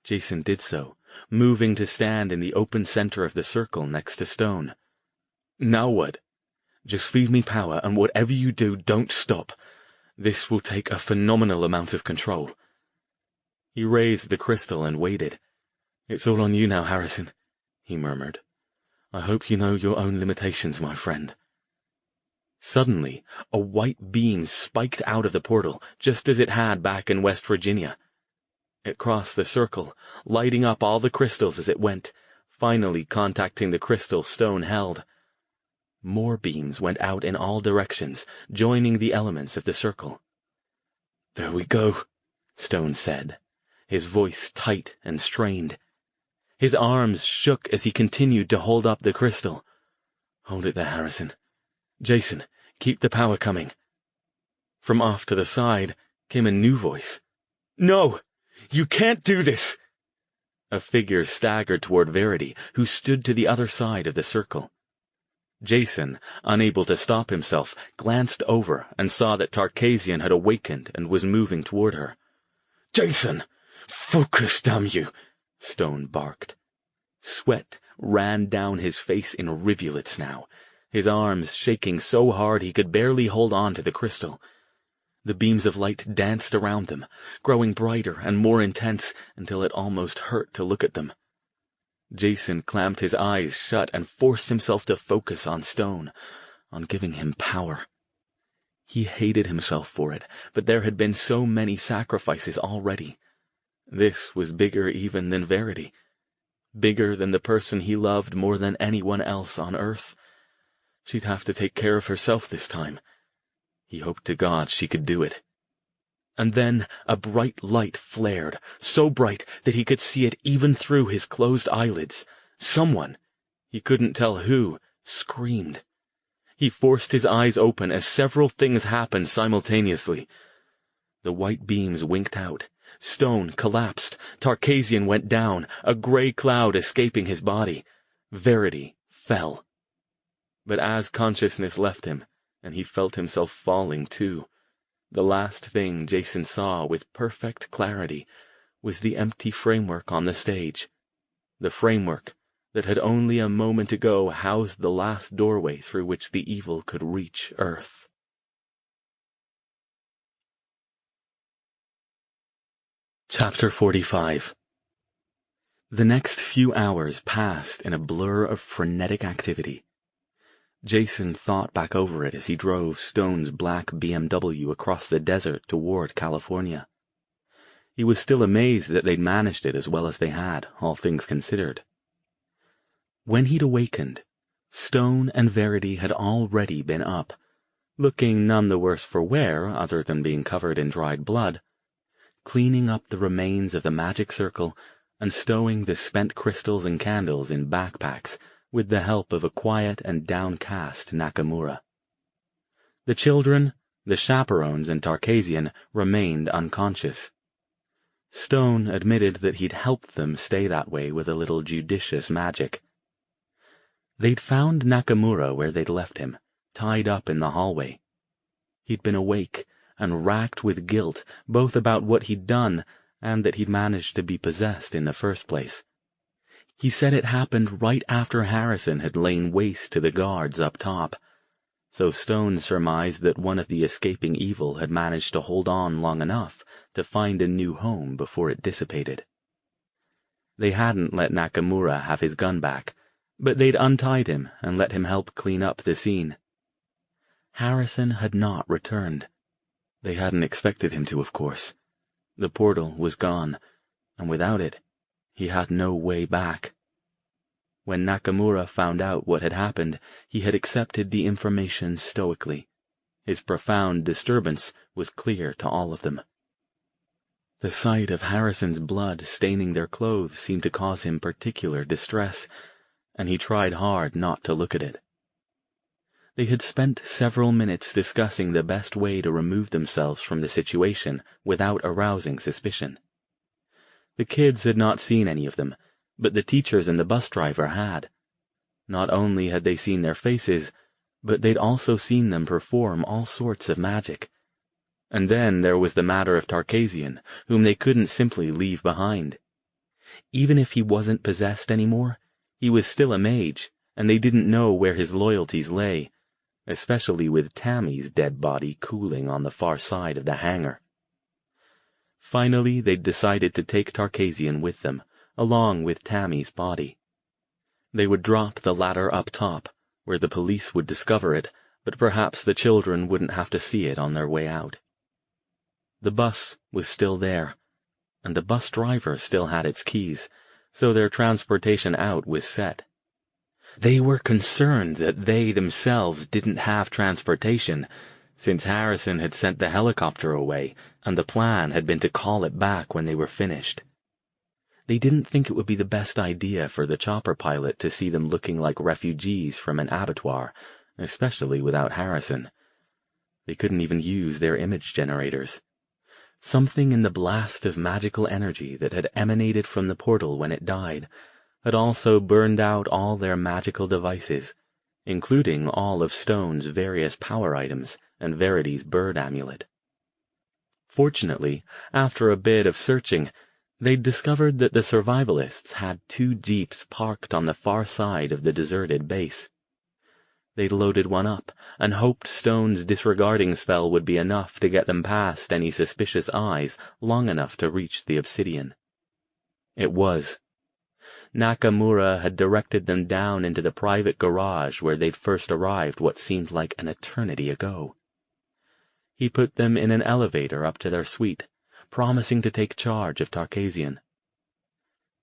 Jason did so, moving to stand in the open center of the circle next to Stone. "Now what? Just feed me power, and whatever you do, don't stop. This will take a phenomenal amount of control." He raised the crystal and waited. "It's all on you now, Harrison," he murmured. "I hope you know your own limitations, my friend." Suddenly, a white beam spiked out of the portal, just as it had back in West Virginia. It crossed the circle, lighting up all the crystals as it went, finally contacting the crystal Stone held. More beams went out in all directions, joining the elements of the circle. "There we go," Stone said, his voice tight and strained. His arms shook as he continued to hold up the crystal. "Hold it there, Harrison. Jason, keep the power coming." From off to the side came a new voice. "No! You can't do this!" A figure staggered toward Verity, who stood to the other side of the circle. Jason, unable to stop himself, glanced over and saw that Tarkasian had awakened and was moving toward her. "Jason! Focus, damn you!" Stone barked. Sweat ran down his face in rivulets now, his arms shaking so hard he could barely hold on to the crystal. The beams of light danced around them, growing brighter and more intense until it almost hurt to look at them. Jason clamped his eyes shut and forced himself to focus on Stone, on giving him power. He hated himself for it, but there had been so many sacrifices already. This was bigger even than Verity, bigger than the person he loved more than anyone else on Earth. She'd have to take care of herself this time. He hoped to God she could do it. And then a bright light flared, so bright that he could see it even through his closed eyelids. Someone, he couldn't tell who, screamed. He forced his eyes open as several things happened simultaneously. The white beams winked out. Stone collapsed. Tarkasian went down, a gray cloud escaping his body. Verity fell. But as consciousness left him, and he felt himself falling too, the last thing Jason saw with perfect clarity was the empty framework on the stage. The framework that had only a moment ago housed the last doorway through which the evil could reach Earth. Chapter 45. The next few hours passed in a blur of frenetic activity. Jason thought back over it as he drove Stone's black BMW across the desert toward California. He was still amazed that they'd managed it as well as they had, all things considered. When he'd awakened, Stone and Verity had already been up, looking none the worse for wear other than being covered in dried blood, cleaning up the remains of the magic circle and stowing the spent crystals and candles in backpacks with the help of a quiet and downcast Nakamura. The children, the chaperones, and Tarkasian remained unconscious. Stone admitted that he'd helped them stay that way with a little judicious magic. They'd found Nakamura where they'd left him, tied up in the hallway. He'd been awake and racked with guilt, both about what he'd done and that he'd managed to be possessed in the first place. He said it happened right after Harrison had lain waste to the guards up top, so Stone surmised that one of the escaping evil had managed to hold on long enough to find a new home before it dissipated. They hadn't let Nakamura have his gun back, but they'd untied him and let him help clean up the scene. Harrison had not returned. They hadn't expected him to, of course. The portal was gone, and without it, he had no way back. When Nakamura found out what had happened, he had accepted the information stoically. His profound disturbance was clear to all of them. The sight of Harrison's blood staining their clothes seemed to cause him particular distress, and he tried hard not to look at it. They had spent several minutes discussing the best way to remove themselves from the situation without arousing suspicion. The kids had not seen any of them, but the teachers and the bus driver had. Not only had they seen their faces, but they'd also seen them perform all sorts of magic. And then there was the matter of Tarkasian, whom they couldn't simply leave behind. Even if he wasn't possessed anymore, he was still a mage, and they didn't know where his loyalties lay, especially with Tammy's dead body cooling on the far side of the hangar. Finally, they'd decided to take Tarkasian with them, along with Tammy's body. They would drop the ladder up top, where the police would discover it, but perhaps the children wouldn't have to see it on their way out. The bus was still there, and the bus driver still had its keys, so their transportation out was set. They were concerned that they themselves didn't have transportation, since Harrison had sent the helicopter away, and the plan had been to call it back when they were finished. They didn't think it would be the best idea for the chopper pilot to see them looking like refugees from an abattoir, especially without Harrison. They couldn't even use their image generators. Something in the blast of magical energy that had emanated from the portal when it died had also burned out all their magical devices, including all of Stone's various power items and Verity's bird amulet. Fortunately, after a bit of searching, they'd discovered that the survivalists had 2 jeeps parked on the far side of the deserted base. They'd loaded one up and hoped Stone's disregarding spell would be enough to get them past any suspicious eyes long enough to reach the obsidian. It was. Nakamura had directed them down into the private garage where they'd first arrived what seemed like an eternity ago. He put them in an elevator up to their suite, promising to take charge of Tarkasian.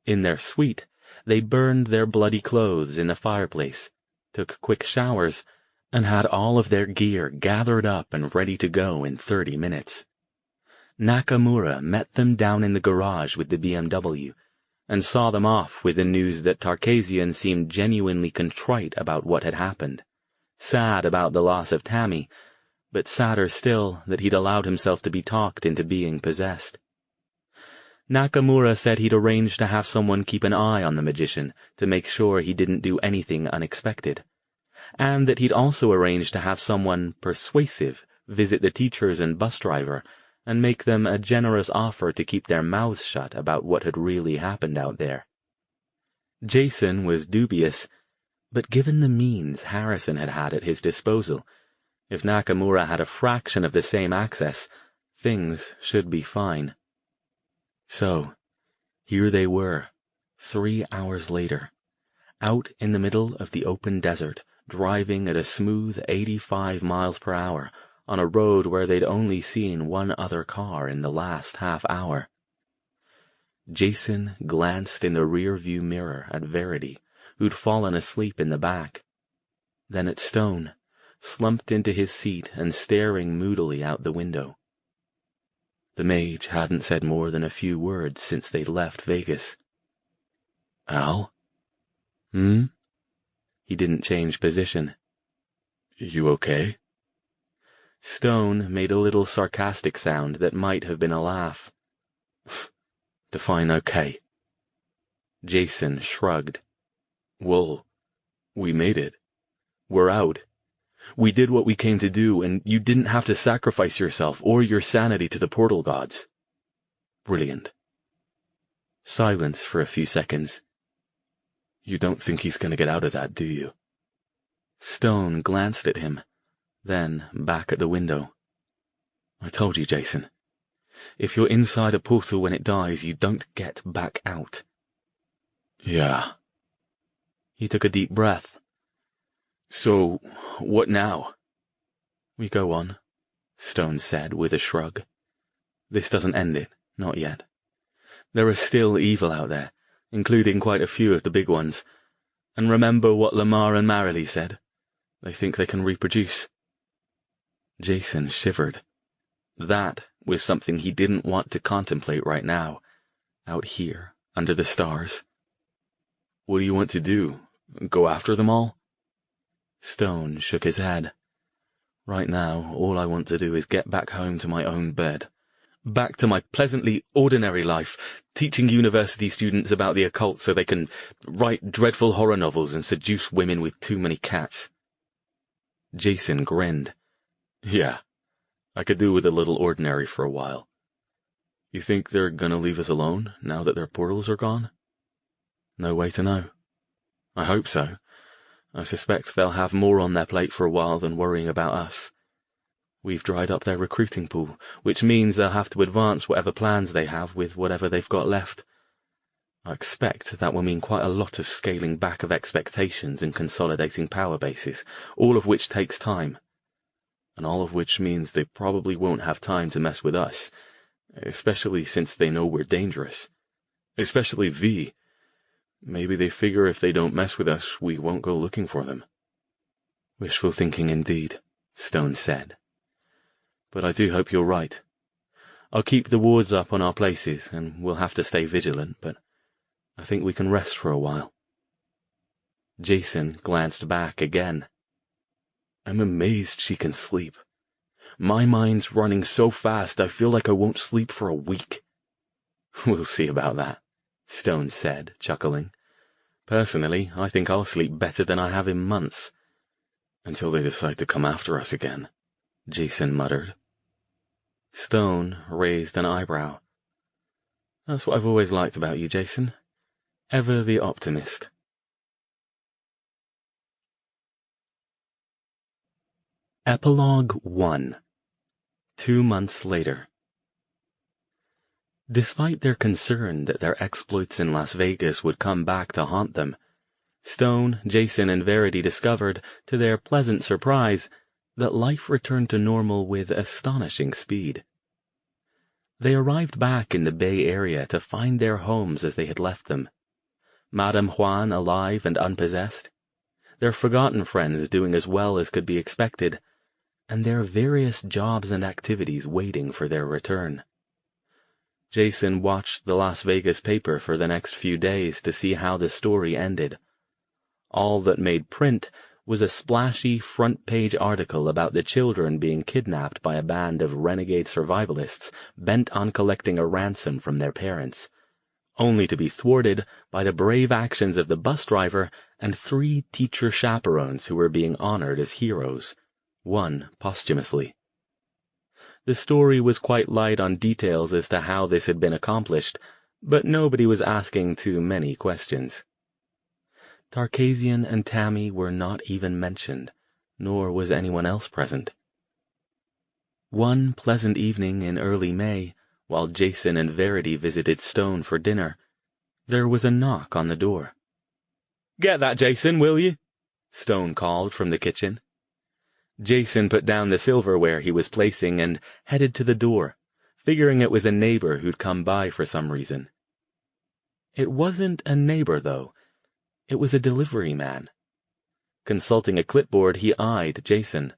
In their suite, they burned their bloody clothes in the fireplace, took quick showers, and had all of their gear gathered up and ready to go in 30 minutes. Nakamura met them down in the garage with the BMW, and saw them off with the news that Tarkasian seemed genuinely contrite about what had happened, sad about the loss of Tammy, but sadder still that he'd allowed himself to be talked into being possessed. Nakamura said he'd arranged to have someone keep an eye on the magician to make sure he didn't do anything unexpected, and that he'd also arranged to have someone persuasive visit the teachers and bus driver and make them a generous offer to keep their mouths shut about what had really happened out there. Jason was dubious, but given the means Harrison had had at his disposal, if Nakamura had a fraction of the same access, things should be fine. So, here they were, 3 hours later, out in the middle of the open desert, driving at a smooth 85 miles per hour on a road where they'd only seen one other car in the last half hour. Jason glanced in the rear-view mirror at Verity, who'd fallen asleep in the back, then at Stone, slumped into his seat and staring moodily out the window. The mage hadn't said more than a few words since they'd left Vegas. "Al?" "Hmm?" He didn't change position. "You okay?" Stone made a little sarcastic sound that might have been a laugh. "Define okay." Jason shrugged. "Well, we made it. We're out. We did what we came to do, and you didn't have to sacrifice yourself or your sanity to the portal gods. Brilliant." Silence for a few seconds. "You don't think he's going to get out of that, do you?" Stone glanced at him, then back at the window. "I told you, Jason. If you're inside a portal when it dies, you don't get back out." "Yeah." He took a deep breath. "So, what now?" "We go on," Stone said with a shrug. "This doesn't end it, not yet. There are still evil out there, including quite a few of the big ones. And remember what Lamar and Marilee said? They think they can reproduce." Jason shivered. That was something he didn't want to contemplate right now, out here, under the stars. "What do you want to do? Go after them all?" Stone shook his head. Right now, all I want to do is get back home to my own bed. Back to my pleasantly ordinary life, teaching university students about the occult so they can write dreadful horror novels and seduce women with too many cats. Jason grinned. Yeah, I could do with a little ordinary for a while. You think they're gonna leave us alone, now that their portals are gone? No way to know. I hope so. I suspect they'll have more on their plate for a while than worrying about us. We've dried up their recruiting pool, which means they'll have to advance whatever plans they have with whatever they've got left. I expect that will mean quite a lot of scaling back of expectations and consolidating power bases, all of which takes time. And all of which means they probably won't have time to mess with us, especially since they know we're dangerous. Especially V. Maybe they figure if they don't mess with us, we won't go looking for them. Wishful thinking indeed, Stone said. But I do hope you're right. I'll keep the wards up on our places, and we'll have to stay vigilant, but I think we can rest for a while. Jason glanced back again. I'm amazed she can sleep. My mind's running so fast I feel like I won't sleep for a week. We'll see about that, Stone said, chuckling. Personally, I think I'll sleep better than I have in months. Until they decide to come after us again, Jason muttered. Stone raised an eyebrow. That's what I've always liked about you, Jason. Ever the optimist. Epilogue 1. 2 months later. Despite their concern that their exploits in Las Vegas would come back to haunt them, Stone, Jason, and Verity discovered, to their pleasant surprise, that life returned to normal with astonishing speed. They arrived back in the Bay Area to find their homes as they had left them. Madame Juan alive and unpossessed, their forgotten friends doing as well as could be expected, and their various jobs and activities waiting for their return. Jason watched the Las Vegas paper for the next few days to see how the story ended. All that made print was a splashy front-page article about the children being kidnapped by a band of renegade survivalists bent on collecting a ransom from their parents, only to be thwarted by the brave actions of the bus driver and 3 teacher chaperones who were being honored as heroes, one posthumously. The story was quite light on details as to how this had been accomplished, but nobody was asking too many questions. Tarkasian and Tammy were not even mentioned, nor was anyone else present. One pleasant evening in early May, while Jason and Verity visited Stone for dinner, there was a knock on the door. "Get that, Jason, will you?" Stone called from the kitchen. Jason put down the silverware he was placing and headed to the door, figuring it was a neighbor who'd come by for some reason. It wasn't a neighbor, though. It was a delivery man. Consulting a clipboard, he eyed Jason.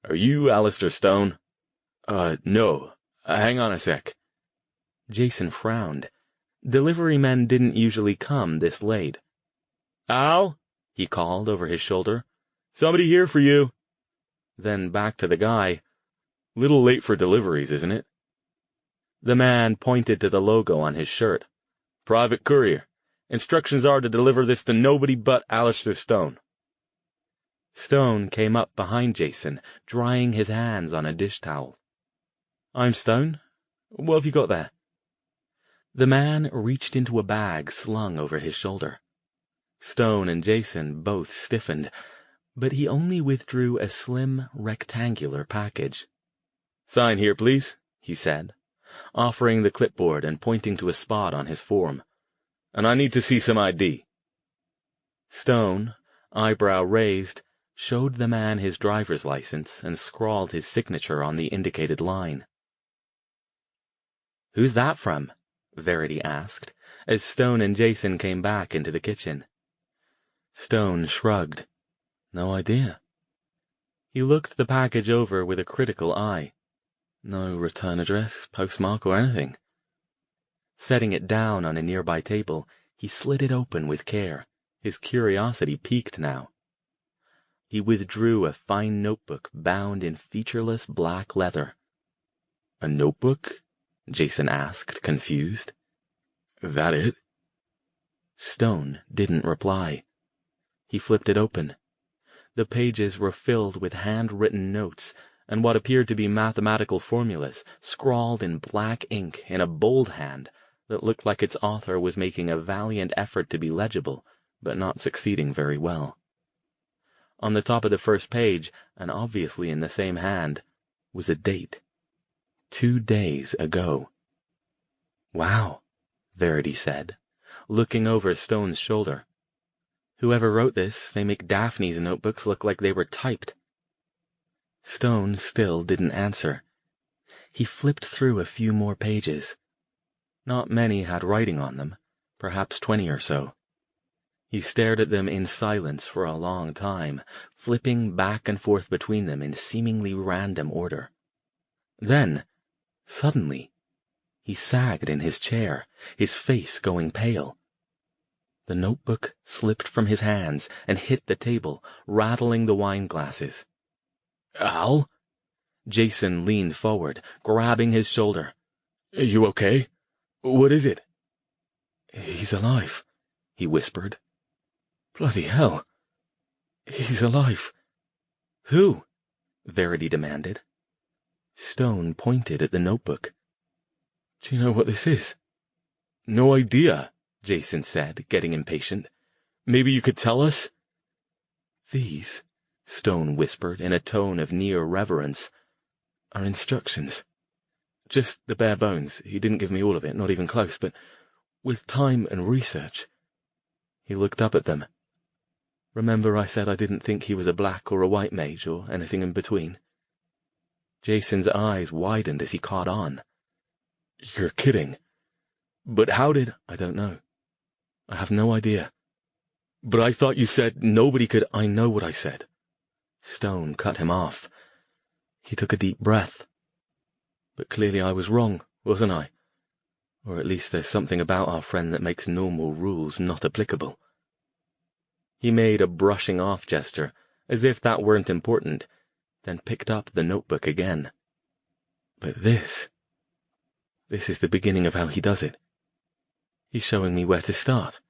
"Are you Alastair Stone?" No. Hang on a sec." Jason frowned. Delivery men didn't usually come this late. "Al," he called over his shoulder. "Somebody here for you." Then back to the guy. "Little late for deliveries, isn't it?" The man pointed to the logo on his shirt. "Private courier. Instructions are to deliver this to nobody but Alastair Stone." Stone came up behind Jason, drying his hands on a dish towel. "I'm Stone. What have you got there?" The man reached into a bag slung over his shoulder. Stone and Jason both stiffened, but he only withdrew a slim, rectangular package. "Sign here, please," he said, offering the clipboard and pointing to a spot on his form. "And I need to see some ID." Stone, eyebrow raised, showed the man his driver's license and scrawled his signature on the indicated line. "Who's that from?" Verity asked, as Stone and Jason came back into the kitchen. Stone shrugged. "No idea." He looked the package over with a critical eye. "No return address, postmark, or anything." Setting it down on a nearby table, he slid it open with care, his curiosity piqued now. he withdrew a fine notebook bound in featureless black leather. "A notebook?" Jason asked, confused. "That it?" Stone didn't reply. He flipped it open. The pages were filled with handwritten notes and what appeared to be mathematical formulas, scrawled in black ink in a bold hand that looked like its author was making a valiant effort to be legible, but not succeeding very well. On the top of the first page, and obviously in the same hand, was a date. 2 days ago. "Wow," Verity said, looking over Stone's shoulder. "Whoever wrote this, they make Daphne's notebooks look like they were typed." Stone still didn't answer. He flipped through a few more pages. Not many had writing on them, perhaps 20 or so. He stared at them in silence for a long time, flipping back and forth between them in seemingly random order. Then, suddenly, he sagged in his chair, his face going pale. The notebook slipped from his hands and hit the table, rattling the wine glasses. "Al?" Jason leaned forward, grabbing his shoulder. "You okay? What is it?" "He's alive," he whispered. "Bloody hell. He's alive." "Who?" Verity demanded. Stone pointed at the notebook. "Do you know what this is?" "No idea," Jason said, getting impatient. "Maybe you could tell us?" "These," Stone whispered in a tone of near reverence, "are instructions. Just the bare bones. He didn't give me all of it, not even close, but with time and research." He looked up at them. "Remember I said I didn't think he was a black or a white mage or anything in between?" Jason's eyes widened as he caught on. "You're kidding. But how did—" "I don't know. I have no idea." "But I thought you said nobody could—" "I know what I said." Stone cut him off. He took a deep breath. "But clearly I was wrong, wasn't I? Or at least there's something about our friend that makes normal rules not applicable." He made a brushing off gesture, as if that weren't important, then picked up the notebook again. "But this is the beginning of how he does it. He's showing me where to start."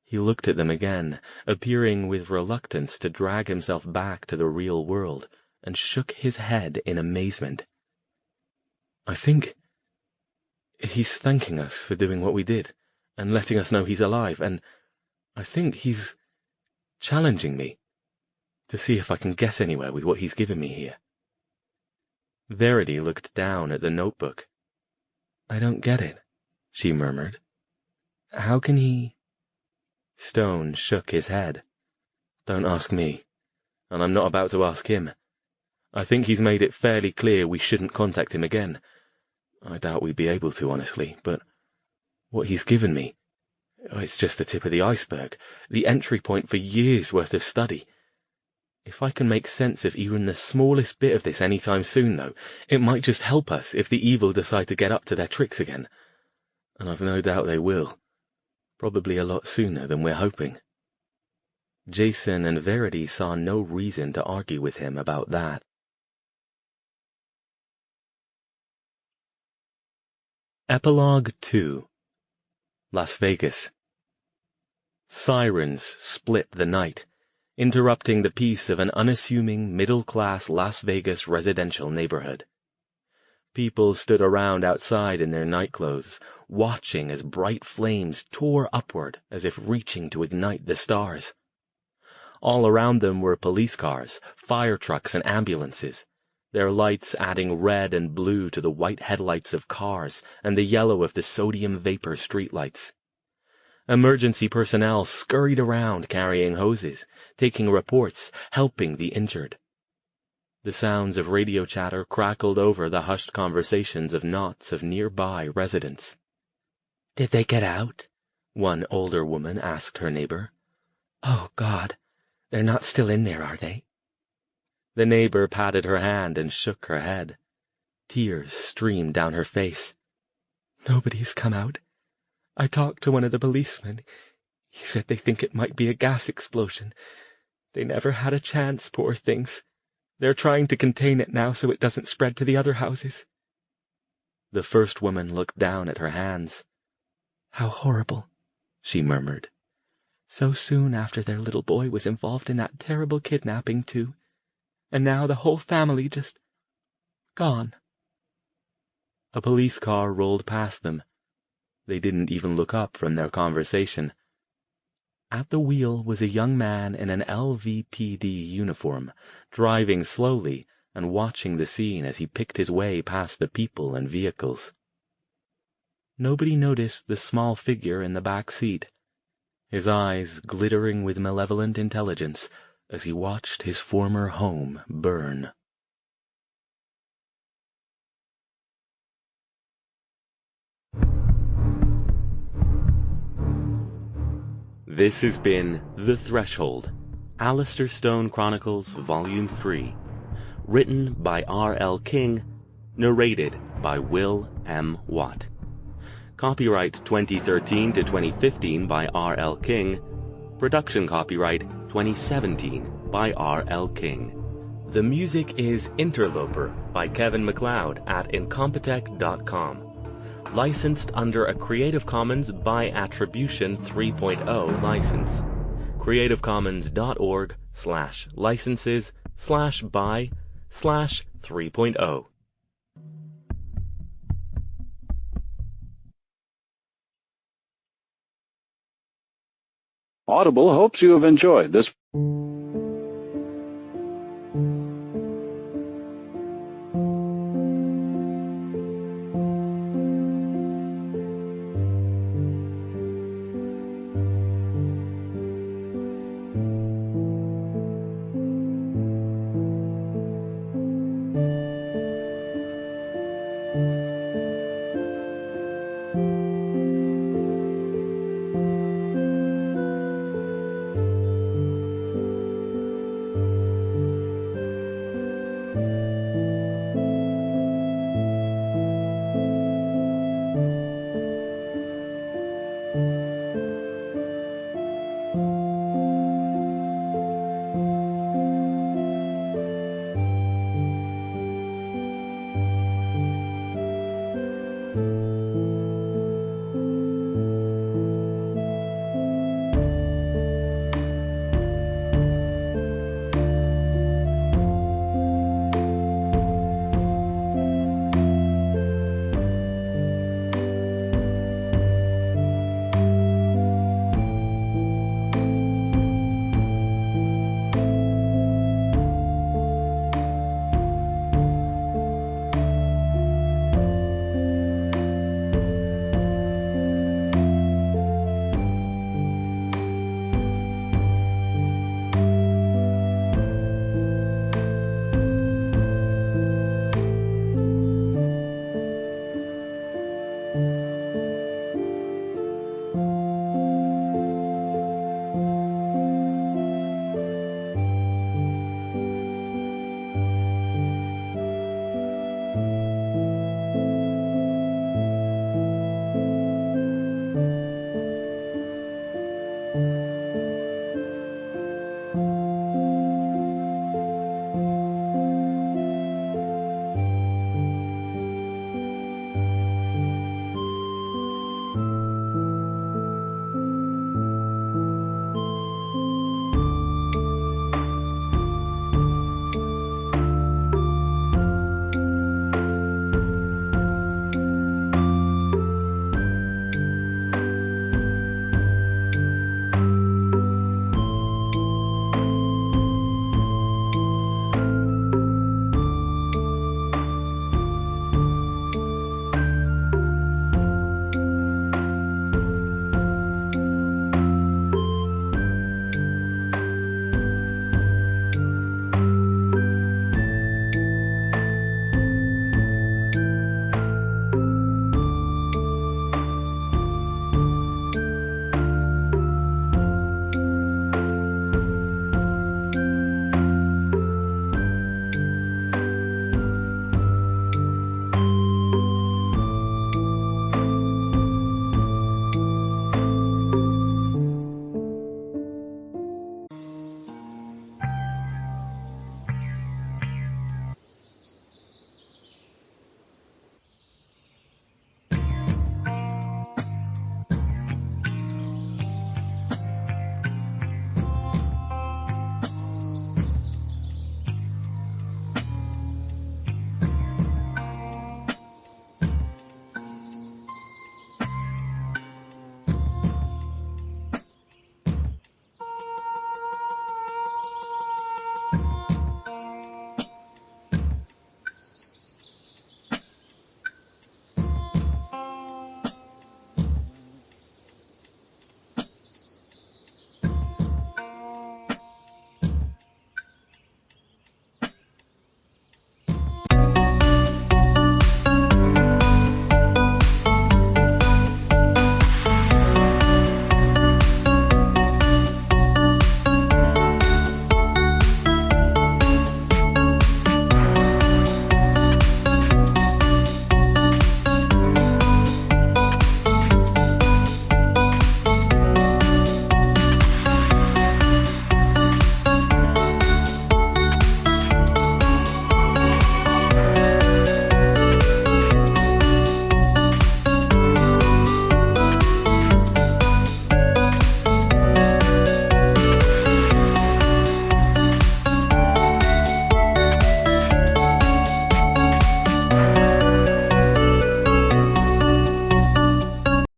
He looked at them again, appearing with reluctance to drag himself back to the real world, and shook his head in amazement. "I think he's thanking us for doing what we did, and letting us know he's alive, and I think he's challenging me to see if I can get anywhere with what he's given me here." Verity looked down at the notebook. "I don't get it," she murmured. "How can he—" Stone shook his head. "Don't ask me, and I'm not about to ask him. I think he's made it fairly clear we shouldn't contact him again. I doubt we'd be able to, honestly, but what he's given me, it's just the tip of the iceberg, the entry point for years' worth of study. If I can make sense of even the smallest bit of this any time soon, though, it might just help us if the evil decide to get up to their tricks again. And I've no doubt they will. Probably a lot sooner than we're hoping." Jason and Verity saw no reason to argue with him about that. Epilogue 2. Las Vegas. Sirens split the night, interrupting the peace of an unassuming middle-class Las Vegas residential neighborhood. People stood around outside in their nightclothes, watching as bright flames tore upward as if reaching to ignite the stars. All around them were police cars, fire trucks, and ambulances, their lights adding red and blue to the white headlights of cars and the yellow of the sodium vapor streetlights. Emergency personnel scurried around carrying hoses, taking reports, helping the injured. The sounds of radio chatter crackled over the hushed conversations of knots of nearby residents. "Did they get out?" one older woman asked her neighbor. "Oh, God, they're not still in there, are they?" The neighbor patted her hand and shook her head. Tears streamed down her face. "Nobody's come out. I talked to one of the policemen. He said they think it might be a gas explosion. They never had a chance, poor things. They're trying to contain it now so it doesn't spread to the other houses." The first woman looked down at her hands. "How horrible," she murmured. "So soon after their little boy was involved in that terrible kidnapping, too. And now the whole family just gone." A police car rolled past them. They didn't even look up from their conversation. At the wheel was a young man in an LVPD uniform, driving slowly and watching the scene as he picked his way past the people and vehicles. Nobody noticed the small figure in the back seat, his eyes glittering with malevolent intelligence as he watched his former home burn. This has been The Threshold, Alastair Stone Chronicles Volume 3, written by R.L. King, narrated by Will M. Watt. Copyright 2013 to 2015 by R.L. King. Production copyright 2017 by R.L. King. The music is Interloper by Kevin MacLeod at Incompetech.com. Licensed under a Creative Commons by Attribution 3.0 license. creativecommons.org/licenses/by/3.0. Audible hopes you have enjoyed this